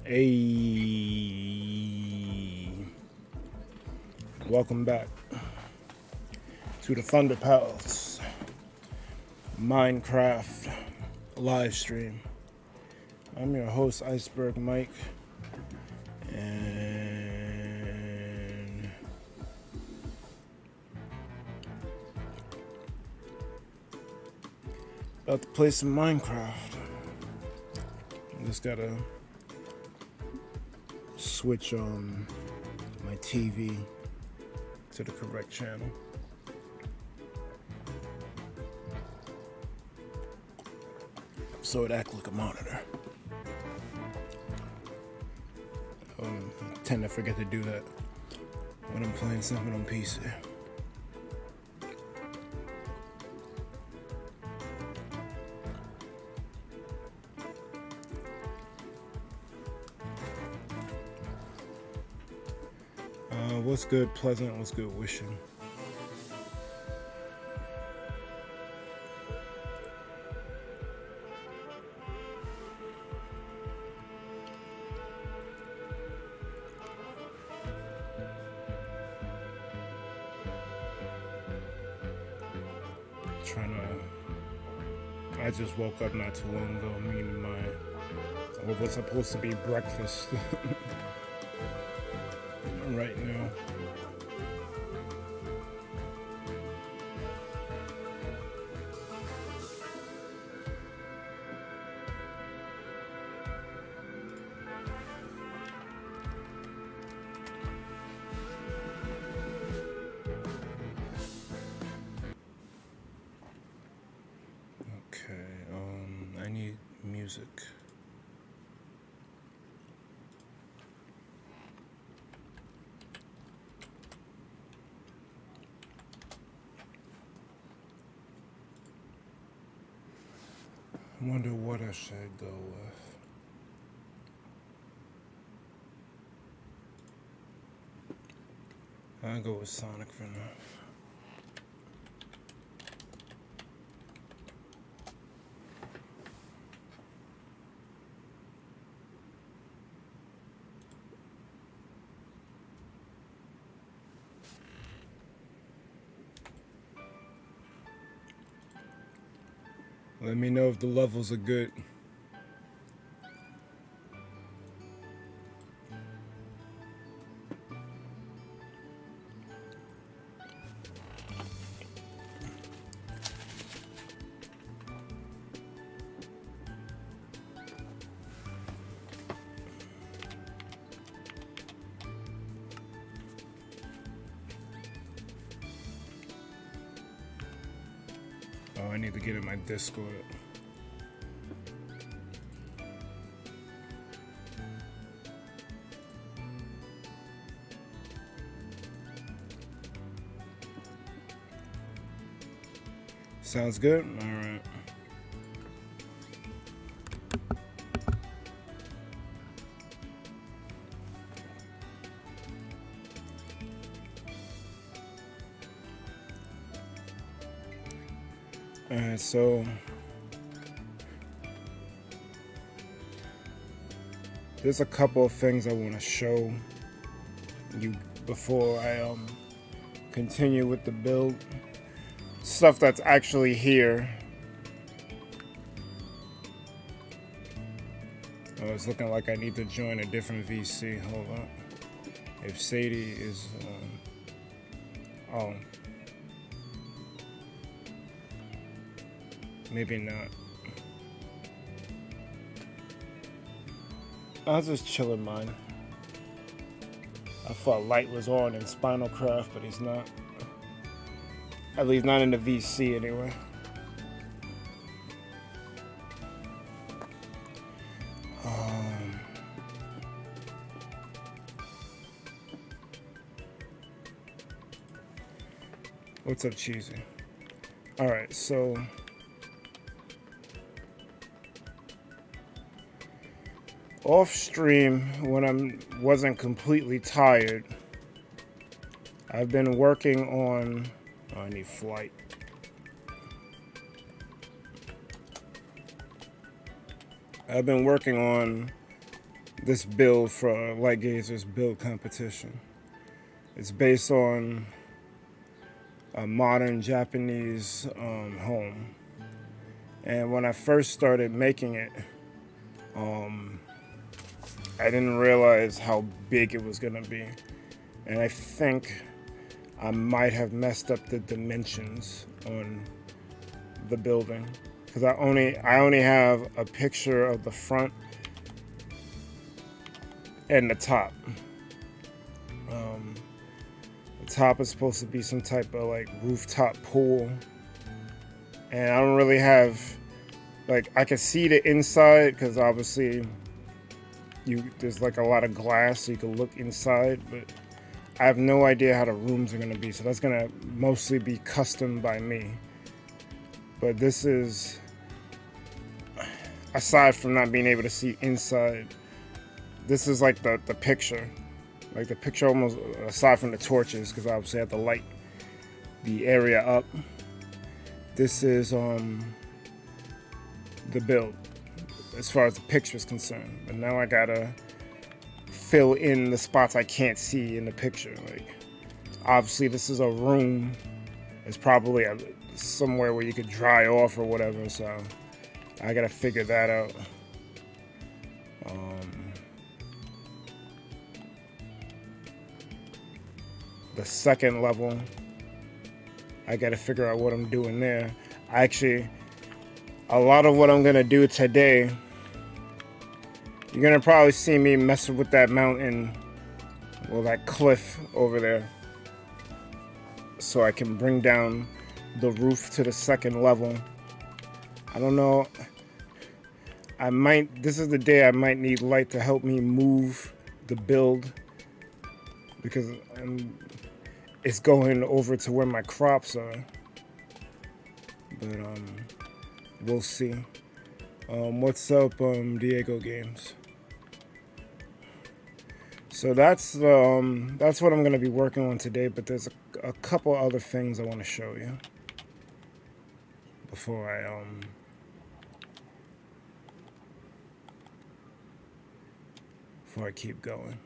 Hey, welcome back to the Thunder Palace Minecraft live stream. I'm your host, Iceberg Mike, and about to play some Minecraft. Just gotta switch on my TV to the correct channel. So it acts like a monitor. I tend to forget to do that when I'm playing something on PC. What's good, Pleasant? What's good, Wishing? I just woke up not too long ago, me and what was supposed to be breakfast right now. I need music. I wonder what I should go with. I'll go with Sonic for now. Let me know if the levels are good. Oh, I need to get in my Discord. Sounds good? All right. Alright, so there's a couple of things I want to show you before I continue with the build. Stuff that's actually here. Oh, it's looking like I need to join a different VC. Hold on. If Sadie is oh, maybe not. I'll just chill in mine. I thought Light was on in Spinalcraft, but he's not. At least not in the VC anyway. What's up, Cheesy? Alright, so off stream, when I wasn't completely tired, I've been working on, oh, I need flight. I've been working on this build for Light Gazer's build competition. It's based on a modern Japanese home. And when I first started making it, I didn't realize how big it was gonna be. And I think I might have messed up the dimensions on the building, because I only have a picture of the front and the top. The top is supposed to be some type of like rooftop pool, and I don't really have, like, I can see the inside because obviously there's like a lot of glass so you can look inside, but I have no idea how the rooms are gonna be, so that's gonna mostly be custom by me. But this is, aside from not being able to see inside, this is like the picture. Like the picture almost, aside from the torches, because obviously I have to light the area up. This is the build, as far as the picture is concerned. But now I gotta fill in the spots I can't see in the picture. Like, obviously this is a room. It's probably somewhere where you could dry off or whatever, so I gotta figure that out. The second level, I gotta figure out what I'm doing there. Actually, a lot of what I'm gonna do today, you're gonna probably see me messing with that mountain, well, that cliff over there, so I can bring down the roof to the second level. I don't know, this is the day I might need light to help me move the build, because it's going over to where my crops are. But we'll see. What's up, Diego Games? So that's what I'm gonna be working on today. But there's a couple other things I want to show you before I keep going.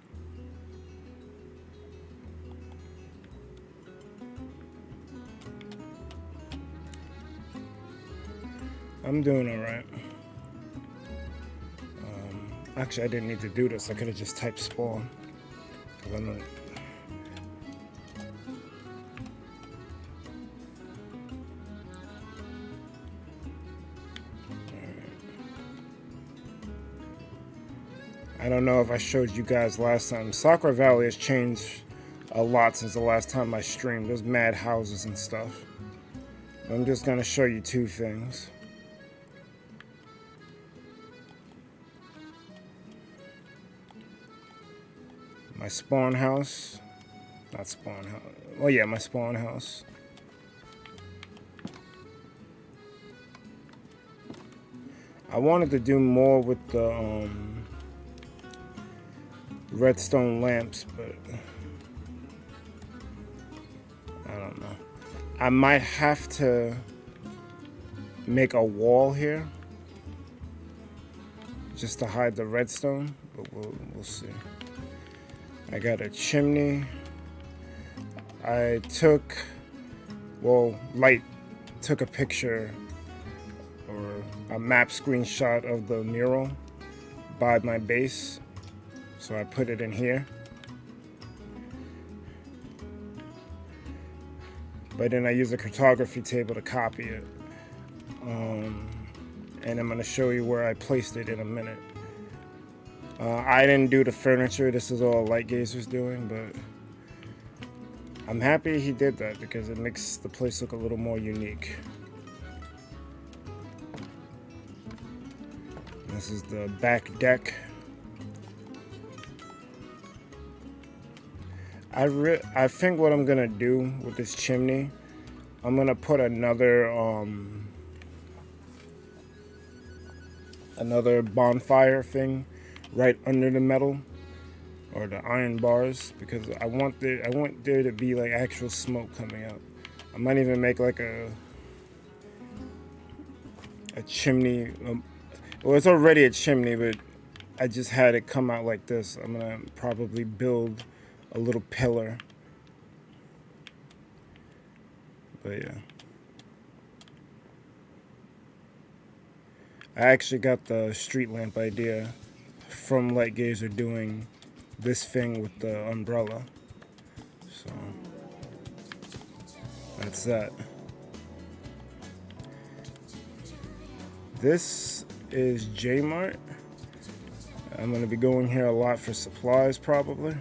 I'm doing all right. Actually, I didn't need to do this. I could have just typed spawn. I'm not... I don't know if I showed you guys last time. Sakura Valley has changed a lot since the last time I streamed. There's mad houses and stuff. I'm just gonna show you two things. My spawn house, not spawn house, well yeah, my spawn house. I wanted to do more with the redstone lamps, but I don't know. I might have to make a wall here just to hide the redstone, but we'll see. I got a chimney. Light took a picture or a map screenshot of the mural by my base, so I put it in here. But then I use a cartography table to copy it. And I'm gonna show you where I placed it in a minute. I didn't do the furniture. This is all Light Gazer's doing, but I'm happy he did that because it makes the place look a little more unique. This is the back deck. I think what I'm gonna do with this chimney, I'm gonna put another bonfire thing right under the metal or the iron bars, because I want there to be like actual smoke coming out. I might even make like a chimney. Well, it's already a chimney, but I just had it come out like this. I'm gonna probably build a little pillar. But yeah. I actually got the street lamp idea from Light Gazer doing this thing with the umbrella. So that's that. This is J-Mart. I'm going to be going here a lot for supplies probably.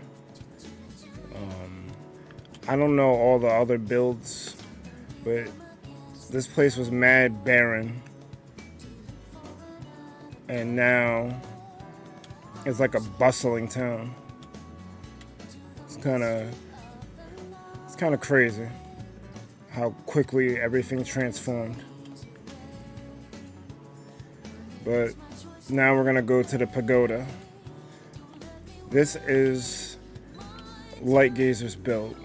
I don't know all the other builds, but this place was mad barren. And now it's like a bustling town. It's kind of crazy how quickly everything transformed. But now we're gonna go to the pagoda. This is Light Gazer's build.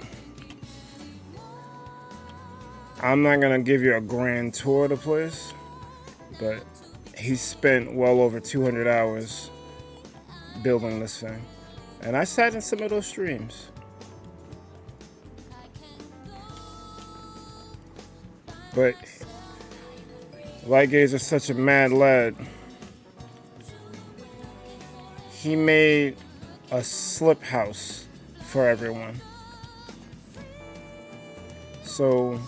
I'm not gonna give you a grand tour of the place, but he spent well over 200 hours building this thing. And I sat in some of those streams. But Light Gazer is such a mad lad. He made a slip house for everyone. So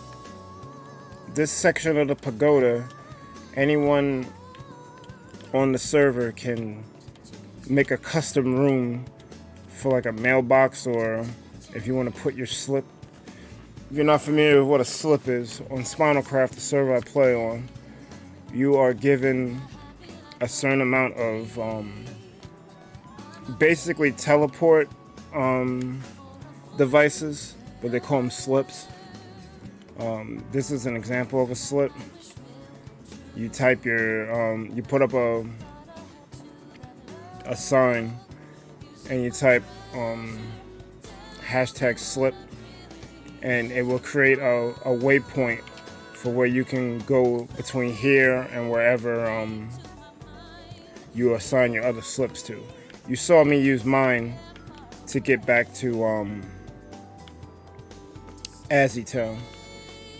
this section of the pagoda, anyone on the server can make a custom room for like a mailbox, or if you want to put your slip. If you're not familiar with what a slip is, on Spinalcraft, the server I play on, you are given a certain amount of basically teleport devices, but they call them slips. This is an example of a slip. You type your, you put up a sign, and you type hashtag slip, and it will create a waypoint for where you can go between here and wherever you assign your other slips to. You saw me use mine to get back to Azzytown,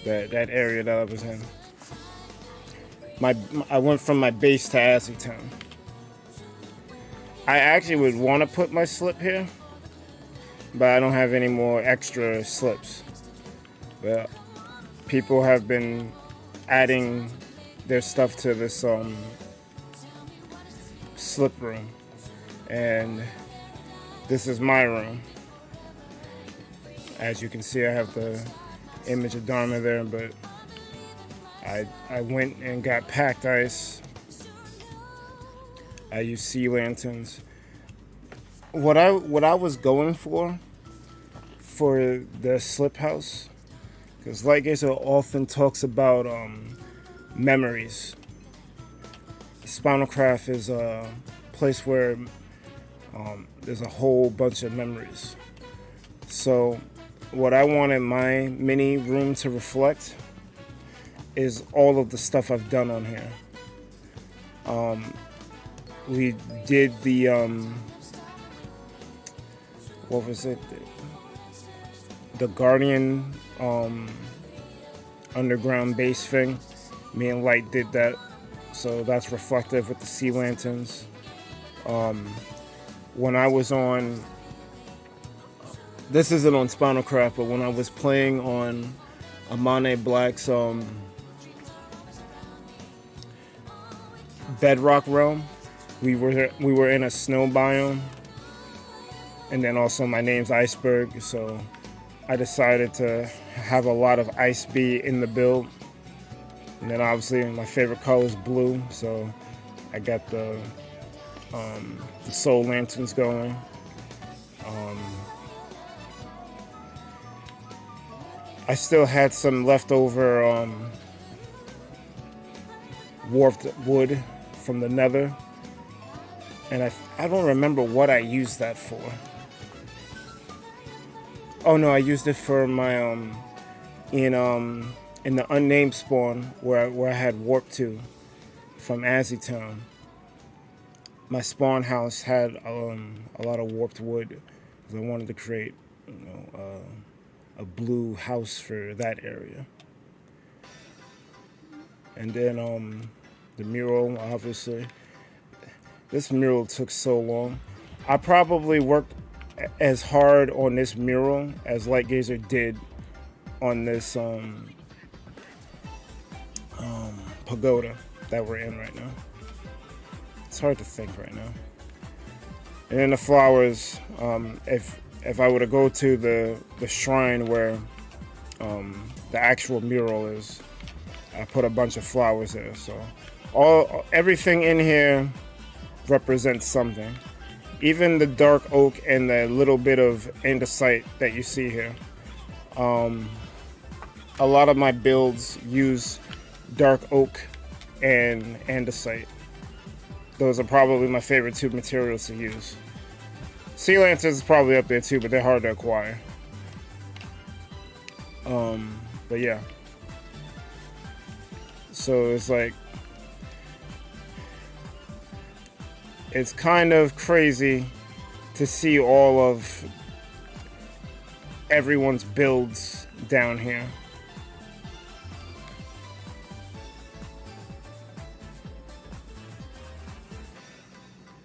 that area that I was in. I went from my base to Azzytown. I actually would want to put my slip here, but I don't have any more extra slips. But people have been adding their stuff to this slip room, and this is my room. As you can see, I have the image of Dharma there, but I went and got packed ice. I use sea lanterns. What I was going for the slip house, because Light Gazer often talks about memories. Spinalcraft is a place where there's a whole bunch of memories. So what I wanted my mini room to reflect is all of the stuff I've done on here. We did the what was it? The Guardian underground base thing. Me and Light did that, so that's reflective with the sea lanterns. When I was on, this isn't on Spinalcraft, but when I was playing on AmaneBlack's Bedrock realm, we were in a snow biome, and then also my name's Iceberg, so I decided to have a lot of ice be in the build. And then obviously my favorite color is blue, so I got the soul lanterns going. I still had some leftover warped wood from the nether, and I don't remember what I used that for. Oh no, I used it for my in the unnamed spawn where I had warped to from Azzytown. my spawn house had a lot of warped wood because I wanted to create, a blue house for that area. And then the mural, obviously. This mural took so long. I probably worked as hard on this mural as Lightgazer did on this pagoda that we're in right now. It's hard to think right now. And then the flowers, if I were to go to the shrine where the actual mural is, I put a bunch of flowers there. So everything in here represents something. Even the dark oak and the little bit of andesite that you see here. A lot of my builds use dark oak and andesite. Those are probably my favorite two materials to use. Sea lanterns is probably up there too, but they're hard to acquire. But yeah. So it's like, it's kind of crazy to see all of everyone's builds down here.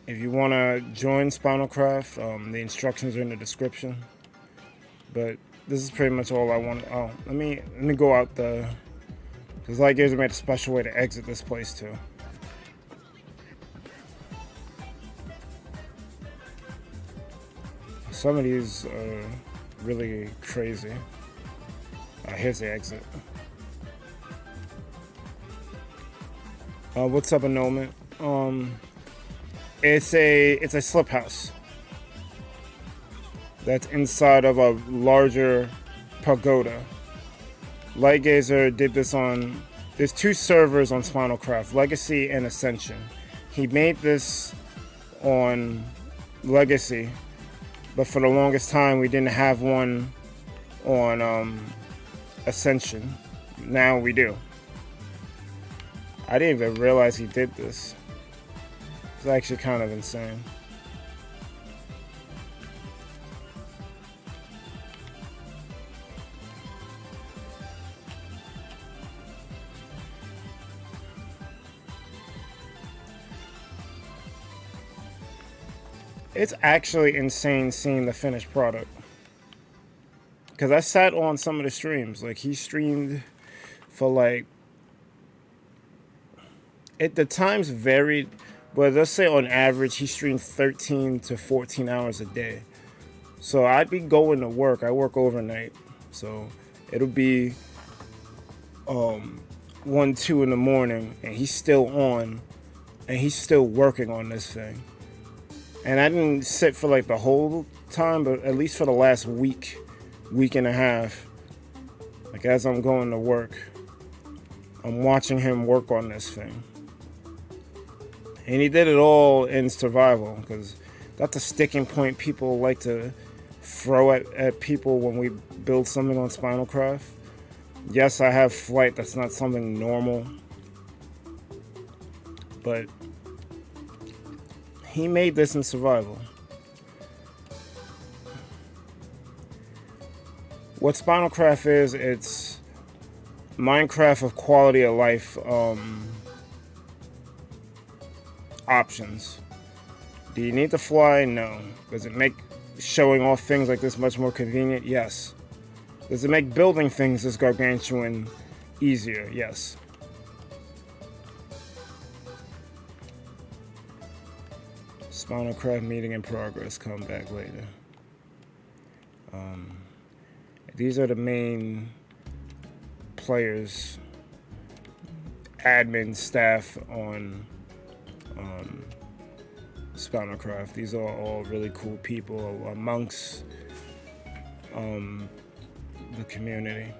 If you want to join Spinalcraft, the instructions are in the description. But this is pretty much all I want. Oh, let me go out the, because Lightgazer made a special way to exit this place too. Some of these are really crazy. Here's the exit. What's up, annulment? It's a slip house that's inside of a larger pagoda. Lightgazer did this on, there's two servers on Spinalcraft, Legacy and Ascension. He made this on Legacy, but for the longest time we didn't have one on Ascension. Now we do. I didn't even realize he did this. It's actually kind of insane. It's actually insane seeing the finished product. Because I sat on some of the streams. Like, he streamed for like, the times varied, but let's say on average he streamed 13 to 14 hours a day. So I'd be going to work. I work overnight, so it'll be 1, 2 in the morning, and he's still on, and he's still working on this thing. And I didn't sit for like the whole time, but at least for the last week and a half, like as I'm going to work, I'm watching him work on this thing. And he did it all in survival, because that's a sticking point people like to throw at people when we build something on Spinalcraft. Yes, I have flight, that's not something normal, but he made this in survival. What Spinalcraft is, it's Minecraft of quality of life options. Do you need to fly? No. Does it make showing off things like this much more convenient? Yes. Does it make building things this gargantuan easier? Yes. Spinalcraft meeting in progress. Come back later. These are the main players, admin, staff on Spinalcraft. These are all really cool people amongst the community.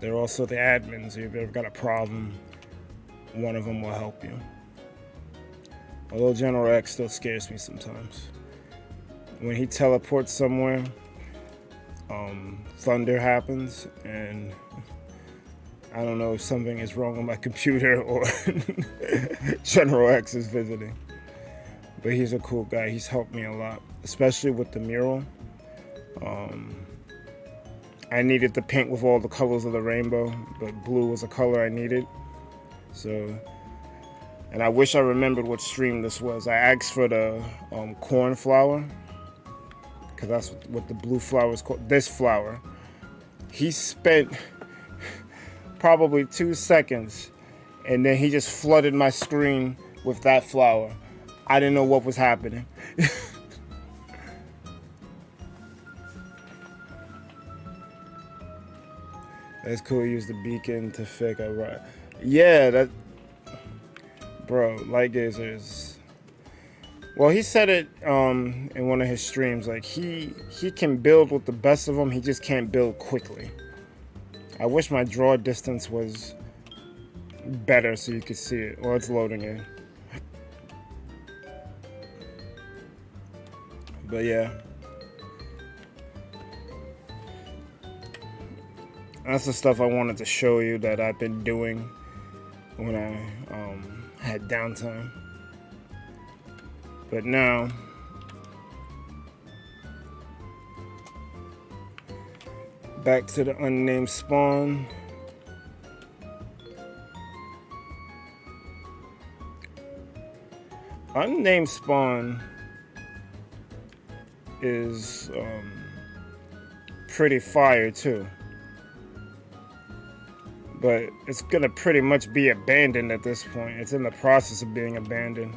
They're also the admins. If you've ever got a problem, one of them will help you. Although General X still scares me sometimes. When he teleports somewhere, thunder happens, and I don't know if something is wrong with my computer or General X is visiting. But he's a cool guy. He's helped me a lot, especially with the mural. I needed to paint with all the colors of the rainbow, but blue was a color I needed. So, and I wish I remembered what stream this was. I asked for the cornflower, because that's what the blue flower is called. This flower. He spent probably 2 seconds, and then he just flooded my screen with that flower. I didn't know what was happening. That's cool. Use the beacon to fake a right. Yeah, that. Bro, light gazers. Well, he said it in one of his streams. Like he can build with the best of them. He just can't build quickly. I wish my draw distance was better so you could see it. Well, it's loading in. But yeah. That's the stuff I wanted to show you that I've been doing when I had downtime. But now, back to the unnamed spawn. Unnamed spawn is pretty fire too. But it's gonna pretty much be abandoned at this point. It's in the process of being abandoned.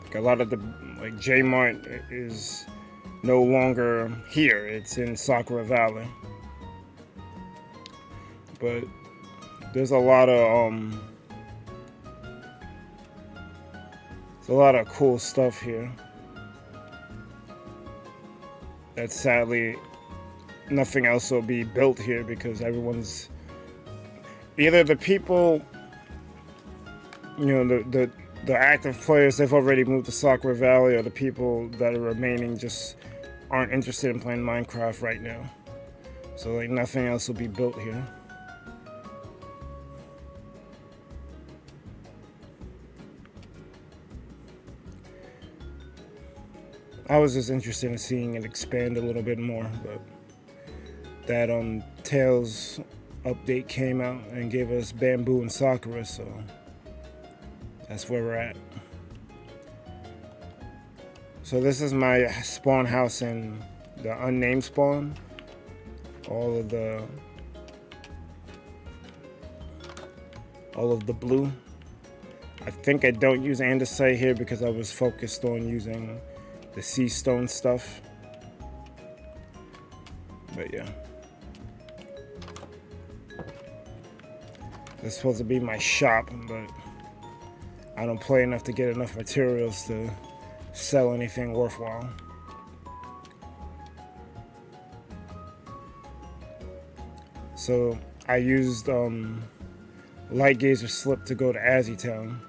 Like a lot of the J-Mart is no longer here. It's in Sakura Valley. But there's a lot of cool stuff here. That sadly nothing else will be built here because everyone's either the people, the active players, they've already moved to Sakura Valley, or the people that are remaining just aren't interested in playing Minecraft right now. So like nothing else will be built here. I was just interested in seeing it expand a little bit more, but that Tails update came out and gave us bamboo and Sakura, so that's where we're at. So this is my spawn house in the unnamed spawn. All of the blue. I think I don't use andesite here because I was focused on using the sea stone stuff. But yeah. This is supposed to be my shop, but I don't play enough to get enough materials to sell anything worthwhile. So I used Light Gazer Slip to go to Azzytown.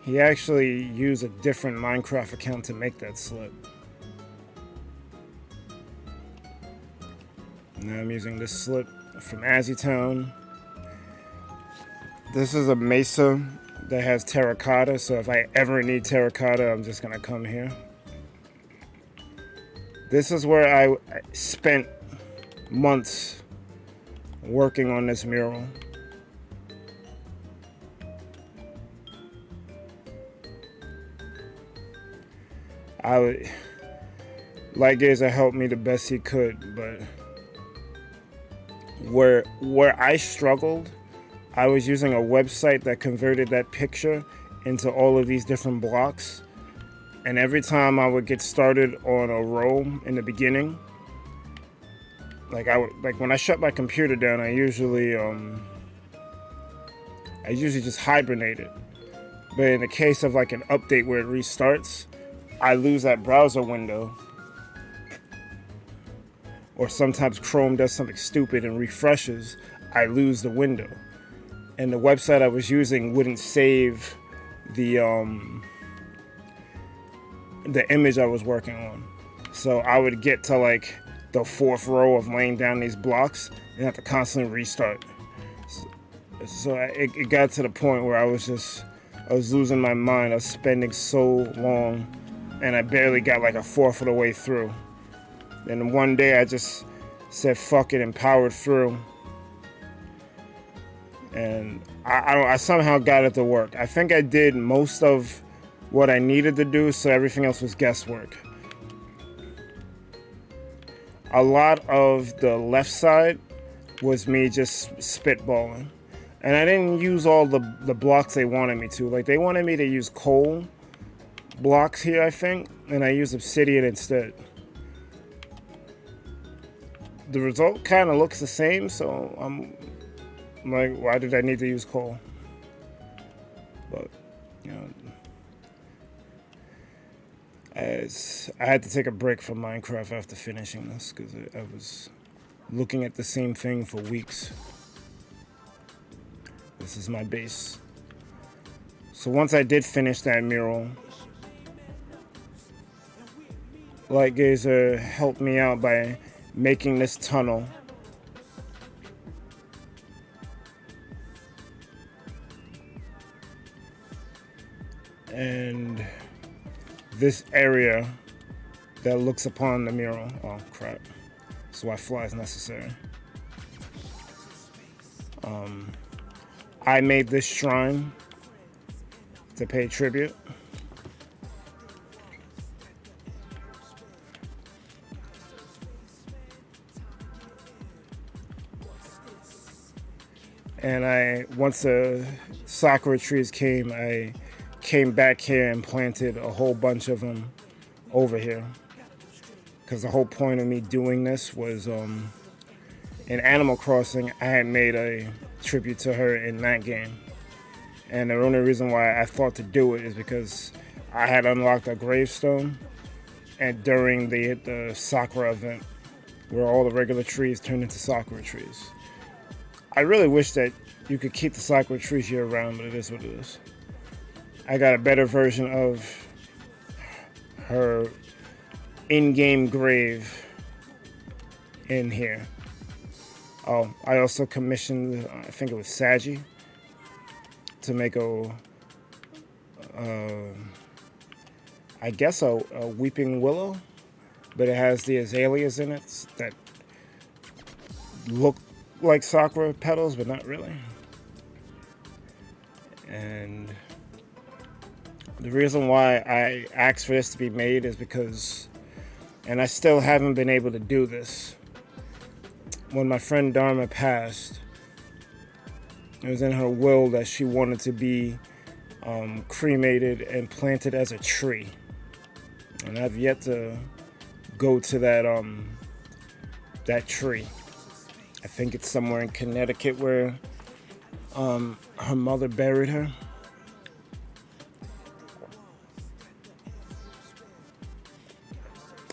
He actually used a different Minecraft account to make that slip. Now I'm using this slip from Azzytown. This is a mesa that has terracotta, so if I ever need terracotta, I'm just gonna come here. This is where I spent months working on this mural. Light Gazer helped me the best he could, but where I struggled, I was using a website that converted that picture into all of these different blocks, and every time I would get started on a row in the beginning, like when I shut my computer down, I usually just hibernate it. But in the case of like an update where it restarts, I lose that browser window. Or sometimes Chrome does something stupid and refreshes, I lose the window. And the website I was using wouldn't save the image I was working on. So I would get to like the 4th row of laying down these blocks and have to constantly restart. So it got to the point where I was losing my mind. I was spending so long, and I barely got like a fourth of the way through. And one day I just said fuck it and powered through. And I somehow got it to work. I think I did most of what I needed to do, so everything else was guesswork. A lot of the left side was me just spitballing. And I didn't use all the blocks they wanted me to. Like, they wanted me to use coal blocks here, I think, and I used obsidian instead. The result kind of looks the same, so I'm like, why did I need to use coal? But, you know, I had to take a break from Minecraft after finishing this, because I was looking at the same thing for weeks. This is my base. So once I did finish that mural, Lightgazer helped me out by making this tunnel. And this area that looks upon the mural. Oh crap. That's why fly is necessary. I made this shrine to pay tribute. And once the sakura trees came, I came back here and planted a whole bunch of them over here. Because the whole point of me doing this was, in Animal Crossing, I had made a tribute to her in that game. And the only reason why I thought to do it is because I had unlocked a gravestone, and during the Sakura event, where all the regular trees turned into Sakura trees. I really wish that you could keep the Sakura trees year round, but it is what it is. I got a better version of her in-game grave in here. Oh, I also commissioned, I think it was Saji, to make I guess a weeping willow, but it has the azaleas in it that look like sakura petals, but not really. And the reason why I asked for this to be made is because, and I still haven't been able to do this, when my friend Dharma passed, it was in her will that she wanted to be cremated and planted as a tree. And I've yet to go to that tree. I think it's somewhere in Connecticut where her mother buried her.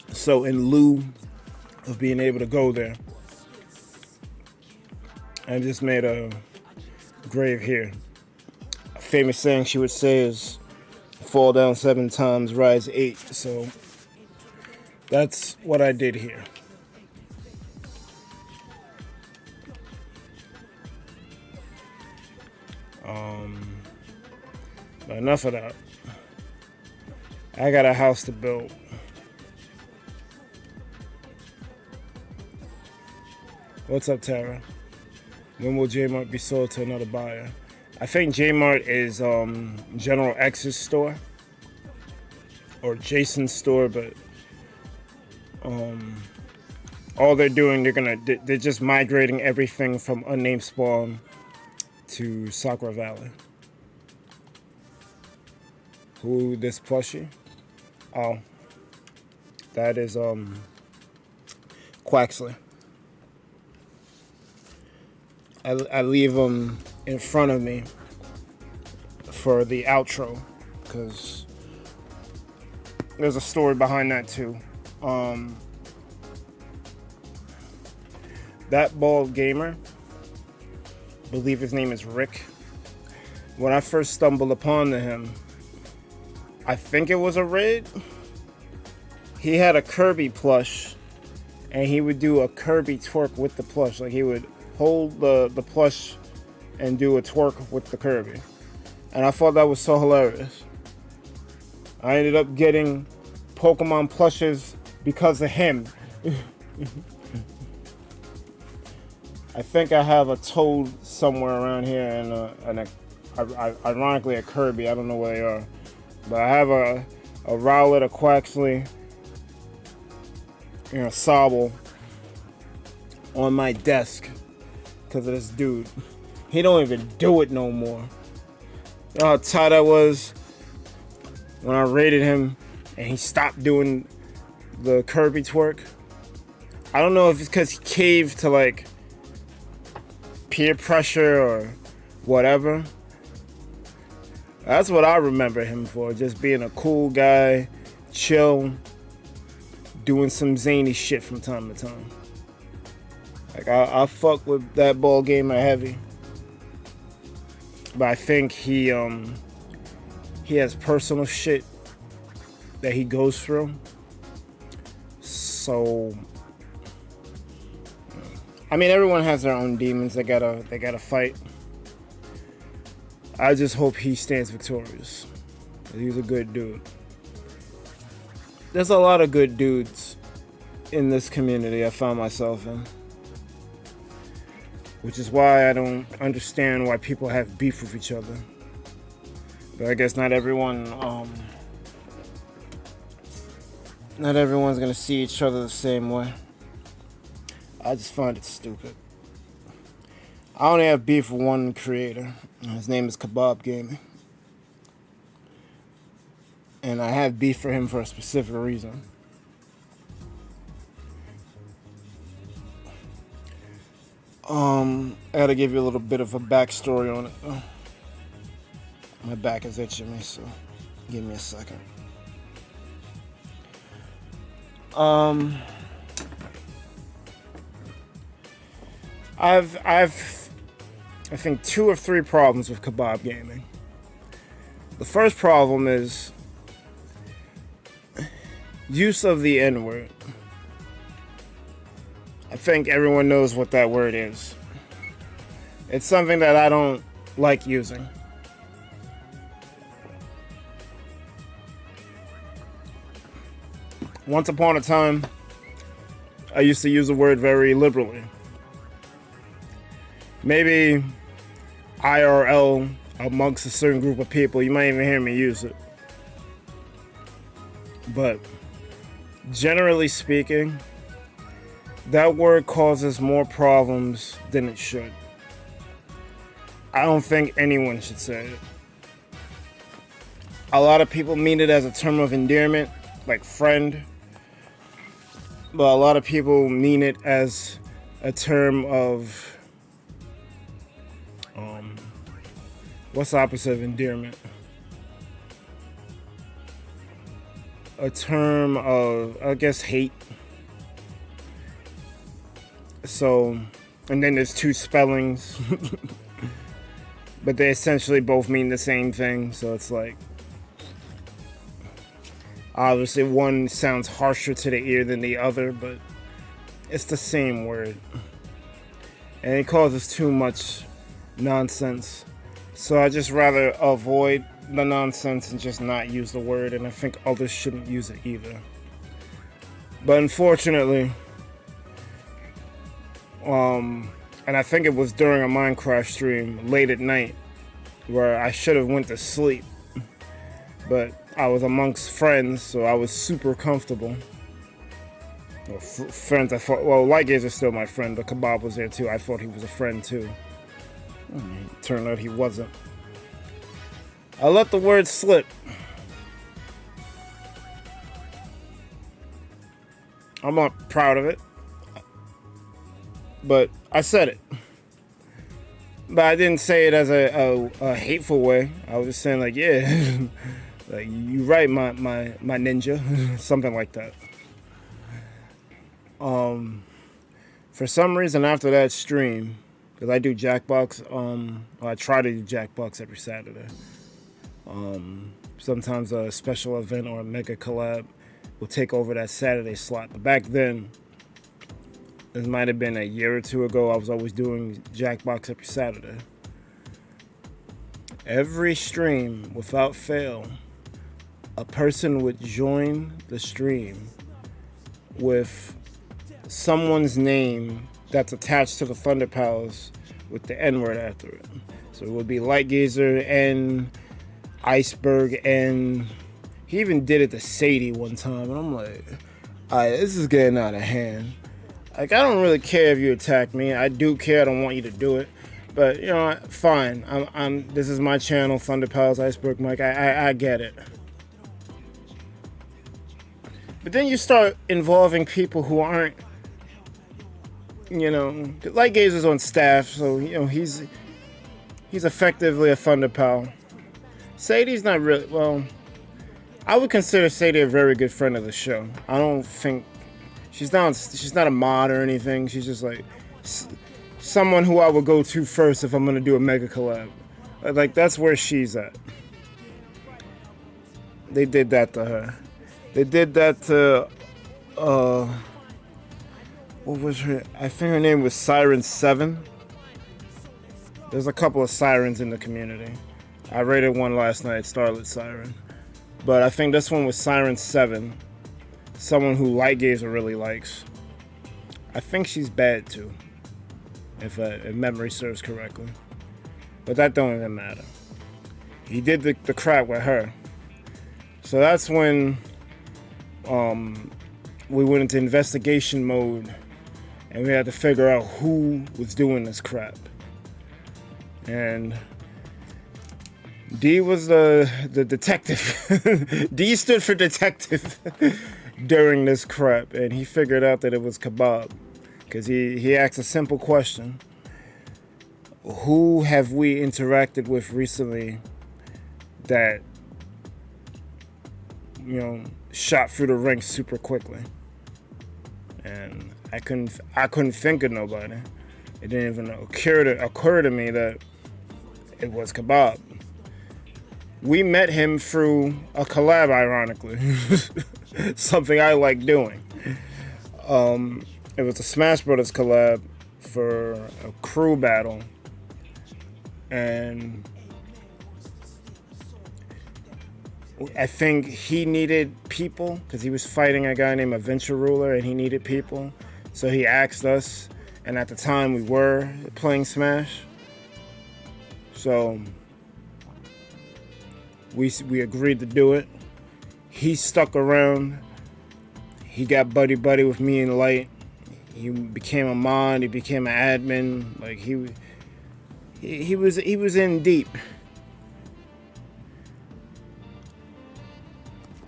So in lieu of being able to go there, I just made a grave here. A famous saying she would say is, fall down 7 times, rise 8. So that's what I did here. But enough of that. I got a house to build. What's up, Tara? When will J-Mart be sold to another buyer? I think J-Mart is General X's store. Or Jason's store, but all they're doing, they're just migrating everything from Unnamed Spawn to Sakura Valley. Who this plushie? Oh, that is Quaxley. I leave them in front of me for the outro, because there's a story behind that too. That bald gamer, I believe his name is Rick. When I first stumbled upon him, I think it was a raid. He had a Kirby plush, and he would do a Kirby twerk with the plush. Like, he would hold the plush and do a twerk with the Kirby. And I thought that was so hilarious. I ended up getting Pokemon plushes because of him. I think I have a Toad somewhere around here, and ironically a Kirby. I don't know where they are, but I have a Rowlet, a Quaxley, and a Sobble on my desk because of this dude. He don't even do it no more. You know how tight I was when I raided him and he stopped doing the Kirby twerk? I don't know if it's because he caved to like peer pressure or whatever. That's what I remember him for, just being a cool guy, chill, doing some zany shit from time to time. Like I fuck with that ball game a heavy. But I think he has personal shit that he goes through. So I mean, everyone has their own demons they gotta fight. I just hope he stands victorious. He's a good dude. There's a lot of good dudes in this community I found myself in. Which is why I don't understand why people have beef with each other. But I guess not everyone's gonna see each other the same way. I just find it stupid. I only have beef with one creator. His name is Kebab Gaming. And I have beef for him for a specific reason. I gotta give you a little bit of a backstory on it. My back is itching me, so give me a second. I've I think 2 or 3 problems with Kebab Gaming. The first problem is use of the N-word. I think everyone knows what that word is. It's something that I don't like using. Once upon a time, I used to use the word very liberally. Maybe IRL amongst a certain group of people, you might even hear me use it. But generally speaking, that word causes more problems than it should. I don't think anyone should say it. A lot of people mean it as a term of endearment, like friend. But a lot of people mean it as a term of... what's the opposite of endearment? A term of, I guess, hate. So, and then there's 2 spellings. But they essentially both mean the same thing. So it's like, obviously one sounds harsher to the ear than the other, but it's the same word. And it causes too much nonsense. So I just rather avoid the nonsense and just not use the word, and I think others shouldn't use it either. But unfortunately, and I think it was during a Minecraft stream late at night where I should have went to sleep, but I was amongst friends, so I was super comfortable. Well, friends, I thought, well, Lightgazer is still my friend, but Kebab was there too. I thought he was a friend too. Turned out he wasn't. I let the word slip. I'm not proud of it, but I said it. But I didn't say it as a hateful way. I was just saying like, yeah, like you right, my ninja, something like that. For some reason after that stream, because I do Jackbox, I try to do Jackbox every Saturday. Sometimes a special event or a mega collab will take over that Saturday slot. But back then, this might have been a year or 2 ago, I was always doing Jackbox every Saturday. Every stream, without fail, a person would join the stream with someone's name that's attached to the Thunder Palace with the N-word after it. So it would be Lightgazer and Iceberg, and he even did it to Sadie one time, and I'm like, alright, this is getting out of hand. Like, I don't really care if you attack me. I do care. I don't want you to do it. But, you know, fine. This is my channel, Thunder Palace, Iceberg Mike. I get it. But then you start involving people who aren't, you know, Lightgazer's on staff, so, you know, he's effectively a Thunder Pal. Sadie's not really, well, I would consider Sadie a very good friend of the show. I don't think, she's not a mod or anything. She's just like someone who I would go to first if I'm going to do a mega collab. Like, that's where she's at. They did that to her. They did that to, what was her, I think her name was Siren 7. There's a couple of Sirens in the community. I rated one last night, Starlit Siren. But I think this one was Siren 7. Someone who Lightgazer really likes. I think she's bad too, if memory serves correctly. But that don't even matter. He did the crap with her. So that's when we went into investigation mode, and we had to figure out who was doing this crap. And D was the detective. D stood for detective during this crap, and he figured out that it was Kebab, because he asked a simple question: who have we interacted with recently that, you know, shot through the ranks super quickly? And I couldn't think of nobody. It didn't even occur to me that it was Kebab. We met him through a collab, ironically. Something I like doing. It was a Smash Brothers collab for a crew battle. And I think he needed people because he was fighting a guy named Adventure Ruler, and he needed people. So he asked us, and at the time we were playing Smash. So we agreed to do it. He stuck around. He got buddy with me and Light. He became a mod. He became an admin. Like he was in deep.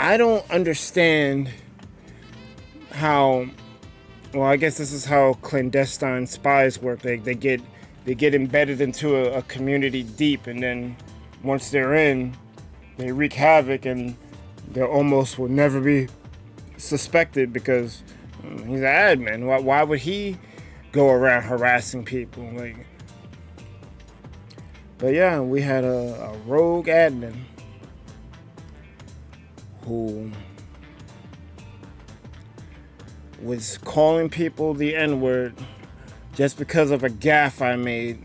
I don't understand how. Well, I guess this is how clandestine spies work. They get embedded into a community deep, and then once they're in, they wreak havoc, and they almost will never be suspected because he's an admin. Why would he go around harassing people? Like, but yeah, we had a rogue admin who was calling people the N-word just because of a gaffe I made,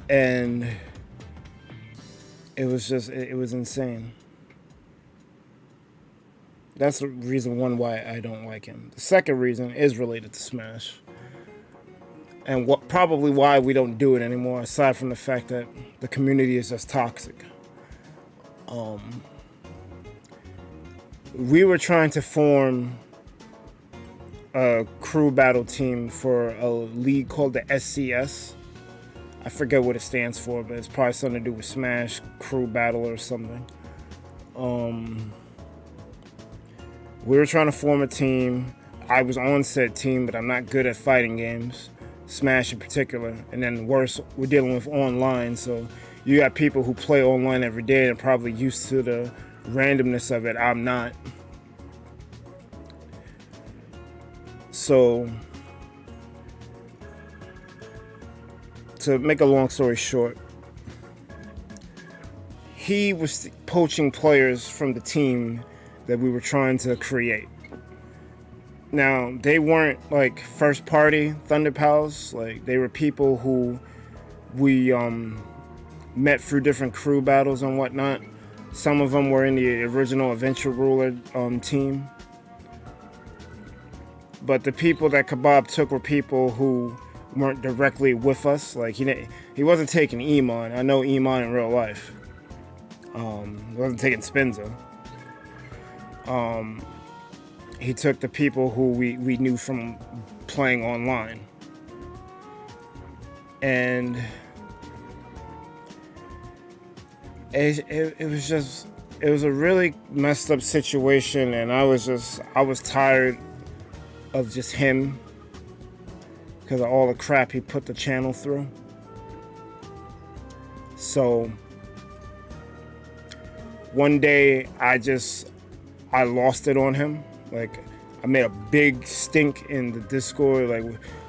and it was insane. That's the reason why I don't like him. The second reason is related to Smash, and probably why we don't do it anymore, aside from the fact that the community is just toxic. We were trying to form a crew battle team for a league called the SCS. I forget what it stands for, but it's probably something to do with Smash Crew Battle or something. We were trying to form a team. I was on said team, but I'm not good at fighting games, Smash in particular. And then worse, we're dealing with online, so you got people who play online every day and are probably used to the randomness of it. I'm not. So, to make a long story short, he was poaching players from the team that we were trying to create. Now, they weren't like first party Thunder Pals. Like, they were people who we met through different crew battles and whatnot. Some of them were in the original Adventure Ruler team. But the people that Kebab took were people who weren't directly with us. Like, he wasn't taking Iman. I know Iman in real life. He wasn't taking Spinza. He took the people who we knew from playing online. And it was a really messed up situation, and I was tired of just him because of all the crap he put the channel through. So one day I lost it on him. Like, I made a big stink in the Discord, like,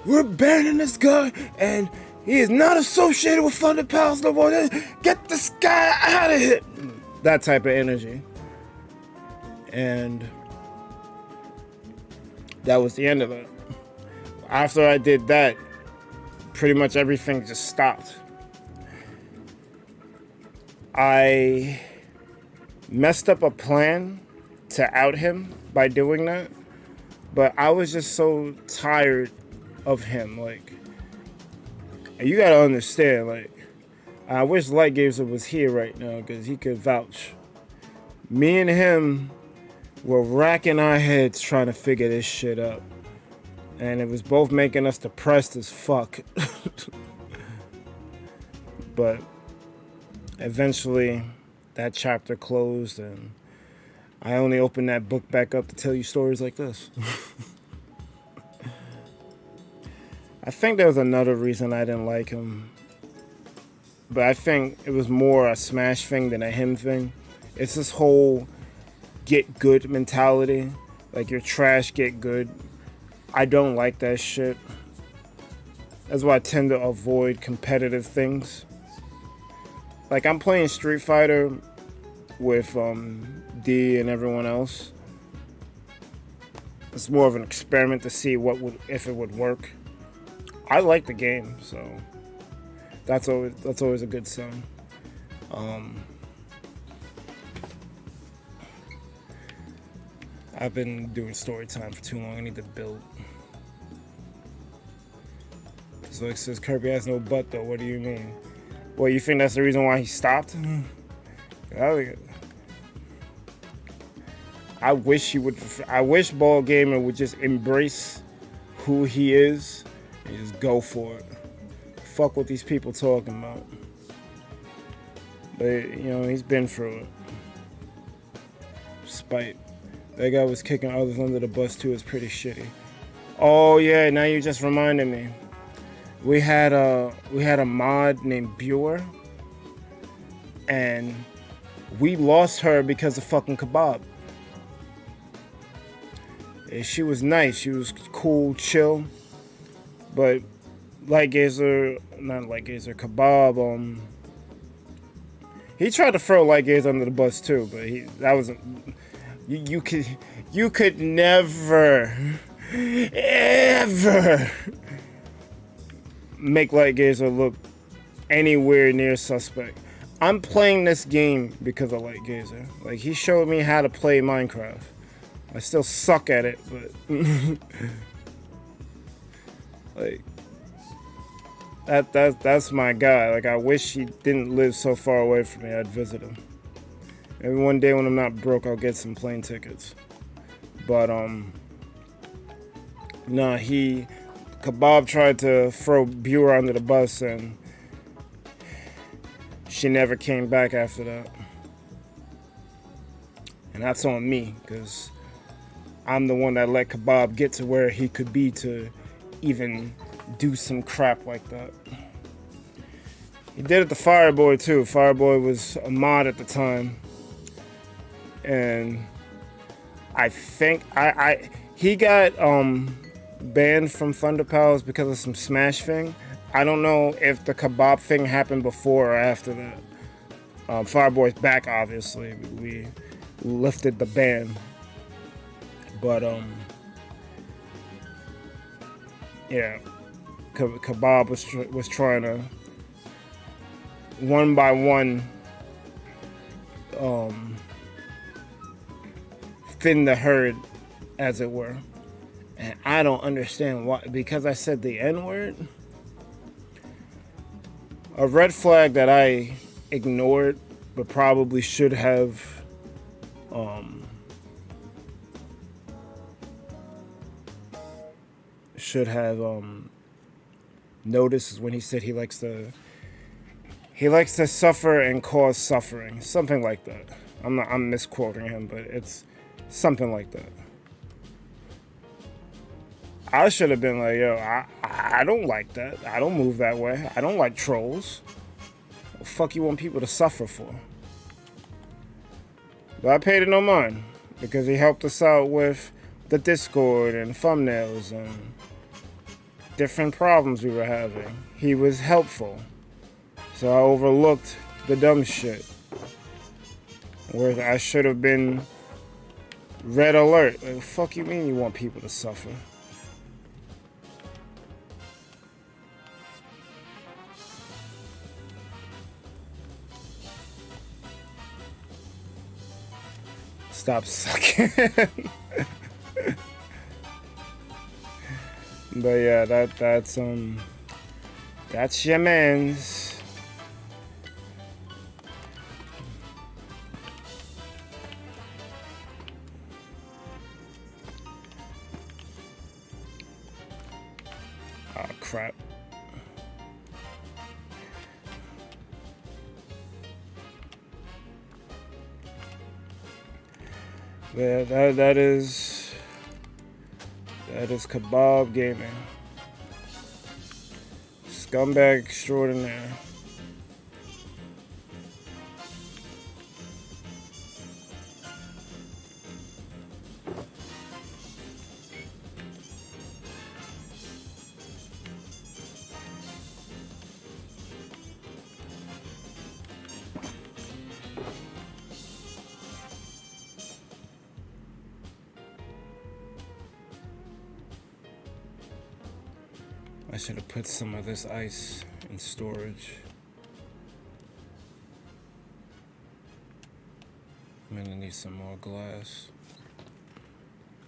we're banning this guy and he is not associated with Thunder Pals no more. Get this guy out of here. That type of energy. And that was the end of it. After I did that, pretty much everything just stopped. I messed up a plan to out him by doing that, but I was just so tired of him. Like, you gotta understand, like, I wish Lightgazer was here right now because he could vouch. Me and him were racking our heads trying to figure this shit out, and it was both making us depressed as fuck. But eventually that chapter closed, and I only opened that book back up to tell you stories like this. I think there was another reason I didn't like him, but I think it was more a Smash thing than a him thing. It's this whole get good mentality. Like, you're trash, get good. I don't like that shit. That's why I tend to avoid competitive things. Like, I'm playing Street Fighter with D and everyone else. It's more of an experiment to see if it would work. I like the game, so that's always a good sign. I've been doing story time for too long. I need to build. So it says Kirby has no butt though. What do you mean? Well, you think that's the reason why he stopped? I wish Ball Gamer would just embrace who he is and just go for it. Fuck what these people talking about. But, you know, he's been through it. Spite. That guy was kicking others under the bus too. It's pretty shitty. Oh yeah, now you just reminded me. We had a mod named Buer, and we lost her because of fucking Kebab. She was nice. She was cool, chill. But Kebab, he tried to throw Lightgazer under the bus too, but that wasn't. You could never, ever make Lightgazer look anywhere near suspect. I'm playing this game because of Lightgazer. Like, he showed me how to play Minecraft. I still suck at it, but like, that's my guy. Like, I wish he didn't live so far away from me. I'd visit him. Maybe one day when I'm not broke, I'll get some plane tickets. But nah, Kebab tried to throw Buer under the bus, and she never came back after that. And that's on me, because I'm the one that let Kebab get to where he could be to even do some crap like that. He did it to Fireboy too. Fireboy was a mod at the time. And I think he got banned from Thunder Pals because of some Smash thing. I don't know if the Kebab thing happened before or after that. Fireboy's back, obviously. We lifted the ban. But yeah, Kebab was trying to one by one thin the herd, as it were. And I don't understand why, because I said the N-word. A red flag that I ignored, but probably should have noticed, is when he said he likes to suffer and cause suffering, something like that. I'm misquoting him, but it's something like that. I should have been like, yo, I don't like that. I don't move that way. I don't like trolls. What the fuck you want people to suffer for? But I paid it no mind, because he helped us out with the Discord and thumbnails and different problems we were having. He was helpful. So I overlooked the dumb shit, where I should have been red alert. Like, fuck you mean you want people to suffer? Stop sucking. But yeah, that's your man's. Oh crap. Yeah, that is Kebab Gaming. Scumbag extraordinaire. I should have put some of this ice in storage. I'm gonna need some more glass.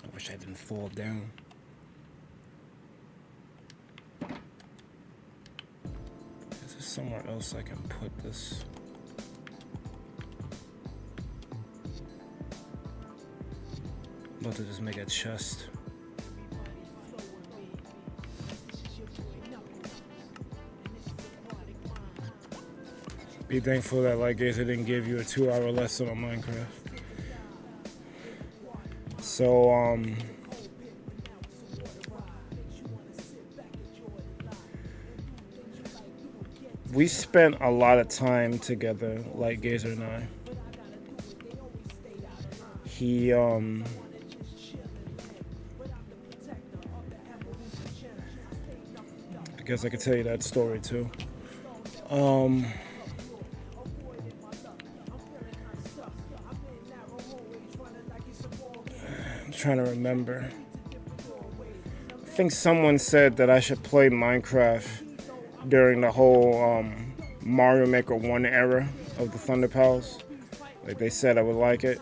I wish I didn't fall down. Is there somewhere else I can put this? I'm about to just make a chest. Be thankful that Light Gazer didn't give you a 2-hour lesson on Minecraft. So, we spent a lot of time together, Light Gazer and I. He, I guess I could tell you that story too. Trying to remember. I think someone said that I should play Minecraft during the whole Mario Maker 1 era of the Thunder Pals. Like, they said I would like it,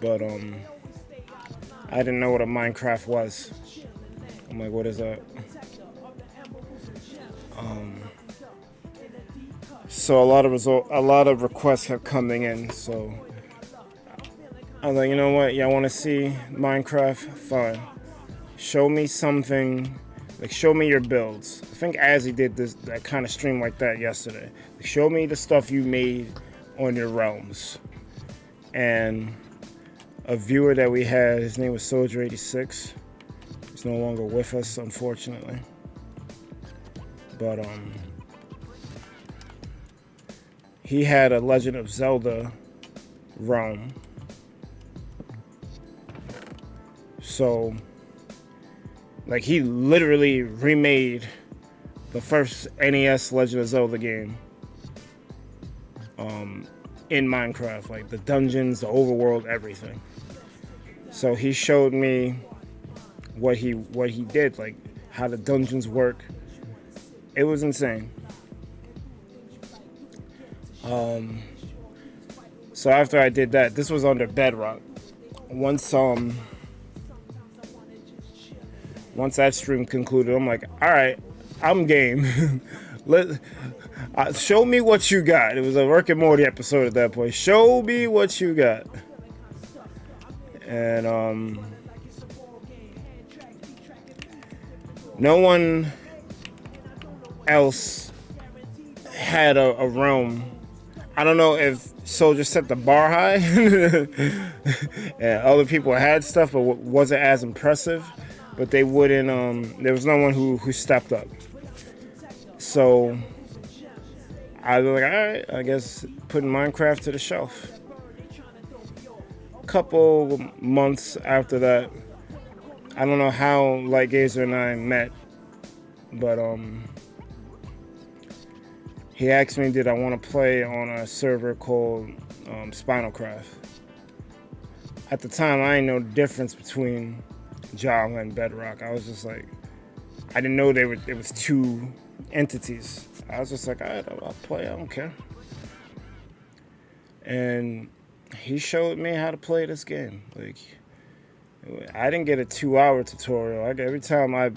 but I didn't know what a Minecraft was. I'm like, what is that? So a lot of requests kept coming in, so I was like, you know what? Y'all want to see Minecraft? Fine. Show me something. Like, show me your builds. I think Azzy did that kind of stream like that yesterday. Like, show me the stuff you made on your realms. And a viewer that we had, his name was Soldier86. He's no longer with us, unfortunately. But he had a Legend of Zelda realm. So, like, he literally remade the first NES Legend of Zelda game in Minecraft, like the dungeons, the overworld, everything. So he showed me what he did, like how the dungeons work. It was insane. So after I did that, this was under Bedrock. Once that stream concluded, I'm like, all right, I'm game. Show me what you got. It was a Rick and Morty episode at that point. Show me what you got. And no one else had a realm. I don't know if Soldier set the bar high and other people had stuff but wasn't as impressive, but they wouldn't there was no one who stepped up. So I was like, alright, I guess putting Minecraft to the shelf. Couple months after that, I don't know how Lightgazer and I met, but he asked me, did I want to play on a server called Spinalcraft. At the time, I didn't know the difference between Java and Bedrock. I was just like, I didn't know it was two entities. I was just like, all right, I'll play, I don't care. And he showed me how to play this game. Like, I didn't get a 2-hour tutorial. Every time I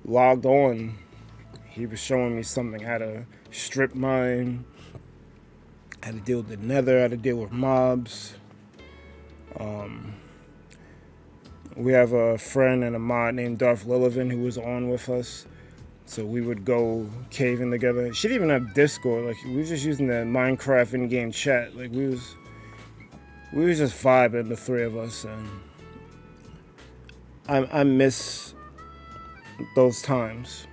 logged on, he was showing me something, how to strip mine, how to deal with the nether, how to deal with mobs. We have a friend and a mod named Darth Lillivan who was on with us. So we would go caving together. She didn't even have Discord. Like, we was just using the Minecraft in-game chat. Like, we was just vibing, the three of us. And I miss those times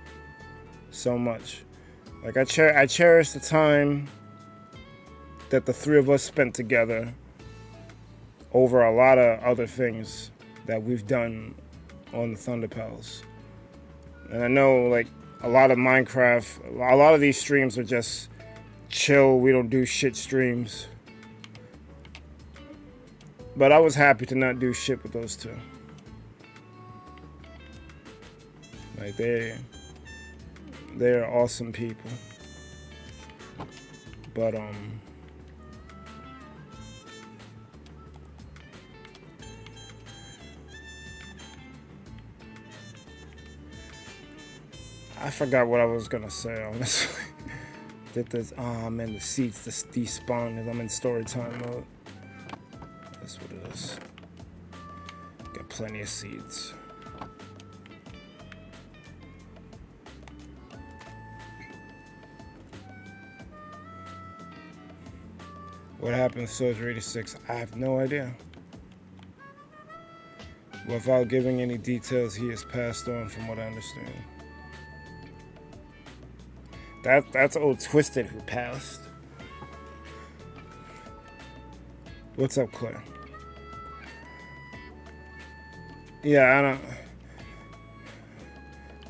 so much. Like, I cherish the time that the three of us spent together over a lot of other things that we've done on the Thunder Pals. And I know, like, a lot of Minecraft, a lot of these streams are just chill, we don't do shit streams. But I was happy to not do shit with those two. Like, they're awesome people. But I forgot what I was gonna say, honestly. Man, the seeds just despawned because I'm in story time mode. That's what it is. Got plenty of seeds. What happened to Soldier 86? I have no idea. Without giving any details, he has passed on from what I understand. That's old Twisted who passed. What's up, Claire? Yeah,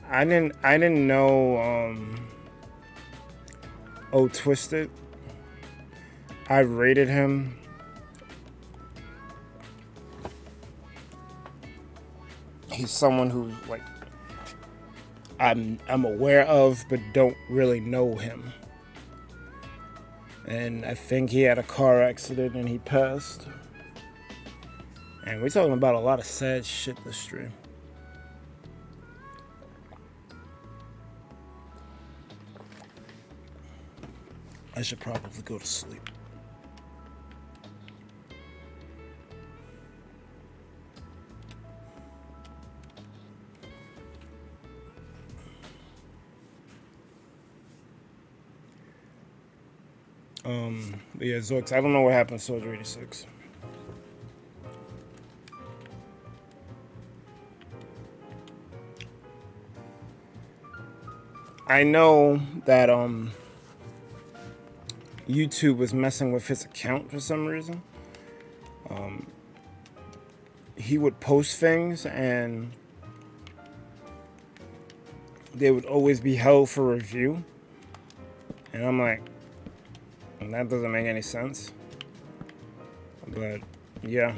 I didn't know old Twisted. I rated him. He's someone who, like, I'm aware of, but don't really know him. And I think he had a car accident and he passed. And we're talking about a lot of sad shit this stream. I should probably go to sleep. But yeah, Zorks, I don't know what happened to Soldier 86. I know that YouTube was messing with his account for some reason. He would post things and they would always be held for review. And I'm like, that doesn't make any sense. But yeah.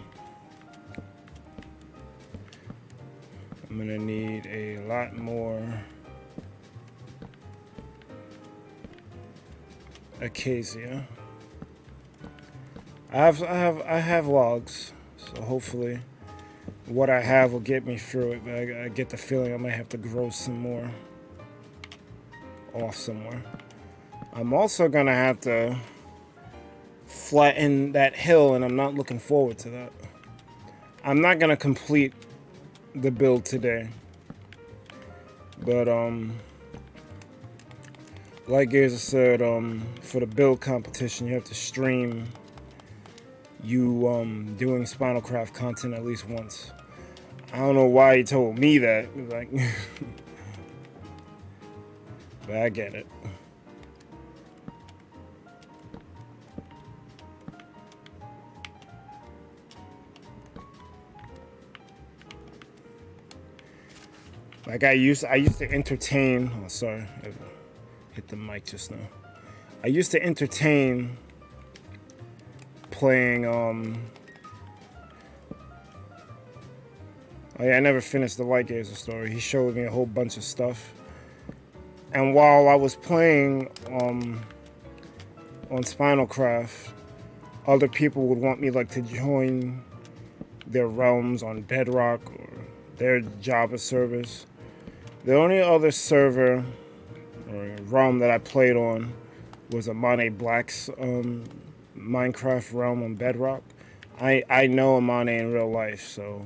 I'm gonna need a lot more Acacia. I have logs, so hopefully what I have will get me through it. But I get the feeling I might have to grow some more off somewhere. I'm also gonna have to flatten that hill, and I'm not looking forward to that. I'm not gonna complete the build today, but like Gazer said, for the build competition, you have to stream you doing Spinalcraft content at least once. I don't know why he told me that, like, but I get it. Like I used to entertain. Oh, sorry, I hit the mic just now. I used to entertain playing. Oh yeah, I never finished the Light Gazer story. He showed me a whole bunch of stuff, and while I was playing on Spinalcraft, other people would want me like to join their realms on Bedrock or their Java servers. The only other server or realm that I played on was AmaneBlack's Minecraft realm on Bedrock. I know Amane in real life, so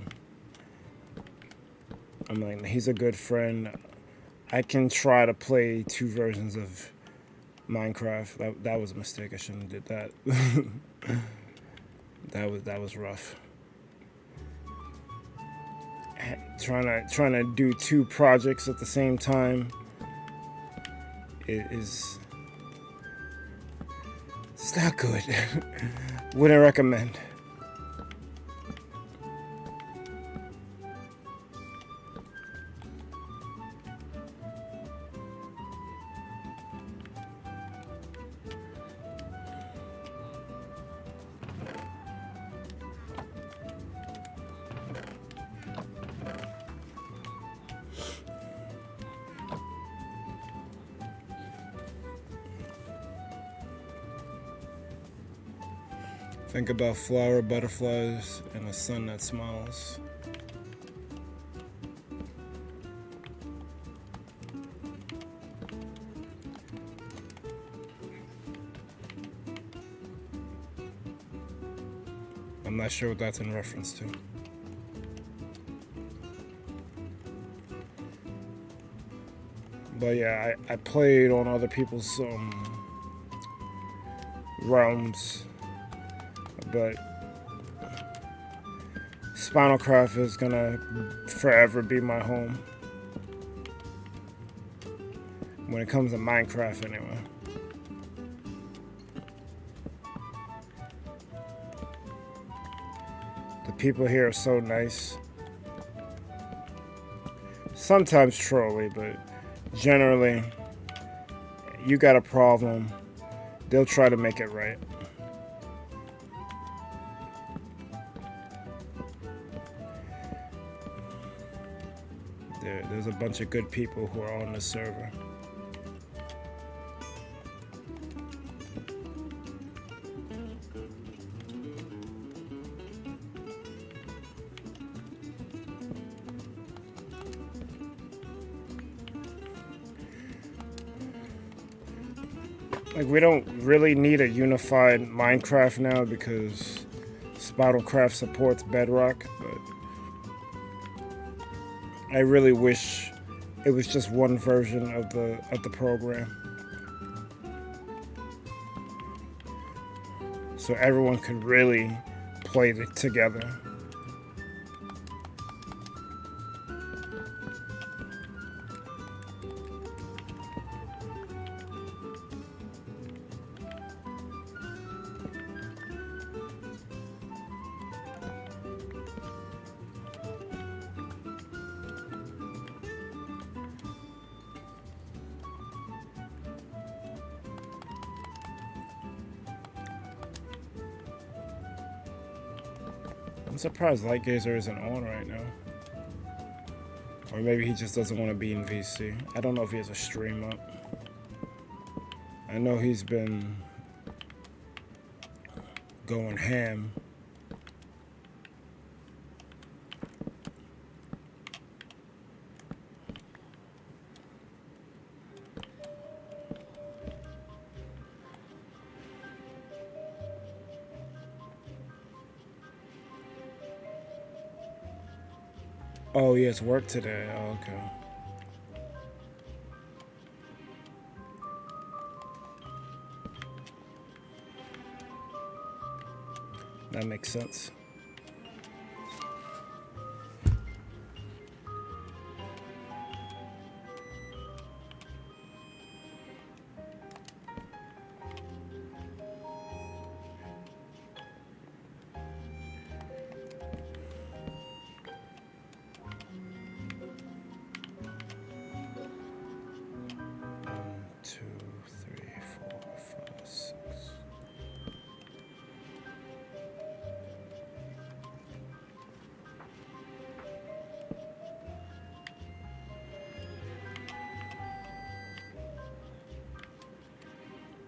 I'm like, he's a good friend. I can try to play 2 versions of Minecraft. That was a mistake. I shouldn't have did that. that was rough. Trying to do 2 projects at the same time is it's not good. Wouldn't recommend. Think about flower butterflies and a sun that smiles. I'm not sure what that's in reference to. But yeah, I played on other people's realms. But Spinalcraft is gonna forever be my home. When it comes to Minecraft, anyway. The people here are so nice. Sometimes trolly, but generally, you got a problem, they'll try to make it right. There's a bunch of good people who are on the server. Like, we don't really need a unified Minecraft now because Spinalcraft supports Bedrock, but I really wish it was just one version of the program, so everyone could really play it together. I'm surprised Light Gazer isn't on right now. Or maybe he just doesn't want to be in VC. I don't know if he has a stream up. I know he's been going ham. Oh, yeah, it's work today. Oh, okay. That makes sense.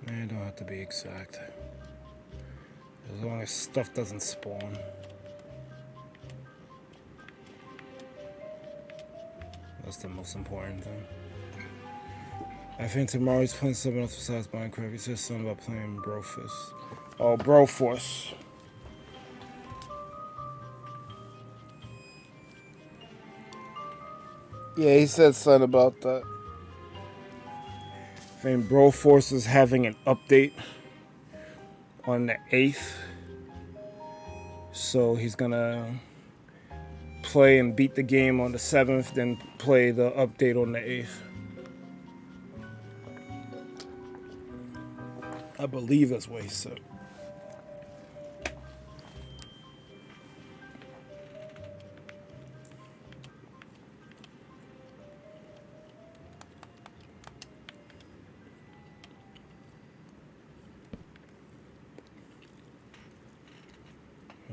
Man, it don't have to be exact. As long as stuff doesn't spawn. That's the most important thing. I think tomorrow he's playing something else besides Minecraft. He said something about playing Broforce. Oh, Broforce. Yeah, he said something about that. I think Broforce is having an update on the 8th. So he's gonna play and beat the game on the 7th, then play the update on the 8th. I believe that's what he said.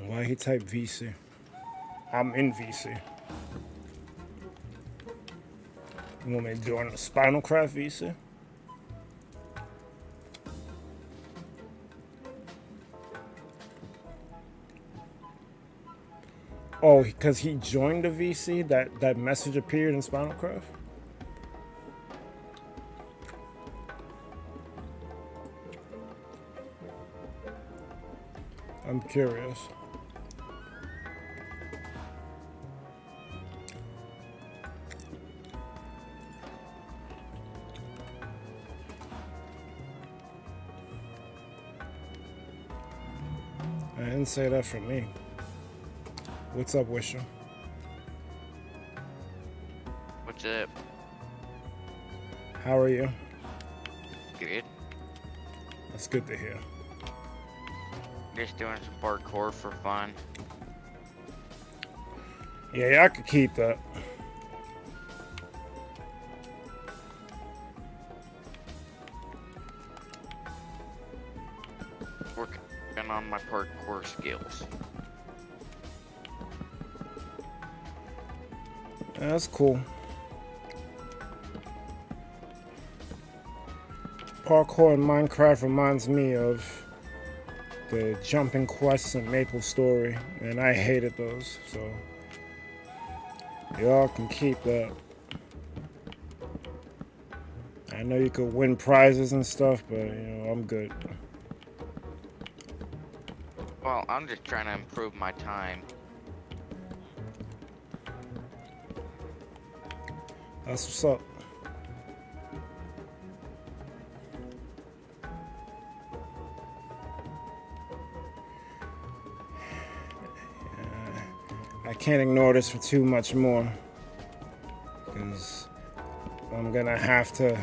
Why he typed VC? I'm in VC. You want me to join the Spinalcraft VC? Oh, because he joined the VC? That message appeared in Spinalcraft? I'm curious. I didn't say that for me. What's up, Wisher? What's up? How are you? Good. That's good to hear. Just doing some parkour for fun. Yeah, I could keep that. Working on my parkour skills. That's cool. Parkour in Minecraft reminds me of the jumping quests in Maple Story, and I hated those, so y'all can keep that. I know you could win prizes and stuff, but I'm good. Well, I'm just trying to improve my time. That's what's up. I can't ignore this for too much more, because I'm gonna have to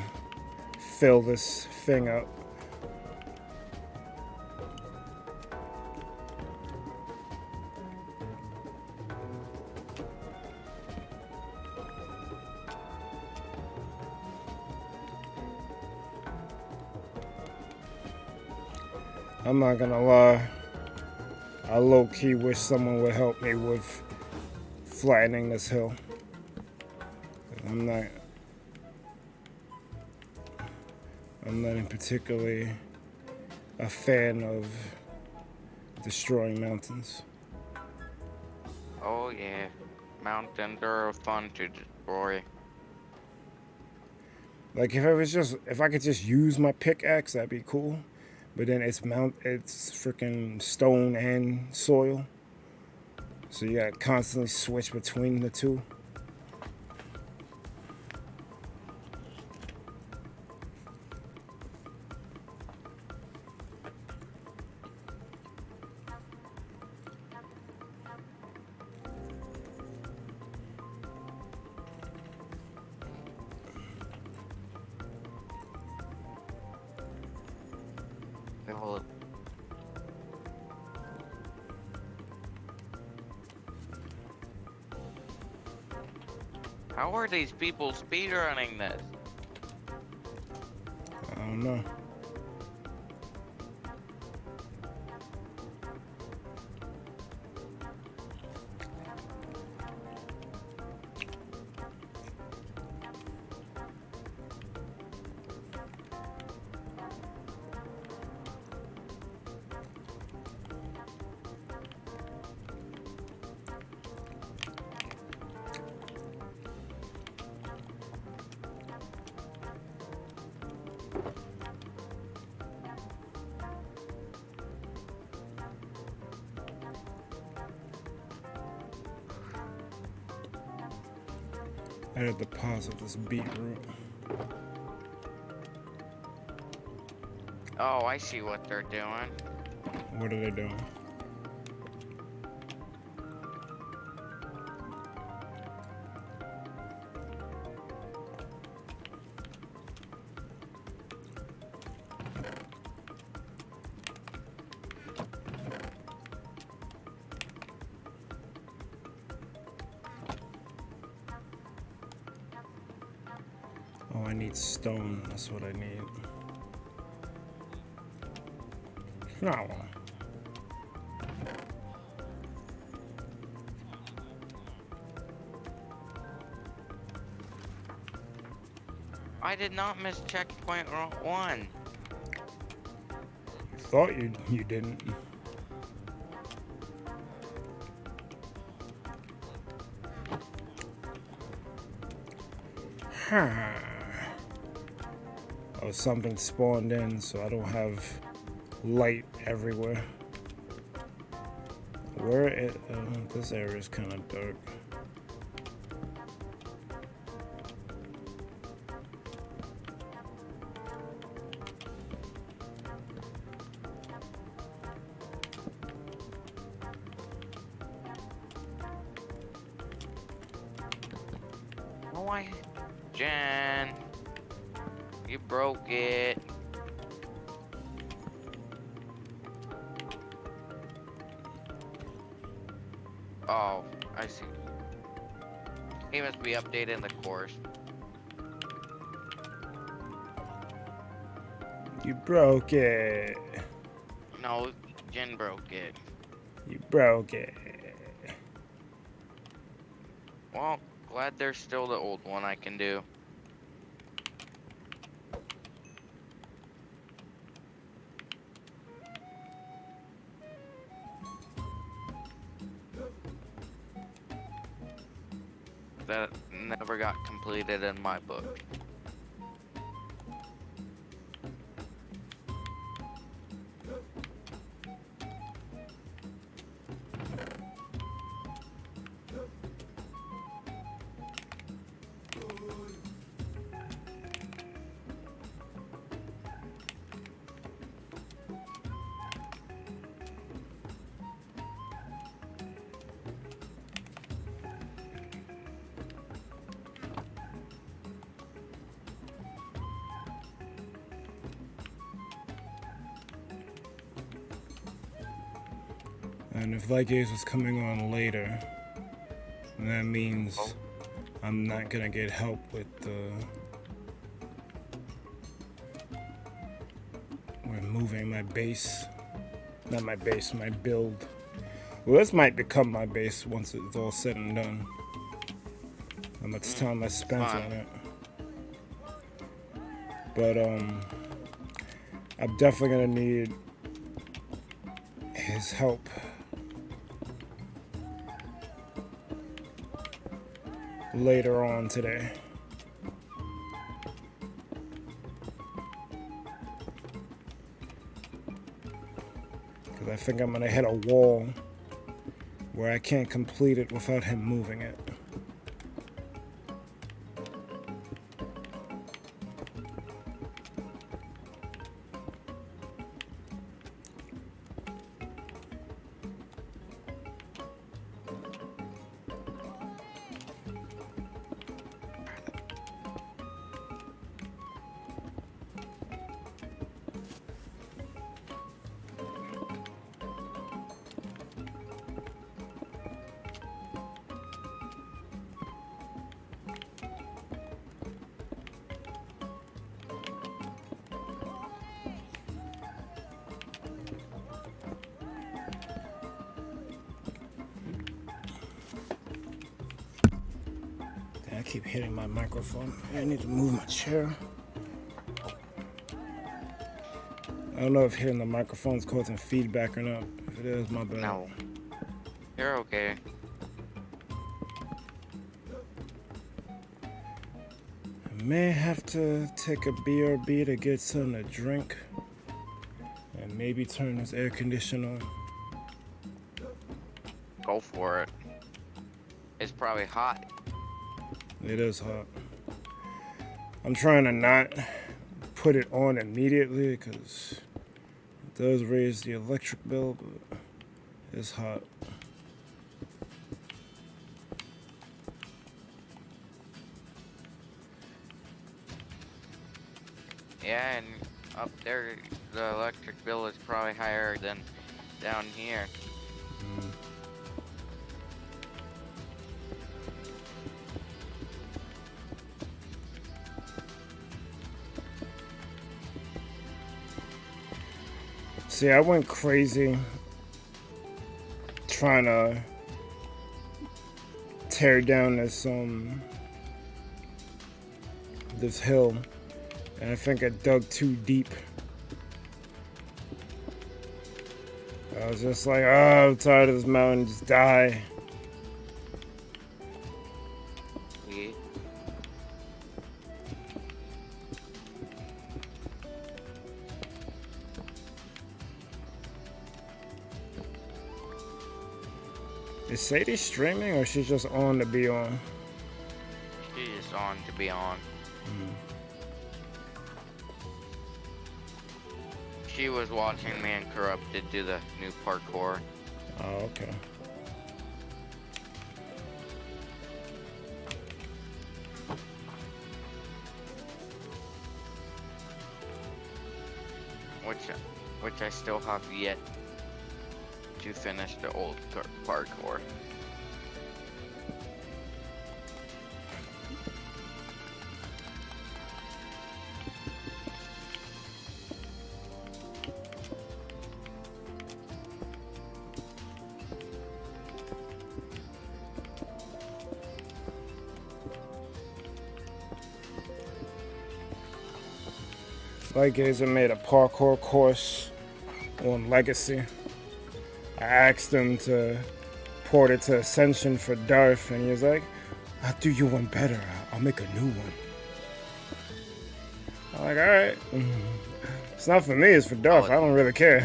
fill this thing up. I'm not gonna lie, I low-key wish someone would help me with flattening this hill. I'm not particularly a fan of destroying mountains. Oh yeah, mountains are fun to destroy. Like if I could just use my pickaxe, that'd be cool. But then it's freaking stone and soil. So you gotta constantly switch between the two. Well, how are these people speedrunning this? I don't know. I had to deposit this beetroot. Oh, I see what they're doing. What are they doing? Oh, I need stone. That's what I need. No. I did not miss checkpoint 1. Thought you didn't. Oh, something spawned in, so I don't have light everywhere. This area is kind of dark. Oh, Jen, you broke it. Oh, I see. He must be updating the course. You broke it. No, Jen broke it. You broke it. Well, glad there's still the old one I can do. That never got completed in my book. And if Legacy is coming on later, then that means I'm not gonna get help with moving my base. Not my base, my build. Well, this might become my base once it's all said and done. How much time I spent on it. But I'm definitely gonna need his help. Later on today. Because I think I'm gonna hit a wall where I can't complete it without him moving it. I keep hitting my microphone. I need to move my chair. I don't know if hitting the microphone is causing feedback or not. If it is, my bad. No. You're okay. I may have to take a BRB to get something to drink. And maybe turn this air conditioner on. Go for it. It's probably hot. It is hot. I'm trying to not put it on immediately because it does raise the electric bill, but it's hot. Yeah, and up there, the electric bill is probably higher than down here. See, I went crazy trying to tear down this hill, and I think I dug too deep. I was just like, oh, I'm tired of this mountain, just die. Yeah. Is Sadie streaming or she's just on to be on? She's just on to be on. She was watching Man Corrupted do the new parkour. Oh, okay. Which I still have yet to finish the old parkour. Like Gazer made a parkour course on Legacy. I asked him to port it to Ascension for Darth, and he was like, I'll do you one better. I'll make a new one. I'm like, alright. It's not for me, it's for Darth. I don't really care.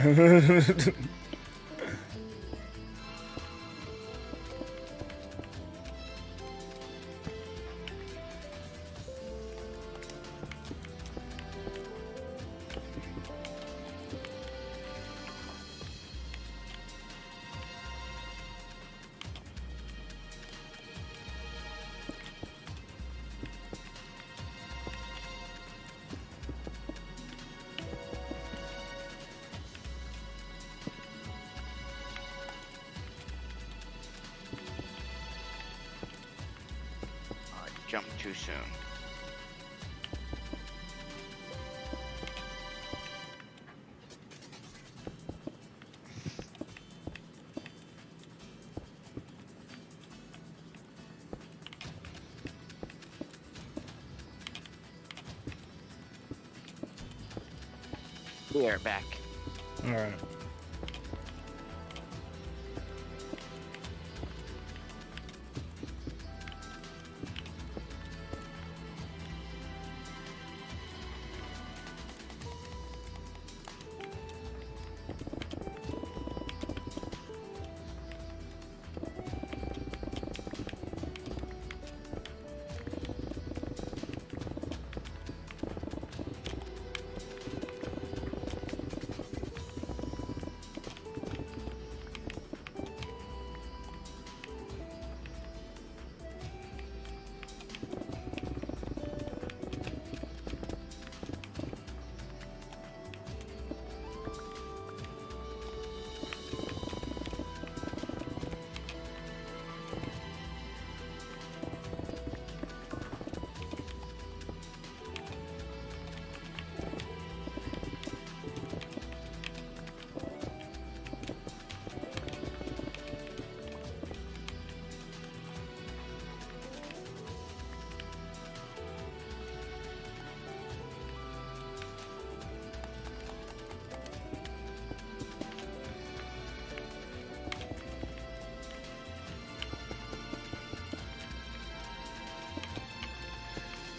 Jump too soon. We are back. Alright.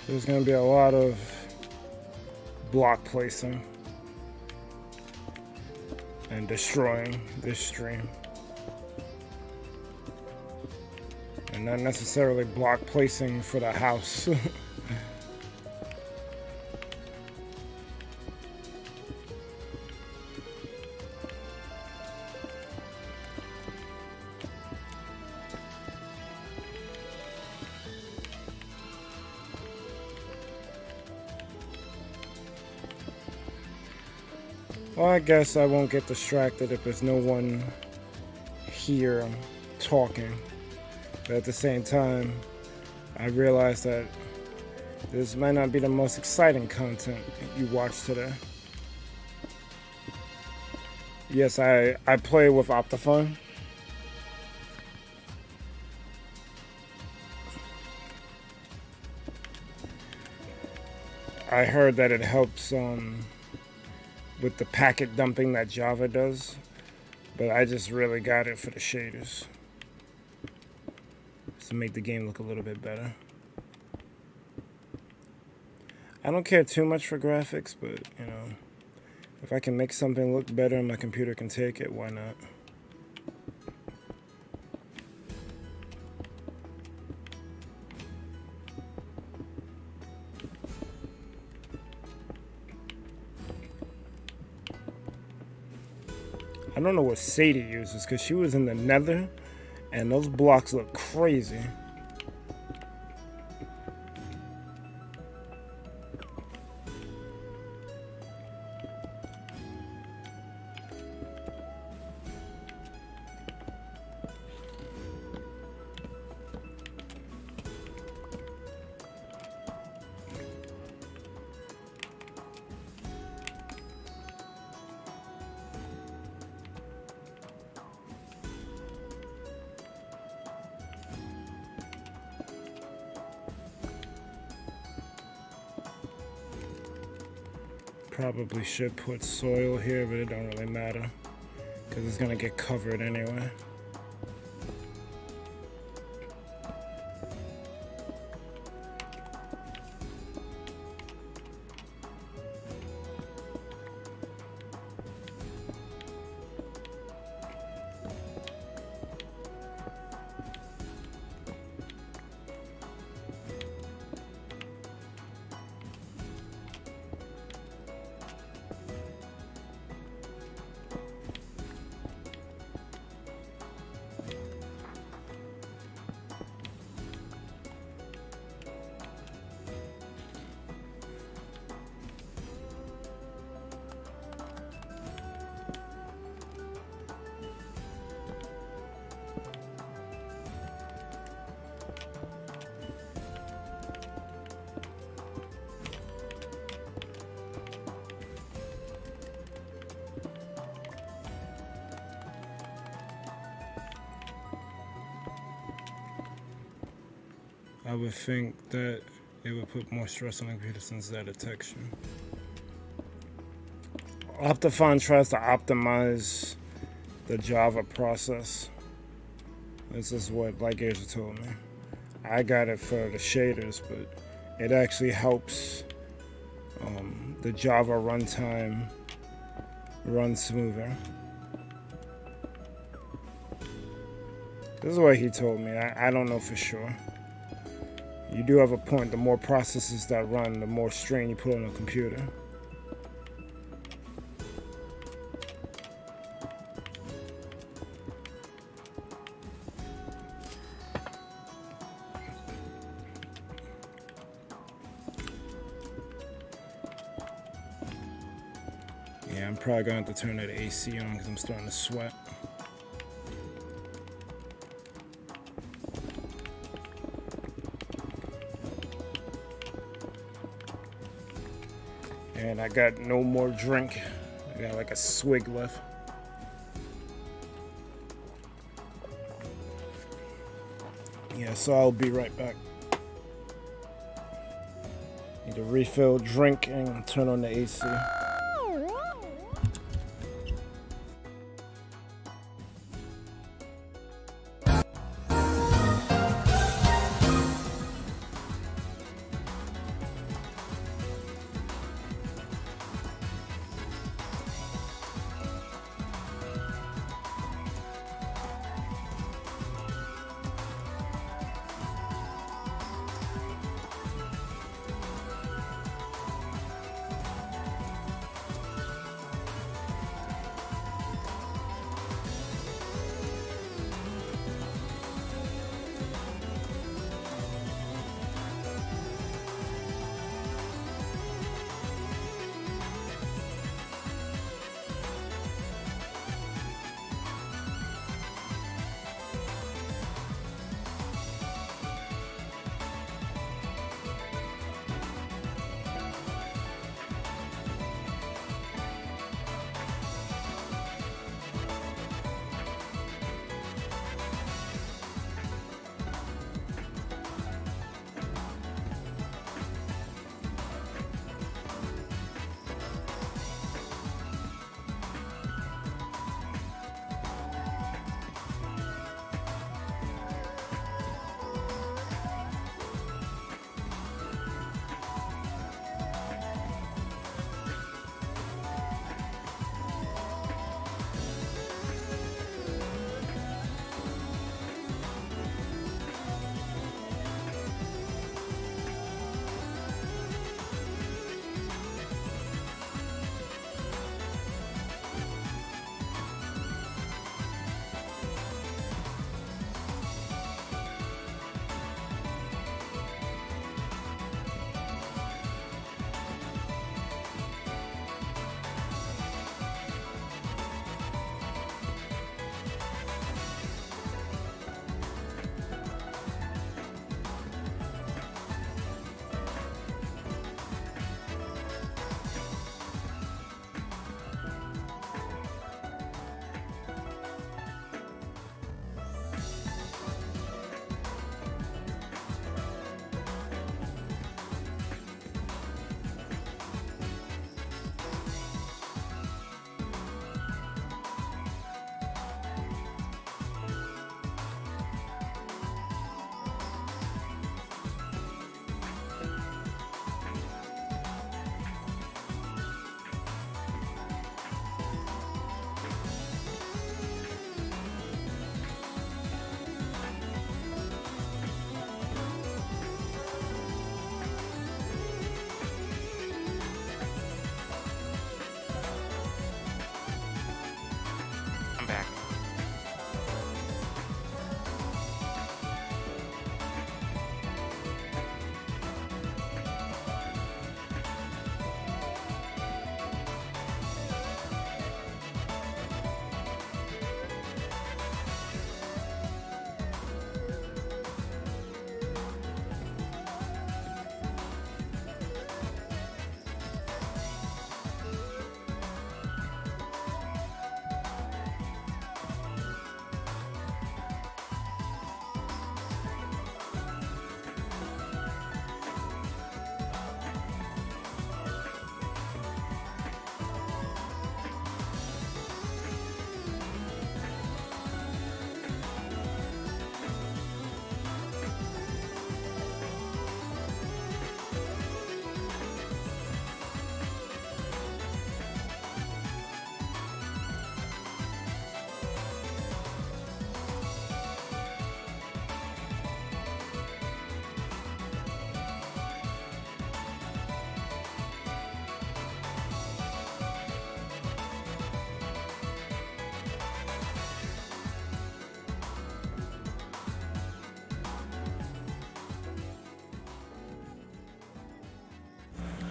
There's going to be a lot of block placing and destroying this stream. And not necessarily block placing for the house. Well, I guess I won't get distracted if there's no one here talking. But at the same time, I realize that this might not be the most exciting content you watch today. Yes, I play with Optifine. I heard that it helps with the packet dumping that Java does, but I just really got it for the shaders to make the game look a little bit better. I don't care too much for graphics, but you know, if I can make something look better and my computer can take it, why not? I don't know what Sadie uses because she was in the Nether and those blocks look crazy. Probably should put soil here, but it don't really matter because it's gonna get covered anyway. I would think that it would put more stress on the computer since that a texture. Optifine tries to optimize the Java process. This is what Ligasia told me. I got it for the shaders, but it actually helps the Java runtime run smoother. This is what he told me. I don't know for sure. You do have a point. The more processes that run, the more strain you put on the computer. Yeah, I'm probably going to have to turn that AC on because I'm starting to sweat. And I got no more drink. I got like a swig left. Yeah, so I'll be right back. Need to refill, drink, and turn on the AC.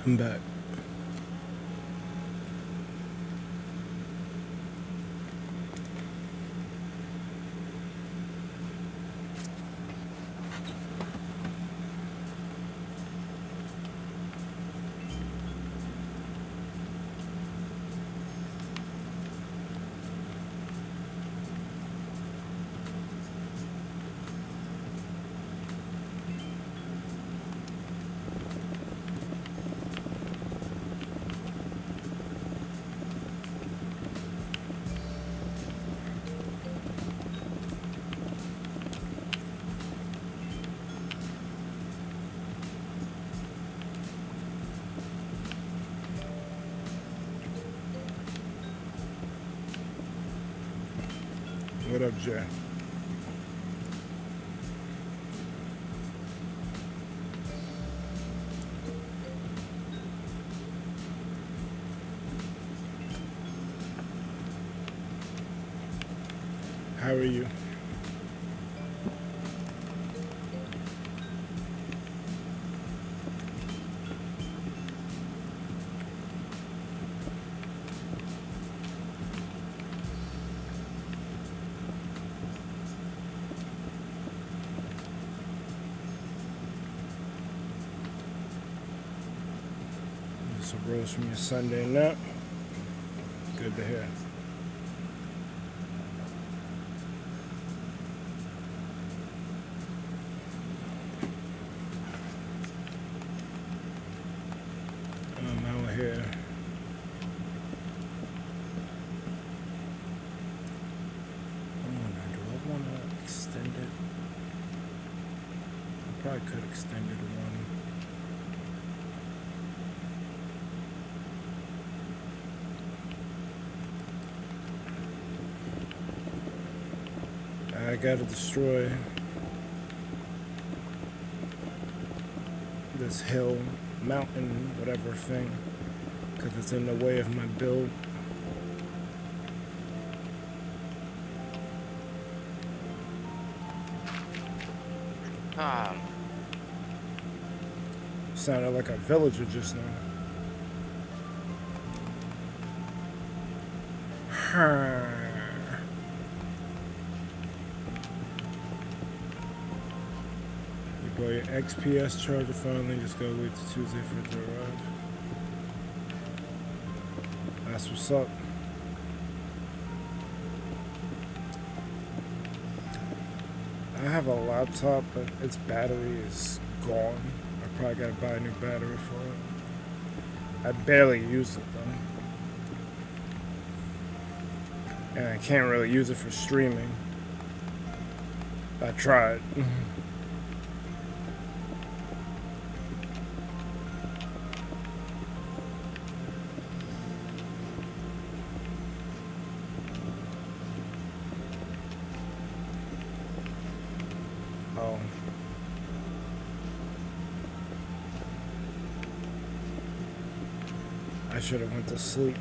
I'm back. What up, Jay? How are you? Just a rose from your Sunday nap. Good to hear. I'm out here. Do I want to extend it? I probably could extend it one. I gotta destroy this hill, mountain, whatever thing, because it's in the way of my build. Sounded like a villager just now. You bought your XPS charger finally, just gotta wait till Tuesday for it to arrive. That's what's up. I have a laptop, but its battery is gone. I probably gotta buy a new battery for it. I barely use it though. And I can't really use it for streaming. I tried. Oh. I should have went to sleep.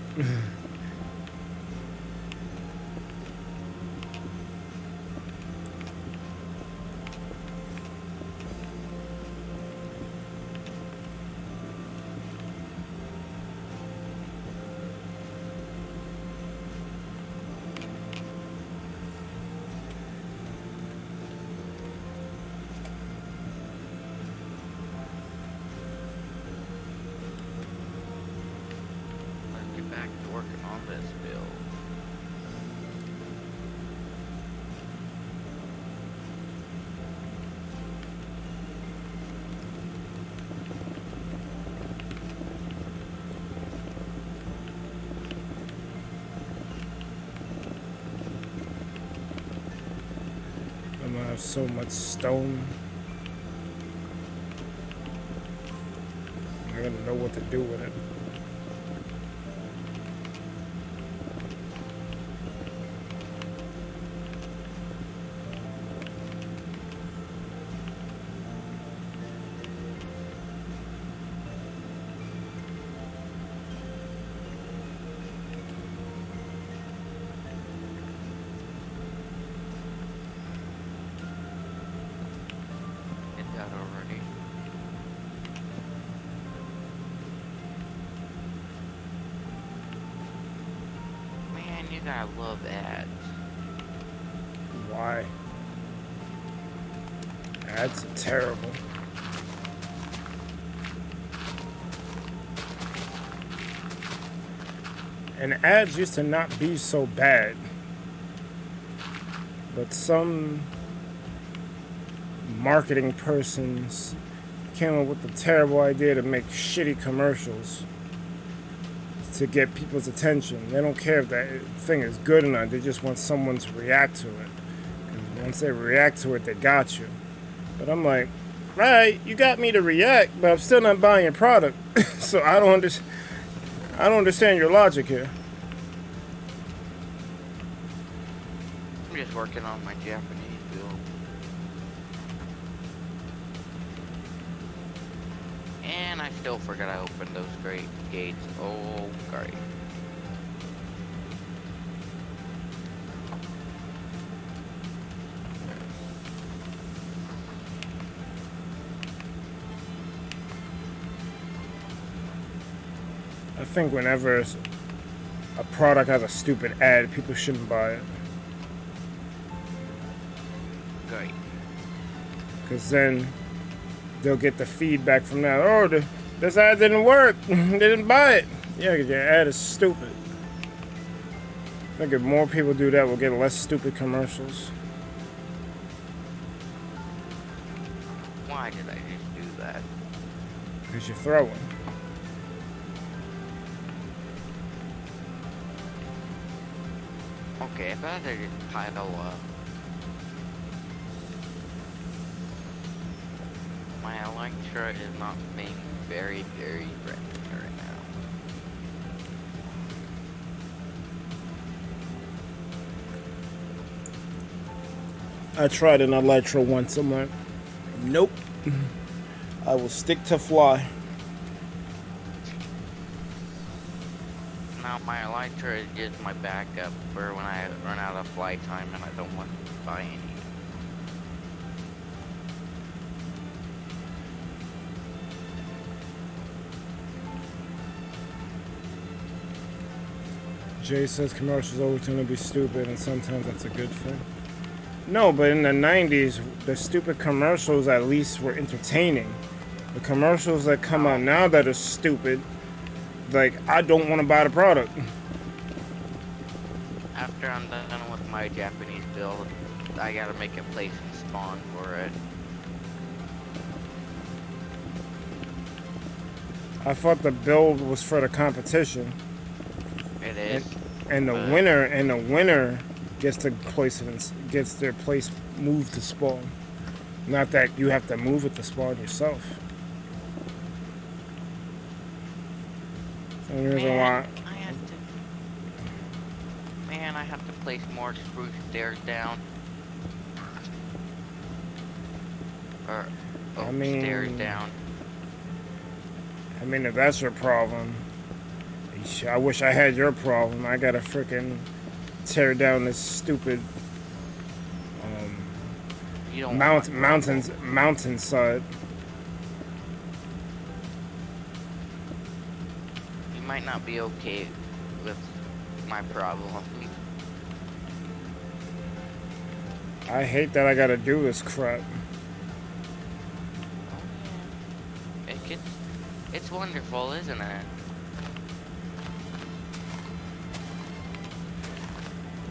I have so much stone. I gotta know what to do with it. You gotta love ads. Why? Ads are terrible. And ads used to not be so bad. But some marketing persons came up with the terrible idea to make shitty commercials to get people's attention. They don't care if that thing is good or not. They just want someone to react to it. And once they react to it, they got you. But I'm like, right, you got me to react, but I'm still not buying your product. So I don't understand your logic here. I'm just working on my Japanese build. And I still forgot I opened those great gates. Oh, great. I think whenever a product has a stupid ad, people shouldn't buy it. Great. Because then they'll get the feedback from that. Oh, this ad didn't work. They didn't buy it. Yeah, because your ad is stupid. I think if more people do that, we'll get less stupid commercials. Why did I just do that? Because you're throwing. Okay, if I had to just pile up. My Electra is not being very, very friendly right now. I tried an Electra once. I'm like, nope. I will stick to fly. Now my Electra is just my backup for when I run out of flight time and I don't want to buy any. Jay says commercials always tend to be stupid, and sometimes that's a good thing. No, but in the 90s, the stupid commercials at least were entertaining. The commercials that come out now that are stupid, like, I don't want to buy the product. After I'm done with my Japanese build, I gotta make a place and spawn for it. I thought the build was for the competition. It is. And the winner gets to place it and gets their place moved to spawn. Not that you have to move it to spawn yourself. So the reason why I have to place more spruce stairs down. Or stairs down. I mean, if that's your problem, I wish I had your problem. I gotta frickin' tear down this stupid mountainside. You might not be okay with my problem. I hate that I gotta do this crap. It's wonderful, isn't it?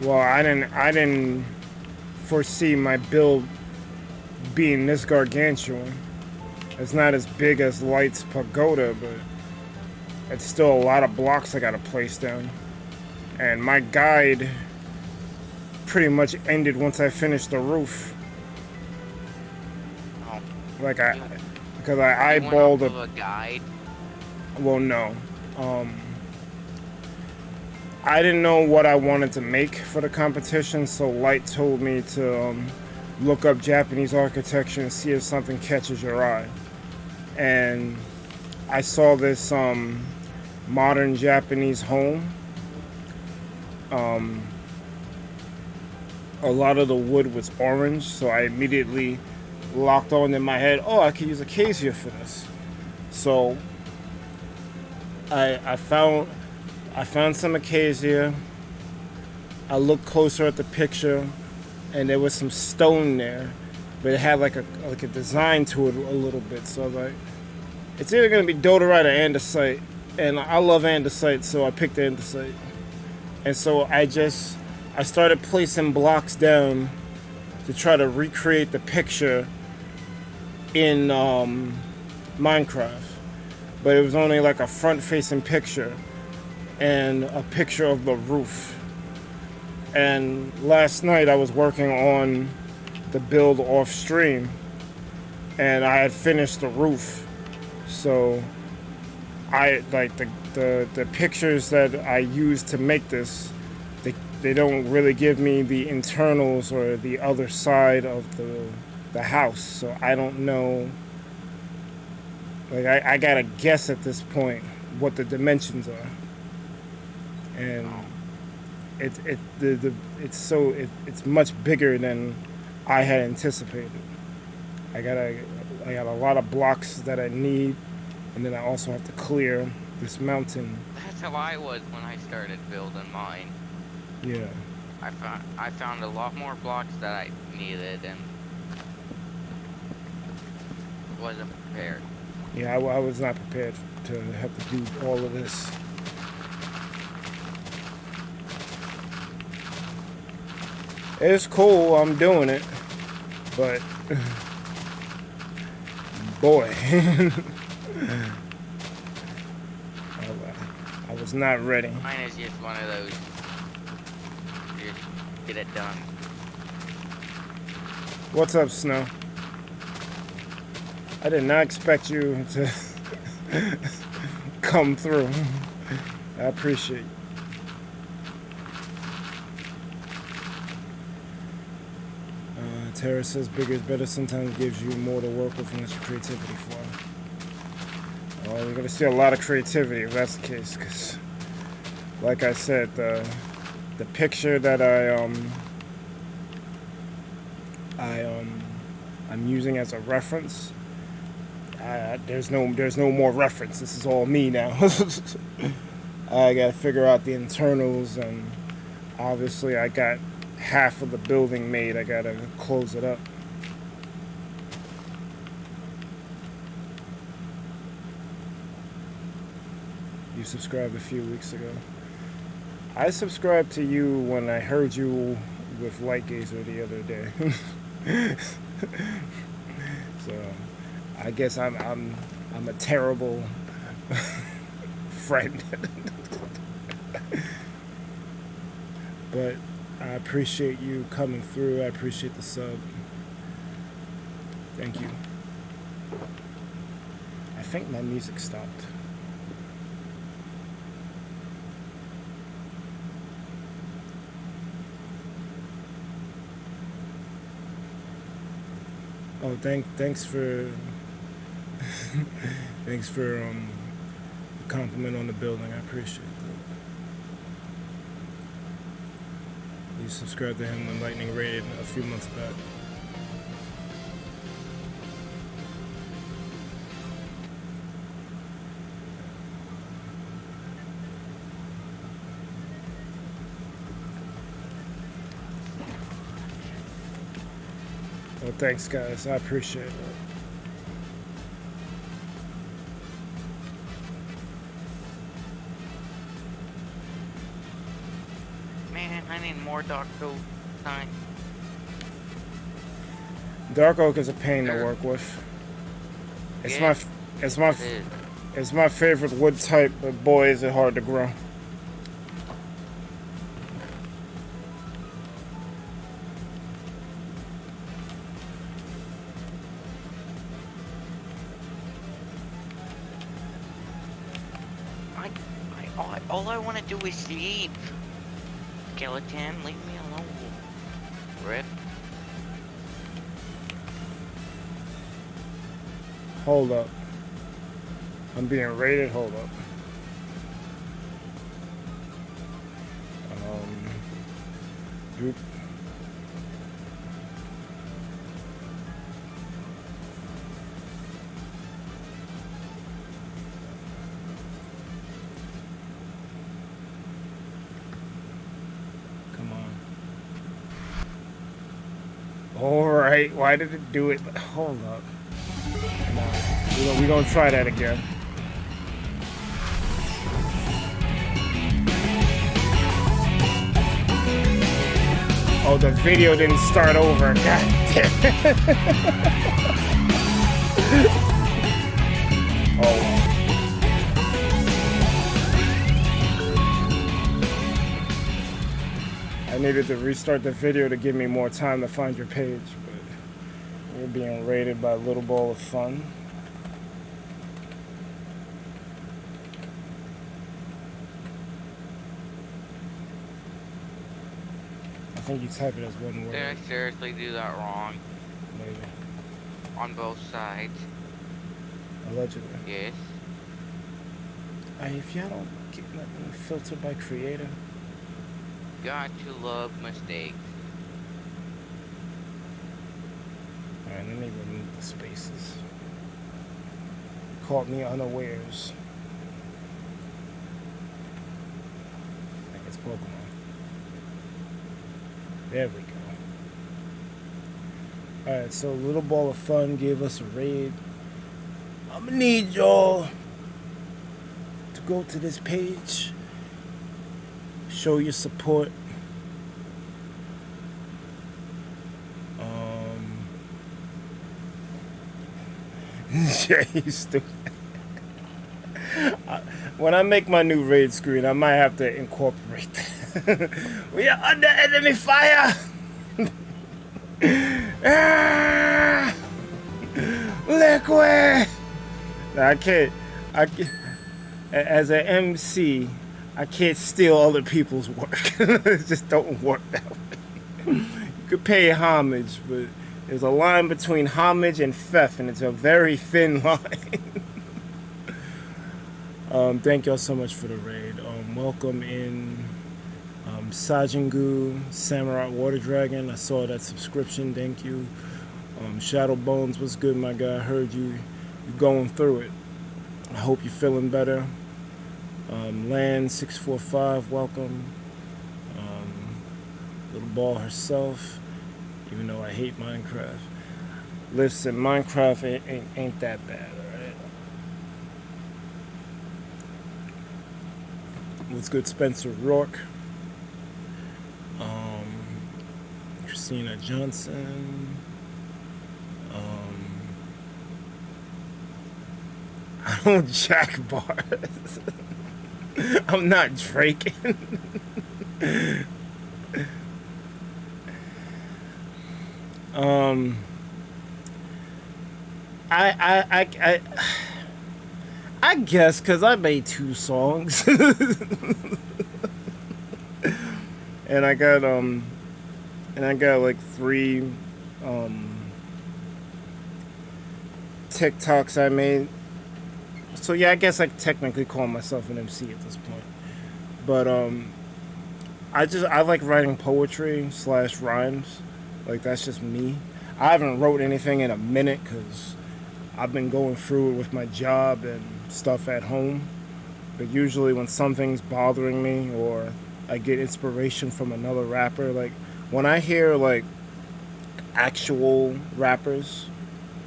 Well, I didn't foresee my build being this gargantuan. It's not as big as Light's Pagoda, but it's still a lot of blocks I gotta place down. And my guide pretty much ended once I finished the roof. Oh. Because I eyeballed a guide. Well, no. I didn't know what I wanted to make for the competition, so Light told me to look up Japanese architecture and see if something catches your eye. And I saw this modern Japanese home. A lot of the wood was orange, so I immediately locked on in my head, oh, I could use acacia for this. So I found some acacia. I looked closer at the picture, and there was some stone there, but it had like a design to it a little bit. So I was like, it's either gonna be dolerite or andesite, and I love andesite, so I picked andesite. And so I started placing blocks down to try to recreate the picture in Minecraft, but it was only like a front-facing picture and a picture of the roof. And last night I was working on the build off stream, and I had finished the roof. So I like the pictures that I used to make this. They don't really give me the internals or the other side of the house, so I don't know. Like I gotta guess at this point what the dimensions are, and it's much bigger than I had anticipated. I got a lot of blocks that I need, and then I also have to clear this mountain. That's how I was when I started building mine. Yeah. I found a lot more blocks that I needed and wasn't prepared. Yeah, I was not prepared to have to do all of this. It's cool, I'm doing it, but boy, I was not ready. Mine is just one of those, just get it done. What's up, Snow? I did not expect you to come through. I appreciate you. Tara says bigger is better sometimes gives you more to work with and lets your creativity flow. Well, you're going to see a lot of creativity if that's the case, because like I said, the picture that I'm using as a reference, there's no more reference. This is all me now. I got to figure out the internals, and obviously I got half of the building made. I gotta close it up. You subscribed a few weeks ago. I subscribed to you when I heard you with Light Gazer the other day. So I guess I'm a terrible friend. But I appreciate you coming through. I appreciate the sub. Thank you. I think my music stopped. Oh, thanks for thanks for the compliment on the building. I appreciate that. You subscribed to him when Lightning raided a few months back. Well, thanks, guys. I appreciate it. I need more dark oak time. Dark oak is a pain to work with. It's my favorite wood type, but boy, is it hard to grow. All I want to do is sleep. Skeleton, leave me alone. Rip. Hold up. I'm being raided. Hold up. Group. Come on. Why did it do it? Hold up. No, we're gonna try that again. Oh, the video didn't start over. God damn it. Oh. I needed to restart the video to give me more time to find your page, but you're being raided by a little ball of fun. I think you type it as one word. Did I seriously do that wrong? Maybe. On both sides? Allegedly. Yes. If y'all don't get nothing filtered by creator. Got to love mistakes. Alright, let me remove the spaces. Caught me unawares. I think it's Pokemon. There we go. Alright, so Little Ball of Fun gave us a raid. I'm gonna need y'all to go to this page. Show your support. Jay, stupid. When I make my new raid screen, I might have to incorporate that. We are under enemy fire. Liquid. I can't. As an MC, I can't steal other people's work. It just don't work that way. You could pay homage, but there's a line between homage and theft, and it's a very thin line. Thank y'all so much for the raid. Welcome in Sajingu, Samurai Water Dragon. I saw that subscription. Thank you. Shadow Bones, what's good, my guy? I heard you're going through it. I hope you're feeling better. Land 645, welcome. Little Ball herself, even though I hate Minecraft. Listen, Minecraft ain't that bad, alright? What's good, Spencer Rourke? Christina Johnson. I don't jack bars. I'm not draking. I guess because I made 2 songs. and I got like 3 TikToks I made. So yeah, I guess I technically call myself an MC at this point. But I like writing poetry / rhymes. Like, that's just me. I haven't wrote anything in a minute because I've been going through it with my job and stuff at home. But usually when something's bothering me or I get inspiration from another rapper, like when I hear like actual rappers,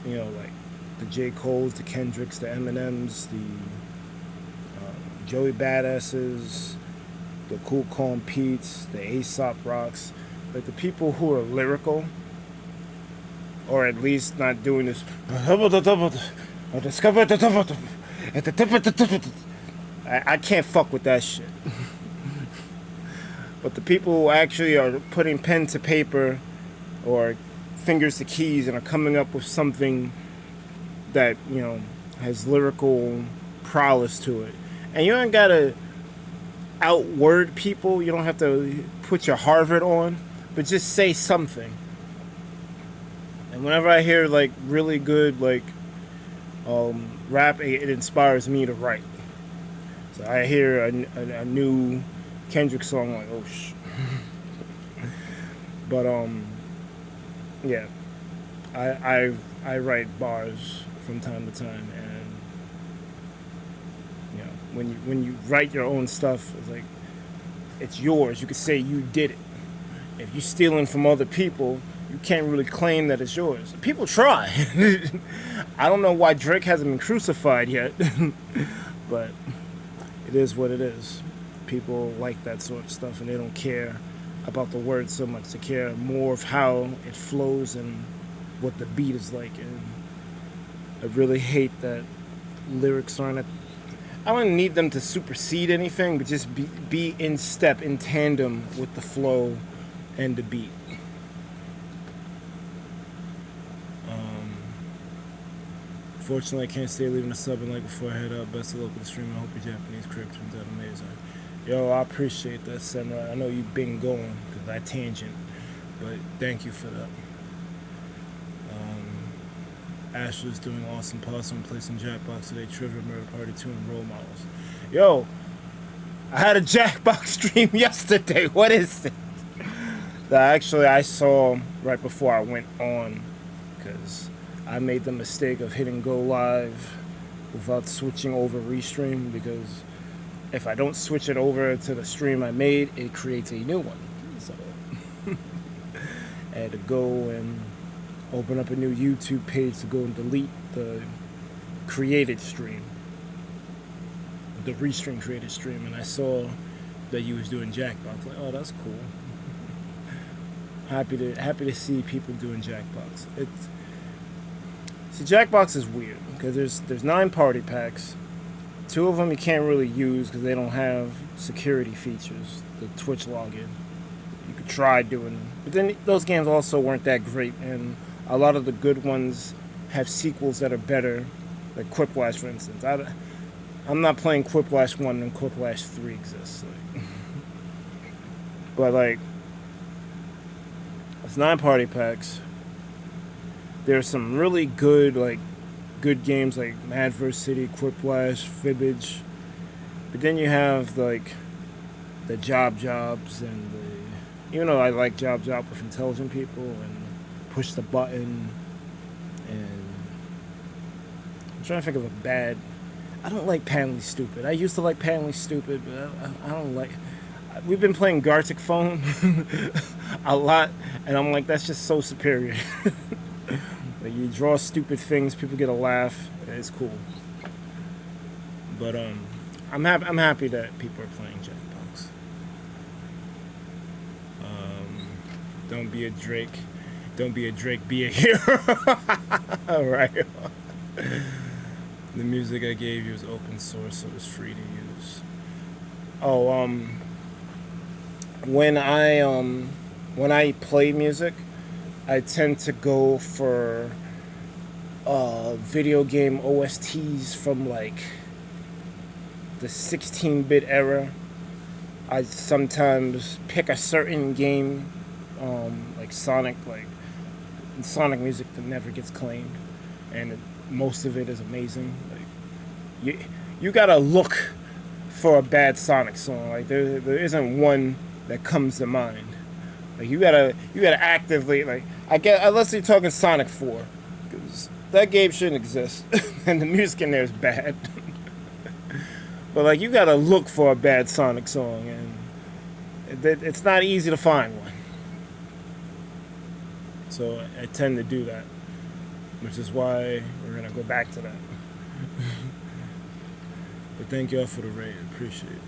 you know, like the J. Coles, the Kendricks, the Eminems, the Joey Badasses, the Cool Calm Pete's, the Aesop Rocks, like the people who are lyrical, or at least not doing this. I can't fuck with that shit. But the people who actually are putting pen to paper or fingers to keys and are coming up with something that, you know, has lyrical prowess to it. And you don't gotta outword people. You don't have to put your Harvard on, but just say something. And whenever I hear like really good like rap, it inspires me to write. So I hear a new Kendrick song, like, oh sh. But yeah, I write bars from time to time, and you know, when you write your own stuff, it's like it's yours. You could say you did it. If you're stealing from other people, you can't really claim that it's yours. People try. I don't know why Drake hasn't been crucified yet, but it is what it is. People like that sort of stuff, and they don't care about the words so much. They care more of how it flows and what the beat is like. And I really hate that lyrics aren't. I don't need them to supersede anything, but just be in step, in tandem with the flow and the beat. Fortunately, I can't stay leaving a sub and like before I head out. Best of luck with the stream. I hope your Japanese crib turns out amazing. Yo, I appreciate that, Samurai. I know you've been going because I tangent, but thank you for that. Ashley's doing awesome. Possum placing Jackbox today. Trivia Murder Party 2 and role models. Yo, I had a Jackbox stream yesterday. What is it? That actually I saw right before I went on, because I made the mistake of hitting go live without switching over restream, because if I don't switch it over to the stream I made, it creates a new one. So I had to go and open up a new YouTube page to go and delete the created stream, the restream created stream, and I saw that you was doing Jackbox. Like, oh, that's cool. Happy to see people doing Jackbox. Jackbox is weird because there's 9 party packs. 2 of them you can't really use because they don't have security features. The Twitch login. You could try doing them, but then those games also weren't that great, and a lot of the good ones have sequels that are better, like Quiplash, for instance. I'm not playing Quiplash 1 and Quiplash 3 exists. Like. But like, it's 9 party packs. There's some really good games like Mad vs. City, Quiplash, Fibbage. But then you have like the jobs and even though I like job with intelligent people and push the button, and I'm trying to think of a bad. I don't like Panelly Stupid. I used to like Panelly Stupid, but I don't like. We've been playing Gartic Phone a lot, and I'm like, that's just so superior. Like, you draw stupid things, people get a laugh. It's cool. But I'm happy that people are playing Jackbox. Don't be a Drake. Don't be a Drake. Be a hero. All right. The music I gave you is open source, so it's free to use. Oh, when I play music, I tend to go for video game OSTs from like the 16-bit era. I sometimes pick a certain game, like Sonic music that never gets claimed, and most of it is amazing. Like you gotta look for a bad Sonic song. Like there isn't one that comes to mind. Like you gotta actively, like, unless you're talking Sonic 4, because that game shouldn't exist, and the music in there is bad. But like, you gotta look for a bad Sonic song, and it's not easy to find one. So I tend to do that, which is why we're gonna go back to that. But thank y'all for the raid, appreciate it.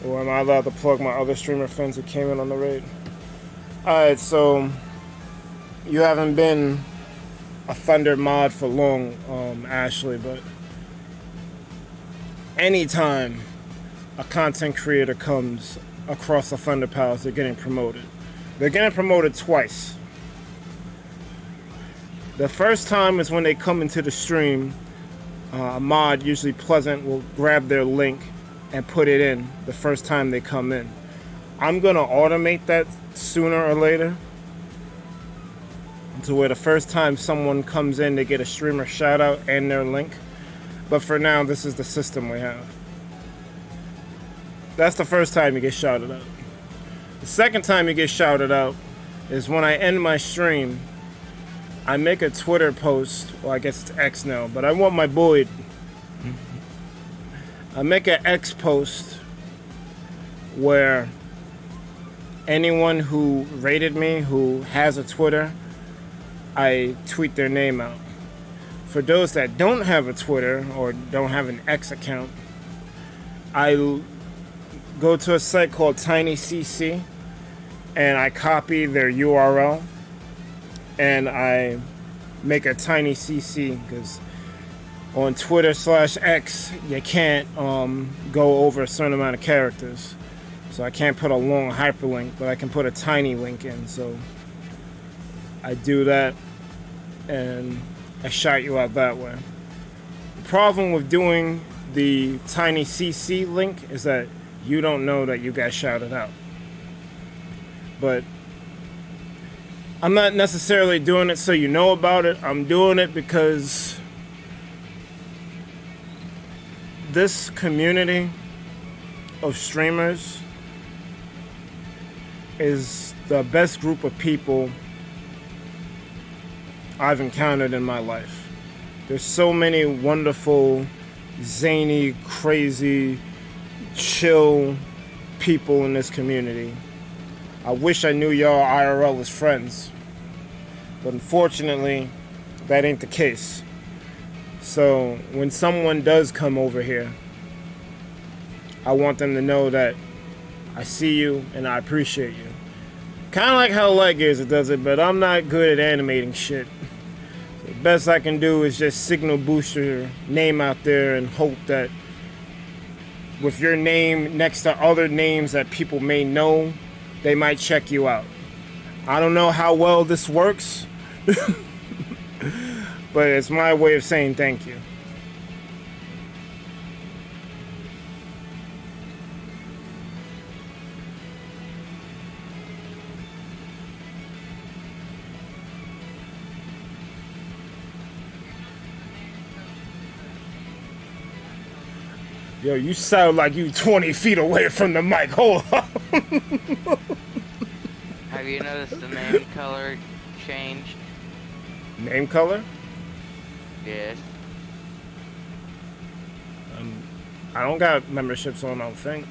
Or am I allowed to plug my other streamer friends who came in on the raid? Alright, so you haven't been a Thunder mod for long, Ashley, but anytime a content creator comes across the Thunder Palace, they're getting promoted. They're getting promoted twice. The first time is when they come into the stream. A mod, usually Pleasant, will grab their link and put it in the first time they come in. I'm gonna automate that sooner or later, to where the first time someone comes in, they get a streamer shout out and their link. But for now, this is the system we have. That's the first time you get shouted out. The second time you get shouted out is when I end my stream. I make a Twitter post, well, I guess it's X now, but I want my boy. I make an X post where anyone who rated me, who has a Twitter, I tweet their name out. For those that don't have a Twitter or don't have an X account, I go to a site called TinyCC and I copy their URL and I make a TinyCC, because on Twitter/X you can't go over a certain amount of characters. So I can't put a long hyperlink, but I can put a tiny link in. So I do that and I shout you out that way. The problem with doing the TinyCC link is that you don't know that you got shouted out. But I'm not necessarily doing it so you know about it. I'm doing it because this community of streamers is the best group of people I've encountered in my life. There's so many wonderful, zany, crazy, chill people in this community. I wish I knew y'all IRL as friends, but unfortunately, that ain't the case. So when someone does come over here, I want them to know that I see you and I appreciate you. Kind of like how Leggears does it, but I'm not good at animating shit. So the best I can do is just signal boost your name out there and hope that with your name next to other names that people may know, they might check you out. I don't know how well this works, but it's my way of saying thank you. Yo, you sound like you 20 feet away from the mic. Hold on. Have you noticed the name color changed? Name color? Yes. I don't got memberships on, I don't think.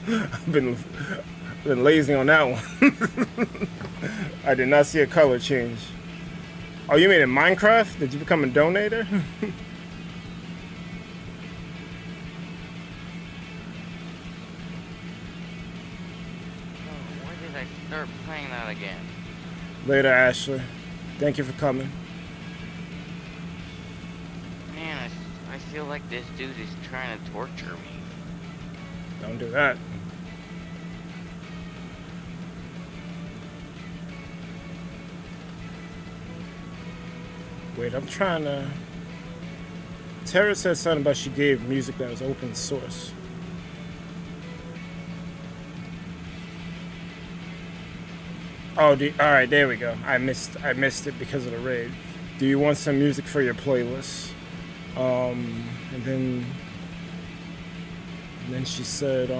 I've been lazy on that one. I did not see a color change. Oh, you mean in Minecraft? Did you become a donator? Start playing that again. Later, Ashley. Thank you for coming. Man, I feel like this dude is trying to torture me. Don't do that. Wait, I'm trying to... Tara said something about she gave music that was open source. Oh, alright, there we go. I missed it because of the raid. Do you want some music for your playlist? And then she said,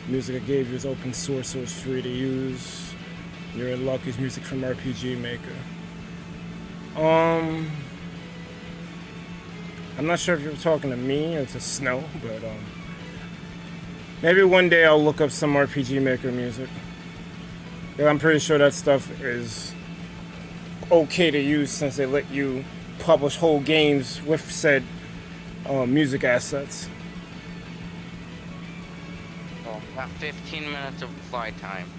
music I gave you is open source, so it's free to use. You're in luck, is music from RPG Maker. I'm not sure if you were talking to me or to Snow, but maybe one day I'll look up some RPG Maker music. I'm pretty sure that stuff is okay to use since they let you publish whole games with said music assets. Oh, about 15 minutes of flight time.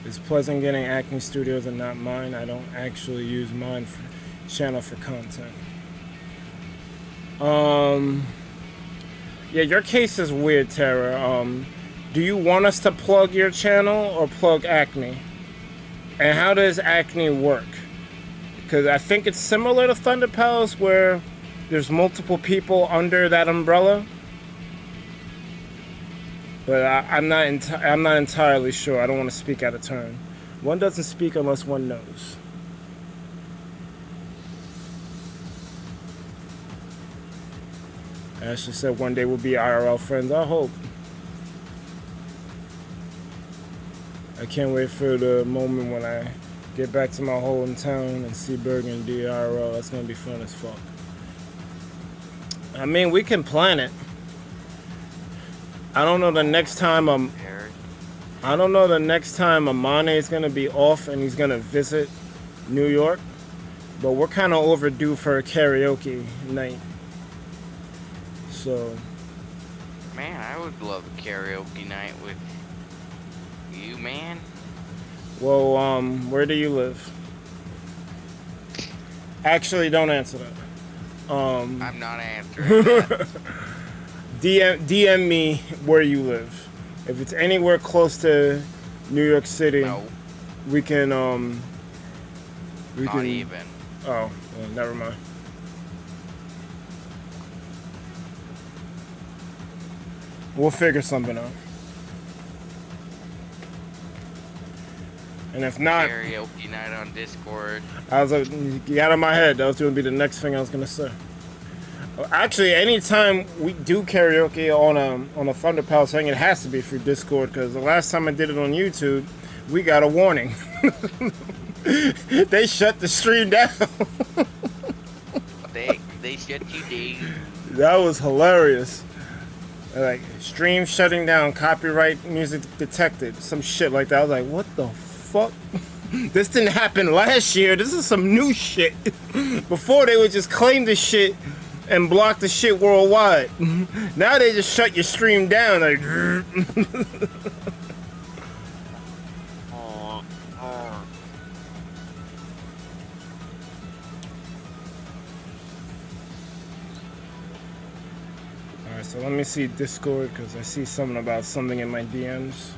It's pleasant getting Acme Studios and not mine. I don't actually use mine for channel for content. Yeah, your case is weird, Tara. Do you want us to plug your channel or plug Acme? And how does Acme work? Because I think it's similar to Thunder Palace where there's multiple people under that umbrella. But I'm not entirely sure. I don't want to speak out of turn. One doesn't speak unless one knows. Ashley said one day we'll be IRL friends. I hope. I can't wait for the moment when I get back to my hometown and see Burgundy IRL. That's going to be fun as fuck. I mean, we can plan it. I don't know the next time I don't know the next time Amane is gonna be off and he's gonna visit New York, but we're kind of overdue for a karaoke night. So, Man, I would love a karaoke night with you, man. well, where do you live? Actually, don't answer that. I'm not answering that. DM me where you live. If it's anywhere close to New York City, No, we can we not can. even. Oh, well, never mind. We'll figure something out. And if not, Karaoke night on Discord. I was you out of my head. That was going to be the next thing I was going to say. Actually, anytime we do karaoke on a Thunder Palace thing, it has to be through Discord because the last time I did it on YouTube, we got a warning. They shut the stream down. They shut you down. That was hilarious. Like, stream shutting down, copyright music detected, some shit like that. I was like, what the fuck? This didn't happen last year. This is some new shit. Before they would just claim the shit and block the shit worldwide. Now they just shut your stream down. Like, alright, so let me see Discord because I see something about something in my DMs.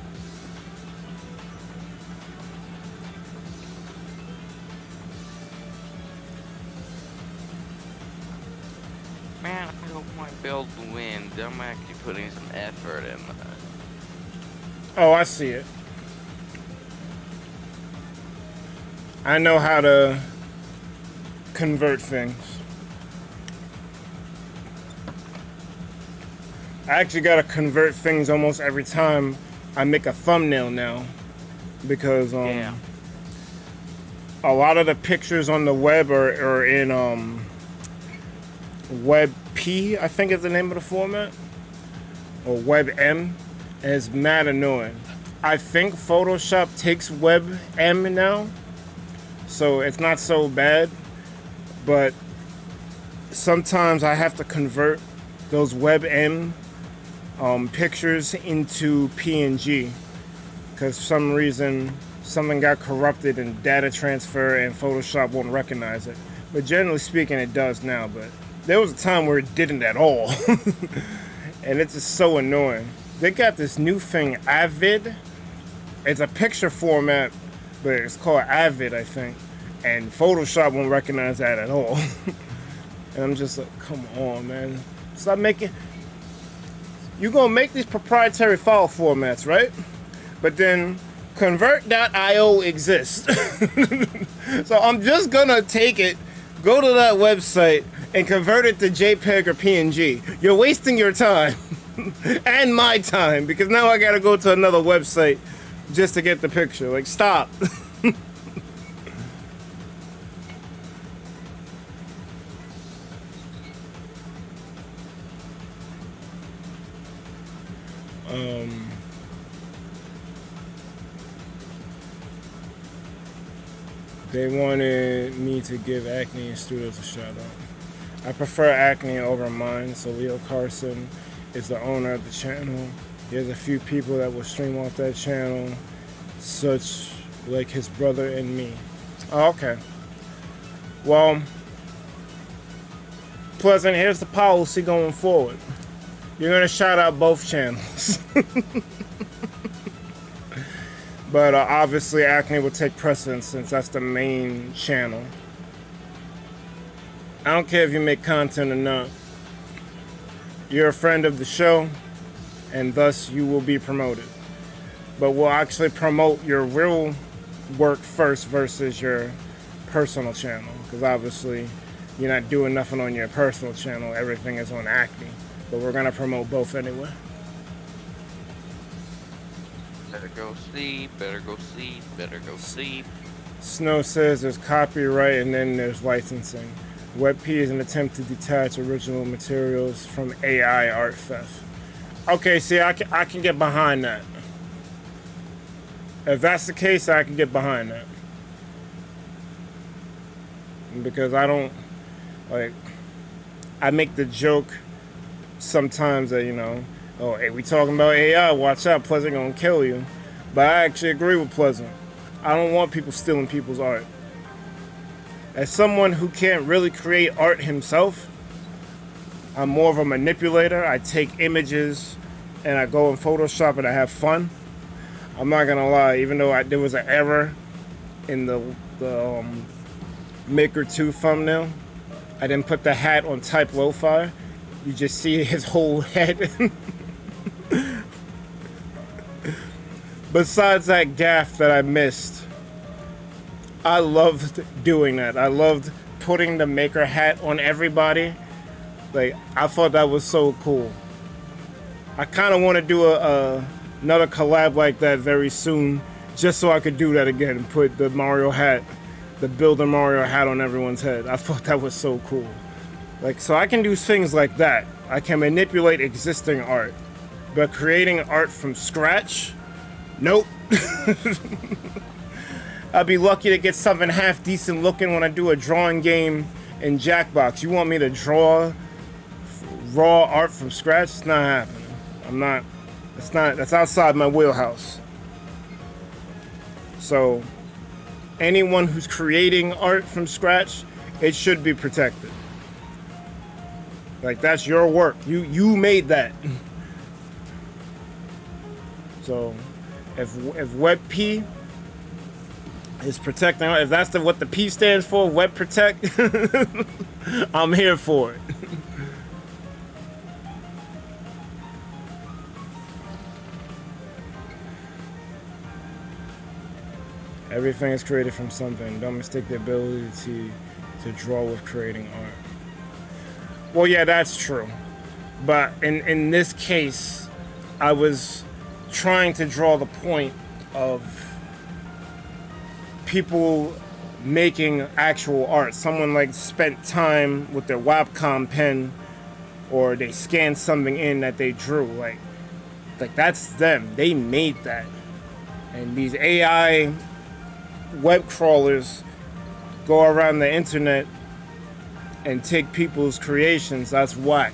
Man, I hope my build wins. I'm actually putting some effort in that. Oh, I see it. I know how to convert things. I actually gotta convert things almost every time I make a thumbnail now, because Yeah. a lot of the pictures on the web are in WebP, I think is the name of the format, or WebM, and it's mad annoying. I think Photoshop takes WebM now, so it's not so bad, but sometimes I have to convert those WebM pictures into PNG because for some reason something got corrupted in data transfer and Photoshop won't recognize it. But generally speaking, it does now, but there was a time where it didn't at all. And it's just so annoying. They got this new thing, Avid. It's a picture format, but it's called Avid, I think. And Photoshop won't recognize that at all. And I'm just like, come on, man. Stop making... You're going to make these proprietary file formats, right? But then convert.io exists. So I'm just going to take it, go to that website, and convert it to JPEG or PNG. You're wasting your time. And my time, because now I got to go to another website just to get the picture. Like, stop. They wanted me to give Acne and Studios a shout out. I prefer Acne over mine, so Leo Carson is the owner of the channel. There's a few people that will stream off that channel, such like his brother and me. Oh, okay. Well, Pleasant, here's the policy going forward. You're going to shout out both channels. But obviously Acne will take precedence since that's the main channel. I don't care if you make content or not. You're a friend of the show, and thus you will be promoted. But we'll actually promote your real work first versus your personal channel. Because obviously you're not doing nothing on your personal channel. Everything is on Acne. But we're going to promote both anyway. Better go sleep, better go sleep, better go sleep. Snow says there's copyright and then there's licensing. WebP is an attempt to detach original materials from AI art theft. Okay, see, I can get behind that. If that's the case, I can get behind that. Because I don't, like, I make the joke sometimes that, you know, oh, hey, we talking about AI, watch out, Pleasant gonna kill you. But I actually agree with Pleasant. I don't want people stealing people's art. As someone who can't really create art himself, I'm more of a manipulator. I take images and I go in Photoshop and I have fun. I'm not gonna lie, even though there was an error in the Maker 2 thumbnail, I didn't put the hat on type lo-fi. You just see his whole head. Besides that gaff that I missed, I loved doing that. I loved putting the Maker hat on everybody. Like, I thought that was so cool. I kind of want to do another collab like that very soon, just so I could do that again and put the Mario hat, the Builder Mario hat on everyone's head. I thought that was so cool. Like, so I can do things like that. I can manipulate existing art, but creating art from scratch, nope. I'd be lucky to get something half decent looking when I do a drawing game in Jackbox. You want me to draw raw art from scratch? It's not happening. That's outside my wheelhouse. So anyone who's creating art from scratch, it should be protected. Like, that's your work. You made that. So if WebP is protecting, if that's what the P stands for, Web Protect, I'm here for it. Everything is created from something. Don't mistake the ability to draw with creating art. Well, yeah, that's true. But in this case, I was trying to draw the point of people making actual art. Someone like spent time with their Wacom pen, or they scanned something in that they drew. Like that's them. They made that. And these AI web crawlers go around the internet and take people's creations. That's whack.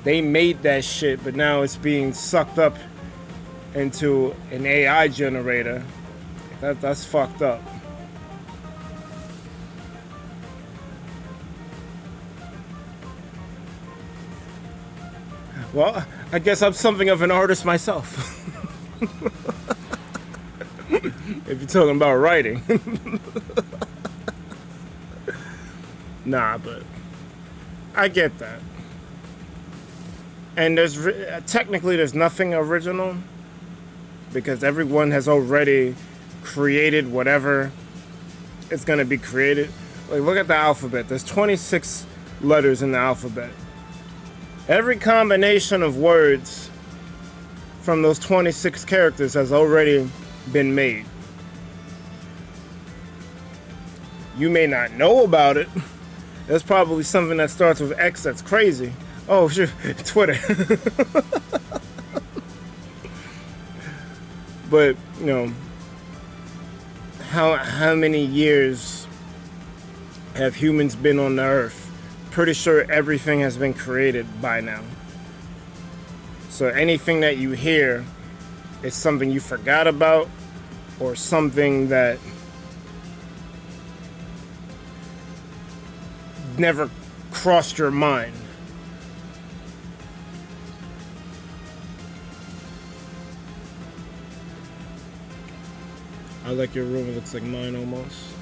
They made that shit, but now it's being sucked up into an AI generator. That's fucked up. Well, I guess I'm something of an artist myself. If you're talking about writing. Nah, but I get that. And technically there's nothing original, because everyone has already created whatever is going to be created. Like, look at the alphabet. There's 26 letters in the alphabet. Every combination of words from those 26 characters has already been made. You may not know about it. There's probably something that starts with X that's crazy. Oh, shit, Twitter. But, you know, how many years have humans been on the earth? Pretty sure everything has been created by now. So anything that you hear is something you forgot about, or something that never crossed your mind. I like your room. It looks like mine almost.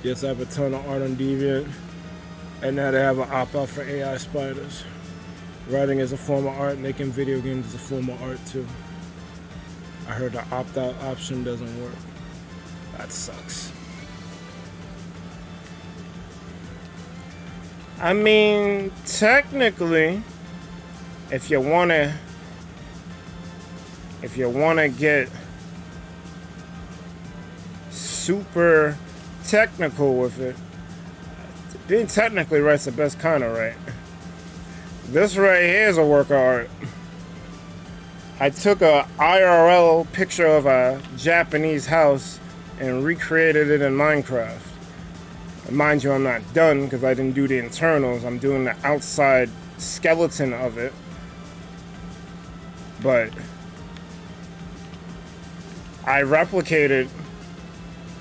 Yes, I have a ton of art on Deviant, and now they have an opt-out for AI spiders. Writing is a form of art. Making video games is a form of art too. I heard the opt-out option doesn't work. That sucks. I mean, technically, if you wanna get super technical with it, being technically right's the best kind of right. This right here is a work of art. I took a IRL picture of a Japanese house and recreated it in Minecraft. And mind you, I'm not done because I didn't do the internals. I'm doing the outside skeleton of it. But I replicated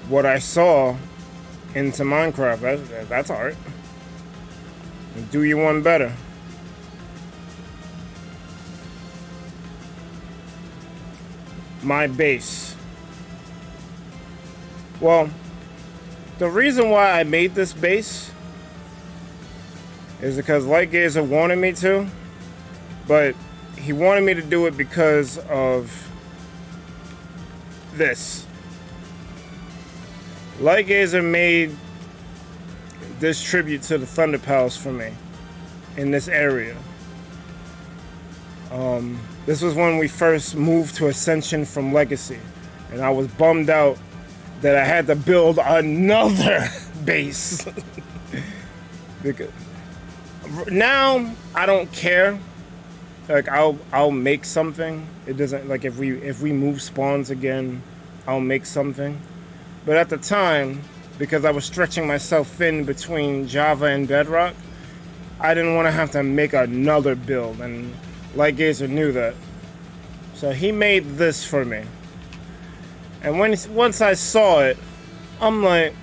what I saw into Minecraft. That's art. Do you one better? My base. Well, the reason why I made this base is because Lightgazer wanted me to, but he wanted me to do it because of this. Lightgazer made this tribute to the Thunder Palace for me in this area. This was when we first moved to Ascension from Legacy, and I was bummed out that I had to build another base. Because now I don't care. Like I'll make something. It doesn't, like, if we move spawns again, I'll make something. But at the time, because I was stretching myself thin between Java and Bedrock, I didn't want to have to make another build, and Lightgazer knew that. So he made this for me. And once I saw it, I'm like,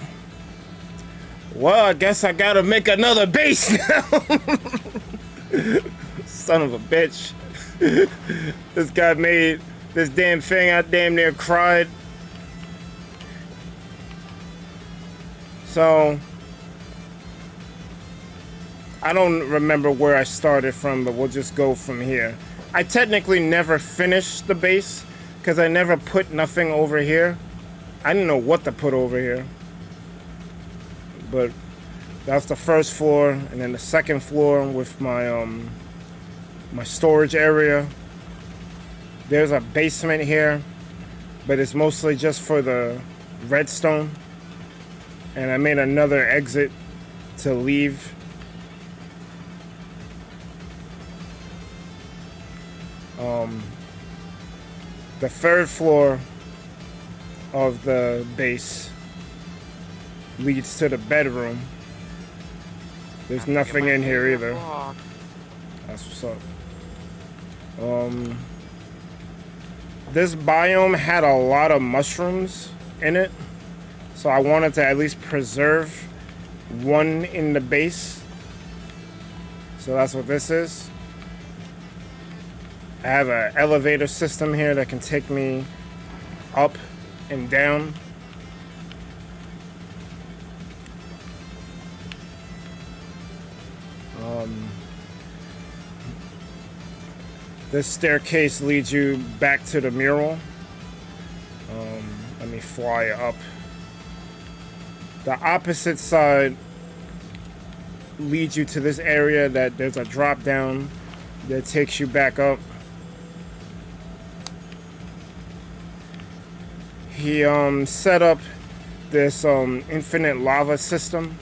well, I guess I gotta make another base now. Son of a bitch. This guy made this damn thing. I damn near cried. So I don't remember where I started from, but we'll just go from here. I technically never finished the base because I never put nothing over here. I didn't know what to put over here. But that's the first floor, and then the second floor with my my storage area. There's a basement here, but it's mostly just for the redstone. And I made another exit to leave. The third floor of the base leads to the bedroom. There's nothing in here either. That's what's up. This biome had a lot of mushrooms in it, so I wanted to at least preserve one in the base. So that's what this is. I have an elevator system here that can take me up and down. This staircase leads you back to the mural. Let me fly up. The opposite side leads you to this area that there's a drop down that takes you back up. He set up this infinite lava system.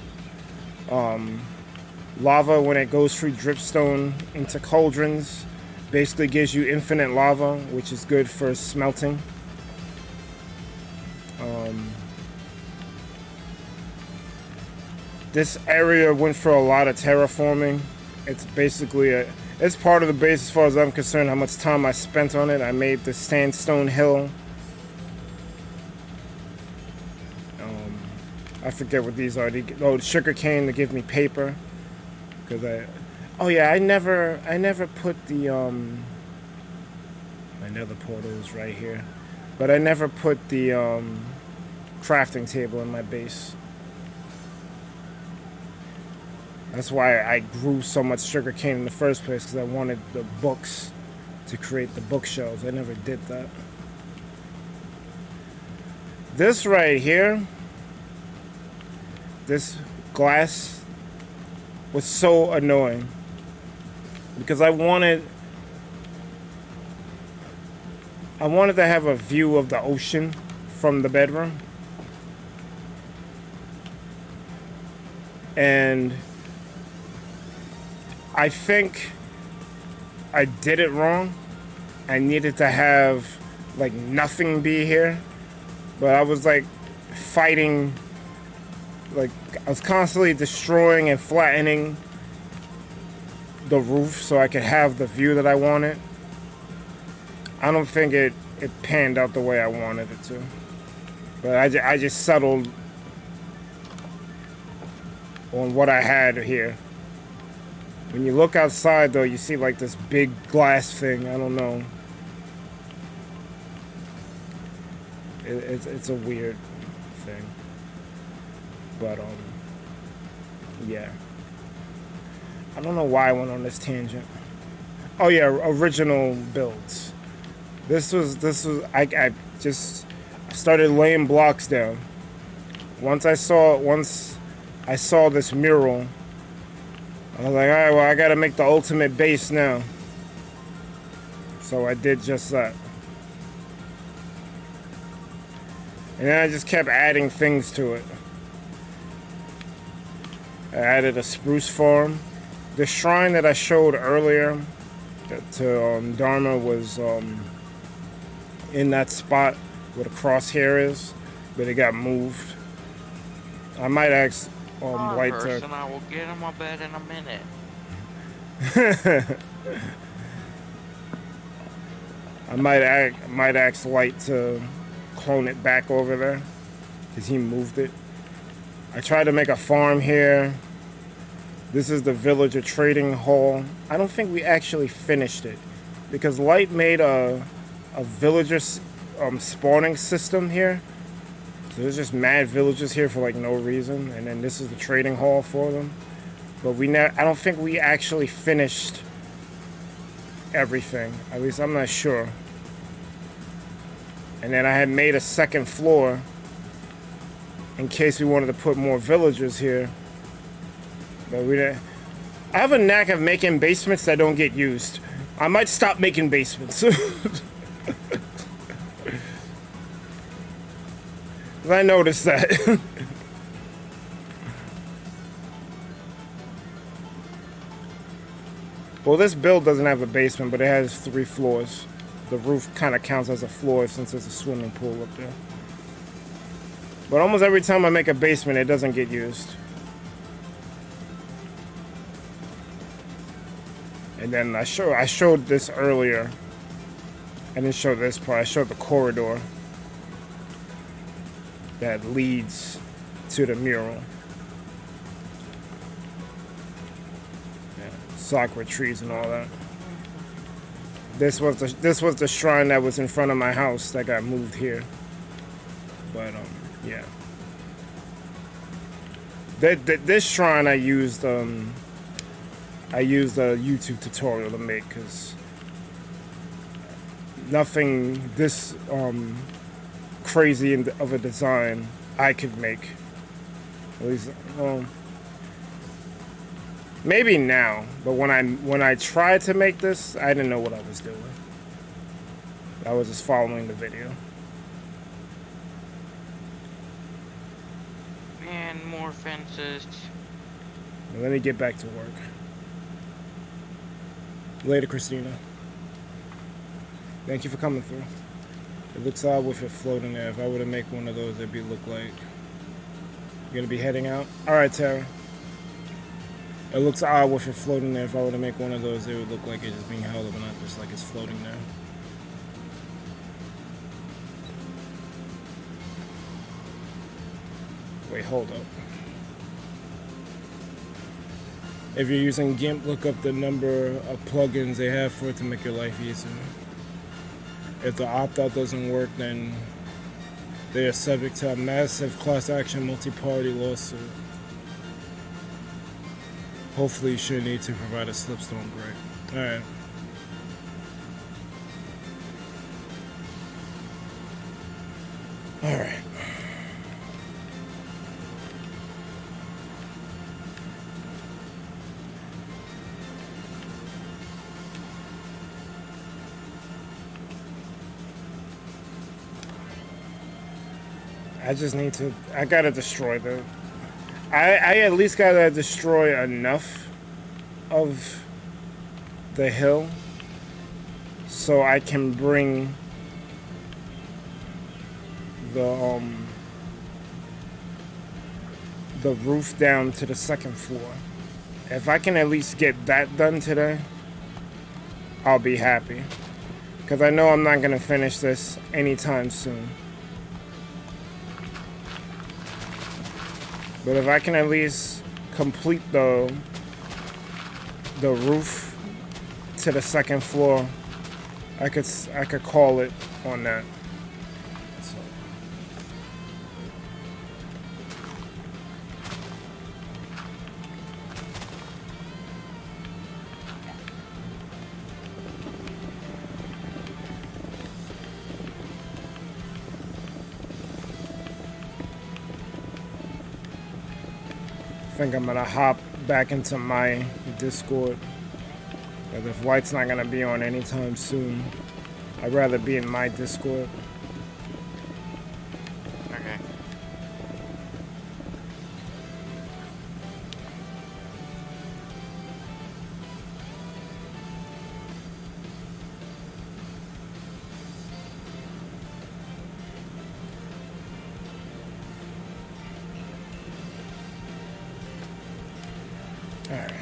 Lava, when it goes through dripstone into cauldrons, basically gives you infinite lava, which is good for smelting. This area went for a lot of terraforming. It's basically it's part of the base as far as I'm concerned, how much time I spent on it. I made the sandstone hill. I forget what these are. Oh, sugar cane to give me paper. Oh yeah, I never put the another portal is right here, but I never put the crafting table in my base. That's why I grew so much sugar cane in the first place, because I wanted the books to create the bookshelves. I never did that. This right here, this glass was so annoying because I wanted to have a view of the ocean from the bedroom. And I think I did it wrong. I needed to have like nothing be here, but I was like fighting, like I was constantly destroying and flattening the roof so I could have the view that I wanted. I don't think it panned out the way I wanted it to, but I just settled on what I had here. When you look outside though, you see like this big glass thing. I don't know. It's a weird thing, but yeah. I don't know why I went on this tangent. Oh yeah, original builds. This was I just started laying blocks down. Once I saw this mural, I was like, all right, well, I gotta make the ultimate base now. So I did just that. And then I just kept adding things to it. I added a spruce farm. The shrine that I showed earlier to Dharma was in that spot where the crosshair is, but it got moved. I might ask Light to... I will get in my bed in a minute. I might ask Light to clone it back over there, because he moved it. I tried to make a farm here. This is the villager trading hall. I don't think we actually finished it, because Light made a villager spawning system here. So there's just mad villagers here for like no reason, and then this is the trading hall for them. But I don't think we actually finished everything. At least I'm not sure. And then I had made a second floor in case we wanted to put more villagers here. But we didn't. I have a knack of making basements that don't get used. I might stop making basements. I noticed that. Well, this build doesn't have a basement, but it has 3 floors. The roof kind of counts as a floor since there's a swimming pool up there. But almost every time I make a basement, it doesn't get used. And then I showed this earlier. I didn't show this part. I showed the corridor that leads to the mural. Yeah, sakura trees and all that. This was the shrine that was in front of my house that got moved here. But yeah. This shrine I used a YouTube tutorial to make, because nothing this crazy of a design I could make. At least, maybe now, but when I tried to make this, I didn't know what I was doing. I was just following the video. Man, more fences. Let me get back to work. Later, Christina. Thank you for coming through. It looks odd with it floating there. If I were to make one of those, it'd look like... You're gonna be heading out? Alright, Tara. It looks odd with it floating there. If I were to make one of those, it would look like it's just being held up and not just like it's floating there. Wait, hold up. If you're using GIMP, look up the number of plugins they have for it to make your life easier. If the opt-out doesn't work, then they are subject to a massive class action multi-party lawsuit. Hopefully you shouldn't need to provide a slipstone break. Alright. Alright. I gotta destroy the... I at least gotta destroy enough of the hill so I can bring the roof down to the second floor. If I can at least get that done today, I'll be happy. Because I know I'm not going to finish this anytime soon. But if I can at least complete the roof to the second floor, I could call it on that. I think I'm gonna hop back into my Discord. Because if White's not gonna be on anytime soon, I'd rather be in my Discord. Okay. Alright.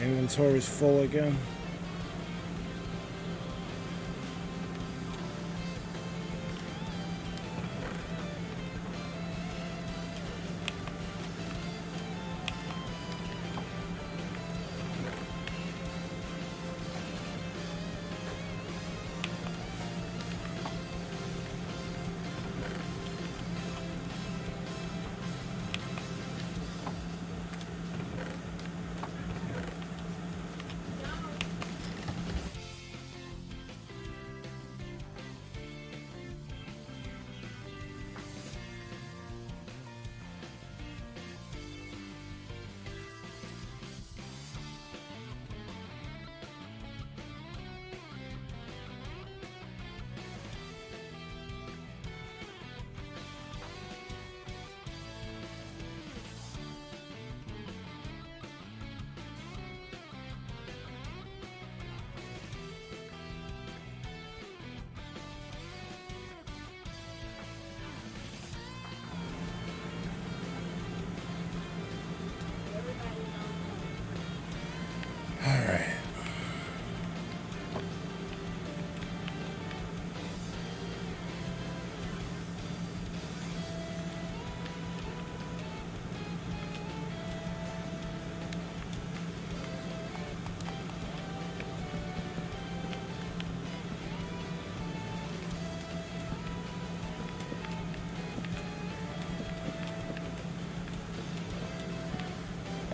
Inventory's full again. Alright.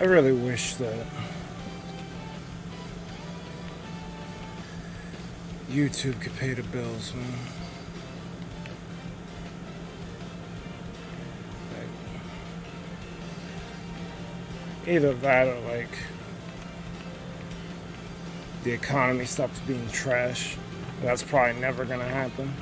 I really wish that YouTube could pay the bills, man. Either that or like the economy stops being trash. That's probably never gonna happen.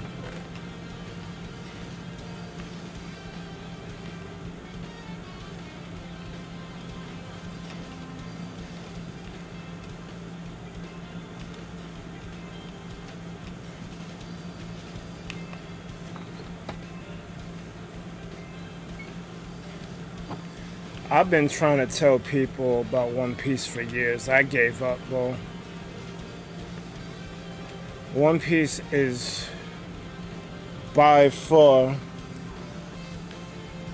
I've been trying to tell people about One Piece for years. I gave up, bro. One Piece is by far,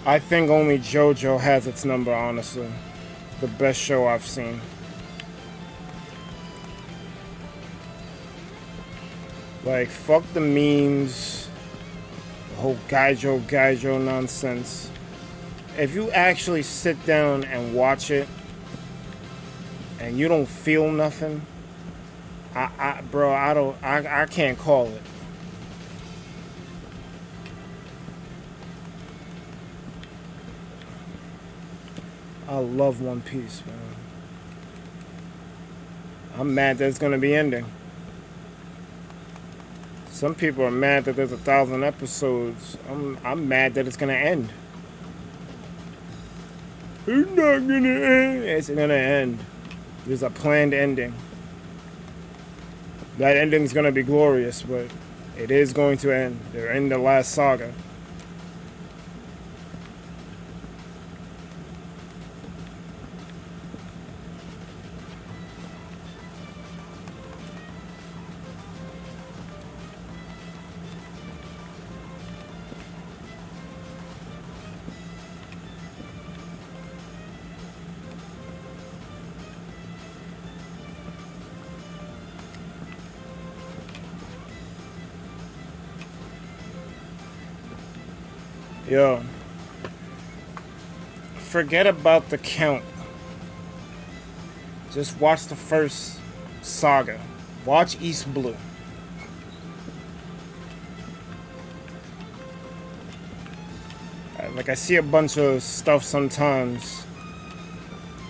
I think only JoJo has its number, honestly. The best show I've seen. Like, fuck the memes, the whole Gaijo nonsense. If you actually sit down and watch it, and you don't feel nothing, I can't call it. I love One Piece, man. I'm mad that it's gonna be ending. Some people are mad that there's 1,000 episodes. I'm mad that it's gonna end. It's not gonna end. It's gonna end. There's a planned ending. That ending's gonna be glorious, but it is going to end. They're in the last saga. Yo, forget about the count. Just watch the first saga. Watch East Blue. Like, I see a bunch of stuff sometimes.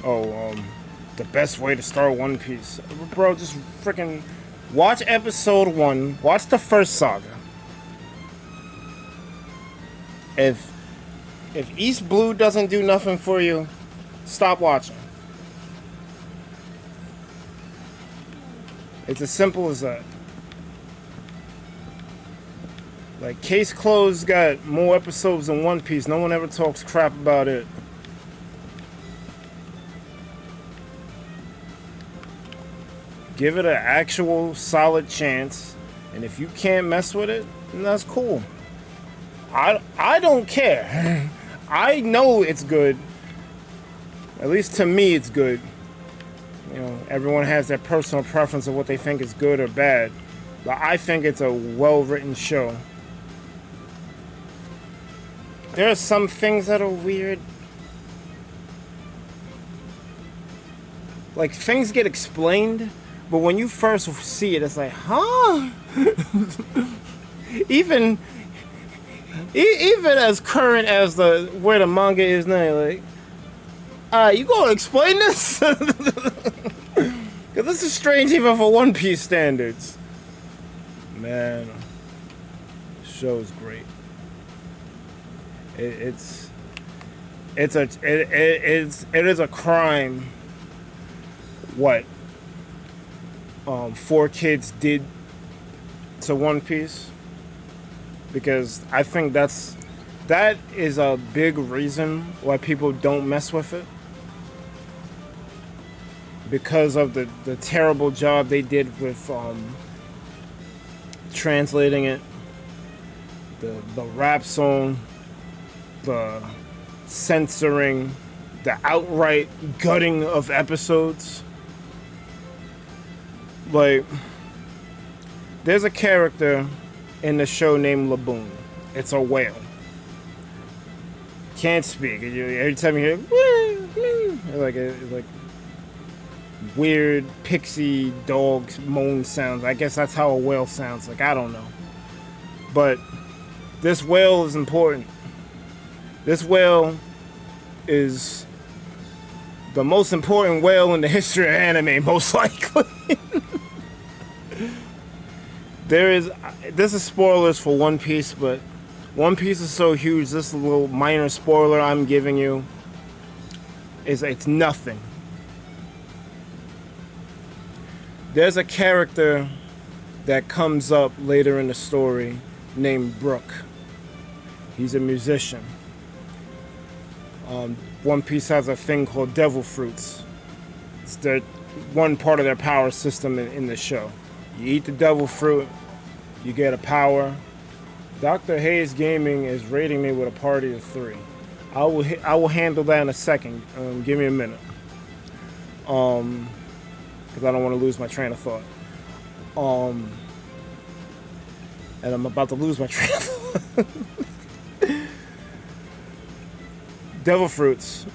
The best way to start One Piece. Bro, just freaking watch episode 1. Watch the first saga. If East Blue doesn't do nothing for you, stop watching. It's as simple as that. Like, Case Closed got more episodes than One Piece. No one ever talks crap about it. Give it an actual solid chance. And if you can't mess with it, then that's cool. I don't care. I know it's good. At least to me, it's good. You know, everyone has their personal preference of what they think is good or bad. But I think it's a well-written show. There are some things that are weird. Like, things get explained, but when you first see it, it's like, huh? Even as current as where the manga is now, like, you gonna explain this? Because this is strange even for One Piece standards. Man, the show's great. It is a crime what 4Kids did to One Piece. Because I think that is a big reason why people don't mess with it. Because of the terrible job they did with translating it, the rap song, the censoring, the outright gutting of episodes. Like, there's a character in the show named Laboon. It's a whale. Can't speak. Every time you hear like weird pixie dog moan sounds. I guess that's how a whale sounds. Like, I don't know. But this whale is important. This whale is the most important whale in the history of anime, most likely. This is spoilers for One Piece, but One Piece is so huge, this little minor spoiler I'm giving you it's nothing. There's a character that comes up later in the story named Brook. He's a musician. One Piece has a thing called devil fruits. It's one part of their power system in the show. You eat the devil fruit, you get a power. Dr. Hayes Gaming is rating me with a party of 3. I will handle that in a second. Give me a minute. Because I don't want to lose my train of thought. And I'm about to lose my train of thought. Devil fruits.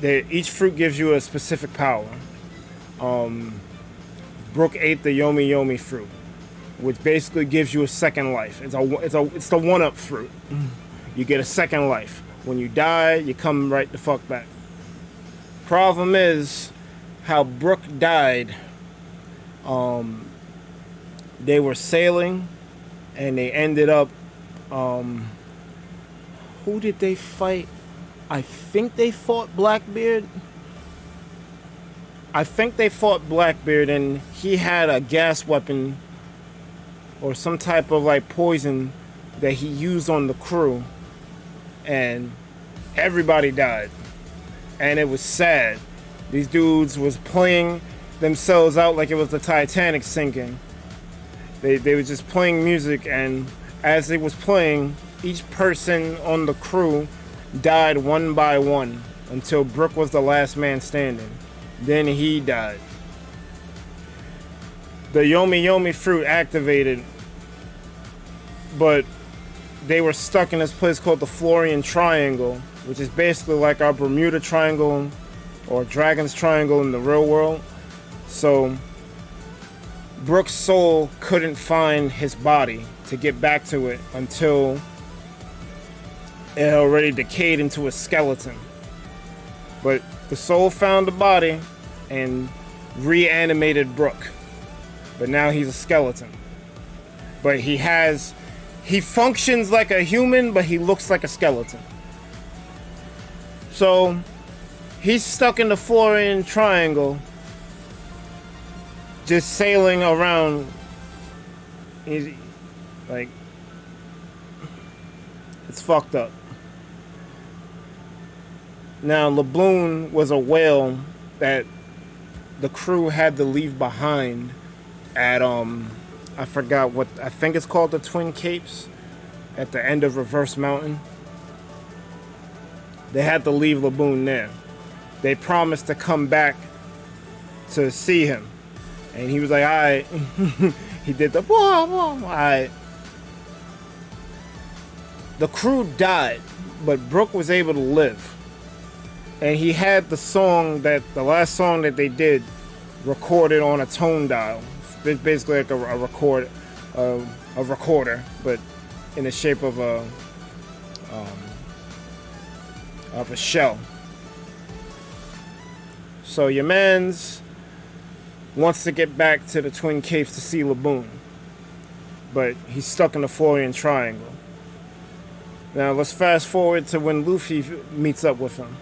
Each fruit gives you a specific power. Brooke ate the Yomi Yomi fruit, which basically gives you a second life. It's the one-up fruit. You get a second life. When you die, you come right the fuck back. Problem is, how Brooke died. They were sailing, and they ended up. Who did they fight? I think they fought Blackbeard. And he had a gas weapon or some type of like poison that he used on the crew, and everybody died. And it was sad. These dudes was playing themselves out like it was the Titanic sinking. They were just playing music, and as it was playing, each person on the crew died one by one until Brooke was the last man standing. Then he died. The Yomi Yomi fruit activated, but they were stuck in this place called the Florian Triangle, which is basically like our Bermuda Triangle or Dragon's Triangle in the real world. So Brooke's soul couldn't find his body to get back to it until it had already decayed into a skeleton. But the soul found the body and reanimated Brooke. But now he's a skeleton. But he functions like a human, but he looks like a skeleton. So he's stuck in the Florian Triangle, just sailing around. He's like, it's fucked up. Now, Laboon was a whale that the crew had to leave behind at, I forgot what, I think it's called the Twin Capes, at the end of Reverse Mountain. They had to leave Laboon there. They promised to come back to see him. And he was like, alright. He did the, alright. The crew died, but Brooke was able to live. And he had the last song that they did recorded on a tone dial. It's basically like a recorder, but in the shape of a shell. So your mans wants to get back to the Twin Capes to see Laboon, but he's stuck in the Florian Triangle. Now let's fast forward to when Luffy meets up with him.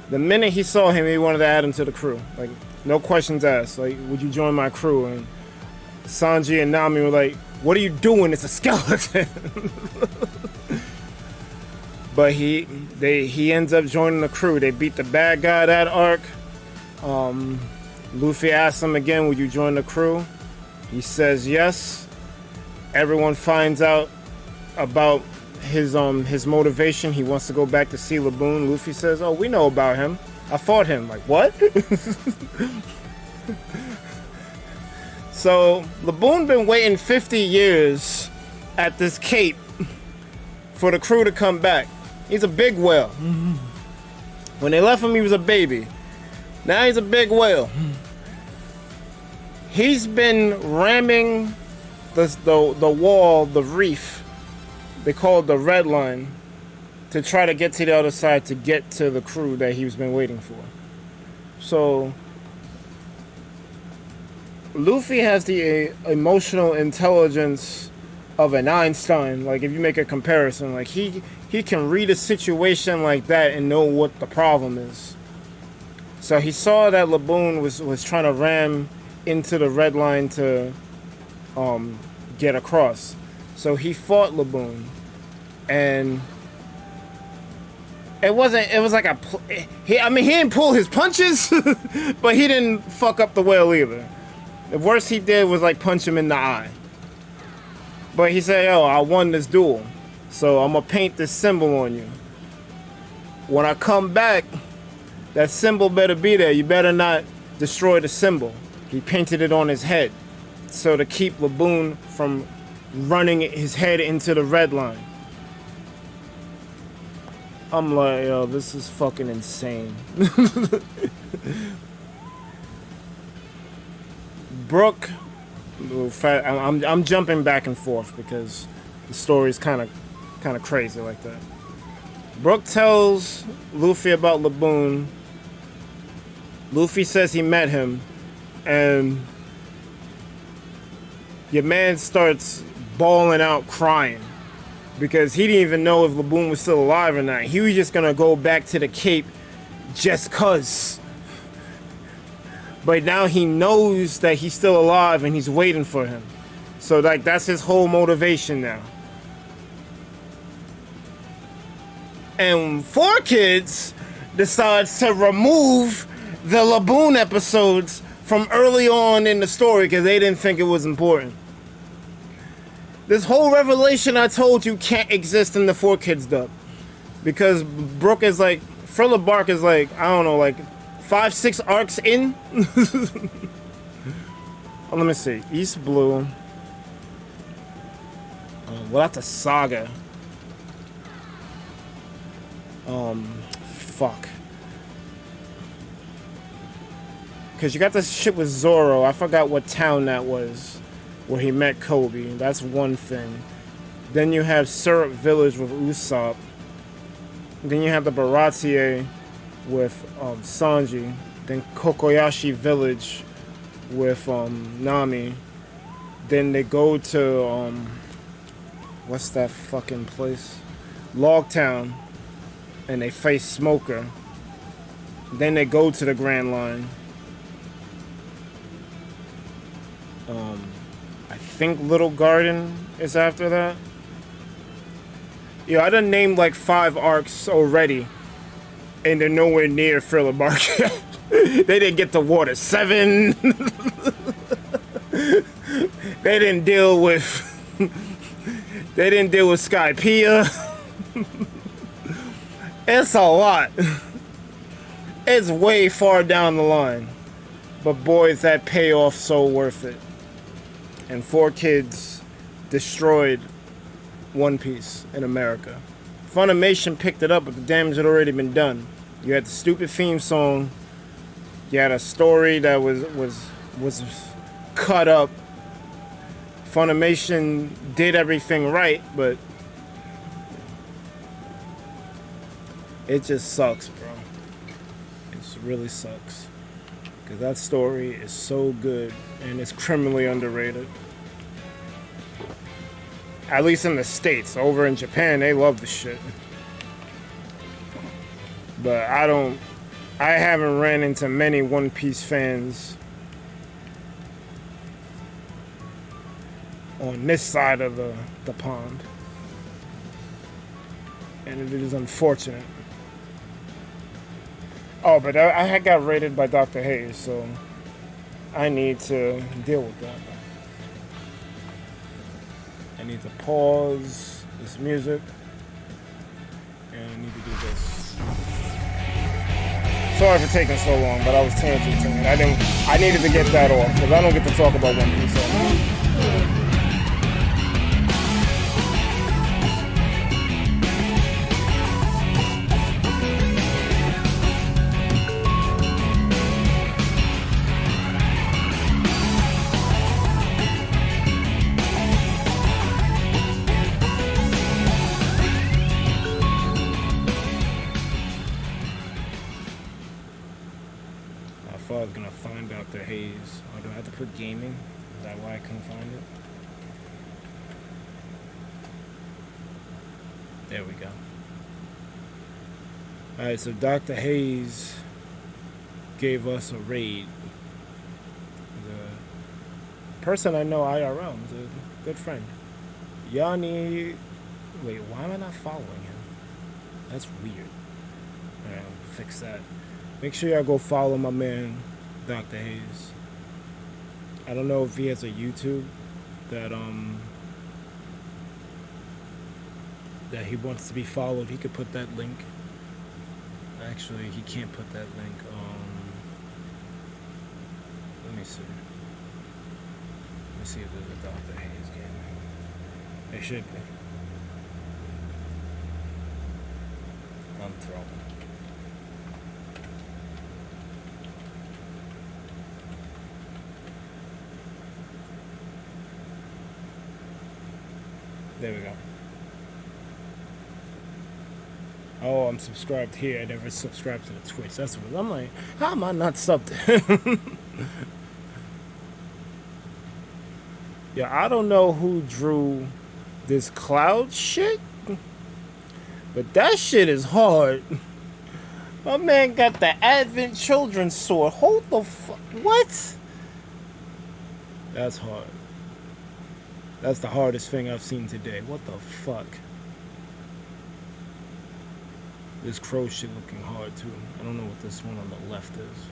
The minute he saw him, he wanted to add him to the crew. Like, no questions asked. Like, would you join my crew? And Sanji and Nami were like, what are you doing? It's a skeleton. But he ends up joining the crew. They beat the bad guy that arc. Luffy asks him again, would you join the crew? He says yes. Everyone finds out about his motivation. He wants to go back to see Laboon. Luffy says, oh, we know about him. I fought him. Like, what? So Laboon been waiting 50 years at this cape for the crew to come back. He's a big whale. When they left him, he was a baby. Now he's a big whale. He's been ramming the wall, the reef, they call it the red line, to try to get to the other side to get to the crew that he's been waiting for. So Luffy has the emotional intelligence of an Einstein. Like, if you make a comparison, like he can read a situation like that and know what the problem is. So he saw that Laboon was trying to ram into the red line to get across. So he fought Laboon, and it was like he didn't pull his punches, but he didn't fuck up the whale either. The worst he did was like punch him in the eye. But he said, yo, I won this duel, so I'm gonna paint this symbol on you. When I come back, that symbol better be there. You better not destroy the symbol. He painted it on his head, so to keep Laboon from running his head into the red line. I'm like, yo, this is fucking insane. Brooke, I'm jumping back and forth because the story's kind of crazy like that. Brooke tells Luffy about Laboon. Luffy says he met him, and your man starts bawling out crying because he didn't even know if Laboon was still alive or not. He was just gonna go back to the Cape just cuz. But now he knows that he's still alive and he's waiting for him. So like that's his whole motivation now. And 4Kids decides to remove the Laboon episodes from early on in the story because they didn't think it was important. This whole revelation I told you can't exist in the 4Kids dub. Because Brooke is like, Thriller Bark is like, I don't know, like 5-6 arcs in. Oh, let me see. East Blue. Well, that's a saga. Fuck. Because you got this shit with Zoro. I forgot what town that was where he met Kobe. That's one thing. Then you have Syrup Village with Usopp. Then you have the Baratie with Sanji. Then Kokoyashi Village with Nami. Then they go to what's that fucking place? Logtown, and they face Smoker. Then they go to the Grand Line. I think Little Garden is after that. Yeah, I done named like 5 arcs already, and they're nowhere near Thriller Bark. They didn't get to Water 7. They didn't deal with Skypiea. It's a lot. It's way far down the line. But boy, is that payoff so worth it. And 4Kids destroyed One Piece in America. Funimation picked it up, but the damage had already been done. You had the stupid theme song. You had a story that was cut up. Funimation did everything right, but it just sucks, bro. It really sucks. Because that story is so good and it's criminally underrated. At least in the States. Over in Japan, they love the shit. But I haven't ran into many One Piece fans on this side of the pond. And it is unfortunate. Oh, but I had got rated by Dr. Hayes, so I need to deal with that. I need to pause this music, and I need to do this. Sorry for taking so long, but I was tangenting it. I needed to get that off, because I don't get to talk about One Piece all day. I was gonna find Dr. Hayes. Or do I have to put gaming? Is that why I couldn't find it? There we go. Alright, so Dr. Hayes gave us a raid. The person I know IRL is a good friend. Yanni. Wait, why am I not following him? That's weird. Alright, I'll fix that. Make sure y'all go follow my man, Dr. Hayes. I don't know if he has a YouTube that he wants to be followed. He could put that link. Actually, he can't put that link. Let me see. Let me see if there's a Dr. Hayes game. There should be. I'm throwing. There we go. Oh, I'm subscribed here. I never subscribed to the Twitch. That's what I'm like. How am I not subbed to him? Yeah, I don't know who drew this cloud shit, but that shit is hard. My man got the Advent Children's sword. Hold the fuck. What? That's hard. That's the hardest thing I've seen today. What the fuck? This crow shit looking hard too. I don't know what this one on the left is.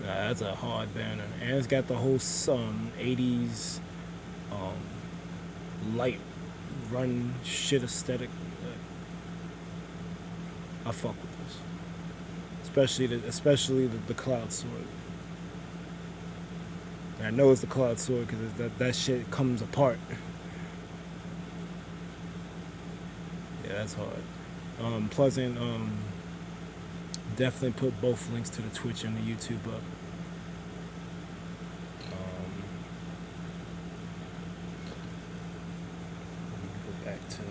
Nah, that's a hard banner. And it's got the whole 80s light run shit aesthetic. I fuck with this. Especially the cloud sword. And I know it's the cloud sword because that shit comes apart. Yeah, that's hard. Pleasant, definitely put both links to the Twitch and the YouTube up. Go back to...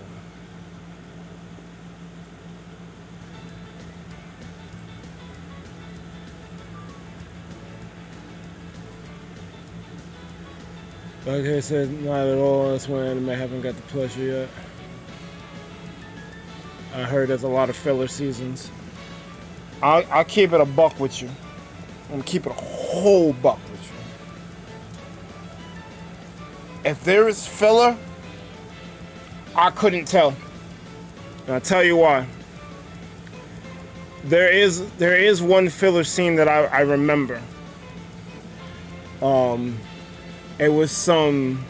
Like I said, not at all. That's why anime haven't got the pleasure yet. I heard there's a lot of filler seasons. I'll keep it a buck with you. I'm gonna keep it a whole buck with you. If there is filler, I couldn't tell. And I'll tell you why. There is one filler scene that I remember. It was some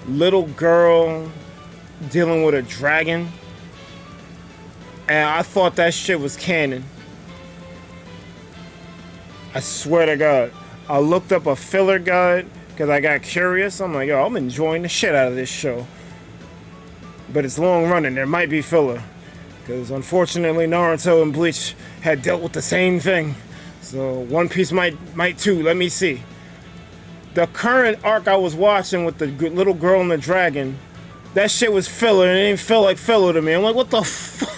little girl dealing with a dragon. And I thought that shit was canon. I swear to God. I looked up a filler guide because I got curious. I'm like, yo, I'm enjoying the shit out of this show. But it's long running. There might be filler. Because unfortunately, Naruto and Bleach had dealt with the same thing. So One Piece might too. Let me see. The current arc I was watching with the little girl and the dragon, that shit was filler and it didn't feel like filler to me. I'm like, what the fuck?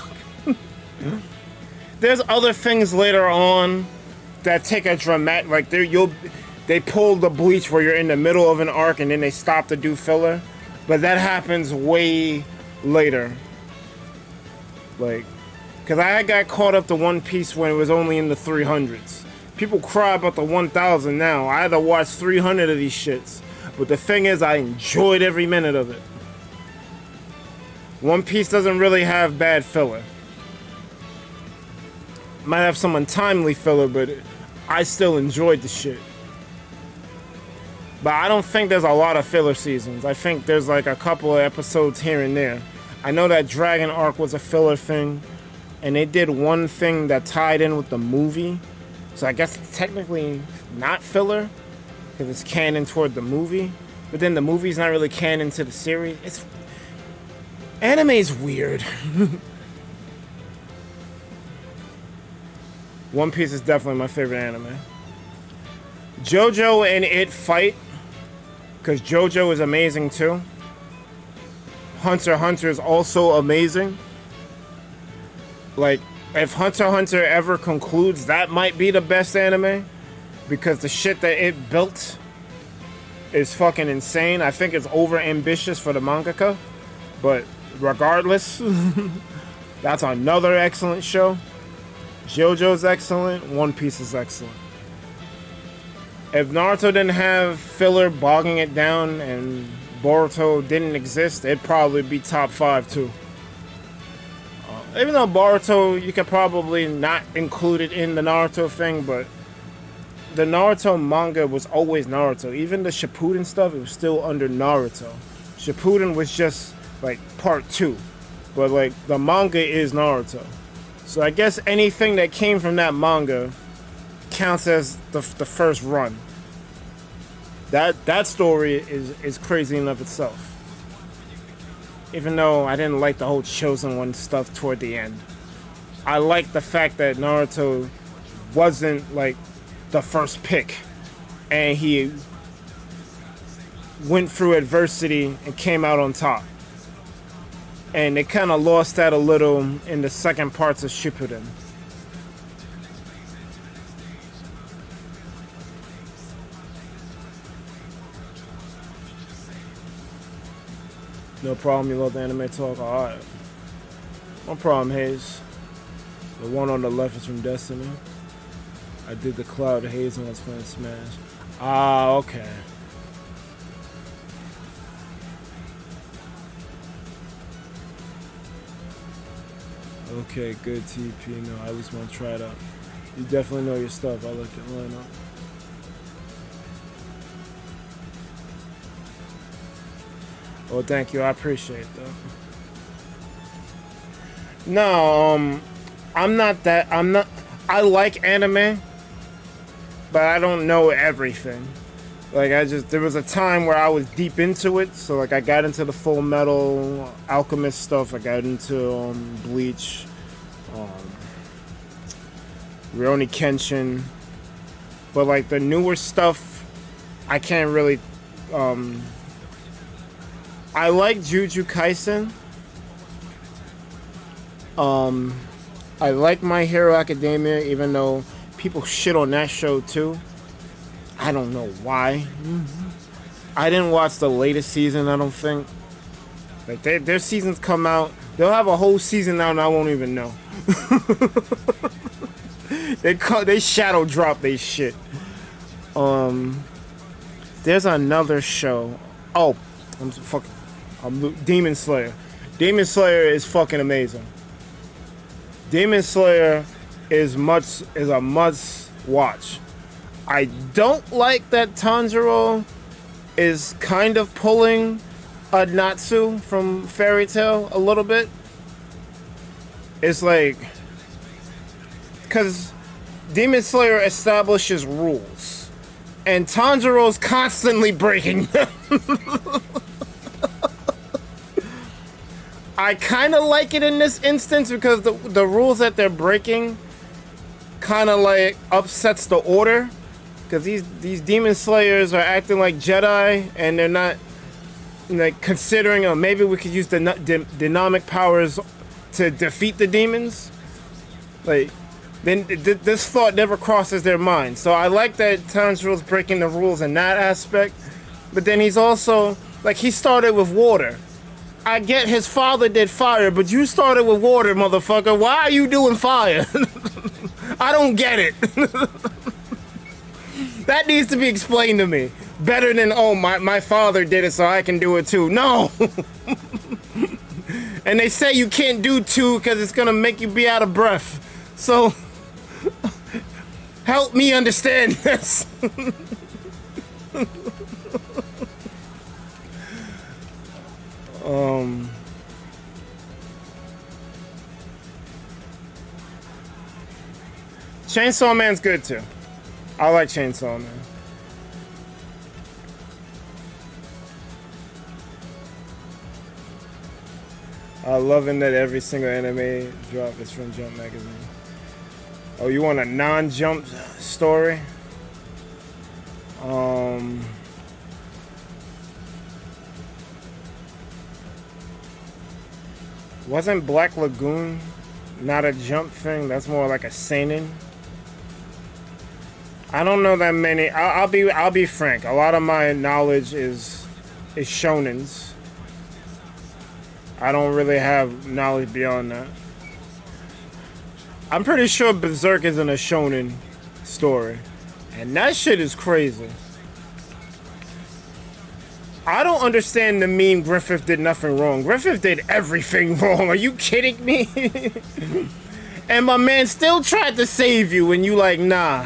There's other things later on that take a dramatic, like they pull the Bleach where you're in the middle of an arc and then they stop to do filler, but that happens way later. Like, cause I got caught up to One Piece when it was only in the 300s. People cry about the 1000 now. I had to watch 300 of these shits, but the thing is, I enjoyed every minute of it. One Piece doesn't really have bad filler. Might have some untimely filler, but I still enjoyed the shit. But I don't think there's a lot of filler seasons. I think there's like a couple of episodes here and there. I know that Dragon arc was a filler thing, and they did one thing that tied in with the movie. So I guess it's technically not filler, because it's canon toward the movie. But then the movie's not really canon to the series. Anime's weird. One Piece is definitely my favorite anime. JoJo and it fight, because JoJo is amazing too. Hunter x Hunter is also amazing. Like, if Hunter x Hunter ever concludes, that might be the best anime, because the shit that it built is fucking insane. I think it's over ambitious for the mangaka, but regardless, that's another excellent show. JoJo's excellent. One Piece is excellent. If Naruto didn't have filler bogging it down and Boruto didn't exist, it'd probably be top 5 too. Even though Boruto, you could probably not include it in the Naruto thing, but the Naruto manga was always Naruto. Even the Shippuden stuff, it was still under Naruto. Shippuden was just like part 2, but like the manga is Naruto. So I guess anything that came from that manga counts as the first run. That story is crazy in of itself. Even though I didn't like the whole Chosen One stuff toward the end. I like the fact that Naruto wasn't like the first pick, and he went through adversity and came out on top. And they kind of lost that a little in the second parts of Shippuden. No problem, you love the anime talk? Alright. No problem, Hayes. The one on the left is from Destiny. I did the Cloud Haze when I was playing Smash. Ah, okay. Okay, good TP. No, I at least want to try it out. You definitely know your stuff. I like it line up. Well, thank you. I appreciate that. No, I'm not that. I like anime, but I don't know everything. Like, there was a time where I was deep into it. So, like, I got into the Full Metal Alchemist stuff. I got into Bleach, Rurouni Kenshin. But, like, the newer stuff, I can't really. I like Jujutsu Kaisen. I like My Hero Academia, even though people shit on that show too. I don't know why. I didn't watch the latest season, I don't think. Like, their seasons come out, they'll have a whole season out and I won't even know. They shadow drop they shit. There's another show. Oh, Demon Slayer. Demon Slayer is fucking amazing. Demon Slayer is a must watch. I don't like that Tanjiro is kind of pulling a Natsu from Fairy Tail a little bit. It's like, because Demon Slayer establishes rules and Tanjiro's constantly breaking them. I kind of like it in this instance because the rules that they're breaking kind of like upsets the order, because these demon slayers are acting like Jedi and they're not like considering maybe we could use the dynamic powers to defeat the demons. Like, then this thought never crosses their mind. So I like that Tanjiro's breaking the rules in that aspect, but then he's also like, he started with water. I get his father did fire, but you started with water, motherfucker. Why are you doing fire? I don't get it. That needs to be explained to me. Better than, oh, my father did it, so I can do it too. No. And they say you can't do two because it's going to make you be out of breath. So, help me understand this. Chainsaw Man's good too. I like Chainsaw Man. Loving that every single anime drop is from Jump Magazine. Oh, you want a non-Jump story? Wasn't Black Lagoon not a Jump thing? That's more like a seinen. I don't know that many. I'll be frank. A lot of my knowledge is shonens. I don't really have knowledge beyond that. I'm pretty sure Berserk isn't a shonen story, and that shit is crazy. I don't understand the meme Griffith did nothing wrong. Griffith did everything wrong. Are you kidding me? And my man still tried to save you and you like, nah.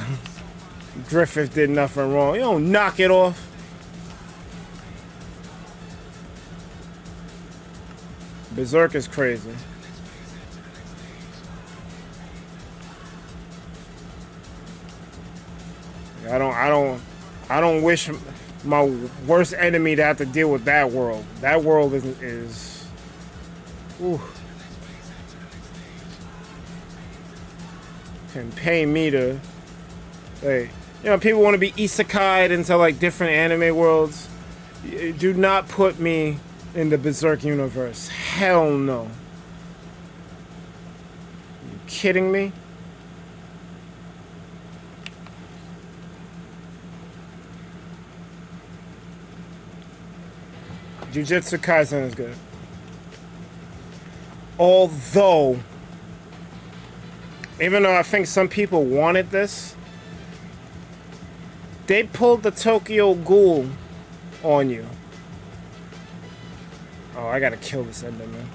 Griffith did nothing wrong. You don't knock it off. Berserk is crazy. I don't wish my worst enemy to have to deal with that world. That world is ooh. Can pay me to, like, you know, people want to be isekai'd into like different anime worlds. Do not put me in the Berserk universe. Hell no. You kidding me? Jujutsu Kaisen is good. Although, even though I think some people wanted this, they pulled the Tokyo Ghoul on you. Oh, I gotta kill this Enderman.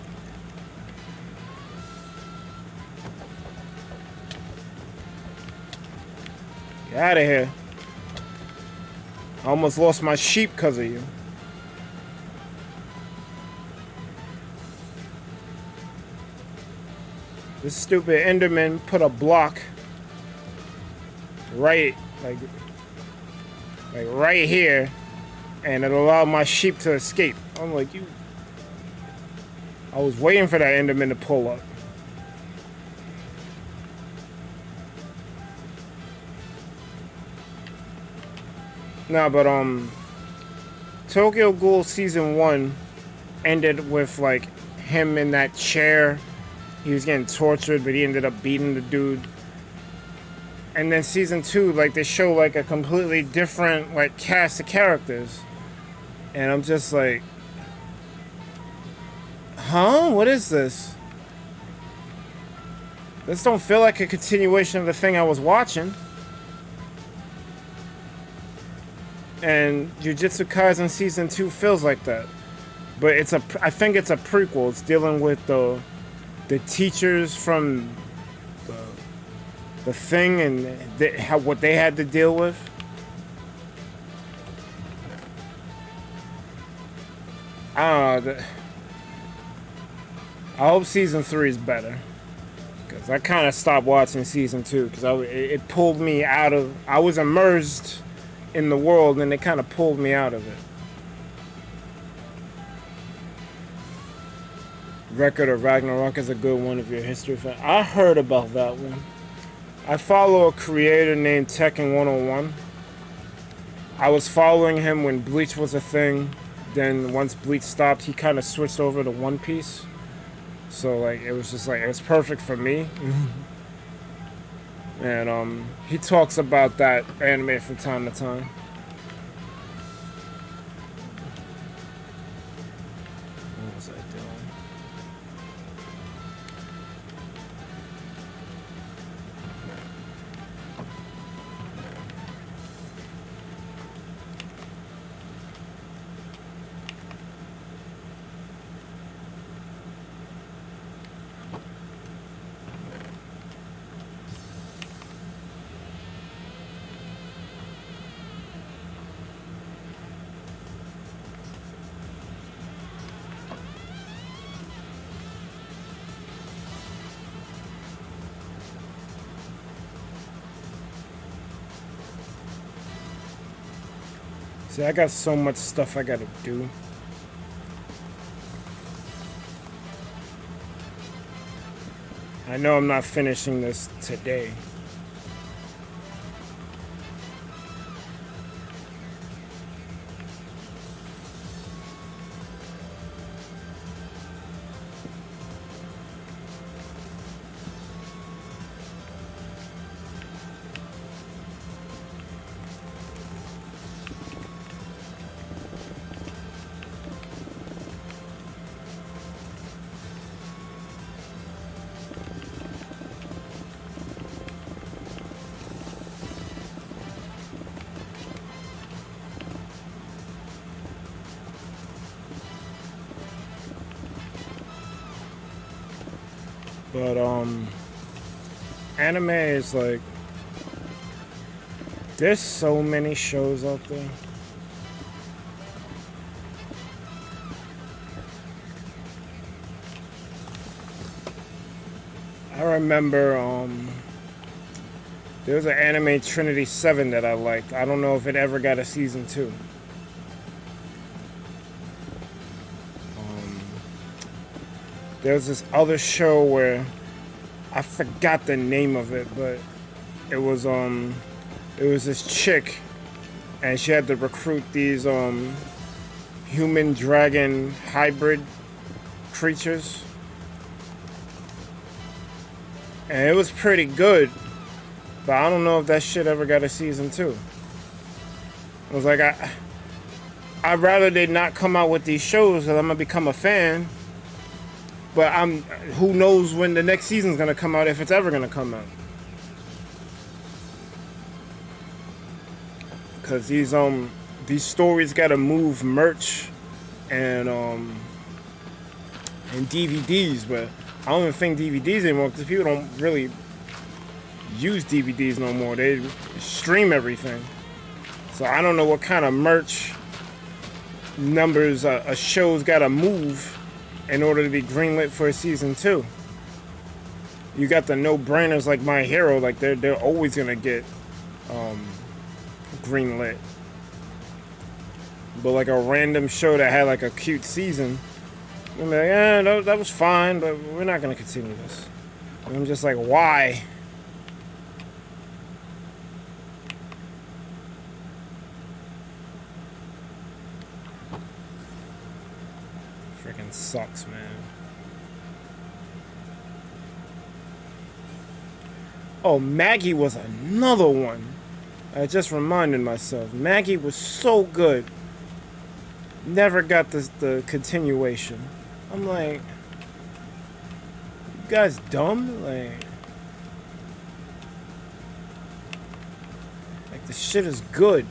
Get out of here. I almost lost my sheep because of you. This stupid Enderman put a block right, like right here, and it allowed my sheep to escape. I'm like, you. I was waiting for that Enderman to pull up. No, but Tokyo Ghoul season 1 ended with like him in that chair. He was getting tortured, but he ended up beating the dude. And then season 2, like they show like a completely different like cast of characters. And I'm just like, huh? What is this? This don't feel like a continuation of the thing I was watching. And Jujutsu Kaisen season 2 feels like that. But I think it's a prequel. It's dealing with the teachers from the thing and what they had to deal with. I don't know. I hope season 3 is better, because I kind of stopped watching season 2 because it pulled me out of. I was immersed in the world and it kind of pulled me out of it. Record of Ragnarok is a good one if you're a history fan. I heard about that one. I follow a creator named Tekken 101. I was following him when Bleach was a thing. Then once Bleach stopped, he kind of switched over to One Piece. So like it was just like it was perfect for me. And he talks about that anime from time to time. What was I doing? See, I got so much stuff I gotta do. I know I'm not finishing this today. But anime is like, there's so many shows out there. I remember there was an anime Trinity 7 that I liked. I don't know if it ever got a season 2. There was this other show where I forgot the name of it, but it was this chick, and she had to recruit these human dragon hybrid creatures. And it was pretty good. But I don't know if that shit ever got a season 2. I was like, I'd rather they not come out with these shows because I'm gonna become a fan. But who knows when the next season's gonna come out, if it's ever gonna come out. Cause these stories gotta move merch and DVDs, but I don't even think DVDs anymore because people don't really use DVDs no more. They stream everything. So I don't know what kind of merch numbers a show's gotta move in order to be greenlit for a season 2. You got the no-brainers like My Hero, like they're always gonna get greenlit. But like a random show that had like a cute season, I'm like, yeah, that was fine, but we're not gonna continue this. And I'm just like, why? Freaking sucks, man. Oh, Maggie was another one. I just reminded myself. Maggie was so good. Never got the continuation. I'm like, you guys dumb? Like the shit is good.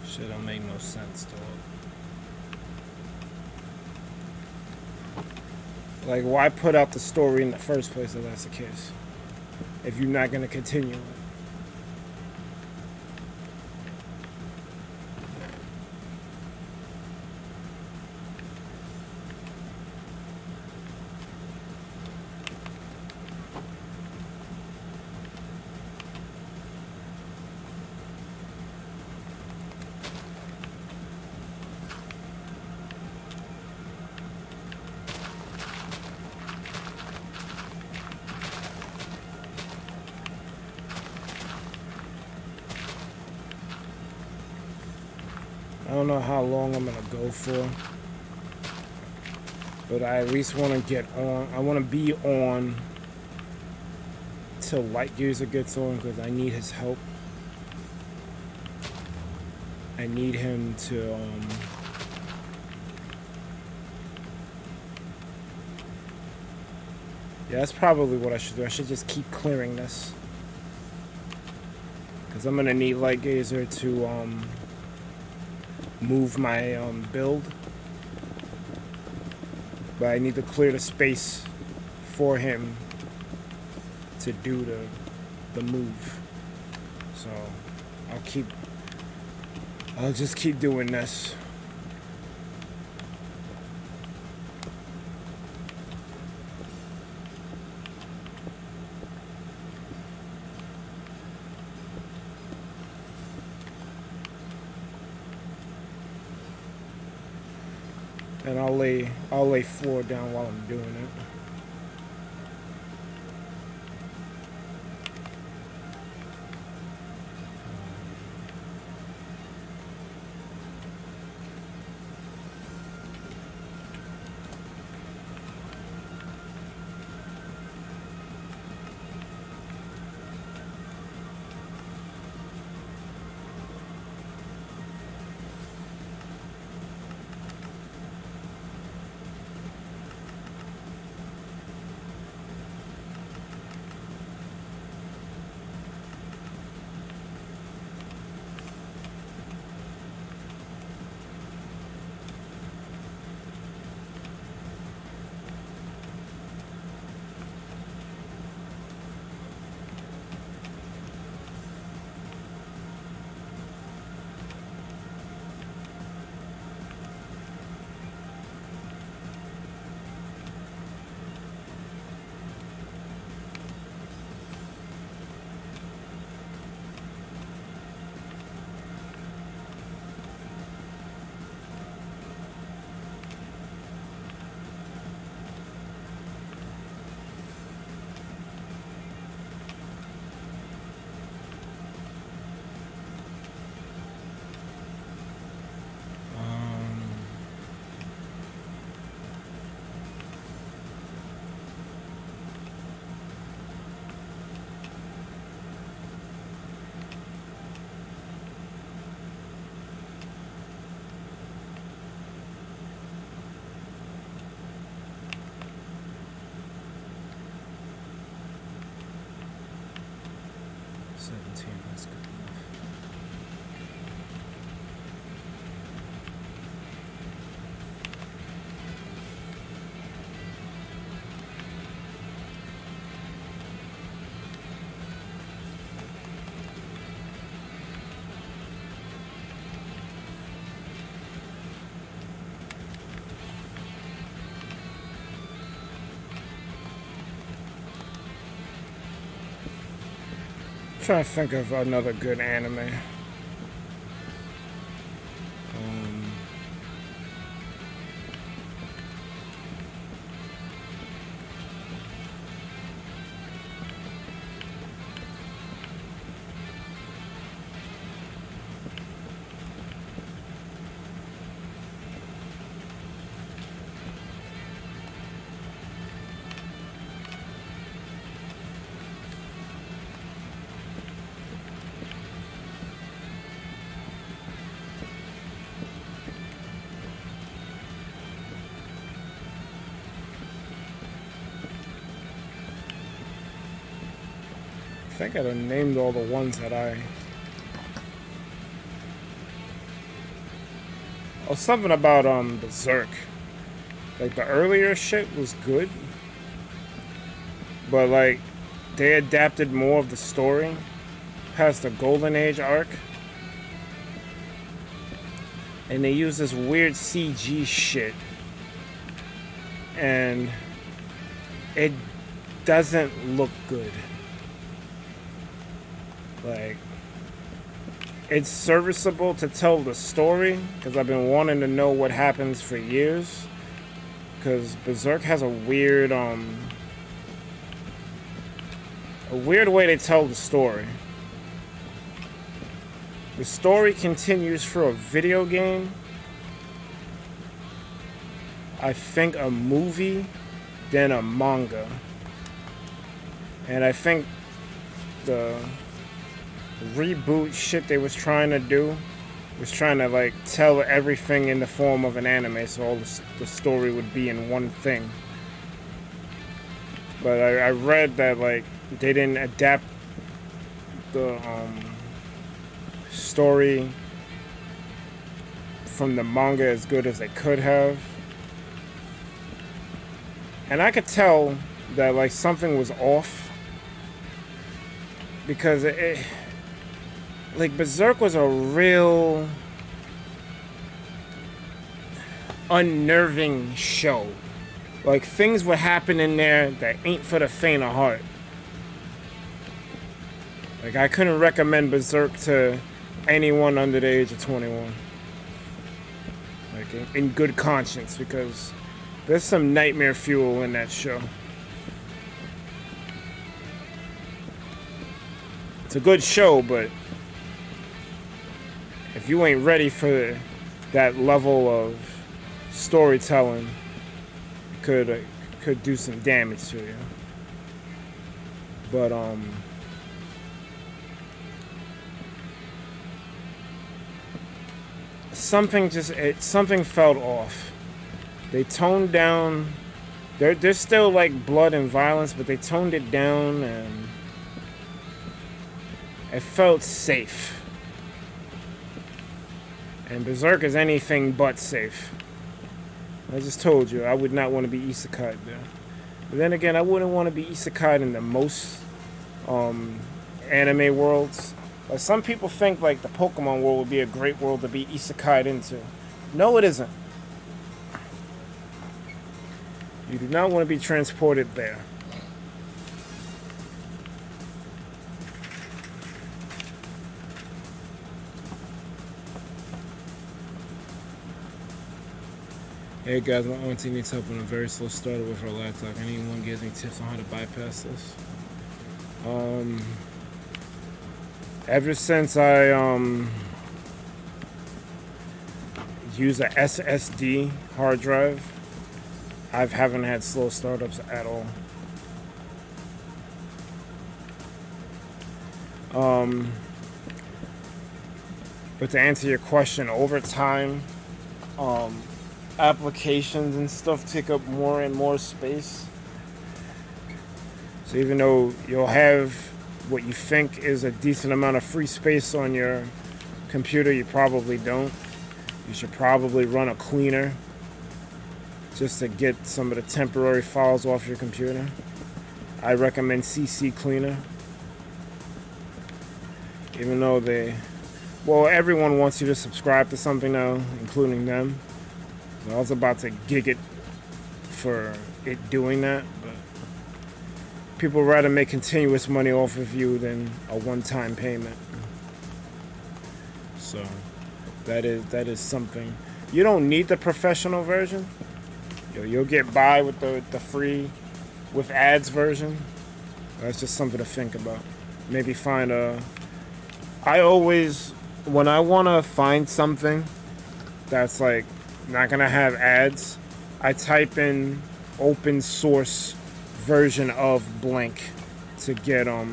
Shit don't make no sense, dog. Like, why put out the story in the first place if that's the case? If you're not gonna continue it. I don't know how long I'm gonna go for, but I at least want to get on. I want to be on till Light User gets on because I need his help. I need him to yeah, that's probably what I should do. I should just keep clearing this because I'm gonna need Light Gazer to move my build, but I need to clear the space for him to do the move. So I'll just keep doing this. And I'll lay floor down while I'm doing it. 17, that's good enough. Trying to think of another good anime. I think I'd have named all the ones that I... Oh, something about Berserk. Like, the earlier shit was good. But, like, they adapted more of the story past the Golden Age arc. And they used this weird CG shit. And it doesn't look good. Like, it's serviceable to tell the story, because I've been wanting to know what happens for years. Because Berserk has a weird way they tell the story. The story continues for a video game, I think a movie, then a manga. And I think the reboot shit they was trying to do was trying to like tell everything in the form of an anime, so all the story would be in one thing. But I read that like they didn't adapt the story from the manga as good as they could have, and I could tell that like something was off, because it like Berserk was a real unnerving show. Like things would happen in there that ain't for the faint of heart. Like I couldn't recommend Berserk to anyone under the age of 21. Like in good conscience, because there's some nightmare fuel in that show. It's a good show, but if you ain't ready for that level of storytelling, could do some damage to you. But something felt off. They toned down. There's still like blood and violence, but they toned it down, and it felt safe. And Berserk is anything but safe. I just told you, I would not want to be isekai there. But then again, I wouldn't want to be isekai in the most anime worlds. Like some people think like the Pokemon world would be a great world to be isekai into. No, it isn't. You do not want to be transported there. Hey guys, my auntie needs help on a very slow starter with her laptop. Anyone gives me tips on how to bypass this? Ever since I use a SSD hard drive, I haven't had slow startups at all. But to answer your question, over time, applications and stuff take up more and more space. So even though you'll have what you think is a decent amount of free space on your computer, you probably don't. You should probably run a cleaner just to get some of the temporary files off your computer. I recommend CC Cleaner. Even though everyone wants you to subscribe to something now, including them. So I was about to gig it for it doing that, but people rather make continuous money off of you than a one-time payment. So that is something. You don't need the professional version. You'll get by with the free with ads version. That's just something to think about. Maybe find I always, when I want to find something that's like not gonna have ads, I type in open source version of blank to get a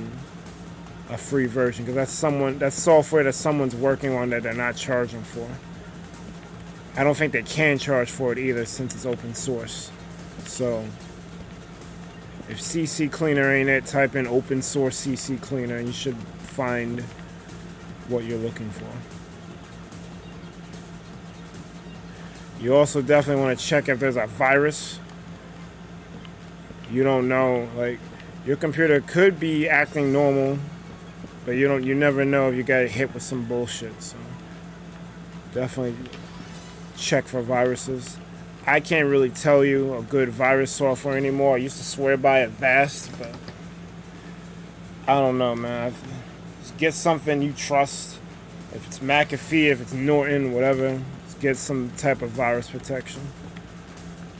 free version, because that's software that someone's working on that they're not charging for. I don't think they can charge for it either since it's open source. So if CC Cleaner ain't it, type in open source CC Cleaner and you should find what you're looking for. You also definitely want to check if there's a virus. You don't know, like, your computer could be acting normal, but you never know if you got hit with some bullshit. So definitely check for viruses. I can't really tell you a good virus software anymore. I used to swear by Avast, but I don't know, man. Just get something you trust. If it's McAfee, if it's Norton, whatever, just get some type of virus protection.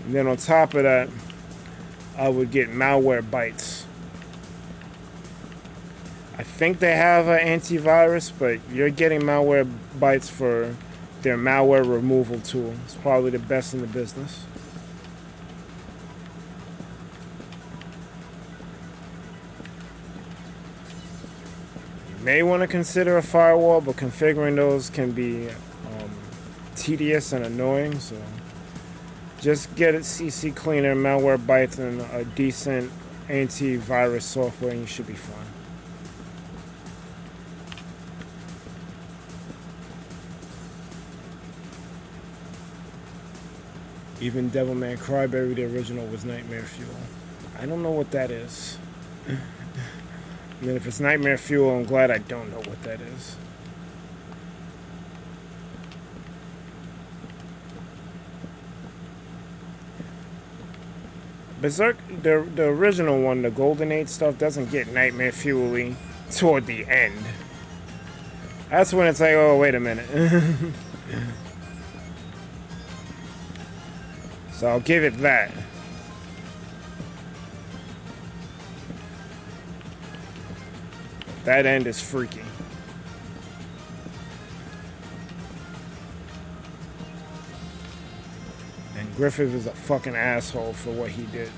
And then on top of that, I would get Malwarebytes. I think they have an antivirus, but you're getting Malwarebytes for their malware removal tool. It's probably the best in the business. You may want to consider a firewall, but configuring those can be tedious and annoying, so just get it CC Cleaner, Malwarebytes, and a decent antivirus software, and you should be fine. Even Devilman Crybaby, the original, was Nightmare Fuel. I don't know what that is. I mean, if it's Nightmare Fuel, I'm glad I don't know what that is. Berserk, the original one, the Golden Age stuff, doesn't get Nightmare Fuel-y toward the end. That's when it's like, oh, wait a minute. So I'll give it that. That end is freaky. And Griffith is a fucking asshole for what he did.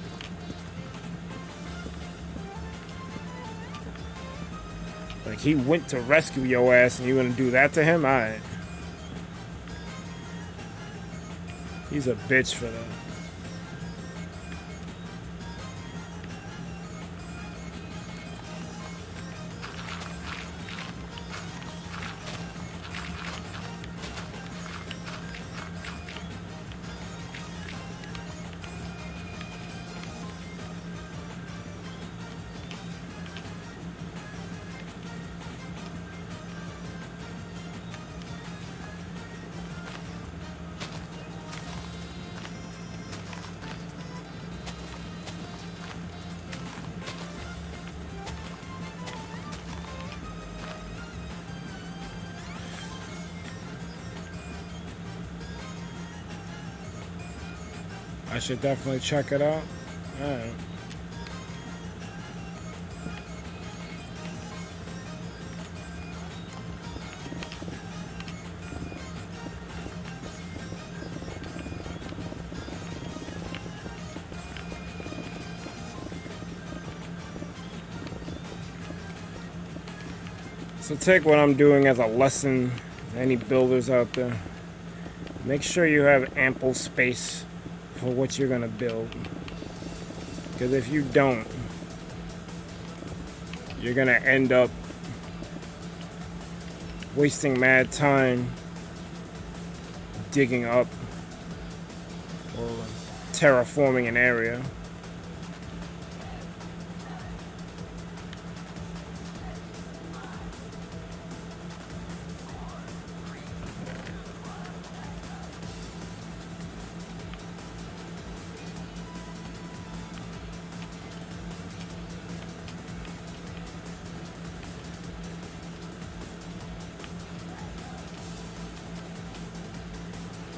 Like, he went to rescue your ass and you gonna do that to him? Alright. He's a bitch for that. I should definitely check it out. Alright. So take what I'm doing as a lesson to any builders out there. Make sure you have ample space for what you're gonna build, because if you don't, you're gonna end up wasting mad time digging up or terraforming an area.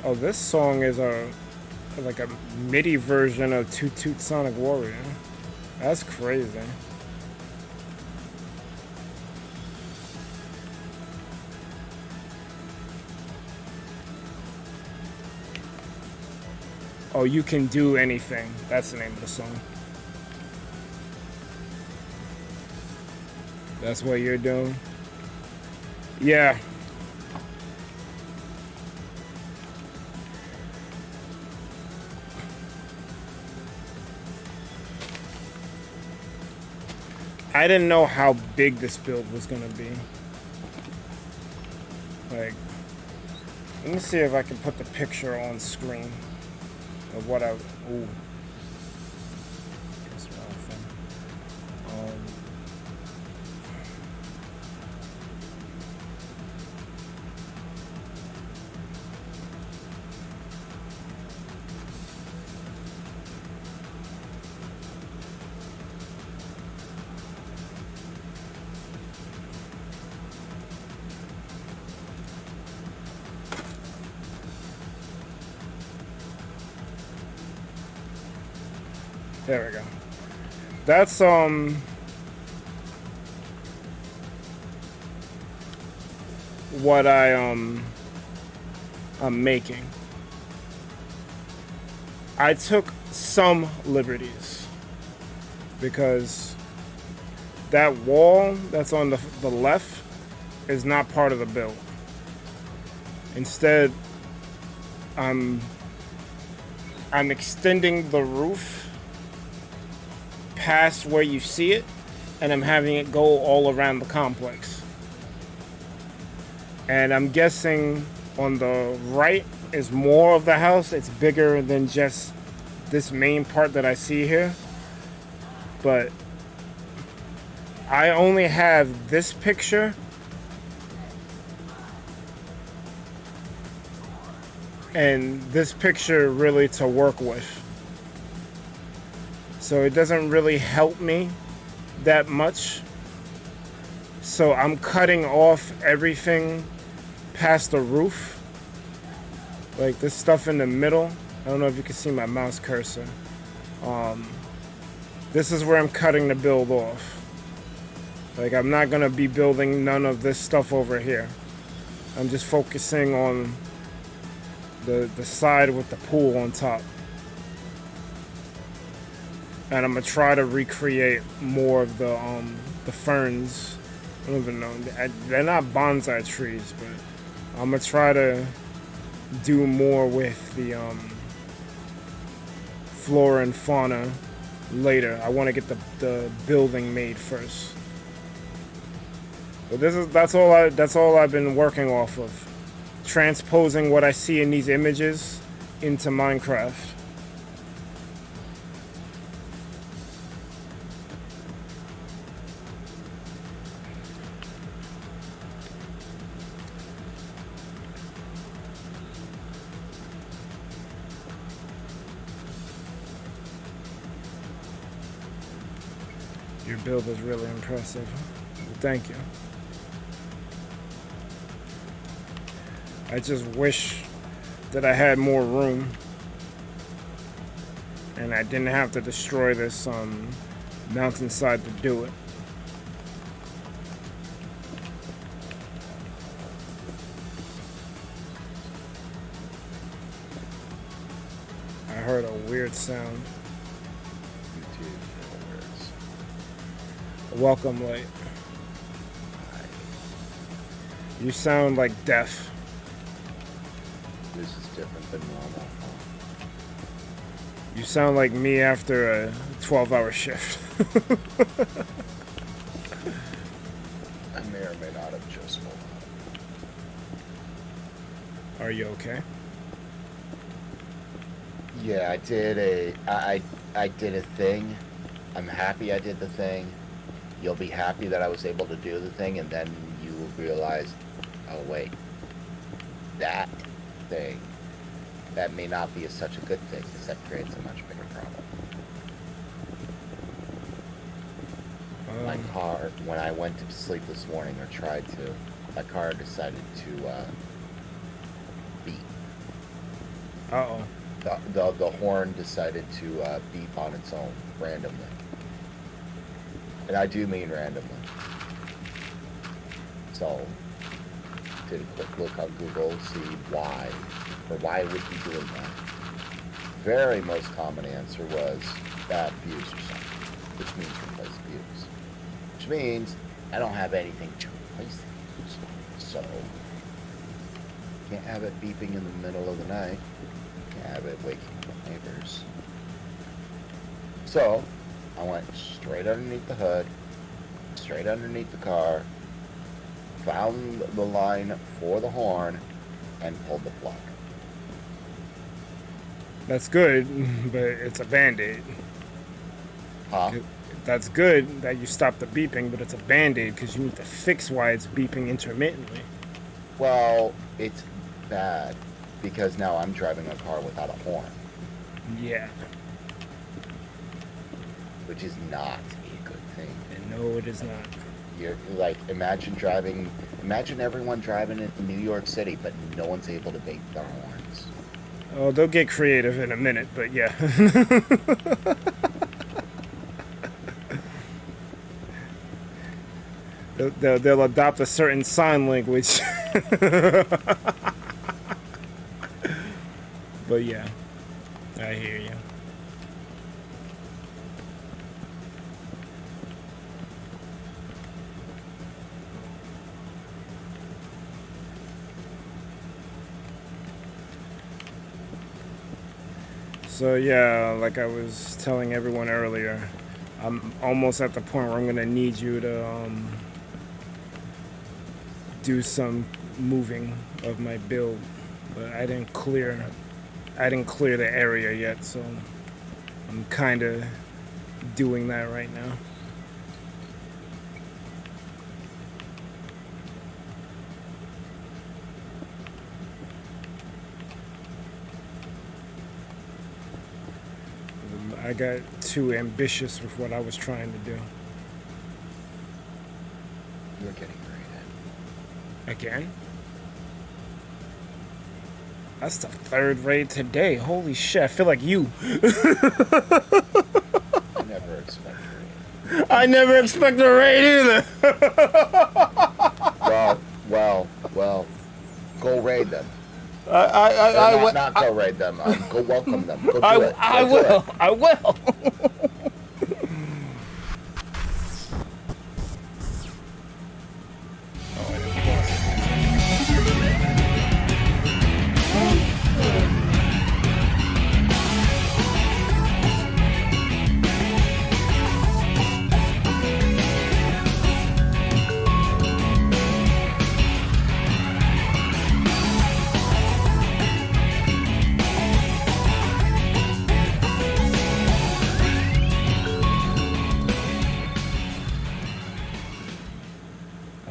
Oh, this song is like a MIDI version of Toot Toot Sonic Warrior. That's crazy. Oh, You Can Do Anything. That's the name of the song. That's what you're doing? Yeah. I didn't know how big this build was gonna be. Like, let me see if I can put the picture on screen of what I. Ooh. That's wrong thing. There we go. That's what I'm making. I took some liberties because that wall that's on the left is not part of the build. Instead, I'm extending the roof past where you see it, and I'm having it go all around the complex. And I'm guessing on the right is more of the house. It's bigger than just this main part that I see here. But I only have this picture and this picture really to work with. So it doesn't really help me that much. So I'm cutting off everything past the roof. Like this stuff in the middle. I don't know if you can see my mouse cursor. This is where I'm cutting the build off. Like I'm not gonna be building none of this stuff over here. I'm just focusing on the side with the pool on top. And I'm gonna try to recreate more of the ferns. I don't even know. They're not bonsai trees, but I'm gonna try to do more with the flora and fauna later. I want to get the building made first. But that's all I've been working off of. Transposing what I see in these images into Minecraft. Your build is really impressive. Thank you. I just wish that I had more room and I didn't have to destroy this mountainside to do it. I heard a weird sound. Welcome, Light. You sound like deaf. This is different than normal. You sound like me after a 12-hour shift. I may or may not have just pulled out. Are you okay? Yeah, I did a thing. I'm happy I did the thing. You'll be happy that I was able to do the thing, and then you will realize, oh wait, that thing, that may not be such a good thing, because that creates a much bigger problem. My car, when I went to sleep this morning, or tried to, my car decided to beep. Uh-oh. The horn decided to beep on its own randomly. And I do mean randomly. So, did a quick look on Google, see why, or why would be doing that. Very most common answer was bad fuse or something, which means replace fuse. Which means I don't have anything to replace the fuse. So, can't have it beeping in the middle of the night. Can't have it waking the neighbors. So, I went straight underneath the hood, straight underneath the car, found the line for the horn, and pulled the plug. That's good, but it's a Band-Aid. Huh? That's good that you stopped the beeping, but it's a Band-Aid because you need to fix why it's beeping intermittently. Well, it's bad because now I'm driving a car without a horn, Yeah. which is not a good thing. And no, it is not. You're like, imagine everyone driving in New York City, but no one's able to beep their horns. Oh, they'll get creative in a minute, but yeah. They'll adopt a certain sign language. But yeah, I hear you. So yeah, like I was telling everyone earlier, I'm almost at the point where I'm gonna need you to do some moving of my build, but I didn't clear the area yet, so I'm kind of doing that right now. I got too ambitious with what I was trying to do. You're getting rated. Again? That's the third raid today. Holy shit, I feel like you. I never expect raid. I never expect a raid either. Well, go raid them. I Not go raid them. Go welcome them. Go do it. I Go do will. it. I will.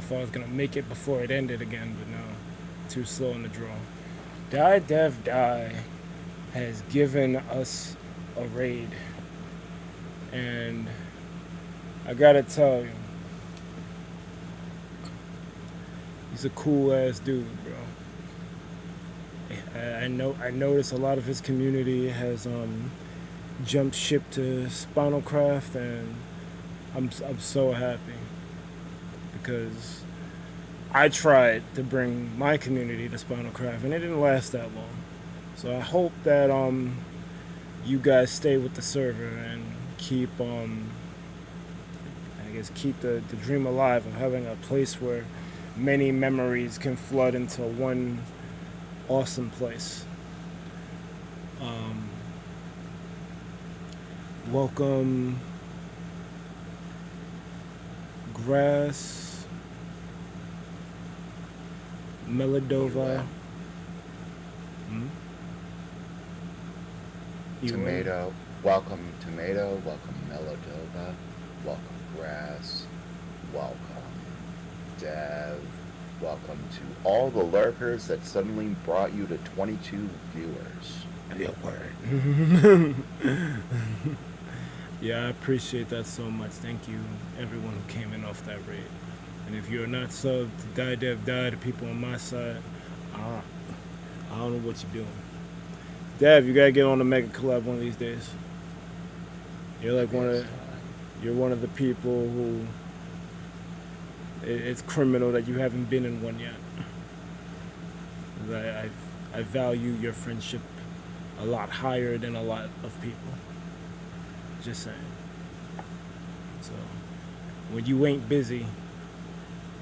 I was gonna make it before it ended again, but no, too slow in the draw. Die Dev Die has given us a raid, and I gotta tell you, he's a cool ass dude, bro. I noticed a lot of his community has jumped ship to Spinalcraft, and I'm so happy because I tried to bring my community to Spinalcraft and it didn't last that long. So I hope that you guys stay with the server and keep keep the dream alive of having a place where many memories can flood into one awesome place. Welcome Grass Meladova. Tomato. Welcome tomato. Welcome Meladova. Welcome grass. Welcome Dev. Welcome to all the lurkers that suddenly brought you to 22 viewers. Yeah, word. Yeah, I appreciate that so much. Thank you, everyone who came in off that raid. And if you're not subbed to Die Dev Die, the people on my side, I don't know what you're doing. Dev, you gotta get on the Mega Collab one of these days. You're like you're one of the people who, it's criminal that you haven't been in one yet. I value your friendship a lot higher than a lot of people. Just saying. So, when you ain't busy,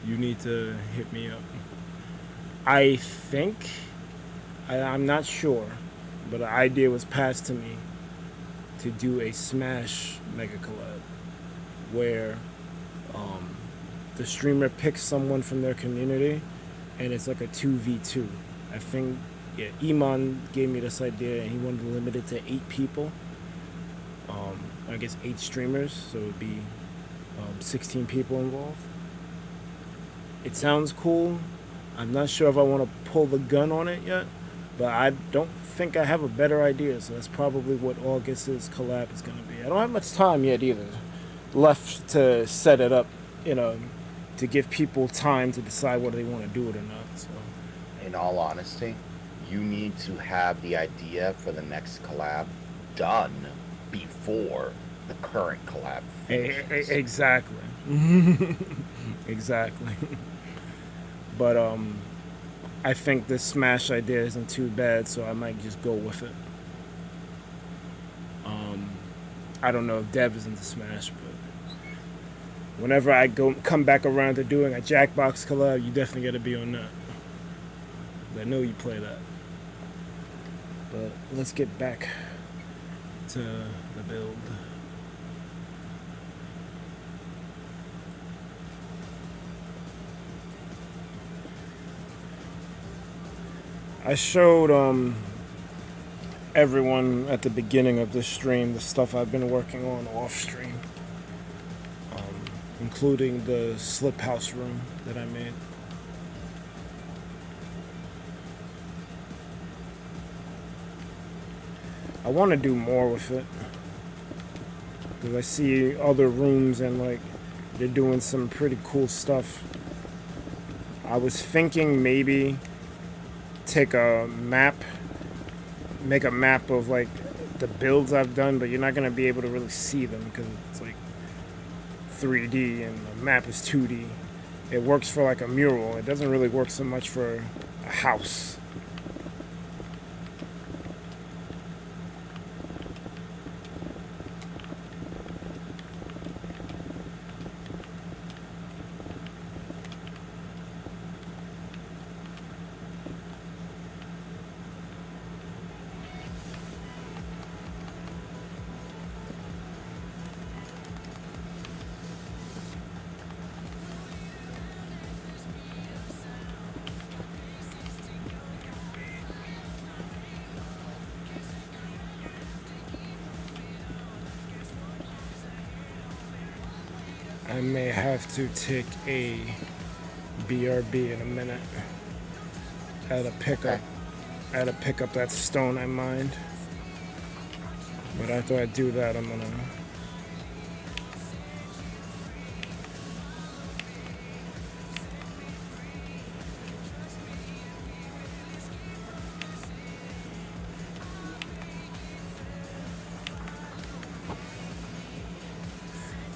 you need to hit me up. I think, I'm not sure, but an idea was passed to me to do a Smash Mega Collab where the streamer picks someone from their community and it's like a 2v2. I think, yeah, Iman gave me this idea and he wanted to limit it to 8 people. I guess 8 streamers, so it would be 16 people involved. It sounds cool. I'm not sure if I want to pull the gun on it yet, but I don't think I have a better idea, so that's probably what August's collab is going to be. I don't have much time yet either left to set it up, to give people time to decide whether they want to do it or not. So, in all honesty, you need to have the idea for the next collab done before the current collab finishes. Exactly. Exactly. But I think this Smash idea isn't too bad, so I might just go with it. I don't know if Dev is into Smash, but whenever I come back around to doing a Jackbox collab, you definitely got to be on that. I know you play that. But let's get back to the build. I showed everyone at the beginning of this stream the stuff I've been working on off stream, including the slip house room that I made. I want to do more with it because I see other rooms and like they're doing some pretty cool stuff. I was thinking maybe take a map, make a map of like the builds I've done, but you're not going to be able to really see them because it's like 3D and the map is 2D. It works for like a mural. It doesn't really work so much for a house. I may have to take a BRB in a minute. I had to pick up that stone I mined. But after I do that, I'm gonna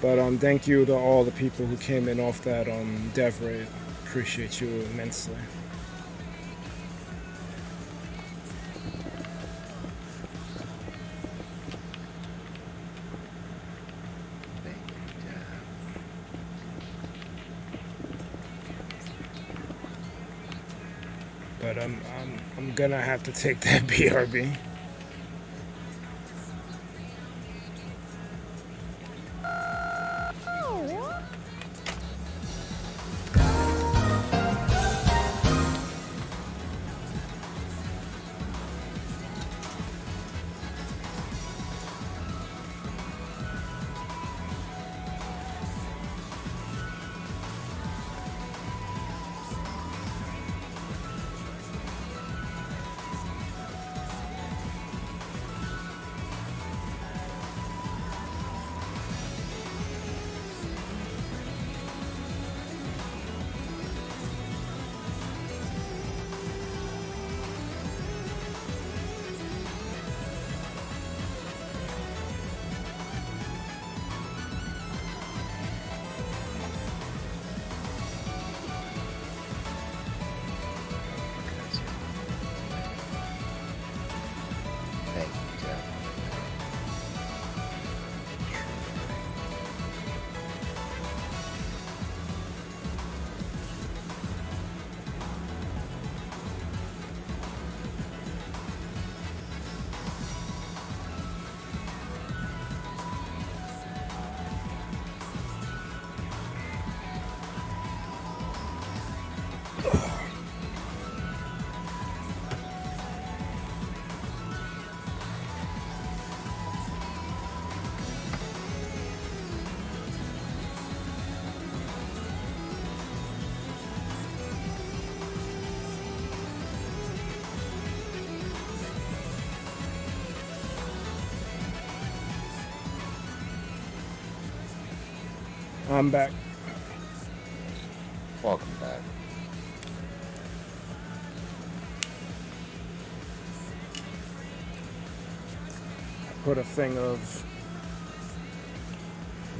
But thank you to all the people who came in off that dev raid. Appreciate you immensely. But I'm gonna have to take that BRB. I'm back. Welcome back. I put a thing of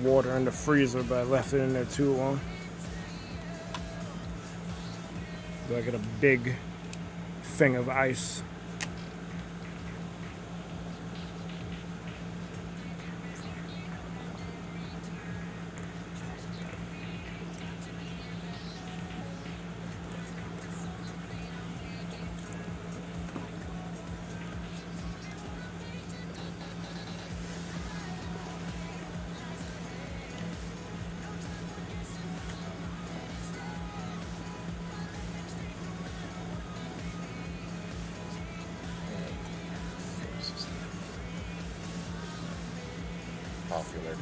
water in the freezer, but I left it in there too long. So I get a big thing of ice. Popular name.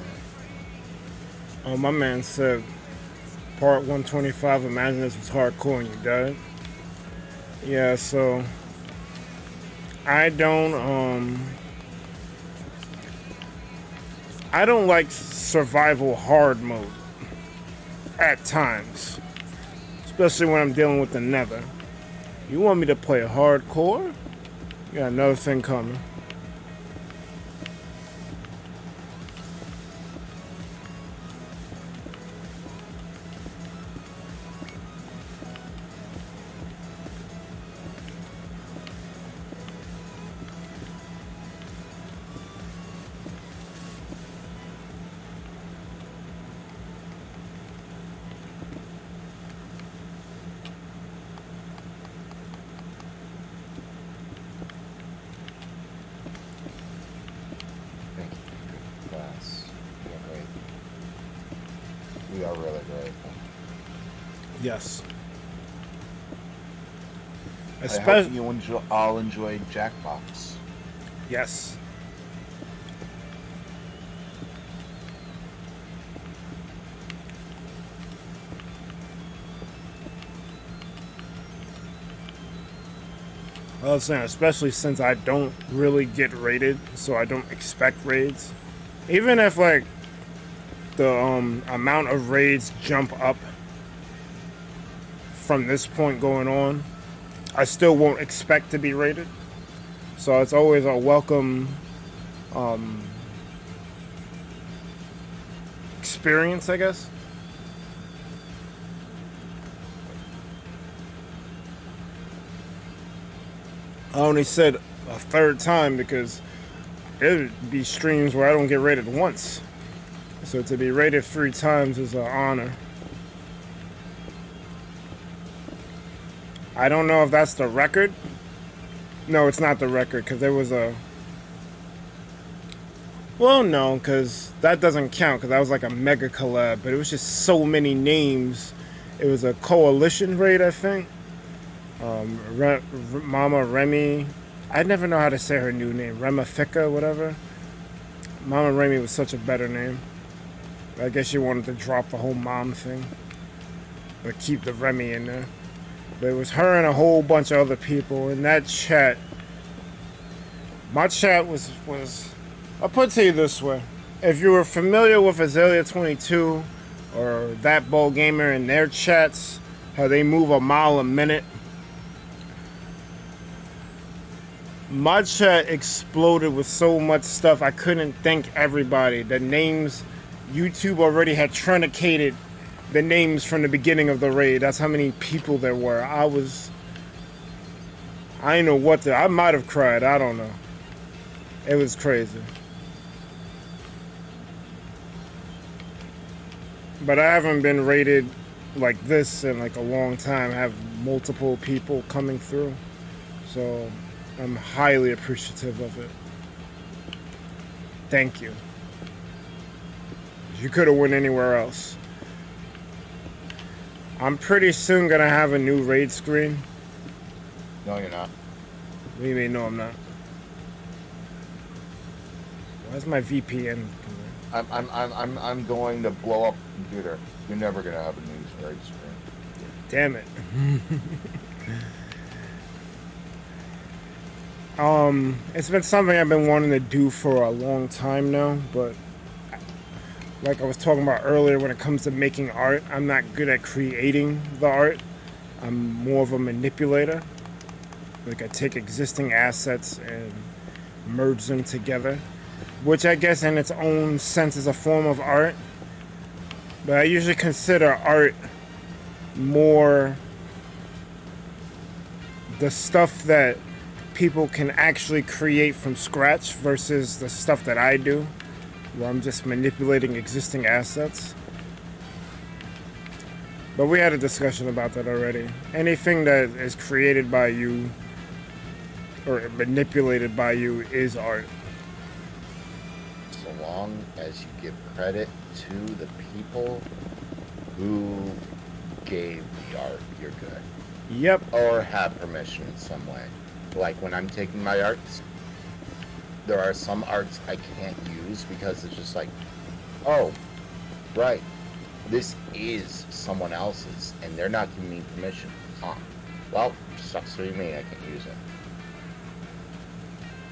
Oh, my man said part 125, imagine this was hardcore and you died. Yeah, so I don't like survival hard mode at times, especially when I'm dealing with the nether. You want me to play hardcore? You got another thing coming. Thank you for your class. You're great. We are really grateful. Yes. I hope you all enjoyed Jackbox. Yes. I was saying, especially since I don't really get raided, so I don't expect raids. Even if like the amount of raids jump up from this point going on, I still won't expect to be raided. So it's always a welcome experience, I guess. I only said a third time because there would be streams where I don't get rated once. So to be rated 3 times is an honor. I don't know if that's the record. No, it's not the record because there was a... Well, no, because that doesn't count because that was like a mega collab, but it was just so many names. It was a coalition raid, I think. Mama Remy. I never know how to say her new name. Remafika, whatever. Mama Remy was such a better name. I guess she wanted to drop the whole mom thing, but keep the Remy in there. But it was her and a whole bunch of other people in that chat. My chat was I'll put it to you this way. If you were familiar with Azalea22 or That Bowl Gamer and their chats, how they move a mile a minute, my chat exploded with so much stuff I couldn't thank everybody. The names, YouTube already had truncated the names from the beginning of the raid. That's how many people there were. I didn't know what to... I might have cried. I don't know. It was crazy. But I haven't been raided like this in like a long time. I have multiple people coming through. So I'm highly appreciative of it. Thank you. You could have went anywhere else. I'm pretty soon gonna have a new raid screen. No, you're not. What do you mean, no, I'm not? Why's my VPN? I'm going to blow up the computer. You're never gonna have a new raid screen. Damn it. It's been something I've been wanting to do for a long time now, but like I was talking about earlier, when it comes to making art, I'm not good at creating the art. I'm more of a manipulator. Like I take existing assets and merge them together, which I guess in its own sense is a form of art. But I usually consider art more the stuff that people can actually create from scratch versus the stuff that I do, where I'm just manipulating existing assets. But we had a discussion about that already. Anything that is created by you or manipulated by you is art. So long as you give credit to the people who gave the art, you're good. Yep. Or have permission in some way. Like when I'm taking my arts, there are some arts I can't use because it's just like, oh, right, this is someone else's and they're not giving me permission. Well, sucks to be me, I can't use it.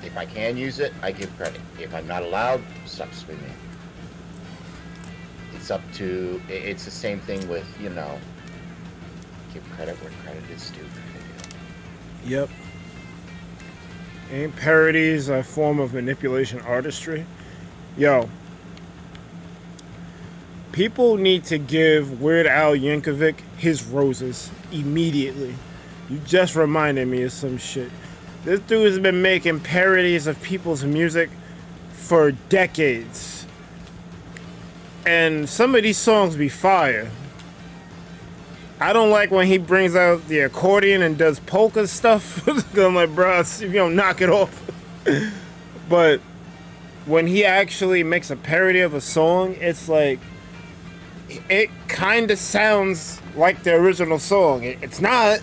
If I can use it, I give credit. If I'm not allowed, sucks to be me. It's up to, it's the same thing with, you know, give credit where credit is due. Yep. Ain't parodies a form of manipulation artistry? Yo. People need to give Weird Al Yankovic his roses immediately. You just reminded me of some shit. This dude has been making parodies of people's music for decades. And some of these songs be fire. I don't like when he brings out the accordion and does polka stuff. I'm like, bro, if you don't knock it off. But when he actually makes a parody of a song, it's like, it kind of sounds like the original song. It's not.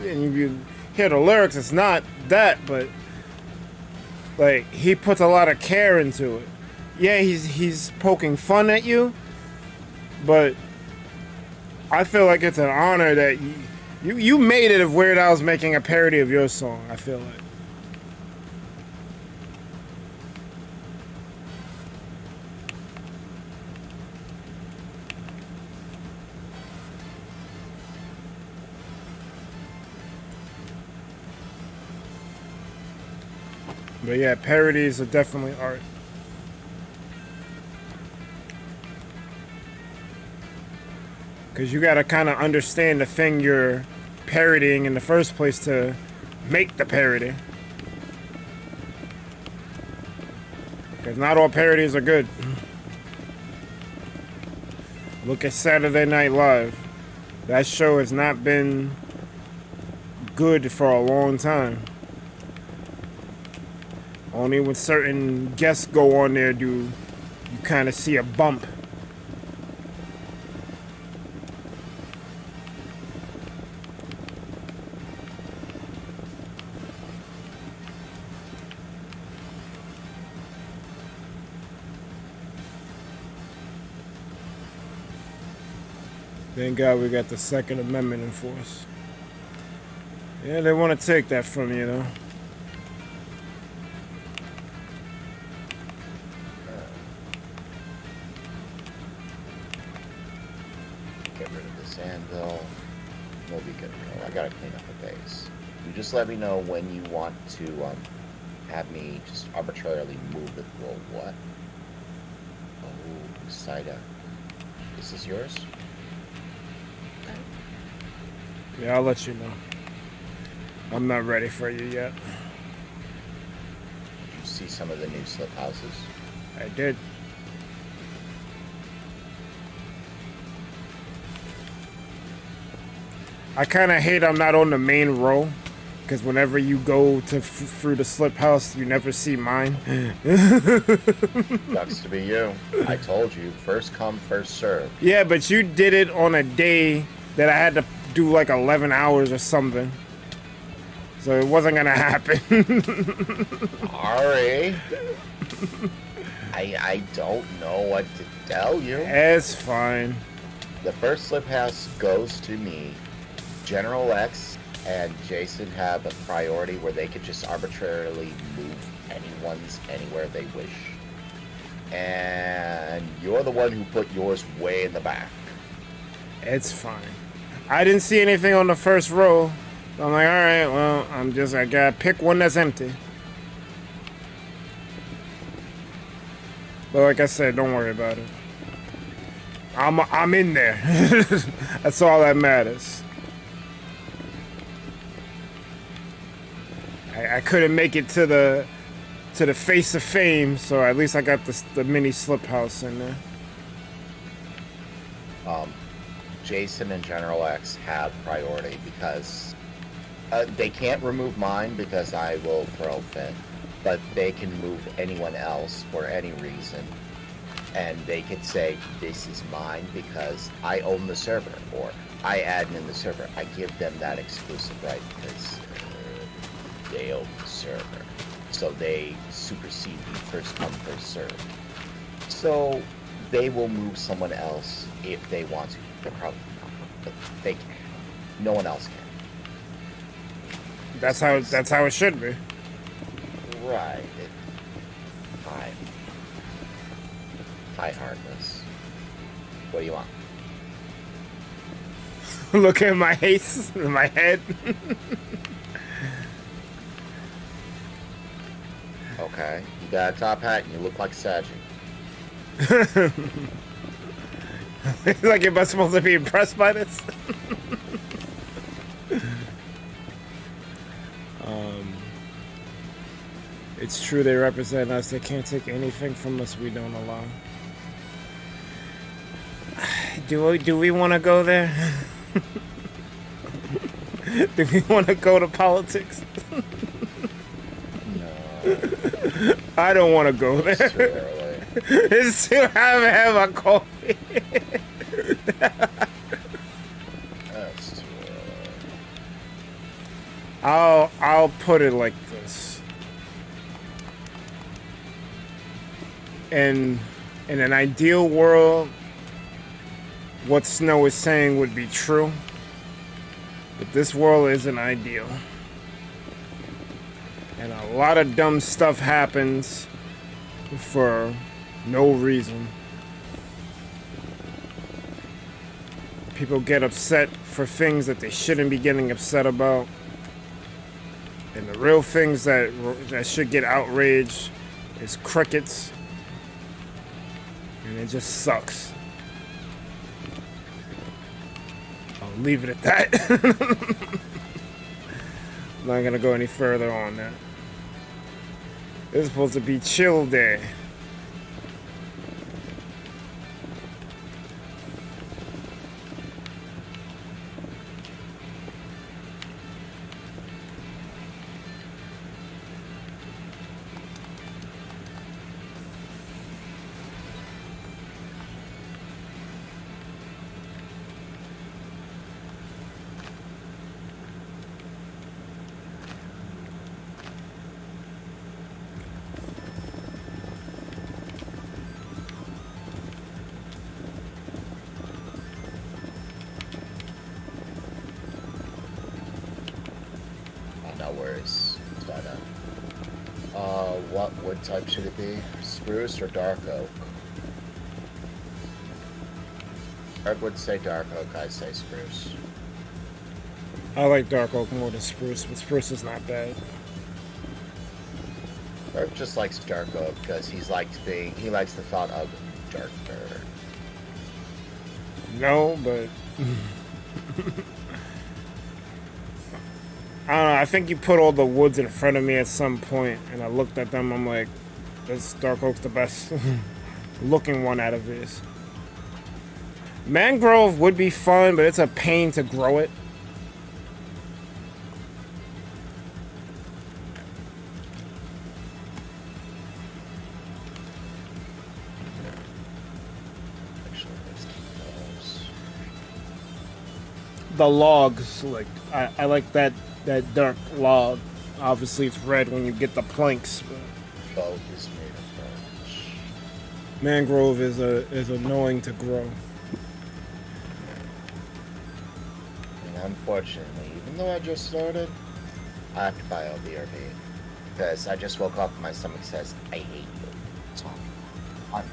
And if you hear the lyrics, it's not that, but like, he puts a lot of care into it. Yeah, he's poking fun at you, but I feel like it's an honor that you made it if Weird Al's making a parody of your song, I feel like. But yeah, parodies are definitely art. Because you gotta kind of understand the thing you're parodying in the first place to make the parody. Because not all parodies are good. Look at Saturday Night Live. That show has not been good for a long time. Only when certain guests go on there do you kind of see a bump. Thank God we got the Second Amendment in force. Yeah, they want to take that from you, though. Get rid of this anvil. We'll be good to go. I gotta clean up the base. You just let me know when you want to have me just arbitrarily move it. Well, what? Oh, Saida. This is yours? Yeah, I'll let you know. I'm not ready for you yet. Did you see some of the new slip houses? I did. I kind of hate I'm not on the main row, because whenever you go to through the slip house, you never see mine. Sucks to be you. I told you, first come, first serve. Yeah, but you did it on a day that I had to do like 11 hours or something. So it wasn't gonna happen. Sorry. I don't know what to tell you. It's fine. The first slip house goes to me. General X and Jason have a priority where they could just arbitrarily move anyone's anywhere they wish. And you're the one who put yours way in the back. It's fine. I didn't see anything on the first row. So I'm like, all right, well, I gotta pick one that's empty. But like I said, don't worry about it. I'm in there. That's all that matters. I couldn't make it to the face of fame, so at least I got the mini slip house in there. Jason and General X have priority because they can't remove mine because I will throw fit, but they can move anyone else for any reason, and they could say this is mine because I own the server or I admin the server. I give them that exclusive right because they own the server, so they supersede me first come first serve. So they will move someone else if they want to. They're probably not, but they can. No one else can. That's how it should be. Right. Hi, Heartless. What do you want? Look at my face, my head. Okay. You got a top hat and you look like Sergeant. Like you're supposed to be impressed by this. It's true they represent us. They can't take anything from us we don't allow. Do we want to go there? Do we want to go to politics? No. I don't want to go there. It's too early. It's too I haven't had my coffee. That's too early. I'll put it like this. In an ideal world, what Snow is saying would be true. But this world isn't ideal. And a lot of dumb stuff happens for no reason. People get upset for things that they shouldn't be getting upset about. And the real things that should get outraged is crickets. And it just sucks. I'll leave it at that. I'm not gonna go any further on that. It's supposed to be chill day. No worries. It's fine. What wood type should it be? Spruce or dark oak? Eric would say dark oak, I say spruce. I like dark oak more than spruce, but spruce is not bad. Eric just likes dark oak because he likes the thought of dark bird. No, but I don't know. I think you put all the woods in front of me at some point, and I looked at them. I'm like, this dark oak's the best looking one out of these. Mangrove would be fun, but it's a pain to grow it. Actually, let's keep those. The logs, like I like that dark log. Obviously, it's red when you get the planks. But Boat is made of birch. mangrove is annoying to grow. And unfortunately, even though I just started, I have to buy a BRB. Because I just woke up and my stomach says, I hate you. So I'm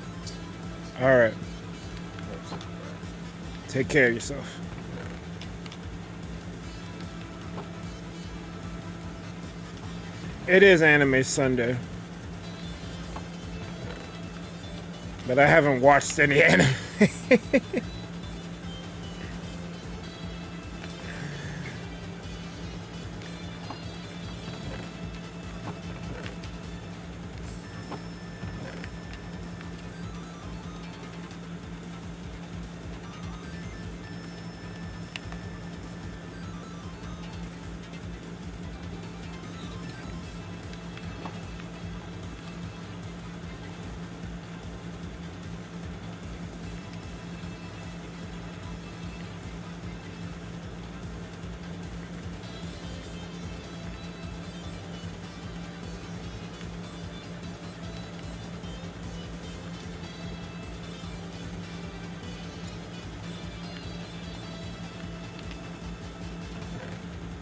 All right. Take care of yourself. It is Anime Sunday. But I haven't watched any anime.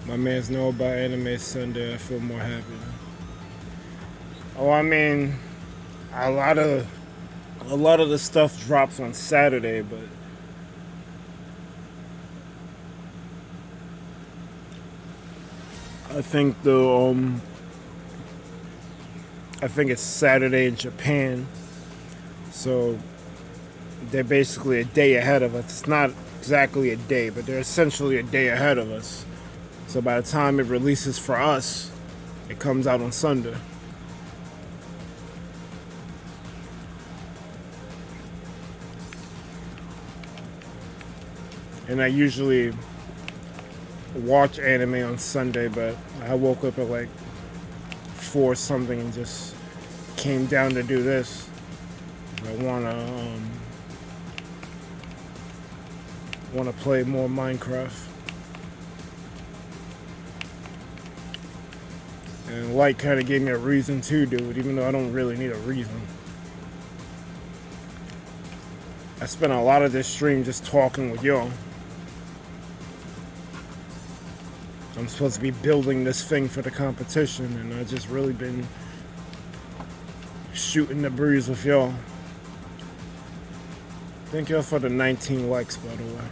My man's know about Anime Sunday. I feel more happy. Oh, I mean, a lot of the stuff drops on Saturday, but I think I think it's Saturday in Japan, so they're basically a day ahead of us. It's not exactly a day, but they're essentially a day ahead of us. So by the time it releases for us, it comes out on Sunday. And I usually watch anime on Sunday, but I woke up at like 4 something and just came down to do this. I wanna play more Minecraft. And Light kind of gave me a reason to do it, even though I don't really need a reason. I spent a lot of this stream just talking with y'all. I'm supposed to be building this thing for the competition, and I just really been shooting the breeze with y'all. Thank y'all for the 19 likes, by the way.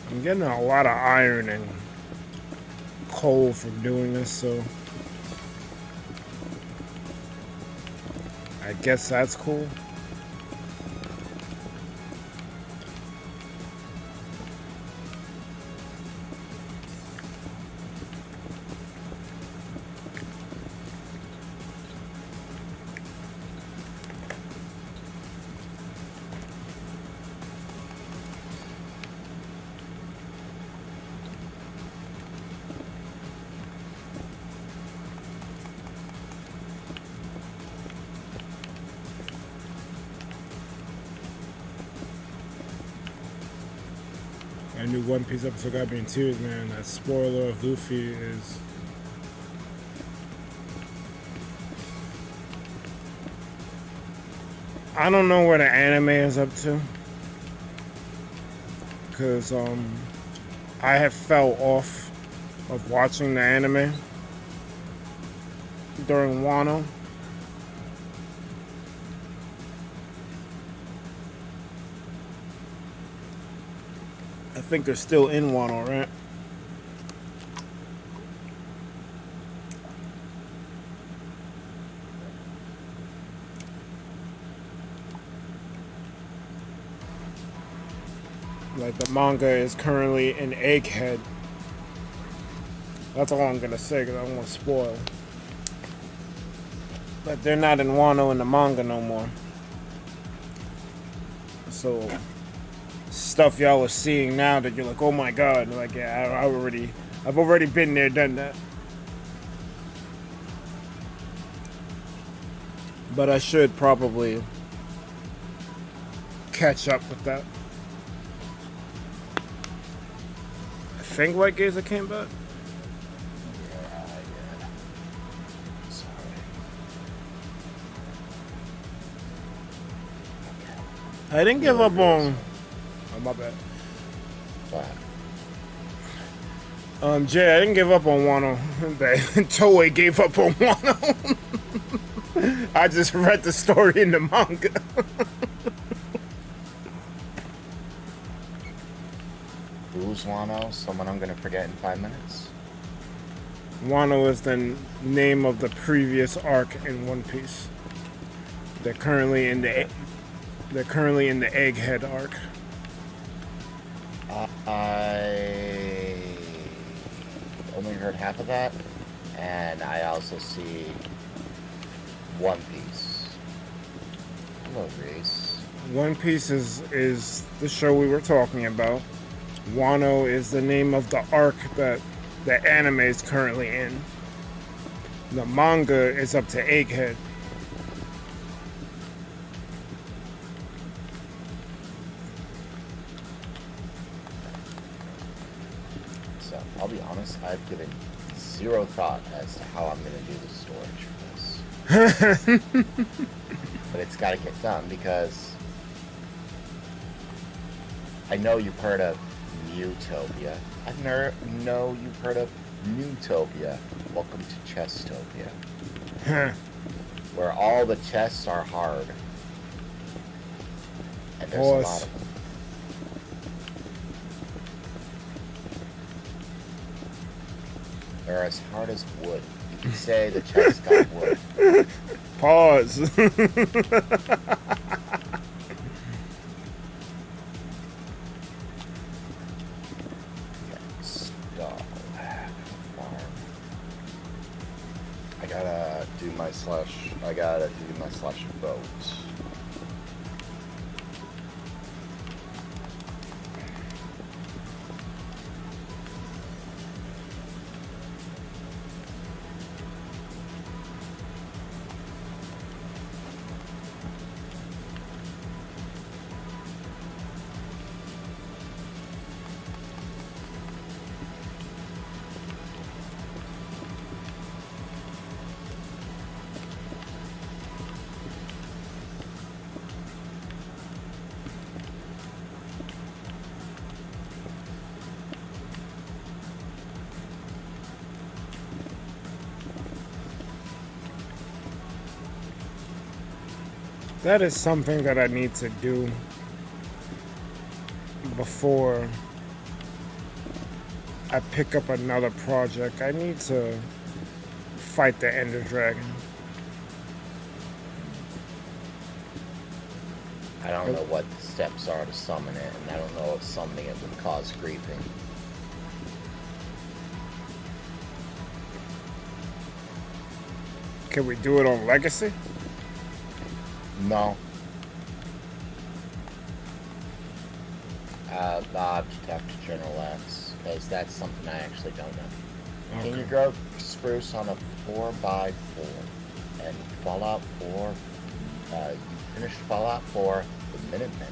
I'm getting a lot of iron and coal from doing this, so I guess that's cool. I knew One Piece episode got me in tears, man. That spoiler of Luffy is... I don't know where the anime is up to. Because, I have fell off of watching the anime during Wano. I think they're still in Wano, right? Like the manga is currently in Egghead. That's all I'm gonna say, because I don't want to spoil. But they're not in Wano in the manga no more. So stuff y'all are seeing now that you're like, oh my god, like yeah, I've already been there, done that. But I should probably catch up with that. I think White Gazer came back. Yeah. Sorry. I didn't give up on. Oh, my bad. What? Jay, I didn't give up on Wano. Toei gave up on Wano. I just read the story in the manga. Who's Wano? Someone I'm gonna forget in 5 minutes? Wano is the name of the previous arc in One Piece. They're currently in the Egghead arc. I only heard half of that, and I also see One Piece. Hello, Reese. One Piece is the show we were talking about. Wano is the name of the arc that the anime is currently in. The manga is up to Egghead. So, I'll be honest, I've given zero thought as to how I'm going to do the storage for this. But it's got to get done because I know you've heard of Utopia. I know you've heard of Newtopia. Welcome to Chesstopia. Where all the chests are hard. And there's a lot of them. They're as hard as wood. You can say the chest got wood. Pause. I gotta do my slash vote. That is something that I need to do before I pick up another project. I need to fight the Ender Dragon. I don't know what the steps are to summon it, and I don't know if summoning it would cause griefing. Can we do it on Legacy? No. I'll just have to General X, because that's something I actually don't know. Okay. Can you grow spruce on a 4x4? And Fallout 4, you finished Fallout 4 the Minutemen.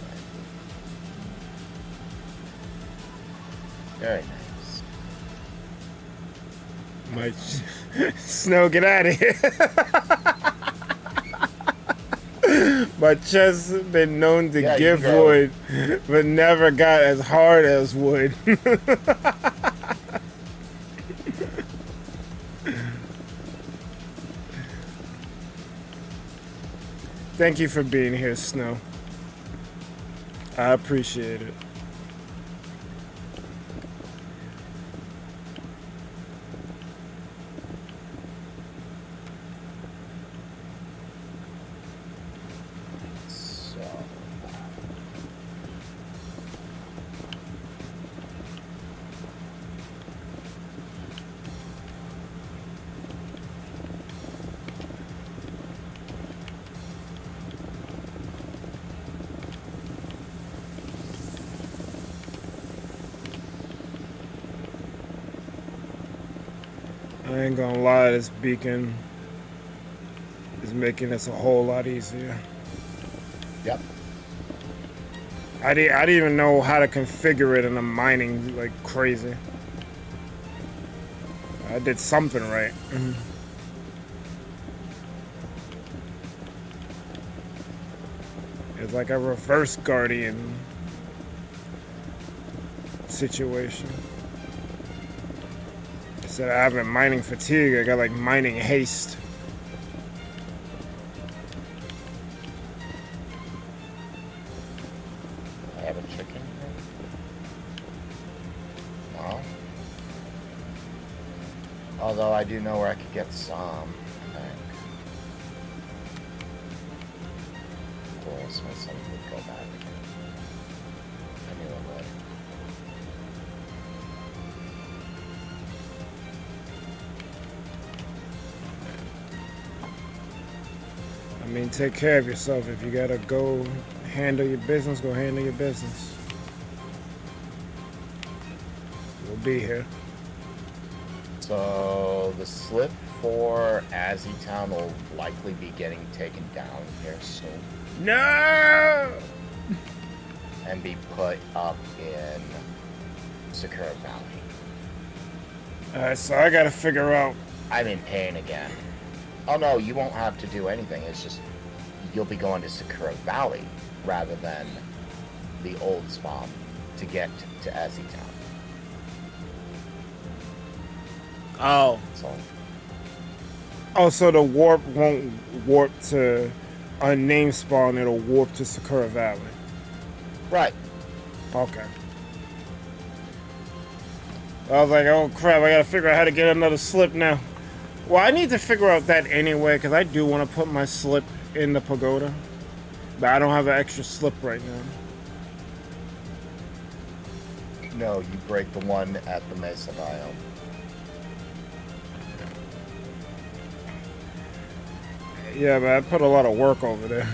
Very nice. Snow, get out of here. My chest has been known to give wood, but never got as hard as wood. Thank you for being here, Snow. I appreciate it. I ain't gonna lie, this beacon is making this a whole lot easier. Yep. I didn't even know how to configure it, and I'm mining like crazy. I did something right. It's like a reverse Guardian situation. Instead of having mining fatigue, I got like mining haste. I have a chicken here. No. Although I do know where I could get some, I think. Of course, my son would go back again. I knew it would. I mean, take care of yourself. If you gotta go handle your business, go handle your business. We'll be here. So the slip for Azzytown will likely be getting taken down here soon No! and be put up in Sakura Valley. Alright, so I gotta figure out. I'm in pain again. Oh no, you won't have to do anything. It's just you'll be going to Sakura Valley rather than the old swamp to get to Azzytown. Oh. So Oh, so the warp won't warp to unnamed spawn, it'll warp to Sakura Valley. right. Okay. I was like, oh crap, I gotta figure out how to get another slip now. Well, I need to figure out that anyway, because I do want to put my slip in the pagoda. But I don't have an extra slip right now. No, you break the one at the Mesa biome. Yeah, but I put a lot of work over there.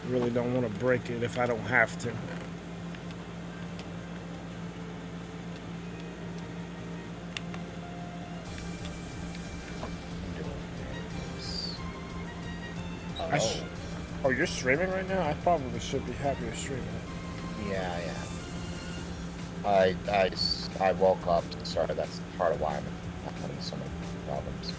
Really don't want to break it if I don't have to. Oh, you're streaming right now? I probably should be happier streaming. Yeah. I woke up. Sorry, that's part of why I'm having so many problems.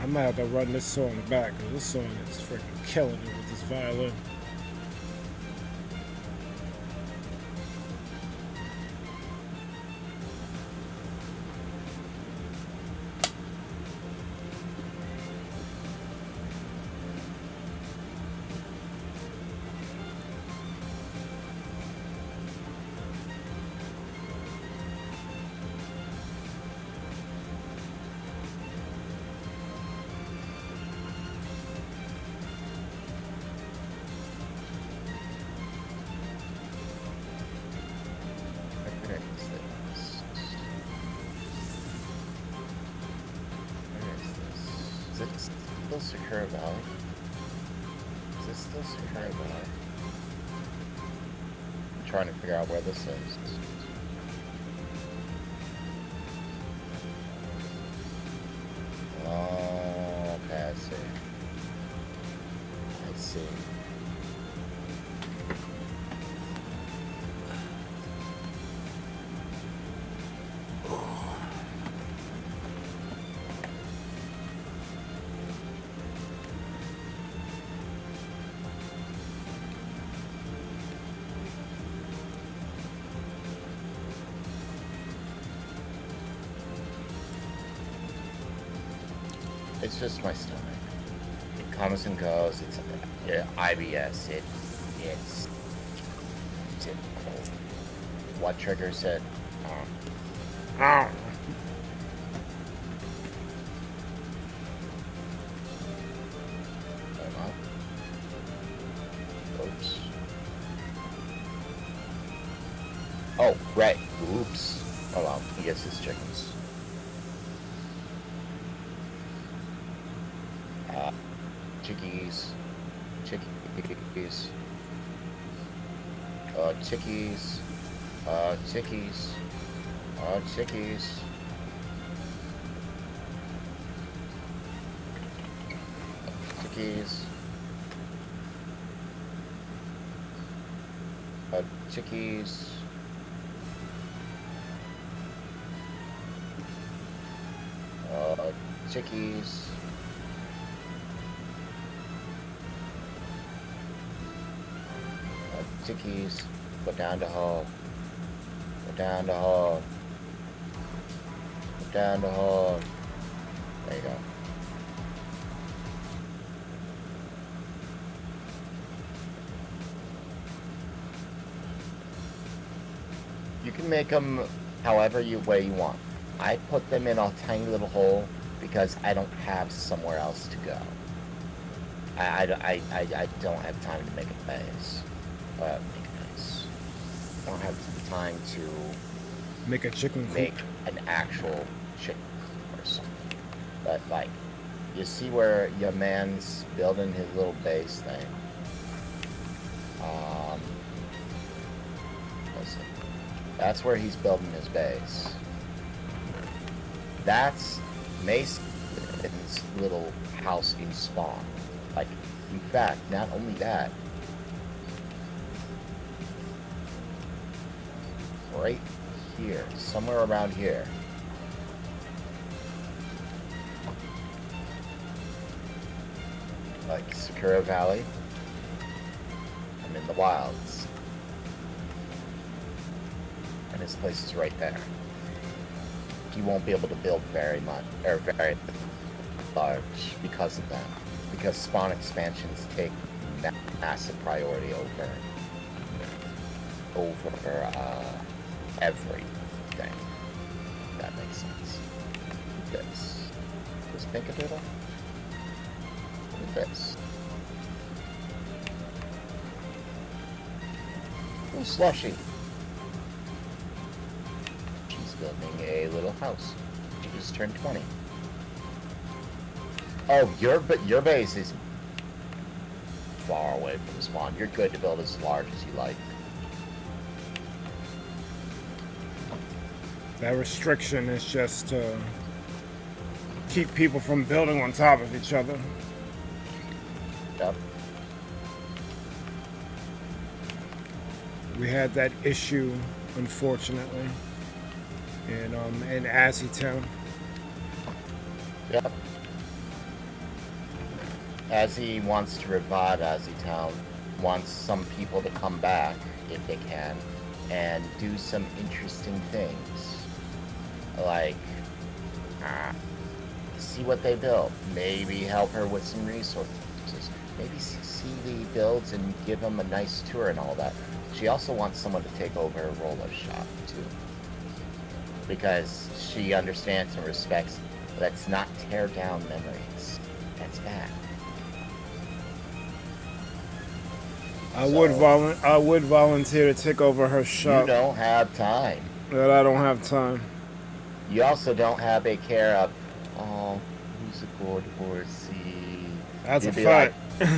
I might have to run this song back, because this song is freaking killing it with this violin. Is it still Sakura Valley? Is it still Sakura Valley? I'm trying to figure out where this is. Oh, okay, I see. I see. It's just my stomach. It comes and goes. It's IBS. It's typical. What triggers it? Ow. Time out. Oops. Oh, right. Oops. Oh well, he gets his chickens. Chickies. chickies. Chickies. Chickies. Chickies. Chickies. Chickies. Chickies. Chickies. Go down the hall. Go down the hall. Go down the hall. There you go. You can make them however way you want. I put them in a tiny little hole because I don't have somewhere else to go. I don't have time to make a base. Make a base. I don't have time to Make a chicken coop. make an actual chicken coop or something. But like, you see where your man's building his little base thing. Listen, that's where he's building his base. That's Mason's little house in Spawn. Like, in fact, not only that, right here, somewhere around here, like Sakura Valley, I'm in the wilds, and his place is right there. He won't be able to build very much, or very large because of that. Because spawn expansions take massive priority over everything. If that makes sense. This Pinkadoodle? Look at this. Oh, Slushy. She's building a little house. She just turned 20. Oh, your base is far away from the spawn. You're good to build as large as you like. That restriction is just to keep people from building on top of each other. Yep. We had that issue, unfortunately, in Town. Yep. Azzy wants to revive Town, wants some people to come back, if they can, and do some interesting things. Like, see what they build. Maybe help her with some resources. Maybe see the builds and give them a nice tour and all that. She also wants someone to take over her roller shop, too. Because she understands and respects, let's not tear down memories. That's bad. I would volunteer to take over her shop. You don't have time. But I don't have time. You also don't have a care of, oh, who's a good horsey? That's You'd a be fact. Like,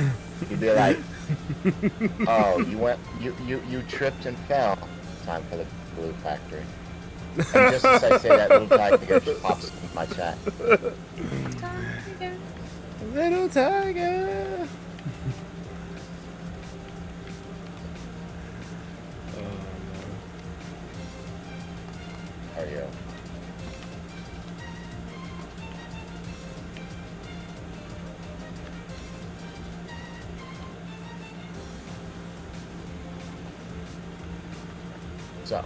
you'd be like, oh, you tripped and fell. Time for the glue factory. And just as I say that, little tiger just pops in my chat. Little tiger. How are you? So,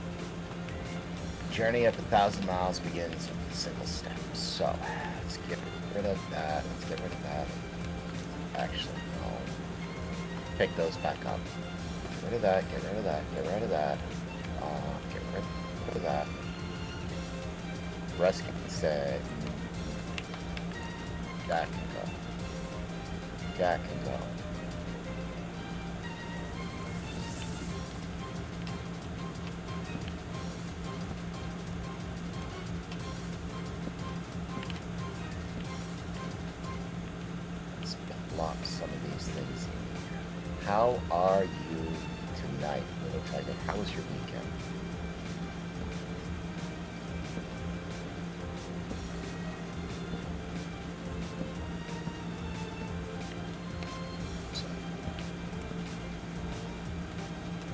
journey of 1,000 miles begins with a single step. So, let's get rid of that. Let's get rid of that. Actually, no. Pick those back up. Get rid of that. Get rid of that. Get rid of that. Get rid of that. Rest can say. Jack can go. Jack can go. up some of these things. How are you tonight, little tiger? How was your weekend?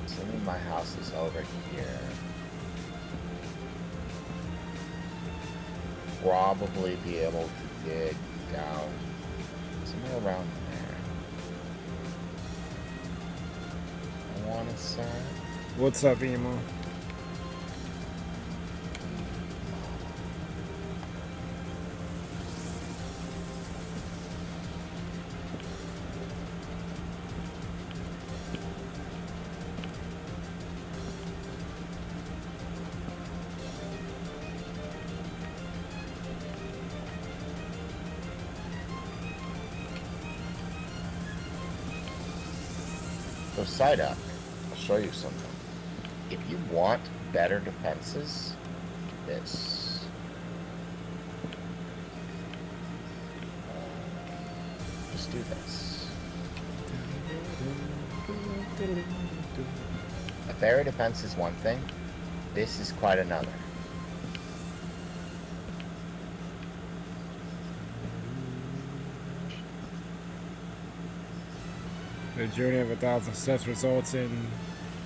Assuming my house is over here. Probably be able to dig down somewhere around there. I want to say. What's up, Emo? So side up, I'll show you something. If you want better defenses, this. Just do this. A fairy defense is one thing. This is quite another. The journey of 1,000 steps results in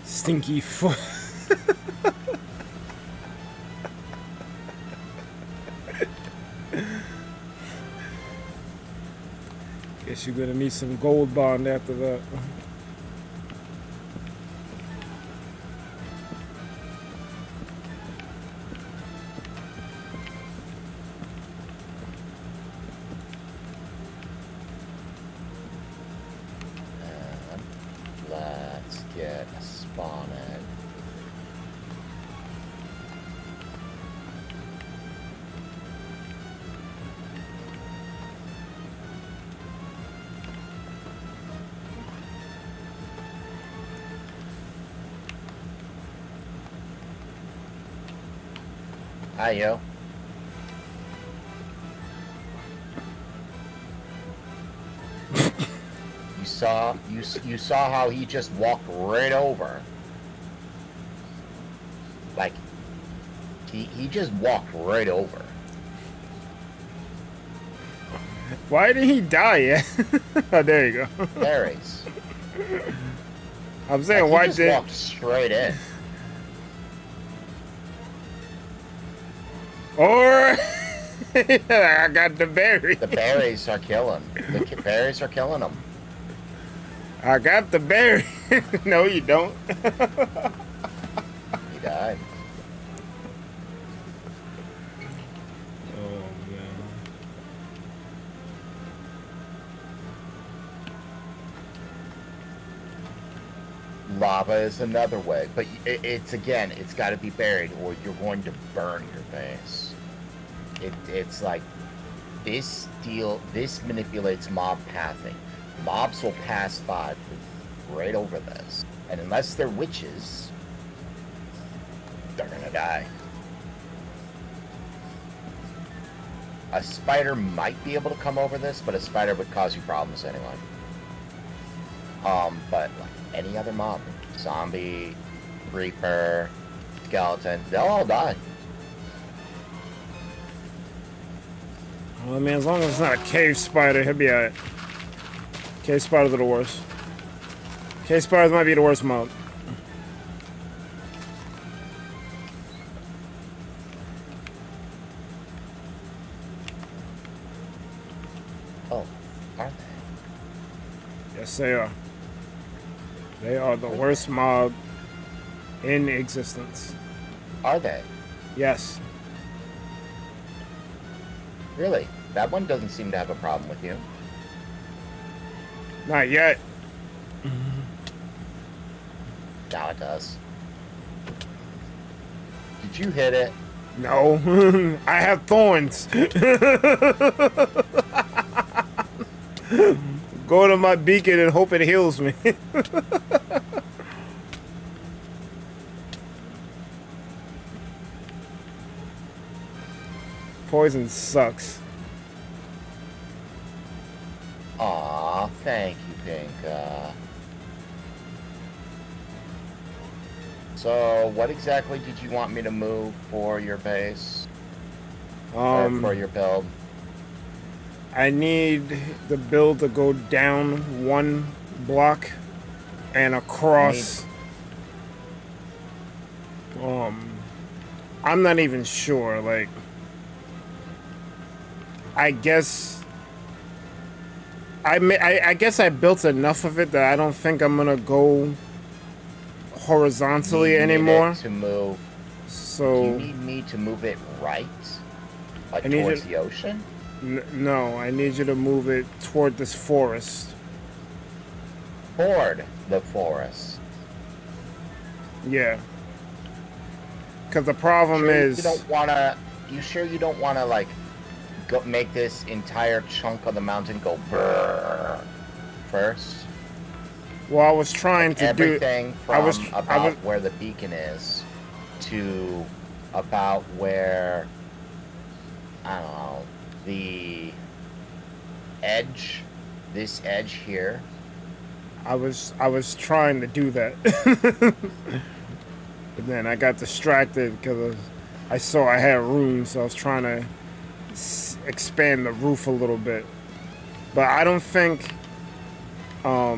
stinky foot. Guess you're gonna need some gold bond after that. Let's get a spawn egg. Hi, yo. You saw how he just walked right over. Like he just walked right over. Why did he die yet? Oh, there you go. Berries. I'm saying, Like, why he just did... walked straight in. Or... I got the berry. The berries are killing. The berries are killing him. I got the berry. No, you don't. He died. Oh, man. Lava is another way, but it's again, it's got to be buried, or you're going to burn your base. It's like this deal. This manipulates mob pathing. Mobs will pass by right over this, and unless they're witches, they're gonna die. A spider might be able to come over this, but a spider would cause you problems anyway. But like any other mob, zombie, creeper, skeleton, they'll all die. Well, I mean, as long as it's not a cave spider, he'll be alright. Cave spiders are the worst. Cave spiders might be the worst mob. Oh, are they? Yes, they are. They are the worst mob in existence. Are they? Yes. Really? That one doesn't seem to have a problem with you. Not yet. Now it does. Did you hit it? No. I have thorns. Go to my beacon and hope it heals me. Poison sucks. Aww. thank you, Pink. So, what exactly did you want me to move for your base? Or for your build? I need the build to go down 1 block and across. I'm not even sure. Like, I guess I guess I built enough of it that I don't think I'm gonna go horizontally anymore. To move. So you need me to move it right, like I need towards you- the ocean. No, I need you to move it toward this forest. Toward the forest. Yeah. Because the problem Sure is... you don't wanna. You sure you don't wanna like go make this entire chunk of the mountain go brrr first? Well, I was trying to do... Everything from I was where the beacon is to about where, I don't know, the edge, this edge here. I was trying to do that. But then I got distracted because I saw I had room, so I was trying to expand the roof a little bit. But I don't think... Well,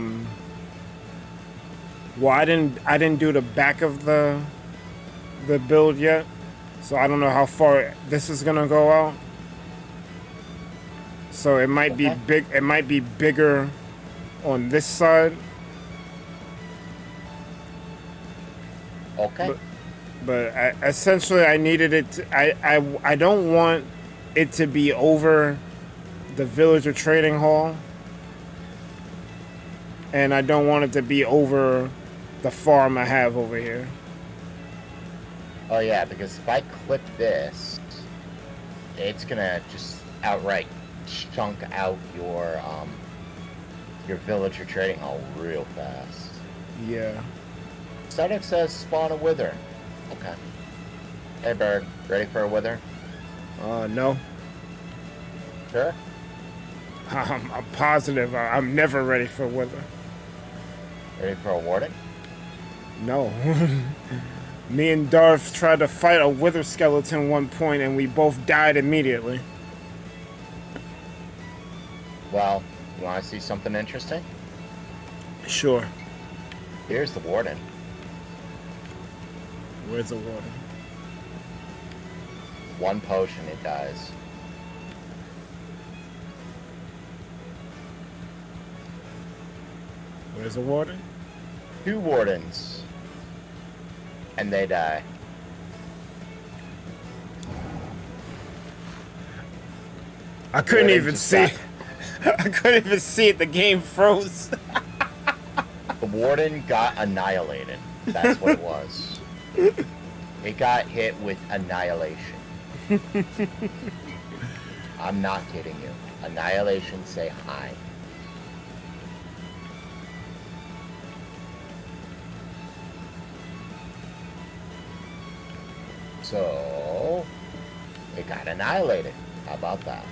I didn't do the back of the build yet, so I don't know how far this is gonna go out. So it might be big. It might be bigger on this side. Okay. But essentially, I needed it. I don't want it to be over the villager trading hall, and I don't want it to be over the farm I have over here. Oh yeah, because if I clip this, it's gonna just outright chunk out your villager trading hall real fast. Yeah. Static says spawn a wither. Okay. Hey bird, ready for a wither? No. Sure. I'm positive. I'm never ready for weather. Ready for a warden? No. Me and Darth tried to fight a wither skeleton one point, and we both died immediately. Well, you want to see something interesting? Sure. Here's the warden. Where's the water? 1 potion, it dies. Where's the water? 2 wardens. And they die. I couldn't Warden even just see. died. I couldn't even see it. The game froze. The warden got annihilated. That's what it was. It got hit with annihilation. I'm not kidding you. Annihilation, say hi. So, it got annihilated. How about that?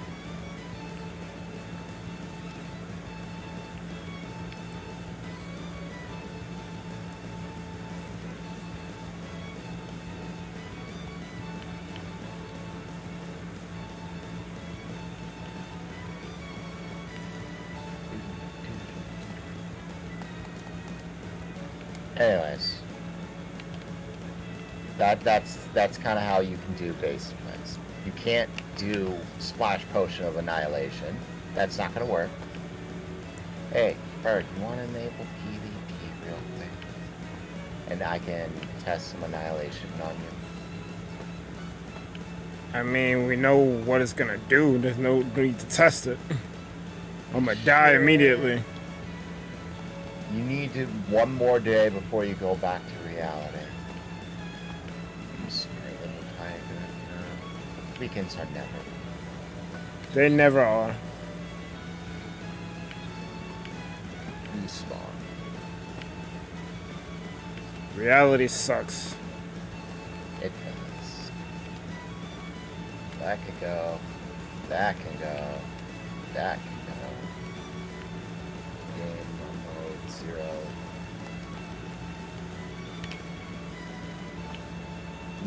Anyways, that's kind of how you can do basic things. You can't do splash potion of annihilation. That's not gonna work. Hey, Bird, you want to enable PvP real quick, and I can test some annihilation on you. I mean, we know what it's gonna do. There's no need to test it. I'm gonna die immediately. You need to 1 more day before you go back to reality. You smart little tiger. Weekends are never. They never are. You smart. Reality sucks. It does. That could go. That can go. That can go.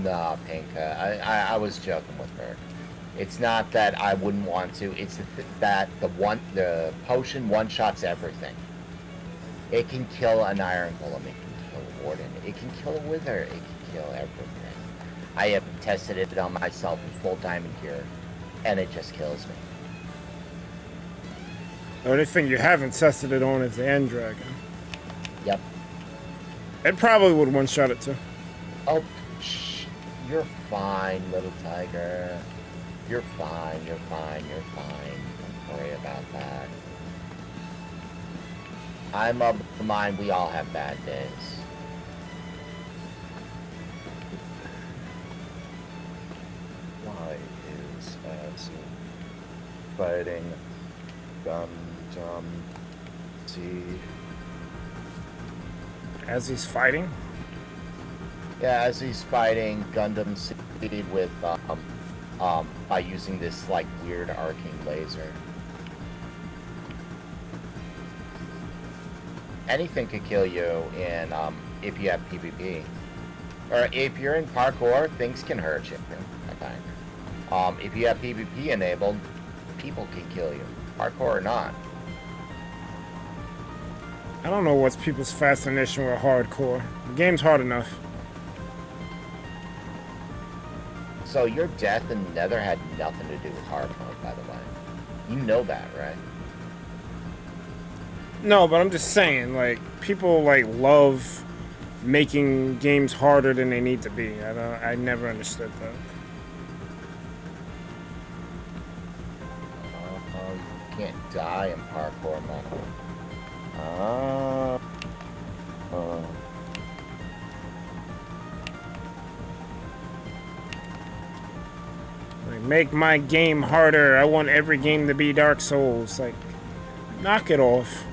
Nah, Pinka. I was joking with her. It's not that I wouldn't want to. It's that the potion one-shots everything. It can kill an Iron Golem. It can kill a Warden. It can kill a Wither. It can kill everything. I have tested it on myself in full diamond gear, and it just kills me. The only thing you haven't tested it on is the End Dragon. Yep. It probably would one-shot it too. Oh, shh. You're fine, little tiger. You're fine, you're fine, you're fine. Don't worry about that. I'm of the mind we all have bad days. Why is Azzy fighting Gundam Z? As he's fighting? Yeah, as he's fighting Gundam Seed with, by using this, like, weird arcing laser. Anything could kill you in, if you have PvP. Or if you're in parkour, things can hurt you, I think. If you have PvP enabled, people can kill you, parkour or not. I don't know what's people's fascination with hardcore. The game's hard enough. So your death in Nether had nothing to do with hard mode, by the way. You know that, right? No, but I'm just saying, like, people, like, love making games harder than they need to be. I never understood that. You can't die in parkour mode. Like, make my game harder. I want every game to be Dark Souls. Like, knock it off.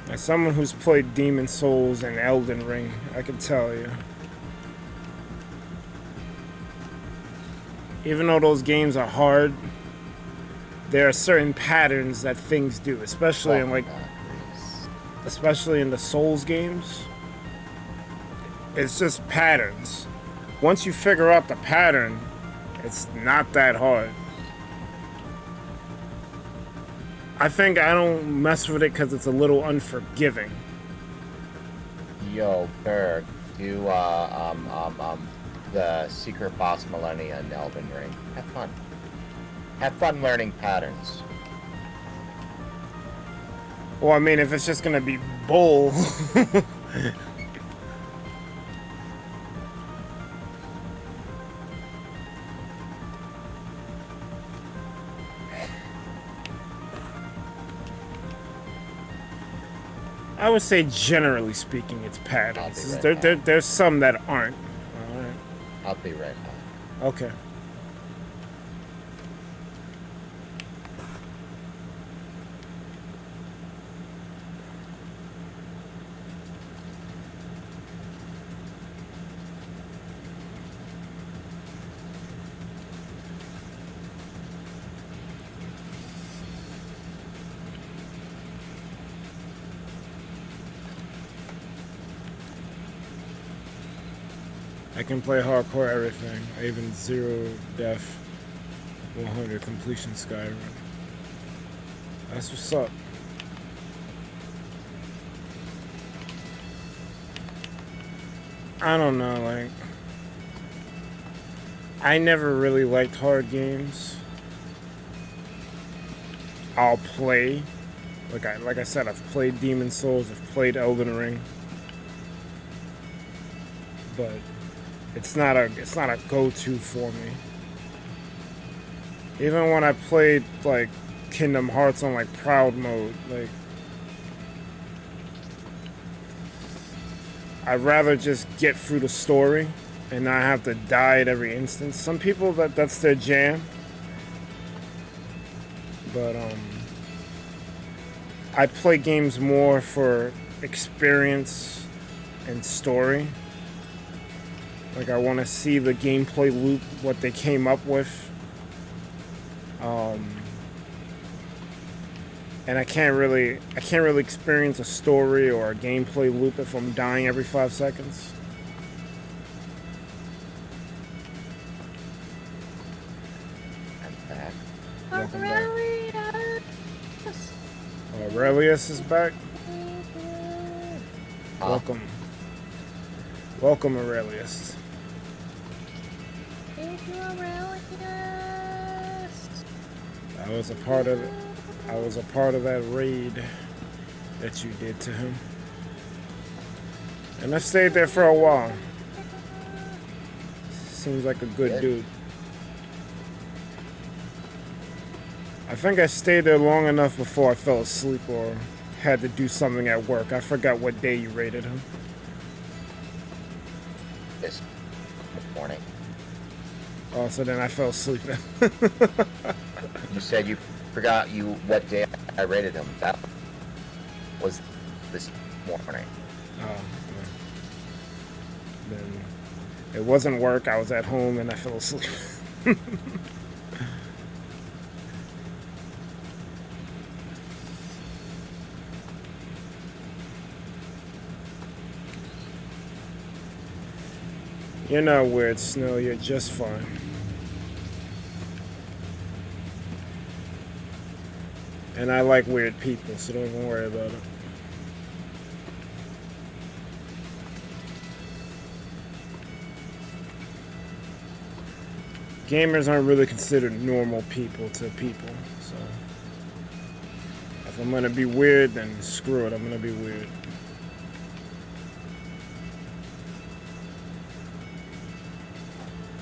As someone who's played Demon Souls and Elden Ring, I can tell you. Even though those games are hard, there are certain patterns that things do, especially in the Souls games. It's just patterns. Once you figure out the pattern, it's not that hard. I think I don't mess with it because it's a little unforgiving. Yo, Berg, do the Secret Boss Millennia in Elden Ring. Have fun. Have fun learning patterns. Well, I mean, if it's just gonna be bull. I would say, generally speaking, it's patterns. There's some that aren't. All right. I'll be right back. Okay. I can play hardcore everything, even 0 death, 100 completion Skyrim. That's what's up. I don't know, like, I never really liked hard games. I'll play, like I said, I've played Demon Souls, I've played Elden Ring, but it's not a go-to for me. Even when I played like Kingdom Hearts on like proud mode, like I'd rather just get through the story and not have to die at every instance. Some people that's their jam. But I play games more for experience and story. Like I want to see the gameplay loop, what they came up with. And I can't really experience a story or a gameplay loop if I'm dying every 5 seconds. I'm back. Welcome back. Aurelius is back. Welcome. Welcome, Aurelius. I was a part of that raid that you did to him. And I stayed there for a while. Seems like a good dude. I think I stayed there long enough before I fell asleep or had to do something at work. I forgot what day you raided him. This morning. Oh, so then I fell asleep then. You said you forgot what day I rated him. That was this morning. Oh, then it wasn't work. I was at home and I fell asleep. You're not weird, Snow. You're just fine. And I like weird people, so don't even worry about it. Gamers aren't really considered normal people to people, so if I'm gonna be weird, then screw it, I'm gonna be weird.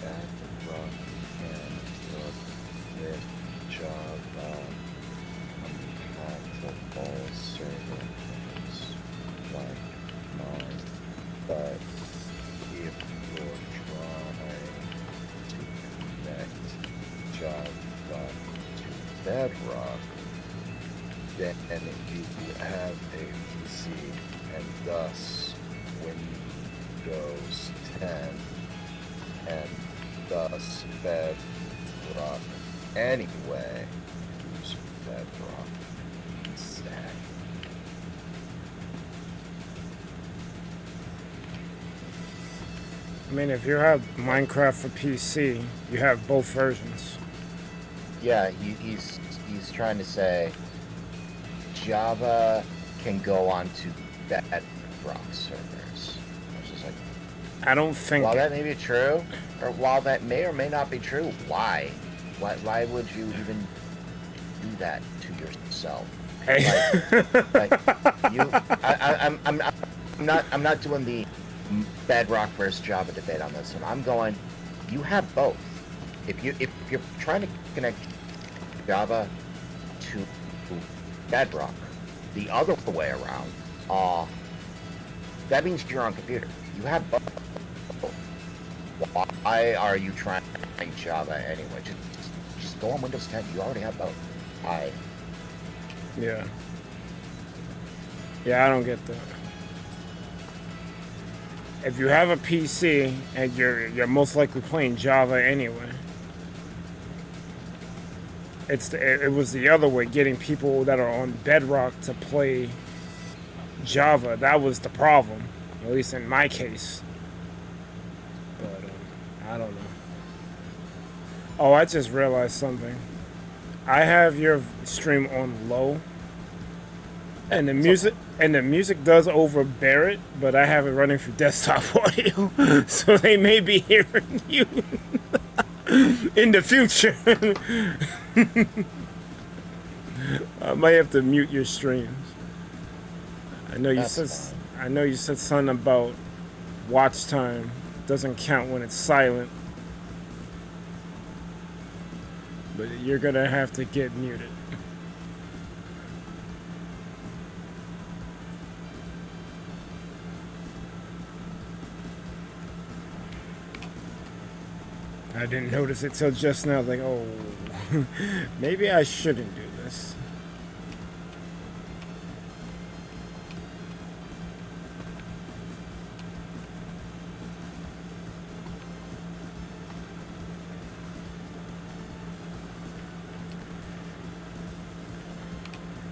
Bedrock and with Java compatible servers like mine, but if you're trying to connect Java to Bedrock, then you have a PC and thus Windows 10 and thus Bedrock anyway. Use Bedrock instead. I mean, if you have Minecraft for PC, you have both versions. Yeah, he's trying to say Java can go onto Bedrock servers. I was just like, I don't think... while that may be true, or while that may or may not be true, why? Why would you even do that to yourself? Hey. I'm not doing the Bedrock versus Java debate on this one. I'm going, you have both. If you're trying to connect Java to Bedrock the other way around, that means you're on computer. You have both. Why are you trying Java anyway? Just go on Windows 10. You already have both. Yeah. Yeah, I don't get that. If you have a PC and you're most likely playing Java anyway, it was the other way, getting people that are on Bedrock to play Java. That was the problem, at least in my case. But I don't know. Oh, I just realized something. I have your stream on low, and the music does overbear it, but I have it running for desktop audio, so they may be hearing you in the future. I might have to mute your streams. I know you said something about watch time doesn't count when it's silent, but you're gonna have to get muted. I didn't notice it till just now. Like, oh, maybe I shouldn't do this.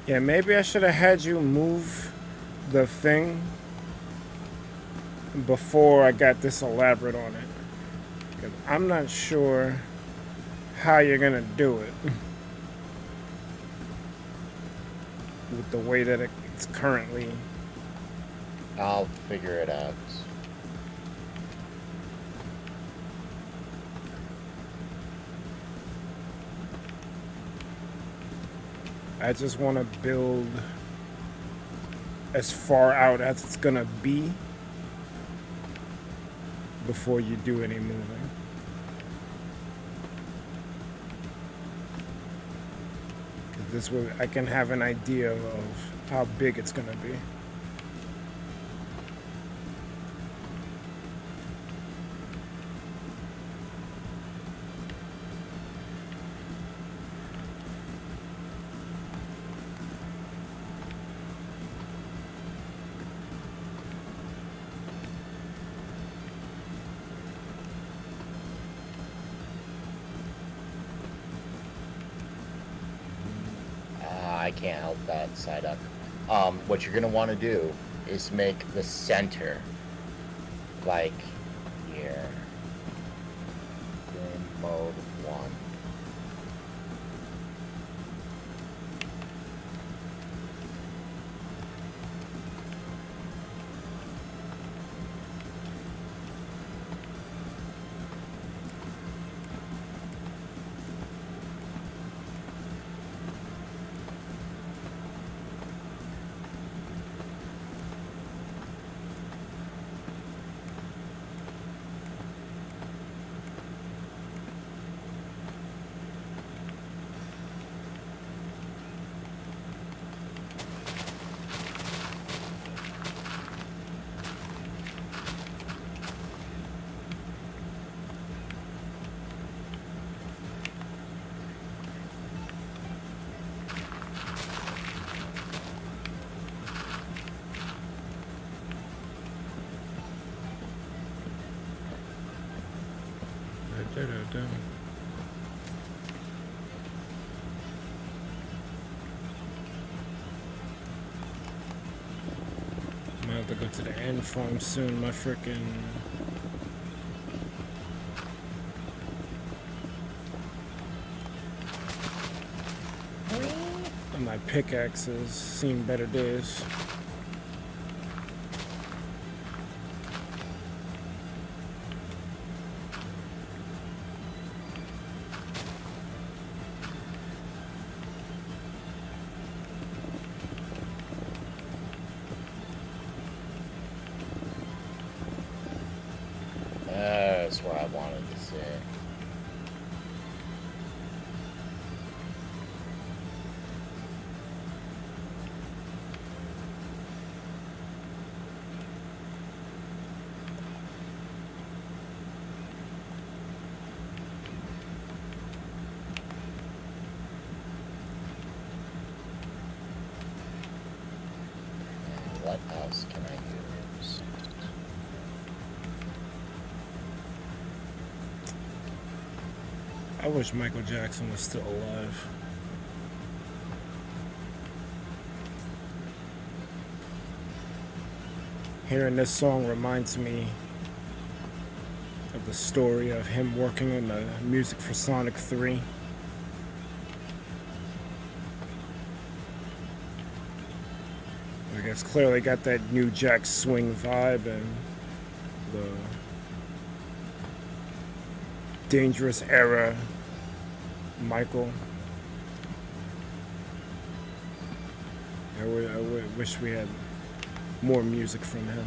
Yeah, maybe I should have had you move the thing before I got this elaborate on it. 'Cause I'm not sure how you're gonna do it with the way that it's currently. I'll figure it out. I just want to build as far out as it's gonna be before you do any moving. This way I can have an idea of how big it's gonna be. I can't help that side up. What you're gonna want to do is make the center like here in mode 1. I'm gonna have to go to the end farm soon. My frickin' my pickaxes seen better days. That's where I wanted to sit. And what else can I use? I wish Michael Jackson was still alive. Hearing this song reminds me of the story of him working on the music for Sonic 3. I guess clearly got that New Jack Swing vibe and the Dangerous Era Michael. I wish we had more music from him.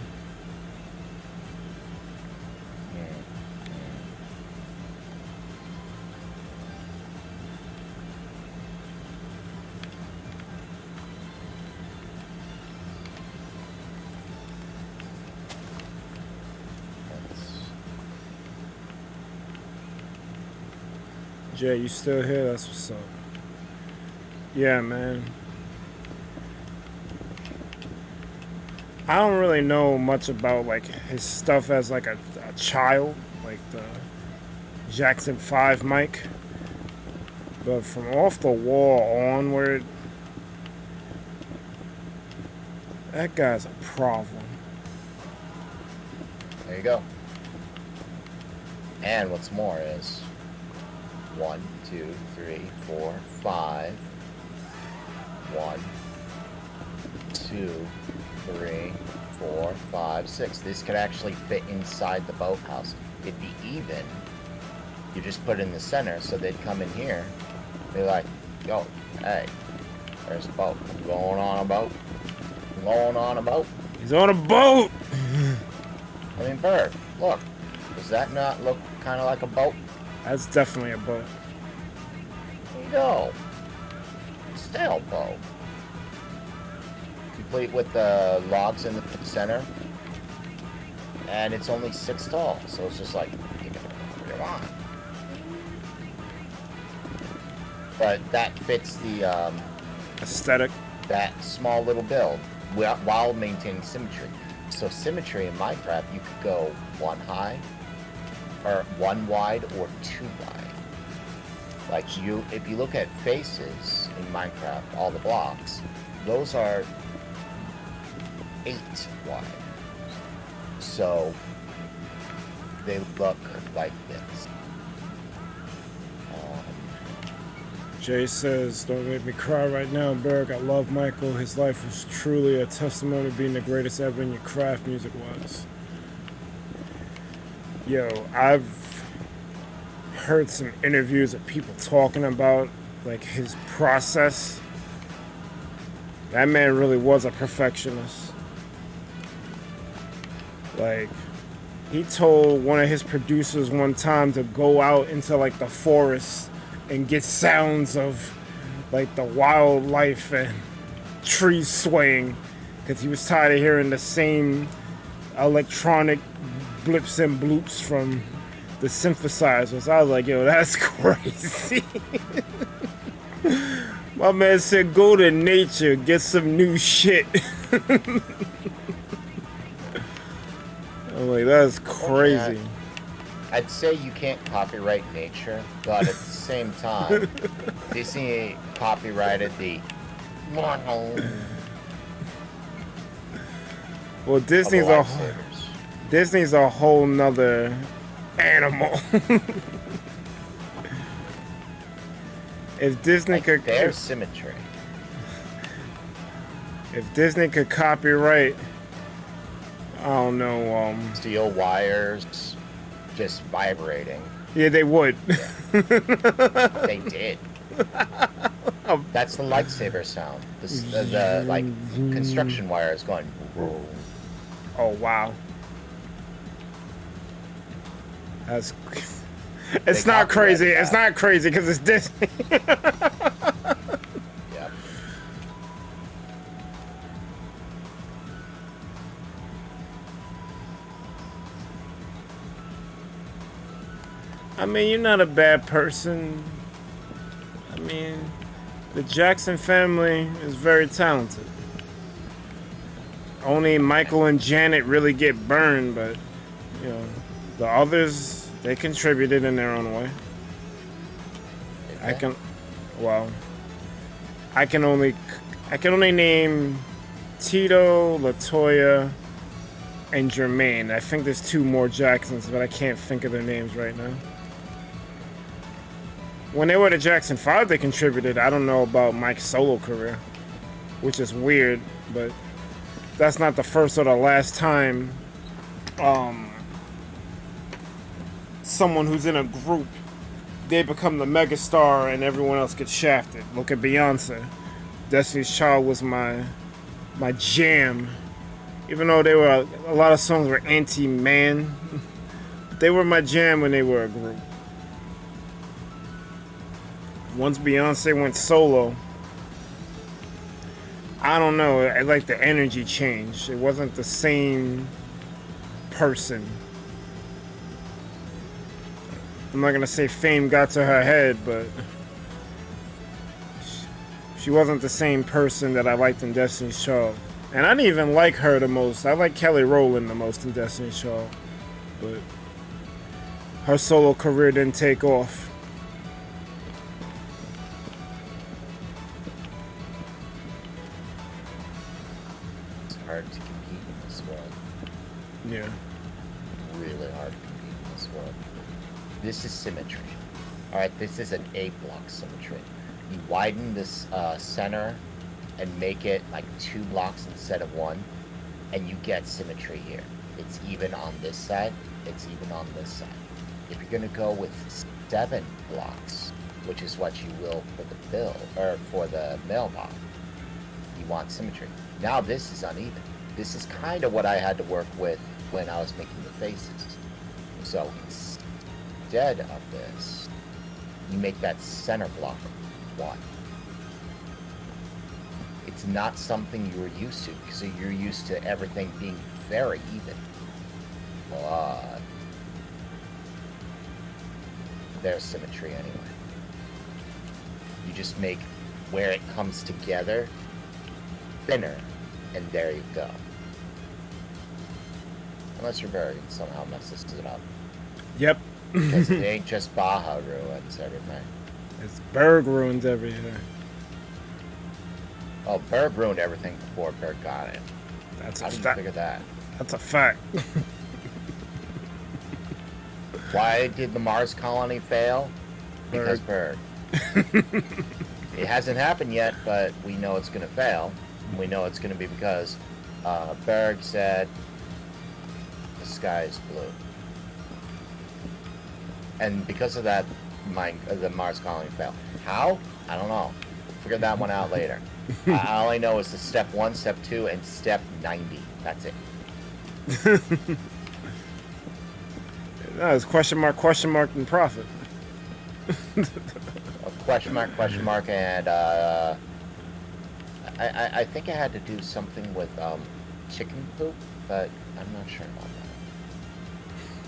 Jay, you still here? That's what's up. Yeah, man. I don't really know much about like his stuff as like a child, like the Jackson 5 mic. But from off the wall onward, That guy's a problem. There you go. And what's more is 1, 2, 3, 4, 5. 1, 2, 3, 4, 5, 6. This could actually fit inside the boathouse. It'd be even. You just put it in the center, so they'd come in here. Be like, yo, hey, there's a boat. You going on a boat? You going on a boat? He's on a boat! I mean, Bird, look. Does that not look kind of like a boat? That's definitely a boat. There you go. Sailboat. Complete with the logs in the center. And it's only 6 tall, so it's just like, come on. But that fits the Aesthetic. that small little build while maintaining symmetry. So symmetry in Minecraft, you could go 1 high, or 1 wide, or 2 wide. Like if you look at faces in Minecraft, all the blocks, those are 8 wide. So they look like this. Jay says, don't make me cry right now, Berg. I love Michael. His life was truly a testimony of being the greatest ever in your craft music-wise. Yo, I've heard some interviews of people talking about, like, his process. That man really was a perfectionist. Like, he told one of his producers one time to go out into, like, the forest and get sounds of like the wildlife and trees swaying, because he was tired of hearing the same electronic blips and bloops from the synthesizers. I was like, yo, that's crazy. My man said, go to nature, get some new shit. I'm like, that's crazy. Yeah. I'd say you can't copyright nature, but at the same time, Disney copyrighted the well, Disney's a whole nother animal. If Disney like could, their symmetry. if Disney could copyright, I don't know, Steel wires just vibrating. yeah, they would. Yeah. They did. That's the lightsaber sound. The like construction wires going. Whoa. Oh wow. That's. It's not crazy. It's not crazy because it's Disney. Yeah. I mean, you're not a bad person. I mean, the Jackson family is very talented. Only Michael and Janet really get burned, but you know, the others, they contributed in their own way. I can only name Tito, LaToya, and Jermaine. I think there's 2 more Jacksons, but I can't think of their names right now. When they were the Jackson 5, they contributed. I don't know about Mike's solo career, which is weird, but that's not the first or the last time someone who's in a group, they become the megastar and everyone else gets shafted. Look at Beyonce. Destiny's Child was my jam. Even though they were a lot of songs were anti-man, they were my jam when they were a group. Once Beyonce went solo, I don't know, I like the energy changed. It wasn't the same person. I'm not gonna say fame got to her head, but she wasn't the same person that I liked in Destiny's Child. And I didn't even like her the most. I like Kelly Rowland the most in Destiny's Child, but her solo career didn't take off. this is symmetry. All right, this is an 8-block symmetry. You widen this center and make it like 2 blocks instead of 1, and you get symmetry here. It's even on this side, it's even on this side. If you're gonna go with 7 blocks, which is what you will for the bill, or for the mailbox, you want symmetry. Now this is uneven. This is kind of what I had to work with when I was making the faces. So instead of this, you make that center block 1. It's not something you're used to, because you're used to everything being very even. But there's symmetry anyway. You just make where it comes together thinner, and there you go. Unless your Berg somehow messes it up. Yep. Because it ain't just Baja ruins everything. It's Berg ruins everything. Oh, Berg ruined everything before Berg got it. That's How a did you fact. figure that? That's a fact. Why did the Mars colony fail? Because Berg. It hasn't happened yet, but we know it's going to fail. We know it's going to be because Berg said the sky is blue. And because of that, the Mars colony failed. How? I don't know. We'll figure that one out later. All I know is the step 1, step 2, and step 90. That's it. No, it's question mark, and profit. Question mark, and I think I had to do something with chicken poop, but I'm not sure about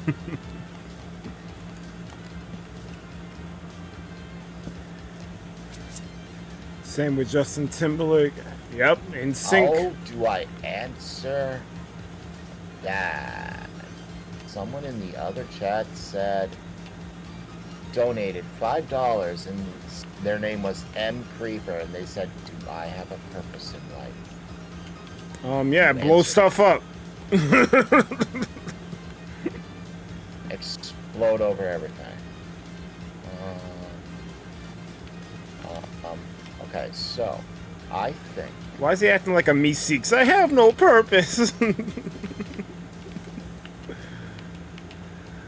that. Same with Justin Timberlake. Yep, in sync. How do I answer that? Someone in the other chat said donated $5 and their name was M Creeper, and they said, "Do I have a purpose in life?" Yeah, blow stuff up. Explode over everything. Okay, so I think. Why is he acting like a me seeks? I have no purpose.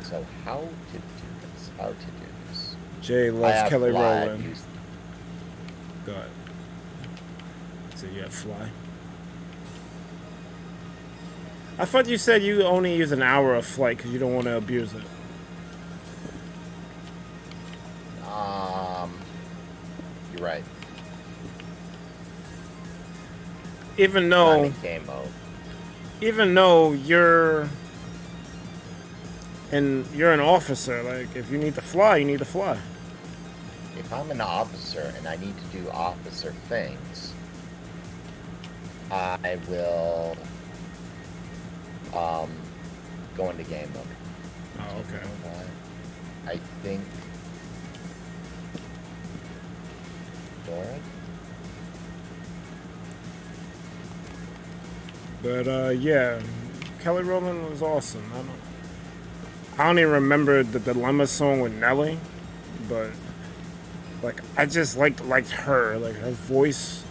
So how to do this? How to do this? Jay I loves have Kelly fly, Rowland. use- Go ahead. So you have fly. I thought you said you only use an hour of flight because you don't want to abuse it. You're right. Even Not though, in game mode. you're an officer, like if you need to fly, you need to fly. If I'm an officer and I need to do officer things, I will go into game mode. Oh, okay. I think Dora? But yeah, Kelly Rowland was awesome. I don't even remember the Dilemma song with Nelly, but like I just liked her, like her voice,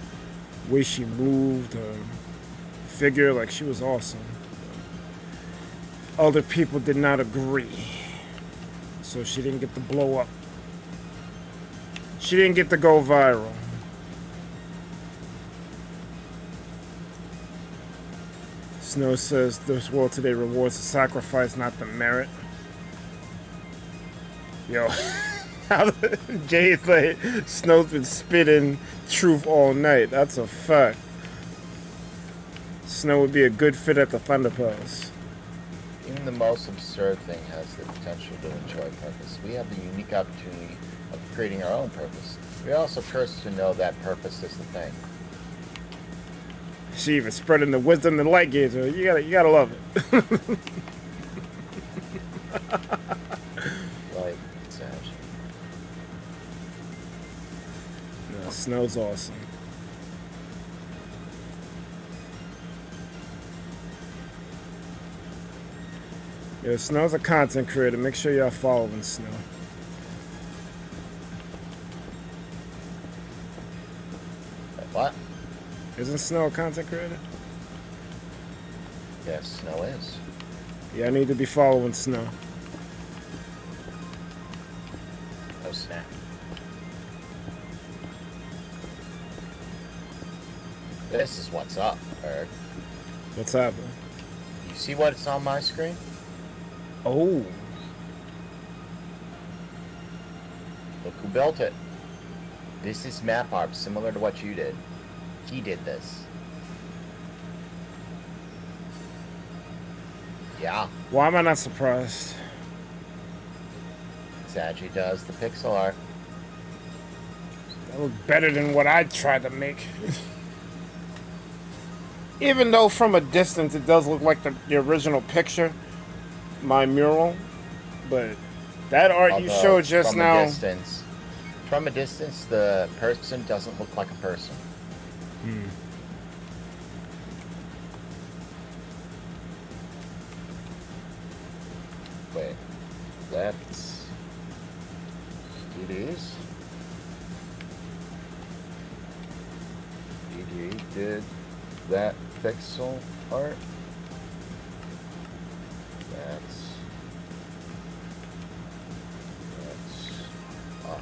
the way she moved, her figure, like she was awesome. Other people did not agree, so she didn't get to blow up. She didn't get to go viral. Snow says this world today rewards the sacrifice, not the merit. Yo, Jay's like, Snow's been spitting truth all night. That's a fact. Snow would be a good fit at the Thunder Palace. Even the most absurd thing has the potential to enjoy purpose. We have the unique opportunity of creating our own purpose. We're also cursed to know that purpose is the thing. She even spreading the wisdom and light gazer. You gotta love it. Like, Sage. No, Snow's awesome. Yeah, Snow's a content creator. Make sure y'all following Snow. What? Isn't Snow a content creator? Yes, Snow is. Yeah, I need to be following Snow. Oh, snap. This is what's up, Eric. What's happening? You see what's on my screen? Oh. Look who built it. This is map art, similar to what you did. He did this. Yeah, Why am I not surprised? Saji does the pixel art. That look better than what I tried to make. Even though from a distance it does look like the original picture, my mural, but that art you Although, showed just from now. From a distance, the person doesn't look like a person. Wait, that's... It is? DD did that pixel art? That's up.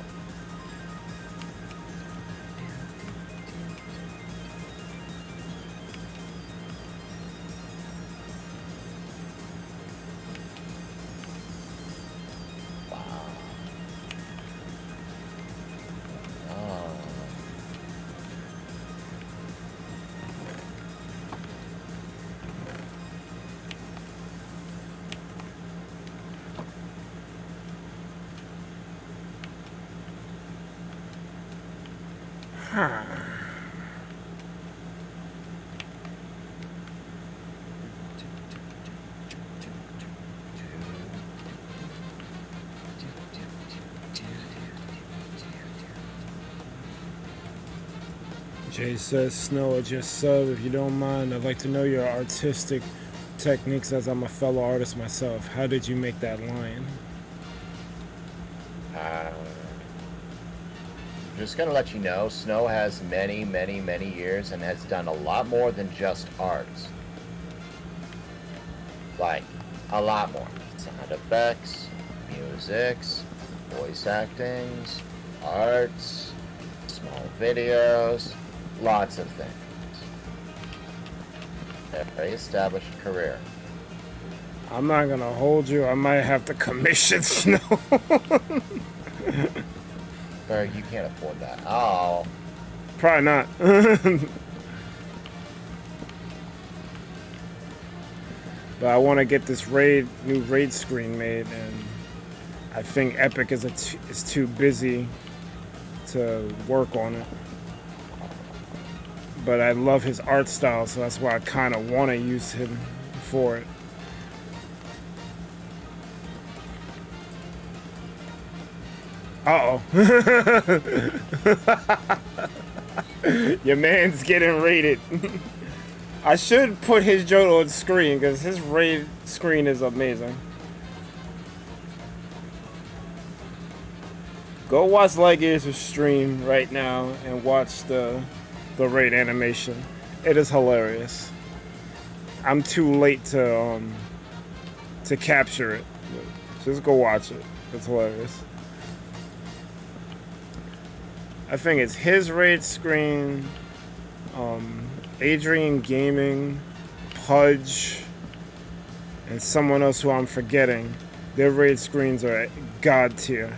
Wow. Oh. Jay says, Snow, I just sub. If you don't mind, I'd like to know your artistic techniques as I'm a fellow artist myself. How did you make that lion? Just gonna let you know, Snow has many, many, many years and has done a lot more than just arts. Like, a lot more. Sound effects, musics, voice actings, arts, small videos, lots of things. A very established career. I'm not gonna hold you. I might have to commission Snow. Barry, you can't afford that. Oh. Probably not. But I want to get this new raid screen made, and I think Epic is too busy to work on it. But I love his art style, so that's why I kind of want to use him for it. Uh-oh. Your man's getting raided. I should put his Jodo on screen because his raid screen is amazing. Go watch Legacy's stream right now and watch the raid animation. It is hilarious. I'm too late to capture it. Just go watch it. It's hilarious. I think it's his raid screen, Adrian Gaming, Pudge, and someone else who I'm forgetting. Their raid screens are god tier.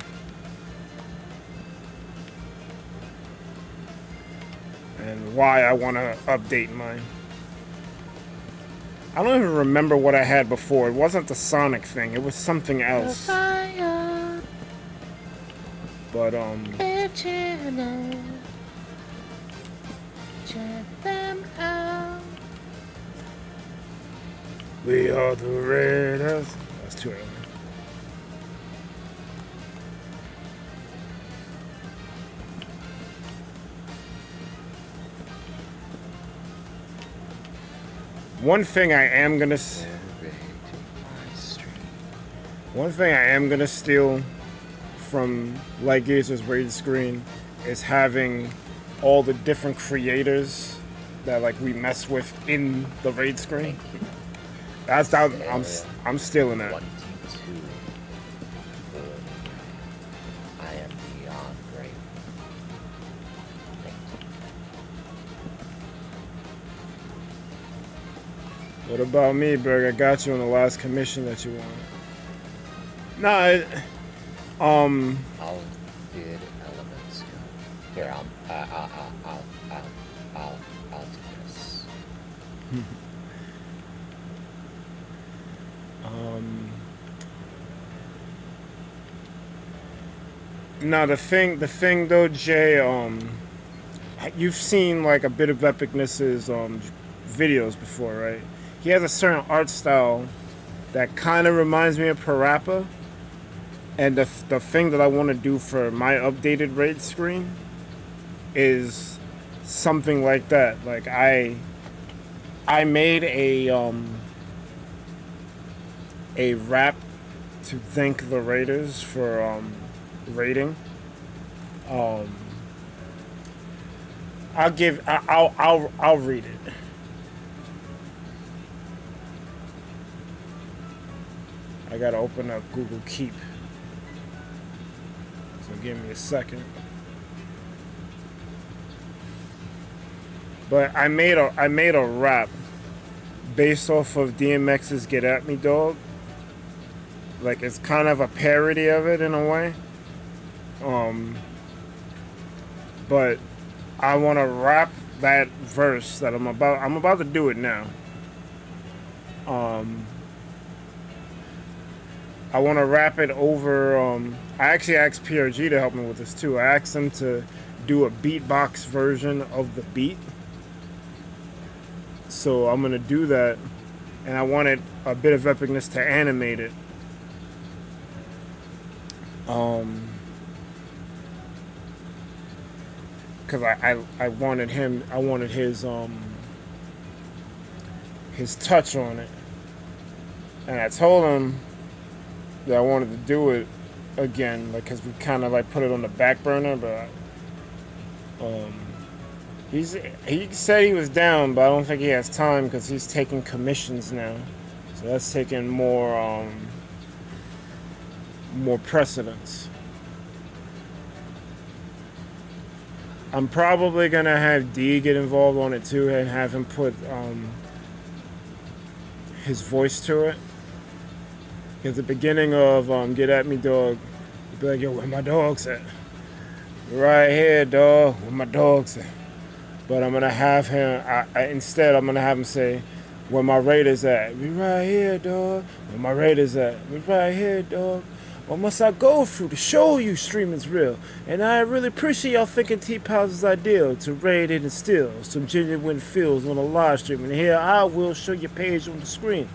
And why I want to update mine. I don't even remember what I had before. It wasn't the Sonic thing. It was something else. But check them out. we are the Raiders. That's too early. One thing I am gonna One thing I am gonna steal from Light Gazer's raid screen is having all the different creators that like we mess with in the raid screen. That's how I'm stealing that. 22. I am beyond grateful. Thank you. What about me, Berg? I got you on the last commission that you wanted. No, How did elements go? Here, I'll do this. No, the thing though, Jay, you've seen like a bit of Epicness's videos before, right? He has a certain art style that kind of reminds me of Parappa, and the thing that I want to do for my updated raid screen is something like that. Like I made a rap to thank the raiders for raiding. I'll read it. I gotta open up Google Keep. So give me a second. But I made a rap based off of DMX's Get At Me Dog. Like it's kind of a parody of it in a way. But I want to rap that verse that I'm about to do it now. I want to rap it over. I actually asked PRG to help me with this too. I asked him to do a beatbox version of the beat. So I'm gonna do that, and I wanted a bit of Epicness to animate it. Because I wanted his touch on it, and I told him that I wanted to do it again, like because we kind of like put it on the back burner, but he said he was down, but I don't think he has time because he's taking commissions now, so that's taking more precedence. I'm probably gonna have D get involved on it too and have him put his voice to it. At the beginning of Get At Me Dog, he'd be like, yo, where my dogs at? Right here, dog, where my dogs at? But I'm gonna have him, instead I'm gonna have him say, where my raiders at? We right here, dog. Where my raiders at? We right here, dog. What must I go through to show you streaming's real? And I really appreciate y'all thinking T-Pals is ideal to raid and instill some genuine feels on a live stream. And here I will show your page on the screen.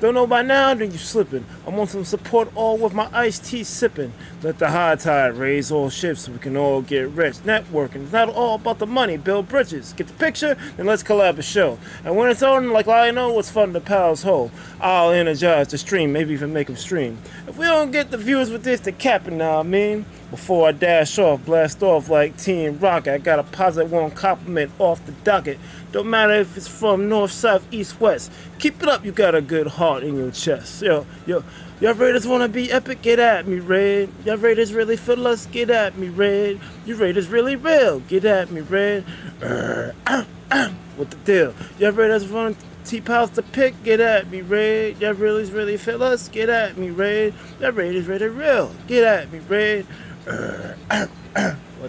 Don't know by now, then you slipping. I want some support all with my iced tea sipping. Let the high tide raise all ships so we can all get rich. Networking, it's not all about the money, build bridges. Get the picture, then let's collab a show. And when it's on, like I know what's fun to pals hold, I'll energize the stream, maybe even make them stream. If we don't get the viewers with this, they're capping now, I mean. Before I dash off, blast off like Team Rocket, I got a positive one compliment off the docket. Don't matter if it's from north, south, east, west. Keep it up, you got a good heart in your chest. Yo, y'all Raiders wanna be epic? Get at me, Red. Y'all Raiders really feel us? Get at me, Red. You Raiders really real? Get at me, Red. What the deal? Y'all Raiders wanna T-Pals to pick? Get at me, Red. Y'all really feel us? Get at me, Red. Y'all Raiders really real? Get at me, Red. What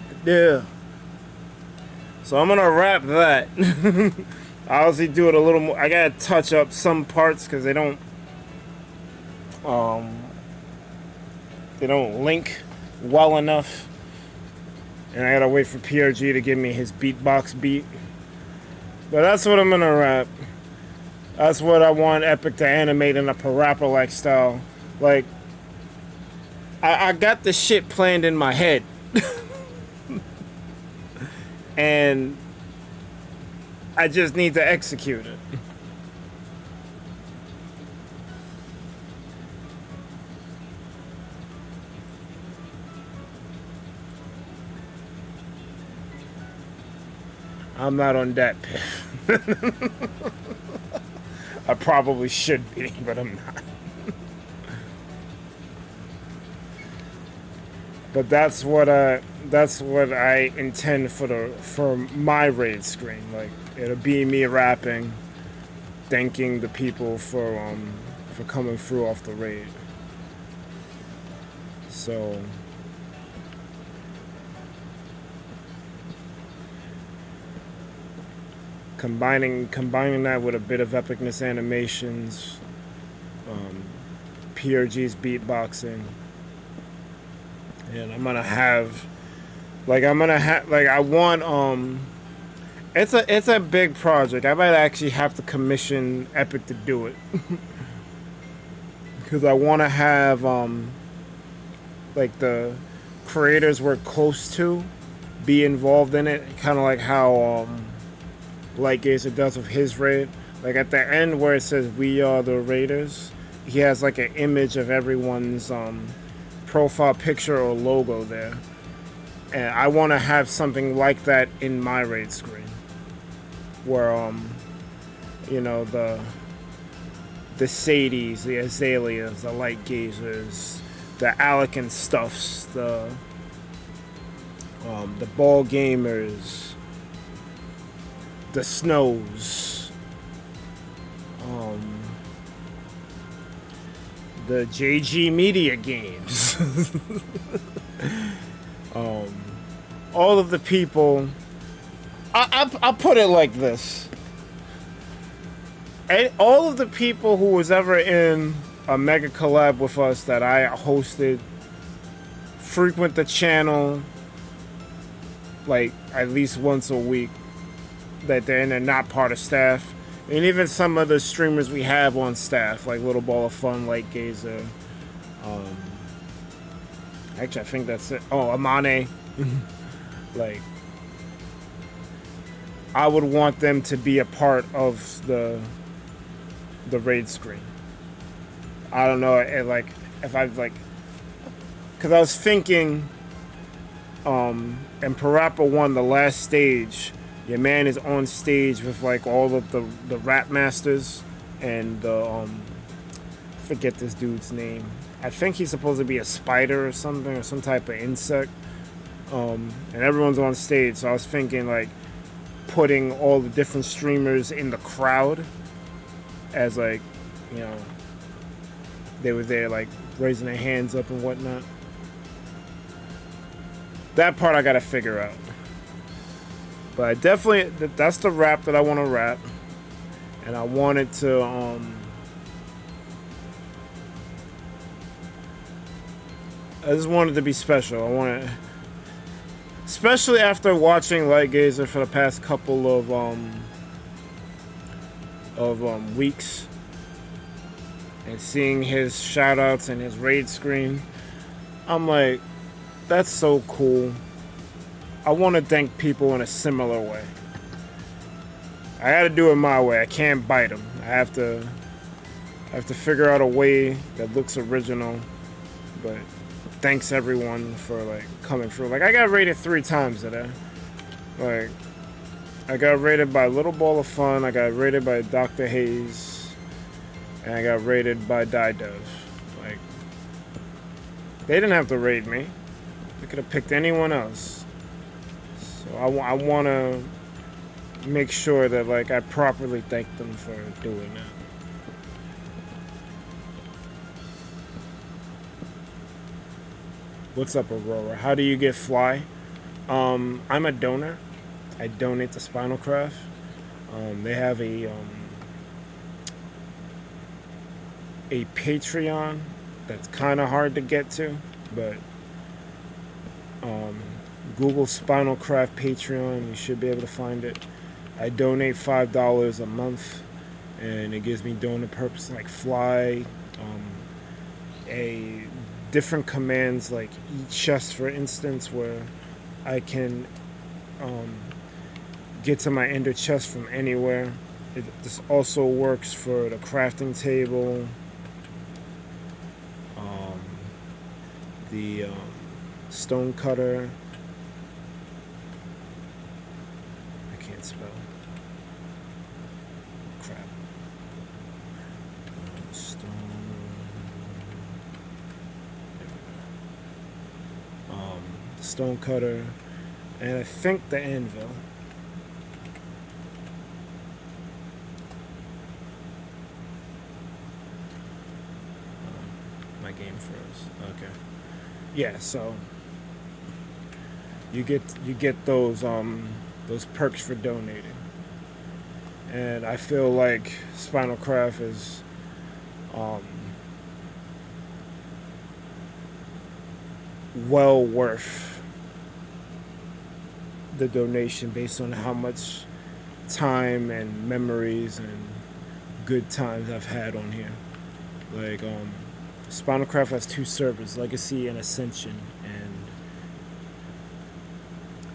the deal? So I'm gonna wrap that. I obviously do it a little more. I gotta touch up some parts because they don't link well enough, and I gotta wait for PRG to give me his beatbox beat. But that's what I'm gonna wrap. That's what I want Epic to animate in a Parappa-like style. Like, I got this shit planned in my head. And I just need to execute it. I'm not on that path. I probably should be, but I'm not. But that's what I intend for my raid screen. Like, it'll be me rapping, thanking the people for coming through off the raid. So combining that with a bit of epicness animations, PRG's beatboxing, and I want it's a big project. I might actually have to commission Epic to do it. Because I want to have like the creators we're close to be involved in it, kind of like how Lightgazer does with his raid. Like at the end where it says "We are the Raiders," he has like an image of everyone's profile picture or logo there, and I want to have something like that in my raid screen, where you know, the Sadies, the Azaleas, the Light Gazers, the Alec and Stuffs, the Ball Gamers, the Snows, the JG Media Games, all of the people. I'll put it like this. All of the people who was ever in a mega collab with us that I hosted, frequent the channel like at least once a week, that they're not part of staff, and even some of the streamers we have on staff, like Little Ball of Fun, Lightgazer, actually I think that's it. Oh, Amane. Like, I would want them to be a part of the raid screen. I don't know, like, if I've like, because I was thinking, in Parappa 1, the last stage, your man is on stage with like all of the rap masters and forget this dude's name. I think he's supposed to be a spider or something, or some type of insect. And everyone's on stage, so I was thinking like putting all the different streamers in the crowd as, like, you know, they were there like raising their hands up and whatnot. That part I gotta figure out. But I definitely, that's the rap that I want to rap, and I want it to I just want it to be special. I want it, especially after watching Lightgazer for the past couple of weeks and seeing his shoutouts and his raid screen. I'm like, that's so cool. I want to thank people in a similar way. I got to do it my way. I can't bite them. I have to figure out a way that looks original. But thanks everyone for like coming through. Like, I got rated 3 times today. Like, I got rated by Little Ball of Fun, I got rated by Dr. Hayes, and I got rated by Didev. Like, they didn't have to raid me. They could have picked anyone else. So I want to make sure that like I properly thank them for doing that. What's up, Aurora? How do you get fly? I'm a donor. I donate to Spinalcraft. They have a Patreon that's kind of hard to get to, but Google Spinalcraft Patreon, you should be able to find it. I donate $5 a month, and it gives me donor purpose like fly, a different commands like chest, for instance, where I can get to my ender chest from anywhere. This also works for the crafting table, the stone cutter. I can't spell. Crap. Stone. There we go. The stone cutter, and I think the anvil. My game froze. Okay. Yeah. So you get those perks for donating, and I feel like Spinalcraft is well worth the donation based on how much time and memories and good times I've had on here. Like Spinalcraft has 2 servers, Legacy and Ascension, and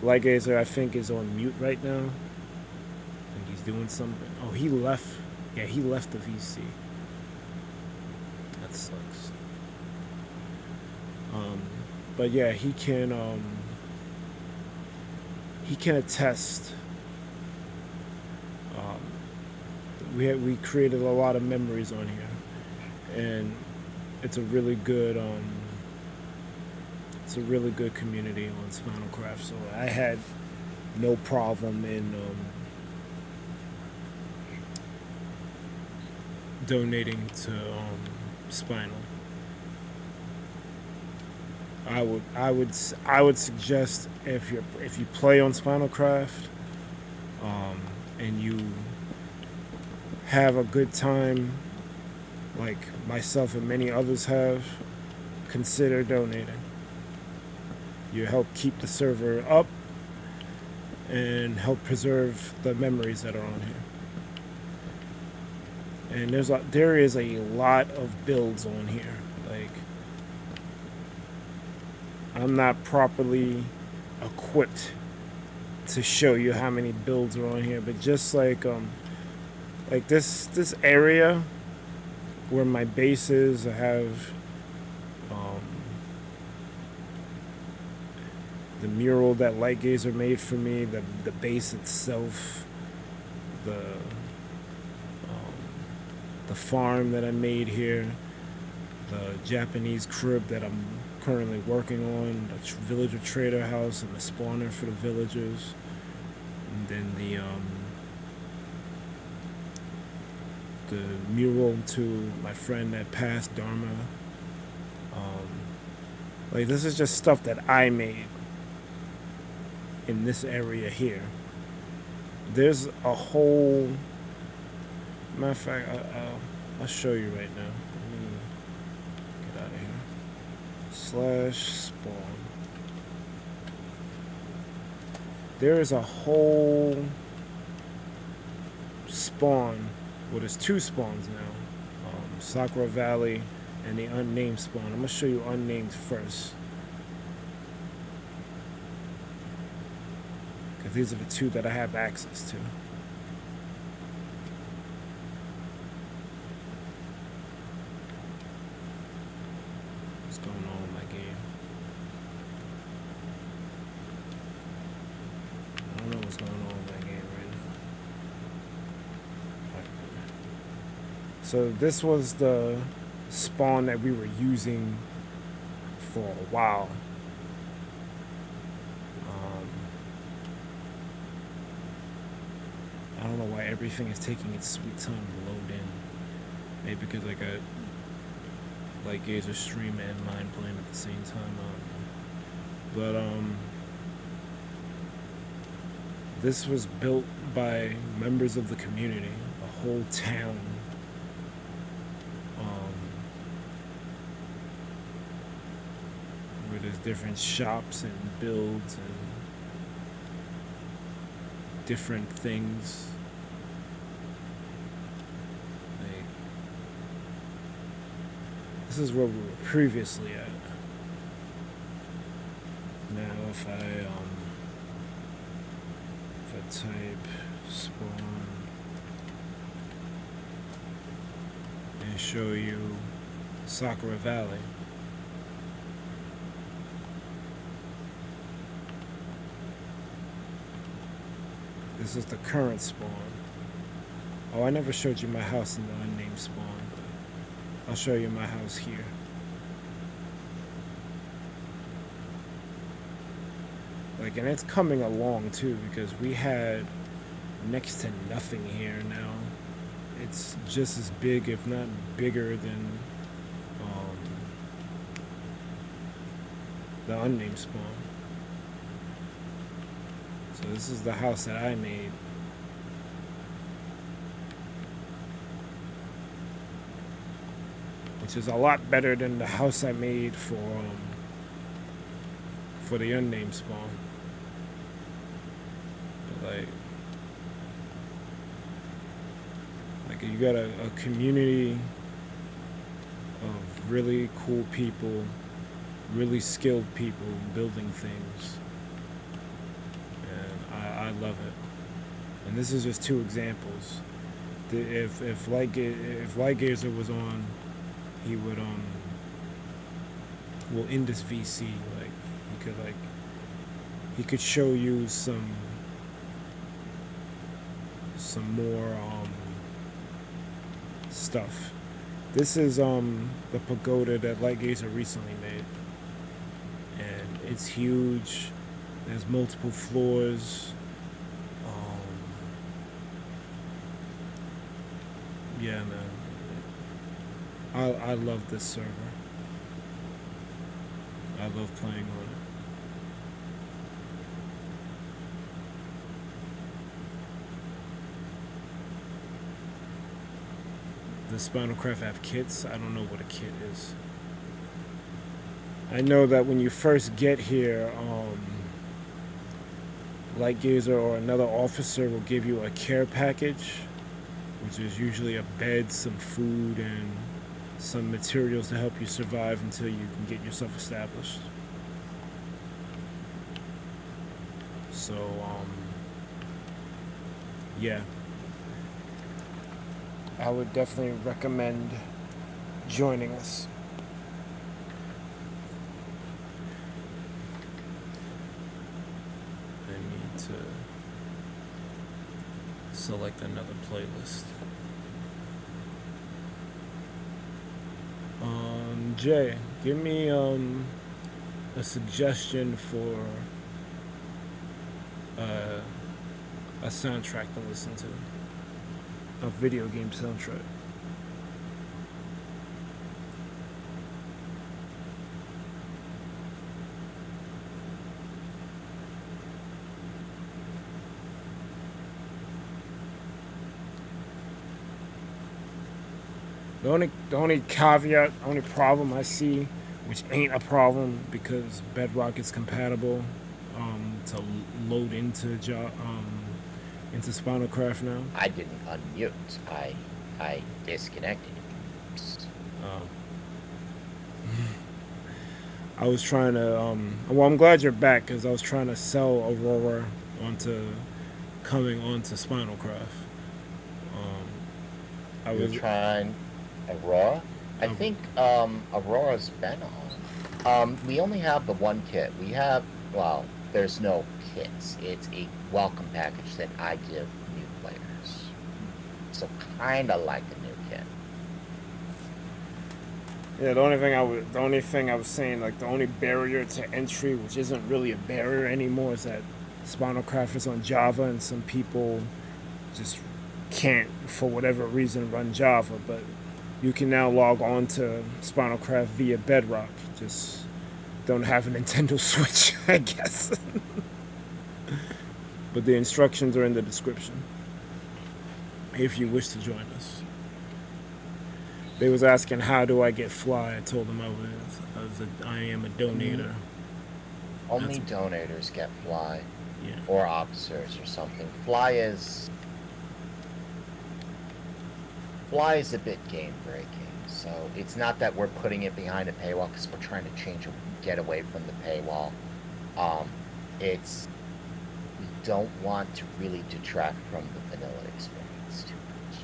Ligazer I think is on mute right now. I think he's doing something. Oh, he left. Yeah, he left the VC. That sucks. But yeah, he can attest. We created a lot of memories on here, and it's a really good community on Spinalcraft. So I had no problem in donating to Spinal. I would suggest if you play on Spinalcraft and you have a good time like myself and many others have, consider donating. You help keep the server up and help preserve the memories that are on here. And there is a lot of builds on here. Like, I'm not properly equipped to show you how many builds are on here, but just like this area where my base is, I have the mural that Lightgazer made for me, the base itself, the farm that I made here, the Japanese crib that I'm currently working on, the villager trader house, and the spawner for the villagers, and then the mural to my friend that passed, Dharma. Like, this is just stuff that I made in this area here. There's a whole, matter of fact, I'll show you right now. Let me get out of here. /spawn. There is a whole spawn. Well, there's 2 spawns now. Sakura Valley and the unnamed spawn. I'm gonna show you unnamed first, because these are the 2 that I have access to. What's going on with my game? I don't know what's going on with my game right now. So this was the spawn that we were using for a while. I don't know why everything is taking its sweet time to load in. Maybe because I got Lightgazer stream and mine playing at the same time. But this was built by members of the community, a whole town. Where there's different shops and builds and different things. Like, this is where we were previously at. Now if I type spawn and show you Sakura Valley, This is the current spawn. Oh, I never showed you my house in the unnamed spawn. I'll show you my house here. Like, and it's coming along too, because we had next to nothing here now. It's just as big, if not bigger, than the unnamed spawn. So this is the house that I made. Which is a lot better than the house I made for the unnamed spawn. But like you got a community of really cool people, really skilled people building things, and I love it. And this is just two examples. If Lightgazer was on, he would will end this VC. He could show you some more stuff. This is the pagoda that Lightgazer recently made, and it's huge. There's multiple floors. Yeah, man. I love this server. I love playing on it. Does Spinalcraft have kits? I don't know what a kit is. I know that when you first get here, Lightgazer or another officer will give you a care package, which is usually a bed, some food, and some materials to help you survive until you can get yourself established. So, yeah. I would definitely recommend joining us. I need to select another playlist. Jay, give me a suggestion for a soundtrack to listen to. A video game soundtrack. The only caveat, only problem I see, which ain't a problem because Bedrock is compatible to load into Spinalcraft now. I didn't unmute. I disconnected. I was trying to well, I'm glad you're back because I was trying to sell Aurora coming onto Spinalcraft. You're trying Aurora? I think Aurora's been on. We only have the one kit. We have, well, there's no kits. It's a welcome package that I give new players. So kind of like a new kit. Yeah, the only thing I was saying, like the only barrier to entry, which isn't really a barrier anymore, is that Spinalcraft is on Java and some people just can't, for whatever reason, run Java. But you can now log on to Spinalcraft via Bedrock. Just don't have a Nintendo Switch, I guess. But the instructions are in the description if you wish to join us. They was asking, how do I get Fly? I told them I am a donator. Only donators get Fly. Yeah. Or officers or something. Fly is a bit game breaking. So it's not that we're putting it behind a paywall because we're trying to get away from the paywall. We don't want to really detract from the vanilla experience too much.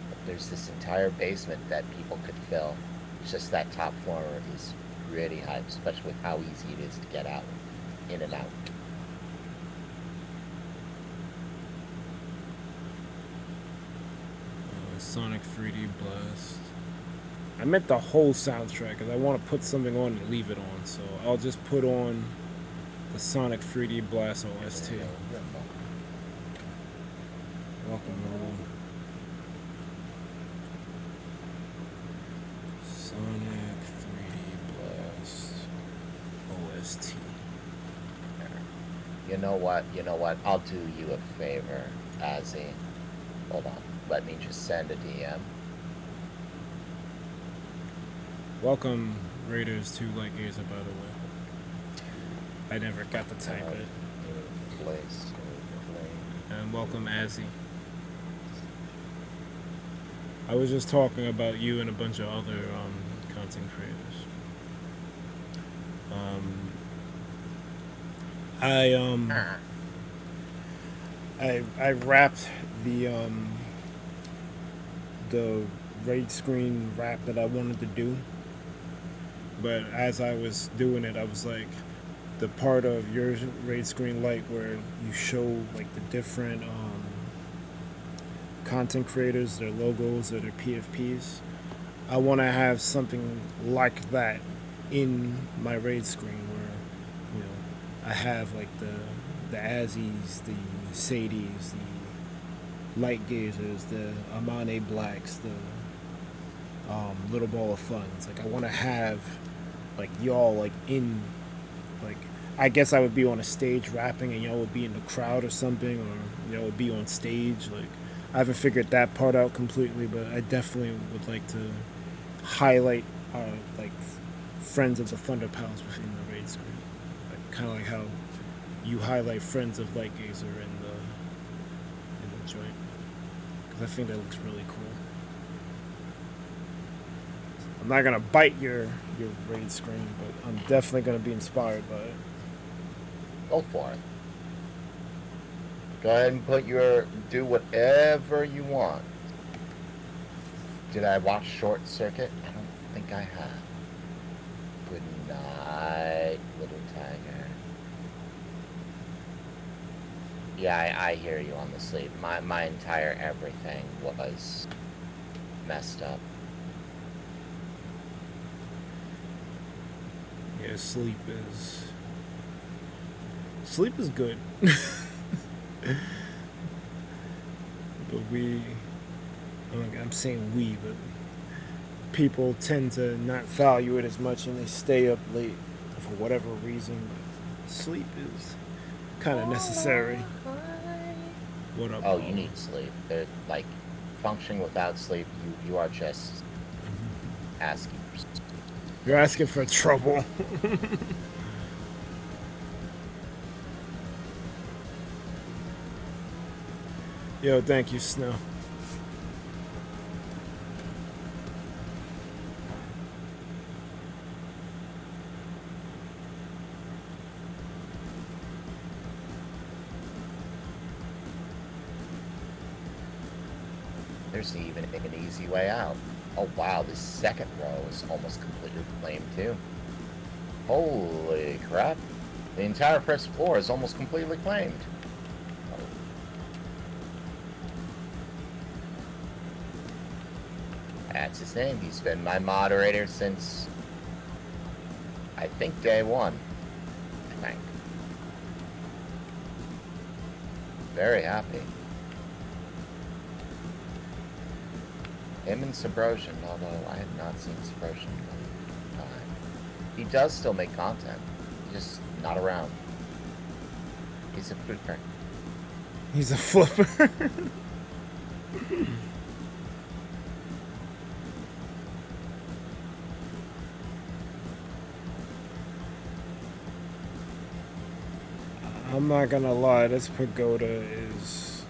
But there's this entire basement that people could fill. It's just that top floor is pretty high, especially with how easy it is to get out, in and out. Sonic 3D Blast. I meant the whole soundtrack because I want to put something on and leave it on. So I'll just put on the Sonic 3D Blast OST. Welcome, everyone. Sonic 3D Blast OST. You know what? I'll do you a favor, Azzy. Hold on. Let me just send a DM. Welcome, Raiders to Light Gazer, by the way. I never got to type it. Place. And welcome, Azzy. I was just talking about you and a bunch of other content creators. I wrapped the raid screen wrap that I wanted to do, but as I was doing it, I was like, the part of your raid screen light where you show like the different content creators, their logos or their PFPs. I want to have something like that in my raid screen where, you know, I have like the Azzies, the Sadies, the Light Gazers, the AmaneBlacks, the Little Ball of Funds. Like I want to have like y'all like in, like I guess I would be on a stage rapping and y'all would be in the crowd or something, or y'all would be on stage. Like I haven't figured that part out completely, but I definitely would like to highlight like friends of the Thunder Palace within the raid screen, like, kind of like how you highlight friends of Light Gazer in the joint, because I think that looks really cool. I'm not gonna bite your raid screen, but I'm definitely gonna be inspired by it. Go for it. Go ahead and do whatever you want. Did I watch Short Circuit? I don't think I have. Good night, little tiger. Yeah, I hear you on the sleep. My entire everything was messed up. Yeah, sleep is good. But I'm saying we, but people tend to not value it as much and they stay up late for whatever reason. But sleep is kind of necessary. What up? Oh, you need sleep. They're like functioning without sleep. You are just asking for sleep. You're asking for trouble. Yo, thank you, Snow. There's even an easy way out. Oh wow, this second row is almost completely claimed too. Holy crap. The entire first floor is almost completely claimed. Oh. That's his name. He's been my moderator since, I think, day one. I think. Very happy. Him and Sabrosian, although I have not seen Sabrosian in a long time. He does still make content. He's just not around. He's a flipper. He's a flipper. I'm not gonna lie, this pagoda is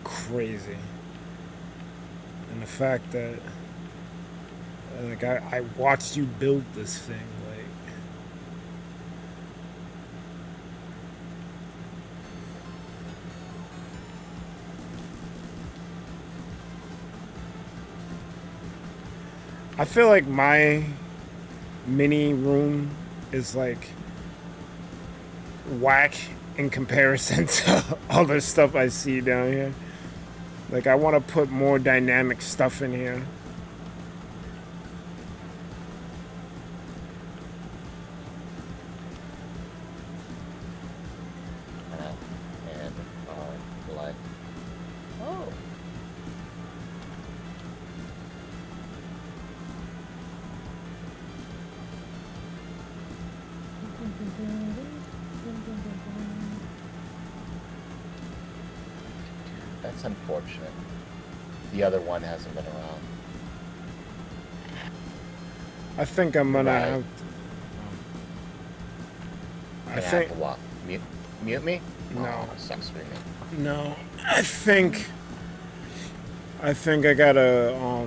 crazy. And the fact that like I watched you build this thing, like I feel like my mini room is like whack in comparison to other stuff I see down here. Like, I want to put more dynamic stuff in here. And like, oh. That's unfortunate. The other one hasn't been around. I think I'm gonna Right. have. I Gonna think have to what? Mute me? No. Oh, stop screaming. no. I think I gotta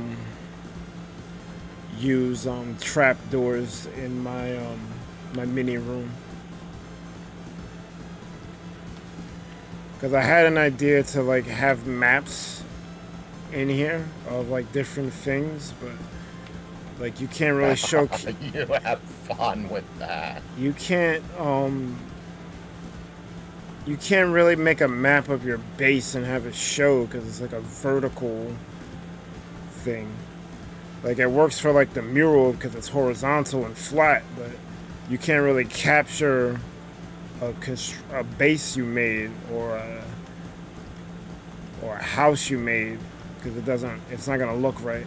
use trap doors in my my mini room. Because I had an idea to like have maps in here of like different things, but like you can't really show. You have fun with that. You can't really make a map of your base and have it show because it's like a vertical thing. Like it works for like the mural because it's horizontal and flat, but you can't really capture a base you made or a house you made because it's not gonna look right.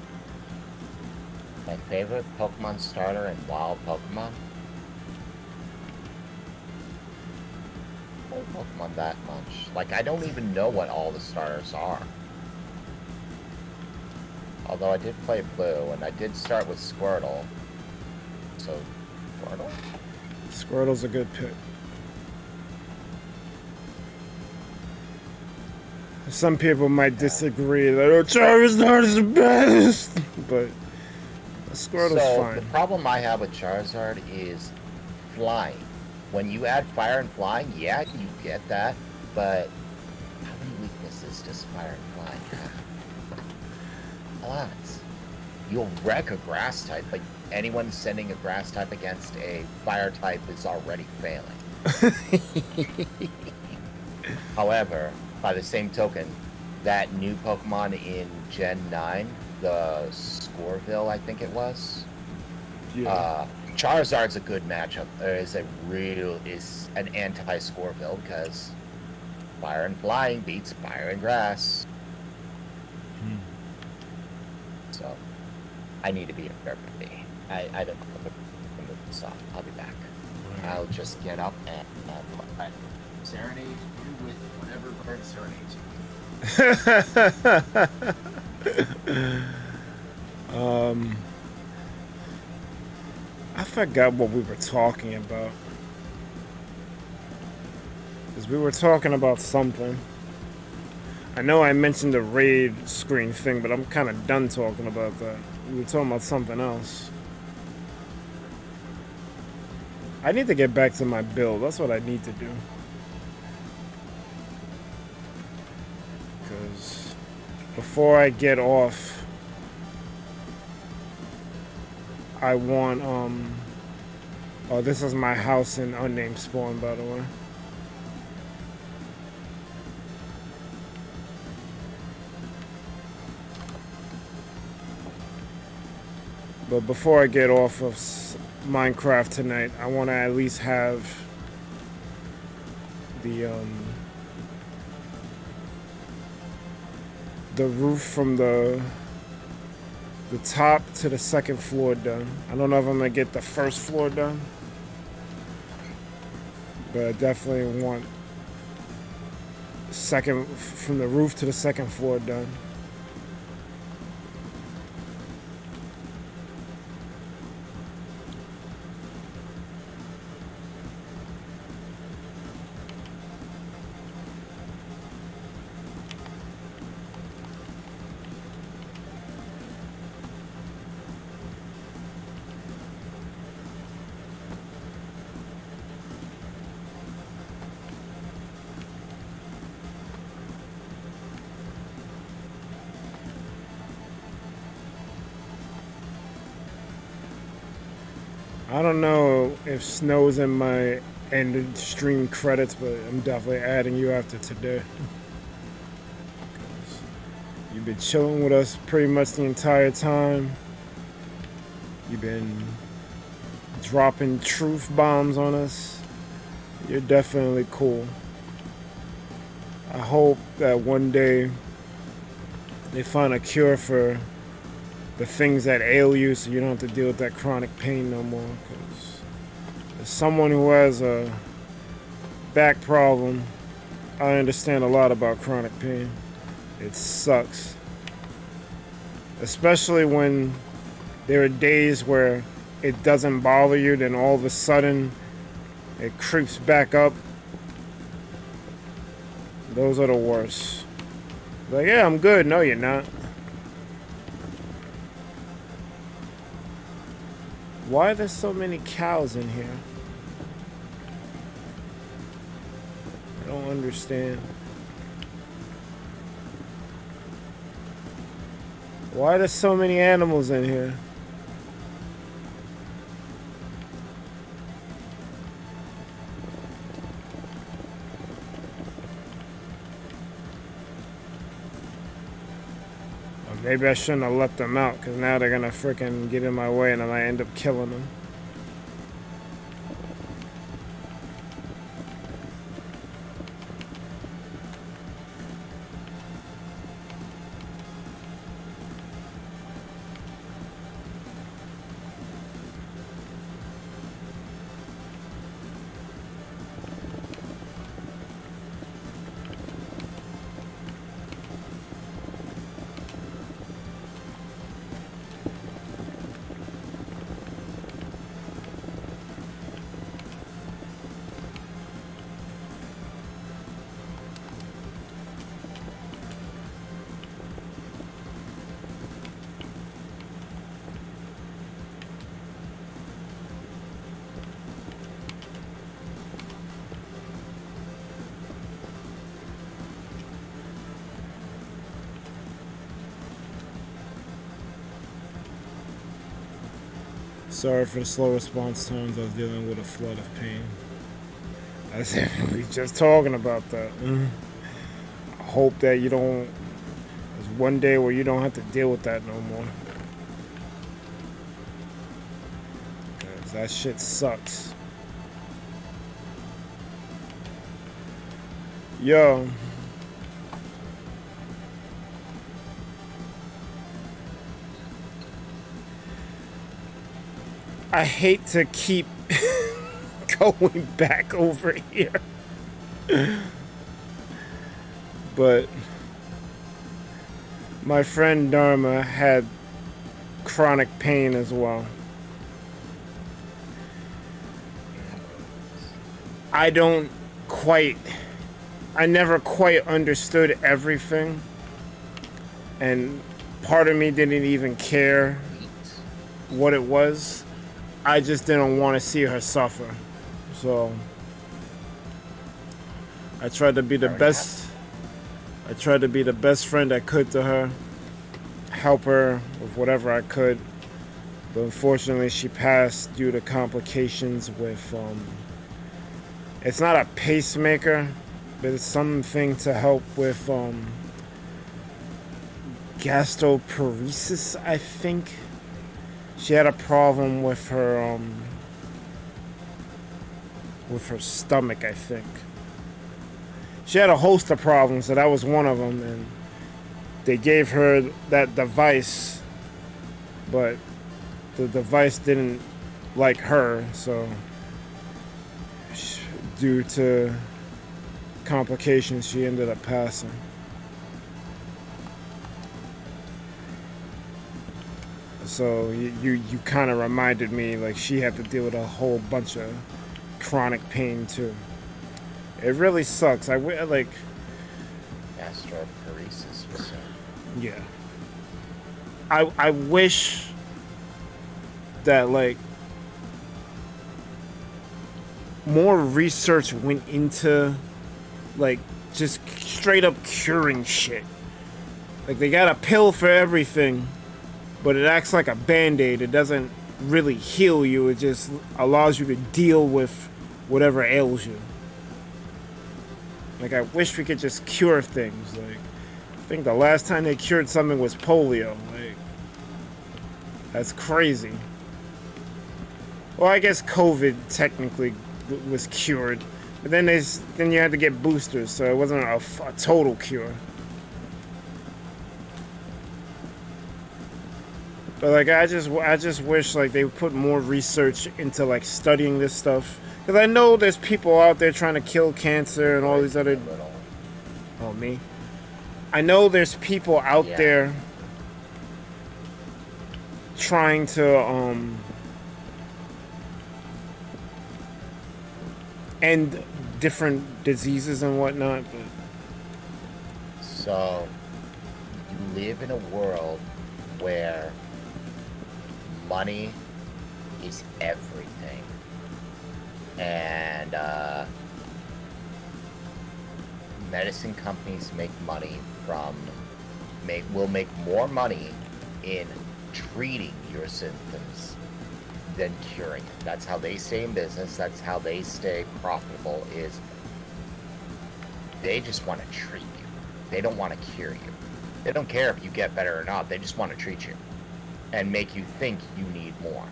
My favorite Pokemon starter and wild Pokemon? I don't like Pokemon that much. Like, I don't even know what all the starters are. Although I did play Blue, and I did start with Squirtle. So, Squirtle? Squirtle's a good pick. Some people might disagree that Charizard is the best, but Squirtle's fine. The problem I have with Charizard is flying. When you add fire and flying, yeah, you get that, but how many weaknesses does fire and flying have? A lot. You'll wreck a grass type, but anyone sending a grass type against a fire type is already failing. However, by the same token, that new Pokemon in Gen 9, the Scorville, I think it was. Yeah. Charizard's a good matchup. Is an anti-Scorville because fire and flying beats fire and grass. So I need to be in therapy. I don't know the song. I'll be back. I'll just get up and serenade you with whatever bird serenades you. I forgot what we were talking about. Because we were talking about something. I know I mentioned the raid screen thing, but I'm kind of done talking about that. We were talking about something else. I need to get back to my build. That's what I need to do. Because before I get off, I want, oh, this is my house in unnamed spawn, by the way. But before I get off of Minecraft tonight, I want to at least have the roof from the top to the second floor done. I don't know if I'm gonna get the first floor done, but I definitely want from the roof to the second floor done. I don't know if Snow's in my end stream credits, but I'm definitely adding you after today. been chilling with us pretty much the entire time. You've been dropping truth bombs on us. You're definitely cool. I hope that one day they find a cure for the things that ail you so you don't have to deal with that chronic pain no more. Because as someone who has a back problem, I understand a lot about chronic pain. It sucks. Especially when there are days where it doesn't bother you, then all of a sudden it creeps back up. Those are the worst. Like, yeah, I'm good. No, you're not. Why are there so many cows in here? I don't understand. Why are there so many animals in here? Maybe I shouldn't have let them out, because now they're gonna freaking get in my way and I might end up killing them. Sorry for the slow response times. I was dealing with a flood of pain. I said, we just talking about that. I hope that you don't. There's one day where you don't have to deal with that no more. Because that shit sucks. Yo. I hate to keep going back over here. But my friend Dharma had chronic pain as well. I never quite understood everything. And part of me didn't even care what it was. I just didn't want to see her suffer. So I tried to be the best friend I could to her, help her with whatever I could. But unfortunately she passed due to complications with it's not a pacemaker, but it's something to help with gastroparesis, I think. She had a problem with her stomach, I think. She had a host of problems, so that was one of them, and they gave her that device, but the device didn't like her, so due to complications, she ended up passing. So you kind of reminded me, like, she had to deal with a whole bunch of chronic pain too. It really sucks. Like Gastroparesis, you said. Yeah. I wish that like more research went into like just straight up curing shit. Like they got a pill for everything, but it acts like a band-aid. It doesn't really heal you. It just allows you to deal with whatever ails you. Like, I wish we could just cure things. Like, think the last time they cured something was polio. Like, that's crazy. Well, I guess COVID technically was cured, but then you had to get boosters, so it wasn't a total cure. But like, I just wish like they would put more research into like studying this stuff, because I know there's people out there trying to kill cancer and all these other. Oh, me. I know there's people out there trying to end different diseases and whatnot, but So you live in a world where money is everything, and medicine companies make money will make more money in treating your symptoms than curing it. That's how they stay in business. That's how they stay profitable. Is they just want to treat you. They don't want to cure you. They don't care if you get better or not. They just want to treat you and make you think you need more,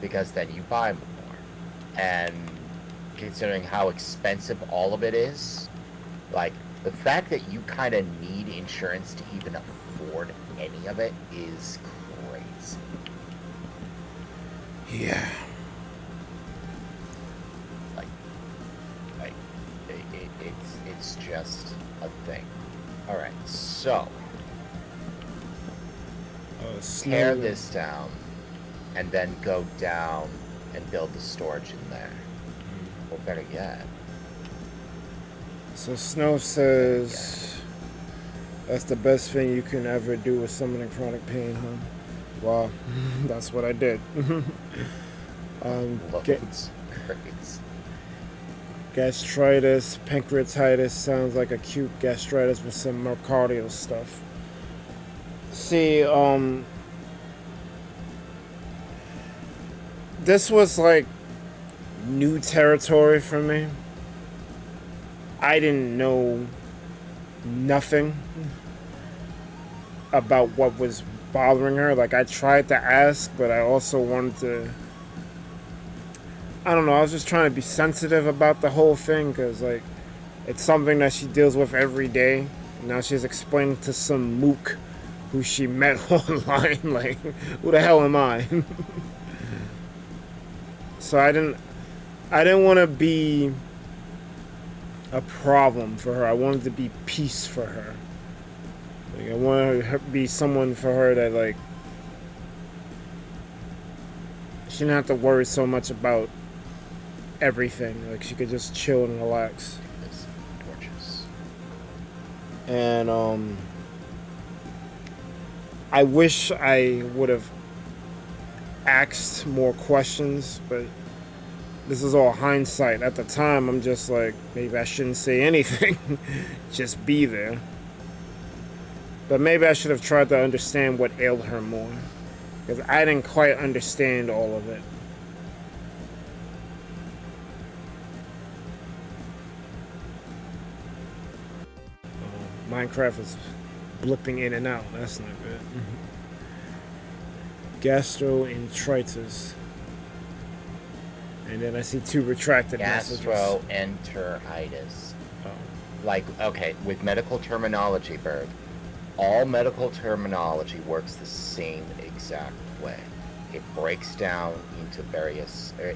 because then you buy more. And considering how expensive all of it is, like, the fact that you kind of need insurance to even afford any of it is crazy. yeah. Like it's just a thing. All right, so tear this down, and then go down and build the storage in there. Or better yet. So Snow says that's the best thing you can ever do with someone in chronic pain, huh? Wow, that's what I did. Gastritis, pancreatitis sounds like acute gastritis with some myocardial stuff. See, this was like new territory for me. I didn't know nothing about what was bothering her. Like, I tried to ask, but I also wanted to, I don't know, I was just trying to be sensitive about the whole thing, because like, it's something that she deals with every day. Now she's explaining to some mook who she met online. Like, who the hell am I? So I didn't want to be a problem for her. I wanted to be peace for her. Like, I wanted to be someone for her that, like, she didn't have to worry so much about everything. Like, she could just chill and relax. It's gorgeous. And I wish I would have asked more questions, but this is all hindsight. At the time, I'm just like, maybe I shouldn't say anything. Just be there. But maybe I should have tried to understand what ailed her more, because I didn't quite understand all of it. Minecraft is blipping in and out. That's not good. Gastroenteritis. And then I see 2 retracted messages. Gastroenteritis. Oh. Like, okay, with medical terminology, Berg, all medical terminology works the same exact way. It breaks down into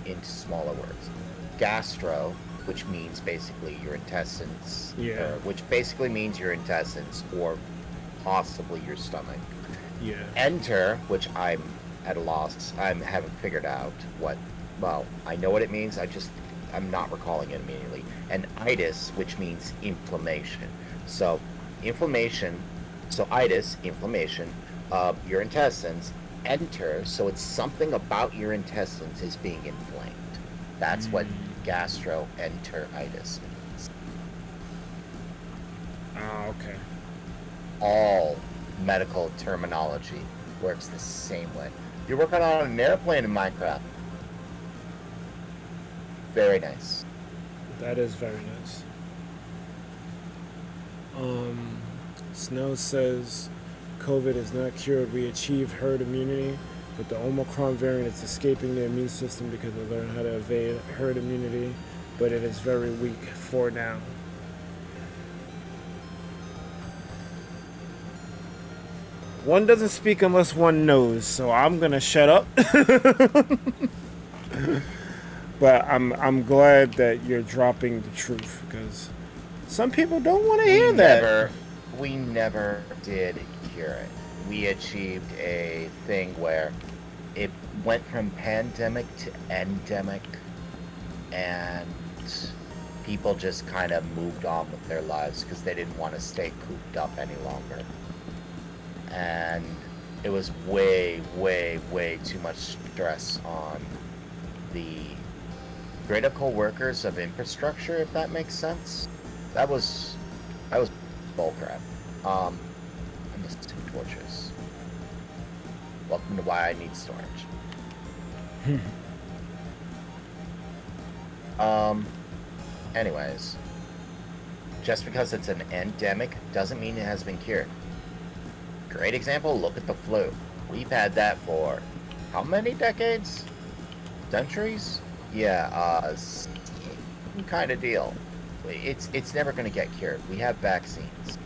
into smaller words. Gastro, which means basically your intestines, which basically means your intestines or possibly your stomach. Yeah. Enter, which I'm at a loss. I haven't figured out what. Well, I know what it means. I'm not recalling it immediately. And itis, which means inflammation. So, inflammation. So, itis, inflammation of your intestines. Enter. So, it's something about your intestines is being inflamed. That's what gastroenteritis means. Oh, okay. All medical terminology works the same way. You're working on an airplane in Minecraft. Very nice. That is very nice. Snow says COVID is not cured. We achieved herd immunity, but the Omicron variant is escaping the immune system because they learned how to evade herd immunity, but it is very weak for now. One doesn't speak unless one knows, so I'm gonna shut up. But I'm glad that you're dropping the truth, because some people don't want to hear that. We never did cure it. We achieved a thing where it went from pandemic to endemic, and people just kind of moved on with their lives because they didn't want to stay cooped up any longer. And it was way, way, way too much stress on the critical workers of infrastructure, if that makes sense. That was bullcrap. I missed 2 torches. Welcome to why I need storage. Anyways, just because it's an endemic doesn't mean it has been cured. Great example, look at the flu. We've had that for how many decades? Centuries? Yeah, kind of deal. It's never going to get cured. We have vaccines,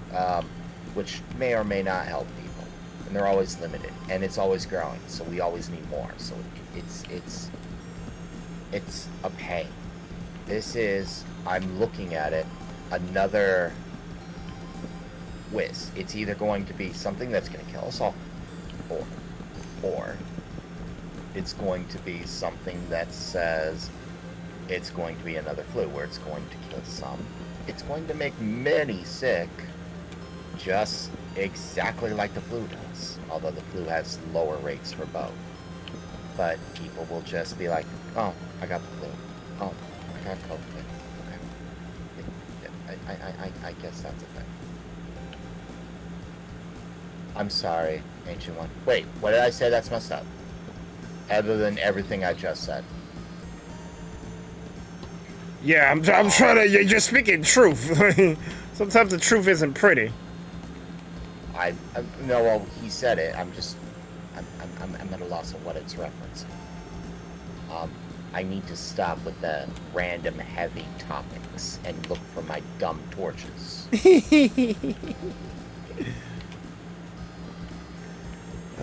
which may or may not help people, and they're always limited, and it's always growing, so we always need more. So it's a pain. This is, I'm looking at it, another whiz. It's either going to be something that's going to kill us all, or it's going to be something that says it's going to be another flu, where it's going to kill some. It's going to make many sick, just exactly like the flu does, although the flu has lower rates for both. But people will just be like, oh, I got the flu. Oh, I got COVID. Okay. I guess that's a thing. I'm sorry, Ancient One. Wait, what did I say that's messed up? Other than everything I just said. Yeah, I'm trying to. You're speaking truth. Sometimes the truth isn't pretty. No, well, he said it. I'm at a loss of what it's referencing. I need to stop with the random heavy topics and look for my dumb torches. I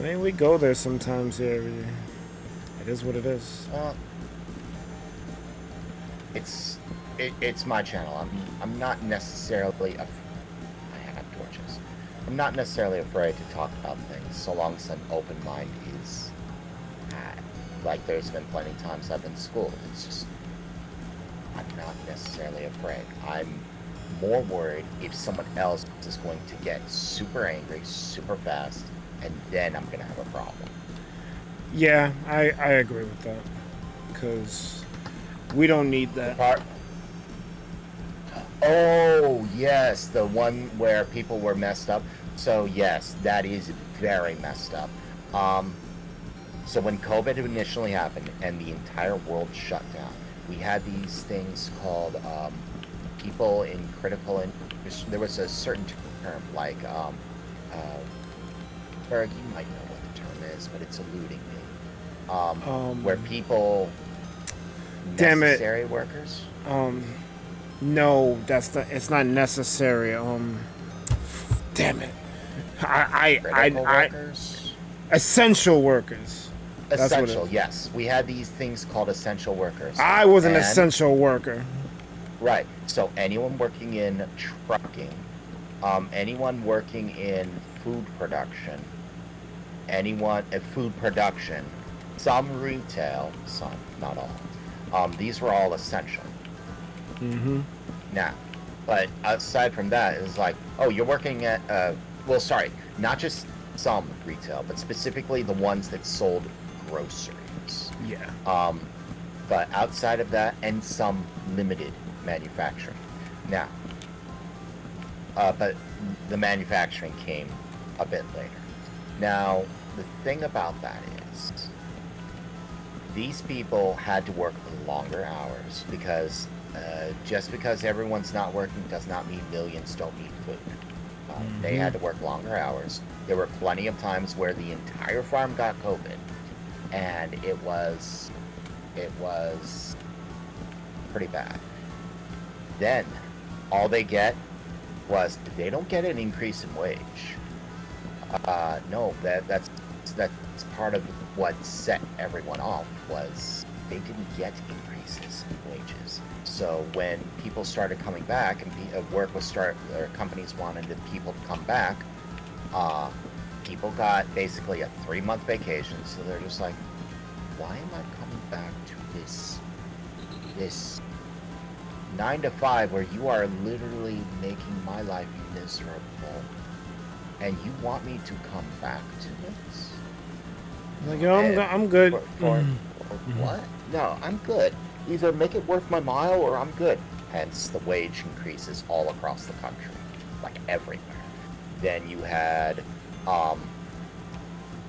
mean, we go there sometimes here. It is what it is. It's my channel. I'm not necessarily I have torches. I'm not necessarily afraid to talk about things so long as an open mind is had. Like, there's been plenty of times I've been schooled. It's just, I'm not necessarily afraid. I'm more worried if someone else is going to get super angry super fast, and then I'm gonna have a problem. Yeah, I agree with that, because we don't need that. Oh, yes, the one where people were messed up. So, yes, that is very messed up. So when COVID initially happened and the entire world shut down, we had these things called people in critical... There was a certain term, like... Berg, you might know what the term is, but it's eluding me. Where people... Damn it. Necessary workers? No, it's not necessary. Damn it. Workers? Essential workers. Essential, yes. We had these things called essential workers. I was an essential worker. Right. So anyone working in trucking, anyone working in food production, some retail, some, not all. These were all essential. Mm-hmm. Now, but aside from that, it was like, oh, you're working at, not just some retail, but specifically the ones that sold groceries. Yeah. But outside of that, and some limited manufacturing. Now, but the manufacturing came a bit later. Now, the thing about that is, these people had to work longer hours because just because everyone's not working does not mean millions don't need food. They had to work longer hours. There were plenty of times where the entire farm got COVID, and it was pretty bad. Then all they get was they don't get an increase in wage. No, that's part of what set everyone off was they didn't get increases in wages. So when people started coming back and companies wanted the people to come back, people got basically a 3-month vacation. So they're just like, why am I coming back to this 9 to 5 where you are literally making my life miserable, and you want me to come back to this? Like, yo, I'm good. For what? No, I'm good. Either make it worth my mile or I'm good. Hence the wage increases all across the country, like everywhere. Then you had,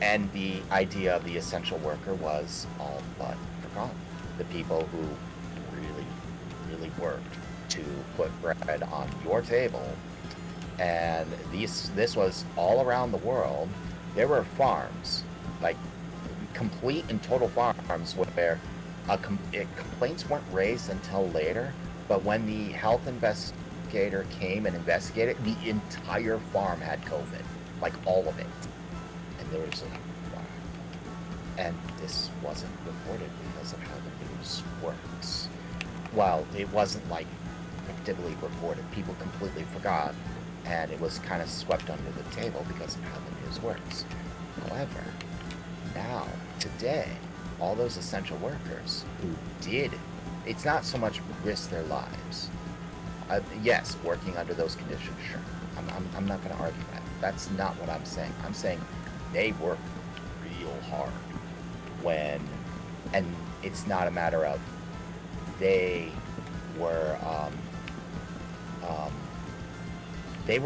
and the idea of the essential worker was all but forgotten. The people who really worked to put bread on your table. And this was all around the world. There were farms, like complete and total farms, where complaints weren't raised until later, but when the health investigator came and investigated, the entire farm had COVID, like all of it. And there was like, wow. And this wasn't reported because of how the news works. Well, it wasn't like actively reported. People completely forgot, and it was kind of swept under the table because of how the news works. However, now, today, all those essential workers who did, it's not so much risk their lives. Yes, working under those conditions, sure. I'm not going to argue that. That's not what I'm saying. I'm saying they work real hard and it's not a matter of they were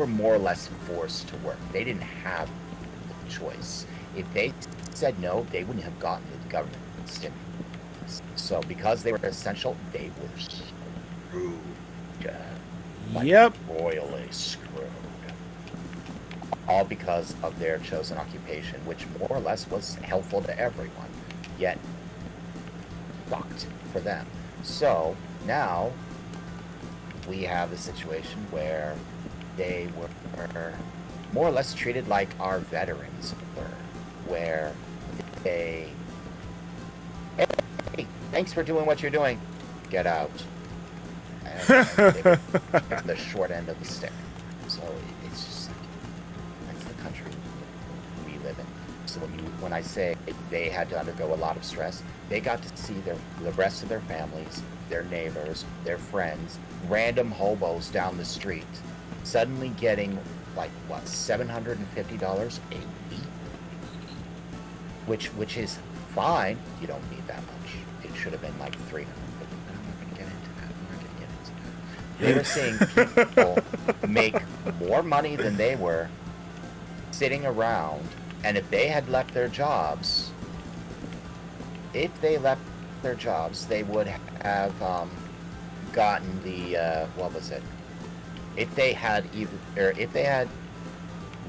more or less forced to work. They didn't have a choice. If they said no, they wouldn't have gotten the government stimulus. So because they were essential, they were screwed. Like Yep. royally screwed. All because of their chosen occupation, which more or less was helpful to everyone, yet fucked for them. So now we have a situation where they were more or less treated like our veterans were, where they, hey, thanks for doing what you're doing, get out. And they were on the short end of the stick. So it's just like, that's the country we live in. So when I say they had to undergo a lot of stress, they got to see the rest of their families, their neighbors, their friends, random hobos down the street, suddenly getting like what, $750 a week, which is fine. You don't need that much. It should have been like $350. But I'm not going to get into that. They were seeing people make more money than they were sitting around, and if they had left their jobs, they would have gotten the what was it? If they had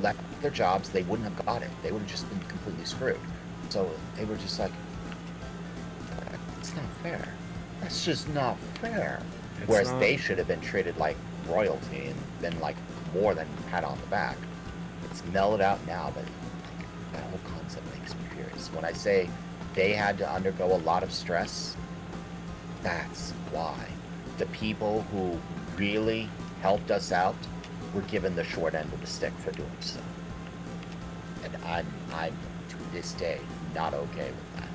left their jobs, they wouldn't have got it. They would have just been completely screwed. So they were just like, it's not fair. That's just not fair. Whereas they should have been treated like royalty and been like more than pat on the back. It's mellowed out now, but like, that whole concept makes me furious. When I say they had to undergo a lot of stress, that's why. The people who really helped us out were given the short end of the stick for doing so. And I'm to this day not okay with that.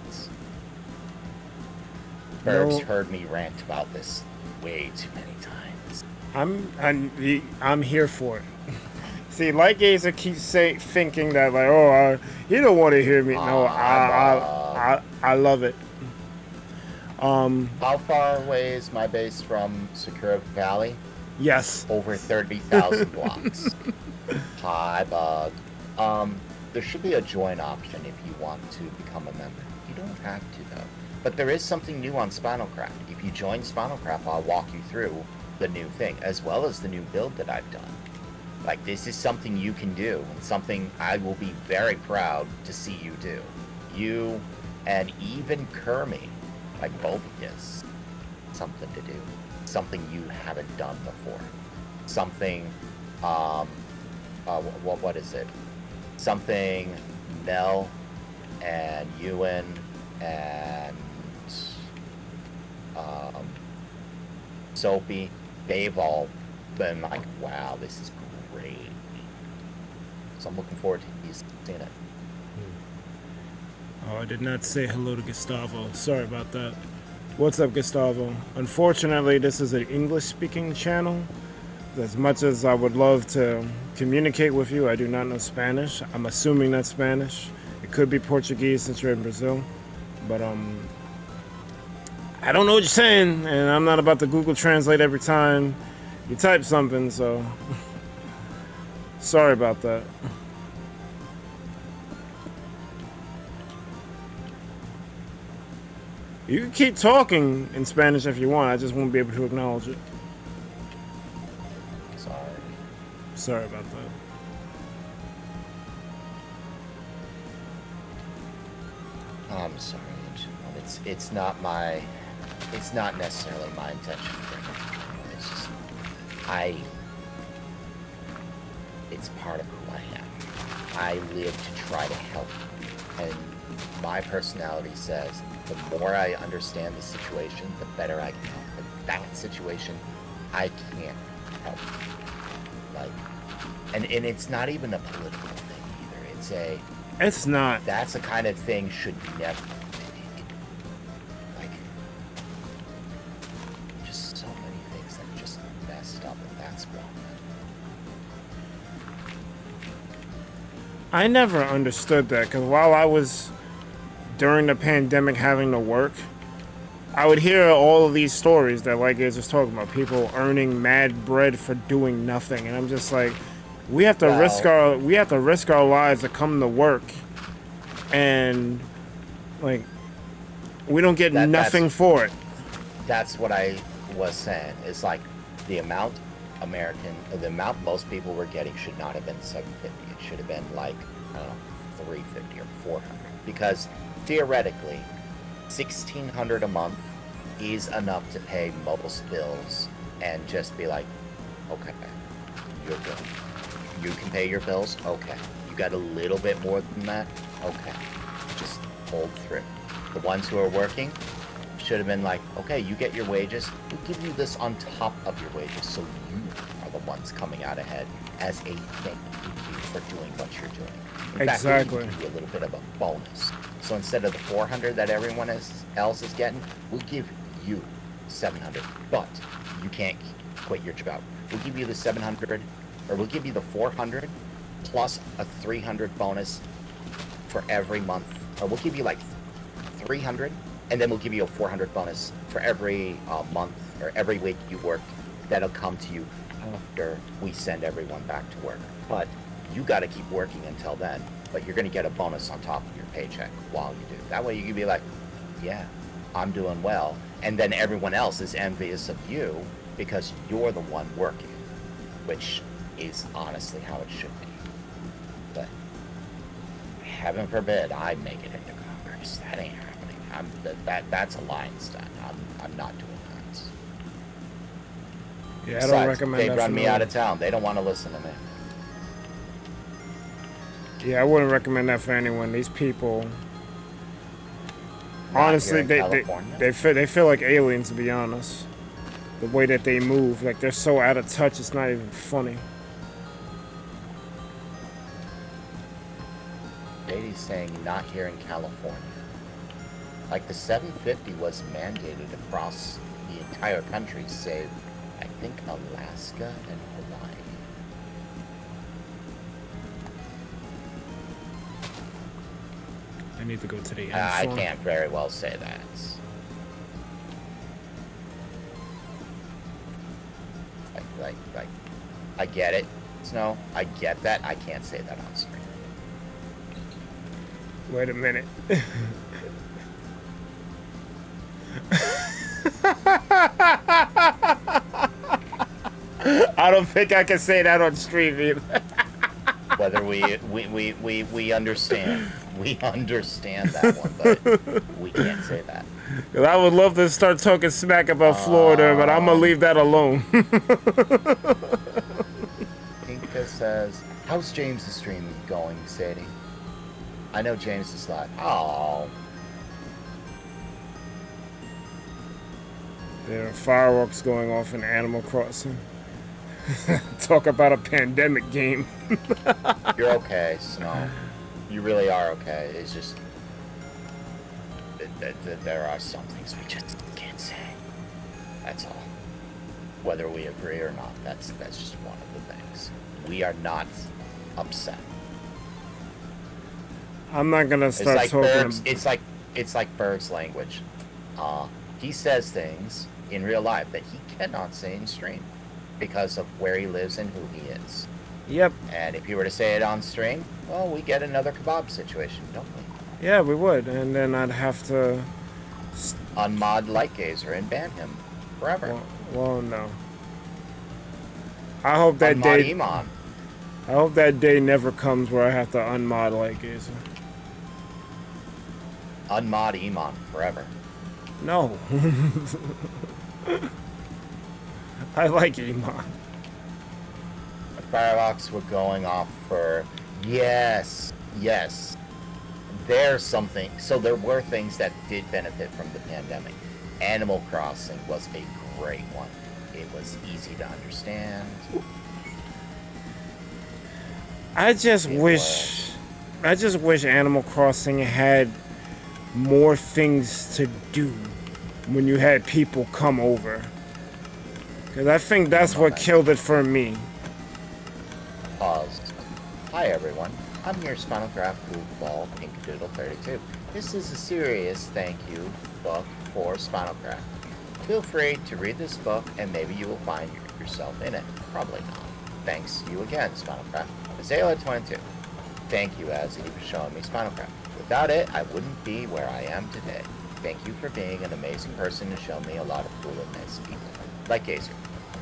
Burbs heard me rant about this way too many times. I'm here for it. See, like Gazer keeps thinking that like, oh, you don't want to hear me. No, I love it. How far away is my base from Sakura Valley? Yes. Over 30,000 blocks. Hi, bug. There should be a join option if you want to become a member. You don't have to, though. But there is something new on Spinalcraft. If you join Spinalcraft, I'll walk you through the new thing, as well as the new build that I've done. Like, this is something you can do, and something I will be very proud to see you do. You and even Kermie, like both of you, something to do. Something you haven't done before. Something, what is it? Something Mel and Ewan and Soapy, they've all been like, wow, this is great. So I'm looking forward to you seeing it. Oh, I did not say hello to Gustavo. Sorry about that. What's up, Gustavo? Unfortunately, this is an English-speaking channel. As much as I would love to communicate with you, I do not know Spanish. I'm assuming that's Spanish. It could be Portuguese since you're in Brazil. But, I don't know what you're saying, and I'm not about to Google Translate every time you type something, so sorry about that. You can keep talking in Spanish if you want, I just won't be able to acknowledge it. Sorry about that. I'm sorry, it's not necessarily my intention to bring it. It's just, it's part of who I am. I live to try to help, and my personality says the more I understand the situation, the better I can help. In that situation, I can't help. Like, and it's not even a political thing either. It's not. That's the kind of thing should never. Like, just so many things that just messed up, and that's wrong. I never understood that, because while I was, during the pandemic, having to work, I would hear all of these stories that like is just talking about, people earning mad bread for doing nothing, and I'm just like, we have to risk our lives to come to work, and like we don't get nothing for it. That's what I was saying. It's like the amount most people were getting should not have been $750. It should have been like, I don't know, $350 or $400, because theoretically, $1,600 a month is enough to pay most bills and just be like, okay, you're good. You can pay your bills? Okay. You got a little bit more than that? Okay. Just hold through. The ones who are working should have been like, okay, you get your wages. We'll give you this on top of your wages, so you are the ones coming out ahead as a thank you for doing what you're doing. In fact, we'll give you a little bit of a bonus. So instead of the $400 that everyone else is getting, we'll give you $700. But you can't quit your job. We'll give you the $700, or we'll give you the $400 plus a $300 bonus for every month. Or we'll give you like $300, and then we'll give you a $400 bonus for every month or every week you work. That'll come to you after we send everyone back to work. But you got to keep working until then. But you're going to get a bonus on top of your paycheck while you do. That way you can be like, yeah, I'm doing well. And then everyone else is envious of you because you're the one working, which is honestly how it should be. But heaven forbid I make it into Congress. That ain't happening. That's a lying stunt. I'm not doing that. Yeah, I don't recommend that. They run me out of town. They don't want to listen to me. Yeah, I wouldn't recommend that for anyone. These people, honestly, they feel like aliens, to be honest. The way that they move, like they're so out of touch, it's not even funny. Katie's saying not here in California. Like the 750 was mandated across the entire country, save I think Alaska and Hawaii. I need to go to the end. I can't very well say that. Like, I get it, Snow. I get that. I can't say that on screen. Wait a minute. I don't think I can say that on stream either. Whether we understand. We understand that one, but we can't say that. 'Cause I would love to start talking smack about Florida, but I'm gonna leave that alone. Pinka says, how's James' stream going, Sadie? I know James is live. Oh. There are fireworks going off in Animal Crossing. Talk about a pandemic game. You're okay, Snow. You really are okay. It's just there are some things we just can't say. That's all. Whether we agree or not, that's just one of the things. We are not upset. I'm not gonna start It's like talking. Berg's, it's like Berg's language. He says things in real life that he cannot say in stream because of where he lives and who he is. Yep. And if he were to say it on stream, well, we get another kebab situation, don't we? Yeah, we would, and then I'd have to. Unmod Lightgazer and ban him forever. Well, no. I hope that Unmod day. Iman. I hope that day never comes where I have to unmod Lightgazer. Unmod Iman forever. No. I like Iman. The Firebox were going off for yes. There's something. So there were things that did benefit from the pandemic. Animal Crossing was a great one. It was easy to understand. I just wish Animal Crossing had more things to do when you had people come over. Because I think that's what killed it for me. Pause. Hi everyone. I'm your Spinalcraft Goofball Pinkadoodle 32. This is a serious thank you book for Spinalcraft. Feel free to read this book and maybe you will find yourself in it. Probably not. Thanks you again, Spinalcraft. Azalea 22. Thank you, Azzy, for showing me Spinalcraft. Without it, I wouldn't be where I am today. Thank you for being an amazing person and showing me a lot of cool and nice people. Like Gazer.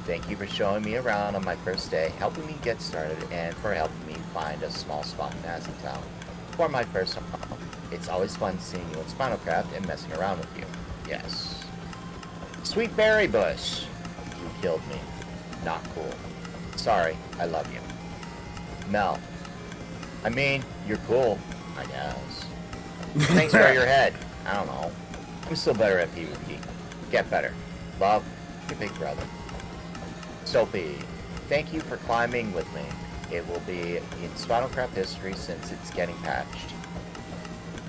Thank you for showing me around on my first day, helping me get started, and for helping me find a small spot in Azzytown for my first home. It's always fun seeing you in Spinalcraft and messing around with you. Yes. Sweet Berry Bush. You killed me. Not cool. Sorry, I love you. Mel. I mean, you're cool, I guess. Thanks for your head. I don't know. I'm still better at PvP. Get better. Love, your big brother. Sophie, thank you for climbing with me. It will be in Spinalcraft history since it's getting patched.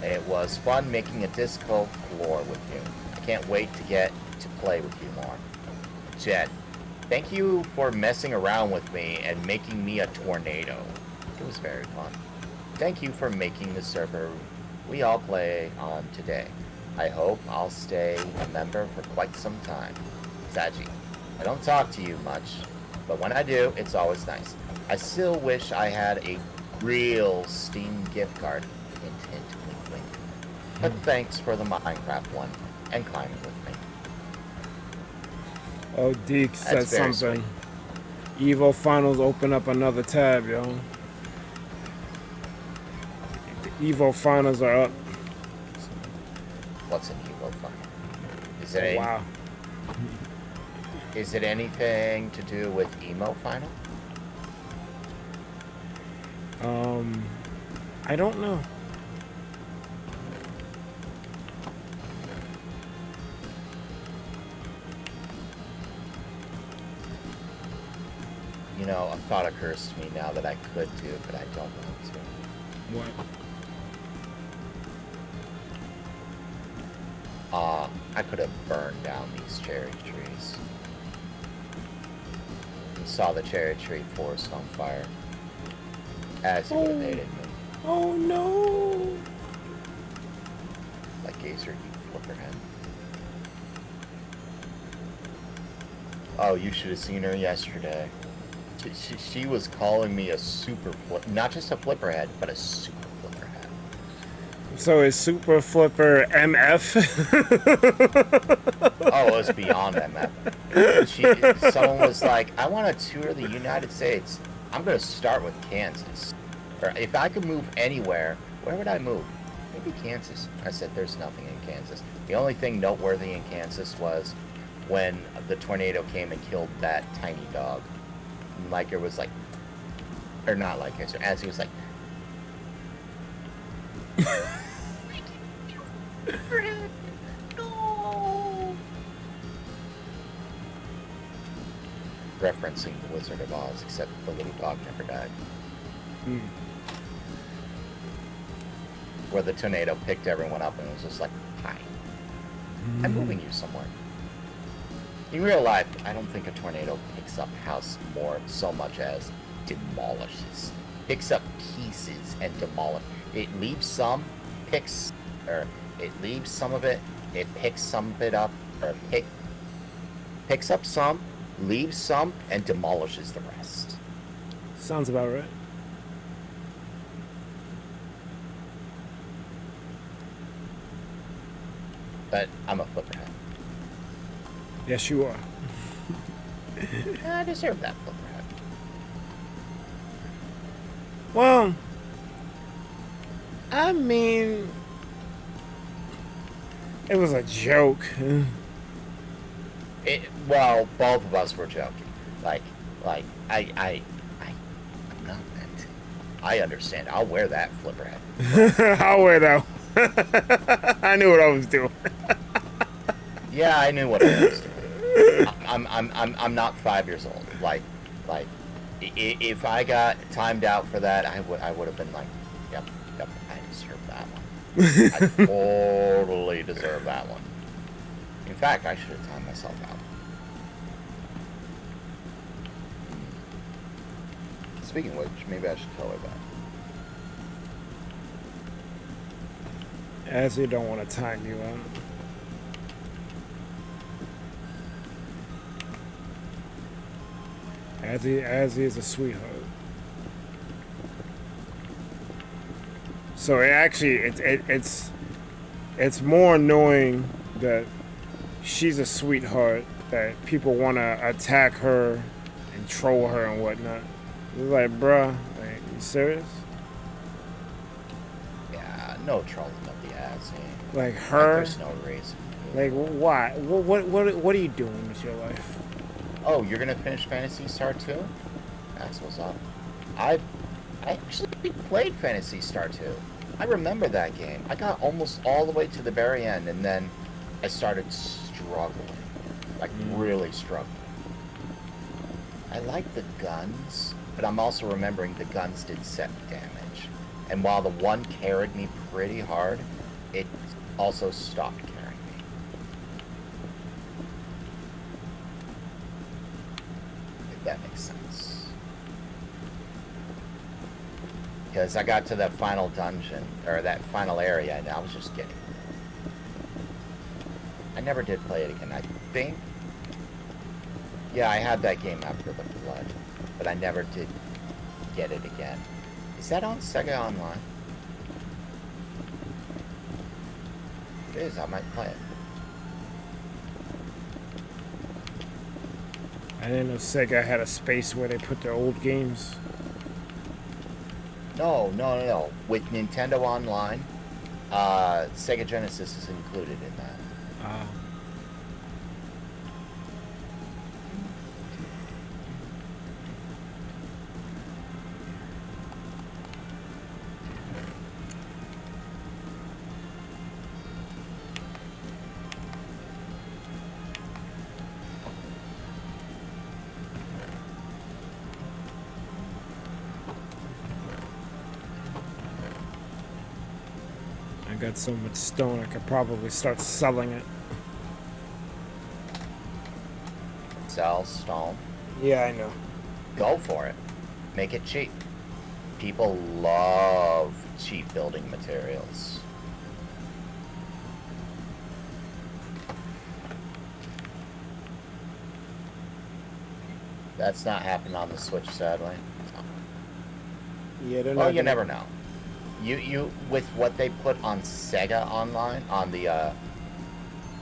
It was fun making a disco floor with you. I can't wait to get to play with you more. Jen, thank you for messing around with me and making me a tornado. It was very fun. Thank you for making the server we all play on today. I hope I'll stay a member for quite some time. Saji, I don't talk to you much, but when I do, it's always nice. I still wish I had a real Steam gift card. Hint, hint, wink, wink. But thanks for the Minecraft one and climbing with me. Oh, Deke said That's very something. Evo Finals open up another tab, yo. The Evo Finals are up. What's an Evo Final? Is it Wow. Is it anything to do with Emo Final? I don't know. You know, a thought occurs to me now that I could do, but I don't want to. What? I could have burned down these cherry trees. And saw the cherry tree forest on fire. As you would have hated me. Oh no! Like Gazer, you flipperhead. Oh, you should have seen her yesterday. She was calling me a super flip, not just a flipperhead, but a super flipperhead. So is Super Flipper MF? Oh, it's beyond MF. Someone was like, I want to tour the United States. I'm going to start with Kansas. Or if I could move anywhere, where would I move? Maybe Kansas. I said, there's nothing in Kansas. The only thing noteworthy in Kansas was when the tornado came and killed that tiny dog. And Liker was like, or not Liker, so as he was like, no. Referencing the Wizard of Oz, except the little dog never died. Hmm. Where the tornado picked everyone up and was just like, hi, I'm moving you somewhere. In real life, I don't think a tornado picks up house more so much as demolishes. Picks up pieces and demolishes. It leaves some, it leaves some of it, it picks some of it up, or picks up some, leaves some, and demolishes the rest. Sounds about right. But I'm a flipperhead. Yes, you are. I deserve that flipperhead. Well, I mean, it was a joke. Well, both of us were joking. I'm not meant. I understand. I'll wear that flipperhead. I'll wear that. I knew what I was doing. Yeah, I knew what I was doing. I'm not 5 years old. If I got timed out for that, I would have been like, yep, I deserve that one. I totally deserve that one. In fact, I should have timed myself out. Speaking of which, maybe I should tell her that. As you don't want to time you out. As he is a sweetheart. So it's more annoying that she's a sweetheart, that people want to attack her and troll her and whatnot. It's like, bruh, like, you serious? Yeah, no trolling of the ass. Like her? There's no reason. Like, why? What are you doing with your life? Oh, you're gonna finish Phantasy Star 2? That's what's up. I actually played Phantasy Star 2. I remember that game. I got almost all the way to the very end, and then I started struggling. Like, really struggling. I like the guns, but I'm also remembering the guns did set damage. And while the one carried me pretty hard, it also stopped carrying me. If that makes sense. Because I got to that final dungeon, or that final area, and I was just getting... I never did play it again. I think... Yeah, I had that game after the flood, but I never did get it again. Is that on Sega Online? It is, I might play it. I didn't know Sega had a space where they put their old games. No. With Nintendo Online, Sega Genesis is included in that. I got so much stone, I could probably start selling it. Sell stone. Yeah, I know. Go for it. Make it cheap. People love cheap building materials. That's not happening on the Switch, sadly. Yeah, they're Well, not you gonna, never know. You with what they put on Sega Online on the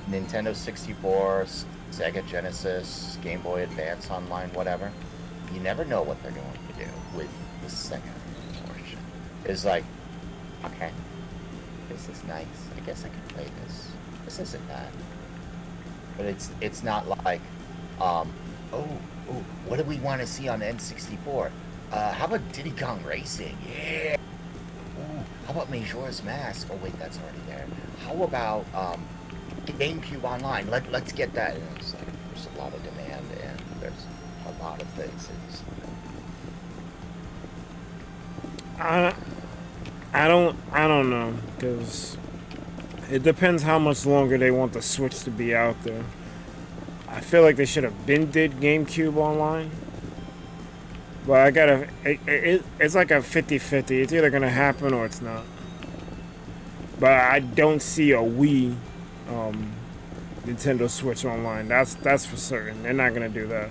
Nintendo 64, Sega Genesis, Game Boy Advance Online, whatever. You never know what they're going to do with the Sega portion. It's like, okay, this is nice. I guess I can play this. This isn't bad. But it's not like, oh, what do we want to see on N64? How about Diddy Kong Racing? Yeah. Ooh, how about Majora's Mask? Oh wait, that's already there. How about GameCube Online? Let's get that. And it's like, there's a lot of demand and there's a lot of things. I don't know, because it depends how much longer they want the Switch to be out there. I feel like they should have been did GameCube Online. But I gotta, it's like a 50-50. It's either gonna happen or it's not. But I don't see a Wii Nintendo Switch Online. That's for certain. They're not gonna do that.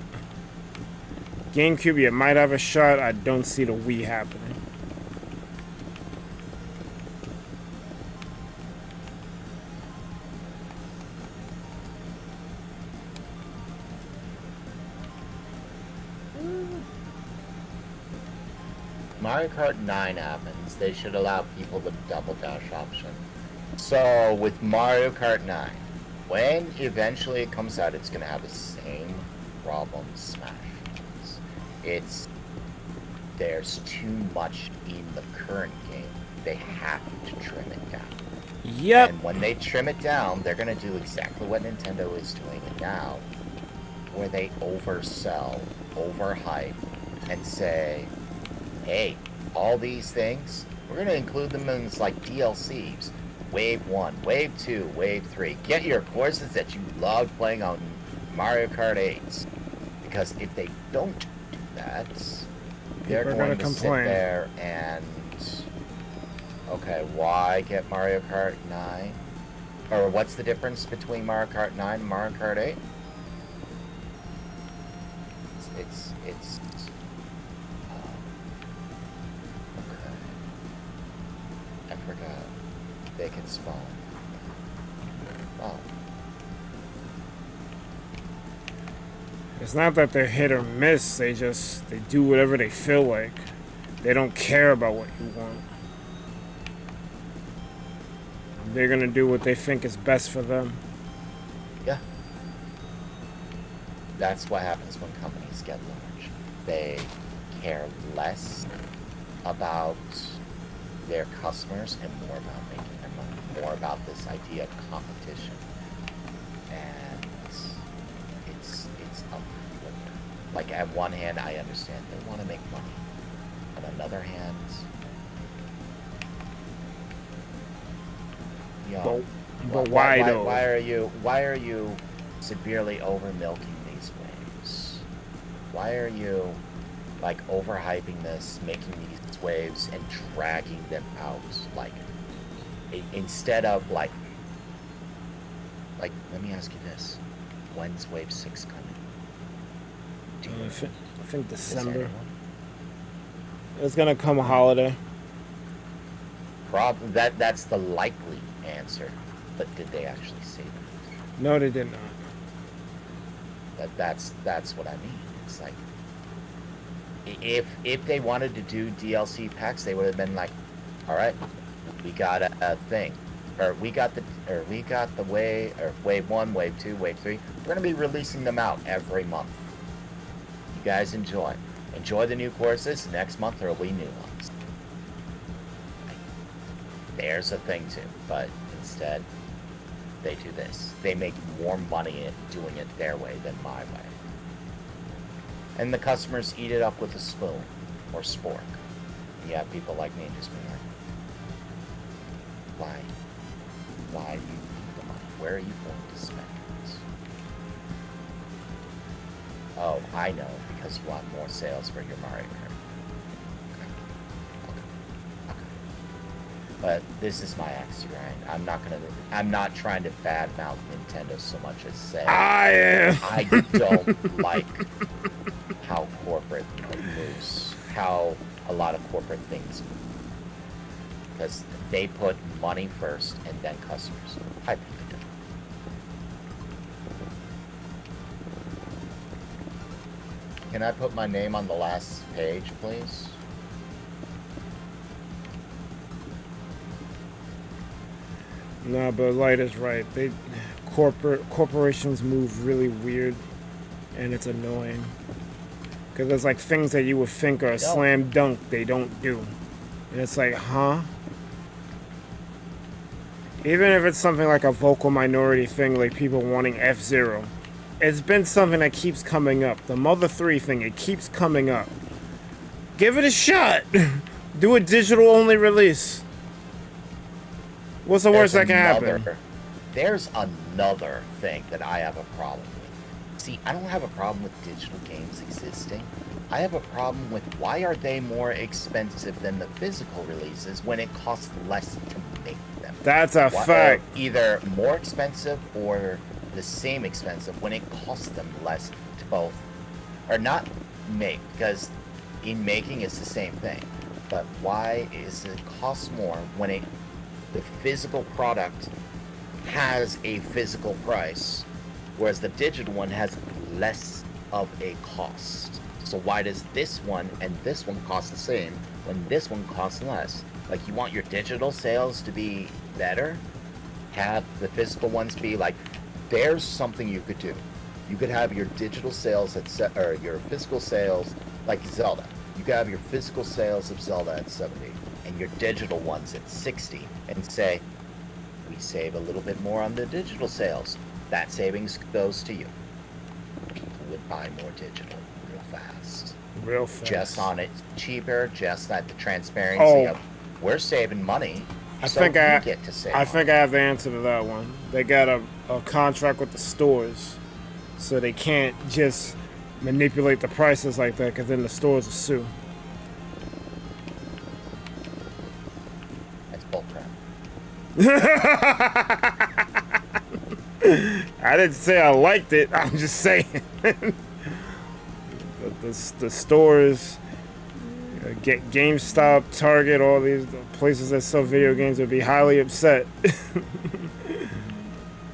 GameCube, you might have a shot. I don't see the Wii happening. Mario Kart 9 happens, they should allow people the double dash option. So with Mario Kart 9, when eventually it comes out, it's going to have the same problem Smash has. There's too much in the current game. They have to trim it down. Yep. And when they trim it down, they're going to do exactly what Nintendo is doing now, where they oversell, overhype, and say, hey, all these things, we're going to include them in like DLCs. Wave 1, Wave 2, Wave 3. Get your courses that you love playing on Mario Kart 8. Because if they don't do that, they're going to sit there and... Okay, why get Mario Kart 9? Or what's the difference between Mario Kart 9 and Mario Kart 8? It's I forgot. They can spawn. Oh. It's not that they're hit or miss. They do whatever they feel like. They don't care about what you want. They're gonna do what they think is best for them. Yeah. That's what happens when companies get large. They care less about their customers and more about making their money, more about this idea of competition. And it's a flip. Like, at one hand, I understand they want to make money. On another hand, you know, but why though? Why are you severely over milking these waves? Why are you like overhyping this, making these waves and dragging them out, like instead of like let me ask you this: when's Wave 6 coming? I think December. It's gonna come a holiday. That's the likely answer, but did they actually say that? No, they did not. That's what I mean. It's like, if they wanted to do DLC packs, they would have been like, all right, we got a thing, or we got the wave 1, wave 2, wave 3. We're gonna be releasing them out every month. You guys enjoy the new courses. Next month there will be new ones. There's a thing too, but instead they do this. They make more money doing it their way than my way. And the customers eat it up with a spoon or spork. You have people like me just being like, why do you need the money? Where are you going to spend it? Oh, I know, because you want more sales for your Mario Kart. Okay. But this is my axe to grind. I'm not trying to badmouth Nintendo so much as say I don't like how corporate moves, how a lot of corporate things move. because they put money first and then customers. I think they do. Can I put my name on the last page, please? No, but Light is right. Corporations move really weird, and it's annoying. Because there's like things that you would think are a slam dunk, they don't do. And it's like, huh? Even if it's something like a vocal minority thing, like people wanting F-Zero, it's been something that keeps coming up. The Mother 3 thing, it keeps coming up. Give it a shot! Do a digital only release. What's the worst that can happen? There's another thing that I have a problem with. See, I don't have a problem with digital games existing. I have a problem with why are they more expensive than the physical releases when it costs less to make them? That's a fact. Either more expensive or the same expensive when it costs them less to both, or not make, because in making it's the same thing. But why is it cost more when the physical product has a physical price, whereas the digital one has less of a cost? So why does this one and this one cost the same when this one costs less? Like, you want your digital sales to be better? Have the physical ones be like, there's something you could do. You could have your digital sales or your physical sales, like Zelda. You could have your physical sales of Zelda at 70 and your digital ones at 60 and say, we save a little bit more on the digital sales. That savings goes to you. People would buy more digital real fast. Real fast. Just on it cheaper, just at the transparency of we're saving money. I think I get to save I think I have the answer to that one. They got a contract with the stores, so they can't just manipulate the prices like that, because then the stores will sue. That's bullcrap. I didn't say I liked it. I'm just saying. the stores, get GameStop, Target, all these places that sell video games would be highly upset.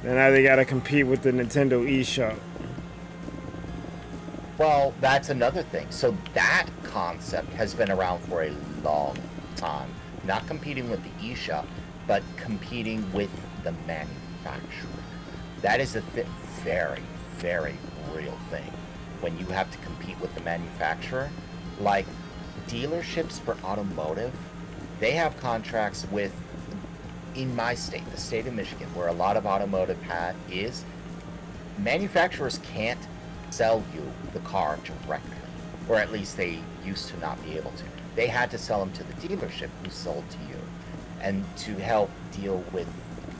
And now they got to compete with the Nintendo eShop. Well, that's another thing. So that concept has been around for a long time. Not competing with the eShop, but competing with the manufacturer. That is a very, very real thing. When you have to compete with the manufacturer, like dealerships for automotive, they have contracts with, in my state, the state of Michigan, where a lot of automotive is, manufacturers can't sell you the car directly, or at least they used to not be able to. They had to sell them to the dealership who sold to you, and to help deal with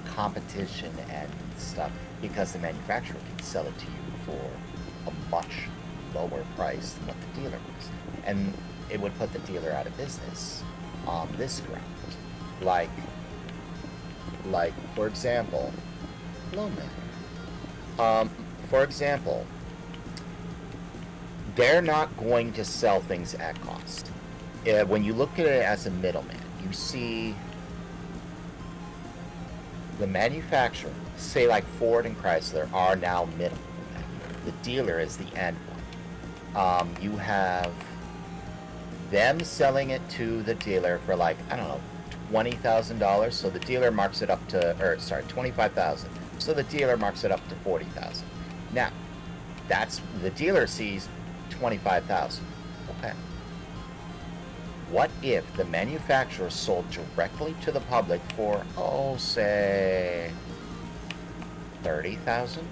competition and stuff, because the manufacturer can sell it to you for a much lower price than what the dealer was, and it would put the dealer out of business on this ground. Like for example, for example, they're not going to sell things at cost. When you look at it as a middleman, you see the manufacturer, say like Ford and Chrysler, are now middlemen. The dealer is the end one. You have them selling it to the dealer for like, I don't know, $20,000. So the dealer marks it up to, $25,000. So the dealer marks it up to $40,000. Now, that's, the dealer sees $25,000. Okay. What if the manufacturer sold directly to the public for, say, $30,000?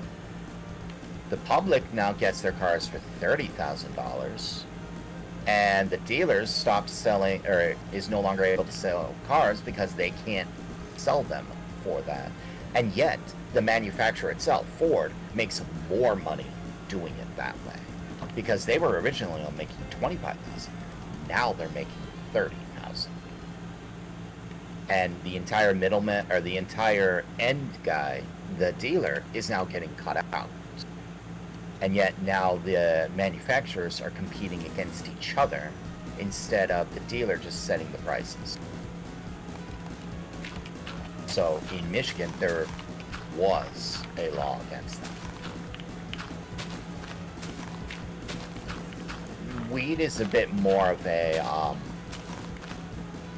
The public now gets their cars for $30,000, and the dealers stop selling, or is no longer able to sell cars because they can't sell them for that. And yet, the manufacturer itself, Ford, makes more money doing it that way, because they were originally only making $25,000. Now they're making $30,000. And the entire middleman, or the entire end guy, the dealer, is now getting cut out. And yet now the manufacturers are competing against each other instead of the dealer just setting the prices. So in Michigan, there was a law against that. Weed is a bit more of a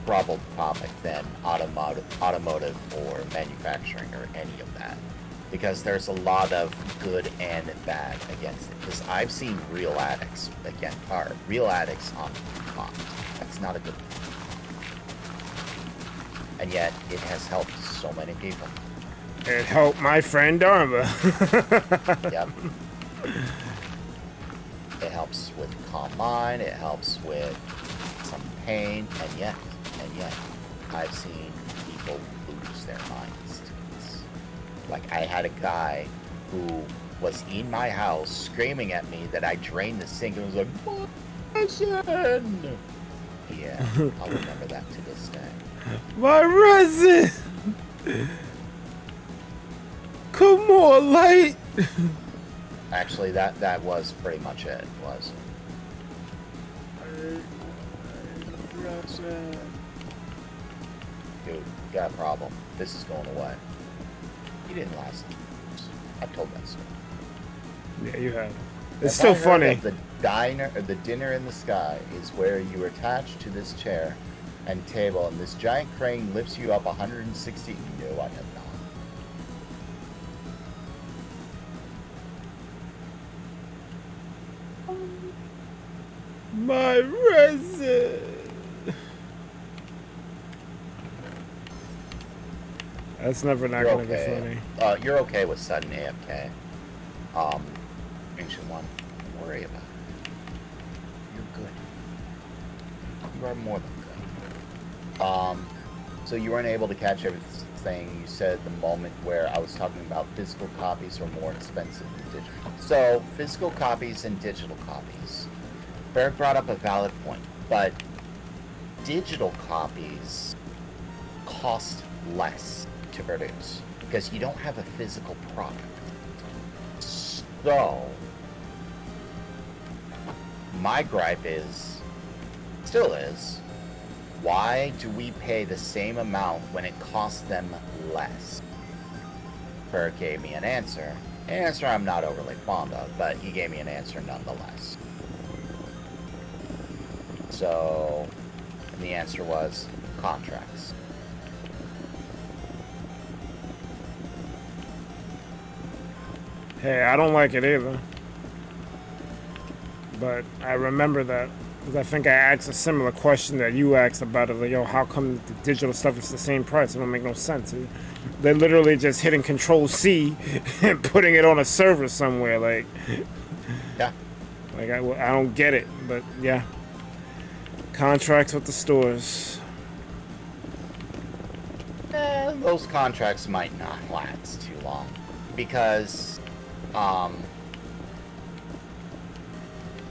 troubled topic than automotive or manufacturing or any of that, because there's a lot of good and bad against it. Because I've seen real addicts on pot. That's not a good thing. And yet, it has helped so many people. It helped my friend Dharma. Yep. It helps with calm mind, it helps with some pain, and yet, I've seen people lose their minds to this. Like, I had a guy who was in my house screaming at me that I drained the sink and was like, "Listen!" Yeah, I'll remember that to this day. My resin! Come on, light! Actually, that was pretty much it. Was. Dude, you got a problem. This is going away. You didn't last. I've told that story. Yeah, you have. It's still funny. The dinner in the sky is where you are attached to this chair and table, and this giant crane lifts you up 160. No, I have not. My resin! That's never not You're gonna be funny. You're okay with sudden AFK. Ancient One, don't worry about it. You're good. You are more than good. So you weren't able to catch everything you said the moment where I was talking about physical copies are more expensive than digital. So, physical copies and digital copies. Berg brought up a valid point, but digital copies cost less to produce because you don't have a physical product. So, my gripe still is, why do we pay the same amount when it costs them less? Berg gave me an answer I'm not overly fond of, but he gave me an answer nonetheless. So, the answer was contracts. Hey, I don't like it either. But I remember that because I think I asked a similar question that you asked about it. Like, yo, how come the digital stuff is the same price? It don't make no sense. They're literally just hitting Control C and putting it on a server somewhere. Like, Yeah. Like I don't get it. But yeah, contracts with the stores. Those contracts might not last too long because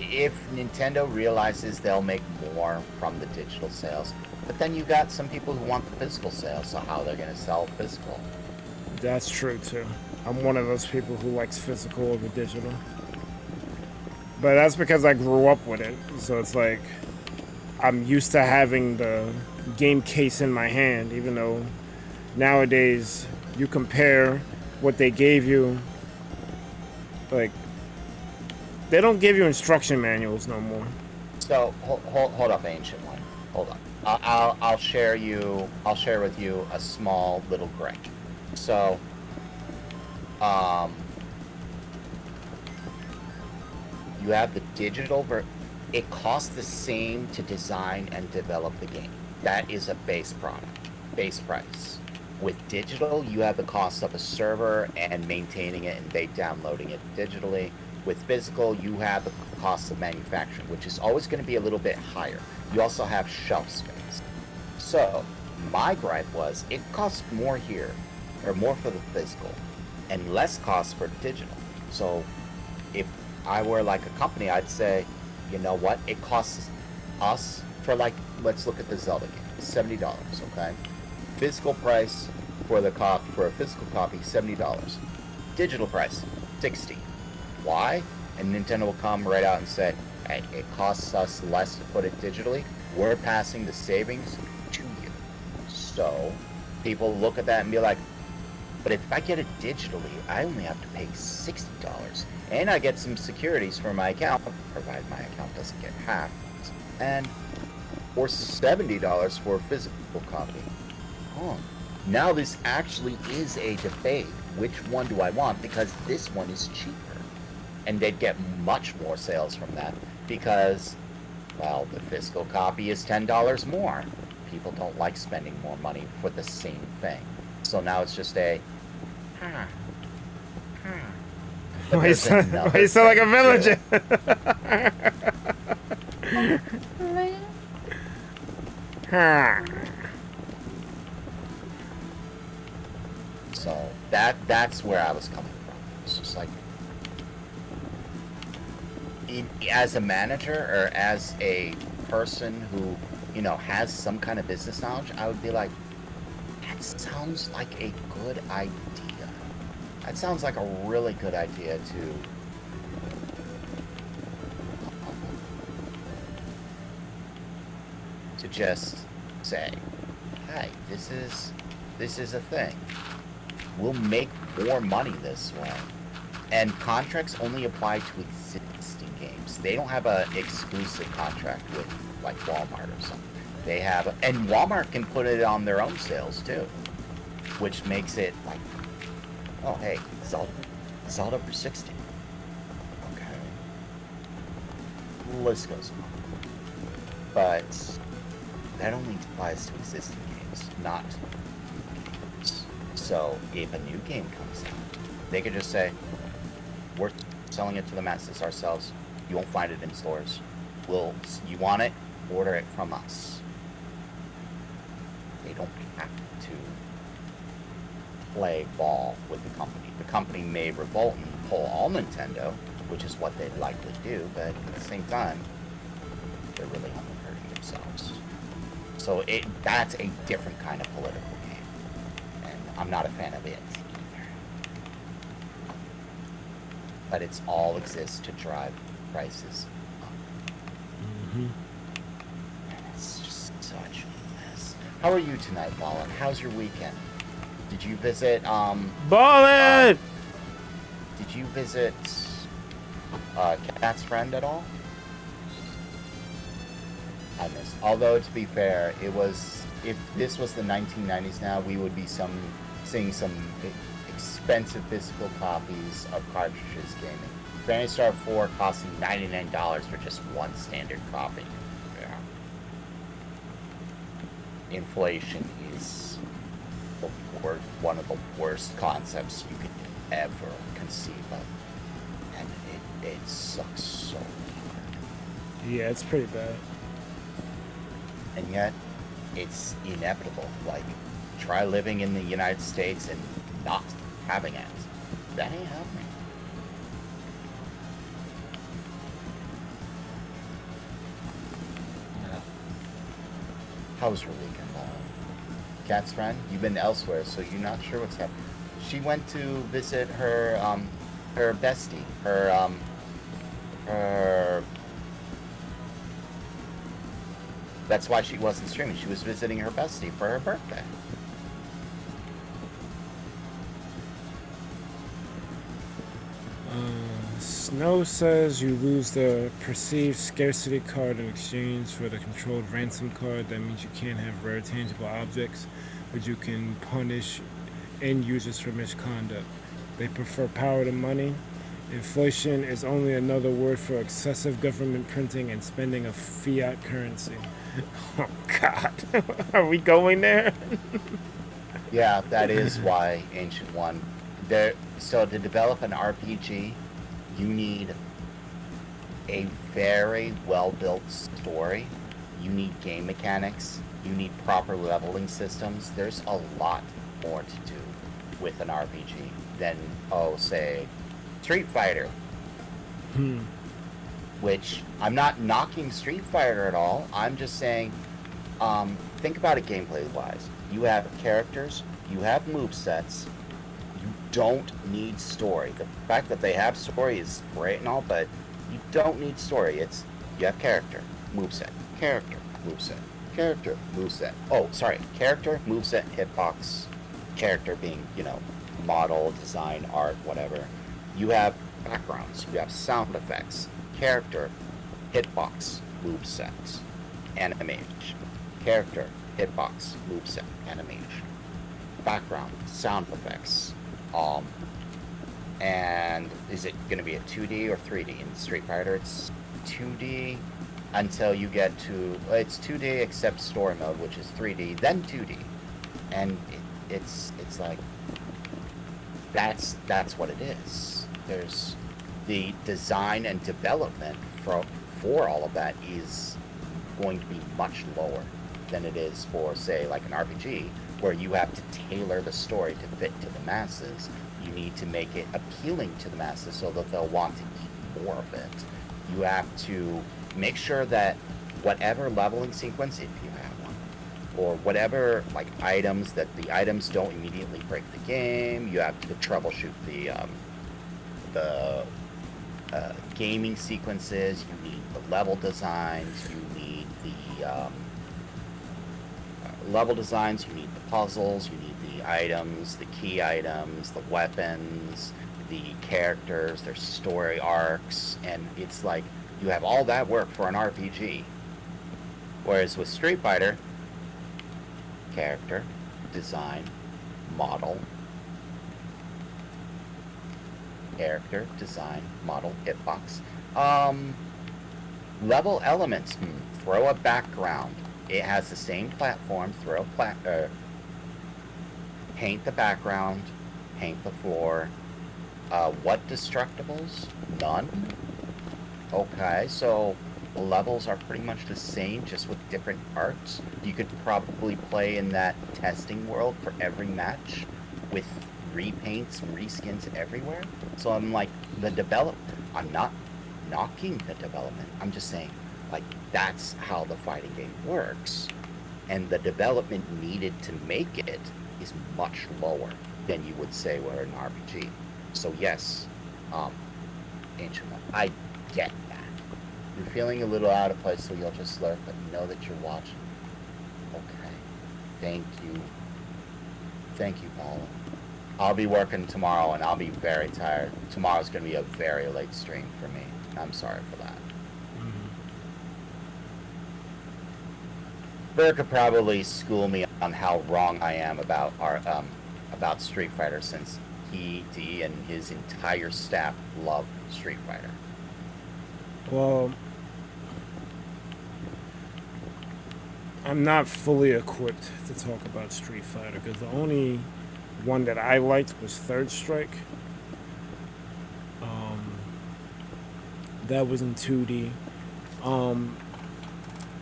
if Nintendo realizes they'll make more from the digital sales, but then you got some people who want the physical sales, so how they're going to sell physical? That's true too. I'm one of those people who likes physical over digital. But that's because I grew up with it. So it's like I'm used to having the game case in my hand, even though nowadays you compare what they gave you, like they don't give you instruction manuals no more. So hold up, Ancient One. Hold up. I'll share with you a small little gripe. So, you have the digital it costs the same to design and develop the game. That is a base product, base price. With digital, you have the cost of a server and maintaining it and they downloading it digitally. With physical, you have the cost of manufacturing, which is always going to be a little bit higher. You also have shelf space. So, my gripe was, it costs more here, or more for the physical, and less cost for digital. So, if I were like a company, I'd say, you know what, it costs us for like, let's look at the Zelda game, $70, okay? Physical price for a physical copy, $70. Digital price, $60. Why? And Nintendo will come right out and say, hey, it costs us less to put it digitally. We're passing the savings to you. So, People look at that and be like, but if I get it digitally, I only have to pay $60. And I get some securities for my account, provided my account doesn't get hacked, and or $70 for a physical copy. Huh. Now this actually is a debate. Which one do I want? Because this one is cheaper. And they'd get much more sales from that because, well, the physical copy is $10 more. People don't like spending more money for the same thing. So now it's just a, But Why you sound like a villager? So that's where I was coming from. It's just like, as a manager or as a person who, you know, has some kind of business knowledge, I would be like, that sounds like a good idea. That sounds like a really good idea to just say, hey, this is a thing. We'll make more money this way. And contracts only apply to existing games. They don't have an exclusive contract with like Walmart or something. They have, and Walmart can put it on their own sales too, which makes it like, oh hey, Zelda for 60. Okay. List goes on. But that only applies to existing games, not games. So if a new game comes out, they could just say, we're selling it to the masses ourselves. You won't find it in stores. You want it? Order it from us. They don't have to play ball with the company. The company may revolt and pull all Nintendo, which is what they'd likely do, but at the same time, they're really only hurting themselves. So that's a different kind of political game, and I'm not a fan of it either. But it's all exists to drive prices up. Mm-hmm. And it's just such a mess. How are you tonight, Ballin? How's your weekend? Did you visit, Ballin'! Did you visit, Cat's friend at all? I missed. Although, to be fair, it was, if this was the 1990s now, we would be seeing some expensive physical copies of cartridges gaming. Phantasy Star 4 costing $99 for just one standard copy. Yeah. Inflation is one of the worst concepts you could ever conceive of. And it sucks so hard. Yeah, it's pretty bad. And yet, it's inevitable. Like, try living in the United States and not having it. That ain't happening. How was your weekend, Cat's friend? You've been elsewhere, so you're not sure what's happening. She went to visit her bestie, her that's why she wasn't streaming. She was visiting her bestie for her birthday. Snow says you lose the perceived scarcity card in exchange for the controlled ransom card. That means you can't have rare tangible objects, but you can punish end users for misconduct. They prefer power to money. Inflation is only another word for excessive government printing and spending of fiat currency. Oh God, are we going there? Yeah, that is why Ancient One. So to develop an RPG, you need a very well-built story. You need game mechanics. You need proper leveling systems. There's a lot more to do with an RPG than, say, Street Fighter. Which, I'm not knocking Street Fighter at all. I'm just saying, think about it gameplay-wise. You have characters, you have movesets, you don't need story. The fact that they have story is great and all, but you don't need story. It's, you have character, moveset, character, moveset, character, moveset. Oh, sorry. Character, moveset, hitbox. Character being, model, design, art, whatever. You have backgrounds. You have sound effects. Character, hitbox, moveset, animation. Character, hitbox, moveset, animation. Background, sound effects. And is it going to be a 2D or 3D? In Street Fighter, it's 2D until you get to... It's 2D except story mode, which is 3D, then 2D. And it's like... That's what it is. There's... The design and development for all of that is going to be much lower than it is for, say, like an RPG, where you have to tailor the story to fit to the masses. You need to make it appealing to the masses so that they'll want to keep more of it. You have to make sure that whatever leveling sequence, if you have one, or whatever like items, that the items don't immediately break the game. You have to troubleshoot the gaming sequences. You need the level designs. You need the level designs. You need the puzzles. You need the items, the key items, the weapons, the characters, their story arcs, and it's like you have all that work for an RPG. Whereas with Street Fighter, character, design, model, character, design, model, hitbox, level elements, throw a background. It has the same platform, paint the background, paint the floor. What destructibles? None. Okay, so the levels are pretty much the same, just with different parts. You could probably play in that testing world for every match with repaints, reskins everywhere. So I'm like, I'm not knocking the development. I'm just saying, like, that's how the fighting game works. And the development needed to make it is much lower than you would say were an RPG. So yes, Ancient One, I get that. You're feeling a little out of place, so you'll just lurk, but you know that you're watching. Okay. Thank you. Thank you, Paula. I'll be working tomorrow, and I'll be very tired. Tomorrow's going to be a very late stream for me. I'm sorry for that. Bear could probably school me on how wrong I am about Street Fighter, since he and his entire staff love Street Fighter. Well, I'm not fully equipped to talk about Street Fighter because the only one that I liked was Third Strike. That was in 2D.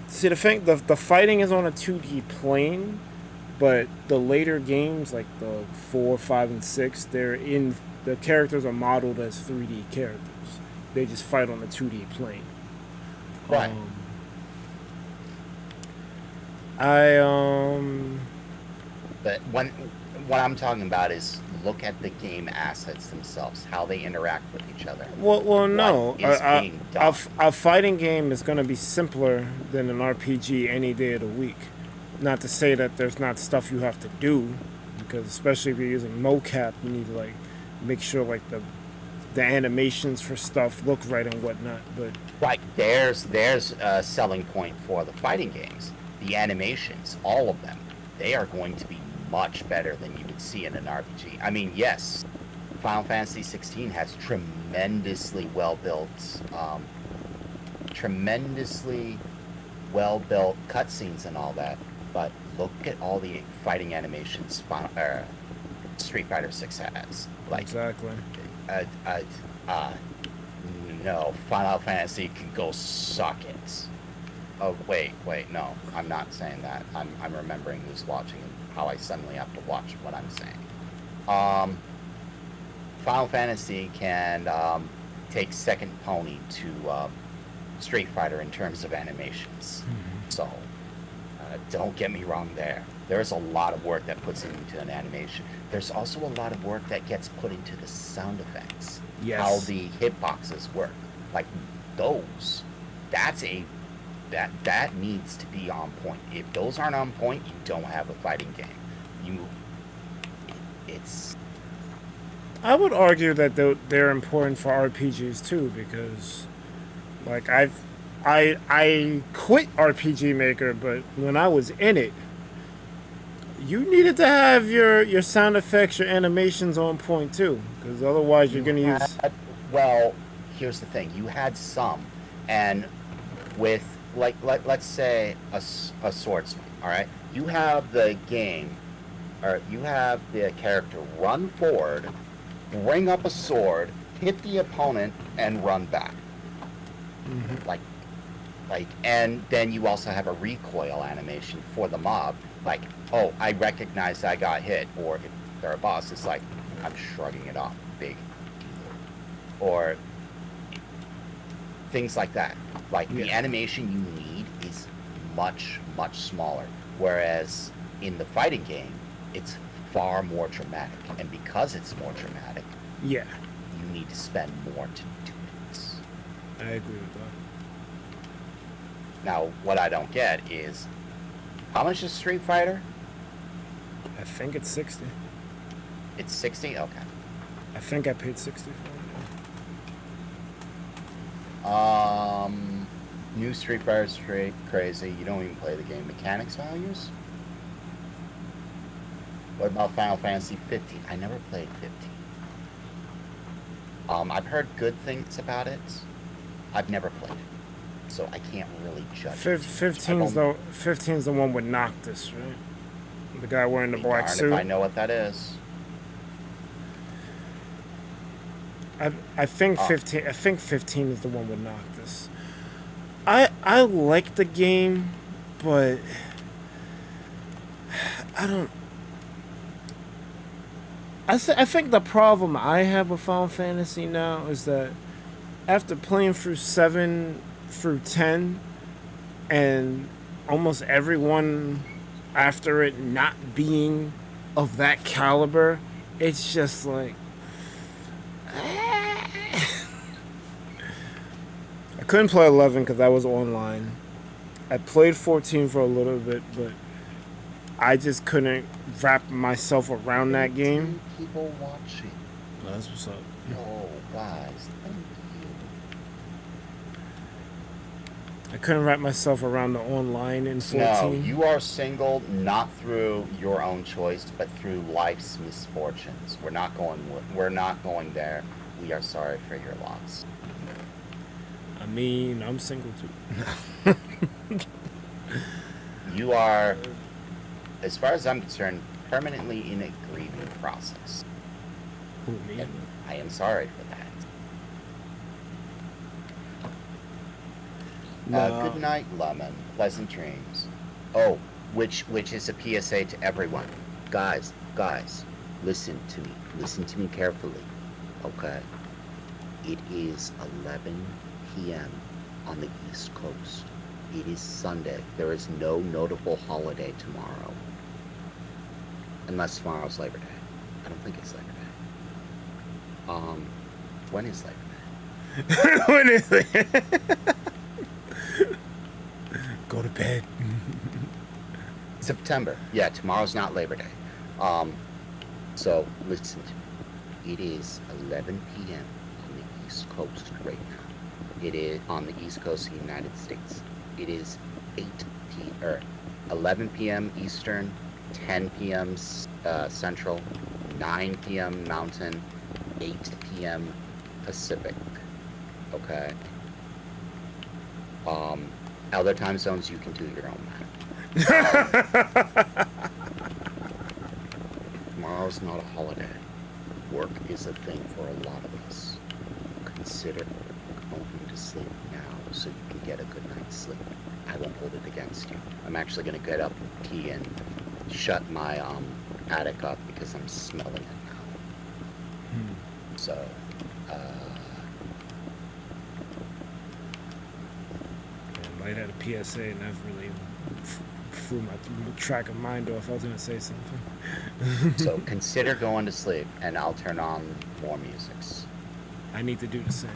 See, the fighting is on a 2D plane, but the later games, like the 4, 5, and 6, the characters are modeled as 3D characters. They just fight on a 2D plane. Right. But what I'm talking about is look at the game assets themselves, how they interact with each other. Well, no. What is being done. A fighting game is going to be simpler than an RPG any day of the week. Not to say that there's not stuff you have to do, because especially if you're using mocap, you need to like make sure like the animations for stuff look right and whatnot. But right, there's a selling point for the fighting games. The animations, all of them, they are going to be much better than you would see in an RPG. I mean, yes, Final Fantasy 16 has tremendously well-built cutscenes and all that, but look at all the fighting animations Street Fighter 6 has. Like, exactly. No, Final Fantasy can go suck it. Oh, wait, no, I'm not saying that. I'm remembering who's watching and how I suddenly have to watch what I'm saying. Final Fantasy can take second pony to Street Fighter in terms of animations. Mm-hmm. So, don't get me wrong there. There's a lot of work that puts into an animation. There's also a lot of work that gets put into the sound effects. Yes. How the hitboxes work. Like those. That's a That needs to be on point. If those aren't on point, you don't have a fighting game. It's. I would argue that they're important for RPGs too, because like I quit RPG Maker, but when I was in it, you needed to have your sound effects, your animations on point too, because otherwise you're going to use. Well, here's the thing: you had some, and with let's say a swordsman. All right, you have the game, or you have the character run forward, bring up a sword, hit the opponent, and run back. Mm-hmm. And then you also have a recoil animation for the mob. Like, oh, I recognize I got hit, or if they're a boss, it's like I'm shrugging it off, big deal, or things like that. Like the animation you need is much smaller, whereas in the fighting game, it's far more dramatic, and because it's more dramatic, Yeah, you need to spend more to do it. I agree with that. Now, what I don't get is, how much is Street Fighter? I think it's 60. It's 60? Okay. I think I paid 60 for it. New Street Fighter straight crazy. You don't even play the game. Mechanics values? What about Final Fantasy 15? I never played 15. I've heard good things about it. I've never played it, so I can't really judge. 15's the one with Noctis, right? The guy wearing the black suit. If I know what that is. I think 15. I think 15 is the one with Noctis. I like the game, but I don't. I think the problem I have with Final Fantasy now is that after playing through 7 through 10, and almost everyone after it not being of that caliber, it's just like. I couldn't play 11 because I was online. I played 14 for a little bit, but I just couldn't wrap myself around that game. People watching. That's what's up. Oh, guys, thank you. I couldn't wrap myself around the online in 14. No, you are single not through your own choice, but through life's misfortunes. We're not going there. We are sorry for your loss. I mean, I'm single too. You are, as far as I'm concerned, permanently in a grieving process. Who, me? And I am sorry for that. No. Good night, Lemon. Pleasant dreams. Oh, which is a PSA to everyone. Guys, listen to me. Listen to me carefully. Okay? It is 11 p.m. on the East Coast. It is Sunday. There is no notable holiday tomorrow. Unless tomorrow's Labor Day. I don't think it's Labor Day. When is Labor Day? When is it? Go to bed. September. Yeah, tomorrow's not Labor Day. So listen to me. It is 11 p.m. on the East Coast right now. It is on the East Coast of the United States. It is 11 p.m. Eastern, 10 p.m. Central, 9 p.m. Mountain, 8 p.m. Pacific. Okay. Other time zones, you can do your own math. Tomorrow's not a holiday. Work is a thing for a lot of us. Consider going to sleep now so you can get a good night's sleep. I won't hold it against you. I'm actually going to get up and pee and shut my attic up because I'm smelling it now. So, I had a PSA and that really threw my track of mind off. I was gonna say something. So consider going to sleep, and I'll turn on more musics. I need to do the same.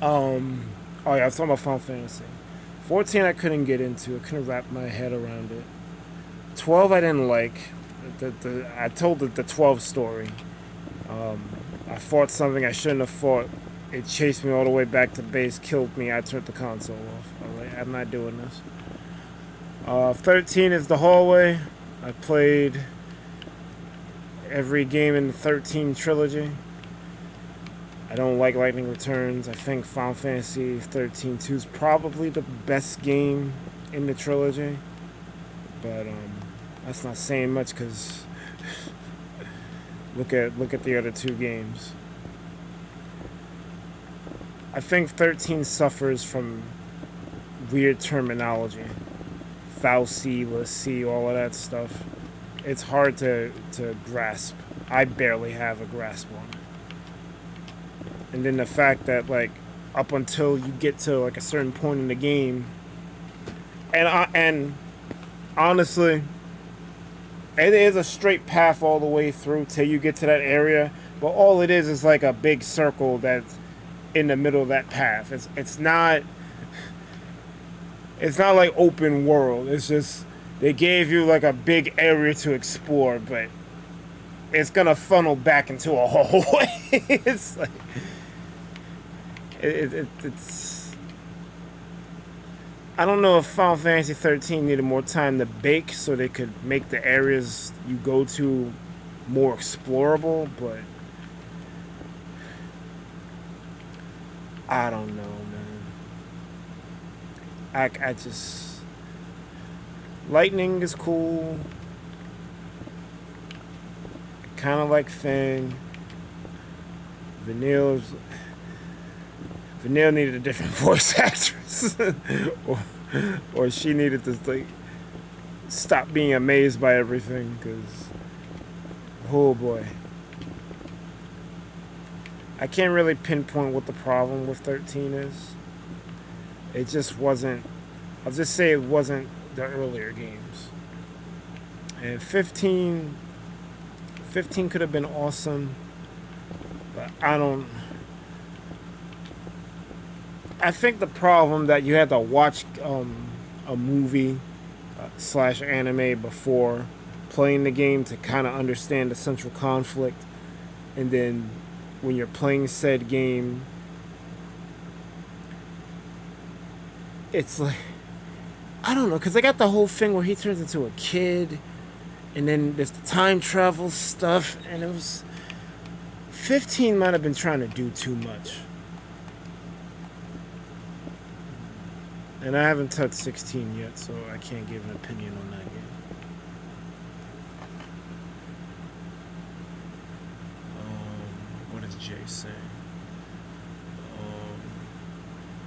Oh yeah, I was talking about Final Fantasy. 14 I couldn't get into. I couldn't wrap my head around it. 12 I didn't like. I told the 12 story. I fought something I shouldn't have fought. It chased me all the way back to base, killed me. I turned the console off. I was like, I'm not doing this. 13 is the hallway. I played every game in the 13 trilogy. I don't like Lightning Returns. I think Final Fantasy 13-2 is probably the best game in the trilogy. But that's not saying much because look at the other two games. I think 13 suffers from weird terminology. Thou-see, let's-see, all of that stuff. It's hard to grasp. I barely have a grasp on it. And then the fact that, like, up until you get to, like, a certain point in the game, and honestly, it is a straight path all the way through till you get to that area, but all it is like a big circle that's in the middle of that path. It's not like open world. It's just they gave you like a big area to explore, but it's gonna funnel back into a hallway. It's like it's. I don't know if Final Fantasy 13 needed more time to bake so they could make the areas you go to more explorable, but I don't know, man. I just... Lightning is cool. Kind of like Fang. Vanille needed a different voice actress. or she needed to like stop being amazed by everything, because oh boy. I can't really pinpoint what the problem with 13 is. It just wasn't, I'll just say it wasn't the earlier games. And 15 could have been awesome, but I think the problem that you had to watch a movie / anime before playing the game to kind of understand the central conflict, and then when you're playing said game, it's like, I don't know, because they got the whole thing where he turns into a kid, and then there's the time travel stuff, and it was 15 might have been trying to do too much. And I haven't touched 16 yet, so I can't give an opinion on that game. What is Jay saying?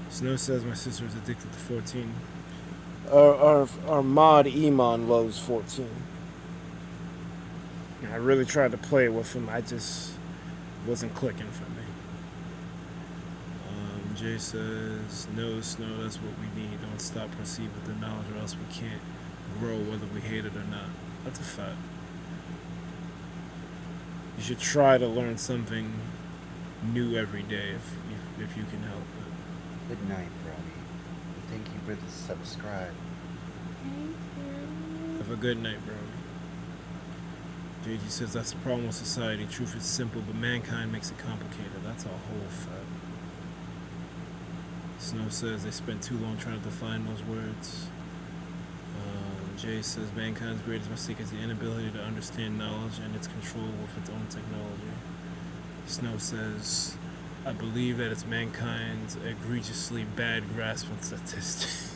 Snow says my sister is addicted to 14. Our mod Iman loves 14. I really tried to play it with him. I just wasn't clicking for me. Jay says, no, Snow, that's what we need. Don't stop, proceed with the knowledge, or else we can't grow whether we hate it or not. That's a fact. You should try to learn something new every day if you can help it. Good night, Brody. Thank you for the subscribe. Have a good night, Brody. JG says that's the problem with society. Truth is simple, but mankind makes it complicated. That's a whole fact. Snow says they spent too long trying to define those words. Jay says mankind's greatest mistake is the inability to understand knowledge and its control with its own technology. Snow says, I believe that it's mankind's egregiously bad grasp on statistics.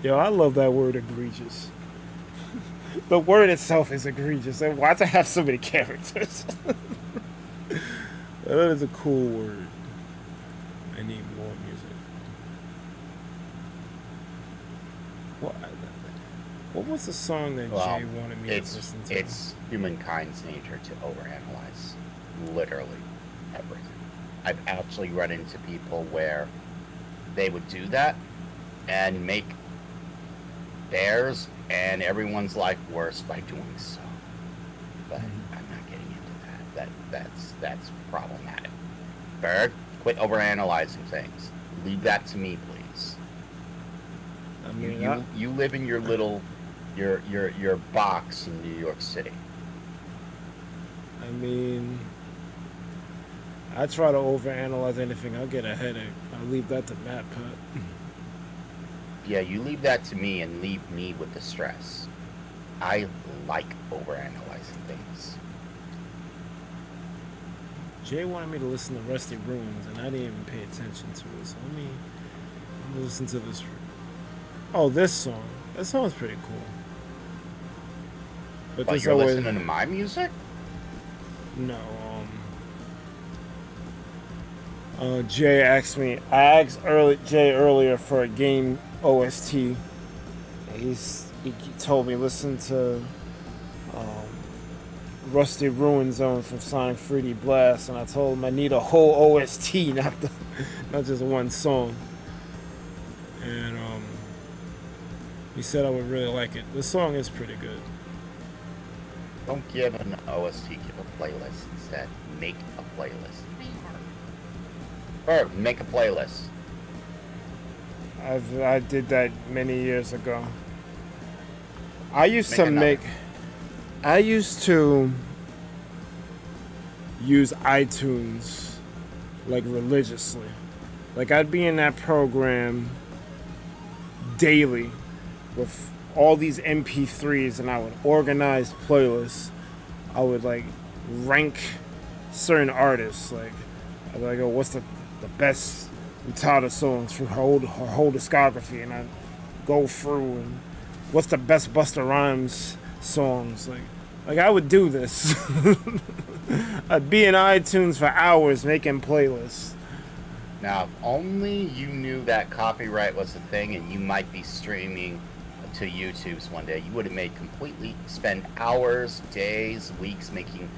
Yo, I love that word, egregious. The word itself is egregious. Why does it have so many characters? That is a cool word. I need more music. What was the song that Jay wanted me to listen to? It's humankind's nature to overanalyze literally everything. I've actually run into people where they would do that and make theirs and everyone's life worse by doing so. But I'm not getting into that. That's problematic. Berg, quit overanalyzing things. Leave that to me, please. I mean, You live in your little, your box in New York City. I mean, I try to overanalyze anything. I'll get a headache. I'll leave that to Matt Put. Yeah, you leave that to me and leave me with the stress. I like overanalyzing things. Jay wanted me to listen to Rusty Ruins, and I didn't even pay attention to it. So let me listen to this. Oh, this song. That song's pretty cool. But you're listening to my music? No. Jay asked me. I asked Jay earlier for a game OST. He told me listen to Rusty Ruin Zone from Sonic 3D Blast, and I told him I need a whole OST, not just one song. And he said I would really like it. The song is pretty good. Don't give an OST, give a playlist instead. Make a playlist. Or make a playlist. I did that many years ago. I used to use iTunes like religiously. Like I'd be in that program daily with all these MP3s, and I would organize playlists. I would like rank certain artists. Like I'd be like, oh, what's the best Utada songs from her whole discography, and I'd go through and what's the best Busta Rhymes songs. Like I would do this. I'd be in iTunes for hours making playlists. Now, if only you knew that copyright was a thing and you might be streaming to YouTube's one day, you would have spend hours, days, weeks making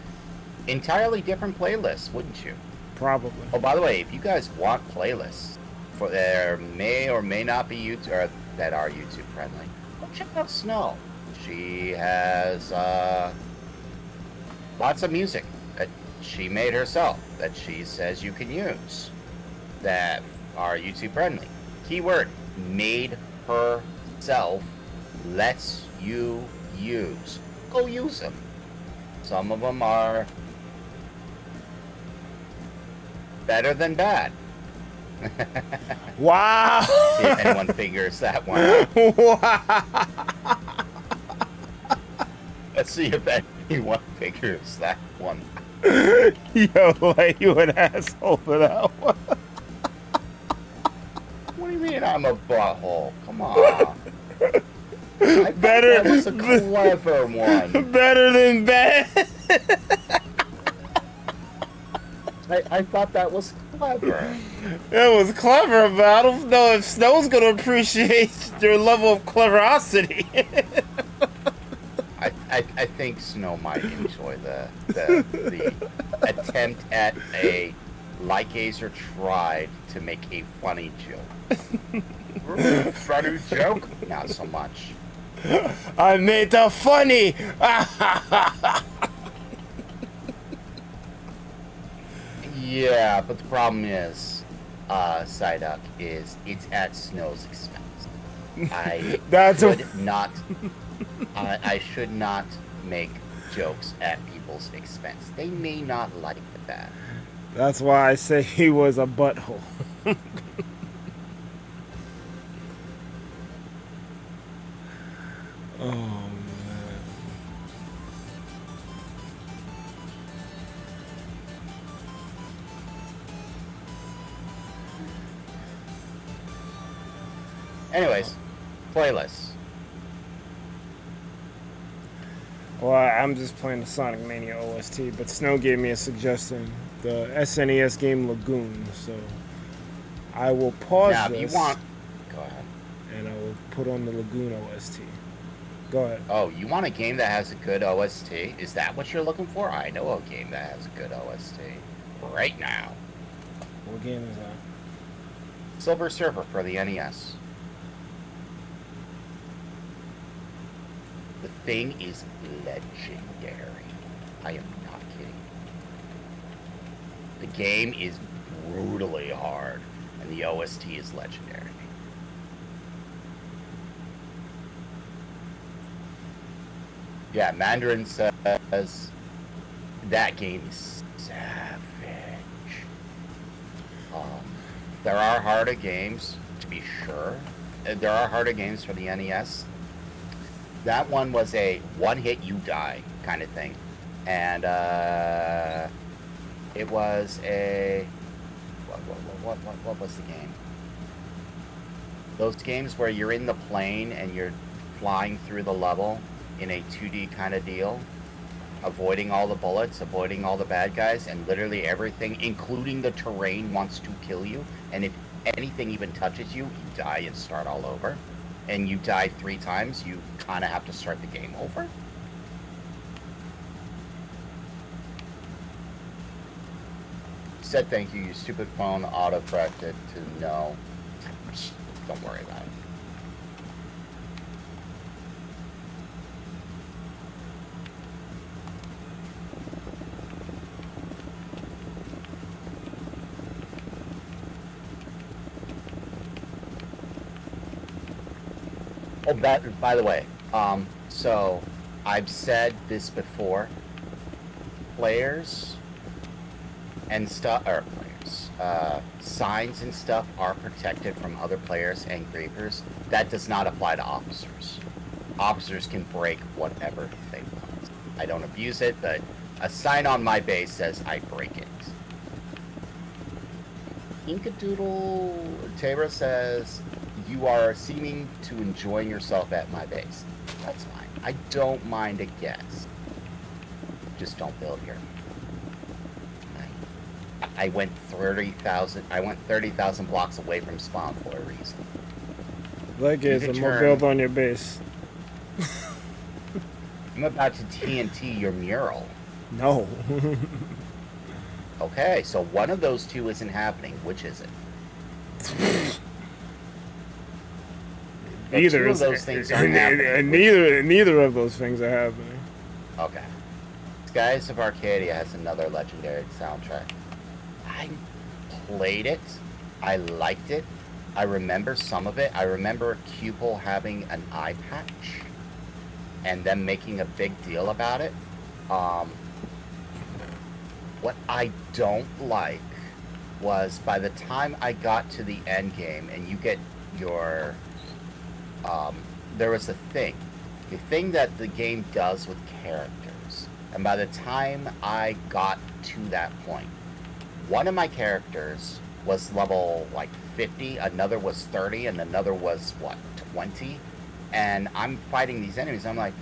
entirely different playlists, wouldn't you? Probably. Oh, by the way, if you guys want playlists for there may or may not be YouTube or that are YouTube friendly, go check out Snow. She has lots of music that she made herself that she says you can use that are YouTube friendly. Keyword, made herself, lets you use. Go use them. Some of them are better than bad. Wow! See if anyone figures that one out. Wow! Let's see if anyone figures that one out. Yo, like you an asshole for that one. What do you mean I'm a butthole? Come on. I Better. That was a clever one. Better than bad. I thought that was clever. It was clever, but I don't know if Snow's gonna appreciate your level of cleverosity. I think Snow might enjoy the attempt at a Lycaser tried to make a funny joke. Funny joke? Not so much. I made the funny. Yeah, but the problem is, Psyduck, is it's at Snow's expense. I should not make jokes at people's expense. They may not like that. That's why I say he was a butthole. Oh, man. Anyways, playlists. Well, I'm just playing the Sonic Mania OST, but Snow gave me a suggestion, the SNES game Lagoon, so I will pause Now, this. if you want... Go ahead. And I will put on the Lagoon OST. Go ahead. Oh, you want a game that has a good OST? Is that what you're looking for? I know a game that has a good OST. Right now. What game is that? Silver Surfer for the NES. The thing is legendary. I am not kidding. The game is brutally hard. And the OST is legendary. Yeah, Mandarin says that game is savage. There are harder games, to be sure. There are harder games for the NES. That one was a one hit you die kind of thing. And it was a what was the game? Those games where you're in the plane and you're flying through the level in a 2D kind of deal, avoiding all the bullets, avoiding all the bad guys, and literally everything, including the terrain, wants to kill you. And if anything even touches you, you die and start all over. And you die 3 times, you kind of have to start the game over. Said thank you, your stupid phone auto-corrected to no. Don't worry about it. Oh, that, by the way, so I've said this before. Players and stuff, or players, signs and stuff are protected from other players and griefers. That does not apply to officers. Officers can break whatever they want. I don't abuse it, but a sign on my base says I break it. Inkadoodle Tabra says, you are seeming to enjoying yourself at my base. That's fine. I don't mind a guess. Just don't build here. I went 30,000. I went 30,000 blocks away from spawn for a reason. Like is I'm gonna build on your base. I'm about to TNT your mural. No. Okay, so one of those two isn't happening. Which is it? Neither of those things aren't and happening. neither of those things are happening. Okay. Skies of Arcadia has another legendary soundtrack. I played it. I liked it. I remember some of it. I remember Cupel having an eye patch and them making a big deal about it. What I don't like was by the time I got to the end game and you get your... there was a thing that the game does with characters. And by the time I got to that point, one of my characters was level like 50, another was 30, and another was what, 20? And I'm fighting these enemies. I'm like,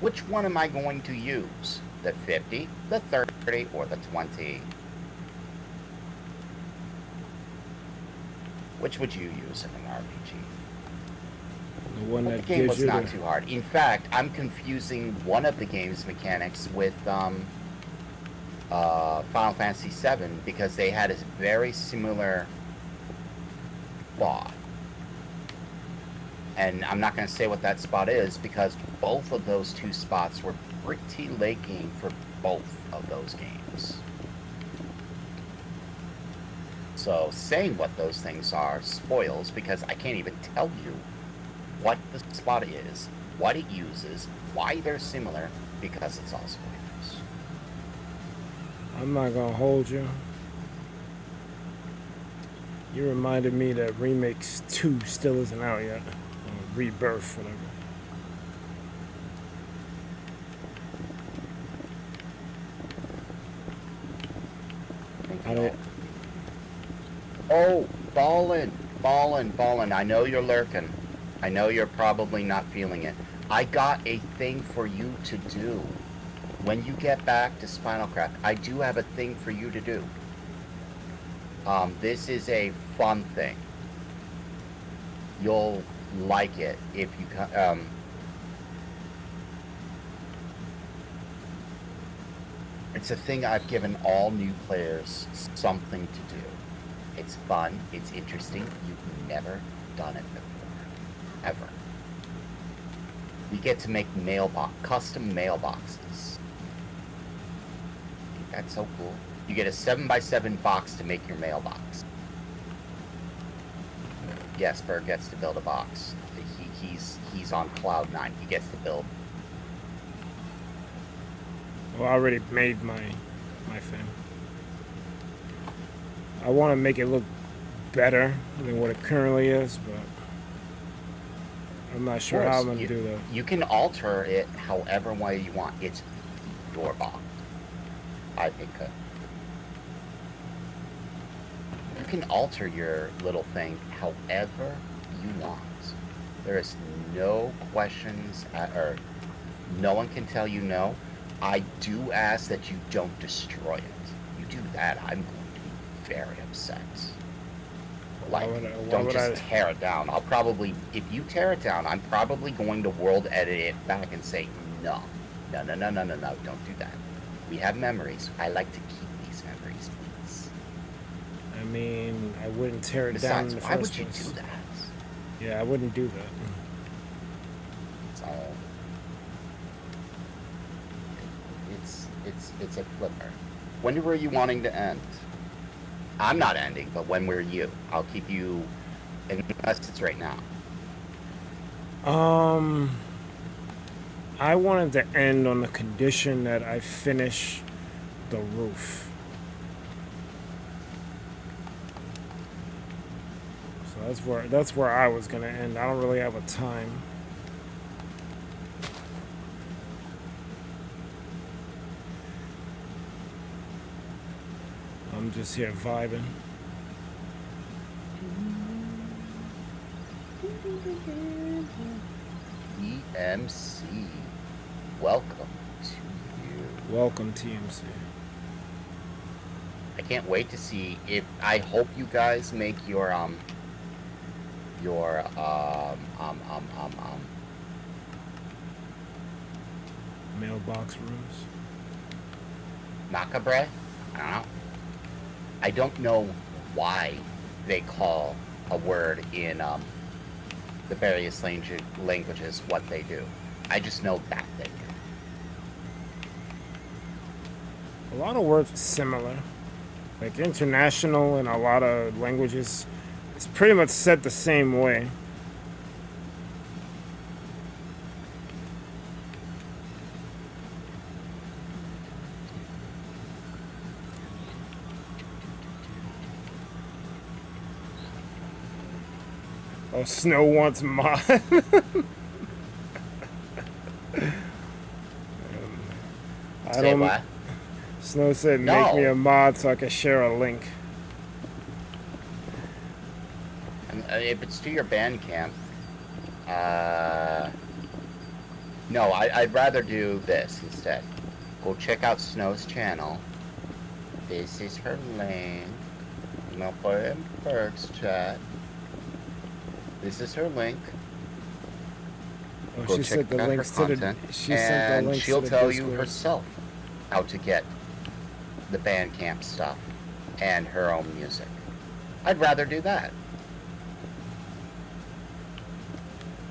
which one am I going to use? The 50, the 30, or the 20? Which would you use in an RPG? The one that the game gives was you not the... too hard. In fact, I'm confusing one of the game's mechanics with Final Fantasy VII because they had a very similar flaw. And I'm not going to say what that spot is because both of those two spots were pretty late game for both of those games. So saying what those things are spoils because I can't even tell you what the spot is, what it uses, why they're similar, because it's all spoilers. I'm not gonna hold you. You reminded me that Remix 2 still isn't out yet. Or Rebirth, whatever. I don't... Oh, Ballin'. I know you're lurking. I know you're probably not feeling it. I got a thing for you to do. When you get back to Spinalcraft, I do have a thing for you to do. This is a fun thing. You'll like it if you it's a thing I've given all new players something to do. It's fun, it's interesting, you've never done it before. Ever. We get to make custom mailboxes. That's so cool. You get a 7x7 box to make your mailbox. Yes, Berg gets to build a box. He's on cloud 9. He gets to build. Well, I already made my thing. I want to make it look better than what it currently is, but I'm not sure how I'm going to do that. You can alter it however way you want. It's your box. I think you can alter your little thing however you want. There is no questions, or no one can tell you no. I do ask that you don't destroy it. You do that, I'm going to be very upset. Like, don't just tear it down. I'll probably, if you tear it down, I'm probably going to world edit it back and say, no, don't do that. We have memories. I like to keep these memories, please. I mean, I wouldn't tear it down in the first place. Why would you do that? Yeah, I wouldn't do that. So, it's a flipper. When were you wanting to end? I'm not ending, but when were you? I'll keep you, unless it's right now. I wanted to end on the condition that I finish the roof. So that's where I was gonna end. I don't really have a time. I'm just here vibing. TMC, welcome to you. Welcome, TMC. I can't wait to see if. I hope you guys make your mailbox rooms. Macabre? I don't know. I don't know why they call a word in the various languages what they do. I just know that they do. A lot of words are similar. Like international in a lot of languages, it's pretty much said the same way. Oh, Snow wants mod. Say what? Snow said, make me a mod so I can share a link. If it's to your Bandcamp, no, I'd rather do this instead. Go check out Snow's channel. This is her link. I'm gonna put it in Perk's chat. This is her link. Oh, Go she check sent the out links her to the. content, She sent the links she'll to the tell Discord. you herself how to get the Bandcamp stuff and her own music. I'd rather do that.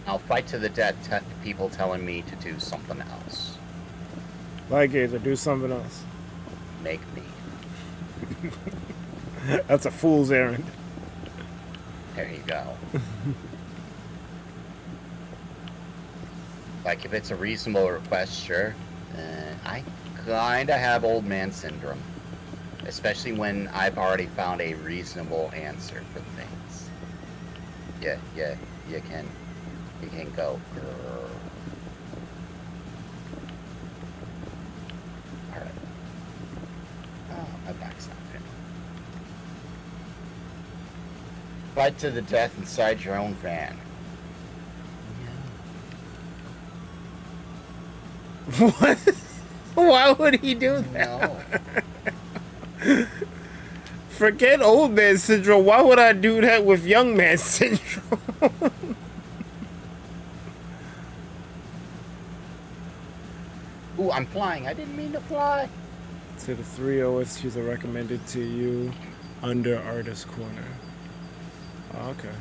I'll fight to the death people telling me to do something else. Like it, to do something else. Make me. That's a fool's errand. There you go. Like, if it's a reasonable request, sure. I kinda have old man syndrome. Especially when I've already found a reasonable answer for things. Yeah, you can go. Alright. Oh, my back's not fit. Fight to the death inside your own van. What? Why would he do that? No. Forget old man syndrome. Why would I do that with young man syndrome? Ooh, I'm flying. I didn't mean to fly. To the 3 OSTs are recommended to you under Artist Corner. Oh, okay.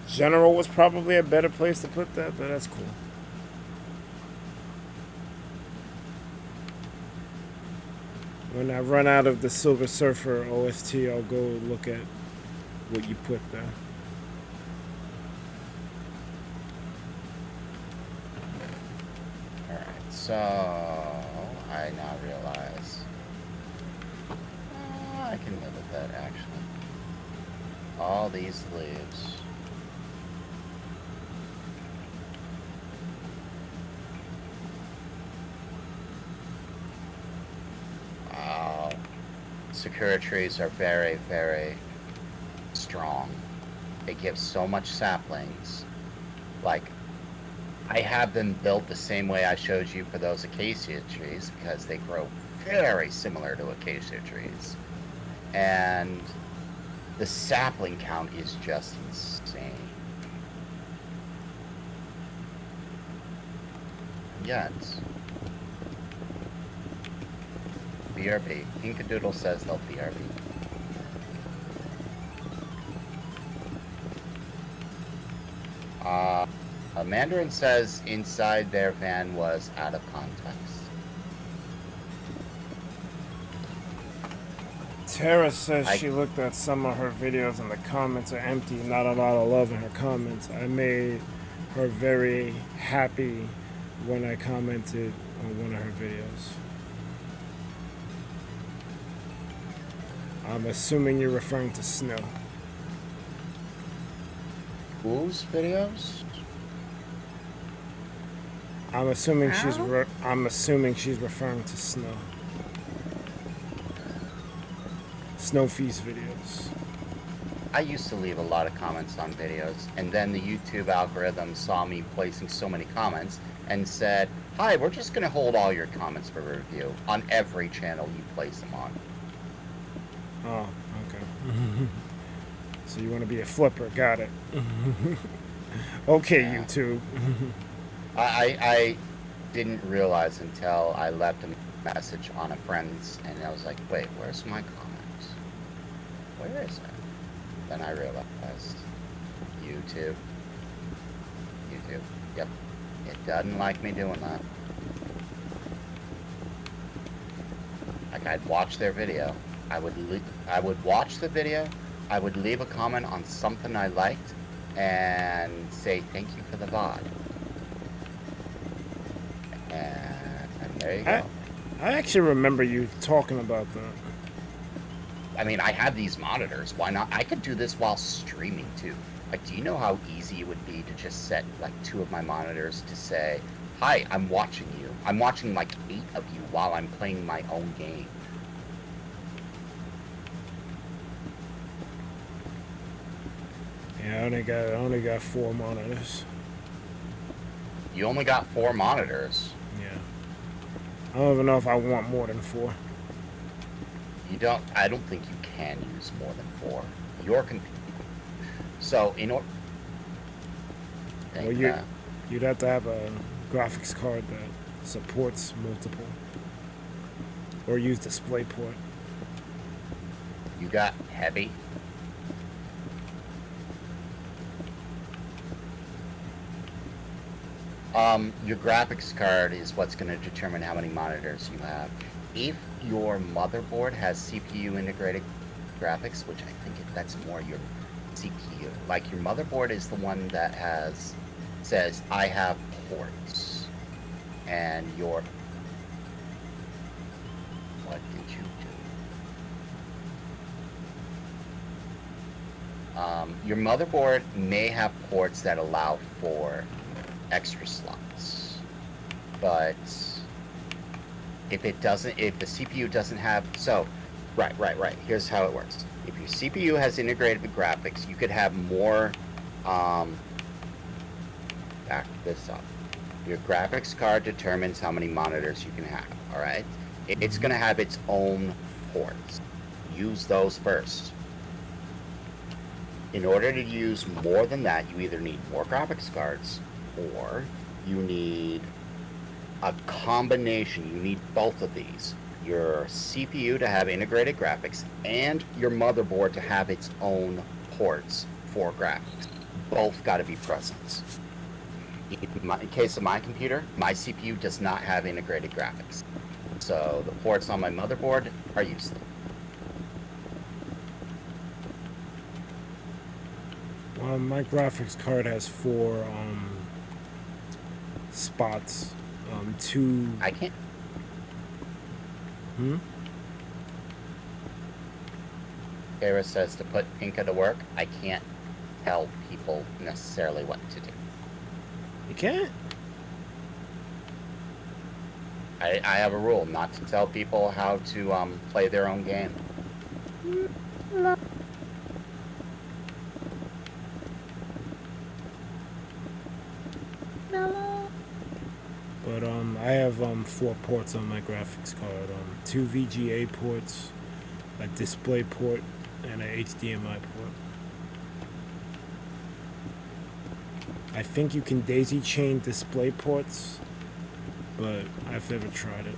General was probably a better place to put that, but that's cool. When I run out of the Silver Surfer OST, I'll go look at what you put there. Alright, so I now realize I can live with that actually. All these leaves. Wow. Sakura trees are very, very strong. They give so much saplings. Like, I have them built the same way I showed you for those acacia trees because they grow very similar to acacia trees. And the sapling count is just insane. Yet, BRB. Pinkadoodle says they'll BRB. Mandarin says inside their van was out of context. Tara says she looked at some of her videos and the comments are empty, not a lot of love in her comments. I made her very happy when I commented on one of her videos. I'm assuming you're referring to Snow. Whose videos? I'm assuming she's referring to Snow. Snowfeast videos. I used to leave a lot of comments on videos, and then the YouTube algorithm saw me placing so many comments and said, "Hi, we're just going to hold all your comments for review on every channel you place them on." Oh, okay. So you want to be a flipper, got it. Okay, Yeah. YouTube. I didn't realize until I left a message on a friend's, and I was like, wait, where's my comments? Where is it? Then I realized, YouTube. Yep. It doesn't like me doing that. Like, I'd watch their video. I would watch the video. I would leave a comment on something I liked and say thank you for the VOD. And there you go. I actually remember you talking about that. I mean, I have these monitors. Why not? I could do this while streaming too. Like, do you know how easy it would be to just set like 2 of my monitors to say, "Hi, I'm watching you. I'm watching like 8 of you while I'm playing my own game." Yeah, I only got 4 monitors. You only got 4 monitors. Yeah. I don't even know if I want more than 4. You don't. I don't think you can use more than 4. Your computer. So in order. Well, you'd have to have a graphics card that supports multiple, or use DisplayPort. You got heavy. Your graphics card is what's going to determine how many monitors you have. If your motherboard has CPU integrated graphics, which I think that's more your CPU. Like, your motherboard is the one that says, I have ports. And what did you do? Your motherboard may have ports that allow for extra slots, but if the CPU doesn't have, right, here's how it works. If your CPU has integrated with graphics, you could have more, back this up. Your graphics card determines how many monitors you can have, alright? It's gonna have its own ports. Use those first. In order to use more than that, you either need more graphics cards, or you need a combination. You need both of these. Your CPU to have integrated graphics and your motherboard to have its own ports for graphics. Both got to be present. In case of my computer, my CPU does not have integrated graphics. So the ports on my motherboard are useless. My graphics card has 4 spots. 2. I can't. Kara says to put Pinka to work. I can't tell people necessarily what to do. You can't? I have a rule not to tell people how to play their own game. But I have 4 ports on my graphics card. 2 VGA ports, a display port, and a HDMI port. I think you can daisy chain display ports, but I've never tried it.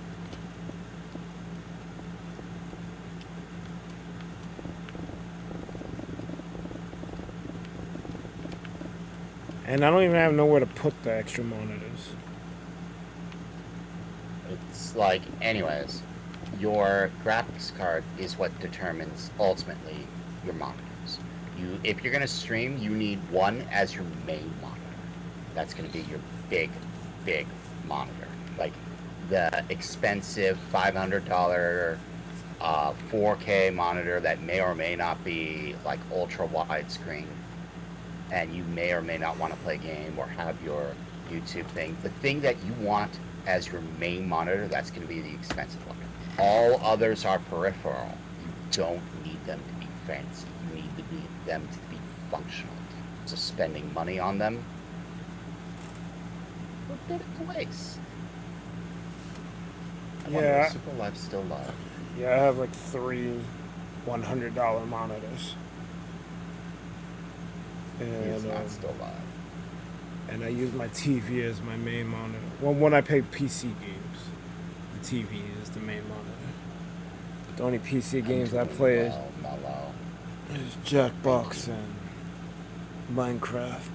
And I don't even have nowhere to put the extra monitors. It's like, anyways, your graphics card is what determines ultimately your monitors. If you're gonna stream, you need one as your main monitor. That's gonna be your big monitor. Like the expensive $500 4K monitor that may or may not be like ultra widescreen, and you may or may not want to play a game or have your YouTube thing. The thing that you want as your main monitor, that's going to be the expensive one. All others are peripheral. You don't need them to be fancy. You need them to be functional. So spending money on them, a bit of a waste. Yeah. Super Life still live. Yeah, I have like 3 $100 monitors. It's And not still live. and I use my TV as my main monitor. Well, when I play PC games, the TV is the main monitor. But the only PC games I play is Jackbox and Minecraft.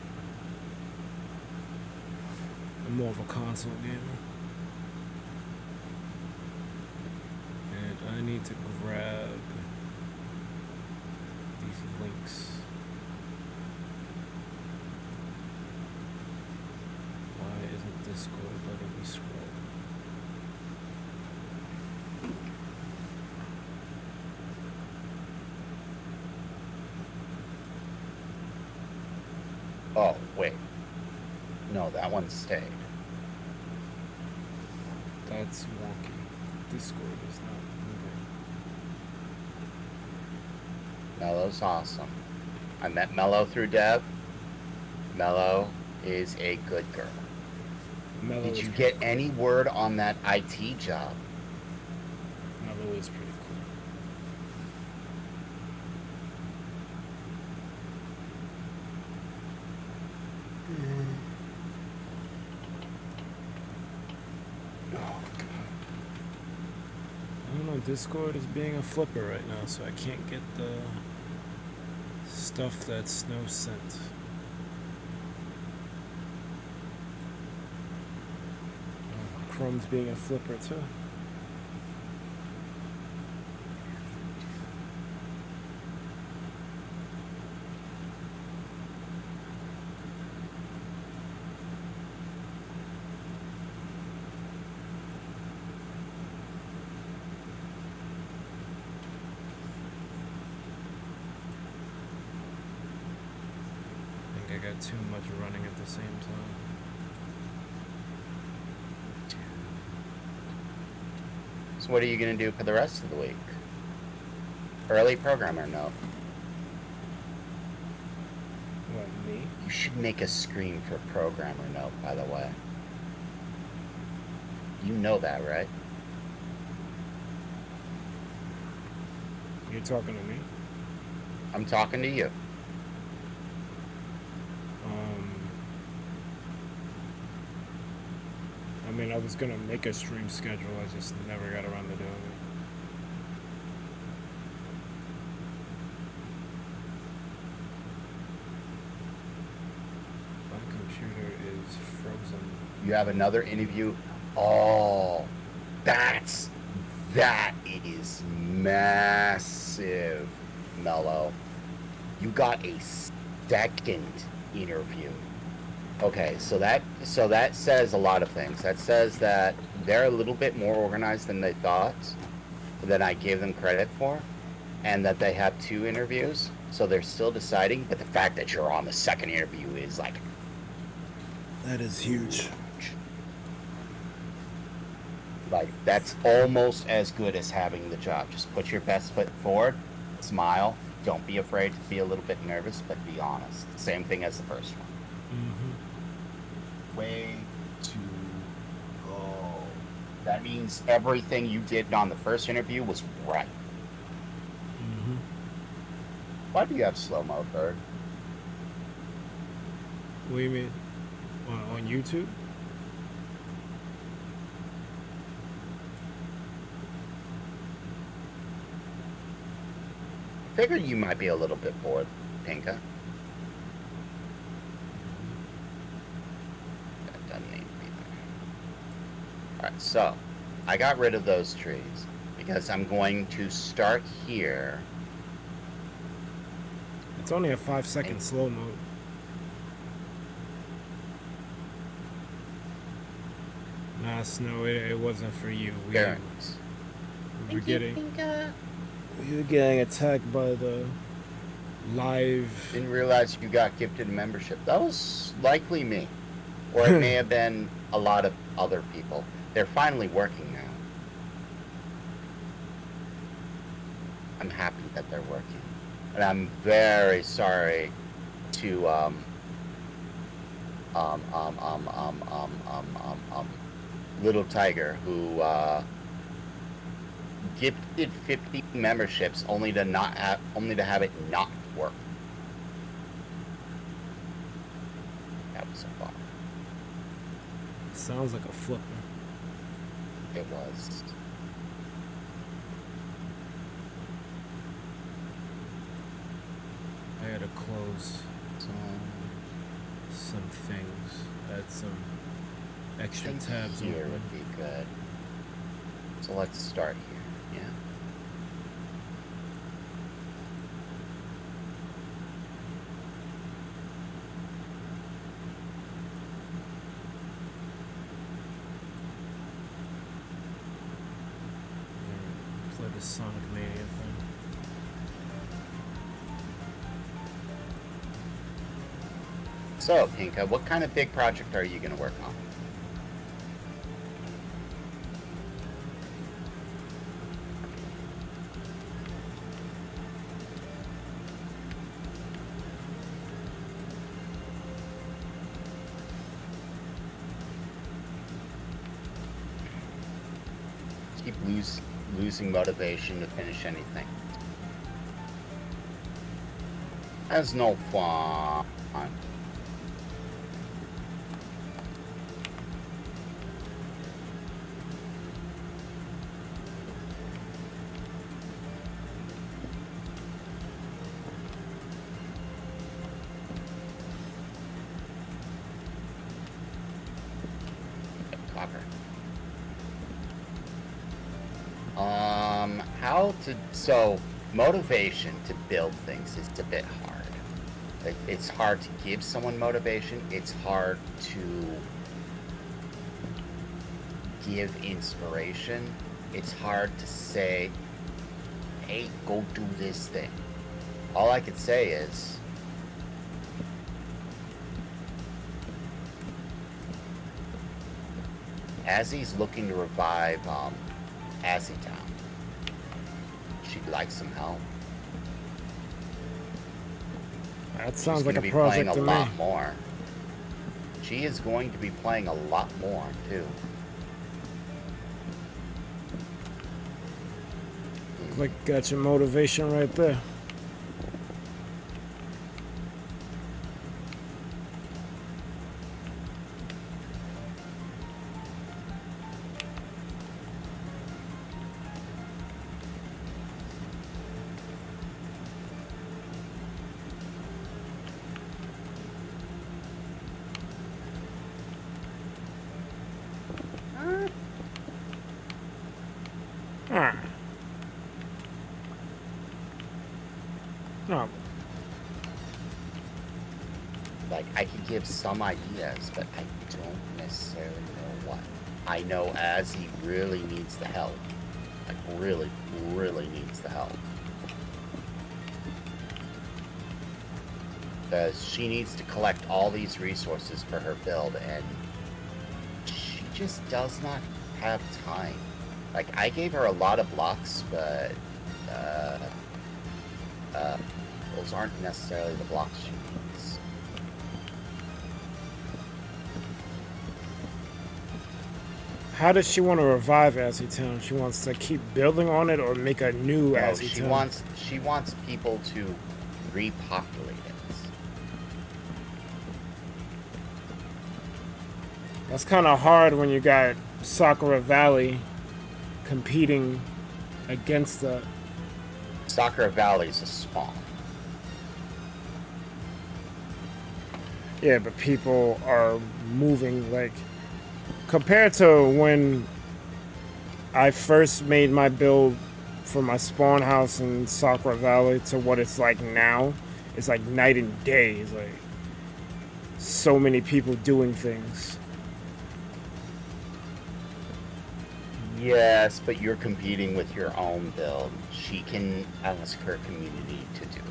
I'm more of a console gamer. And I need to grab these links. Why isn't Discord letting me scroll? Oh, wait. No, that one stayed. That's wonky. Discord is not moving. Mello's awesome. I met Mello through Dev. Mello is a good girl. Mellow Did is you pretty get cool. any word on that IT job? Mellow is pretty cool. Oh god. I don't know, Discord is being a flipper right now, so I can't get the stuff that Snow sent. Oh, Chrome's being a flipper too. I think I got too much running at the same time. So what are you going to do for the rest of the week? Early programmer note. What, me? You should make a screen for programmer note, by the way. You know that, right? You're talking to me? I'm talking to you. I mean, I was gonna make a stream schedule, I just never got around to doing it. My computer is frozen. You have another interview. Oh, That is massive, Mello. You got a second interview. Okay, so that says a lot of things. That says that they're a little bit more organized than they thought, than I gave them credit for, and that they have 2 interviews, so they're still deciding. But the fact that you're on the second interview is like, That is huge. like that's almost as good as having the job. Just put your best foot forward, smile, don't be afraid to be a little bit nervous, but be honest. Same thing as the first one. Way to go. That means everything you did on the first interview was right. Why do you have slow-mo, Bird? What do you mean? On YouTube? Figured you might be a little bit bored, Pinka. That doesn't need to be there. Alright, so I got rid of those trees because I'm going to start here. It's only a 5-second slow mode. Nah, Snow, it wasn't for you. We were getting attacked by the live. Didn't realize you got gifted a membership. That was likely me. Or it may have been a lot of other people. They're finally working now. I'm happy that they're working. And I'm very sorry to Little Tiger, who gifted 50 memberships only to have it not work. That was a bummer. Sounds like a flipper. It was. I had to close some things. Add some extra tabs Here open. would be good. So let's start here. Yeah. Play the Sonic Mania thing. So, Pinka, what kind of big project are you going to work on? Keep losing motivation to finish anything. That's no fun. Copper. So motivation to build things is a bit hard. It's hard to give someone motivation. It's hard to give inspiration. It's hard to say, hey, go do this thing. All I could say is, Azzy's looking to revive Azzy Town. She'd like some help. That sounds She's like gonna a be project playing to a me. lot more. She is going to be playing a lot more too. Like, got your motivation right there. No. Like, I could give some ideas, but I don't necessarily know what. I know Azzy really needs the help. Like, really, really needs the help. Because she needs to collect all these resources for her build, and she just does not have time. Like, I gave her a lot of blocks, but those aren't necessarily the blocks she needs. How does she want to revive Azzy Town? She wants to keep building on it or make a new No, Azzy Town? she wants people to repopulate it. That's kind of hard when you got Sakura Valley competing against the... Sakura Valley's a spawn. Yeah, but people are moving, like... Compared to when I first made my build for my spawn house in Sakura Valley to what it's like now, it's like night and day. It's like so many people doing things. Yes, but you're competing with your own build. She can ask her community to do it.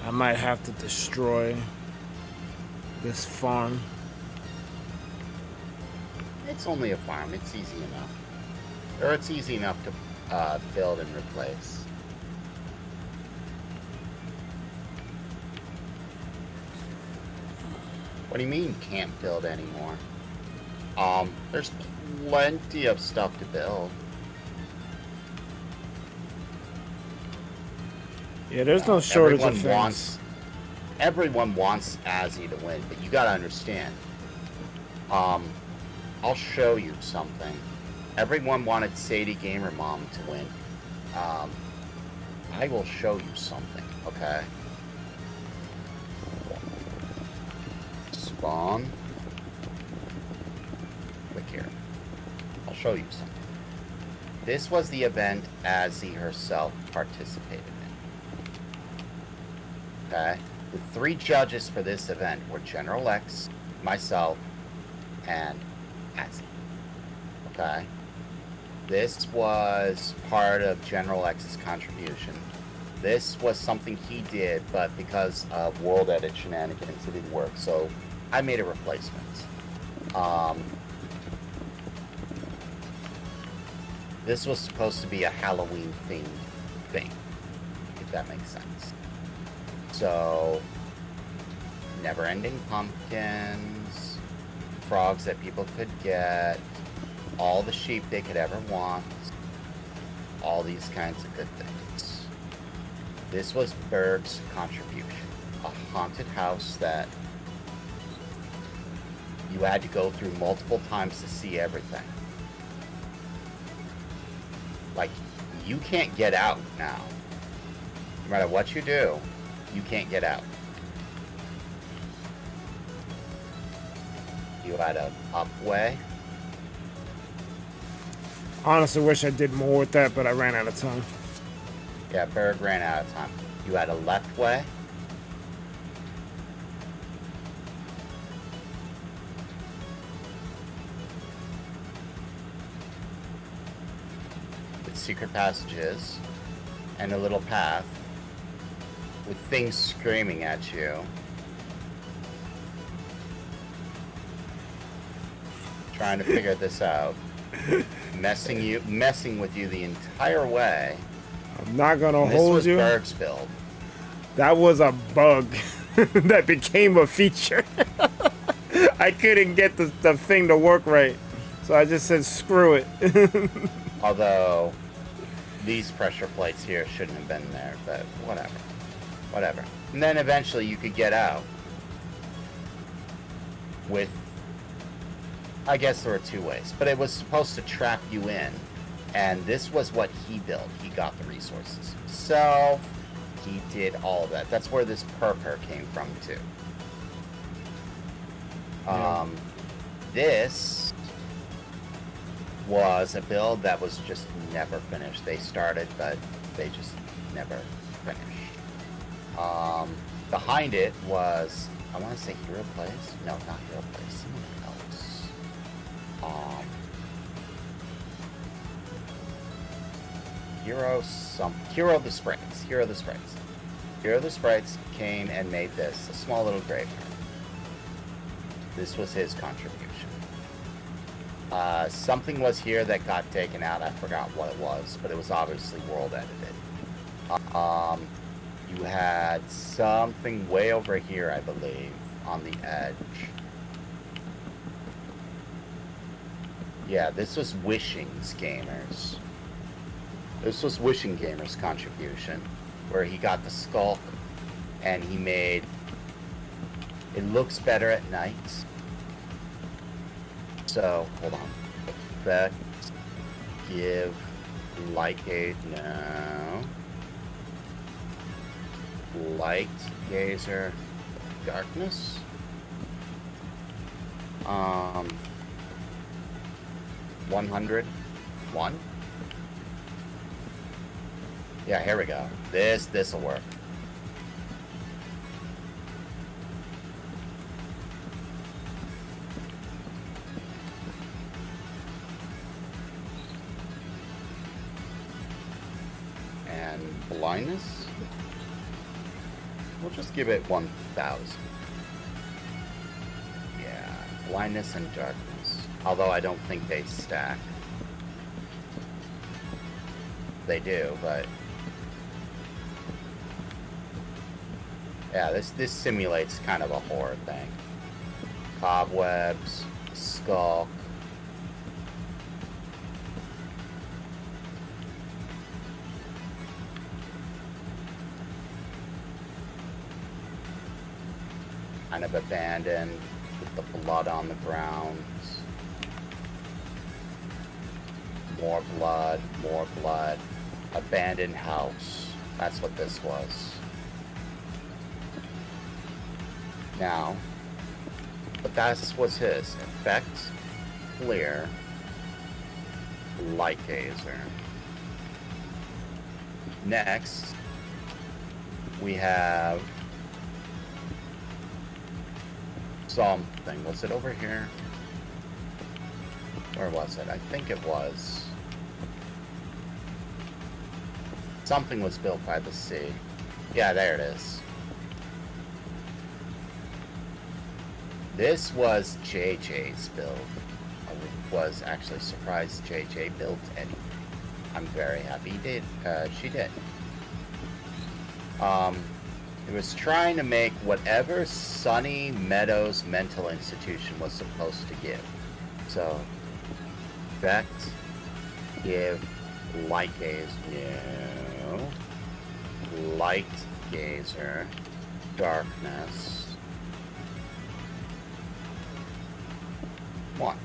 I might have to destroy this farm. It's only a farm. It's easy enough. Or it's easy enough to build and replace. What do you mean can't build anymore? There's plenty of stuff to build. Yeah, there's no shortage of things. Everyone wants Azzy to win, but you gotta understand. I'll show you something. Everyone wanted Sadie Gamer Mom to win. I will show you something, okay? Spawn. Click here. I'll show you something. This was the event Azzy herself participated in. Okay? The 3 judges for this event were General X, myself, and Azzy. Okay? This was part of General X's contribution. This was something he did, but because of World Edit shenanigans, it didn't work, so I made a replacement. This was supposed to be a Halloween-themed thing, if that makes sense. So, never-ending pumpkins, frogs that people could get, all the sheep they could ever want, all these kinds of good things. This was Berg's contribution. A haunted house that you had to go through multiple times to see everything. Like, you can't get out now. No matter what you do, you can't get out. You had an upway. Honestly, wish I did more with that, but I ran out of time. Yeah, Berg ran out of time. You had a left way. With secret passages and a little path with things screaming at you. Trying to figure this out. Messing with you the entire way. I'm not gonna This hold was you. Berg's build. That was a bug that became a feature. I couldn't get the thing to work right, so I just said screw it. Although these pressure plates here shouldn't have been there, but whatever. And then eventually you could get out with, I guess there were 2 ways, but it was supposed to trap you in, and this was what he built. He got the resources himself. He did all of that. That's where this purr came from too. this was a build that was just never finished. They started, but they just never finished. Behind it was, I want to say Hero Place? No, not Hero Place. Something else. Hero of the Sprites. Hero of the Sprites. Hero of the Sprites came and made this, a small little graveyard. This was his contribution. Something was here that got taken out. I forgot what it was, but it was obviously world edited. You had something way over here, I believe, on the edge. Yeah, this was Wishing's Gamers. This was Wishing Gamers' contribution, where he got the skulk, and he made... It looks better at night. So, hold on. Effect, give, light gaze, no. Light, gazer, darkness. 101. Yeah, here we go. This'll work. And blindness? We'll just give it 1,000. Yeah, blindness and darkness. Although I don't think they stack. They do, but... Yeah, this simulates kind of a horror thing. Cobwebs, skulk. Kind of abandoned, with the blood on the ground. More blood, more blood. Abandoned house. That's what this was. Now, but that was his. Effect, clear, light gazer. Next, we have something. Was it over here? Where was it? I think it was. Something was built by the sea. Yeah, there it is. This was JJ's build. I was actually surprised JJ built anything. I'm very happy she did. It was trying to make whatever Sunny Meadows mental institution was supposed to give. So, effect, give, light gaze, no. Light gazer, darkness. 1.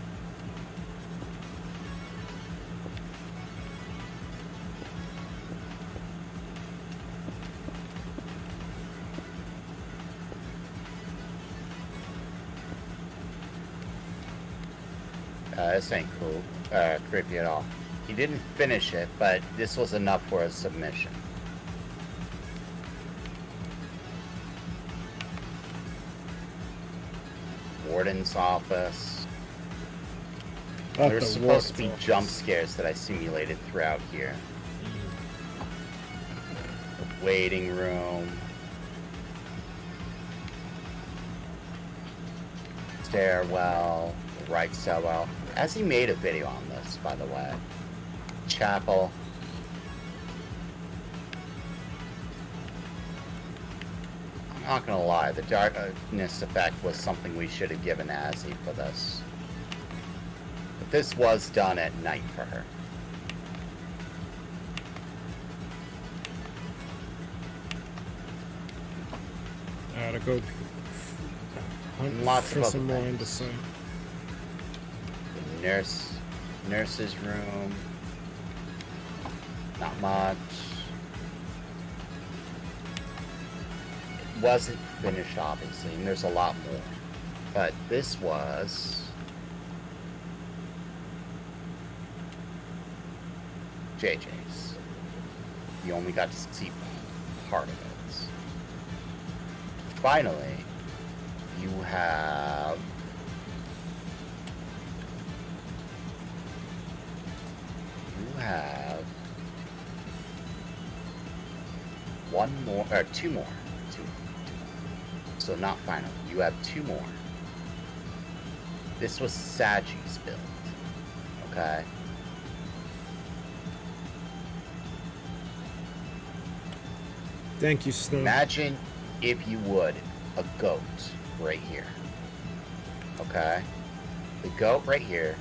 This ain't cool, creepy at all. He didn't finish it, but this was enough for a submission. Warden's office. There's supposed to be jump scares that I simulated throughout here. The waiting room. Stairwell. The right stairwell. As he made a video on this, by the way. Chapel. I'm not gonna lie, the darkness effect was something we should have given Azzy for this. But this was done at night for her. To go hunt Lots for of some other more in the things. sun. The nurse's room. Not much. It wasn't finished, obviously, and there's a lot more. But this was JJ's. You only got to see part of it. Finally, you have one more, or two more. Two more. So not final. You have two more. This was Sagi's build. Okay. Thank you, Snow. Imagine, if you would, a goat right here. Okay? The goat right here,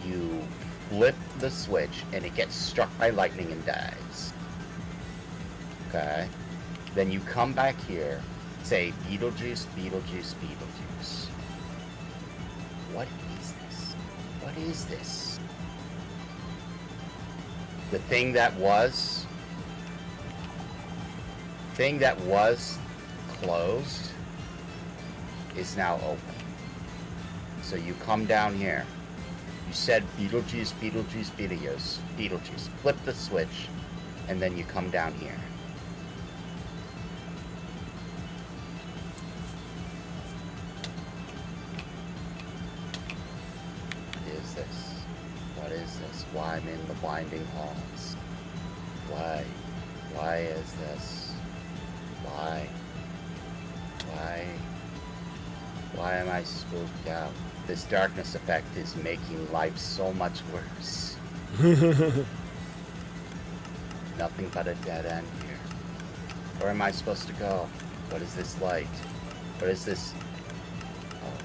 you flip the switch and it gets struck by lightning and dies. Okay? Then you come back here, say Beetlejuice, Beetlejuice, Beetlejuice. What is this? What is this? The thing that was closed is now open. So you come down here. You said Beetlejuice, Beetlejuice, Beetlejuice, Beetlejuice. Flip the switch, and then you come down here. What is this? What is this? Why I'm in the blinding halls? Why? Why is this? Why? Why am I spooked out? This darkness effect is making life so much worse. Nothing but a dead end here. Where am I supposed to go? What is this light? What is this? Oh.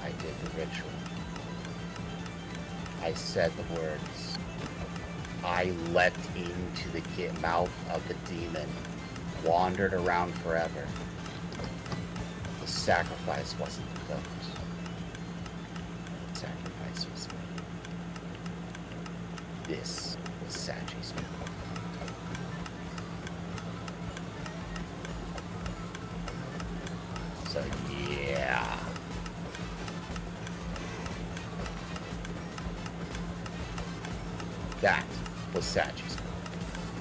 I did the ritual. I said the words. I leapt into the mouth of the demon, wandered around forever. The sacrifice wasn't the goat. The sacrifice was me. This was Sagi's mouth. So yeah. That was Sagi's move.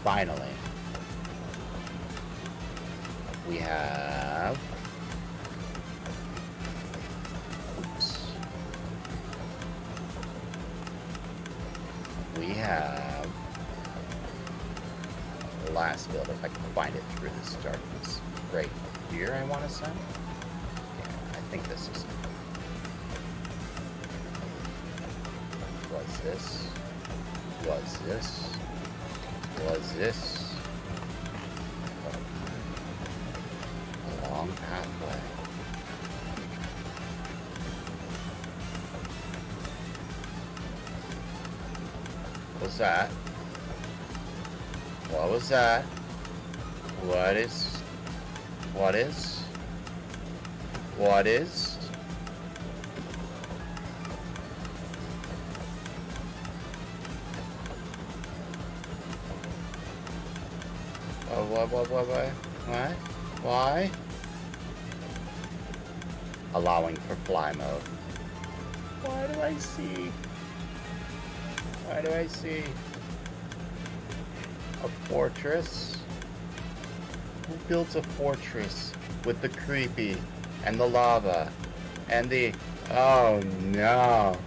Finally, we have... Oops. We have the last build, if I can find it through this darkness. Right here, I want to send? Yeah, I think this is it. Was this? Was this? Was this? A long pathway. What was that? What was that? What is? What is? What is? What? Why? Allowing for fly mode. Why do I see? Why do I see a fortress? Who builds a fortress with the creepy and the lava and the... Oh no.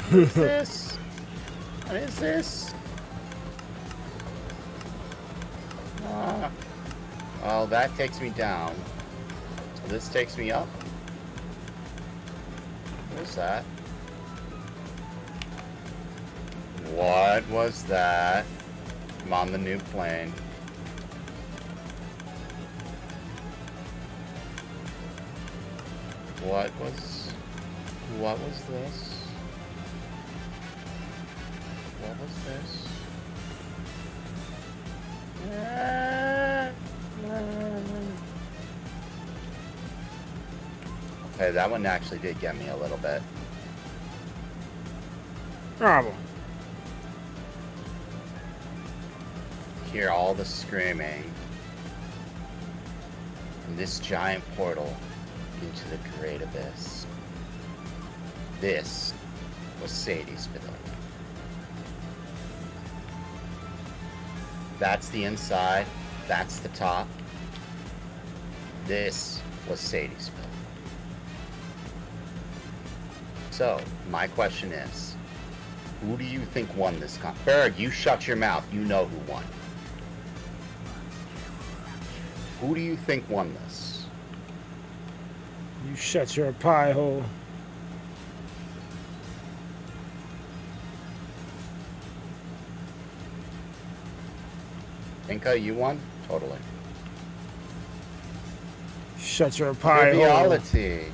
What is this? What is this? Well, that takes me down. This takes me up. What's that? What was that? I'm on the new plane. What was this? What was this? Okay, that one actually did get me a little bit. Problem. Hear all the screaming. And this giant portal into the great abyss. This was Sadie's build. That's the inside. That's the top. This was Sadie's build. So, my question is, who do you think won this contest? Berg, you shut your mouth. You know who won. Who do you think won this? You shut your pie hole. Inca, you won? Totally. Shut your pie hole. Triviality.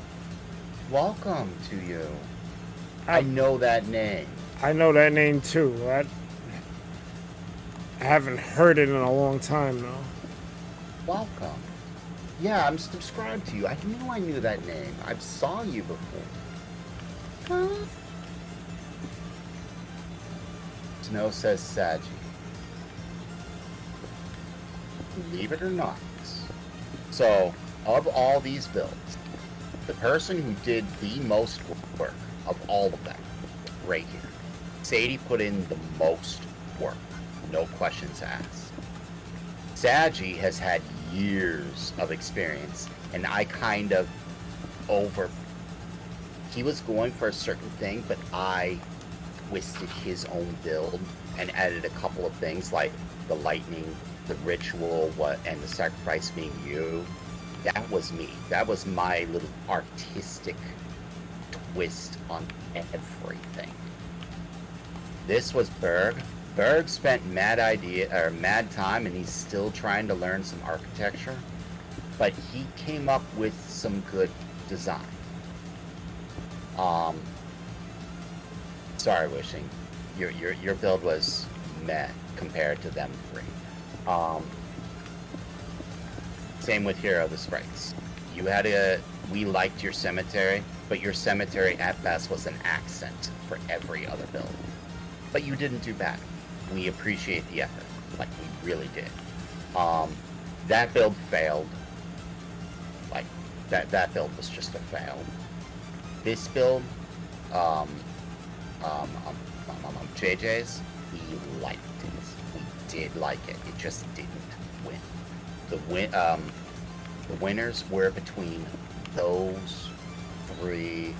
Welcome to you. I know that name. I know that name too. I haven't heard it in a long time though. Welcome. Yeah, I'm subscribed to you. I knew I knew that name. I've saw you before. Huh? Snow says Saggy. Believe it or not. So, of all these builds, the person who did the most work of all of them, right here, Sadie put in the most work. No questions asked. Saggy has had years of experience, and I kind of he was going for a certain thing, but I twisted his own build and added a couple of things like the lightning, the ritual, and the sacrifice being you. That was me. That was my little artistic twist on everything. This was Berg. Berg spent mad time, and he's still trying to learn some architecture, but he came up with some good design. Sorry, Wishing, your build was meh compared to them three. Same with Hero the Sprites. We liked your cemetery, but your cemetery at best was an accent for every other build. But you didn't do bad. We appreciate the effort, like we really did. That build failed. Like, that build was just a fail. This build, JJ's, we liked it. We did like it. It just didn't win. The winners were between those three.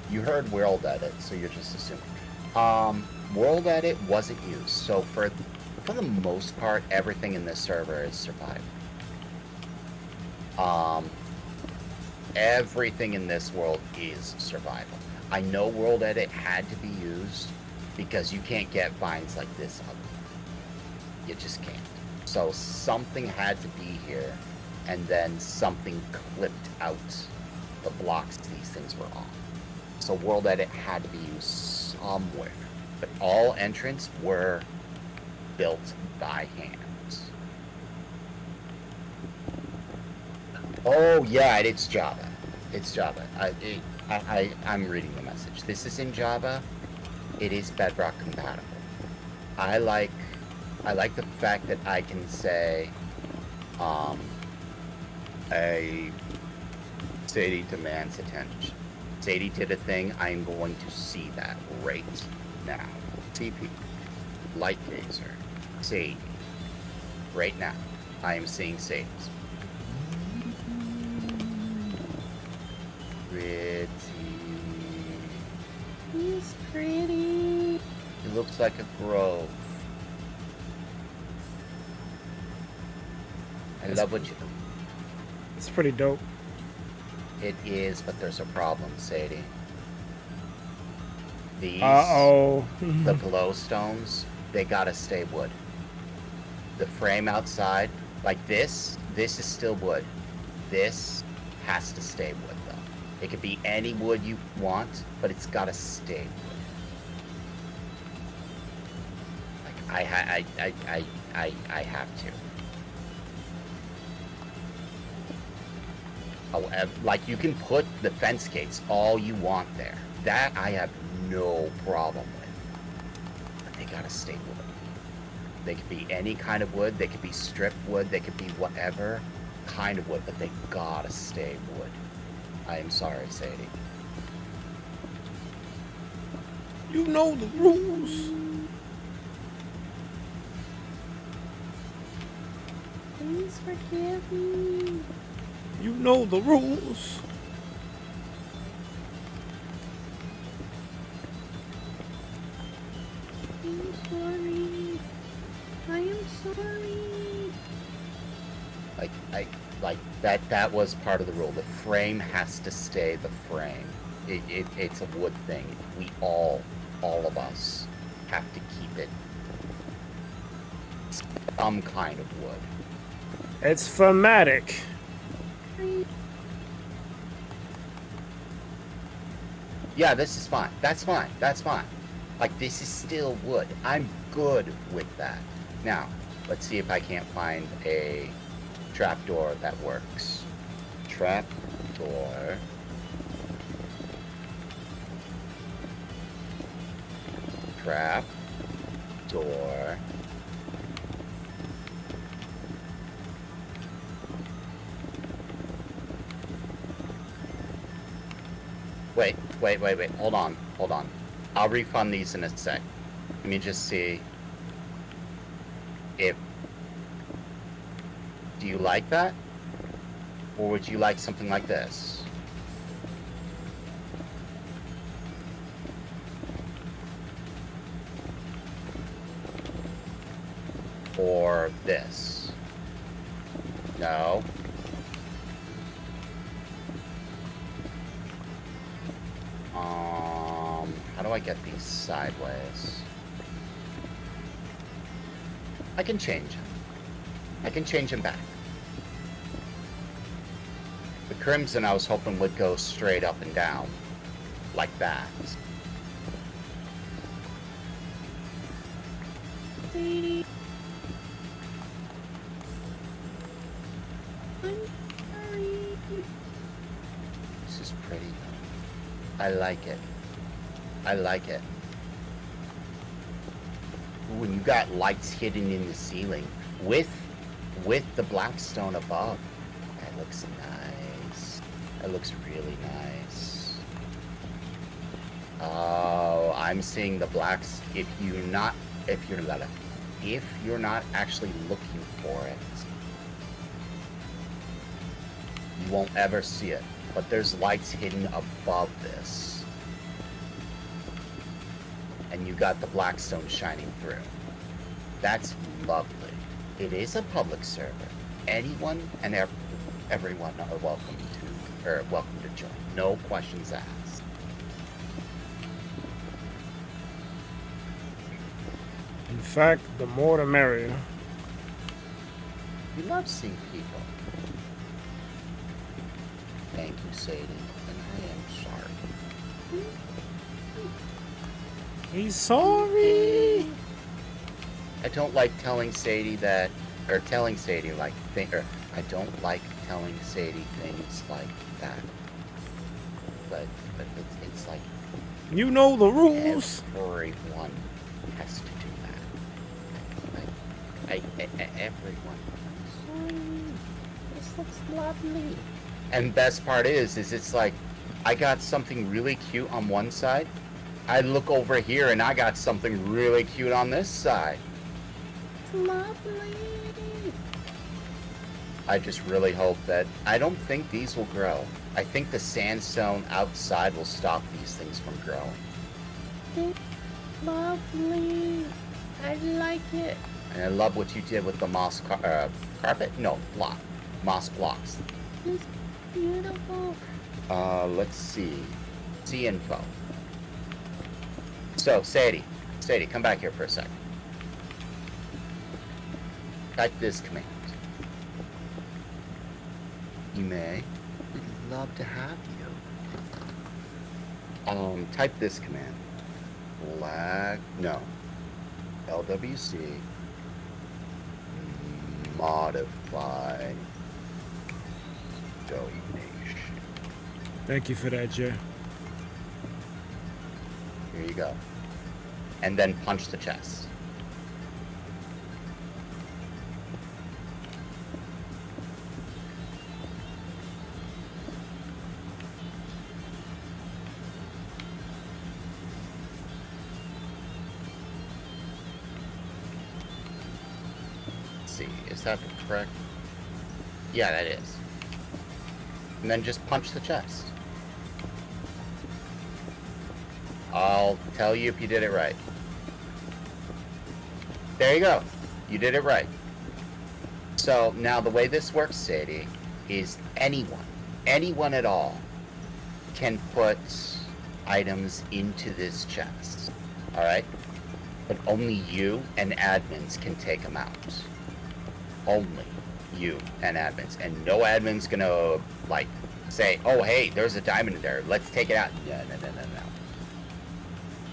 You heard World Edit, so you're just assuming. World Edit wasn't used, so for the most part, everything in this server is survival. Everything in this world is survival. I know World Edit had to be used because you can't get vines like this up. You just can't. So something had to be here, and then something clipped out the blocks these things were on. So World Edit had to be used somewhere. But all entrants were built by hand. Oh yeah, it's Java. It's Java. I'm reading the message. This is in Java. It is Bedrock compatible. I like the fact that I can say, Sadie demands attention. Sadie did a thing. I am going to see that right now. TP, Light Gazer, Sadie. Right now, I am seeing Sadie's. Pretty. He's pretty. It looks like a grove. I love what you. It's pretty dope. It is, but there's a problem, Sadie. These, the glowstones, they gotta stay wood. The frame outside, like this is still wood. This has to stay wood, though. It could be any wood you want, but it's gotta stay wood. Like, I have to. However, like, you can put the fence gates all you want there. That I have no problem with. But they gotta stay wood. They could be any kind of wood. They could be strip wood. They could be whatever kind of wood, but they gotta stay wood. I am sorry, Sadie. You know the rules. Please forgive me. You know the rules. I'm sorry. I am sorry. Like that was part of the rule. The frame has to stay the frame. It's a wood thing. We all of us have to keep it some kind of wood. It's thematic. Yeah, this is fine. That's fine. That's fine. Like, this is still wood. I'm good with that. Now, let's see if I can't find a trapdoor that works. Trapdoor. Trapdoor. Wait. Hold on. I'll refund these in a sec. Let me just see if... Do you like that? Or would you like something like this? Or this? No? How do I get these sideways? I can change them. I can change them back. The crimson I was hoping would go straight up and down. Like that. Sadie. I'm sorry. This is pretty. I like it. I like it. Ooh, and you got lights hidden in the ceiling with the black stone above. That looks nice. That looks really nice. Oh, I'm seeing the blacks. If you're not actually looking for it, you won't ever see it. But there's lights hidden above this. And you got the blackstone shining through. That's lovely. It is a public server. Anyone and everyone are welcome to join. No questions asked. In fact, the more the merrier. We love seeing people. Thank you, Sadie. And I am sorry. He's sorry. I don't like telling Sadie that, or telling Sadie like I don't like telling Sadie things like that. But it's like You know the rules. everyone has to do that. Everyone. Sorry. This looks lovely. And best part is it's like I got something really cute on one side. I look over here and I got something really cute on this side. It's lovely. I just really hope that... I don't think these will grow. I think the sandstone outside will stop these things from growing. It's lovely. I like it. And I love what you did with the moss carpet? No, block. Moss blocks. It's beautiful. Let's see. See info. So, Sadie, come back here for a second. Type this command. You may. We'd love to have you. Type this command. LWC. Modify. Donation. Thank you for that, Jay. Here you go. And then punch the chest. see. Is that correct? Yeah, that is. And then just punch the chest. I'll tell you if you did it right. There you go. You did it right. So now the way this works, Sadie, is anyone at all can put items into this chest. Alright? But only you and admins can take them out. Only you and admins. And no admin's gonna, like, say, oh, hey, there's a diamond in there. Let's take it out. No.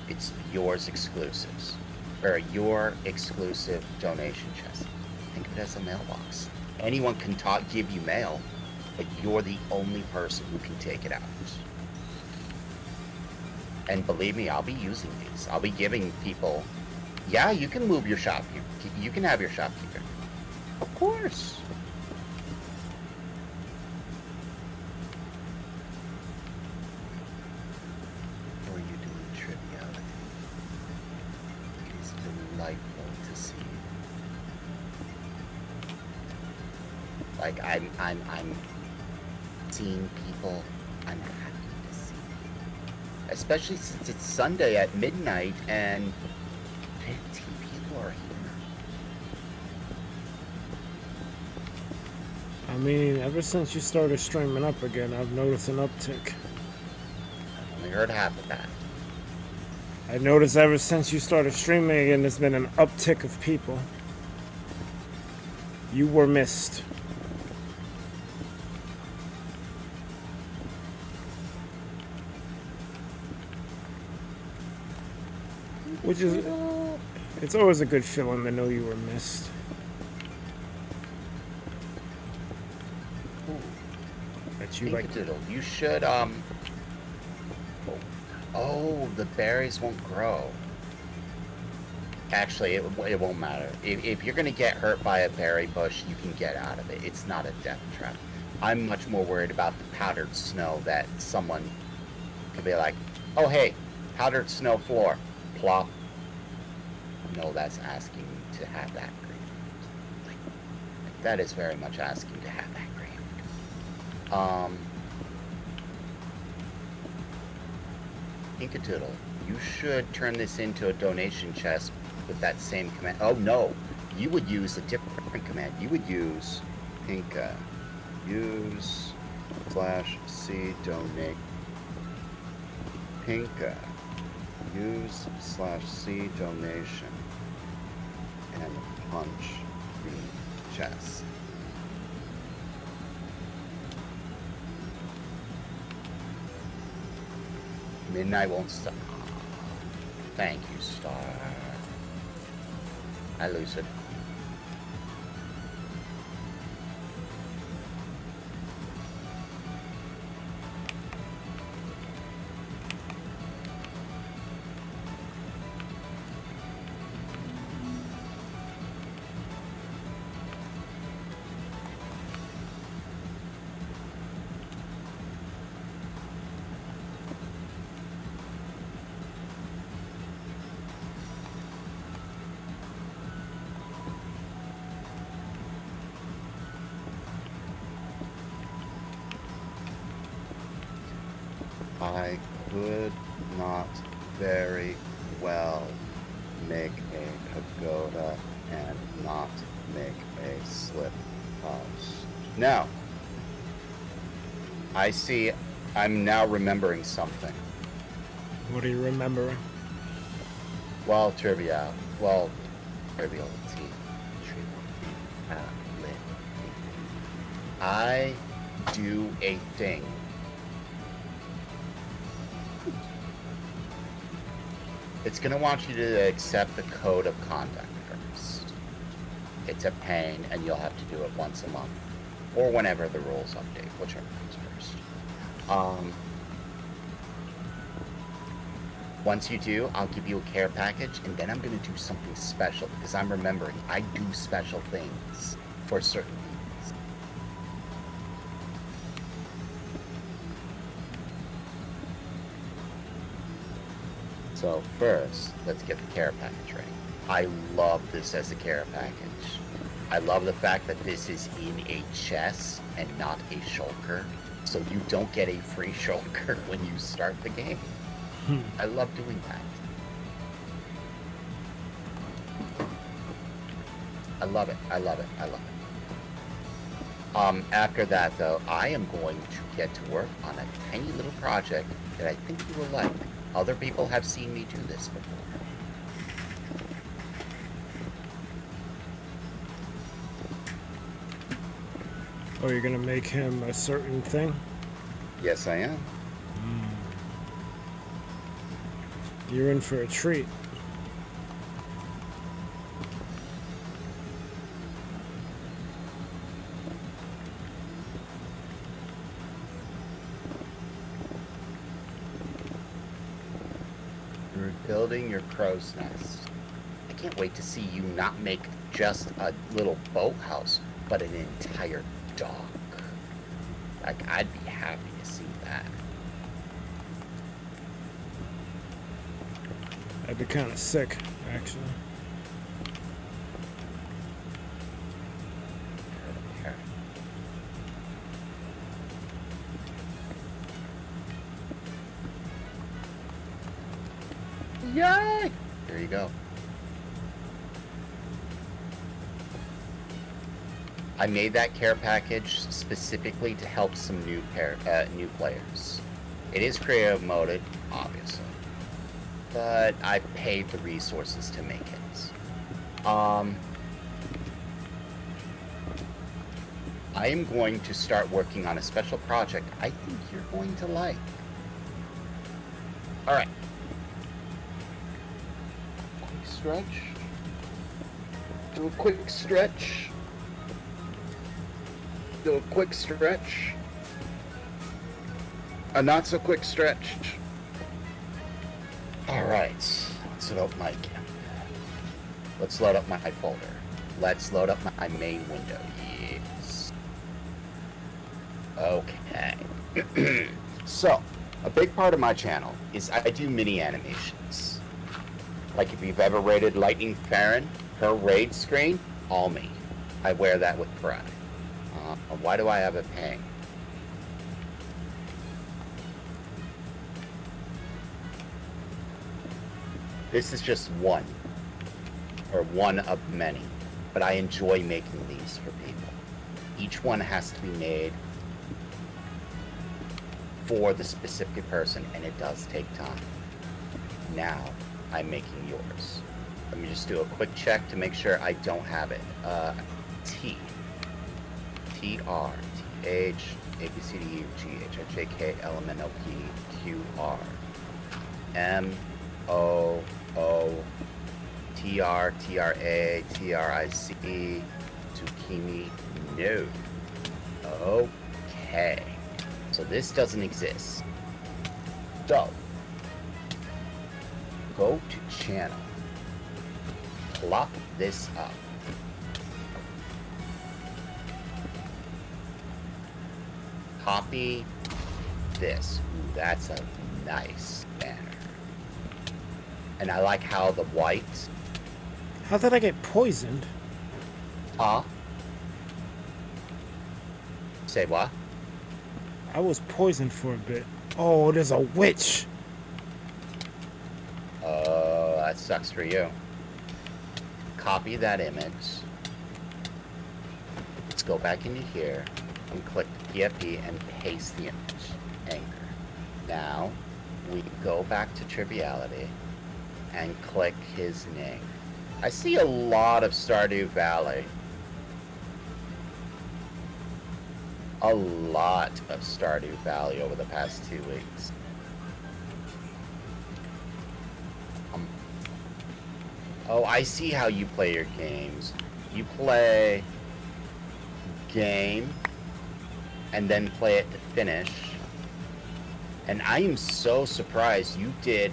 It's yours exclusives. Or your exclusive donation chest. Think of it as a mailbox. Anyone can give you mail, but you're the only person who can take it out. And believe me, I'll be using these. I'll be giving people... Yeah, you can move your shopkeeper. You can have your shopkeeper. Of course. Or you doing triviality. It is delightful to see. Like, I'm seeing people I'm happy to see. Especially since it's Sunday at midnight and 15 people are here. I mean, ever since you started streaming up again, I've noticed an uptick. I've only heard half of that. I noticed ever since you started streaming again, there's been an uptick of people. You were missed. Which is, it's always a good feeling to know you were missed. That you like. Doodle, you should Oh, the berries won't grow. Actually, it won't matter. If you're gonna get hurt by a berry bush, you can get out of it. It's not a death trap. I'm much more worried about the powdered snow that someone could be like, oh hey, powdered snow floor. Plop. No, that's asking to have that grieved. That is very much asking to have that grieved. Inkadoodle, you should turn this into a donation chest with that same command. Oh no, you would use a different command. You would use Inka. Use /C donate. Pinka. Use /C donation. And punch the chest. Midnight won't stop. Thank you, Star. I lose it. I could not very well make a pagoda and not make a slip house. Now, I see, I'm now remembering something. What are you remembering? Well, triviality. I do a thing. It's going to want you to accept the code of conduct first. It's a pain, and you'll have to do it once a month. Or whenever the rules update, whichever comes first. Once you do, I'll give you a care package, and then I'm going to do something special, because I'm remembering I do special things for certain things. So first, let's get the care package ready. I love this as a care package. I love the fact that this is in a chest and not a shulker, so you don't get a free shulker when you start the game. I love doing that. I love it. I love it. I love it. After that, though, I am going to get to work on a tiny little project that I think you will like. Other people have seen me do this before. Oh, you're gonna make him a certain thing? Yes, I am. You're in for a treat. You're building your crow's nest. I can't wait to see you not make just a little boathouse, but an entire dock. Like, I'd be happy to see that. That'd be kind of sick, actually. Okay. Yay! There you go. I made that care package specifically to help some new players. It is creative moded, obviously, but I paid the resources to make it. I am going to start working on a special project I think you're going to like. All right. Quick stretch. Do a quick stretch. Do a quick stretch. A not so quick stretch. All right. Let's load up my Let's load up my folder. Let's load up my main window. Yes. Okay. So, a big part of my channel is I do mini animations. Like if you've ever raided Lightning Farron, her raid screen, all me. I wear that with pride. Why do I have a ping? This is just one of many, but I enjoy making these for people. Each one has to be made for the specific person, and it does take time. Now, I'm making yours. Let me just do a quick check to make sure I don't have it. T R T H A B C D U G H I J K L M N O P Q R M O O T R T R A T R I C E Tukimi. No. Okay. So this doesn't exist. So go to channel. Plop this up. Copy this. Ooh, that's a nice banner. And I like how the white. How did I get poisoned? Huh? Say what? I was poisoned for a bit. Oh, there's a witch. Oh, that sucks for you. Copy that image. Let's go back into here and click PFP and paste the image. Anchor. Now, we go back to Triviality and click his name. I see a lot of Stardew Valley. A lot of Stardew Valley over the past 2 weeks. Oh, I see how you play your games. You play game and then play it to finish. And I am so surprised you did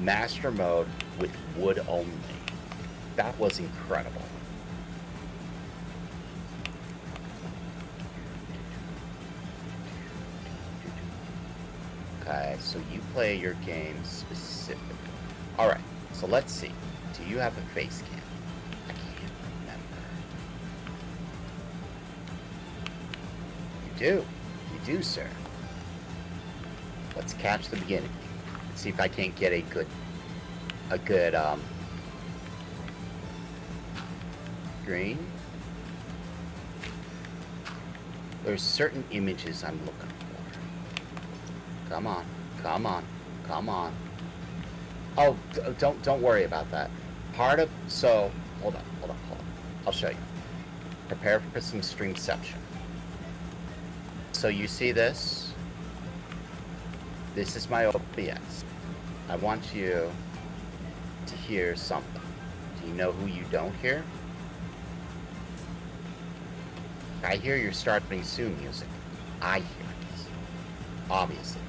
master mode with wood only. That was incredible. Okay, so you play your game specifically. Alright, so let's see. Do you have a face cam? I can't remember. do. You do, sir. Let's catch the beginning. Let's see if I can't get a good screen. There's certain images I'm looking for. Come on, come on, come on. Oh, don't worry about that. Hold on. I'll show you. Prepare for some stringception. So you see this? This is my OBS. I want you to hear something. Do you know who you don't hear? I hear you're starting soon music. I hear it. Obviously.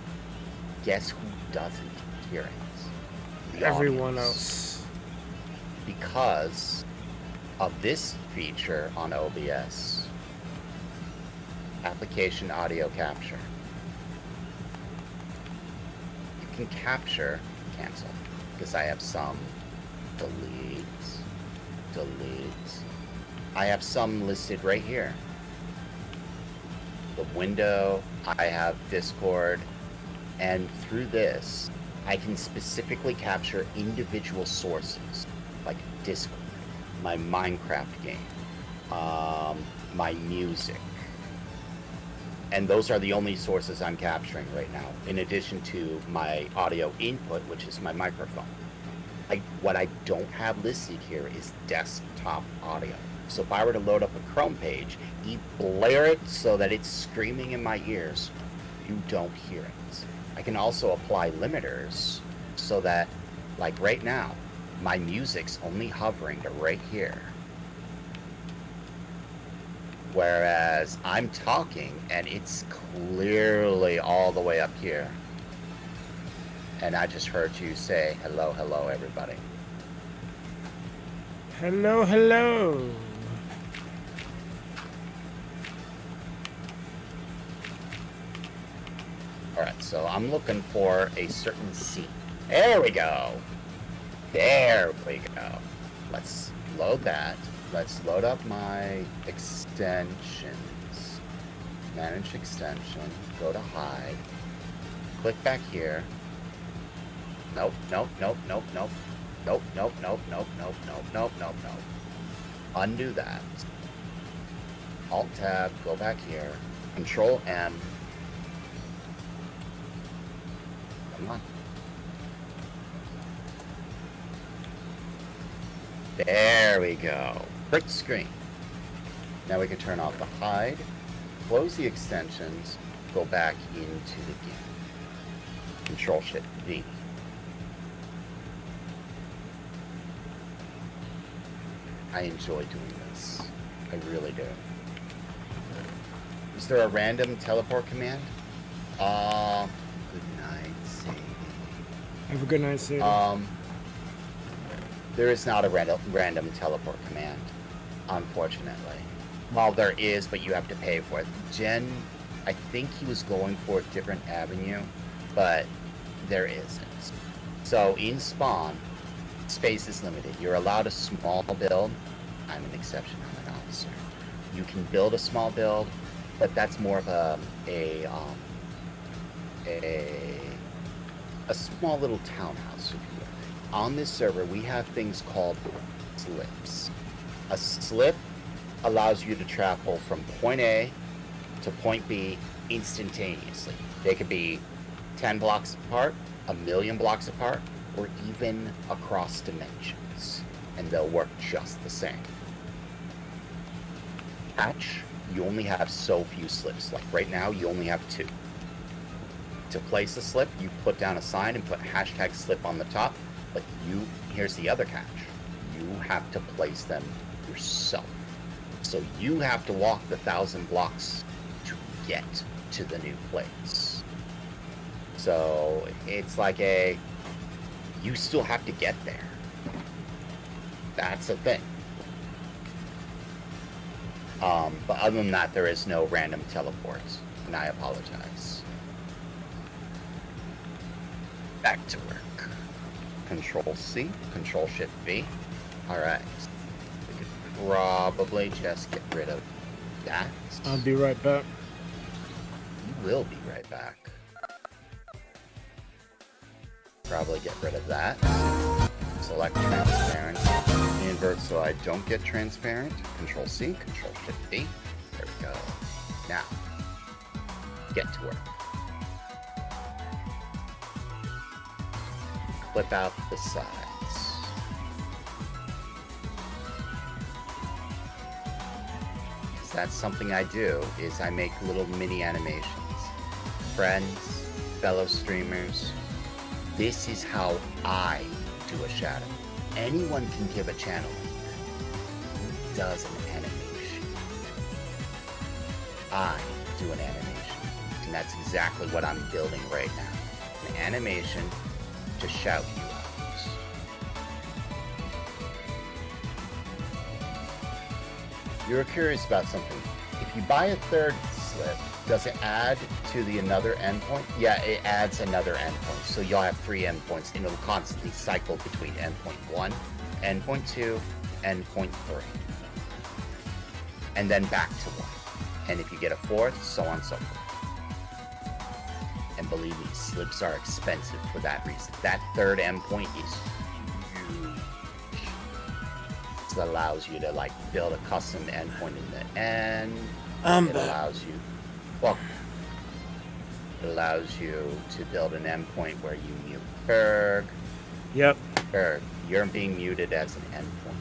Guess who doesn't hear it? The Everyone audience. else. Because of this feature on OBS, application audio capture. You can cancel, because I have some delete. I have some listed right here. The window, I have Discord, and through this, I can specifically capture individual sources, like Discord, my Minecraft game, my music. And those are the only sources I'm capturing right now, in addition to my audio input, which is my microphone. What I don't have listed here is desktop audio. So if I were to load up a Chrome page, you blare it so that it's screaming in my ears, you don't hear it. I can also apply limiters so that, like right now, my music's only hovering to right here. Whereas I'm talking and it's clearly all the way up here. And I just heard you say, hello, everybody. Hello. Alright, so I'm looking for a certain scene. There we go. There we go. Let's load that. Let's load up my extensions. Manage extension. Go to hide. Click back here. Nope. Undo that. Alt tab, go back here. Control M. Come on. There we go. Quick screen. Now we can turn off the hide, close the extensions, go back into the game. Control Shift V. I enjoy doing this. I really do. Is there a random teleport command? Good night, Sadie. Have a good night, Sadie. There is not a random teleport command, unfortunately. Well, there is, but you have to pay for it. Jen, I think he was going for a different avenue, but there isn't. So in Spawn, space is limited. You're allowed a small build. I'm an exception, I'm an officer. You can build a small build, but that's more of a small little townhouse, if you will. On this server, we have things called slips. A slip allows you to travel from point A to point B instantaneously. They could be 10 blocks apart, 1,000,000 blocks apart, or even across dimensions, and they'll work just the same. Patch, you only have so few slips. Like right now, you only have 2. To place a slip, you put down a sign and put #slip on the top, but here's the other catch. You have to place them yourself. So you have to walk the 1,000 blocks to get to the new place. So it's like you still have to get there. That's the thing. But other than that, there is no random teleports, and I apologize. Back to work. Control C, Control Shift V. Alright. We could probably just get rid of that. I'll be right back. will be right back. Probably get rid of that. Select transparent. Invert so I don't get transparent. Control C, Control Shift D. There we go. Now, get to work. Clip out the sides. Because that's something I do, is I make little mini animations. Friends, fellow streamers, this is how I do a shadow. Anyone can give a channel link. Does an animation. I do an animation. And that's exactly what I'm building right now. An animation to shout you out. You're curious about something. If you buy a third slip, does it add to the another endpoint? Yeah, it adds another endpoint. So you'll have 3 endpoints and it'll constantly cycle between endpoint 1, endpoint 2, endpoint 3. And then back to 1. And if you get a 4th, so on and so forth. And believe me, slips are expensive for that reason. That third endpoint is huge. It allows you to like build a custom endpoint in the end. It allows you, well, it allows you to build an endpoint where you mute Berg. Yep. Berg, you're being muted as an endpoint.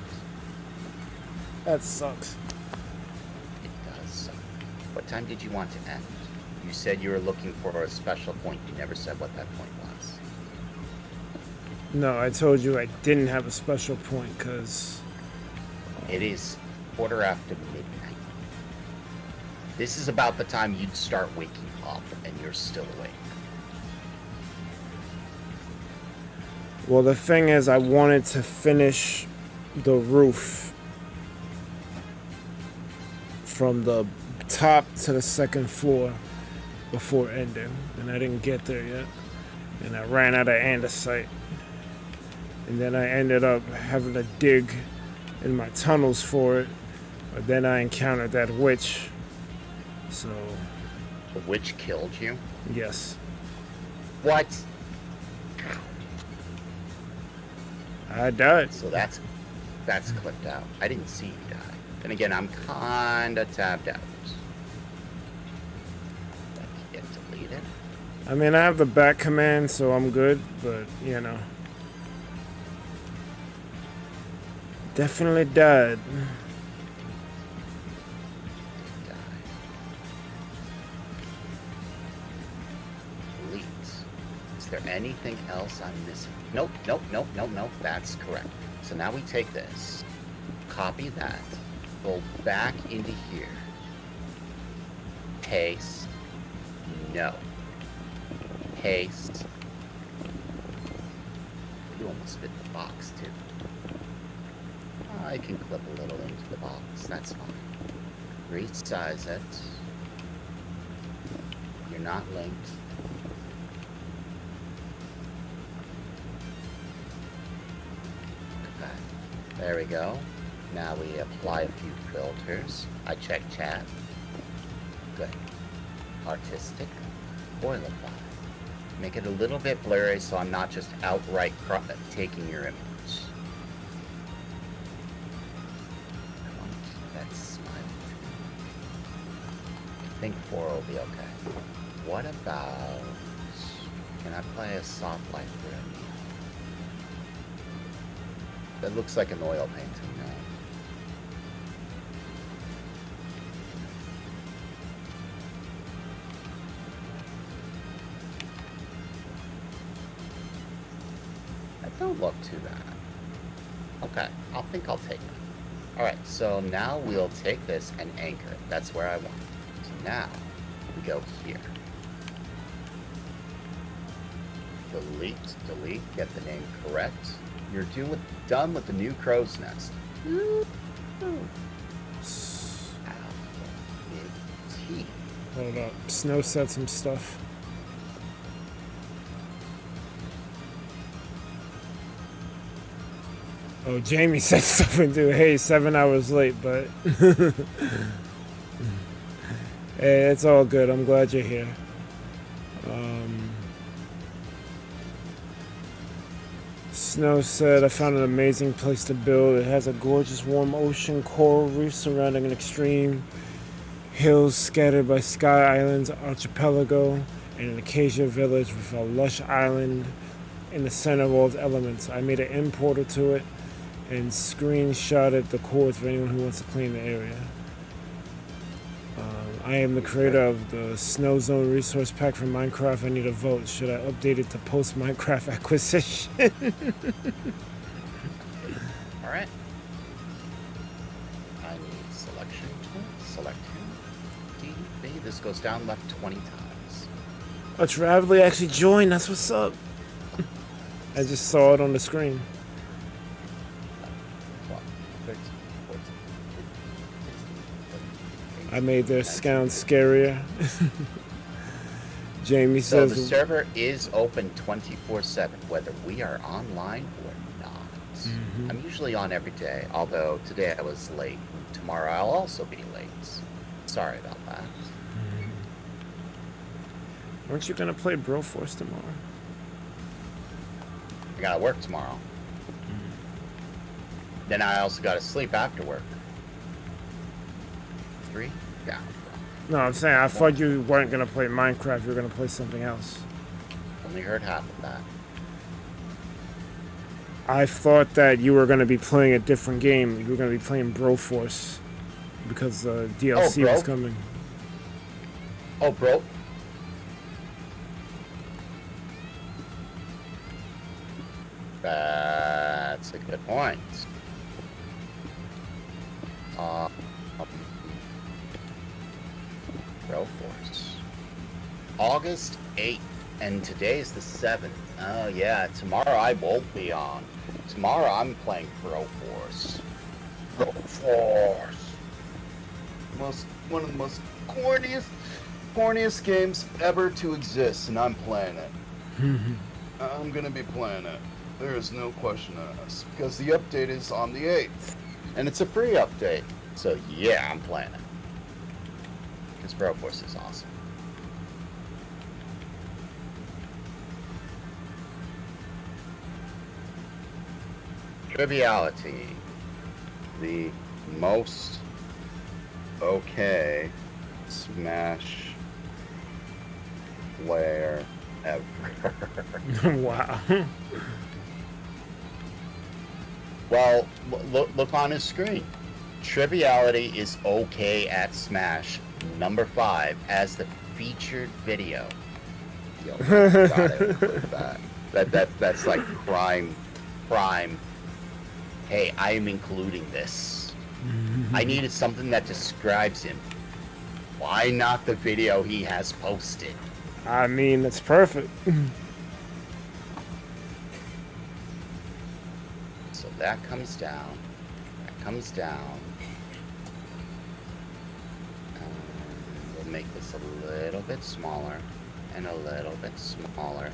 That sucks. It does suck. What time did you want to end? You said you were looking for a special point. You never said what that point was. No, I told you I didn't have a special point because... It is 1:15 midnight. This is about the time you'd start waking up, and you're still awake. Well, the thing is, I wanted to finish the roof from the top to the second floor before ending, and I didn't get there yet, and I ran out of andesite, and then I ended up having to dig in my tunnels for it, but then I encountered that witch, so... The witch killed you? Yes. What? I died. So that's clipped out. I didn't see you die. And again, I'm kinda tabbed out. That can get deleted. I mean, I have the back command, so I'm good, but, you know. Definitely died. Die. Delete. Is there anything else I'm missing? Nope, nope, nope, nope, nope. That's correct. So now we take this, copy that, go back into here, paste, no, paste. You almost fit the box too. I can clip a little into the box, that's fine. Resize it. You're not linked. Okay, there we go. Now we apply a few filters. I check chat. Good. Artistic. Boilify. Make it a little bit blurry so I'm not just outright taking your image. I think 4 will be okay. What about... Can I play a soft light through? That looks like an oil painting now. That don't look too bad. Okay, I think I'll take it. Alright, so now we'll take this and anchor it. That's where I want it. Now, we go here. Delete, delete, get the name correct. You're done with the new crow's nest. T. Hold up. Snow said some stuff. Oh, Jamie said something too. Hey, 7 hours late, but... Hey, it's all good. I'm glad you're here. Snow said, I found an amazing place to build. It has a gorgeous warm ocean, coral reef surrounding an extreme, hills scattered by sky islands, archipelago, and an acacia village with a lush island in the center of all its elements. I made an importer to it and screenshotted the codes for anyone who wants to claim the area. I am the creator of the Snow Zone resource pack for Minecraft. I need a vote. Should I update it to post Minecraft acquisition? Alright. I need selection tool. Select him. DB. This goes down left 20 times. Oh, Travelly actually joined. That's what's up. I just saw it on the screen. 12, 13, 14, 15, 16, 17, 18, I made their 19. sound scarier. Jamie So says the server is open 24/7, whether we are online or not. Mhm. I'm usually on every day, although today I was late. Tomorrow I'll also be late. Sorry about that. Aren't you gonna play Broforce tomorrow? I gotta work tomorrow. Then I also gotta sleep after work. 3 down. No, I'm saying I thought you weren't gonna play Minecraft. You were gonna play something else. Only heard half of that. I thought that you were gonna be playing a different game. You were gonna be playing Broforce because DLC was Bro? coming. Oh, bro. That's a good point. Broforce. August 8th, and today's the 7th. Oh yeah, tomorrow I won't be on. Tomorrow I'm playing Broforce. Broforce. One of the most corniest games ever to exist, and I'm playing it. I'm gonna be playing it. There is no question on this, because the update is on the 8th, and it's a pre-update. So yeah, I'm playing it. Because Broforce is awesome. Triviality. The most okay Smash player ever. Wow. Well, look on his screen. Triviality is okay at Smash, number 5, as the featured video. Yo, gotta include that. That's like prime. Hey, I am including this. I needed something that describes him. Why not the video he has posted? I mean, that's perfect. So that comes down. That comes down. We'll make this a little bit smaller and a little bit smaller.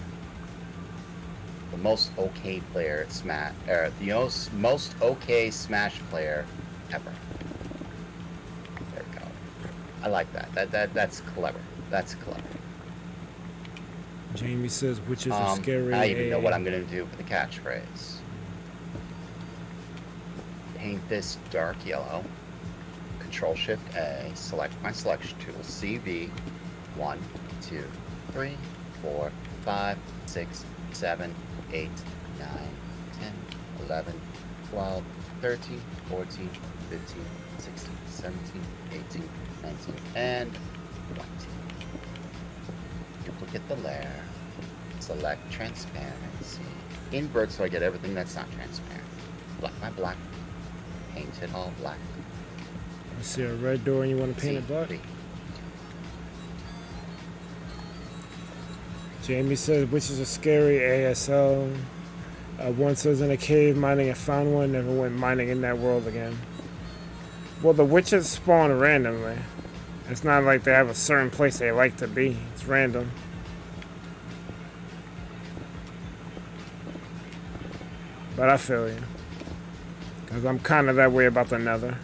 The most okay player at Smash, or the most okay Smash player ever. There we go. I like that. That's clever. That's clever. Jamie says, which is a scary. I even know what I'm gonna do for the catchphrase. Paint this dark yellow. Control Shift A. Select my selection tool. CV. 1, 2, 3, 4, 5, 6, 7, 8, 9, 10, 11, 12, 13, 14, 15, 16, 17, 18, 19, and 20. Duplicate the layer. Select transparency. Invert so I get everything that's not transparent. Black my black. Paint it all black. I see a red door and you want to paint it black? Jamie says, which is a scary ASL. Once was in a cave mining and found one, never went mining in that world again. Well, the witches spawn randomly. It's not like they have a certain place they like to be. It's random. But I feel you. Because I'm kind of that way about the nether.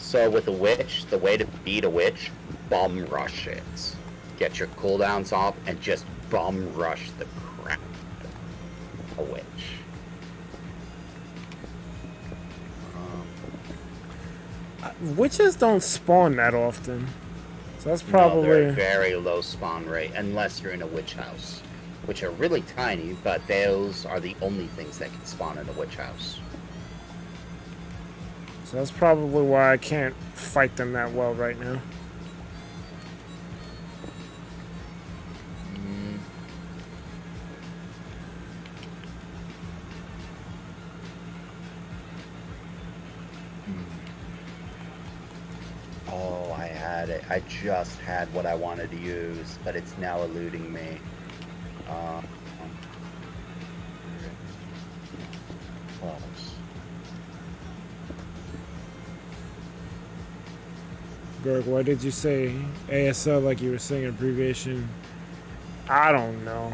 So with a witch, the way to beat a witch, bum rush it. Get your cooldowns off and just bum rush the crap out of a witch. Witches don't spawn that often. So that's No, probably... they're very low spawn rate, unless you're in a witch house, which are really tiny, but those are the only things that can spawn in a witch house. So that's probably why I can't fight them that well right now. Oh, I had it. I just had what I wanted to use, but it's now eluding me. Close. Berg, why did you say ASL like you were saying an abbreviation? I don't know.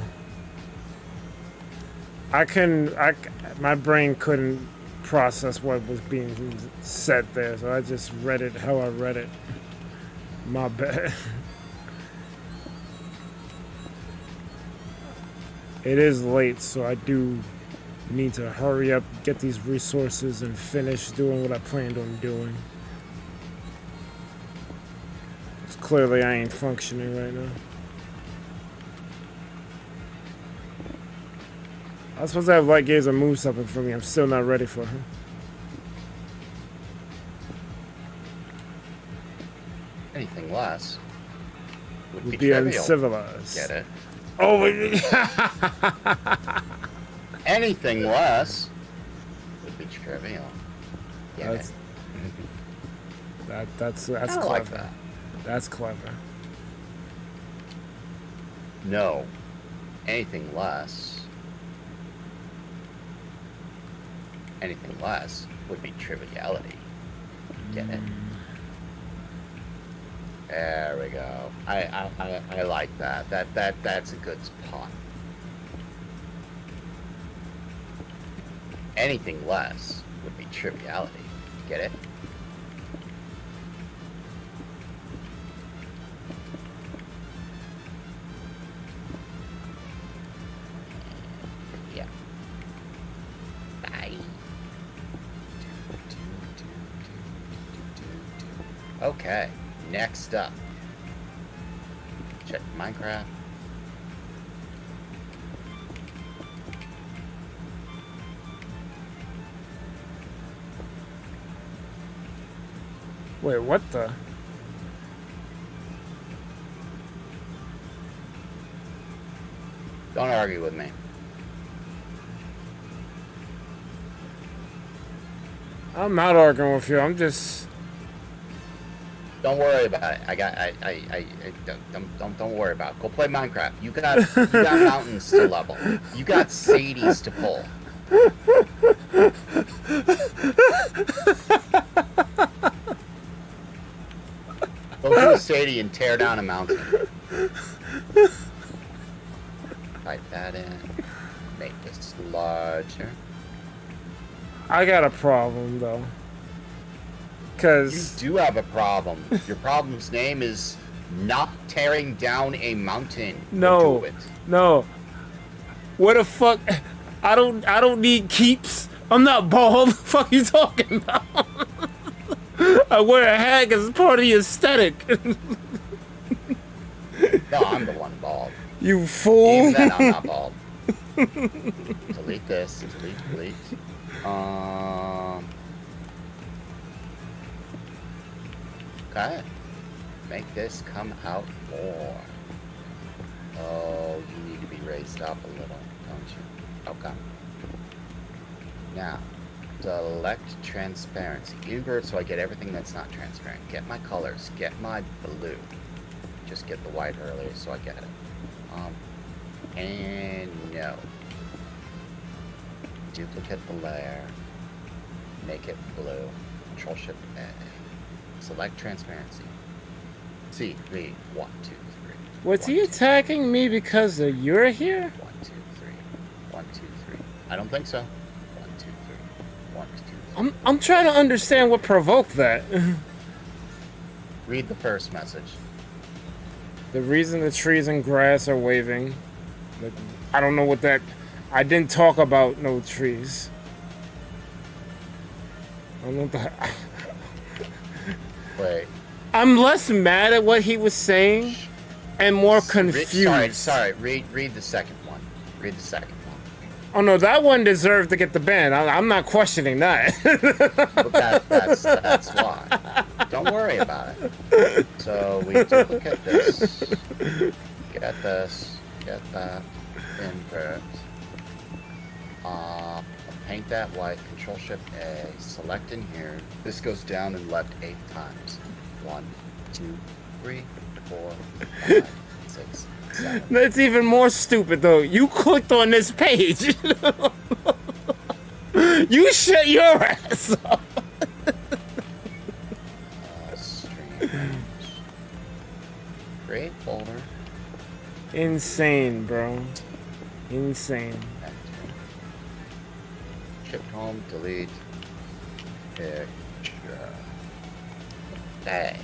My brain couldn't process what was being said there, so I just read it how I read it. My bad. It is late, so I do need to hurry up, get these resources, and finish doing what I planned on doing. Because clearly I ain't functioning right now. I was supposed to have light gaze and move something for me. I'm still not ready for him. Anything less would Would be be trivial. uncivilized. Get it? Oh, Anything less would be trivial. Get That's- it? that's I clever. like that. That's clever. No. Anything less. Anything less would be triviality. Get it? There we go. I like that. That's a good pun. Anything less would be triviality. Get it? Yeah. Bye. Okay, next up. Check Minecraft. Wait, what the? Don't argue with me. I'm not arguing with you. I'm just... Don't worry about it. Don't worry about it. Go play Minecraft. You got mountains to level. You got Sadies to pull. Go do a Sadie and tear down a mountain. Type that in. Make this larger. I got a problem, though. You Because... do have a problem. Your problem's name is not tearing down a mountain. No. Do it. No. What the fuck? I don't need keeps. I'm not bald. The fuck you talking about? I wear a hat as part of the aesthetic. No, I'm the one bald. You fool. Even then, I'm not bald. Delete this. Delete. Okay. Make this come out more. Oh, you need to be raised up a little, don't you? Okay. Now, select transparency. Invert so I get everything that's not transparent. Get my colors. Get my blue. Just get the white earlier so I get it. And no. Duplicate the layer. Make it blue. Control Shift A. Select transparency. C, V, 1, 2, 3. Was he attacking me because you're here? 1, 2, 3. 1, 2, 3. I don't think so. 1, 2, 3. 1, 2, 3. I'm trying to understand what provoked that. Read the first message. The reason the trees and grass are waving. Like, I don't know what that. I didn't talk about no trees. I don't know what the. Wait. I'm less mad at what he was saying and more confused. Sorry. Read the second one. Read the second one. Oh no, that one deserved to get the ban. I'm not questioning that. But that's why. Don't worry about it. So we duplicate this. Get this. Get that. Invert. Paint that white. Control Shift A. Select in here. This goes down and left 8 times. 1, 2, 3, 4, 5, 6, 7. That's even more stupid though. You clicked on this page. You shut your ass up. Stream. Create folder. Insane, bro. Insane. Shift home, delete. Picture. Okay.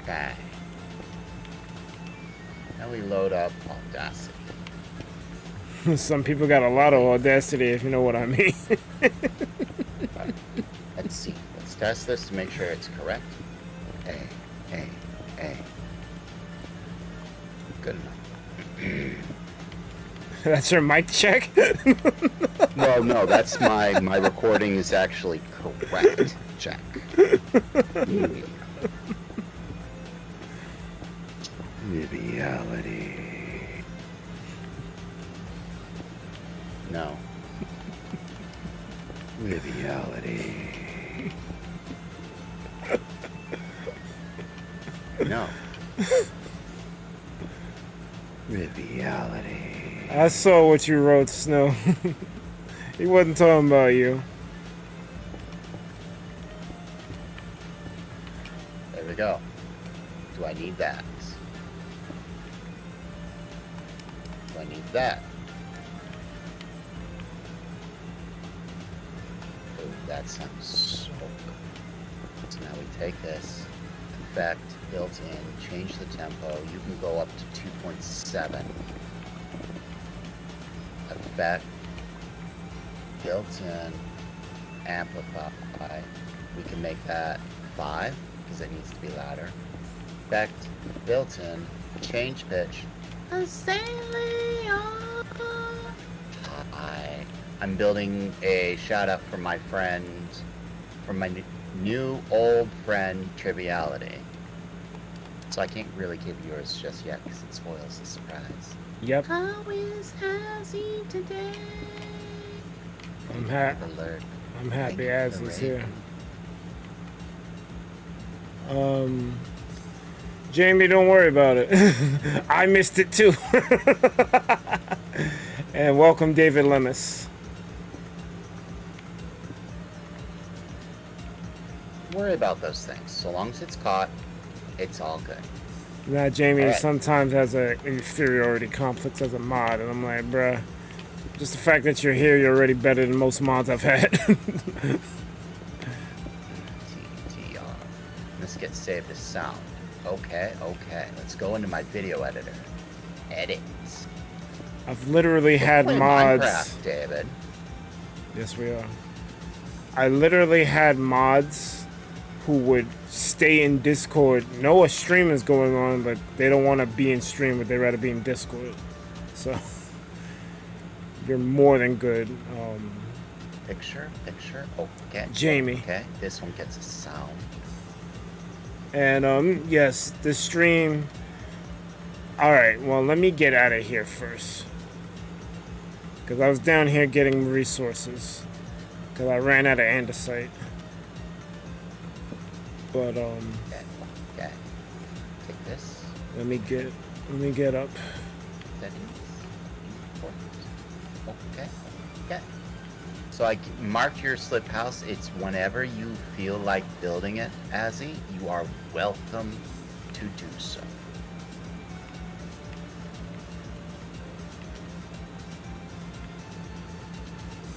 Okay. Now we load up Audacity. Some people got a lot of audacity, if you know what I mean. Right. Let's see. Let's test this to make sure it's correct. A. Good enough. That's your mic check? No, that's my recording is actually correct. Check. Reality. No. Reality. No. Reality. I saw what you wrote, Snow. He wasn't talking about you. There we go. Do I need that? Do I need that? Oh, that sounds so good. So now we take this, effect, built in, change the tempo. You can go up to 2.7. Effect, built in, amplify. We can make that 5 because it needs to be louder. Effect, built in, change pitch. I'm building a shout out for my friend, from my new old friend Triviality. So I can't really give yours just yet because it spoils the surprise. Yep. How is Hazzy today? I'm Alert. happy as he's here. Jamie, don't worry about it. I missed it too. And welcome David Lemus. Don't worry about those things. So long as it's caught, it's all good. Now Jamie Alright. sometimes has an inferiority complex as a mod, and I'm like, bruh, just the fact that you're here, you're already better than most mods I've had. TTR. This gets saved as sound. Okay. Let's go into my video editor. Edit. I've literally had Play mods. Minecraft, David. Yes, we are. I literally had mods who would stay in Discord, know a stream is going on, but they don't want to be in stream, but they'd rather be in Discord. So, you're more than good. Picture. Okay. Jamie. Okay. This one gets a sound. And, yes, the stream... Alright, well, let me get out of here first. Because I was down here getting resources. Because I ran out of andesite. But, Okay. Take this. let me get up. Settings. Import. Okay. So I marked your slip house. It's whenever you feel like building it, Azzy, you are welcome to do so.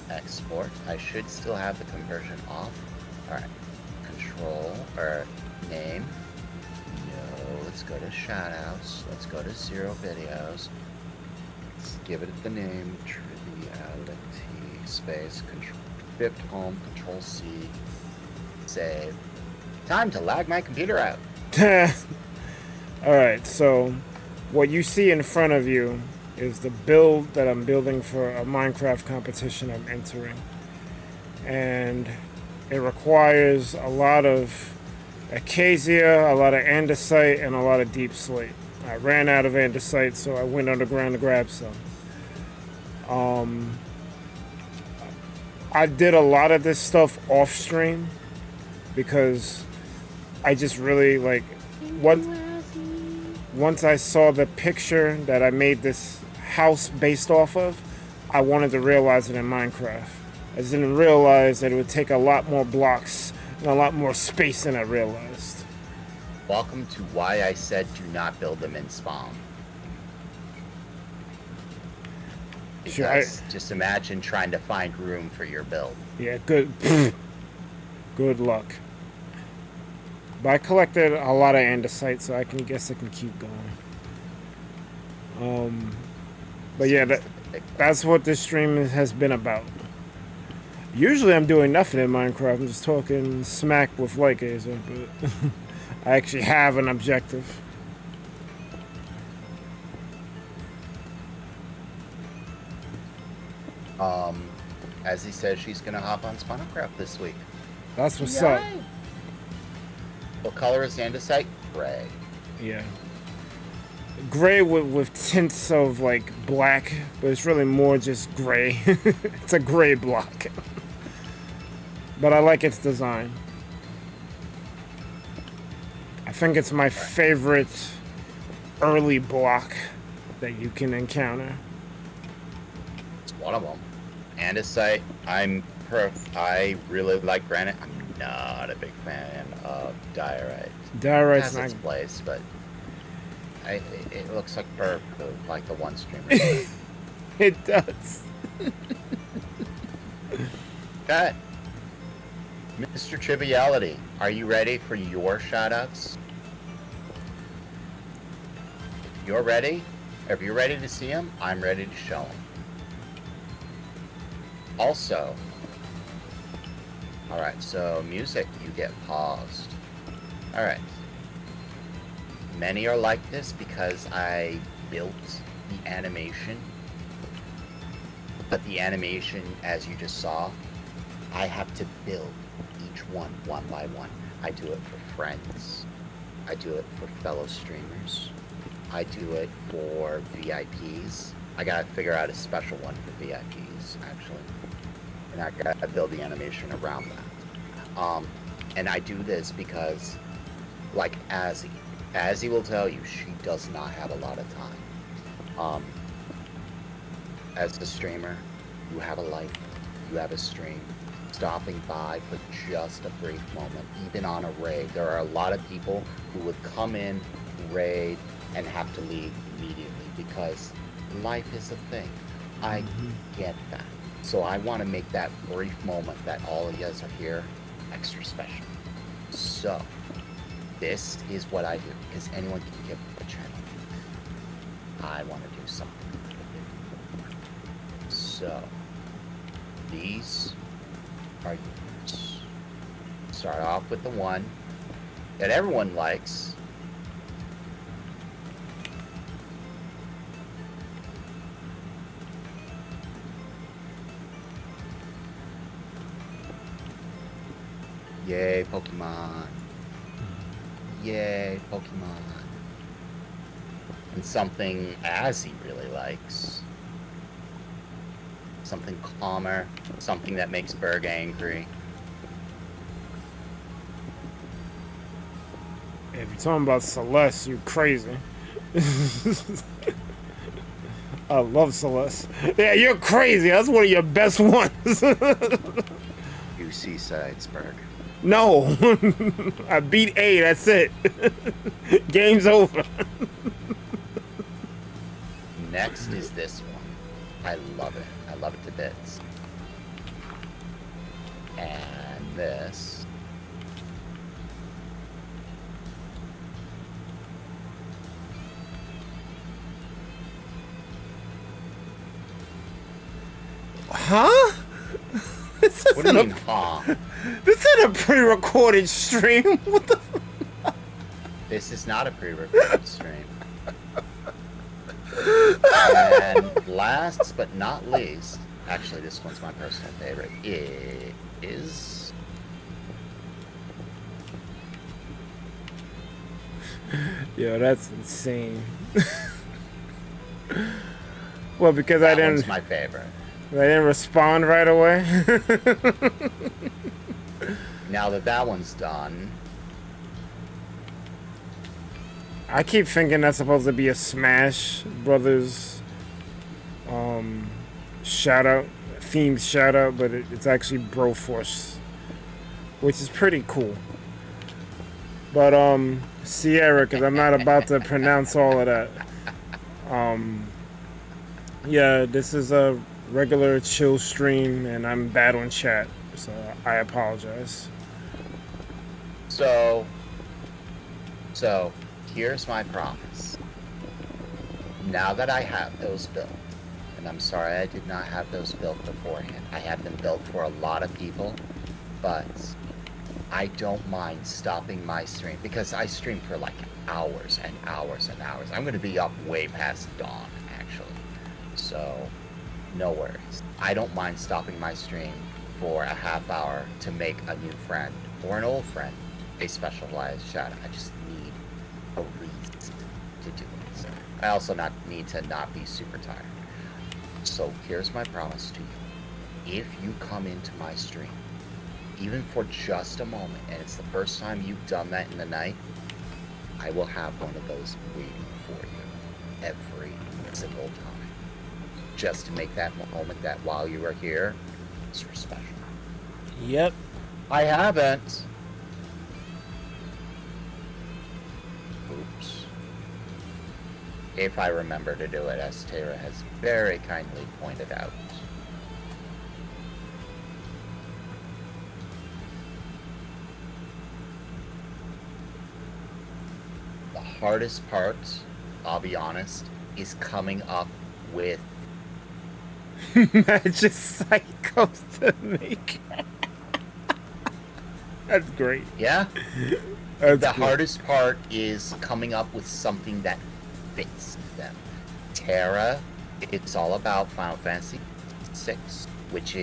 Export. I should still have the conversion off. Alright. Control, or go to shoutouts. Let's go to 0 videos. Let's give it the name Triviality space control. Fifth home, Control C, save. Time to lag my computer out. Alright, so what you see in front of you is the build that I'm building for a Minecraft competition I'm entering. And it requires a lot of acacia, a lot of andesite, and a lot of deep slate. I ran out of andesite, so I went underground to grab some. I did a lot of this stuff off stream because I just really like once I saw the picture that I made this house based off of, I wanted to realize it in Minecraft. I just didn't realize that it would take a lot more blocks and a lot more space than I realized. Welcome to why I said do not build them in spawn. Because just imagine trying to find room for your build. Yeah, good luck. But I collected a lot of andesite, so I guess I can keep going. But yeah, that's what this stream has been about. Usually I'm doing nothing in Minecraft. I'm just talking smack with Lycaser, but I actually have an objective. As he says, she's gonna hop on Spinalcraft this week. That's what's up. What color is andesite? Gray. Yeah. Gray with tints of like black, but it's really more just gray. It's a gray block. But I like its design. I think it's my favorite early block that you can encounter. It's one of them. Andesite, I really like granite. I'm not a big fan of diorite. Diorite's it has its place, but it looks like burp, like the one streamer. It does. Okay. Mr. Triviality, are you ready for your shoutouts? You're ready? If you're ready to see them, I'm ready to show them. Also, alright, so music, you get paused. Alright. Many are like this because I built the animation. But the animation, as you just saw, I have to build each one by one. I do it for friends. I do it for fellow streamers. I do it for VIPs. I gotta figure out a special one for VIPs, actually. And I gotta build the animation around that. And I do this because, like Azzy will tell you, she does not have a lot of time. As a streamer, you have a life, you have a stream. Stopping by for just a brief moment, even on a raid. There are a lot of people who would come in, raid, and have to leave immediately because life is a thing. I get that. So I want to make that brief moment that all of you guys are here extra special. So this is what I do, because anyone can give a channel. I want to do something. So these are yours. Start off with the one that everyone likes. Yay, Pokemon. Yay, Pokemon. And something Azzy really likes. Something calmer, something that makes Berg angry. If you're talking about Celeste, you're crazy. I love Celeste. Yeah, you're crazy. That's one of your best ones. You see Sidesburg. No. I beat A, that's it. Game's over. Next is this one. I love it. I love it to bits. And this. Huh? This What do you isn't mean, huh? this isn't a pre-recorded stream. What the? This is not a pre-recorded stream. And last but not least, actually this one's my personal favorite, is... Yo, that's insane. Well, because that one's my favorite. I didn't respond right away. Now that one's done... I keep thinking that's supposed to be a Smash Brothers shout out, themed shout out, but it's actually Broforce, which is pretty cool. But Sierra, because I'm not about to pronounce all of that. Yeah, this is a regular chill stream, and I'm bad on chat, so I apologize. So here's my promise. Now that I have those built, and I'm sorry I did not have those built beforehand. I have them built for a lot of people, but I don't mind stopping my stream because I stream for like hours and hours and hours. I'm going to be up way past dawn, actually. So, no worries. I don't mind stopping my stream for a half hour to make a new friend or an old friend a specialized shout out. I just need a reason to do it. So I also need to not be super tired. So here's my promise to you. If you come into my stream, even for just a moment, and it's the first time you've done that in the night, I will have one of those waiting for you every single time. Just to make that moment that while you are here, it's special. Yep. I haven't. Oops. If I remember to do it, as Tara has very kindly pointed out. The hardest part, I'll be honest, is coming up with Magic Psychos to make. That's great. Yeah? That's The great. hardest part is coming up with something that fits them. Terra, it's all about Final Fantasy VI, which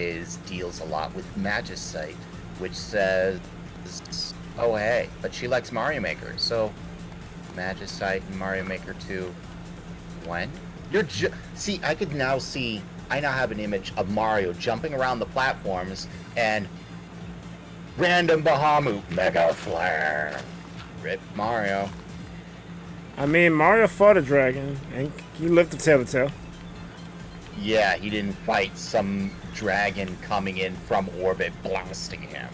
deals a lot with Magicite, which says, oh hey, but she likes Mario Maker, so Magicite and Mario Maker 2, when? See, I now have an image of Mario jumping around the platforms and random Bahamut Mega Flare. Rip Mario. I mean, Mario fought a dragon, and he lived to tell the tale. Yeah, he didn't fight some dragon coming in from orbit blasting him.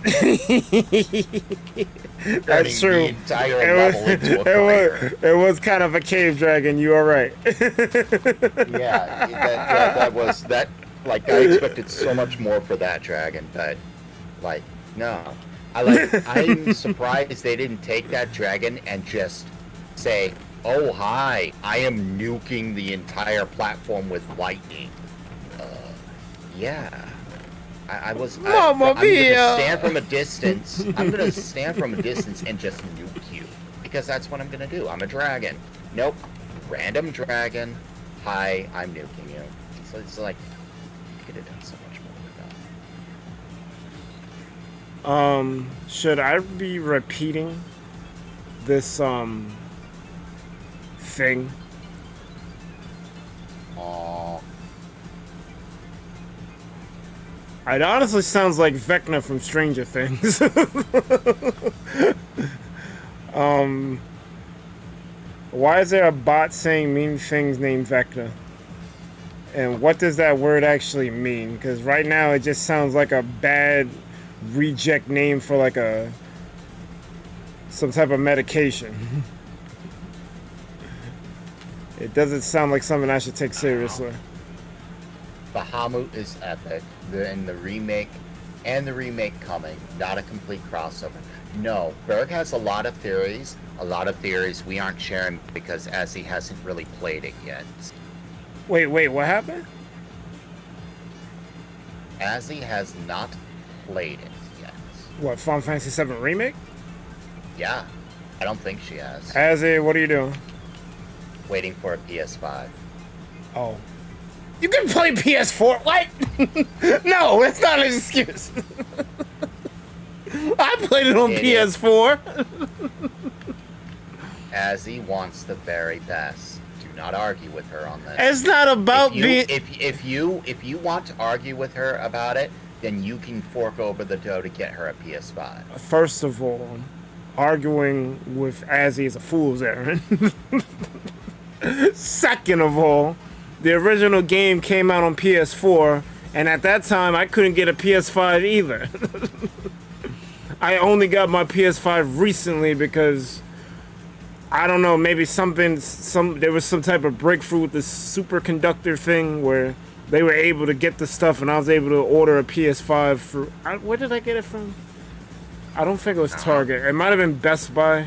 That's true. The entire level into a fire. It was kind of a cave dragon. You are right. That was that. Like, I expected so much more for that dragon, but like, no. I'm surprised they didn't take that dragon and just say, "Oh hi, I am nuking the entire platform with lightning." Yeah. I'm gonna stand from a distance. I'm gonna stand from a distance and just nuke you. Because that's what I'm gonna do. I'm a dragon. Nope. Random dragon. Hi, I'm nuking you. So it's like, you could have done so much more with that. Should I be repeating this, thing? It honestly sounds like Vecna from Stranger Things. Why is there a bot saying mean things named Vecna? And what does that word actually mean? Because right now it just sounds like a bad reject name for like some type of medication. It doesn't sound like something I should take seriously. Bahamut is epic. The remake and the remake coming, not a complete crossover. No, Berg has a lot of theories we aren't sharing because as he hasn't really played it yet. Wait, what happened? Azzy has not played it yet. What, Final Fantasy 7 Remake? Yeah, I don't think she has. Azzy, what are you doing? Waiting for a PS5. Oh. You can play PS4? What? No, that's not an excuse. I played it on PS4. Azzy wants the very best. Do not argue with her on this. It's not about being... If you want to argue with her about it, then you can fork over the dough to get her a PS5. First of all, arguing with Azzy is a fool's errand. Second of all, the original game came out on PS4, and at that time, I couldn't get a PS5 either. I only got my PS5 recently because, I don't know, maybe there was some type of breakthrough with the superconductor thing where they were able to get the stuff, and I was able to order a PS5 for... Where did I get it from? I don't think it was Target. It might have been Best Buy.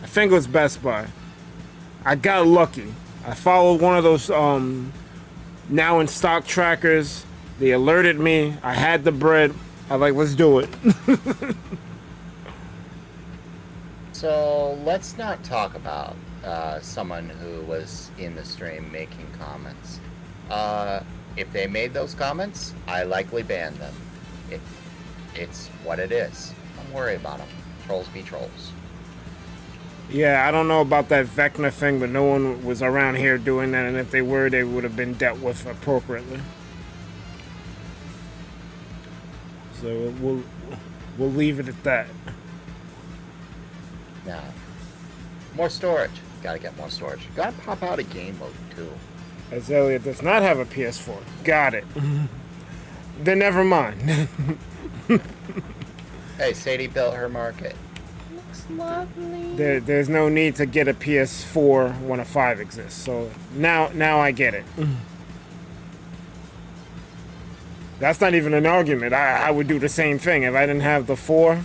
I think it was Best Buy. I got lucky. I followed one of those now in stock trackers. They alerted me. I had the bread. I was like, let's do it. So let's not talk about someone who was in the stream making comments. If they made those comments, I likely banned them. It's what it is. Don't worry about them. Trolls be trolls. Yeah, I don't know about that Vecna thing, but no one was around here doing that, and if they were, they would have been dealt with appropriately. So we'll leave it at that. Now, more storage. Gotta get more storage. Gotta pop out a game mode too. As Elliot does not have a PS4. Got it. Then never mind. Hey, Sadie built her market. Looks lovely. There's no need to get a PS4 when a 5 exists. So now I get it. That's not even an argument. I would do the same thing. If I didn't have the 4,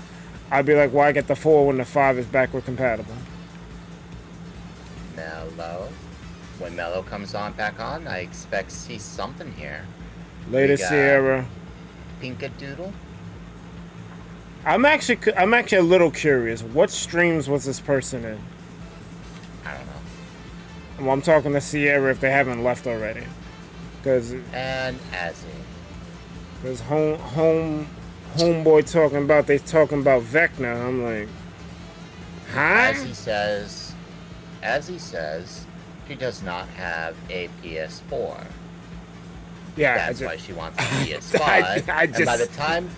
I'd be like, why get the 4 when the 5 is backward compatible? Mellow. When Mellow comes back on, I expect to see something here. Later, Sierra. Pinkadoodle. I'm actually a little curious. What streams was this person in? I don't know. Well, I'm talking to Sierra if they haven't left already. And Azzy. Because homeboy talking about Vecna. I'm like, huh? As he says, she does not have a PS4. Yeah, that's why she wants a PS5. And by the time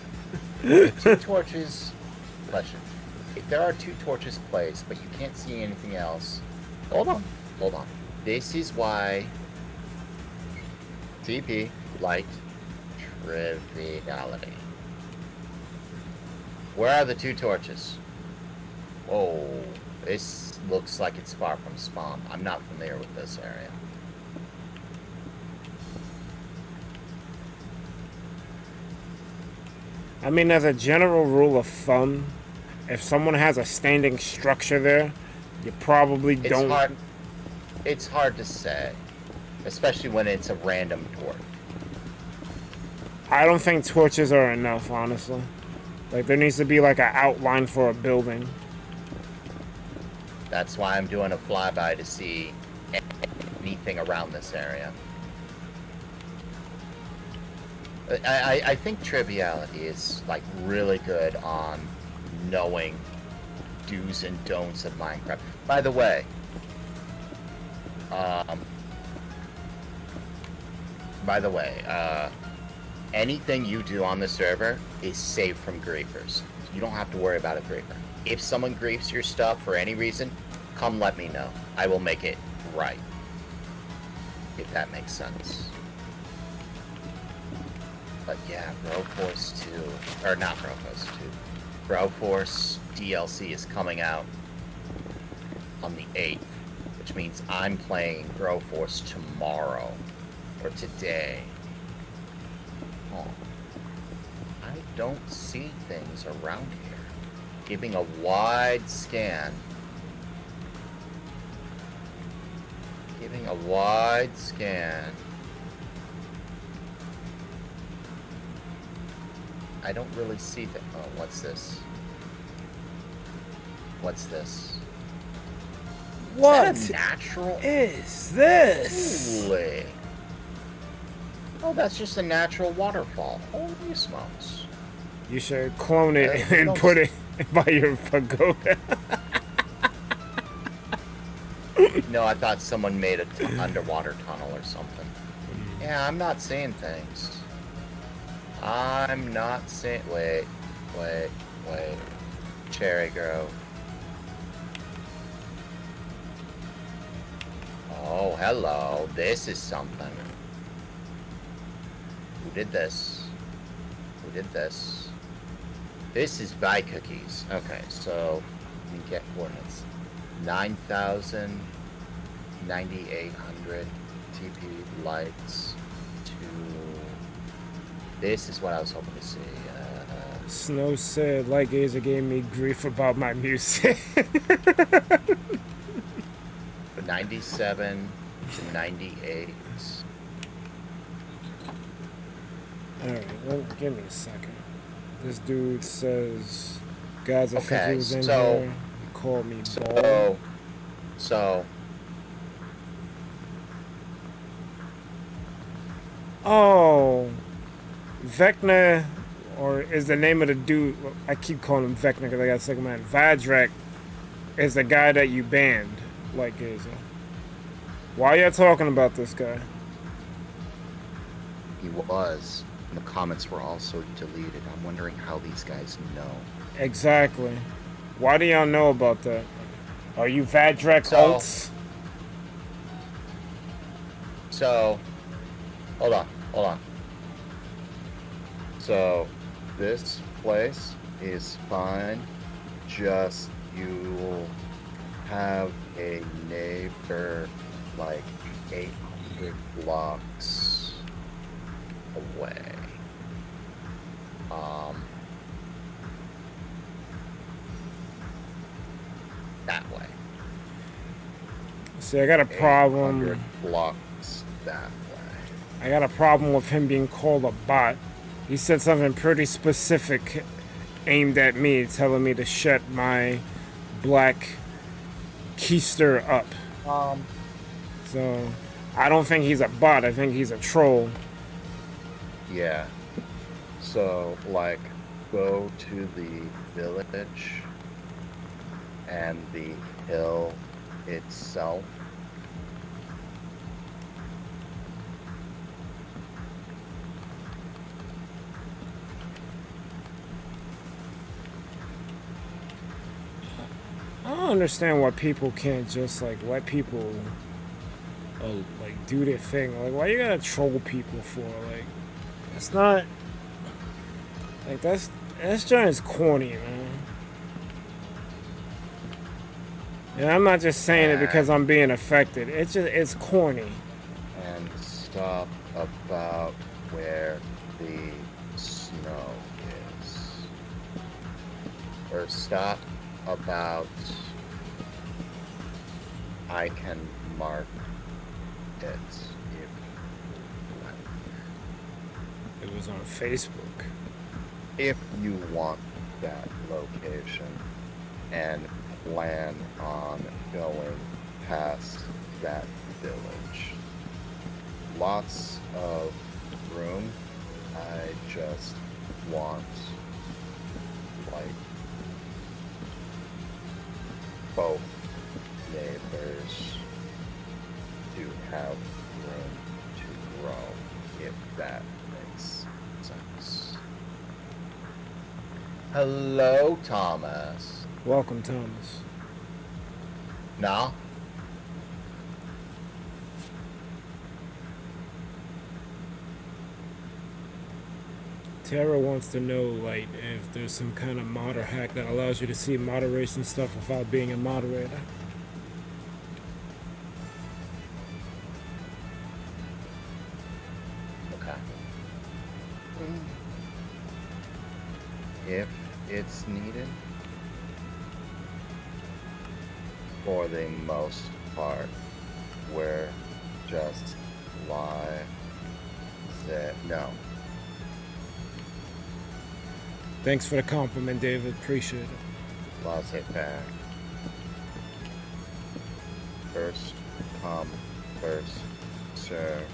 two torches, question. If there are 2 torches placed, but you can't see anything else, hold on. This is why TP liked triviality. Where are the 2 torches? Oh, this looks like it's far from spawn. I'm not familiar with this area. I mean, as a general rule of thumb, if someone has a standing structure there, you probably don't... It's hard to say, especially when it's a random torch. I don't think torches are enough, honestly. Like, there needs to be, like, an outline for a building. That's why I'm doing a flyby to see anything around this area. I think triviality is like really good on knowing do's and don'ts of Minecraft. By the way, anything you do on the server is safe from griefers. You don't have to worry about a griefer. If someone griefs your stuff for any reason, come let me know. I will make it right. If that makes sense. But yeah, Broforce 2, or not Broforce 2, Broforce DLC is coming out on the 8th, which means I'm playing Broforce tomorrow, or today. Oh, I don't see things around here. Giving a wide scan. I don't really see that. Oh, what's this? What's this? What Is that a natural? is this? Holy. Oh, that's just a natural waterfall. Holy smokes. You should clone it we and don't put it by your pagoda. No, I thought someone made an underwater tunnel or something. Yeah, I'm not seeing things. I'm not seeing... Wait. Cherry Grove. Oh, hello. This is something. Who did this? Who did this? This is buy cookies. Okay, so let me get coordinates. 9,000, 9,800 TP lights to... This is what I was hoping to see. Snow said Light Gazer gave me grief about my music. 97 to 98. Alright, well, give me a second. This dude says, guys, I think he was in so- here. He called me bald. So, Oh, Vecna, or is the name of the dude? I keep calling him Vecna because I got second man. Vadrak is the guy that you banned, Light Gazer. Why y'all talking about this guy? he was. And the comments were also deleted. I'm wondering how these guys know. Exactly. Why do y'all know about that? Are you Vadrak So- ults? So, hold on. So, this place is fine. Just you'll have a neighbor like 800 blocks away. That way. See, I got a problem. 800 blocks that way. I got a problem with him being called a bot. He said something pretty specific aimed at me, telling me to shut my black keister up. So, I don't think he's a bot. I think he's a troll. Yeah. So, like, go to the village and the hill itself. I don't understand why people can't just like let people like do their thing. Like, why you gotta troll people for? Like, it's not like that's joint is corny, man. And I'm not just saying it because I'm being affected. It's corny. And stop about where the snow is. Or stop about... I can mark it if It was on Facebook. if you want that location and plan on going past that village. Lots of room. I just want like both neighbors to have room to grow, if that makes sense. Hello, Thomas. Welcome, Thomas. No? Tara wants to know, like, if there's some kind of modder hack that allows you to see moderation stuff without being a moderator. Okay. If it's needed, for the most part, we're just live. No. Thanks for the compliment, David. Appreciate it. Laissez-faire. First come, first served.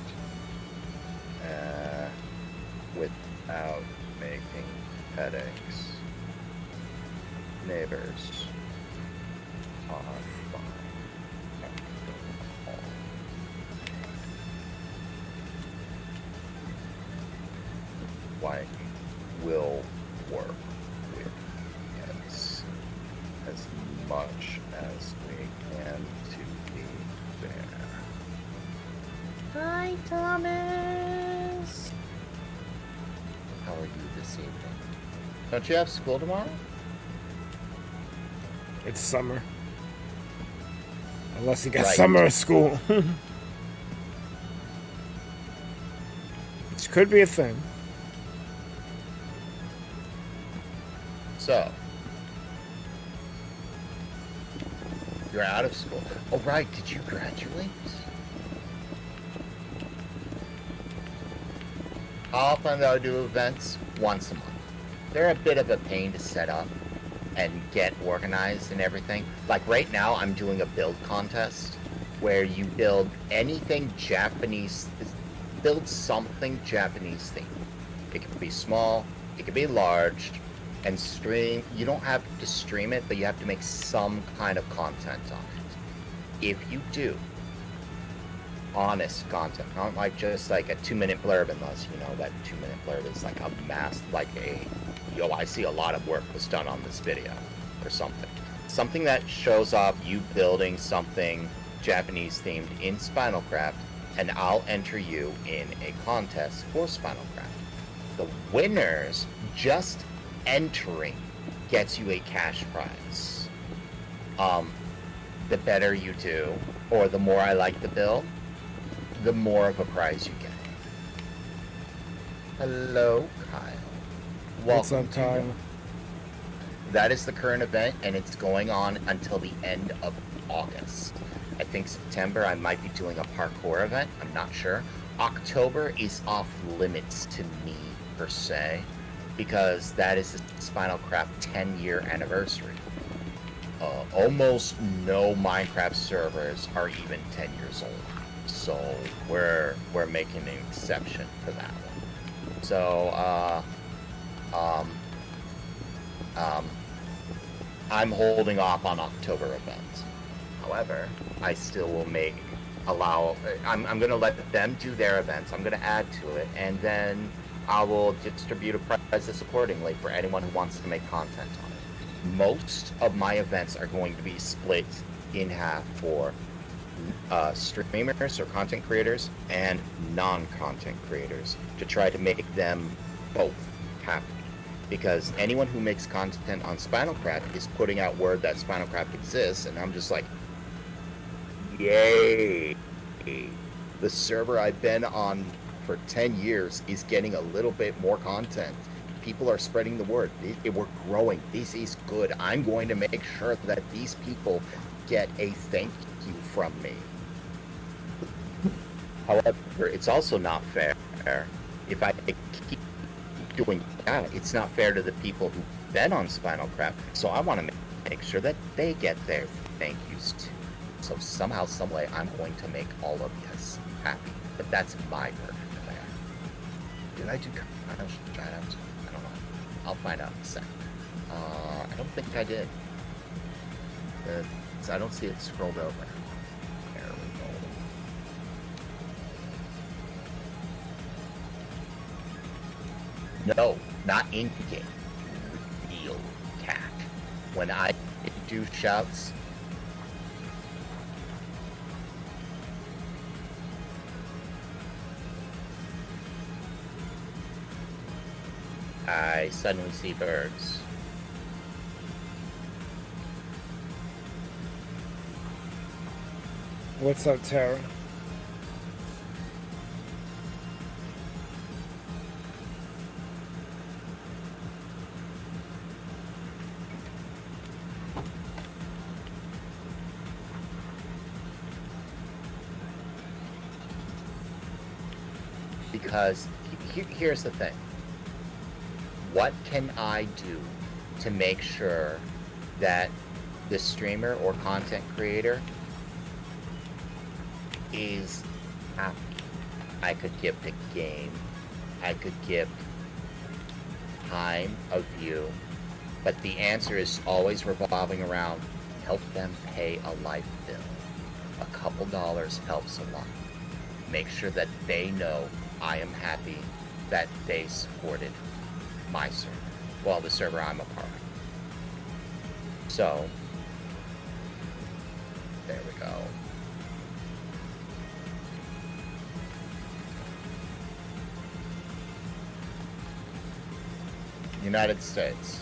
Without making headaches. Neighbors are fine. After all. Wife will work with us as much as we can to be fair. Hi, Thomas. How are you this evening? Don't you have school tomorrow? It's summer. Unless you got Right. summer at school. Which could be a thing. So, you're out of school. Oh, right. Did you graduate? How often do I do events? Once a month. They're a bit of a pain to set up and get organized and everything. Like right now, I'm doing a build contest where you build anything Japanese, build something Japanese themed. It can be small, it can be large, and stream. You don't have to stream it, but you have to make some kind of content on it. If you do honest content, not like just like a 2-minute blurb, unless you know that 2-minute blurb is like a mass, like a, yo, I see a lot of work was done on this video or something. Something that shows off you building something Japanese themed in Spinalcraft, and I'll enter you in a contest for Spinalcraft. The winners, just entering, gets you a cash prize. The better you do, or the more I like the build, the more of a prize you get. Hello, Kyle. What's Welcome up, to Kyle? you. That is the current event, and it's going on until the end of August. I think September I might be doing a parkour event. I'm not sure. October is off limits to me, per se, because that is the Spinalcraft 10-year anniversary. Almost no Minecraft servers are even 10 years old. So we're making an exception for that one. So I'm holding off on October events. However, I still will I'm gonna let them do their events. I'm gonna add to it, and then I will distribute a prizes accordingly for anyone who wants to make content on it. Most of my events are going to be split in half for streamers or content creators and non-content creators to try to make them both happy. Because anyone who makes content on Spinalcraft is putting out word that Spinalcraft exists, and I'm just like, yay! The server I've been on for 10 years is getting a little bit more content. People are spreading the word. We're growing. This is good. I'm going to make sure that these people get a thank you from me. However, it's also not fair if I keep doing that. It's not fair to the people who've been on Spinalcraft. So I want to make sure that they get their thank yous too. So somehow, some way, I'm going to make all of us happy. But that's my perfect plan. Did I do kind of shout-outs? I don't know. I'll find out in a second. I don't think I did. I don't see it scrolled over. There we go. No, not in-game. Real cat. When I do shouts, I suddenly see birds. What's up, Tara? Because here's the thing. what can I do to make sure that the streamer or content creator is happy? I could gift a game, I could gift time of view, but the answer is always revolving around help them pay a life bill. A couple dollars helps a lot. Make sure that they know I am happy that they supported my server. Well, the server I'm a part of. So, there we go. United States.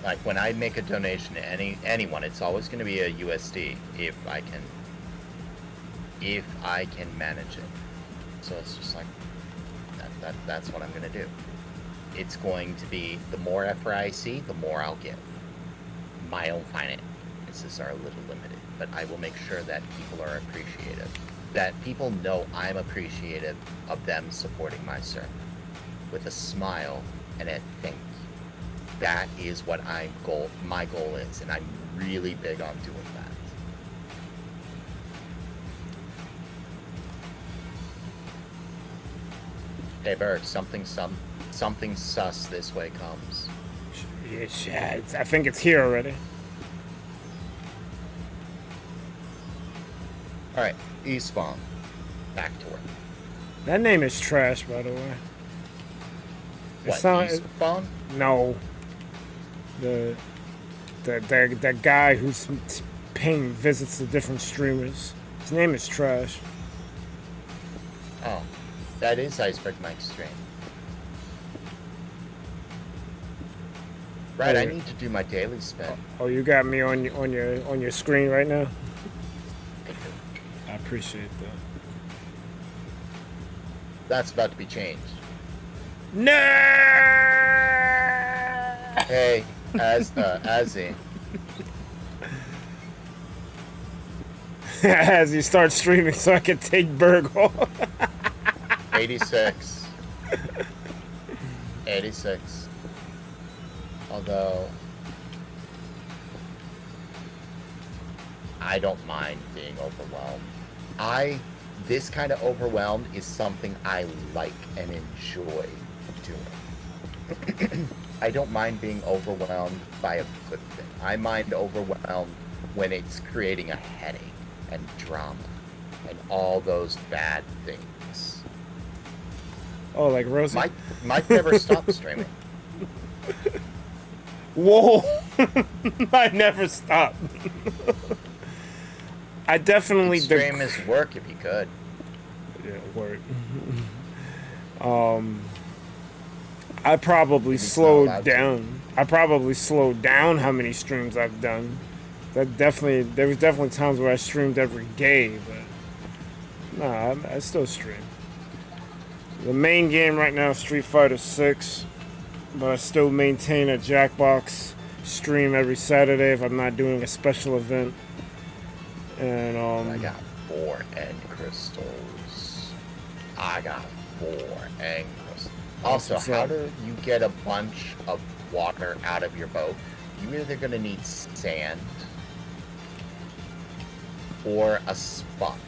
Like when I make a donation to anyone, it's always going to be a USD if I can manage it. So it's just like that's what I'm going to do. It's going to be the more effort I see, the more I'll give. My own finances are a little limited, but I will make sure that people are appreciative. That people know I'm appreciative of them supporting my server with a smile and a thank you. That is what my goal is, and I'm really big on doing that. Hey Berg, something sus this way comes. Yeah, I think it's here already. Alright, Eastbound. Back to work. That name is trash, by the way. What, Eastbound? No. The guy who's paying visits to different streamers. His name is trash. Oh, that is Iceberg Mike's stream. Right, I need to do my daily spin. Oh, you got me on your screen right now? I appreciate that. That's about to be changed. No! Hey, Azzy. As you start streaming so I can take Berg off. 86. 86. Although, I don't mind being overwhelmed. This kind of overwhelmed is something I like and enjoy doing. I don't mind being overwhelmed by a good thing. I mind overwhelmed when it's creating a headache and drama and all those bad things. Oh, like Rosie? Mike never stopped streaming. Whoa! I never stopped. I definitely He'd stream his work if he could. Yeah, work. I probably slowed down. I probably slowed down how many streams I've done. There was definitely times where I streamed every day, but nah, I still stream. The main game right now is Street Fighter 6, but I still maintain a Jackbox stream every Saturday if I'm not doing a special event. And I got 4 end crystals. I got 4 end crystals. Also, how do you get a bunch of water out of your boat? You're either going to need sand or a sponge.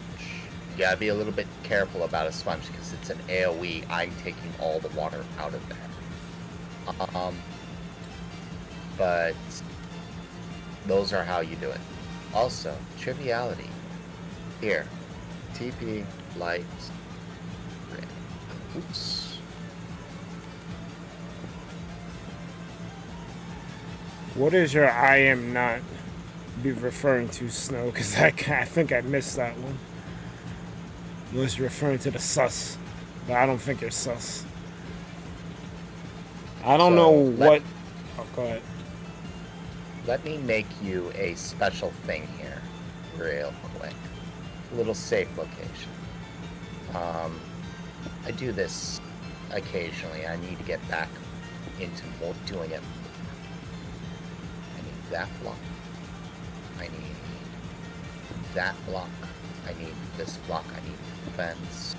You gotta be a little bit careful about a sponge because it's an AoE. I'm taking all the water out of there. But those are how you do it. Also, triviality. Here, TP, lights, red. Oops. what is your I am not be referring to, Snow? Because I think I missed that one. Unless you're referring to the sus. But I don't think you're sus. I don't know what... Oh, go ahead. Let me make you a special thing here, real quick. A little safe location. I do this occasionally. I need to get back into more doing it. I need that block. I need that block. I need this block. I need the fence.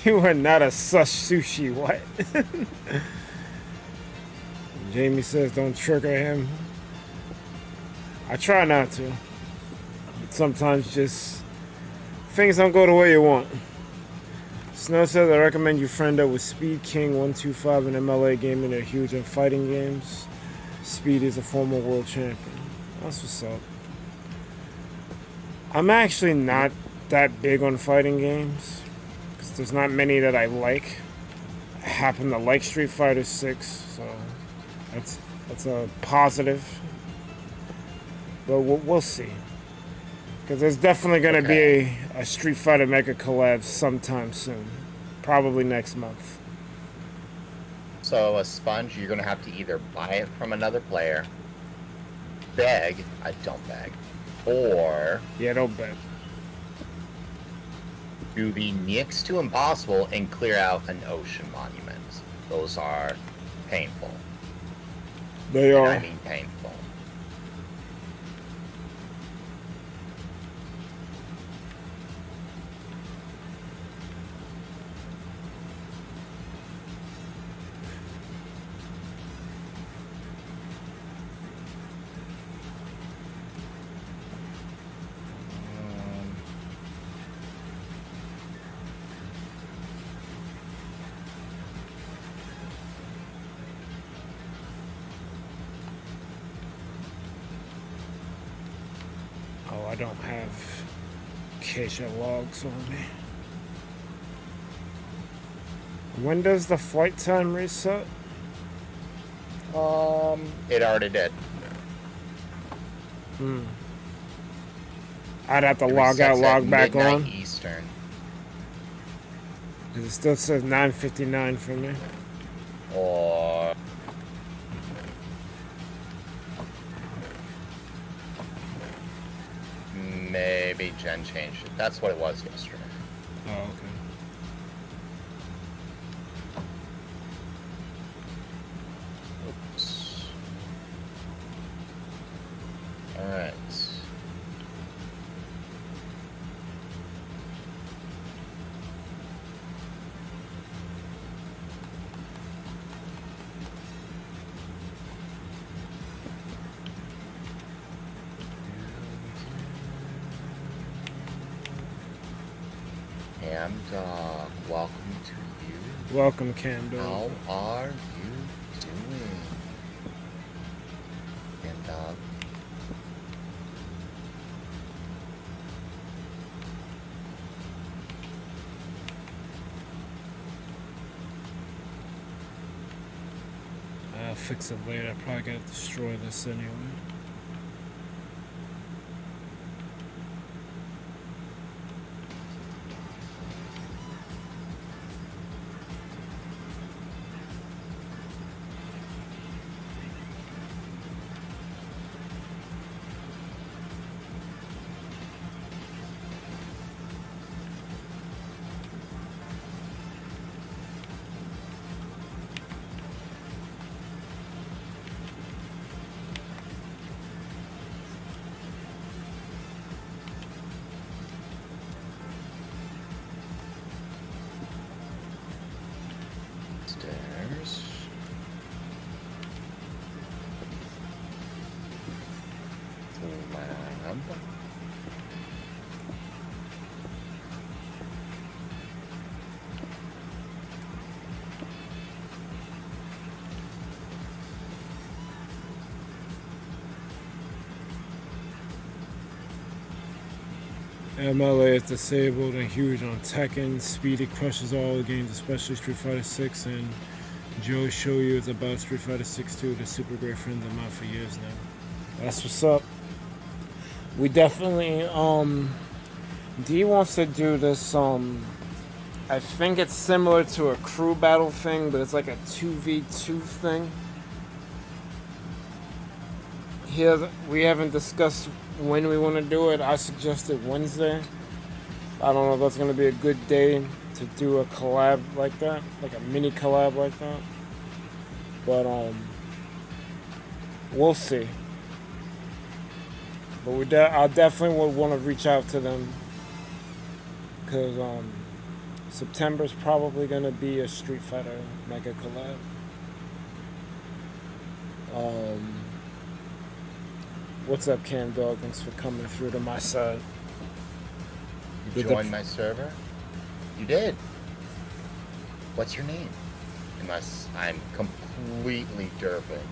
You are not a sus sushi, what? Jamie says don't trigger him. I try not to. But sometimes just things don't go the way you want. Snow says I recommend you friend up with Speed King 125 and MLA Gaming. They're huge in fighting games. Speed is a former world champion. That's what's up. I'm actually not that big on fighting games because there's not many that I like. I happen to like Street Fighter 6, so that's a positive. But we'll see. Because there's definitely going to be a Street Fighter Mega collab sometime soon. Probably next month. So a sponge, you're going to have to either buy it from another player, beg, I don't beg, or Yeah, don't bet. do the next to impossible and clear out an ocean monument. Those are painful. They And are. I mean painful. Oh, I don't have cache logs on me. When does the flight time reset? It already did. I'd have to It log out, resets log at back midnight on. Eastern. Because it still says 9:59 for me. Or maybe Jen changed it. That's what it was yesterday. Oh, okay. Oops. Alright. Ham Dog, welcome to you. Welcome, Candle. How are you doing? Ham Dog. I'll fix it later. I probably gotta destroy this anyway. Stairs. Lab. MLA is disabled and huge on Tekken. Speedy crushes all the games, especially Street Fighter 6. And Joe Show You is about Street Fighter 6 too. They're super great friends of mine for years now. That's what's up. We definitely, D wants to do this, I think it's similar to a crew battle thing, but it's like a 2v2 thing. We haven't discussed when we want to do it. I suggested Wednesday. I don't know if that's going to be a good day to do a collab like that, like a mini collab like that. But we'll see. But I definitely would want to reach out to them because September's probably gonna be a Street Fighter Mega collab. What's up, Cam Dog? Thanks for coming through to my side. You joined my server? You did. What's your name? Unless I'm completely derping.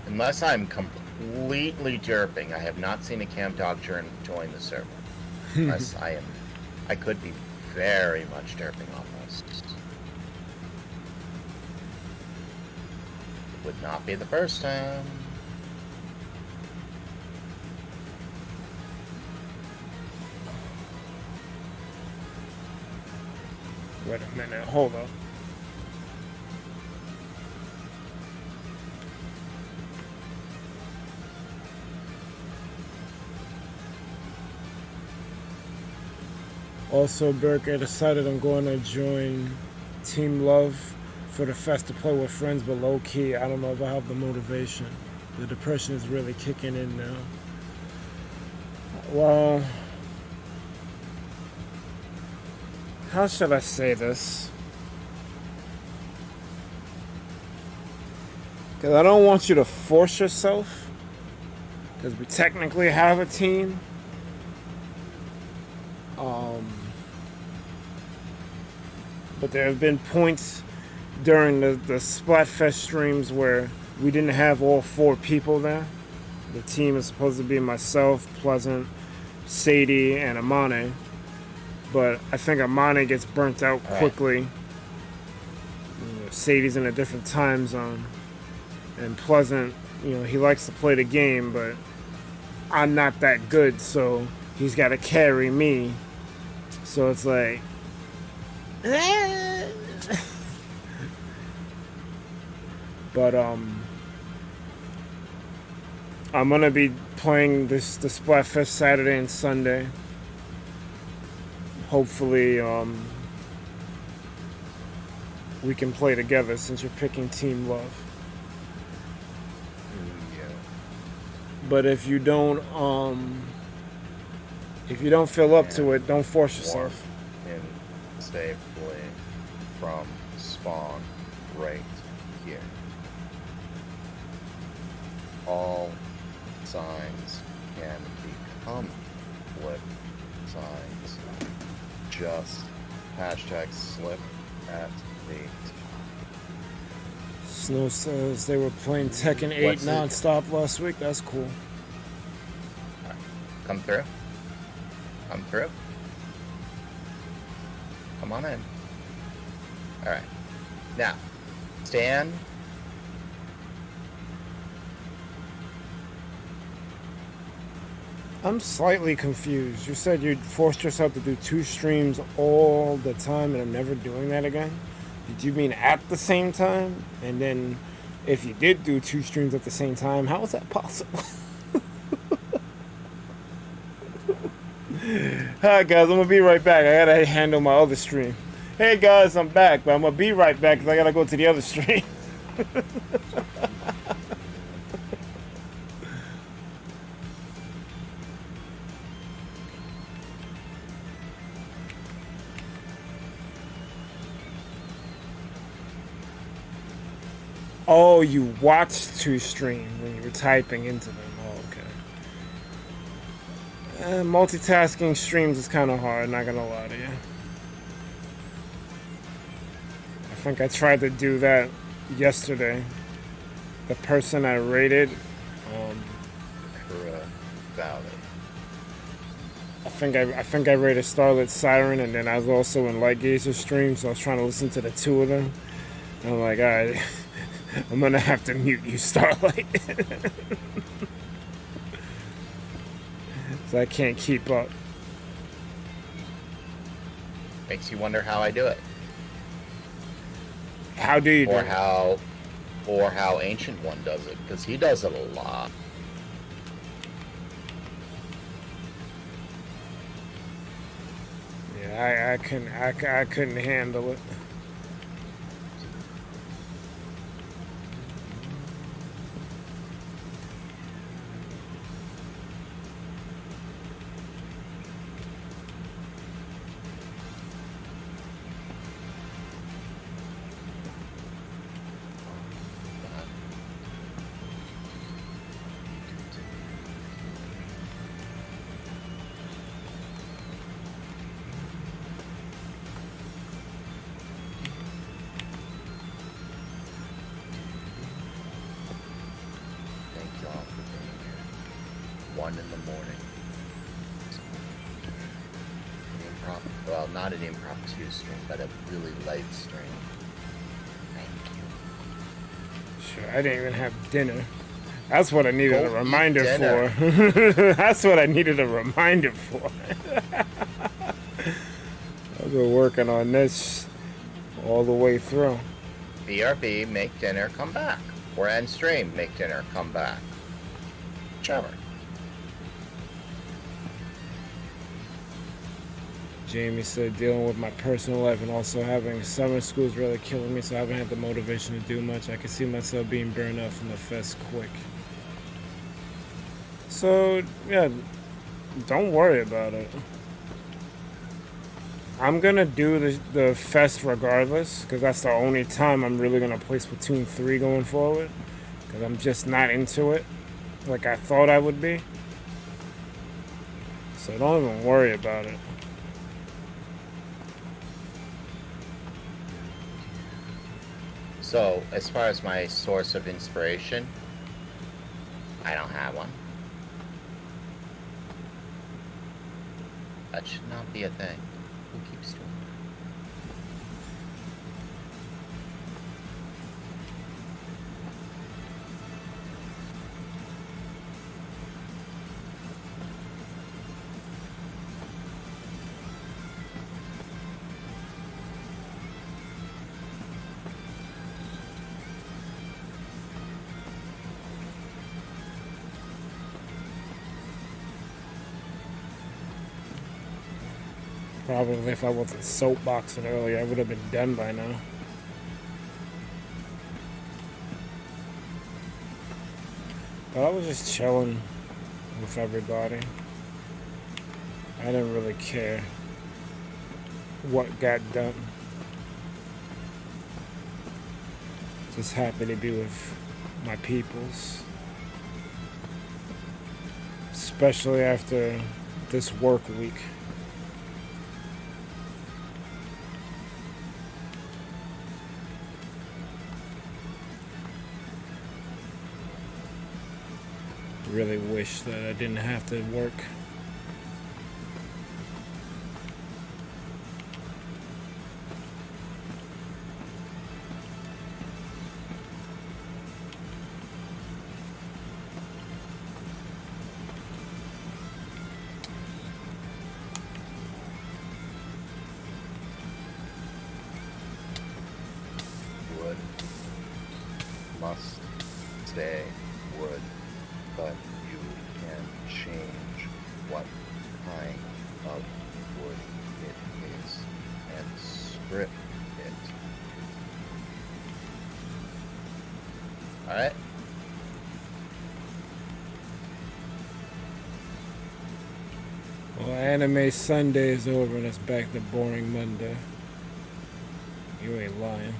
Unless I'm completely derping, I have not seen a Cam Dog join the server. Unless I could be very much derping almost. It would not be the first time. Wait a minute, hold up. Also, Burke, I decided I'm going to join Team Love for the fest to play with friends, but low key, I don't know if I have the motivation. The depression is really kicking in now. Well, how should I say this? Because I don't want you to force yourself, because we technically have a team. But there have been points during the Splatfest streams where we didn't have all 4 people there. The team is supposed to be myself, Pleasant, Sadie, and Amane. But I think Amane gets burnt out quickly. Sadie's in a different time zone. And Pleasant, he likes to play the game, but I'm not that good, so he's got to carry me. So it's like... But I'm gonna be playing the Splatfest Saturday and Sunday. Hopefully we can play together since you're picking Team Love. Yeah. But if you don't feel up to it, don't force yourself. In safely from spawn right here. All signs can become flip signs. Just #slip at 8. Snow says they were playing Tekken 8 What's it? non-stop last week. That's cool. Right. Come through. Come through. Come on in. Alright. Now, stand. I'm slightly confused. You said you forced yourself to do 2 streams all the time and I'm never doing that again? Did you mean at the same time? And then if you did do 2 streams at the same time, how is that possible? Alright guys, I'm gonna be right back. I gotta handle my other stream. Hey guys, I'm back, but I'm gonna be right back because I gotta go to the other stream. Oh, you watched 2 streams when you were typing into them. Oh, okay. Multitasking streams is kind of hard, not gonna lie to you. I think I tried to do that yesterday. The person I rated, Valley. I think I rated Starlit Siren, and then I was also in Light Gazer stream, so I was trying to listen to the 2 of them. And I'm like, all right. I'm gonna have to mute you, Starlight. So I can't keep up. Makes you wonder how I do it. How do you do it? Or how Ancient One does it, because he does it a lot. Yeah, I couldn't handle it. 1 in the morning. Well, not an impromptu stream, but a really light stream. Thank you. Sure, I didn't even have dinner. That's what I needed Go a reminder eat dinner. for. That's what I needed a reminder for. I've been working on this all the way through. BRB, make dinner, come back. Or end stream, make dinner, come back. Whichever. Jamie said dealing with my personal life and also having summer school is really killing me, so I haven't had the motivation to do much. I can see myself being burned out from the fest quick. So, yeah, don't worry about it. I'm gonna do the fest regardless, because that's the only time I'm really gonna play Splatoon 3 going forward, because I'm just not into it like I thought I would be. So don't even worry about it. So, as far as my source of inspiration, I don't have one. That should not be a thing. Who keeps doing Probably if I wasn't soapboxing earlier, I would have been done by now. But I was just chilling with everybody. I didn't really care what got done. Just happy to be with my peoples. Especially after this work week. Really wish that I didn't have to work. wood? Must stay wood. But you can change what kind of wood it is and script it. Alright? Well, Anime Sunday is over and it's back to boring Monday. You ain't lying.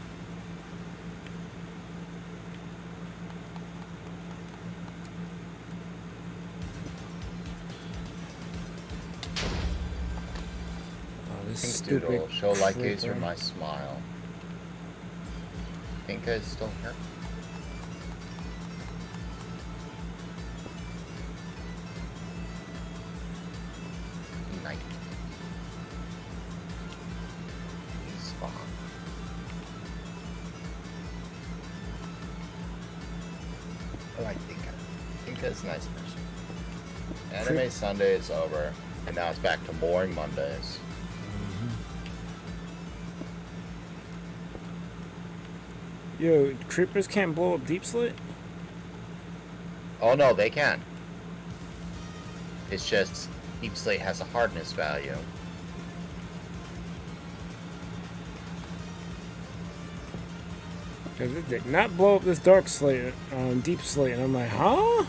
Pink Doodle, she'll like use or my smile. Pinka is still here. Night. Spawn. I like Pinka. Pinka is a nice person. Anime Sunday is over, and now it's back to boring Mondays. Yo, creepers can't blow up Deep Slit? Oh no, they can. It's just Deep Slate has a hardness value. Because it did not blow up this Dark Slate, Deep Slate, and I'm like, huh?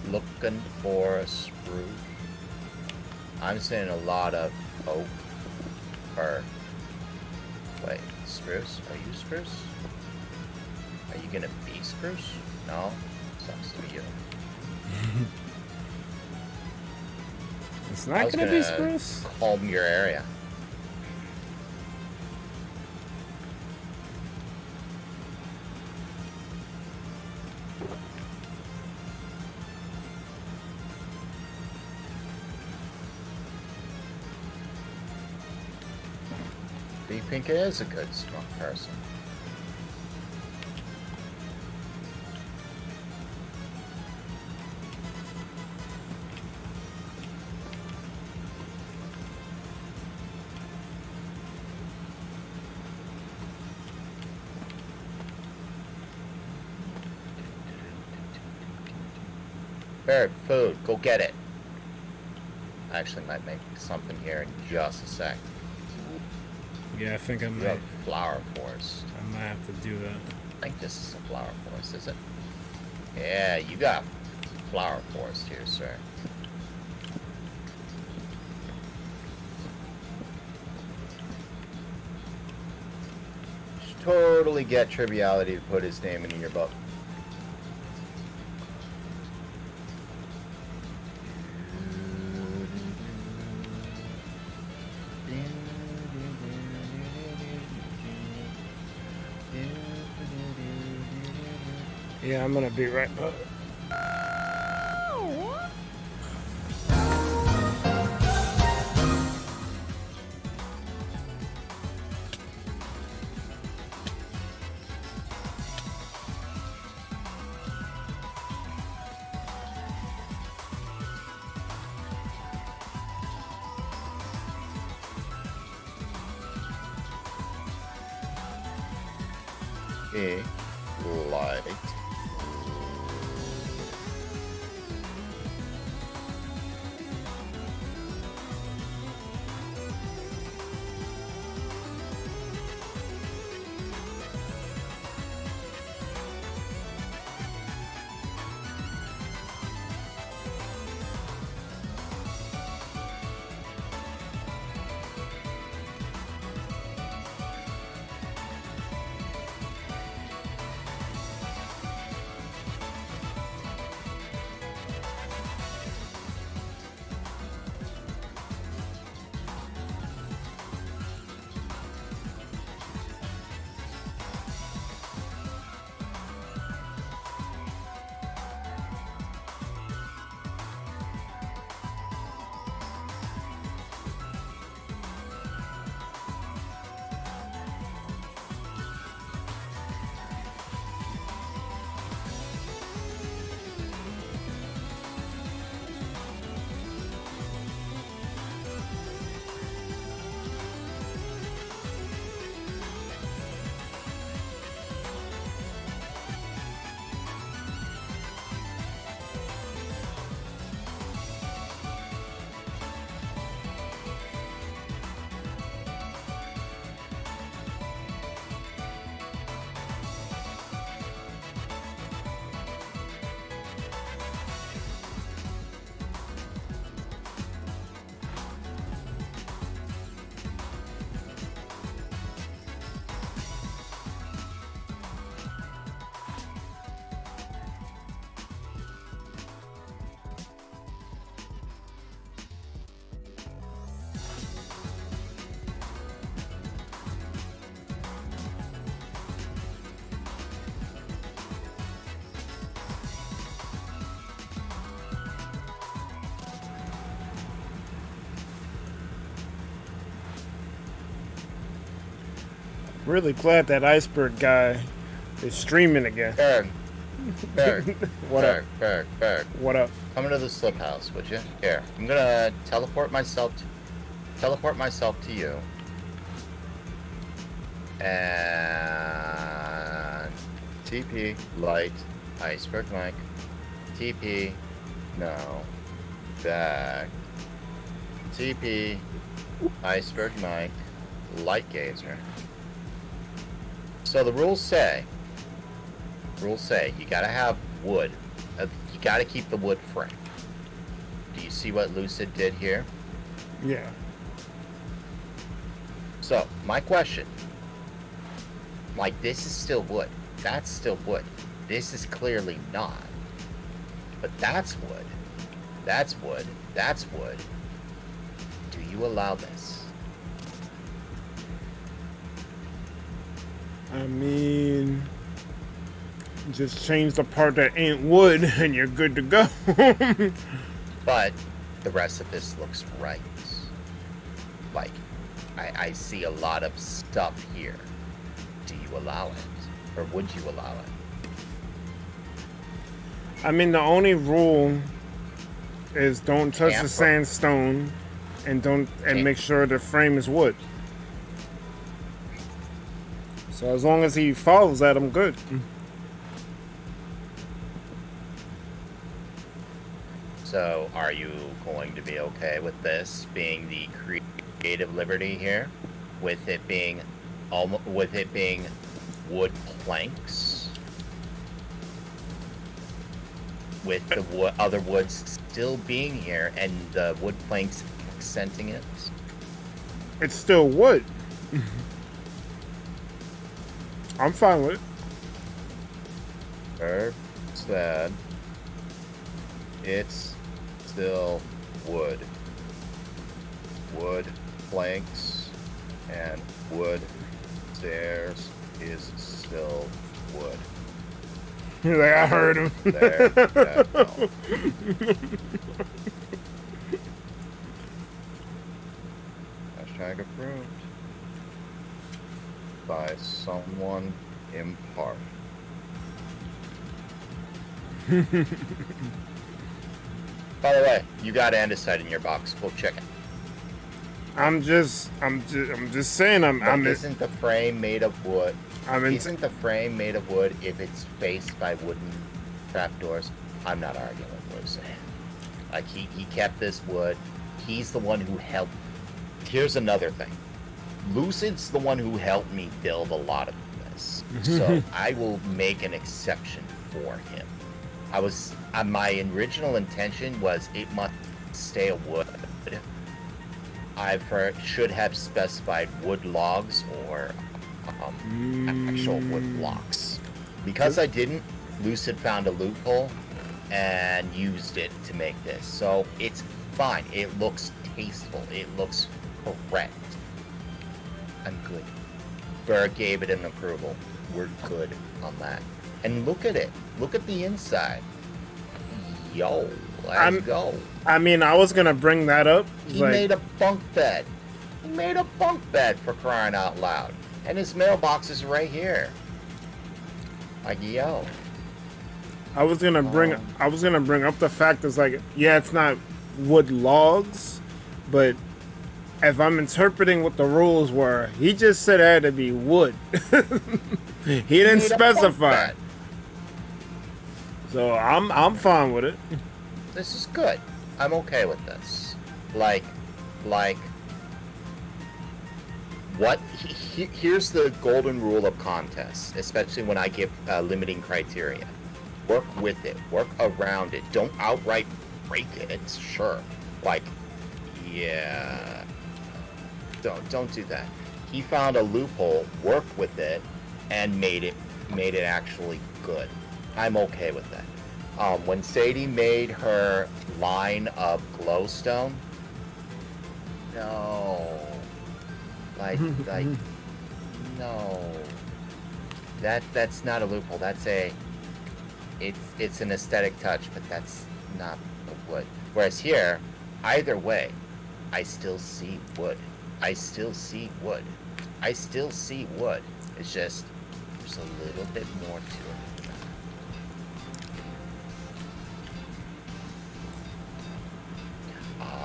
Looking for a spruce. I'm seeing a lot of oak. Or wait, Spruce? Are you Spruce? Are you gonna be Spruce? No? Sucks to be you. It's I not was gonna be spruce. Calm your area. Do you think it is a good, strong person? Barrett, food, go get it. I actually might make something here in just a sec. Yeah, I think I You might. have flower forest. I might have to do that. I think this is a flower forest, is it? Yeah, you got flower forest here, sir. Should totally get Triviality to put his name in your book. Yeah, I'm gonna be right back. A light. Really glad that iceberg guy is streaming again. Berg. Berg. What up? Berg. What up? Come into the slip house, would you? Here. I'm gonna teleport myself to you. And TP, light, iceberg mic. TP, no. Back. TP, iceberg mic, light gazer. So the rules say you gotta have wood. You gotta keep the wood frame. Do you see what Lucid did here? Yeah. So, my question, Like, this is still wood. That's still wood. This is clearly not. But that's wood. That's wood. That's wood. Do you allow this? I mean, just change the part that ain't wood and you're good to go. But the rest of this looks right. Like, I see a lot of stuff here. Do you allow it? Or would you allow it? I mean, the only rule is don't touch the Tamper. sandstone and make sure the frame is wood. So as long as he follows that, I'm good. So, are you going to be okay with this being the creative liberty here, with it being wood planks, with the other woods still being here and the wood planks accenting it? It's still wood. I'm fine with it. Herb said it's still wood. Wood planks and wood stairs is still wood. He's like, I heard him. There, that, no. Hashtag approved by someone in part. By the way, you got andesite in your box. Go check it. I'm just saying. Isn't the frame made of wood? in. Isn't the frame made of wood if it's faced by wooden trapdoors? I'm not arguing with Lucy. Like, he kept this wood. He's the one who helped. Here's another thing. Lucid's the one who helped me build a lot of this. So I will make an exception for him. My original intention was it must stay a wood. I should have specified wood logs or actual wood blocks. Because I didn't, Lucid found a loophole and used it to make this. So it's fine. It looks tasteful. It looks correct. I'm good. Berg gave it an approval. We're good on that. And look at it. Look at the inside. Yo, let's go. I mean, I was gonna bring that up. He made a bunk bed. He made a bunk bed, for crying out loud. And his mailbox is right here. Like, yo. I was gonna bring up the fact is like, yeah, it's not wood logs, but if I'm interpreting what the rules were, he just said it had to be wood. He didn't specify. So I'm fine with it. This is good. I'm okay with this. Like, what? Here's the golden rule of contests, especially when I give limiting criteria. Work with it. Work around it. Don't outright break it. Sure. Like, yeah. Don't do that. He found a loophole, worked with it, and made it actually good. I'm okay with that. When Sadie made her line of glowstone, no, like no, that's not a loophole. It's an aesthetic touch, but that's not the wood. Whereas here, either way, I still see wood. I still see wood. I still see wood. It's just there's a little bit more to it.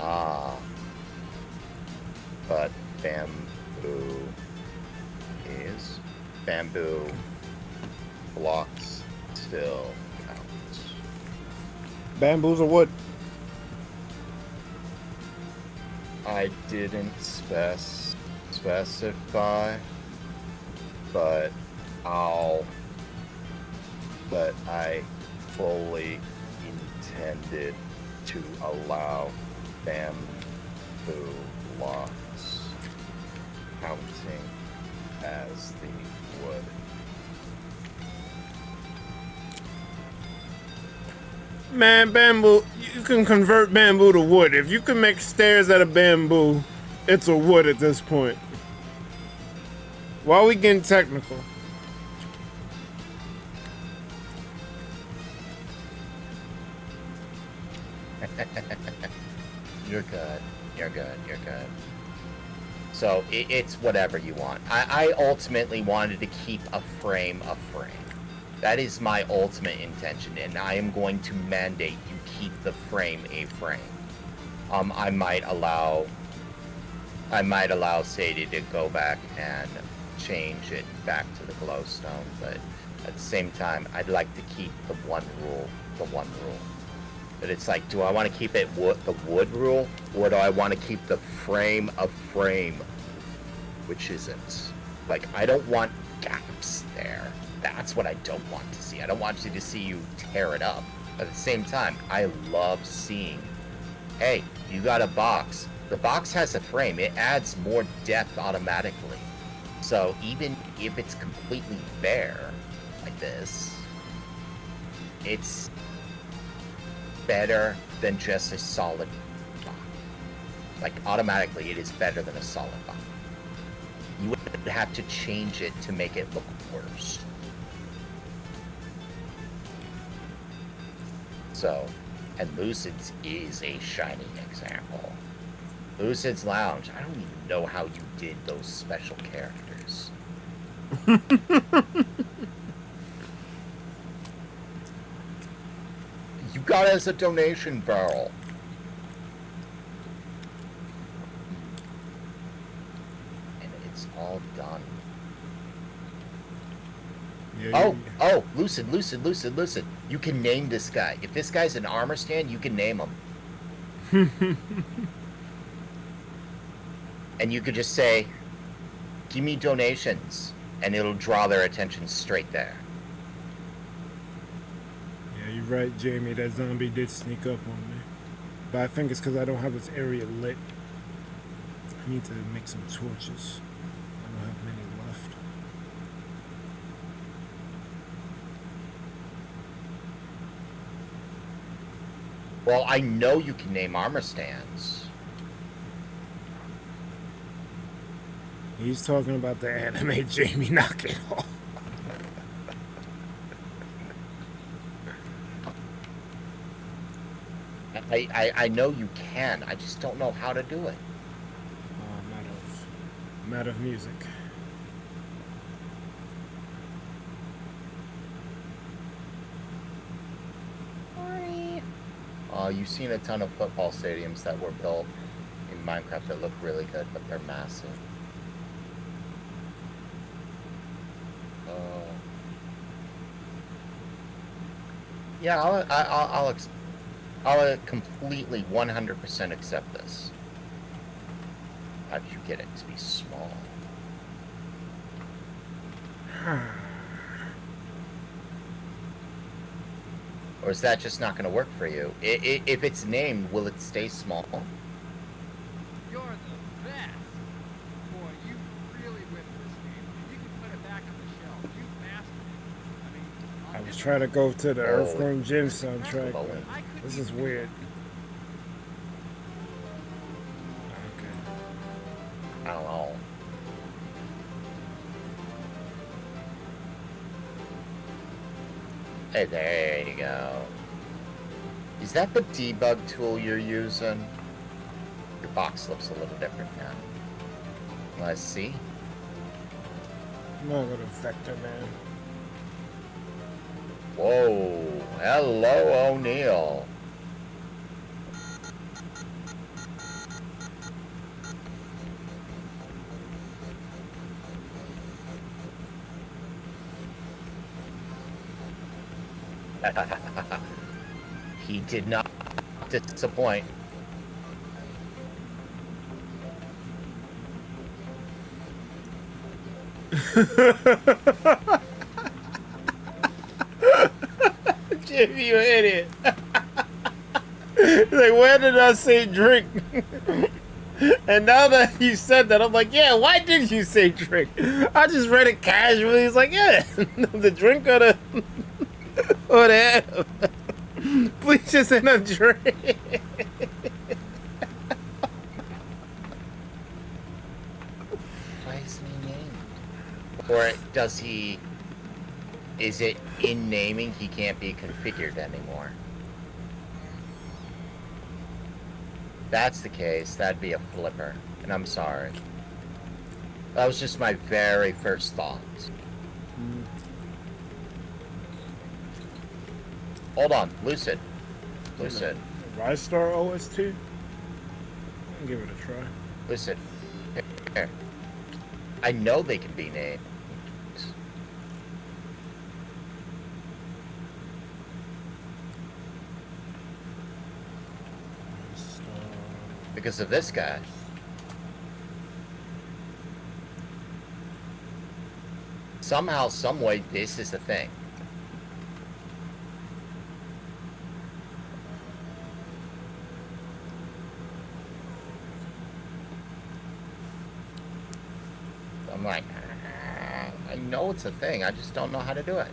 Ah, but bamboo blocks still count. Bamboos or wood? I didn't specify, but I fully intended to allow bamboo blocks counting as the wood. Man, bamboo, you can convert bamboo to wood. If you can make stairs out of bamboo, it's a wood at this point. Why are we getting technical? You're good. You're good. You're good. So it's whatever you want. I ultimately wanted to keep a frame a frame. That is my ultimate intention, and I am going to mandate you keep the frame a frame. I might allow Sadie to go back and change it back to the glowstone, but at the same time, I'd like to keep the one rule. But it's like, do I want to keep it the wood rule, or do I want to keep the frame a frame? Which isn't. Like, I don't want gaps there. That's what I don't want to see. I don't want you to see you tear it up. But at the same time, I love seeing, hey, you got a box. The box has a frame. It adds more depth automatically. So even if it's completely bare, like this, it's better than just a solid box. Like, automatically, it is better than a solid box. You would have to change it to make it look worse. So, and Lucid's is a shining example. Lucid's Lounge, I don't even know how you did those special characters. You got it as a donation barrel. And it's all done. Yeah, Oh, Lucid. You can name this guy. If this guy's an armor stand, you can name him. And you could just say, give me donations, and it'll draw their attention straight there. Yeah, you're right, Jamie. That zombie did sneak up on me. But I think it's because I don't have this area lit. I need to make some torches. I don't have many left. Well, I know you can name armor stands. He's talking about the anime Jamie knock it off. I know you can. I just don't know how to do it. Matter of music. You've seen a ton of football stadiums that were built in Minecraft that look really good, but they're massive. Yeah, I'll completely 100% accept this. How did you get it to be small? Or is that just not going to work for you? If it's named, will it stay small? You're the best! Boy, you really whipped this game. You can put it back on the shelf. You mastered it. I was trying to go to the Oh. Earthworm Jim soundtrack, Oh. but this is weird. Okay. I don't know. Hey, there you go. Is that the debug tool you're using? Your box looks a little different now. Let's see. I'm not gonna vector, man. Whoa. Hello, O'Neill. He did not disappoint. Jimmy, you idiot. Like, where did I say drink? And now that you said that, I'm like, yeah, why did you say drink? I just read it casually. It's like, yeah, the drink or the... or the... Bleach isn't a drink. Why isn't he named? Or does he... Is it in naming he can't be configured anymore? If that's the case, that'd be a flipper. And I'm sorry. That was just my very first thought. Hold on, Lucid. Lucid. Rystar OST? I'll give it a try. Lucid. Here. I know they can be named. Because of this guy. Somehow, someway, this is a thing. I'm like, I know it's a thing, I just don't know how to do it.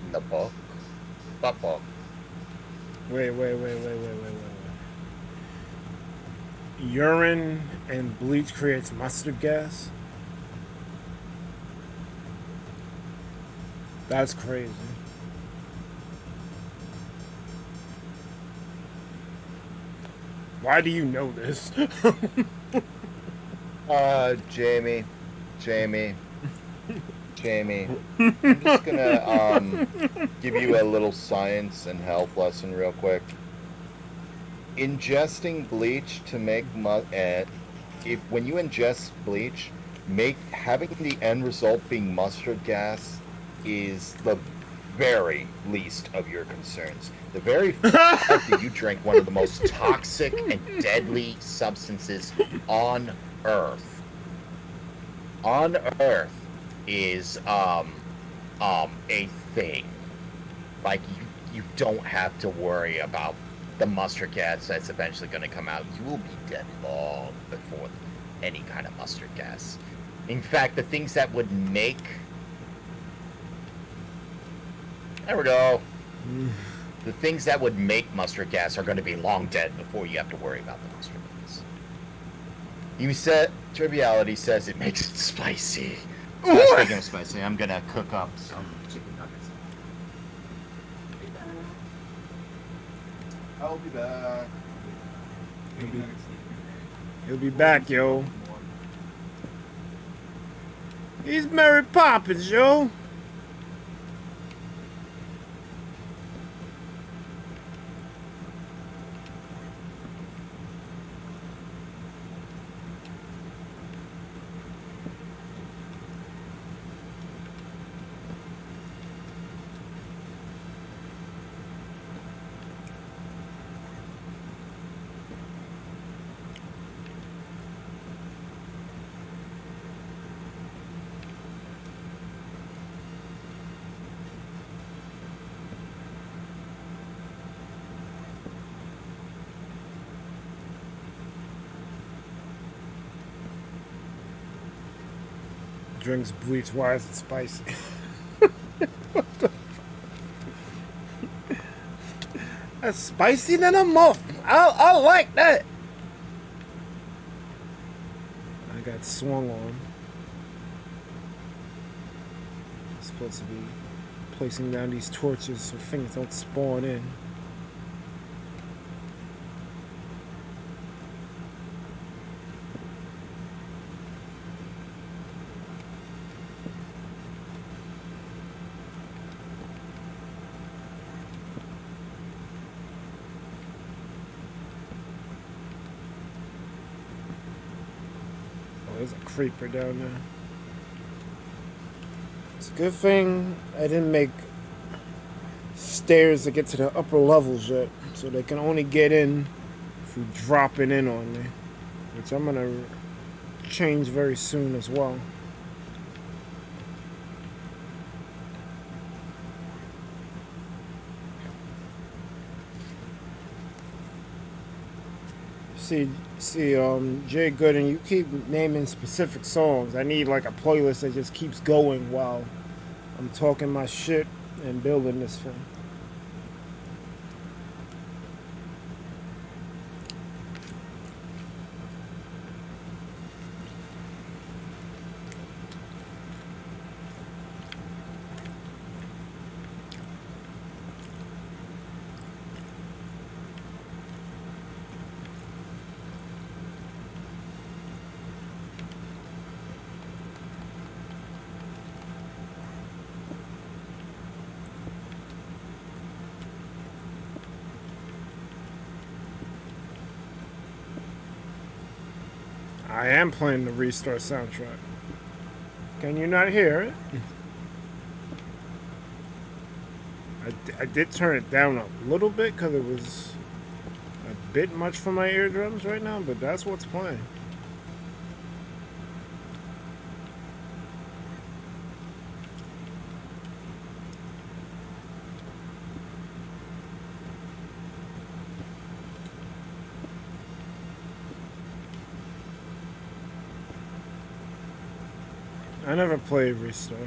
In the book? What book? Wait. Urine and bleach creates mustard gas? That's crazy. Why do you know this? Jamie. I'm just gonna give you a little science and health lesson real quick. Ingesting bleach to make when you ingest bleach, having the end result being mustard gas is the very least of your concerns. The very fact that you drank one of the most toxic and deadly substances on Earth is a thing. Like you don't have to worry about the mustard gas that's eventually going to come out. You will be dead long before any kind of mustard gas. In fact, the things that would make... There we go. The things that would make mustard gas are going to be long dead before you have to worry about the mustard gas. You said... Triviality says it makes it spicy. Speaking of spicy, I'm going to cook up some chicken nuggets. I'll be back. He'll be back, yo. He's Mary Poppins, yo. Drinks bleach. Why is it spicy? That's spicy than a muff. I like that. I got swung on. I'm supposed to be placing down these torches so things don't spawn in. There's a creeper down there. It's a good thing I didn't make stairs to get to the upper levels yet, so they can only get in if you dropping in on me, which I'm gonna change very soon as well. See, Jay Gooden, you keep naming specific songs. I need like a playlist that just keeps going while I'm talking my shit and building this thing. I am playing the Restart soundtrack. Can you not hear it? I did turn it down a little bit because it was a bit much for my eardrums right now, but that's what's playing. I never played Restart,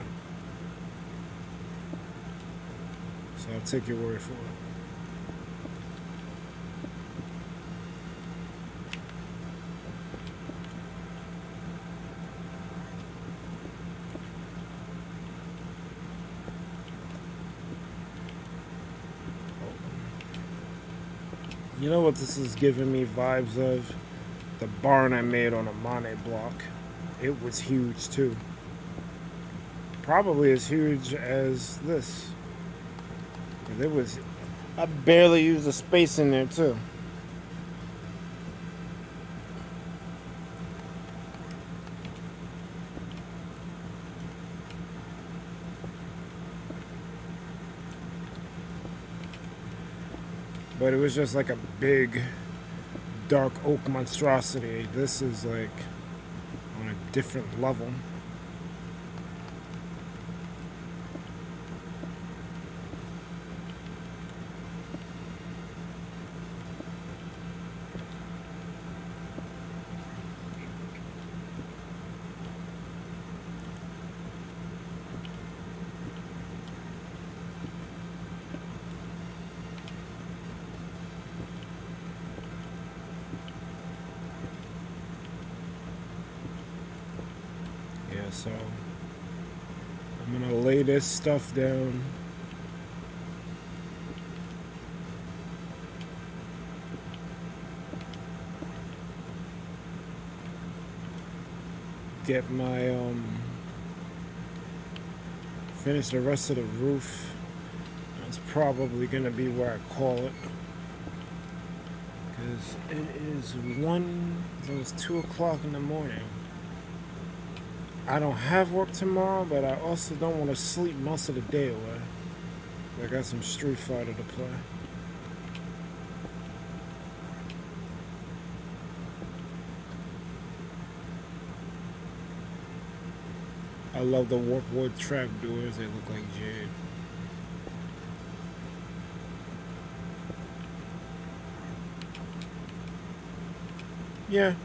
so I'll take your word for it. You know what this is giving me vibes of? The barn I made on AmaneBlack. It was huge too. Probably as huge as this. It was. I barely used the space in there too. But it was just like a big dark oak monstrosity. This is like on a different level. So I'm gonna lay this stuff down. Get my finish the rest of the roof. That's probably gonna be where I call it, because it is it's 2 o'clock in the morning. I don't have work tomorrow, but I also don't want to sleep most of the day away. I got some Street Fighter to play. I love the warp wood trap doors. They look like jade. Yeah.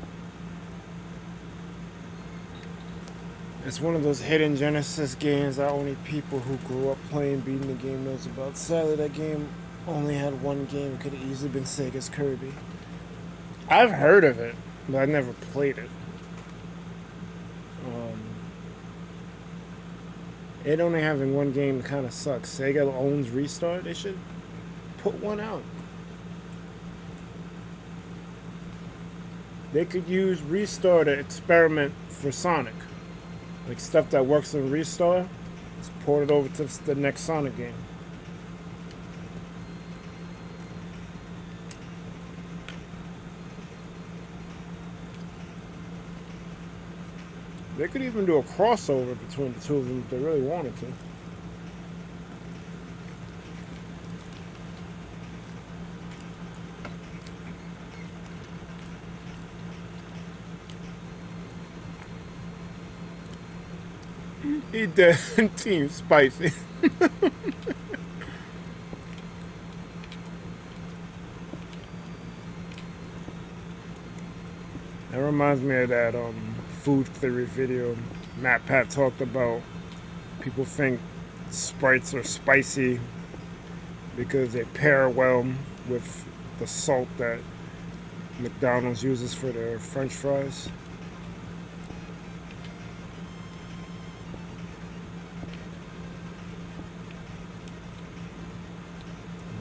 It's one of those hidden Genesis games that only people who grew up playing beating the game knows about. Sadly, that game only had one game. It could have easily been Sega's Kirby. I've heard of it, but I never played it. It only having one game kind of sucks. Sega owns Restart. They should put one out. They could use Restart to experiment for Sonic. Like stuff that works in Restart, just port it over to the next Sonic game. They could even do a crossover between the two of them if they really wanted to. He did Team Spicy. That reminds me of that food theory video Matt Pat talked about. People think Sprites are spicy because they pair well with the salt that McDonald's uses for their French fries.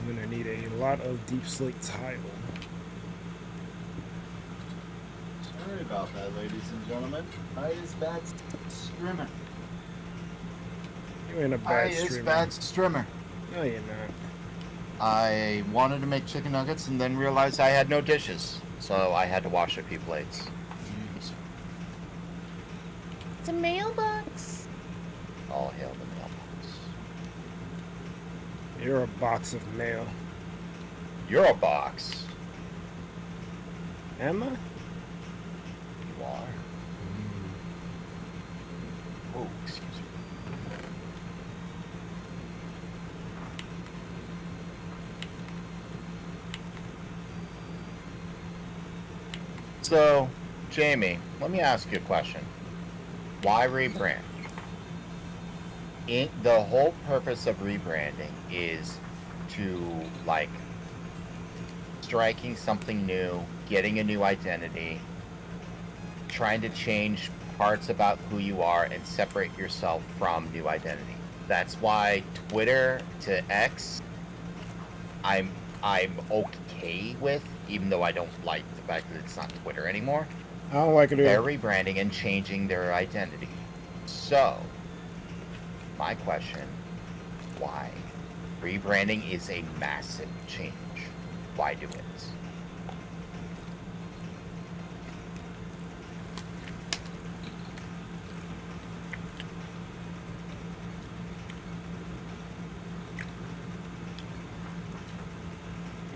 I'm gonna need a lot of deep slate tile. Sorry about that, ladies and gentlemen. I is bad streamer. You ain't a I bad is streamer. bad streamer. No, you're not. I wanted to make chicken nuggets and then realized I had no dishes, so I had to wash a few plates. It's a mailbox. All hail the mailbox. You're a box of mail. You're a box. Am I? You are. Oh, excuse me. So, Jamie, let me ask you a question. Why rebrand? The whole purpose of rebranding is to, like, striking something new, getting a new identity, trying to change parts about who you are and separate yourself from new identity. That's why Twitter to X, I'm okay with, even though I don't like the fact that it's not Twitter anymore. I don't like it They're either. rebranding and changing their identity. So, my question, why? Rebranding is a massive change. Why do it?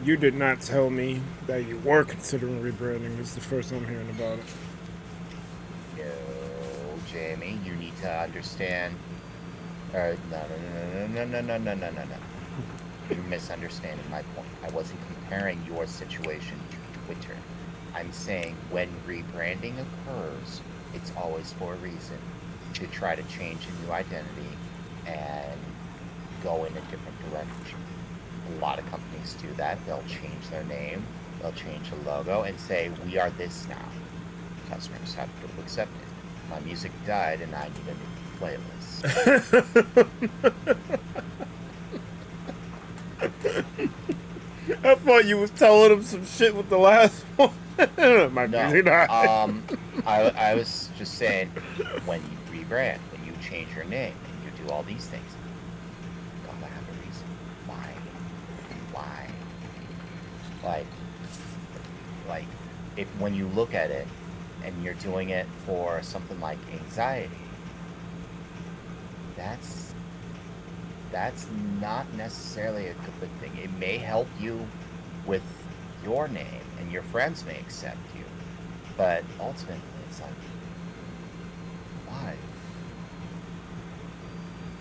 You did not tell me that you were considering rebranding. This is the first I'm hearing about it. No, Jamie, you need to understand. No. You're misunderstanding my point. I wasn't comparing your situation to Twitter. I'm saying when rebranding occurs, it's always for a reason. To try to change a new identity and go in a different direction. A lot of companies do that. They'll change their name, they'll change the logo, and say, we are this now. Customers have to accept it. My music died and I need a new playlist. I thought you was telling him some shit with the last one. My music died. I was just saying, when you rebrand, when you change your name, and you do all these things, you gotta have a reason. Why? Like, if when you look at it, and you're doing it for something like anxiety, that's not necessarily a good thing. It may help you with your name, and your friends may accept you, but ultimately it's like, why?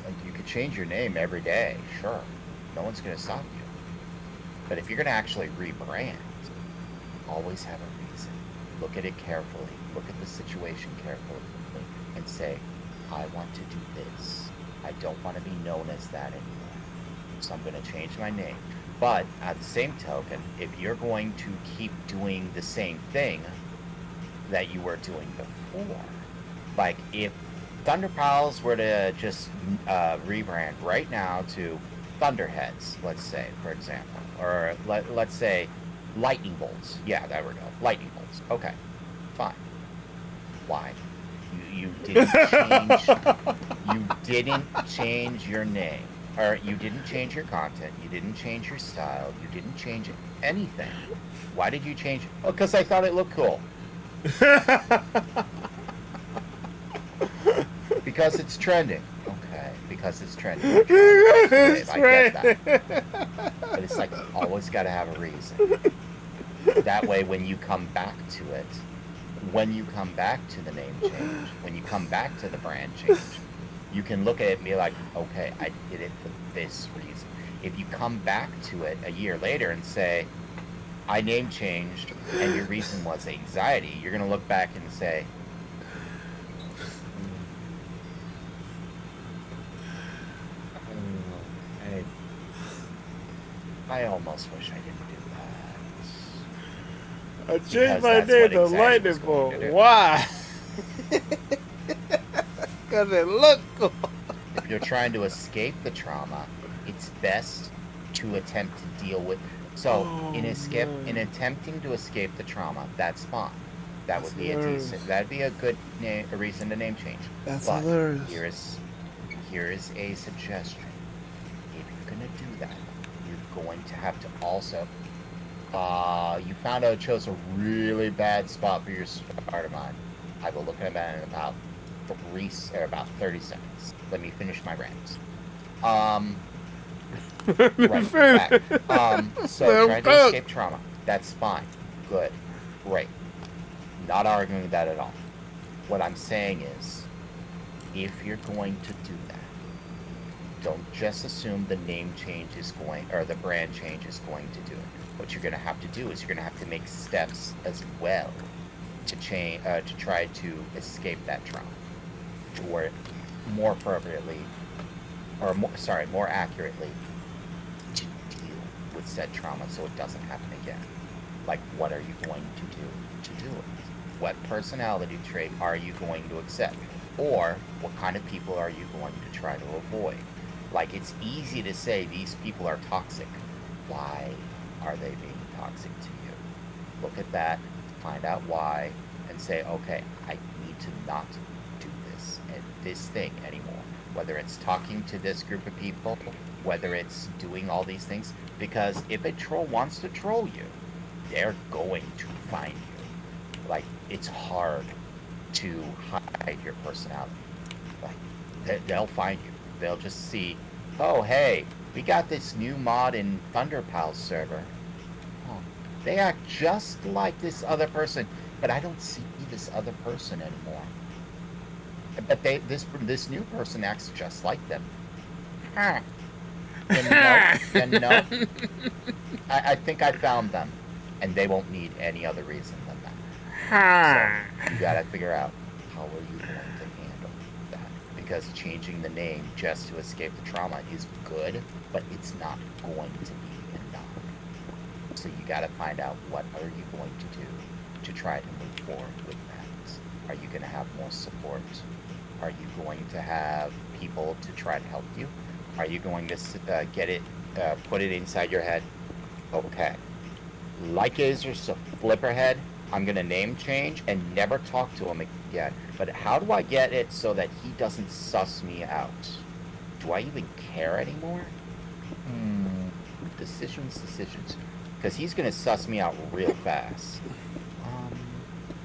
Like, you could change your name every day, sure. No one's gonna stop you. But if you're gonna actually rebrand, always have a reason. Look at it carefully. Look at the situation carefully and say, I want to do this. I don't want to be known as that anymore. So I'm going to change my name. But at the same token, if you're going to keep doing the same thing that you were doing before, like if Thunder Pals were to just rebrand right now to Thunderheads, let's say, for example, or let's say Lightning Bolts. Yeah, there we go. Lightning Bolts. Okay, fine. Why? You didn't change. You didn't change your name, or you didn't change your content. You didn't change your style. You didn't change anything. Why did you change it? Oh, because I thought it looked cool. Because it's trending. Okay, because it's trending. It's I get that. But it's like, always got to have a reason. That way, when you come back to it, when you come back to the name change, when you come back to the brand change, you can look at it and be like, okay, I did it for this reason. If you come back to it a year later and say, I name changed and your reason was anxiety, you're going to look back and say, I almost wish I didn't do that. I changed Because my that's name what to exactly Lightning was going Bolt. to do. Why? Because it looked cool. If you're trying to escape the trauma, it's best to attempt to deal with. So, in attempting to escape the trauma, that's fine. That would be that'd be a good a reason to name change. That's but hilarious. Here is a suggestion. If you're gonna do that, you're going to have to also. You found out chose a really bad spot for your starter mine. I will look at that in about 30 seconds. Let me finish my rants. Right, back. So trying to escape trauma. That's fine. Good. Great. Not arguing with that at all. What I'm saying is, if you're going to do that, don't just assume the name change is going, or the brand change is going to do it. What you're going to have to do is you're going to have to make steps as well to change, to try to escape that trauma, or more appropriately, or more accurately, to deal with said trauma so it doesn't happen again. Like, what are you going to do to do it? What personality trait are you going to accept? Or what kind of people are you going to try to avoid? Like, it's easy to say these people are toxic. Why are they being toxic to you? Look at that, find out why, and say, okay, I need to not do this thing anymore. Whether it's talking to this group of people, whether it's doing all these things, because if a troll wants to troll you, they're going to find you. Like, it's hard to hide your personality. Like, they'll find you. They'll just see, oh, hey, we got this new mod in ThunderPal's server. Oh, they act just like this other person, but I don't see this other person anymore. But this new person acts just like them. Huh. Then no. I think I found them, and they won't need any other reason than that. So you gotta figure out how are you going to handle that, because changing the name just to escape the trauma is good, but it's not going to be enough. So you gotta find out what are you going to do to try to move forward with that. Are you going to have more support? Are you going to have people to try to help you? Are you going to put it inside your head? Okay, like Azer's a flipperhead, I'm going to name change and never talk to him again. But how do I get it so that he doesn't suss me out? Do I even care anymore? Decisions. Because he's going to suss me out real fast.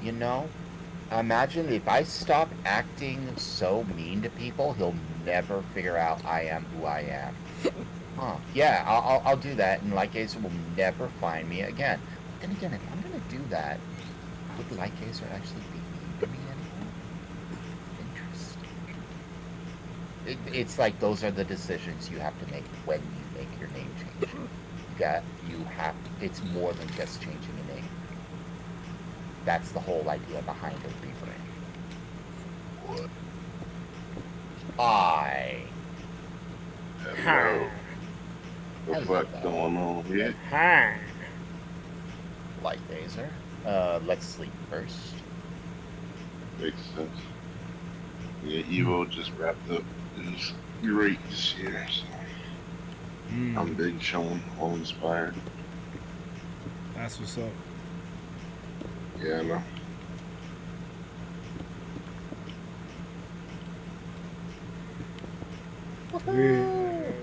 You know, imagine if I stop acting so mean to people, he'll never figure out I am who I am. Yeah, I'll do that, and Like Acer will never find me again. But then again, if I'm going to do that, would Like Acer actually be mean to me anymore? Interesting. It's like those are the decisions you have to make when you make your name change. It's more than just changing a name. That's the whole idea behind a rebrand. Hello. What's going on here? Hi. Like Acer. Let's sleep first. Makes sense. Yeah, Evo just wrapped up. It was great this year, so I'm big chilling, all inspired. That's what's up. Yeah, I know.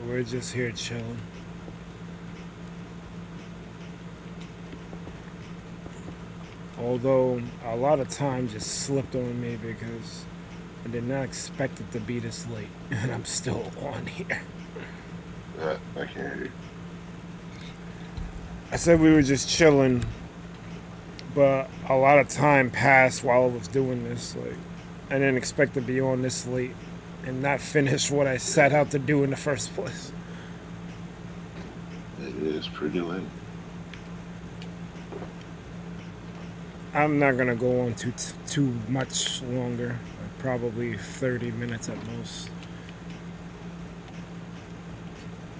We're just here chilling. Although a lot of time just slipped on me because I did not expect it to be this late, and I'm still on here. I can't hear you. I said we were just chilling, but a lot of time passed while I was doing this. Like, I didn't expect to be on this late and not finish what I set out to do in the first place. It is pretty late. I'm not gonna go on too much longer. Probably 30 minutes at most.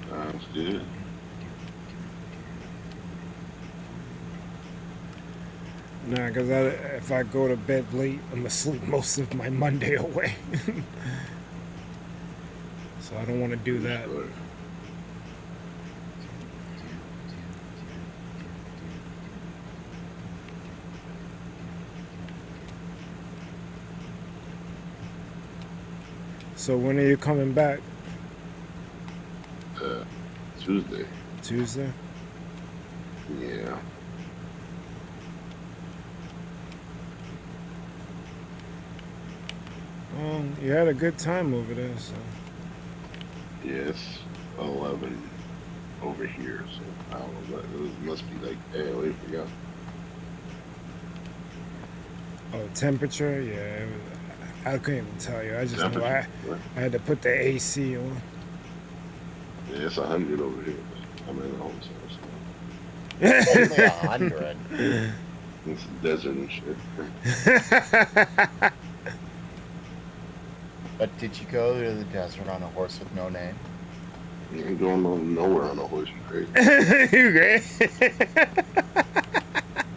Sounds good. Nah, because if I go to bed late, I'm gonna sleep most of my Monday away. So I don't want to do that. Sure. So when are you coming back? Tuesday. Tuesday? Yeah. You had a good time over there, so. Yes. 11 over here, so I don't know. It must be like, hey, wait for y'all. Oh, temperature? Yeah, it was, I couldn't even tell you. I just know I What? had to put the AC on. Yeah, it's 100 over here. I'm in home, so Only 100. it's a desert and shit. But did you go to the desert on a horse with no name? You ain't going nowhere on a horse, you crazy. You great?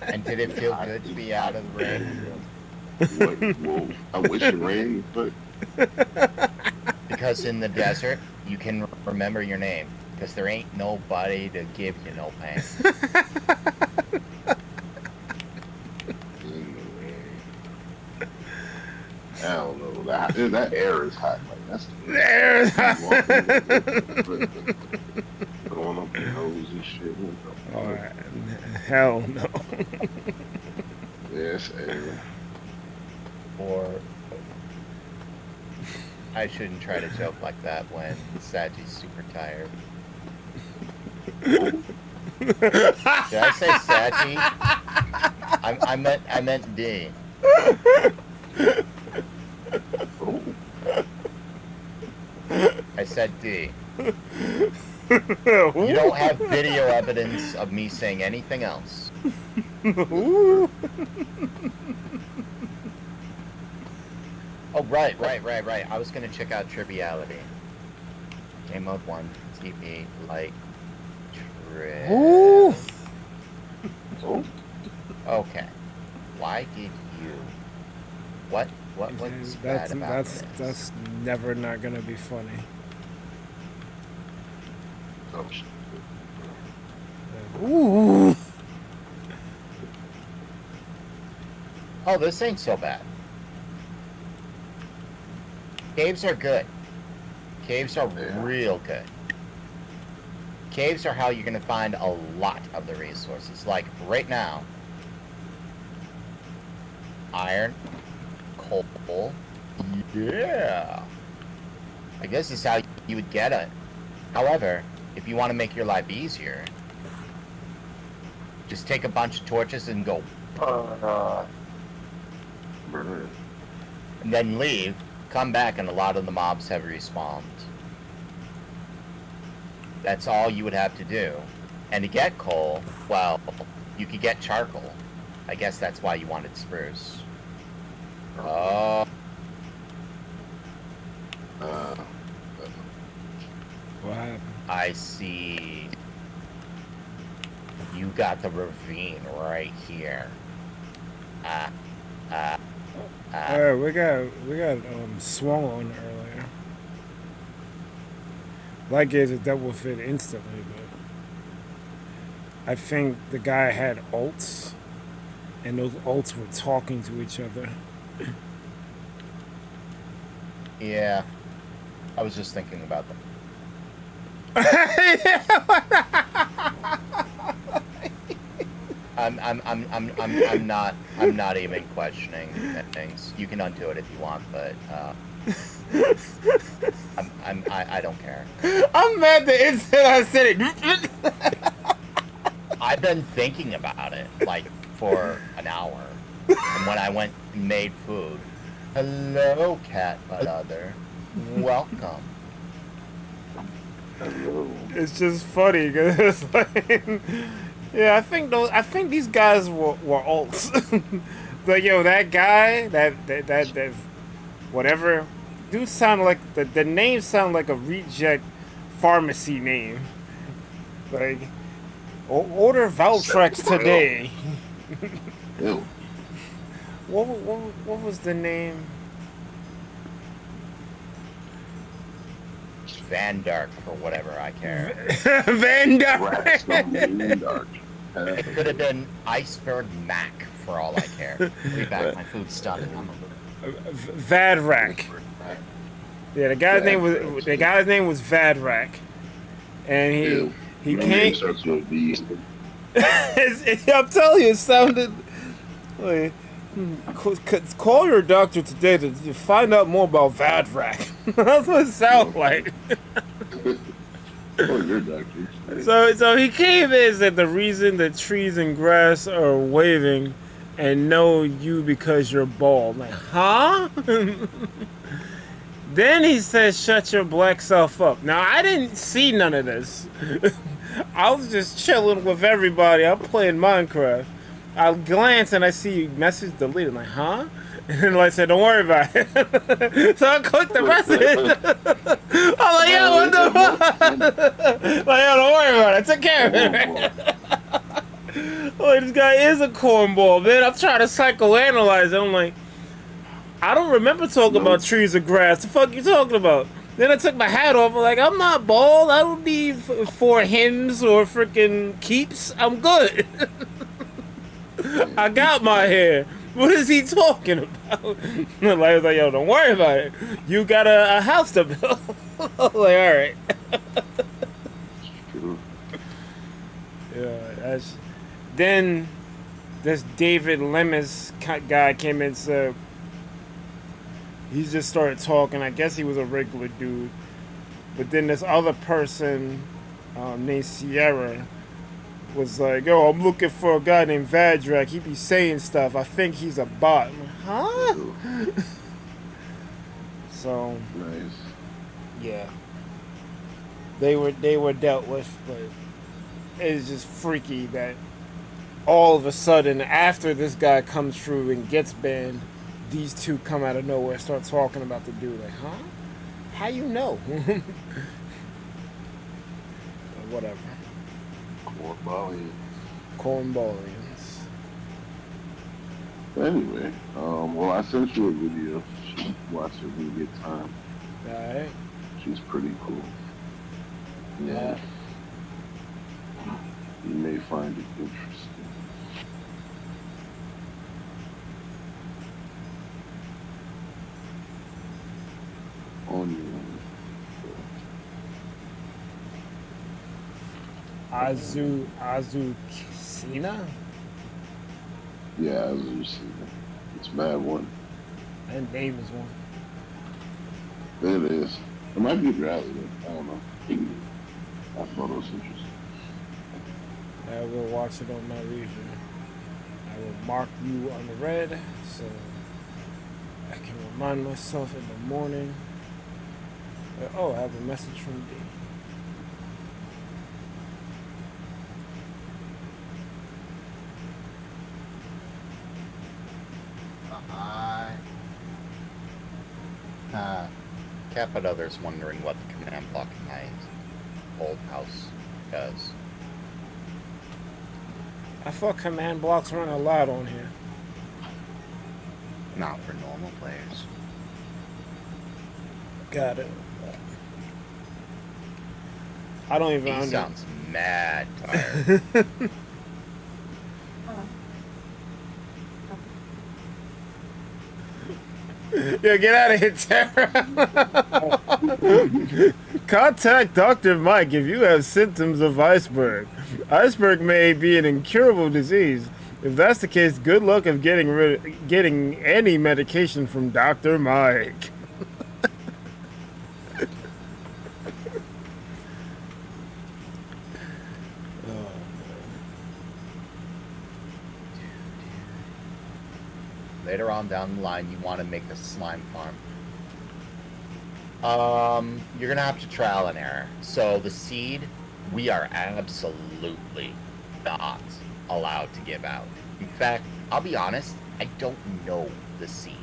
And did it feel good to be out of the rain? What? Well, I wish it rained, but Because in the desert, you can remember your name. Because there ain't nobody to give you no pain. in the rain. Hell no. That air is hot. Like, that's the There. going up your nose and shit. All right. Hell no. Yes, air. Or I shouldn't try to joke like that when Saji's super tired. Did I say Saji? I meant D. Oh, I said D. You don't have video evidence of me saying anything else. Ooh. Oh, right. I was gonna check out Triviality. Game mode 1, TP, like, Ooh. oh. Okay. Why did you... What's bad about this? That's never not gonna be funny. Oh, shit. Ooh. Oh, this ain't so bad. Caves are good. Caves are Yeah. real good. Caves are how you're going to find a lot of the resources. Like, right now, iron, coal, yeah. Like, this is how you would get it. However, if you want to make your life easier, just take a bunch of torches and go, Burn. and then leave, come back, and a lot of the mobs have respawned. That's all you would have to do. And to get coal, well, you could get charcoal. I guess that's why you wanted spruce. Oh, What happened? I see. You got the ravine right here. Alright, we got swung on earlier. Like gave a double fit instantly, but I think the guy had ults, and those ults were talking to each other. Yeah. I was just thinking about them. I'm not even questioning things. You can undo it if you want, but I don't care. I'm mad the instant I said it. I've been thinking about it like for an hour, and when I went and made food, hello, cat but other, welcome. Hello. It's just funny because it's like, yeah, I think these guys were alts. Like, yo, that guy, that whatever, dude sound like the name sound like a reject pharmacy name. Like, order Valtrex today. Ew. What was the name? Van Dark for whatever I care. Van Dark. Rats don't mean dark. It could have been Iceberg Mac for all I care. Be back, my food's done. Vadrak. Yeah, the guy's name was Vadrak, and he My came. name starts with a B. I'm telling you, it sounded like. Call your doctor today to find out more about Vadrak. That's what it sounds like. Oh, your doctor. So he came in and said the reason that trees and grass are waving and know you because you're bald. Like, huh? Then he says, shut your black self up. Now, I didn't see none of this. I was just chilling with everybody. I'm playing Minecraft. I glance and I see message deleted. I'm like, huh? And I said, don't worry about it. So I clicked the message. I'm like, yo, what the fuck? Like, yo, don't worry about it. I took care of it. Like, this guy is a cornball, man. I'm trying to psychoanalyze it. I'm like, I don't remember talking about trees or grass. The fuck you talking about? Then I took my hat off. I'm like, I'm not bald. I don't need 4 hymns or freaking keeps. I'm good. I got my hair. What is he talking about? I was like, yo, don't worry about it. You got a house to build. I was like, all right. True. Yeah, then this David Lemus guy came in and said, he just started talking. I guess he was a regular dude. But then this other person named Sierra was like, yo, I'm looking for a guy named Vadrak. He be saying stuff. I think he's a bot. I'm like, huh? So, Nice. yeah. They were dealt with, but it's just freaky that all of a sudden, after this guy comes through and gets banned, these two come out of nowhere and start talking about the dude. Like, huh? How you know? Whatever. Cornballians. Anyway, well, I sent you a video. You should watch it when you get time. Alright. She's pretty cool. Yeah. You may find it interesting. On you. Azucena? Yeah, as you see. It's a bad one. That name is one. It is. It might be rally though. I don't know. I thought it was interesting. I will watch it on my leisure. I will mark you on the red so I can remind myself in the morning. Oh, I have a message from D. Cap and others wondering what the command block in my old house does. I thought command blocks weren't allowed on here. Not for normal players. Got it. I don't even He understand. sounds mad tired. Yo, get out of here, Tara. Contact Dr. Mike if you have symptoms of iceberg. Iceberg may be an incurable disease. If that's the case, good luck of getting any medication from Dr. Mike. Later on down the line, you want to make a slime farm. You're gonna have to trial and error. So the seed, we are absolutely not allowed to give out. In fact, I'll be honest, I don't know the seed.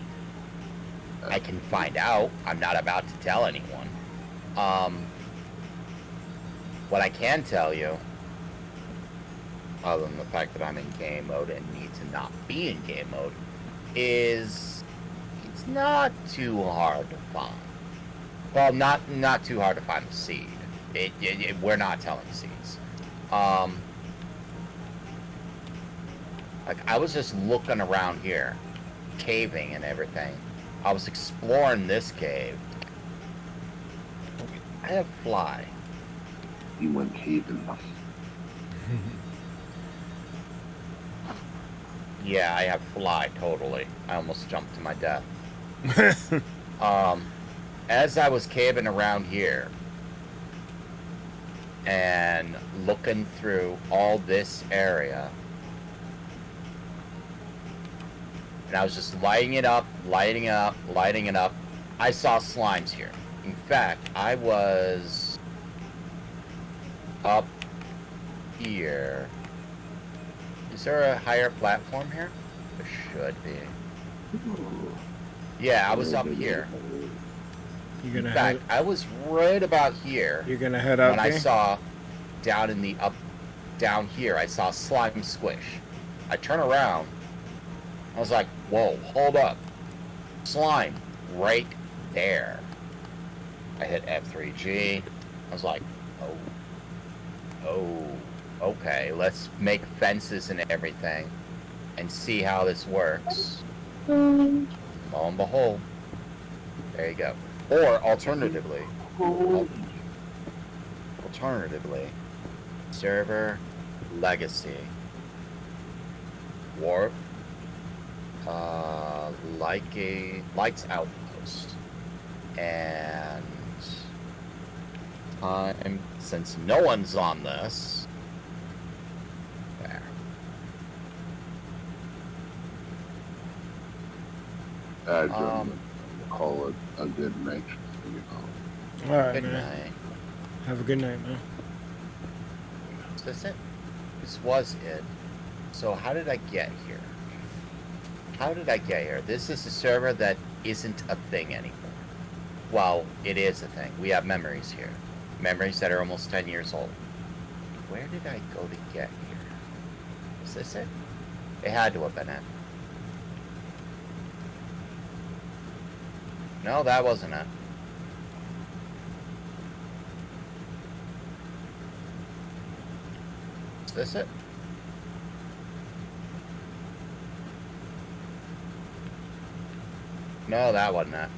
I can find out. I'm not about to tell anyone. What I can tell you, other than the fact that I'm in game mode and need to not be in game mode, is it's not too hard to find. Well, not too hard to find the seed. We're not telling seeds. Like I was just looking around here, caving and everything. I was exploring this cave. I have fly. You went caving. Yeah, I have fly, totally. I almost jumped to my death. As I was caving around here and looking through all this area, and I was just lighting it up, I saw slimes here. In fact, I was up here. Is there a higher platform here? There should be. Yeah, I was up here. You're gonna In fact, I was right about here You're gonna head out when I there? saw down here, I saw slime squish. I turn around. I was like, whoa, hold up. Slime right there. I hit F3G. I was like, oh, okay, let's make fences and everything and see how this works. Lo and behold, there you go. Or alternatively, server legacy warp lights outpost, and time, since no one's on this, there. Gentlemen, call it a good night for you all. All right, Good man. night. Have a good night, man. Is this it? This was it. So how did I get here? This is a server that isn't a thing anymore. Well, it is a thing. We have memories here. Memories that are almost 10 years old. Where did I go to get here? Is this it? It had to have been it. No, that wasn't it. Is this it? No, that wasn't it.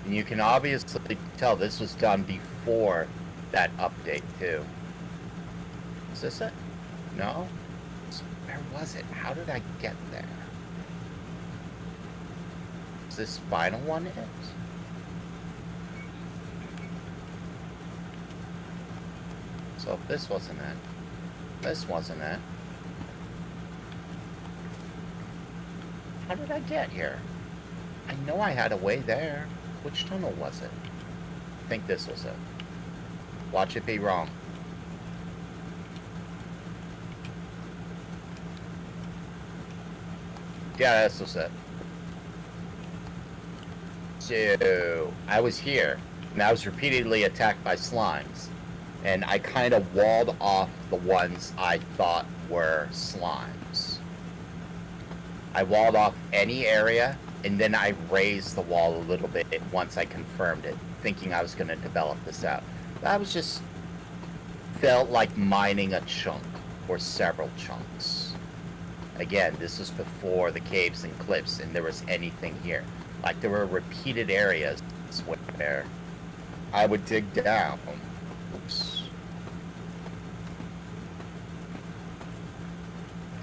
And you can obviously tell this was done before that update too. Is this it? No? So where was it? How did I get there? Is this final one it? So if this wasn't it, this wasn't it. How did I get here? I know I had a way there. Which tunnel was it? I think this was it. Watch it be wrong. Yeah, this was it. So, I was here, and I was repeatedly attacked by slimes. And I kind of walled off the ones I thought were slimes. I walled off any area, and then I raised the wall a little bit once I confirmed it, thinking I was going to develop this out. That was just felt like mining a chunk, or several chunks. Again, this was before the caves and cliffs, and there was anything here. Like, there were repeated areas where I would dig down. Oops.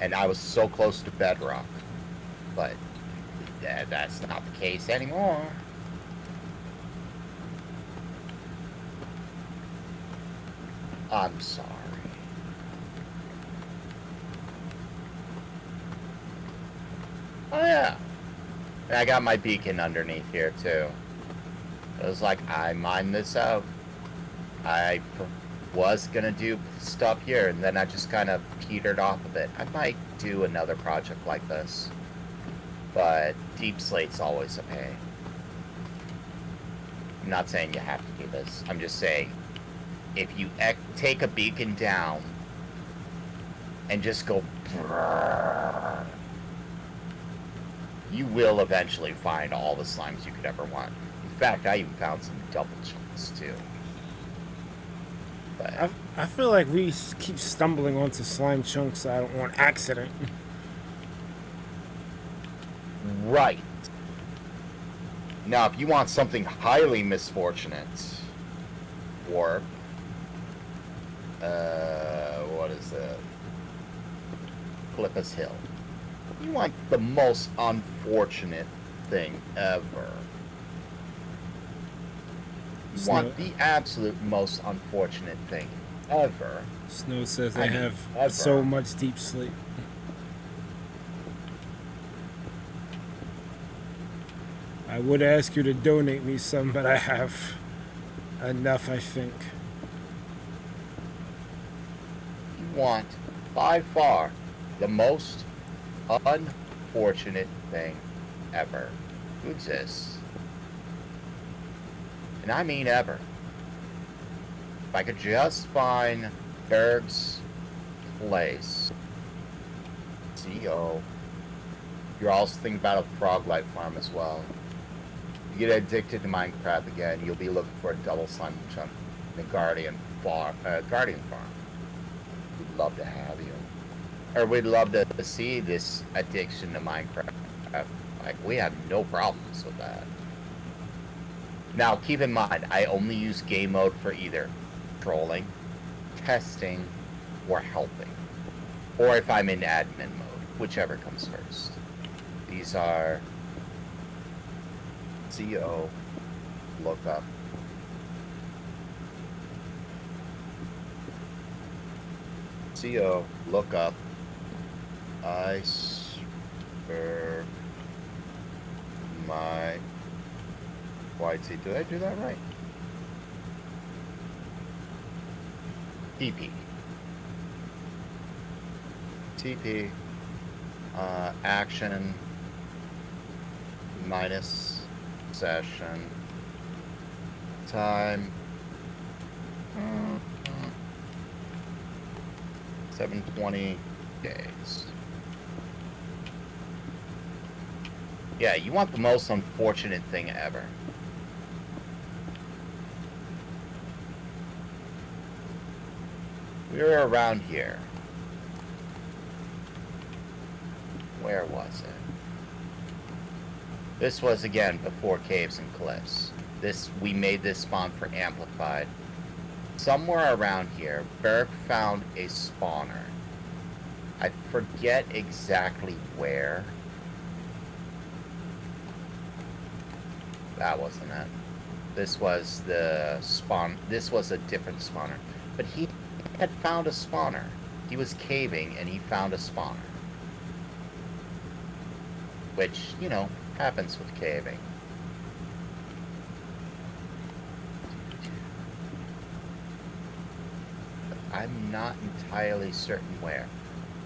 And I was so close to Bedrock, but that's not the case anymore. I'm sorry. Oh yeah. And I got my beacon underneath here too. It was like, I mined this out. I was gonna do stuff here, and then I just kind of petered off of it. I might do another project like this, but Deep Slate's always a pain. I'm not saying you have to do this. I'm just saying, if you take a beacon down and just go brrrr, you will eventually find all the slimes you could ever want. In fact, I even found some double chunks too. But I feel like we keep stumbling onto slime chunks on accident. right. Now, if you want something highly misfortunate, warp, what is it? Clippus Hill. You want the most unfortunate thing ever. You want the absolute most unfortunate thing ever. Snow says I I mean, have ever. so much deep sleep. I would ask you to donate me some, but I have enough, I think. You want, by far, the most unfortunate thing ever to exist. And I mean ever. If I could just find Berg's place. CEO. You're also thinking about a frog life farm as well. You get addicted to Minecraft again, you'll be looking for a double slime chunk in the Guardian Farm. We'd love to have you. Or we'd love to see this addiction to Minecraft. Like, we have no problems with that. Now, keep in mind, I only use game mode for either trolling, testing, or helping. Or if I'm in admin mode, whichever comes first. These are CO, lookup, CO, lookup, iceberg, my YT. Did I do that right? TP. TP. Action minus session time 720 days. Yeah, you want the most unfortunate thing ever. We were around here. Where was it? This was, again, before Caves and Cliffs. We made this spawn for Amplified. Somewhere around here, Berg found a spawner. I forget exactly where. That wasn't it. This was the spawn. This was a different spawner. But he had found a spawner. He was caving and he found a spawner. Which, you know, happens with caving. I'm not entirely certain where.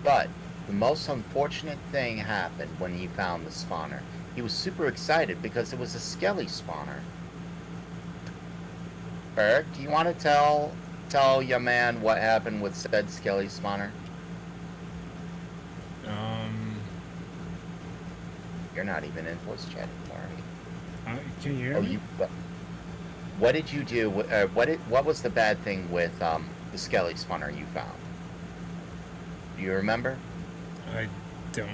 But the most unfortunate thing happened when he found the spawner. He was super excited because it was a skelly spawner. Berg, do you want to tell your man what happened with said skelly spawner? You're not even in voice chat anymore. Can you hear me? What did you do? What was the bad thing with the skelly spawner you found? Do you remember? I don't.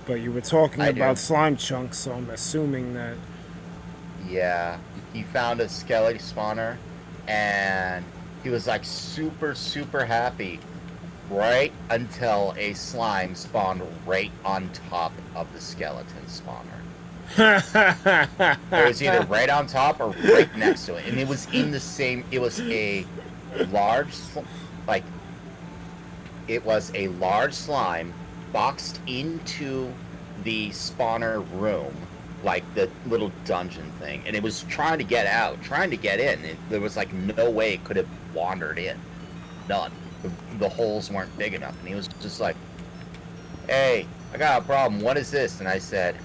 But you were talking about slime chunks, so I'm assuming that. Yeah, he found a skelly spawner, and he was like super, super happy, right until a slime spawned right on top of the skeleton spawner. It was either right on top or right next to it, and it was in the same. It was a large, it was a large slime boxed into the spawner room, like the little dungeon thing, and it was trying to get out, trying to get in. There was like no way it could have wandered in. None. The holes weren't big enough, and he was just like, "Hey, I got a problem. What is this?" And I said,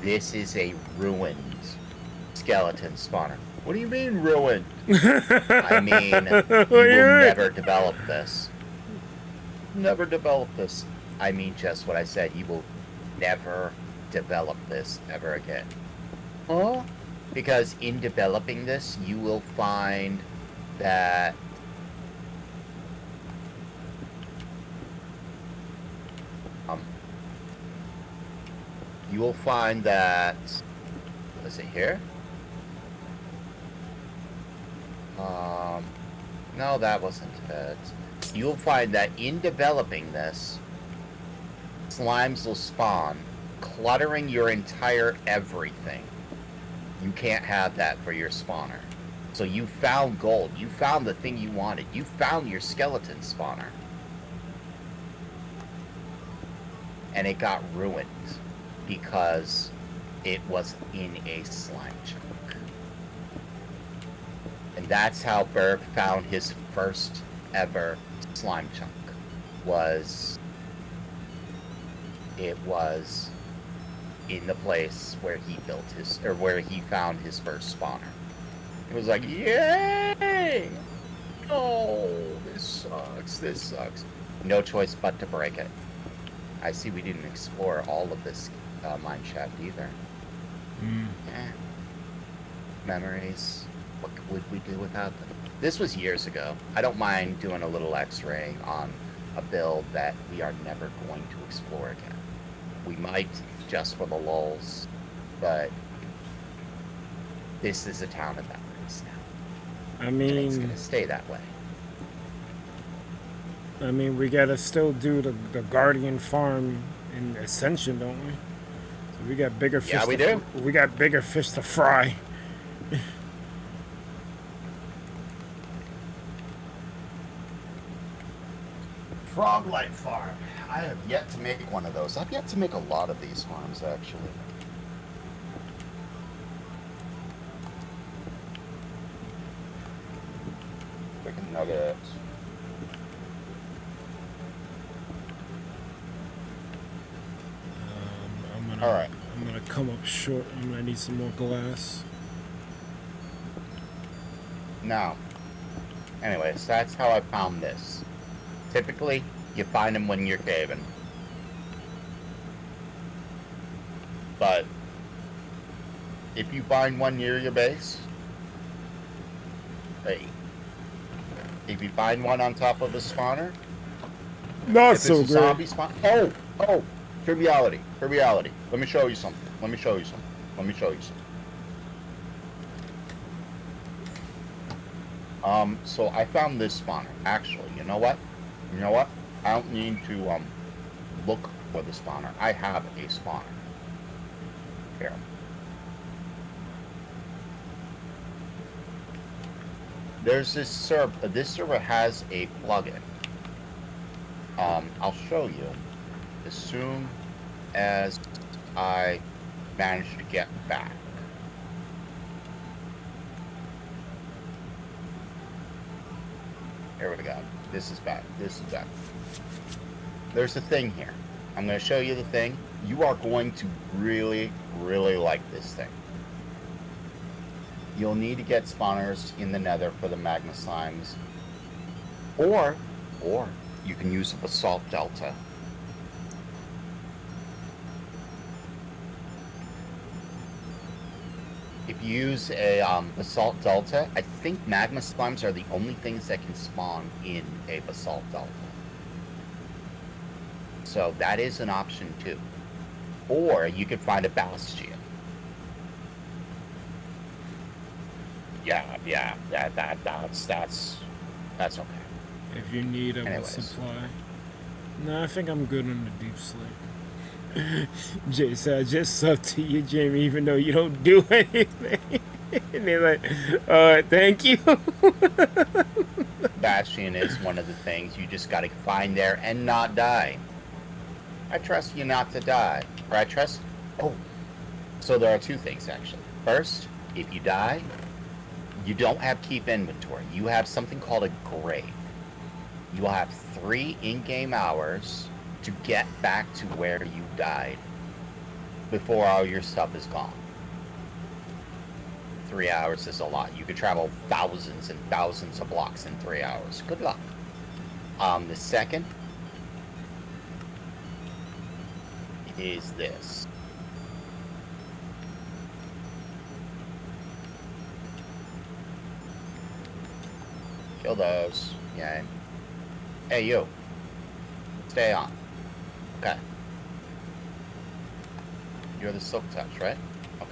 "This is a ruined skeleton spawner. What do you mean ruined? I mean, you What will do you mean? never develop this. Never develop this. I mean just what I said. You will never develop this ever again. Huh? Because in developing this, you will find that was it here? No, that wasn't it. You'll find that in developing this, slimes will spawn, cluttering your entire everything. You can't have that for your spawner. So you found gold. You found the thing you wanted. You found your skeleton spawner. And it got ruined because it was in a slime chunk. And that's how Berg found his first ever slime chunk. It was in the place where he built his, or where he found his first spawner. It was like, yay! Oh, this sucks. No choice but to break it. I see we didn't explore all of this mine shaft either. Yeah. Memories. What would we do without them? This was years ago. I don't mind doing a little x-raying on a build that we are never going to explore again. We might, just for the lulz, but this is a town of memories now. I And it's mean, gonna stay that way. we gotta still do the Guardian farm in Ascension, don't we? So we got bigger fish. Yeah, we do. We got bigger fish to fry. Frog Light Farm. I have yet to make one of those. I've yet to make a lot of these farms, actually. Chicken nuggets. All right. I'm gonna come up short. I'm gonna need some more glass. Now, anyways, that's how I found this. Typically, you find them when you're caving. But if you find one near your base, hey. If you find one on top of a spawner, Not if so it's a great. zombie spawn. Oh, triviality. Let me show you something. So I found this spawner. Actually, you know what? I don't need to look for the spawner. I have a spawner. Here. There's this server. This server has a plugin. I'll show you as soon as I manage to get back. Here we go. This is back. There's a thing here. I'm going to show you the thing. You are going to really, really like this thing. You'll need to get spawners in the nether for the magma slimes. Or you can use a basalt delta. If you use a basalt delta, I think magma slimes are the only things that can spawn in a basalt delta. So that is an option too. Or you could find a bastion. Yeah, that's okay. If you need a Anyways. supply. No, I think I'm good on the deep sleep. Jay said, I just sub to you, Jamie, even though you don't do anything. And they're like, thank you. Bastion is one of the things you just gotta find there and not die. I trust you not to die. Or I trust... Oh. So there are two things, actually. First, if you die, you don't have keep inventory. You have something called a grave. You will have 3 in-game hours to get back to where you died before all your stuff is gone. 3 hours is a lot. You could travel thousands and thousands of blocks in 3 hours. Good luck. The second is this. Kill those. Yay. Hey, you. Stay on. Okay. You're the Silk Touch, right? Okay.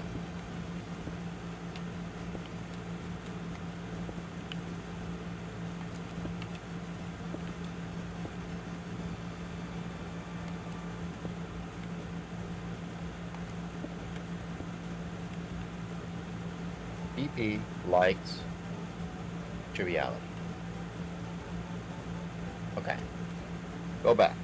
BP likes triviality. Okay. Go back.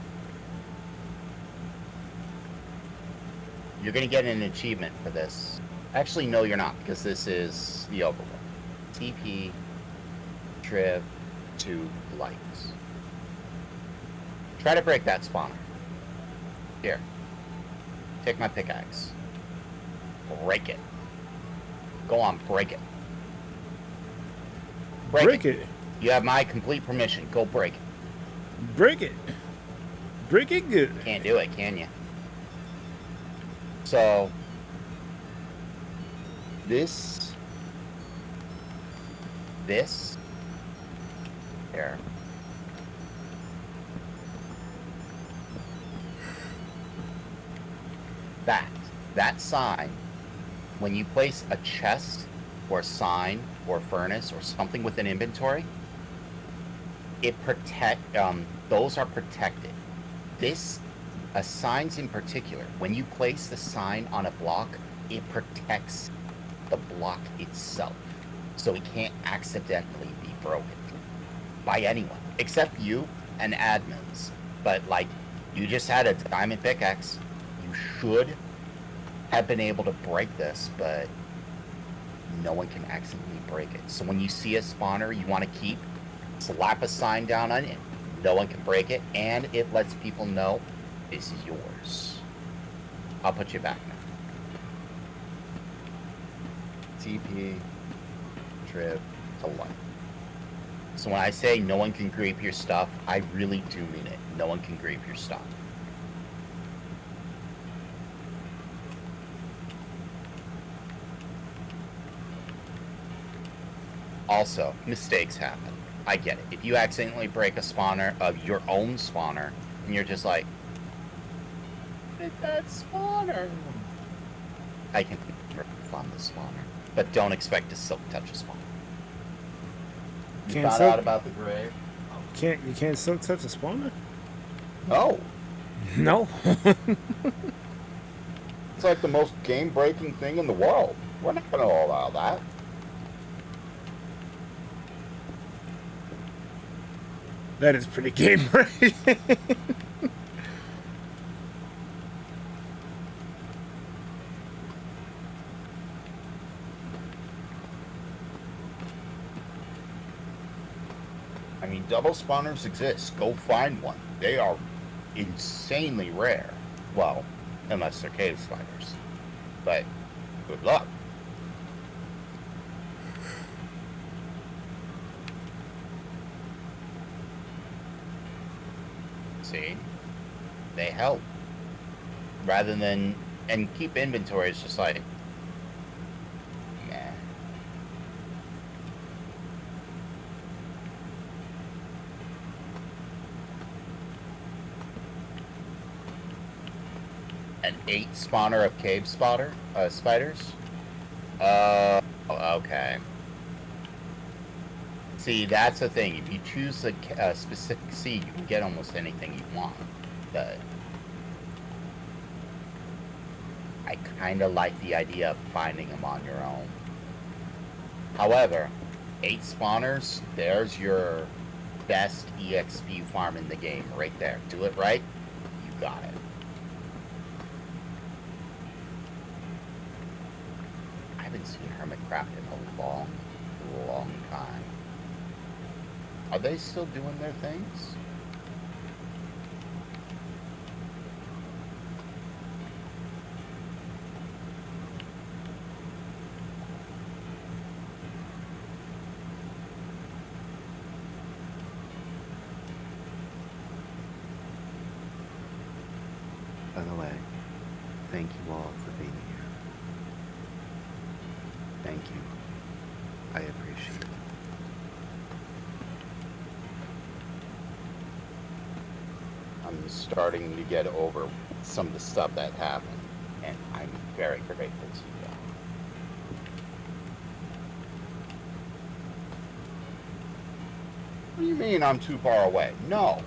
You're gonna get an achievement for this. Actually, no, you're not, because this is the overworld. TP Triv to lights. Try to break that spawner. Here. Take my pickaxe. Break it. Go on, break it. Break it. You have my complete permission. Go break it. Break it. Break it good. Can't do it, can you? So, this, here. That sign, when you place a chest or a sign or a furnace or something with an inventory, it those are protected. Signs in particular, when you place the sign on a block, it protects the block itself. So it can't accidentally be broken by anyone, except you and admins. But like, you just had a diamond pickaxe. You should have been able to break this, but no one can accidentally break it. So when you see a spawner you want to keep, slap a sign down on it. No one can break it, and it lets people know this is yours. I'll put you back now. TP Trip to light. So when I say no one can grape your stuff, I really do mean it. No one can grape your stuff. Also, mistakes happen. I get it. If you accidentally break a spawner of your own spawner, and you're just like, "Did that spawner?" I can fund the spawner, but don't expect to silk touch a spawner. You Can't found silk- out about the grave? You can't silk touch a spawner? No. No. It's like the most game-breaking thing in the world. We're not going to allow that. That is pretty game breaking. I mean, double spawners exist. Go find one. They are insanely rare. Well, unless they're cave spiders. But, good luck. See? They help. Rather than... And keep inventory is just like... Nah. An 8 spawner of cave spiders? Okay. See, that's the thing. If you choose a specific seed, you can get almost anything you want. But I kind of like the idea of finding them on your own. However, 8 spawners, there's your best EXP farm in the game right there. Do it right, you got it. I haven't seen Hermitcraft in a long, long time. Are they still doing their things? you. I appreciate it. I'm starting to get over some of the stuff that happened, and I'm very grateful to you. What do you mean I'm too far away? No.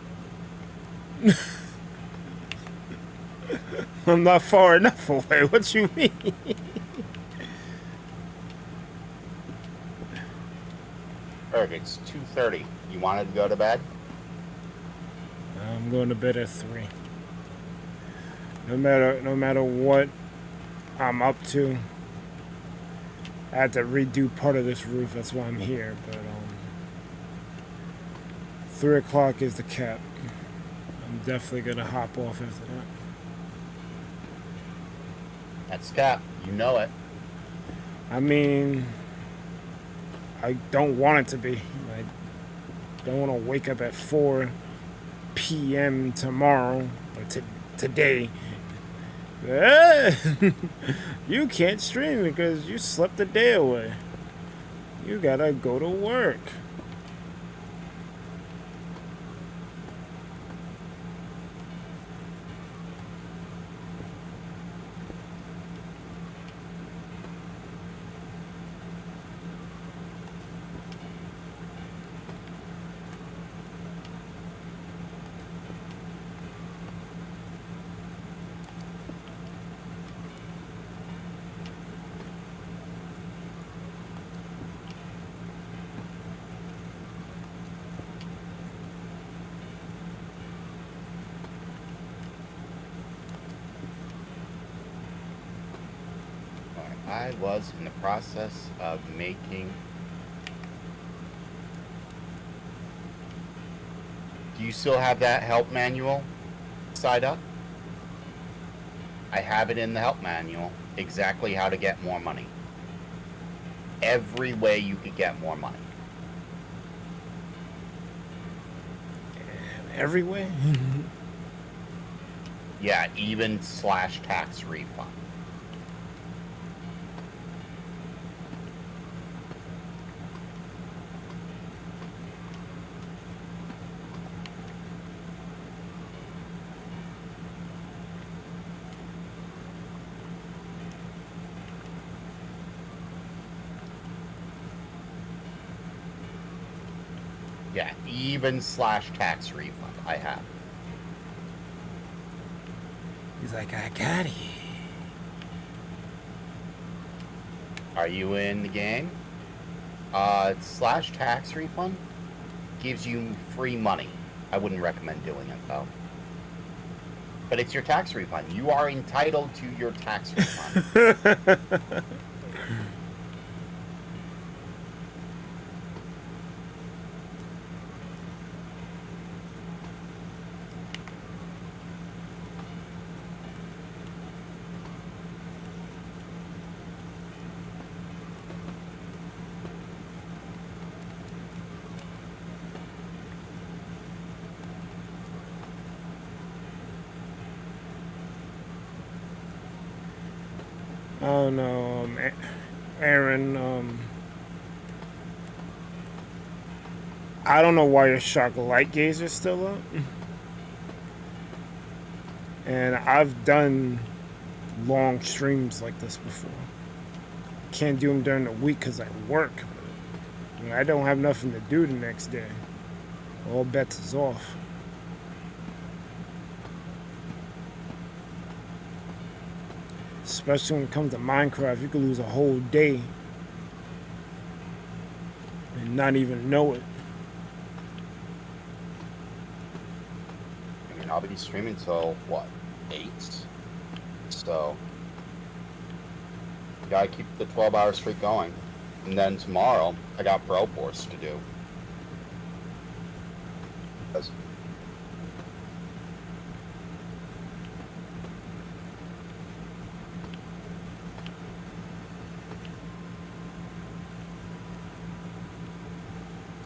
I'm not far enough away. What you mean? Eric, it's 2:30. You wanted to go to bed? I'm going to bed at 3. No matter what I'm up to, I had to redo part of this roof. That's why I'm here. But 3 o'clock is the cap. I'm definitely gonna hop off after that. That's cap. You know it. I mean, I don't want it to be. I don't want to wake up at 4 p.m. tomorrow or today. You can't stream because you slept the day away. You gotta go to work. I was in the process of making... Do you still have that help manual side up? I have it in the help manual, exactly how to get more money. Every way you could get more money. Every way? Yeah, even /tax refund. Yeah, even /tax refund. I have. He's like, I got it. Are you in the game? /tax refund gives you free money. I wouldn't recommend doing it though. But it's your tax refund. You are entitled to your tax refund. Oh no, Aaron, I don't know why your Shark light gaze is still up. And I've done long streams like this before. Can't do them during the week because I work. But, I don't have nothing to do the next day. All bets is off. Especially when it comes to Minecraft, you could lose a whole day and not even know it. I mean, I'll be streaming till, what, 8? So, you gotta keep the 12-hour streak going. And then tomorrow, I got Pro Force to do. That's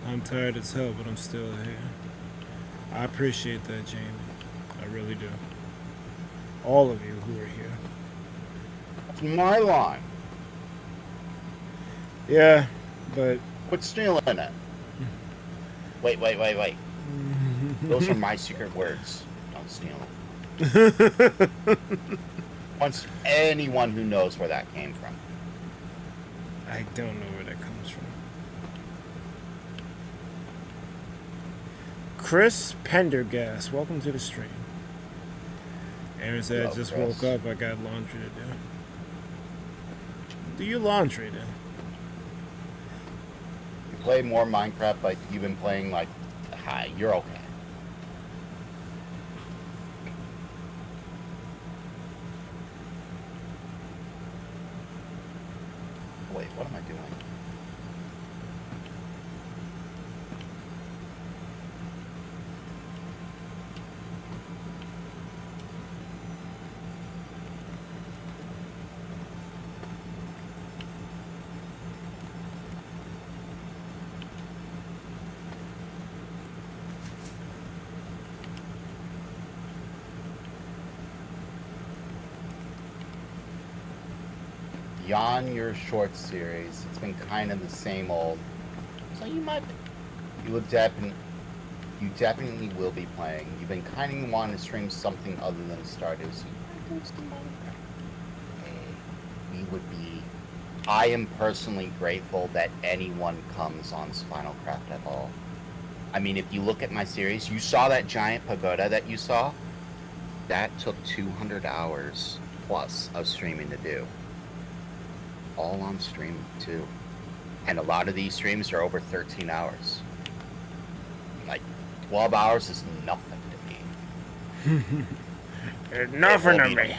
I'm tired as hell, but I'm still here. I appreciate that, Jamie. I really do. All of you who are here. my line. Yeah, but Quit stealing it. Wait. Those are my secret words. Don't steal them. Once anyone who knows where that came from. I don't know where that comes from. Chris Pendergast, welcome to the stream. Aaron said, Hello, I just Chris. woke up, I got laundry to do. Do your laundry then? You play more Minecraft, but you've been playing like, hi, you're okay. Wait, what am I doing? Beyond your short series, it's been kind of the same old. So you definitely will be playing. You've been kind of wanting to stream something other than Stardew, so you might do some Minecraft. Hey, I am personally grateful that anyone comes on Spinalcraft at all. I mean, if you look at my series, you saw that giant pagoda that you saw? That took 200 hours plus of streaming to do. All on stream too. And a lot of these streams are over 13 hours. Like 12 hours is nothing to me. It's nothing to me.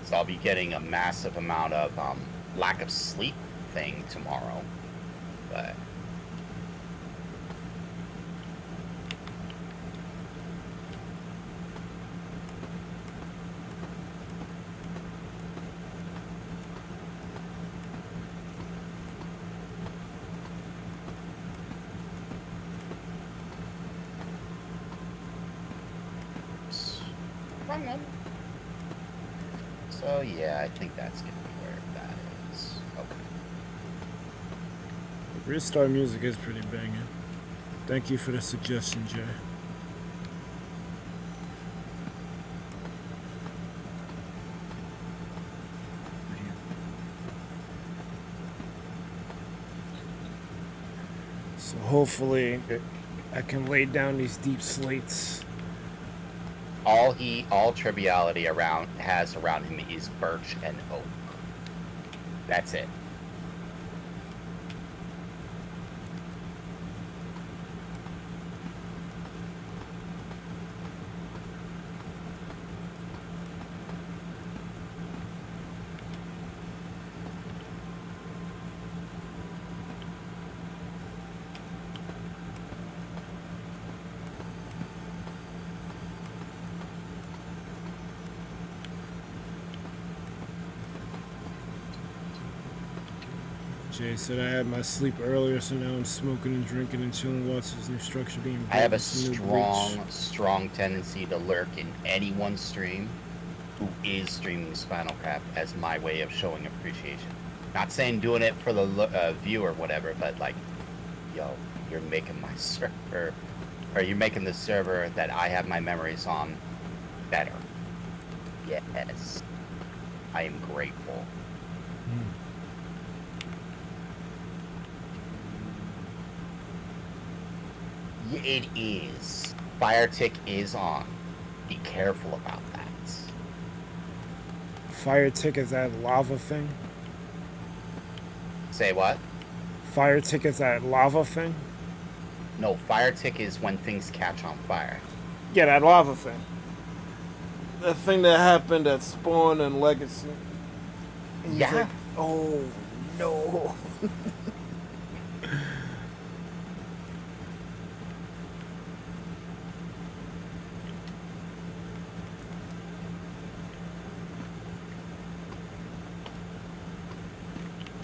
So I'll be getting a massive amount of lack of sleep thing tomorrow. But so yeah, I think that's gonna be where that is. Okay. Restart music is pretty banging. Thank you for the suggestion, Jay. So hopefully I can lay down these deep slates. All triviality has around him is birch and oak. That's it. Jay said I had my sleep earlier, so now I'm smoking and drinking and chilling, watching this new structure being built. I have a This new bridge. strong tendency to lurk in anyone's stream who is streaming Spinalcraft as my way of showing appreciation. Not saying doing it for the view or whatever, but like, yo, you're making my server, or you're making the server that I have my memories on better. Yes, I am grateful. It is. Fire tick is on. Be careful about that. Fire tick is that lava thing? Say what? Fire tick is that lava thing? No, fire tick is when things catch on fire. Yeah, that lava thing. That thing that happened at Spawn and Legacy. And he's Yeah. like, oh, no.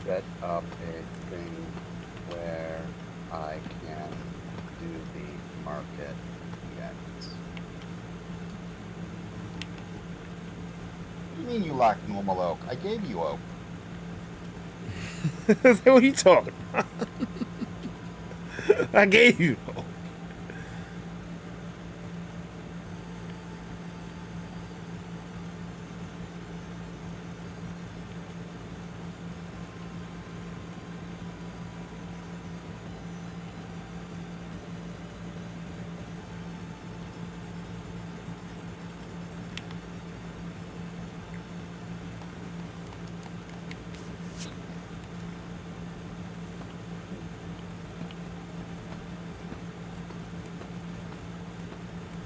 Set up a thing where I can do the market yet. you mean you lack normal oak? I gave you oak. What are you talking about? I gave you.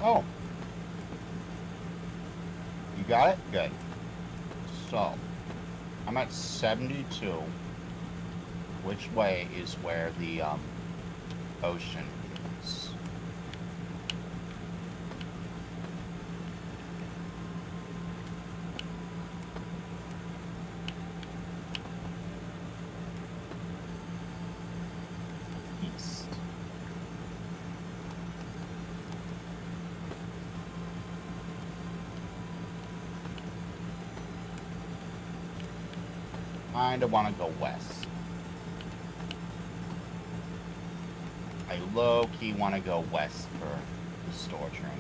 Oh. You got it? Good. So, I'm at 72. Which way is where the ocean is? East. Kinda wanna go west. I low-key wanna go west for the storage room.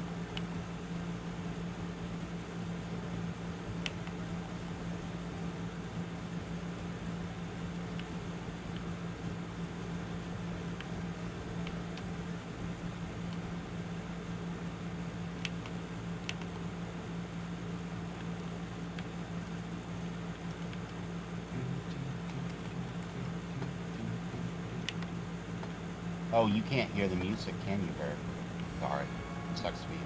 Oh, you can't hear the music, can you, Bird? Sorry. Sucks to be you.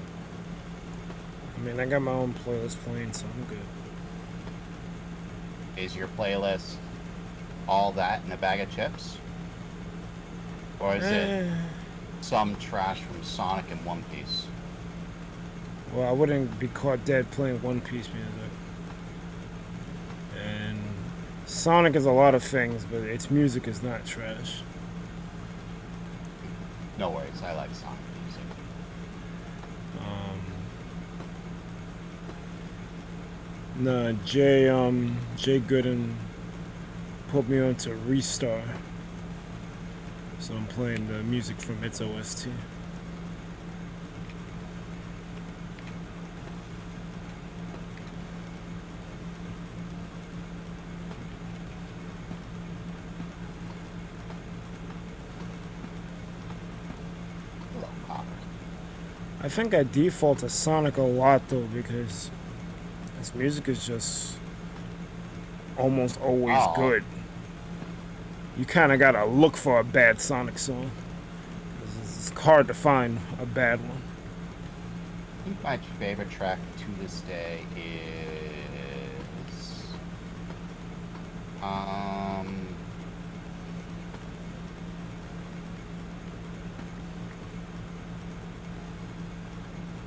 I mean, I got my own playlist playing, so I'm good. Is your playlist all that in a bag of chips? Or is it some trash from Sonic and One Piece? Well, I wouldn't be caught dead playing One Piece music. And Sonic is a lot of things, but its music is not trash. No worries, I like Sonic music. No, Jay Gooden put me on to Restar. So I'm playing the music from its OST. Hello, Connor. I think I default to Sonic a lot though because his music is just almost always good. You kind of gotta look for a bad Sonic song. It's hard to find a bad one. I think my favorite track to this day is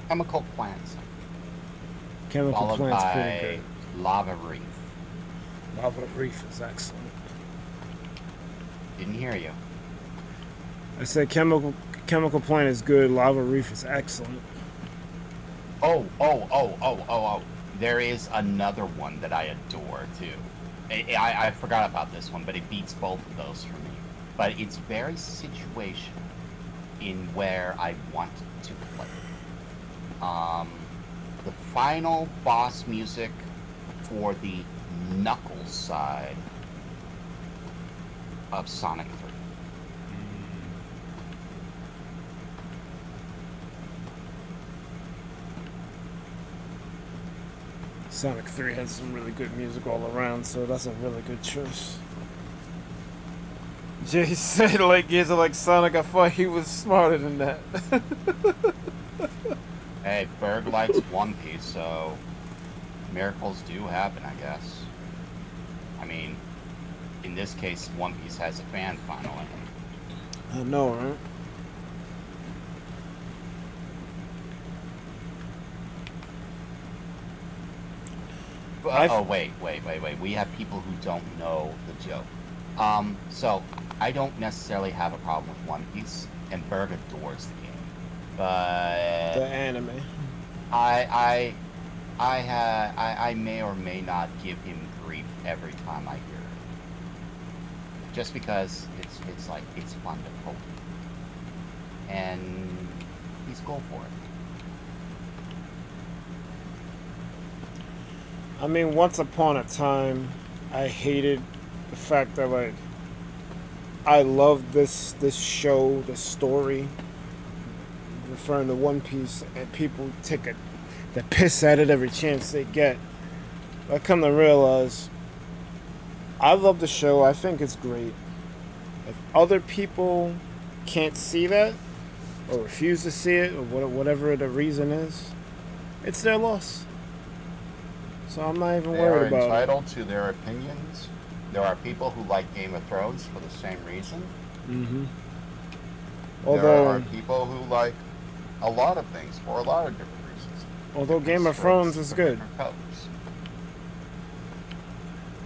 Chemical Plants. Chemical Followed Plant's by pretty good. Lava Reef. Lava Reef is excellent. Didn't hear you. I said Chemical Plant is good. Lava Reef is excellent. Oh. There is another one that I adore, too. I forgot about this one, but it beats both of those for me. But it's very situational in where I want to play. The final boss music for the Knuckles side of Sonic 3. Sonic 3 has some really good music all around, so that's a really good choice. Jay said, like, Gears of like Sonic, I thought he was smarter than that. Hey, Berg likes One Piece, so miracles do happen, I guess. I mean, in this case, One Piece has a fan finally. I know, right? Wait. We have people who don't know the joke. So, I don't necessarily have a problem with One Piece, and Berg adores the game. But The anime. I I may or may not give him grief every time I hear it. Just because it's like it's fun to poke. And he's cool for it. I mean, once upon a time, I hated the fact that, like, I loved this show, the story, referring to One Piece, and people take the piss at it every chance they get. I come to realize, I love the show. I think it's great. If other people can't see that, or refuse to see it, or whatever the reason is, it's their loss. So I'm not even worried They're about entitled to their opinions. There are people who like Game of Thrones for the same reason. Mm-hmm. There are people who like a lot of things for a lot of different reasons. Although Game of Thrones is good.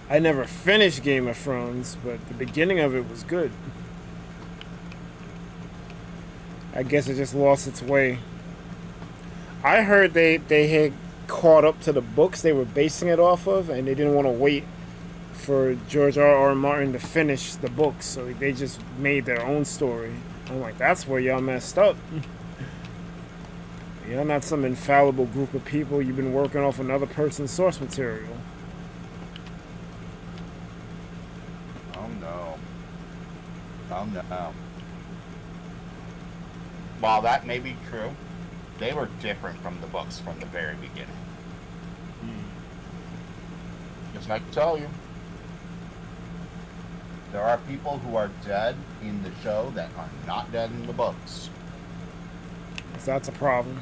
I never finished Game of Thrones, but the beginning of it was good. I guess it just lost its way. I heard they had caught up to the books they were basing it off of, and they didn't want to wait for George R.R. Martin to finish the books, so they just made their own story. I'm like, that's where y'all messed up. You're not some infallible group of people. You've been working off another person's source material. Oh no. Oh no. While that may be true, they were different from the books from the very beginning. Just like to tell you, there are people who are dead in the show that are not dead in the books. So that's a problem.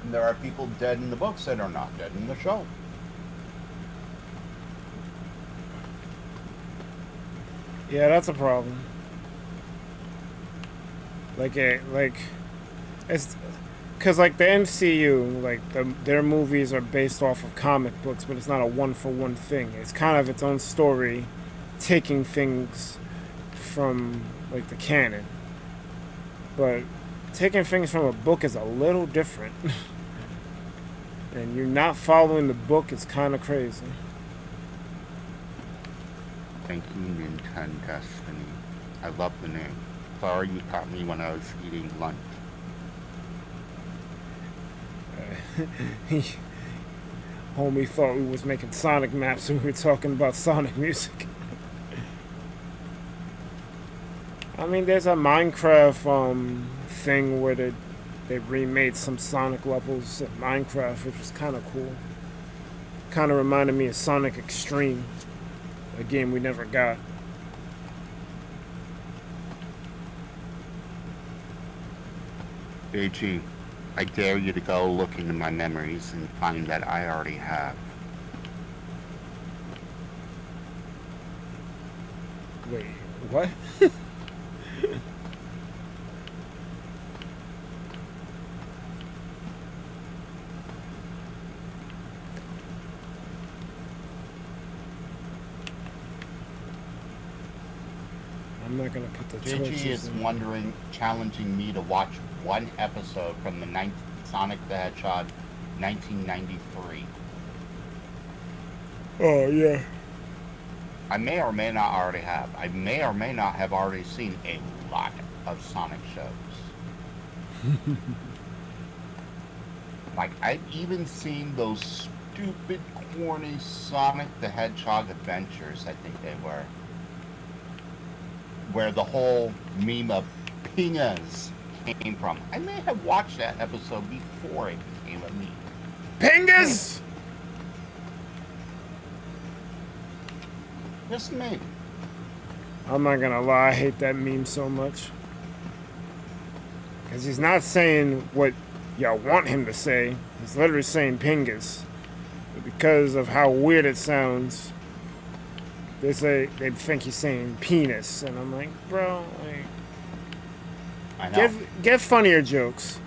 And there are people dead in the books that are not dead in the show. Yeah, that's a problem. It's because like the MCU, like their movies are based off of comic books, but it's not a one-for-one thing. It's kind of its own story, taking things from like the canon. But taking things from a book is a little different. And you're not following the book, it's kind of crazy. Thank you, Nintendo Destiny. I love the name. Sorry you caught me when I was eating lunch. Homie thought we was making Sonic maps and we were talking about Sonic music. I mean, there's a Minecraft thing where they remade some Sonic levels in Minecraft, which was kind of cool. Kind of reminded me of Sonic Extreme, a game we never got. AG, I dare you to go look into my memories and find that I already have. Wait, what? I'm not gonna put the Gigi is wondering, challenging me to watch one episode from the Sonic the Hedgehog 1993. Oh, yeah. I may or may not already have. I may or may not have already seen a lot of Sonic shows. Like, I've even seen those stupid, corny Sonic the Hedgehog adventures, I think they were. Where the whole meme of Pingas came from. I may have watched that episode before it became a meme. Pingas! Just me. I'm not gonna lie, I hate that meme so much. Because he's not saying what y'all want him to say. He's literally saying Pingas. But because of how weird it sounds, they think he's saying penis. And I'm like, bro, like, I know. get funnier jokes.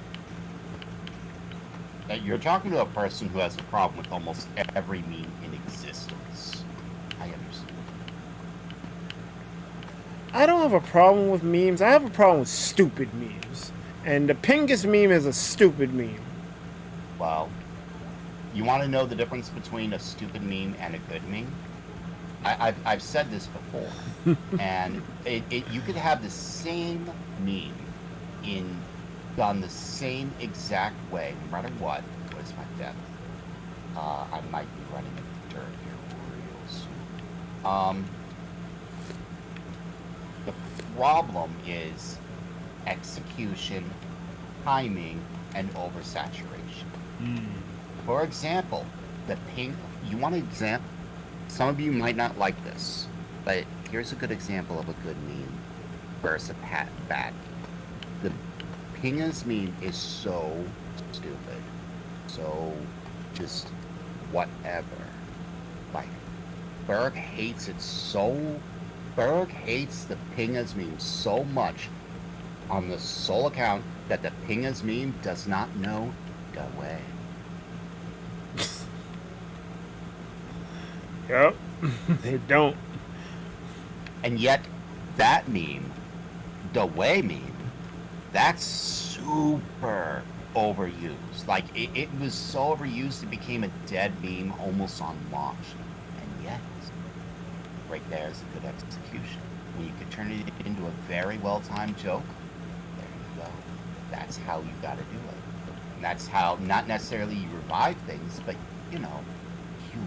You're talking to a person who has a problem with almost every meme in existence. I understand. I don't have a problem with memes. I have a problem with stupid memes. And the Pingus meme is a stupid meme. Well, you want to know the difference between a stupid meme and a good meme? I've said this before, and you could have the same meme done the same exact way, no matter what. What is my depth? I might be running into dirt here real soon. The problem is execution, timing, and oversaturation. For example, the ping. You want an example? Some of you might not like this, but here's a good example of a good meme versus a bad. The Pingas meme is so stupid, so just whatever. Like, Berg hates it so. Berg hates the Pingas meme so much on the sole account that the Pingas meme does not know the way. Yep. They don't. And yet, that meme, the way meme, that's super overused. Like, it was so overused it became a dead meme almost on launch. And yet, right there is a good execution. When you could turn it into a very well-timed joke, there you go. That's how you gotta do it. And that's how, not necessarily you revive things, but, you know, humor.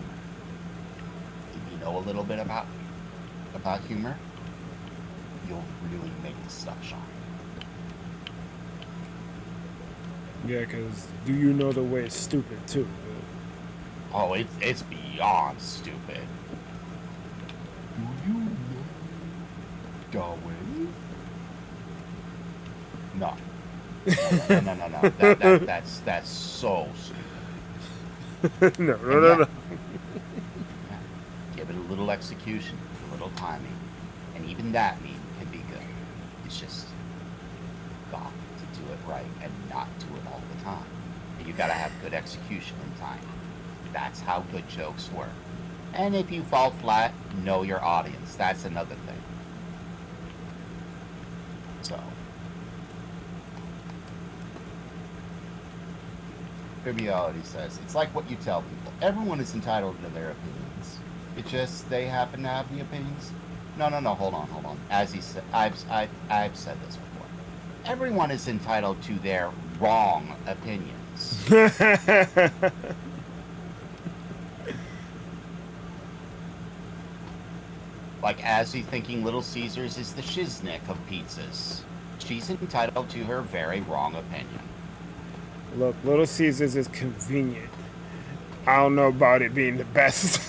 If you know a little bit about humor, you'll really make the stuff shine. Yeah, because do you know the way it's stupid, too? Oh, it's beyond stupid. Do you know the way? No. No. That's so stupid. No. Yeah, give it a little execution, a little timing, and even that meme can be good. It's just got to do it right and not do it all the time. And you gotta have good execution and timing. That's how good jokes work. And if you fall flat, know your audience. That's another thing. So, Triviality says, it's like what you tell people. Everyone is entitled to their opinions. It's just they happen to have the opinions. No, hold on. As he said, I've said this before. Everyone is entitled to their wrong opinions. Like Azzy thinking Little Caesars is the shiznick of pizzas. She's entitled to her very wrong opinion. Look, Little Caesars is convenient. I don't know about it being the best.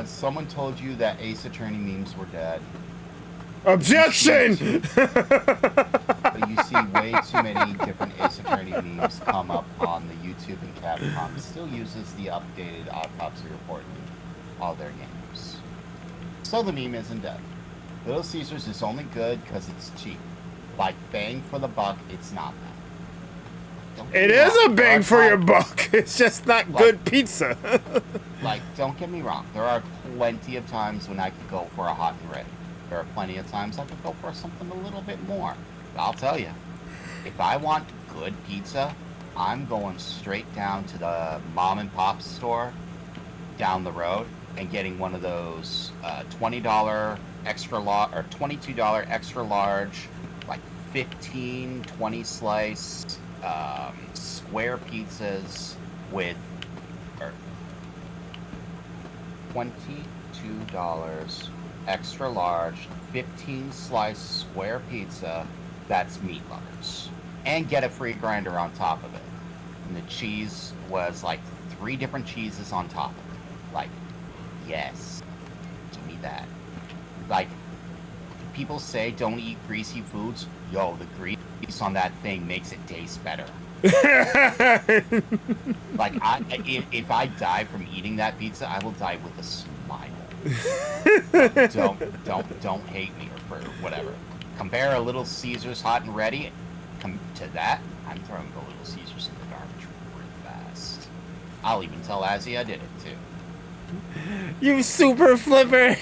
Someone told you that Ace Attorney memes were dead. Objection! But you see way too many different Ace Attorney memes come up on the YouTube, and Capcom still uses the updated autopsy report in all their games. So the meme isn't dead. Little Caesars is only good because it's cheap. Like bang for the buck, it's not bad. It is a bang for your buck. It's just not good pizza. Like, don't get me wrong. There are plenty of times when I could go for a hot and ready. There are plenty of times I could go for something a little bit more. But I'll tell you, if I want good pizza, I'm going straight down to the mom and pop store down the road and getting one of those $20 extra large or $22 extra large, like 15, 20 slice square pizzas with $22 extra large 15 slice square pizza that's meat lovers, and get a free grinder on top of it. And the cheese was like 3 different cheeses on top of it. Like, yes, give me that. Like, people say don't eat greasy foods. Yo, the grease on that thing makes it taste better. Like, if I die from eating that pizza, I will die with a smile. Don't hate me or whatever. Compare a Little Caesars hot and ready to that. I'm throwing the Little Caesars in the garbage real fast. I'll even tell Azzy I did it too. You super flipper.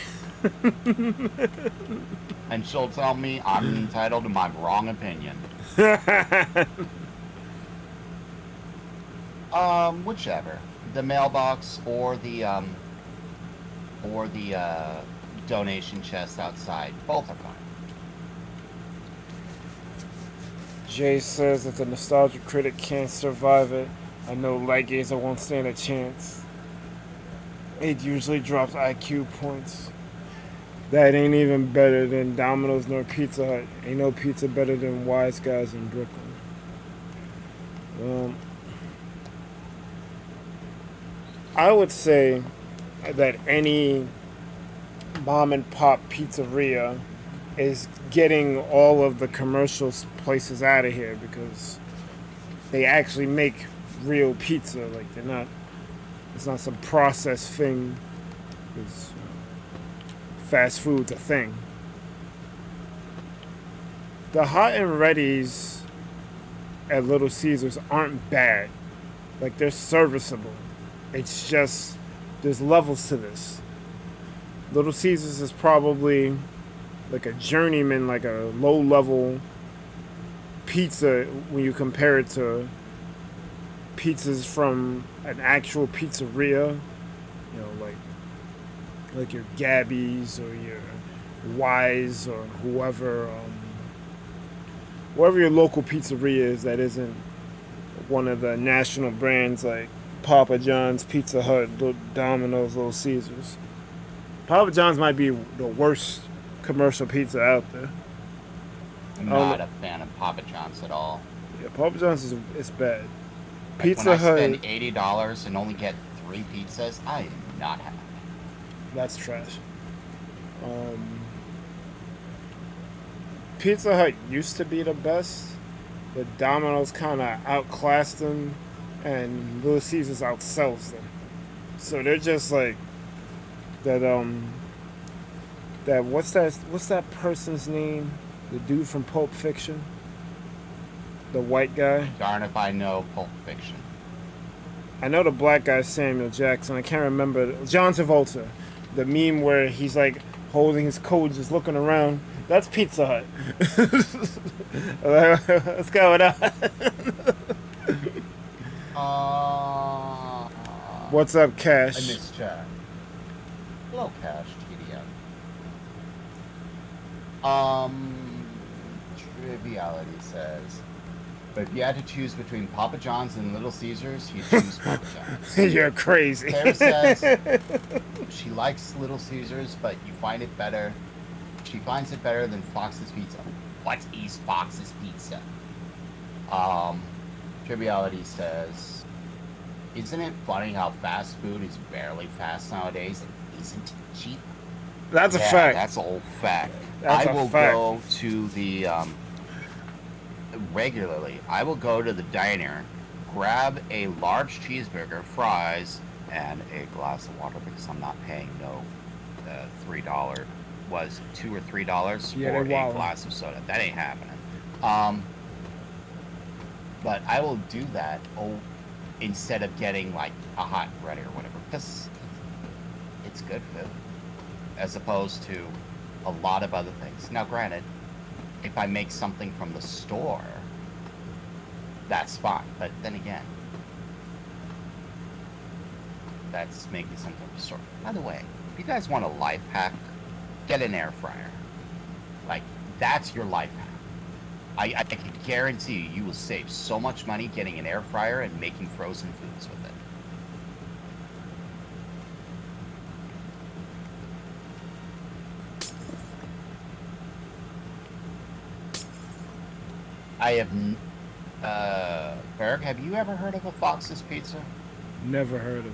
And she'll tell me I'm entitled to my wrong opinion. Whichever. The mailbox or the donation chest outside. Both are fine. Jay says that the nostalgia critic can't survive it. I know Light Gazer won't stand a chance. It usually drops IQ points. That ain't even better than Domino's nor Pizza Hut. Ain't no pizza better than Wise Guys in Brooklyn. I would say that any mom and pop pizzeria is getting all of the commercial places out of here because they actually make real pizza. Like it's not some processed thing. It's, fast food's a thing. The hot and readies at Little Caesars aren't bad. Like, they're serviceable. It's just there's levels to this. Little Caesars is probably like a journeyman, like a low-level pizza when you compare it to pizzas from an actual pizzeria. You know, like your Gabby's or your Wise or whoever your local pizzeria is that isn't one of the national brands like Papa John's, Pizza Hut, Domino's, Little Caesars. Papa John's might be the worst commercial pizza out there. I'm not a fan of Papa John's at all. Yeah, Papa John's is bad. Like Pizza when Hut. I spend $80 and only get 3 pizzas, I am not happy. That's trash. Pizza Hut used to be the best, but Domino's kind of outclassed them, and Little Caesars outsells them. So they're just like that. What's that person's name? The dude from Pulp Fiction, the white guy. Darn if I know Pulp Fiction. I know the black guy Samuel Jackson. I can't remember. John Travolta. The meme where he's like holding his coat, just looking around. That's Pizza Hut. What's going on? What's up, Cash? I missed Jack. Hello, Cash, TDM. Triviality says, but if you had to choose between Papa John's and Little Caesars, you'd choose Papa John's. You're crazy. Claire says she likes Little Caesars, but you find it better. She finds it better than Fox's Pizza. What is Fox's Pizza? Triviality says, isn't it funny how fast food is barely fast nowadays and isn't cheap? That's a fact. That's a whole fact. That's I will a fact. go to the regularly. I will go to the diner, grab a large cheeseburger, fries, and a glass of water because I'm not paying $3 was $2 or $3 for a glass of soda. That ain't happening. But I will do that instead of getting like a hot and ready or whatever because it's good food as opposed to a lot of other things. Now, granted, if I make something from the store, that's fine. But then again, that's making something from the store. By the way, if you guys want a life hack, get an air fryer. Like, that's your life hack. I can guarantee you will save so much money getting an air fryer and making frozen foods with it. I have, Berg, have you ever heard of a Fox's Pizza? Never heard of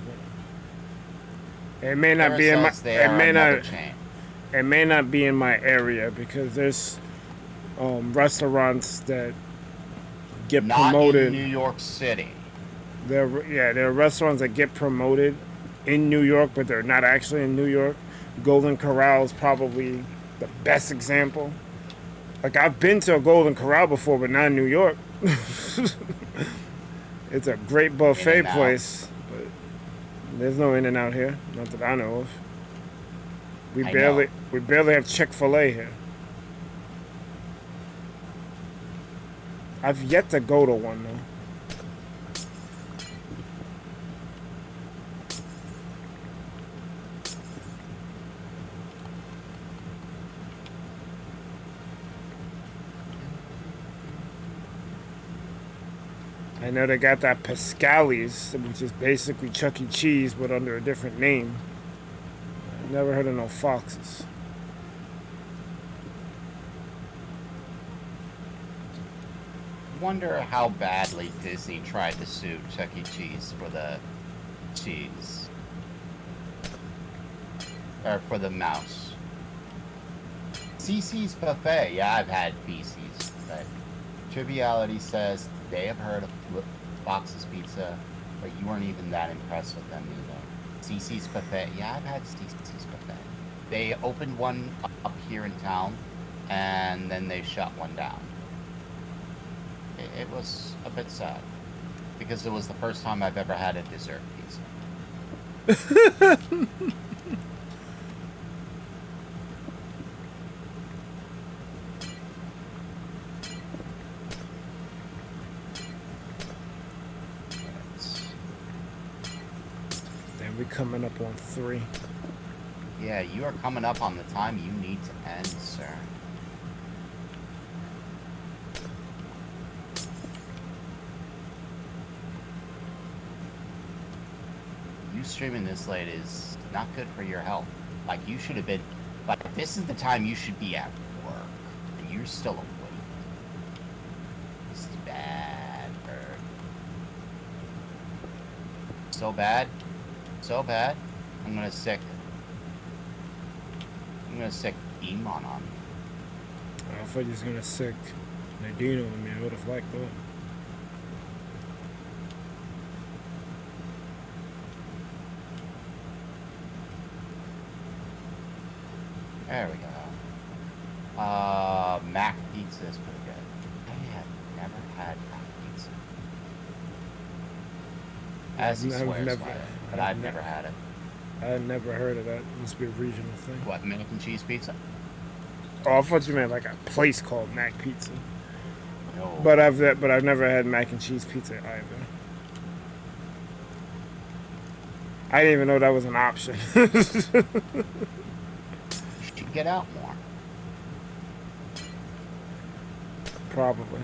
it. It may not be in my. It may not be in my area because there's restaurants that get promoted. Not in New York City. There are restaurants that get promoted in New York, but they're not actually in New York. Golden Corral is probably the best example. Like, I've been to a Golden Corral before, but not in New York. It's a great buffet place, but there's no In-N-Out here. Not that I know of. We I barely have Chick-fil-A here. I've yet to go to one though. I know they got that Pascali's, which is basically Chuck E. Cheese, but under a different name. I've never heard of no Foxes. Wonder how badly Disney tried to sue Chuck E. Cheese for the cheese. Or for the mouse. CC's Buffet. Yeah, I've had feces, but Triviality says they have heard of Fox's Pizza, but you weren't even that impressed with them either. CC's Buffet. Yeah, I've had CC's Buffet. They opened one up here in town, and then they shut one down. It was a bit sad, because it was the first time I've ever had a dessert pizza. We're coming up on 3. Yeah, you are coming up on the time you need to end, sir. You streaming this late is not good for your health. Like, you should have been... Like, this is the time you should be at work. And you're still awake. This is bad, bird. So bad. So bad. I'm gonna sick Demon on you. I thought you was gonna sick Nadine on me. I would have liked that. There we go. Mac pizza is pretty good. I have never had Mac pizza. As he swears by it, but I've never had it. I had never heard of that. It must be a regional thing. What, mac and cheese pizza? Oh, I thought you meant like a place called Mac Pizza. No. But I've never had mac and cheese pizza either. I didn't even know that was an option. You should get out more. Probably.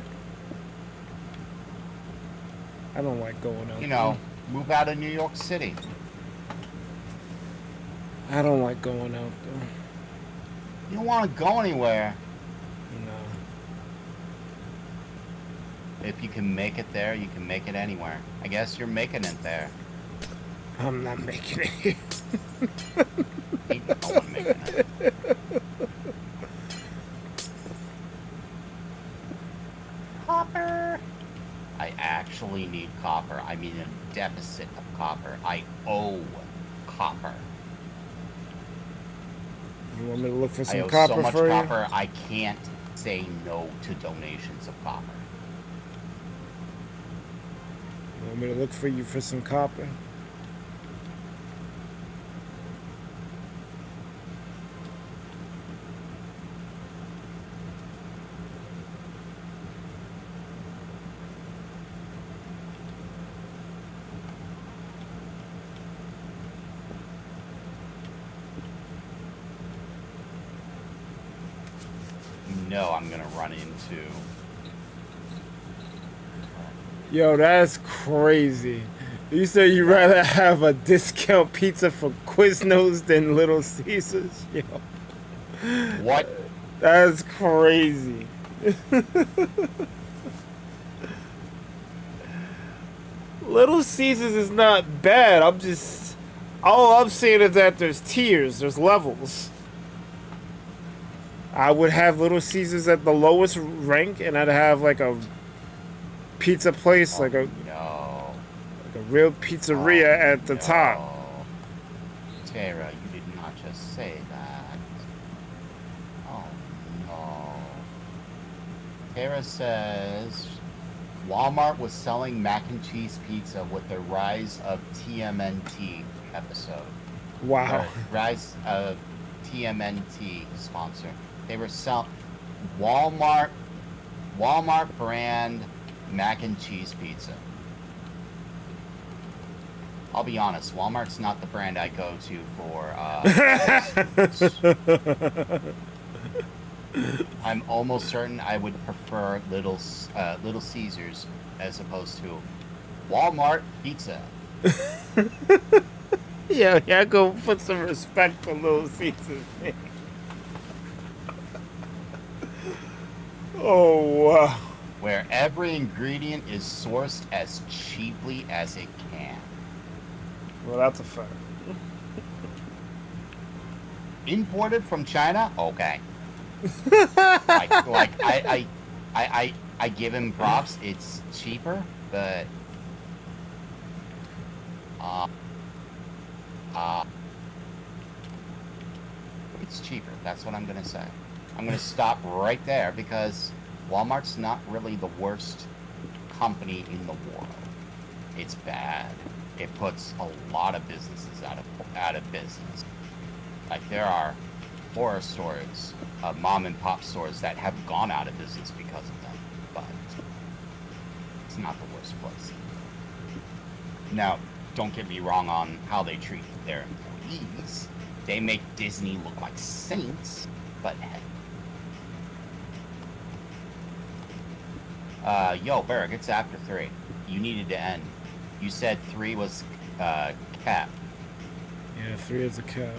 I don't like going out. You know, move out of New York City. I don't like going out though. You don't want to go anywhere. No. If you can make it there, you can make it anywhere. I guess you're making it there. I'm not making it here. Ain't no one making it. Copper. I actually need copper. I'm in a deficit of copper. I owe copper. You want me to look for I some owe copper so much for copper, I can't say no to donations of copper. you? You want me to look for you for some copper? No, I'm gonna run into. Yo, that's crazy. You say you'd rather have a discount pizza for Quiznos than Little Caesars? Yo. What? That's crazy. Little Caesars is not bad. All I'm saying is that there's tiers, there's levels. I would have Little Caesars at the lowest rank, and I'd have like a pizza place, like a real pizzeria at the top. Tara, you did not just say that. Oh no. Tara says Walmart was selling mac and cheese pizza with the rise of TMNT episode. Wow. Or rise of TMNT sponsor. They were Walmart brand mac and cheese pizza. I'll be honest, Walmart's not the brand I go to for I'm almost certain I would prefer Little Caesars as opposed to Walmart pizza. Yeah, go put some respect for Little Caesars. Oh, wow. Where every ingredient is sourced as cheaply as it can. Well, that's a fact. Imported from China? Okay. I give him props. It's cheaper, but it's cheaper. That's what I'm gonna say. I'm gonna stop right there because Walmart's not really the worst company in the world. It's bad. It puts a lot of businesses out of business. Like there are horror stores, mom and pop stores that have gone out of business because of them, but it's not the worst place. Now, don't get me wrong on how they treat their employees. They make Disney look like saints, but hey. Yo, Berg, it's after 3. You needed to end. You said 3 was cap. Yeah, 3 is a cap.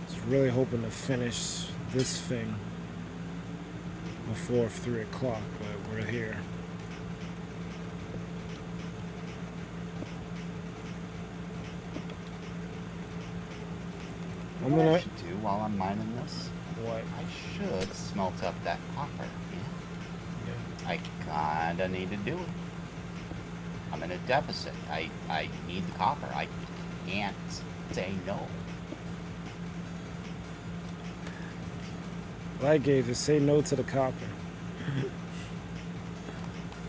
I was really hoping to finish this thing before 3 o'clock, but we're here. You know what I should do while I'm mining this? What? I should smelt up that copper. Yeah. I kinda need to do it. I'm in a deficit. I need the copper. I can't say no. Light gauges, say no to the copper.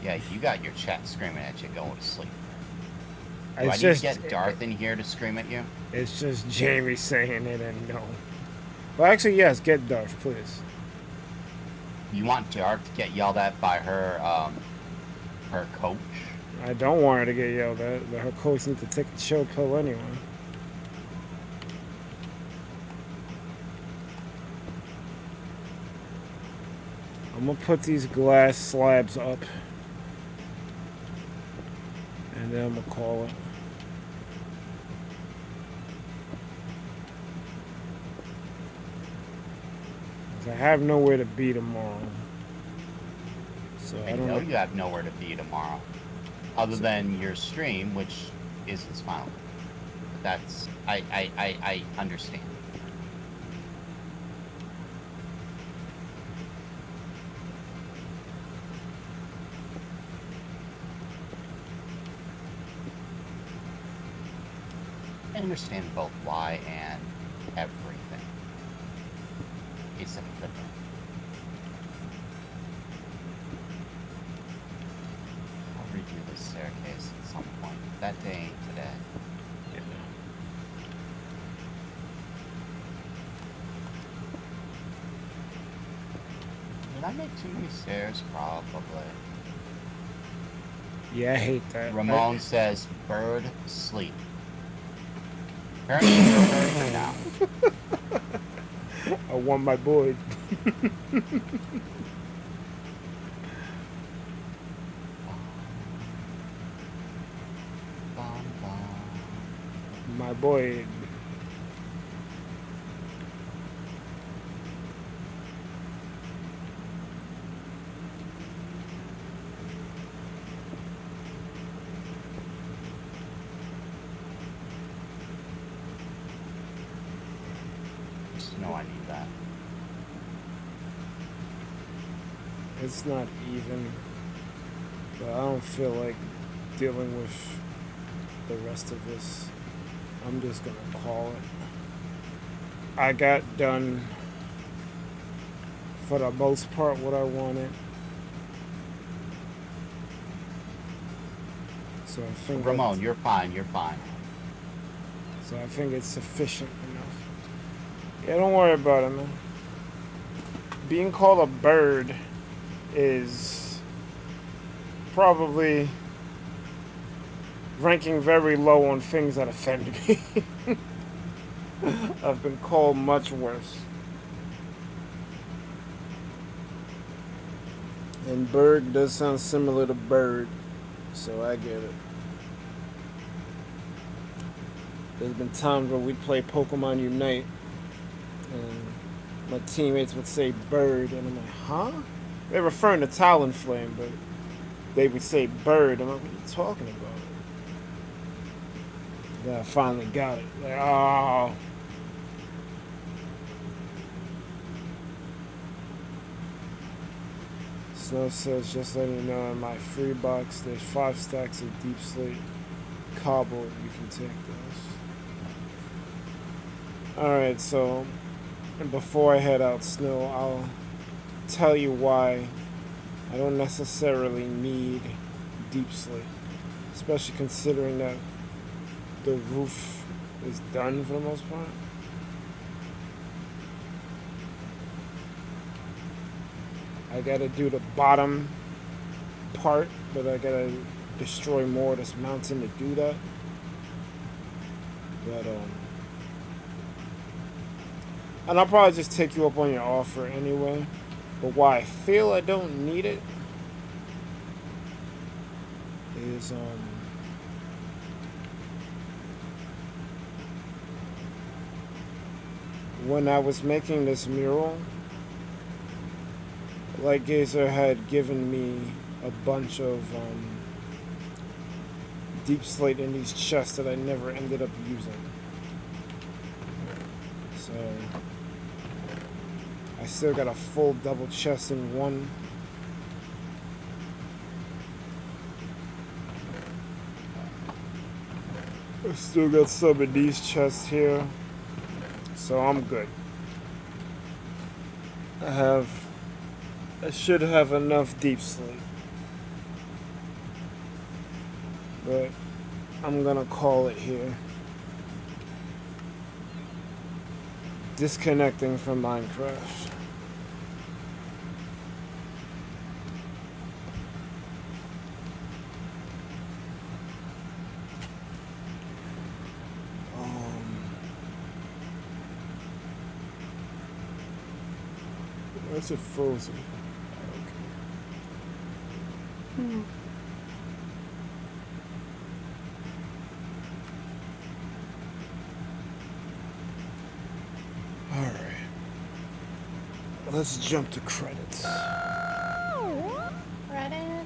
Yeah, you got your chat screaming at you going to sleep. Do I It's need just, to get Darth in here to scream at you? it's just Jamie saying it and no. Well, actually, yes, get Darth, please. You want Darth to get yelled at by her coach? I don't want her to get yelled at, but her coach needs to take a chill pill anyway. I'm gonna put these glass slabs up, and then I'm gonna call it. I have nowhere to be tomorrow, so I I don't know you have nowhere to be tomorrow, other than your stream, which isn't Spinal. That's I understand. I understand both why and everything. It's a flipper. I'll redo this staircase at some point. That day ain't today. Did I make too many stairs? Probably. Yeah, I hate that. Ramon says, bird sleep. Apparently you're a bird for now. I want my boy. My boy. Just know I need that. It's not even, but I don't feel like dealing with the rest of this. I'm just gonna call it. I got done, for the most part, what I wanted. So I think Ramon, you're fine. You're fine. So So I think it's sufficient enough. Yeah, don't worry about it, man. Being called a bird is probably ranking very low on things that offend me. I've been called much worse. And Berg does sound similar to bird, so I get it. There's been times where we'd play Pokemon Unite, and my teammates would say bird, and I'm like, huh? They're referring to Talonflame, but they would say bird. I'm like, what are you talking about? Then I finally got it. Like, oh. Snow says, just letting you know, in my free box, there's 5 stacks of deep slate cobble. You can take those. Alright, so before I head out, Snow, I'll tell you why I don't necessarily need deep slate, especially considering that the roof is done for the most part. I gotta do the bottom part, but I gotta destroy more of this mountain to do that. But and I'll probably just take you up on your offer anyway. But why I feel I don't need it is when I was making this mural, Lightgazer had given me a bunch of deep slate in these chests that I never ended up using. So I still got a full double chest in one. I still got some of these chests here, so I'm good. I should have enough deep slate, but I'm gonna call it here. Disconnecting from Minecraft. That's a frozen. Okay. All right. Let's jump to credits. Credits.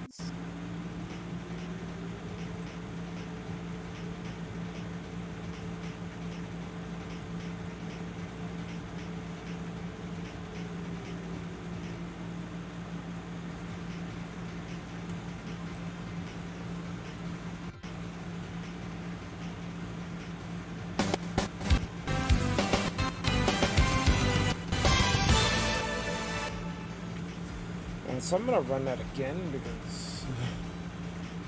So I'm gonna run that again because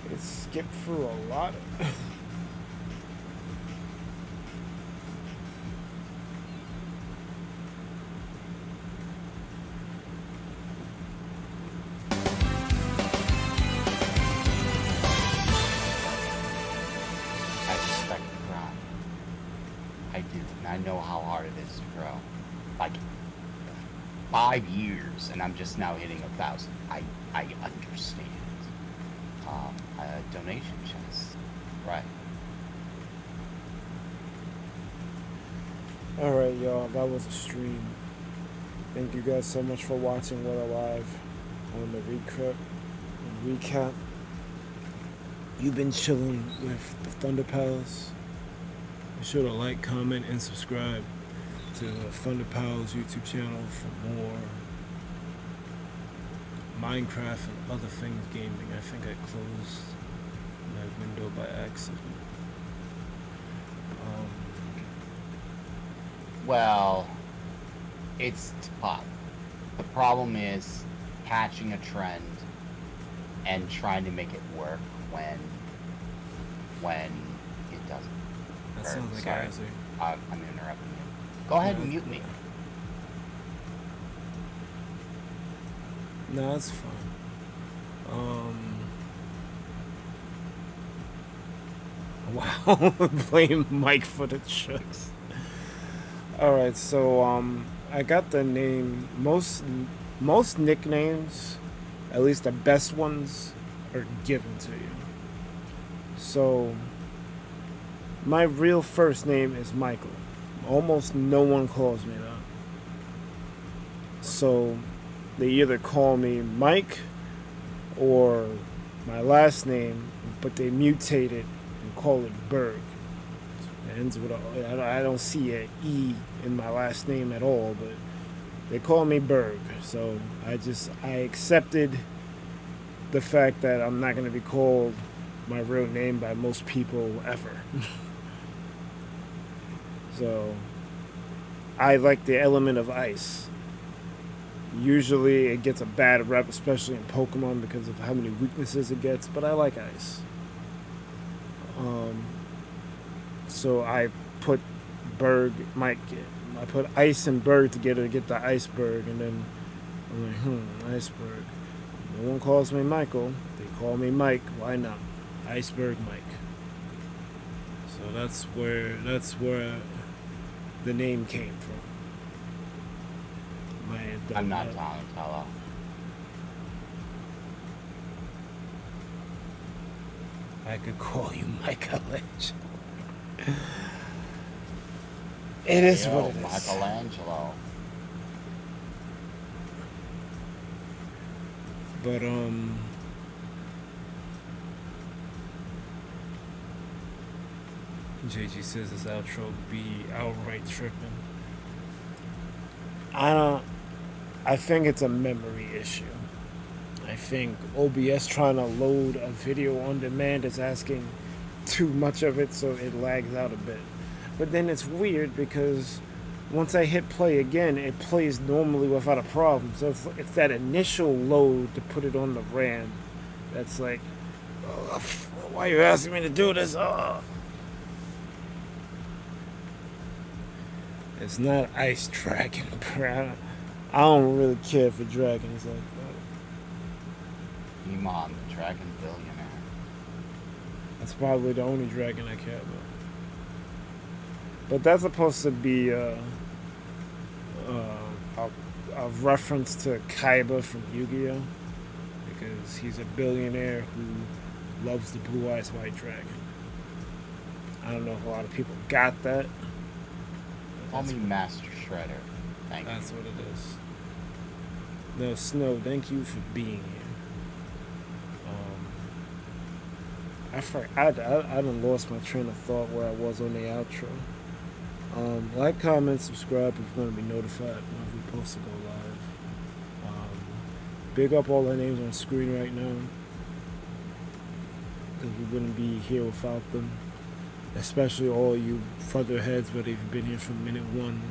it skipped through a lot. I respect the grind. I do, and I know how hard it is to grow. Like 5 years, and I'm just now hitting 1,000. I understand. Donation chest, right? All right, y'all. That was a stream. Thank you guys so much for watching What Alive on the recap. You've been chilling with the Thunder Pals. Be sure to like, comment, and subscribe to the Thunder Pals YouTube channel for more Minecraft and other things gaming. I think I closed my window by accident. Well, it's tough. The problem is catching a trend and trying to make it work when it doesn't. Kurt, sounds like sorry. Ozzy. I'm interrupting you. Go ahead and mute me. No, it's fine. Wow, blame Mike for the tricks. All right, so I got the name. Most nicknames, at least the best ones, are given to you. So my real first name is Michael. Almost no one calls me that. So they either call me Mike or my last name, but they mutate it and call it Berg. It ends with I don't see an E in my last name at all, but they call me Berg. So I accepted the fact that I'm not going to be called my real name by most people ever. So I like the element of ice. Usually it gets a bad rep, especially in Pokemon, because of how many weaknesses it gets, but I like ice. So I put I put ice and Berg together to get the iceberg, and then I'm like, iceberg. No one calls me Michael. They call me Mike. Why not? Iceberg Mike. So that's where the name came from. I'm not Donatello. I could call you Michelangelo. It is Yo, what it is. Michelangelo. But JG says his outro be outright tripping. I think it's a memory issue. I think OBS trying to load a video on demand is asking too much of it, so it lags out a bit. But then it's weird because once I hit play again, it plays normally without a problem. So it's that initial load to put it on the RAM that's like, oh, why are you asking me to do this? Oh. It's not Ice Dragon, bro. I don't really care for dragons like that. Iman, the Dragon Billionaire. That's probably the only dragon I care about. But that's supposed to be a reference to Kaiba from Yu-Gi-Oh! Because he's a billionaire who loves the Blue Eyes White Dragon. I don't know if a lot of people got that. Call me Master Shredder. Thank you. That's what it is. No, Snow, thank you for being here. I done lost my train of thought where I was on the outro. Like, comment, subscribe if you want to be notified when we post to go live. Big up all the names on screen right now, because we wouldn't be here without them. Especially all you featherheads, whether you've been here from minute 1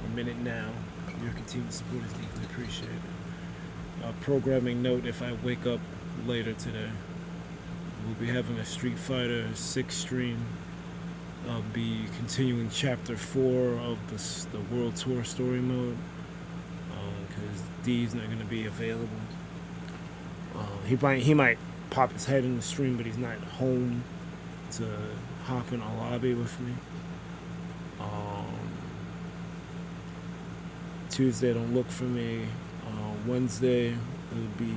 or minute now. Your continued support is deeply appreciated. Programming note: if I wake up later today, we'll be having a Street Fighter 6 stream. I'll be continuing Chapter 4 of the World Tour story mode, because D's not going to be available. He might pop his head in the stream, but he's not home to hop in a lobby with me. Tuesday, don't look for me. Wednesday, it'll be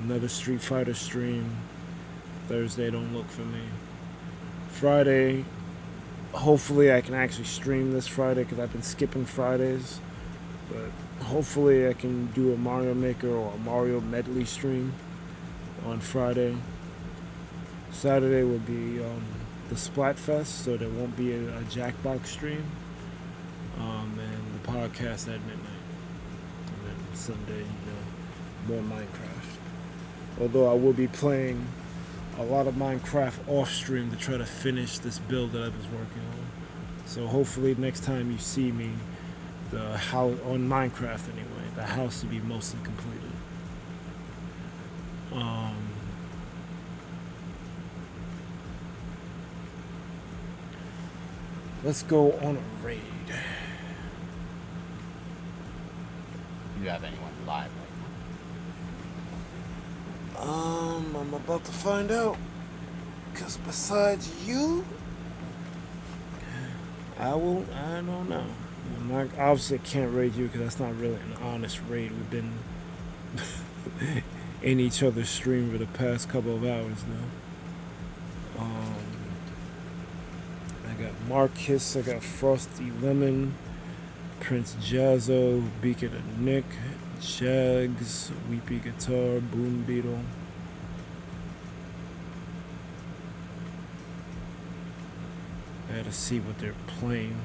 another Street Fighter stream. Thursday, don't look for me. Friday, hopefully I can actually stream this Friday, because I've been skipping Fridays. But hopefully I can do a Mario Maker or a Mario Medley stream on Friday. Saturday will be the Splatfest, so there won't be a Jackbox stream. And the podcast at midnight. And then Sunday, more Minecraft. Although I will be playing a lot of Minecraft off stream to try to finish this build that I was working on. So hopefully next time you see me, the house on Minecraft anyway, the house will be mostly completed. Let's go on a raid. You have anyone live right I'm about to find out. Because besides you, I don't know. I obviously can't raid you because that's not really an honest raid. We've been in each other's stream for the past couple of hours now. I got Marcus, I got Frosty Lemon, Prince Jazzo, Beacon of Nick, Jags, Weepy Guitar, Boom Beetle. I gotta see what they're playing.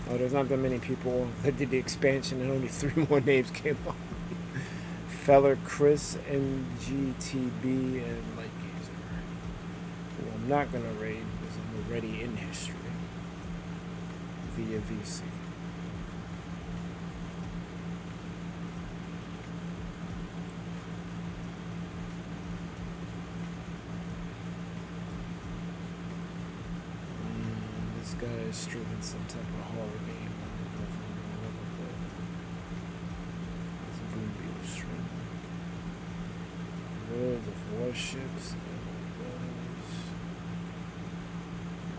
Oh, there's not that many people that did the expansion and only 3 more names came up. Feller, Chris, MGTB, and Lightgazer. Who I'm not gonna raid because I'm already in history via VC. This guy is streaming some type of horror game. I don't know if I'm gonna look at that. It's a Boom Beetle stream. World of Warships.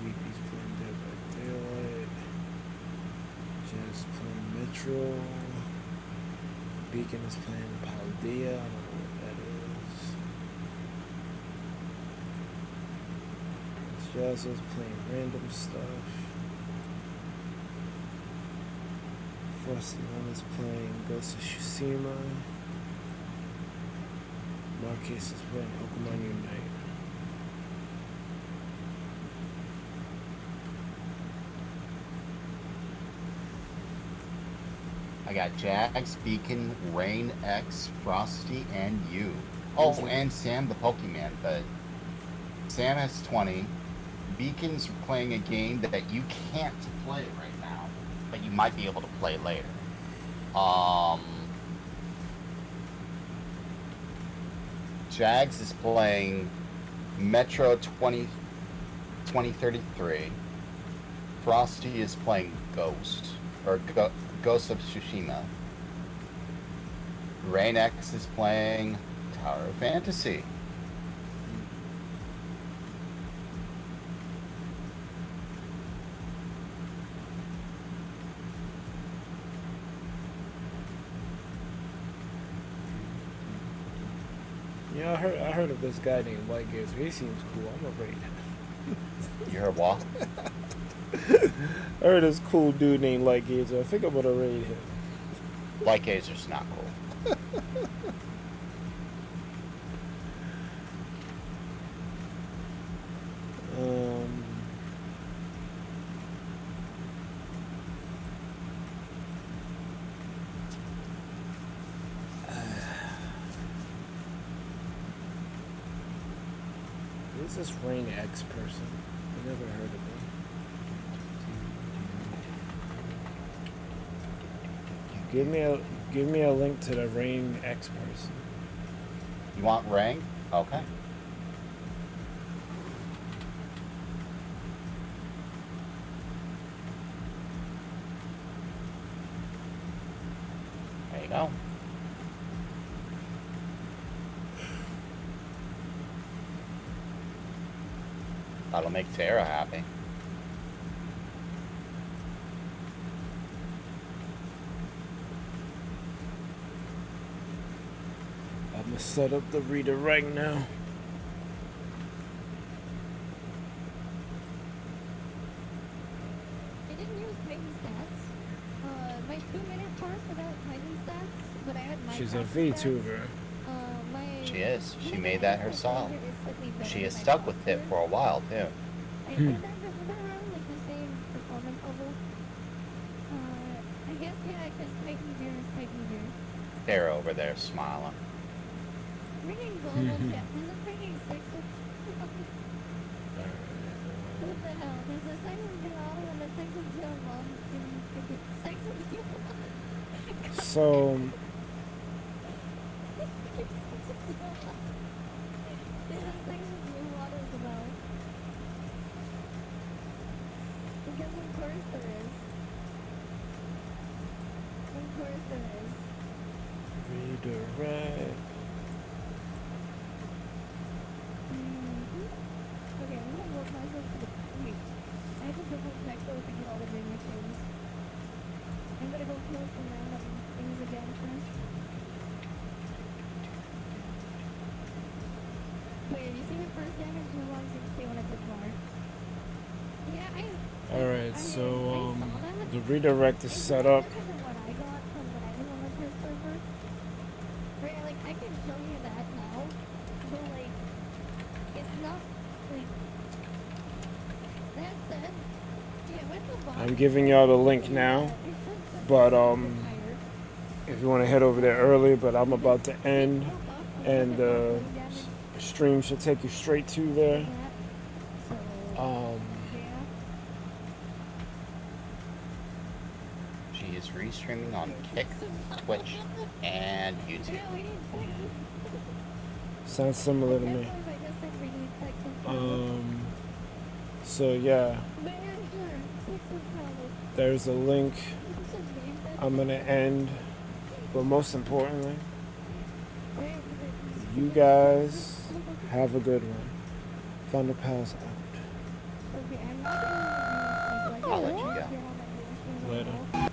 Weepy's playing Dead by Daylight. Jazz playing Metro. Beacon is playing Paldea. I don't know what that is. Jazzo's playing random stuff. Frosty Lemon is playing Ghost of Tsushima. Marcus is playing Pokemon Unite. I got Jags, Beacon, Rain, X, Frosty, and you. Oh, and Sam the Pokemon, but Sam has 20. Beacon's playing a game that you can't play right now, but you might be able to play later. Jags is playing Metro 2033. Frosty is playing Ghost, or Ghost of Tsushima. Rain X is playing Tower of Fantasy. Yeah, I heard of this guy named Lightgazer. He seems cool. I'm gonna raid him. You heard what? I heard this cool dude named Lightgazer. I think I'm gonna raid him. Lightgazer's not cool. Who's this Rain X person? I never heard of him. Give me a link to the Rain X person. You want Rain? Okay. There you go. That'll make Tara happy. I'm gonna set up the redirect now. I didn't use Titan stats. My 2-minute course without Titan stats, but I had my She's a Titan stats. VTuber. She is. She made that herself. She has stuck with it for a while, too. I think they're around like the same performance level. I guess, yeah, because Titan Gear is Titan Gear. They're over there smiling. Freaking global chat. There's a freaking 6 of What the hell? There's a 6 of Gelato and a 6 of Geomon. 6 of Geomon. So There's a 6 of Geomon about. there is. Of course there is. Redirect. Okay, I'm gonna work myself to the wait. I have to double check those to get all the big things. I'm gonna go kill some random things again first. Wait, have you seen the first damage? Move on 60 when I took more. Yeah, Alright, so I saw that. the redirect is It's set not up. different than what I got from when I was on the first server. Right, like, I can show you that now. But, like, it's not, like, that said, yeah, with the box, I'm giving y'all the link now, but if you want to head over there early, but I'm about to end, and the stream should take you straight to there. She is restreaming on Kick, Twitch, and YouTube. Sounds similar to me. So yeah, there's a link. I'm gonna end, but most importantly, you guys have a good one. Thunder Pals out. I'll let you go. Later.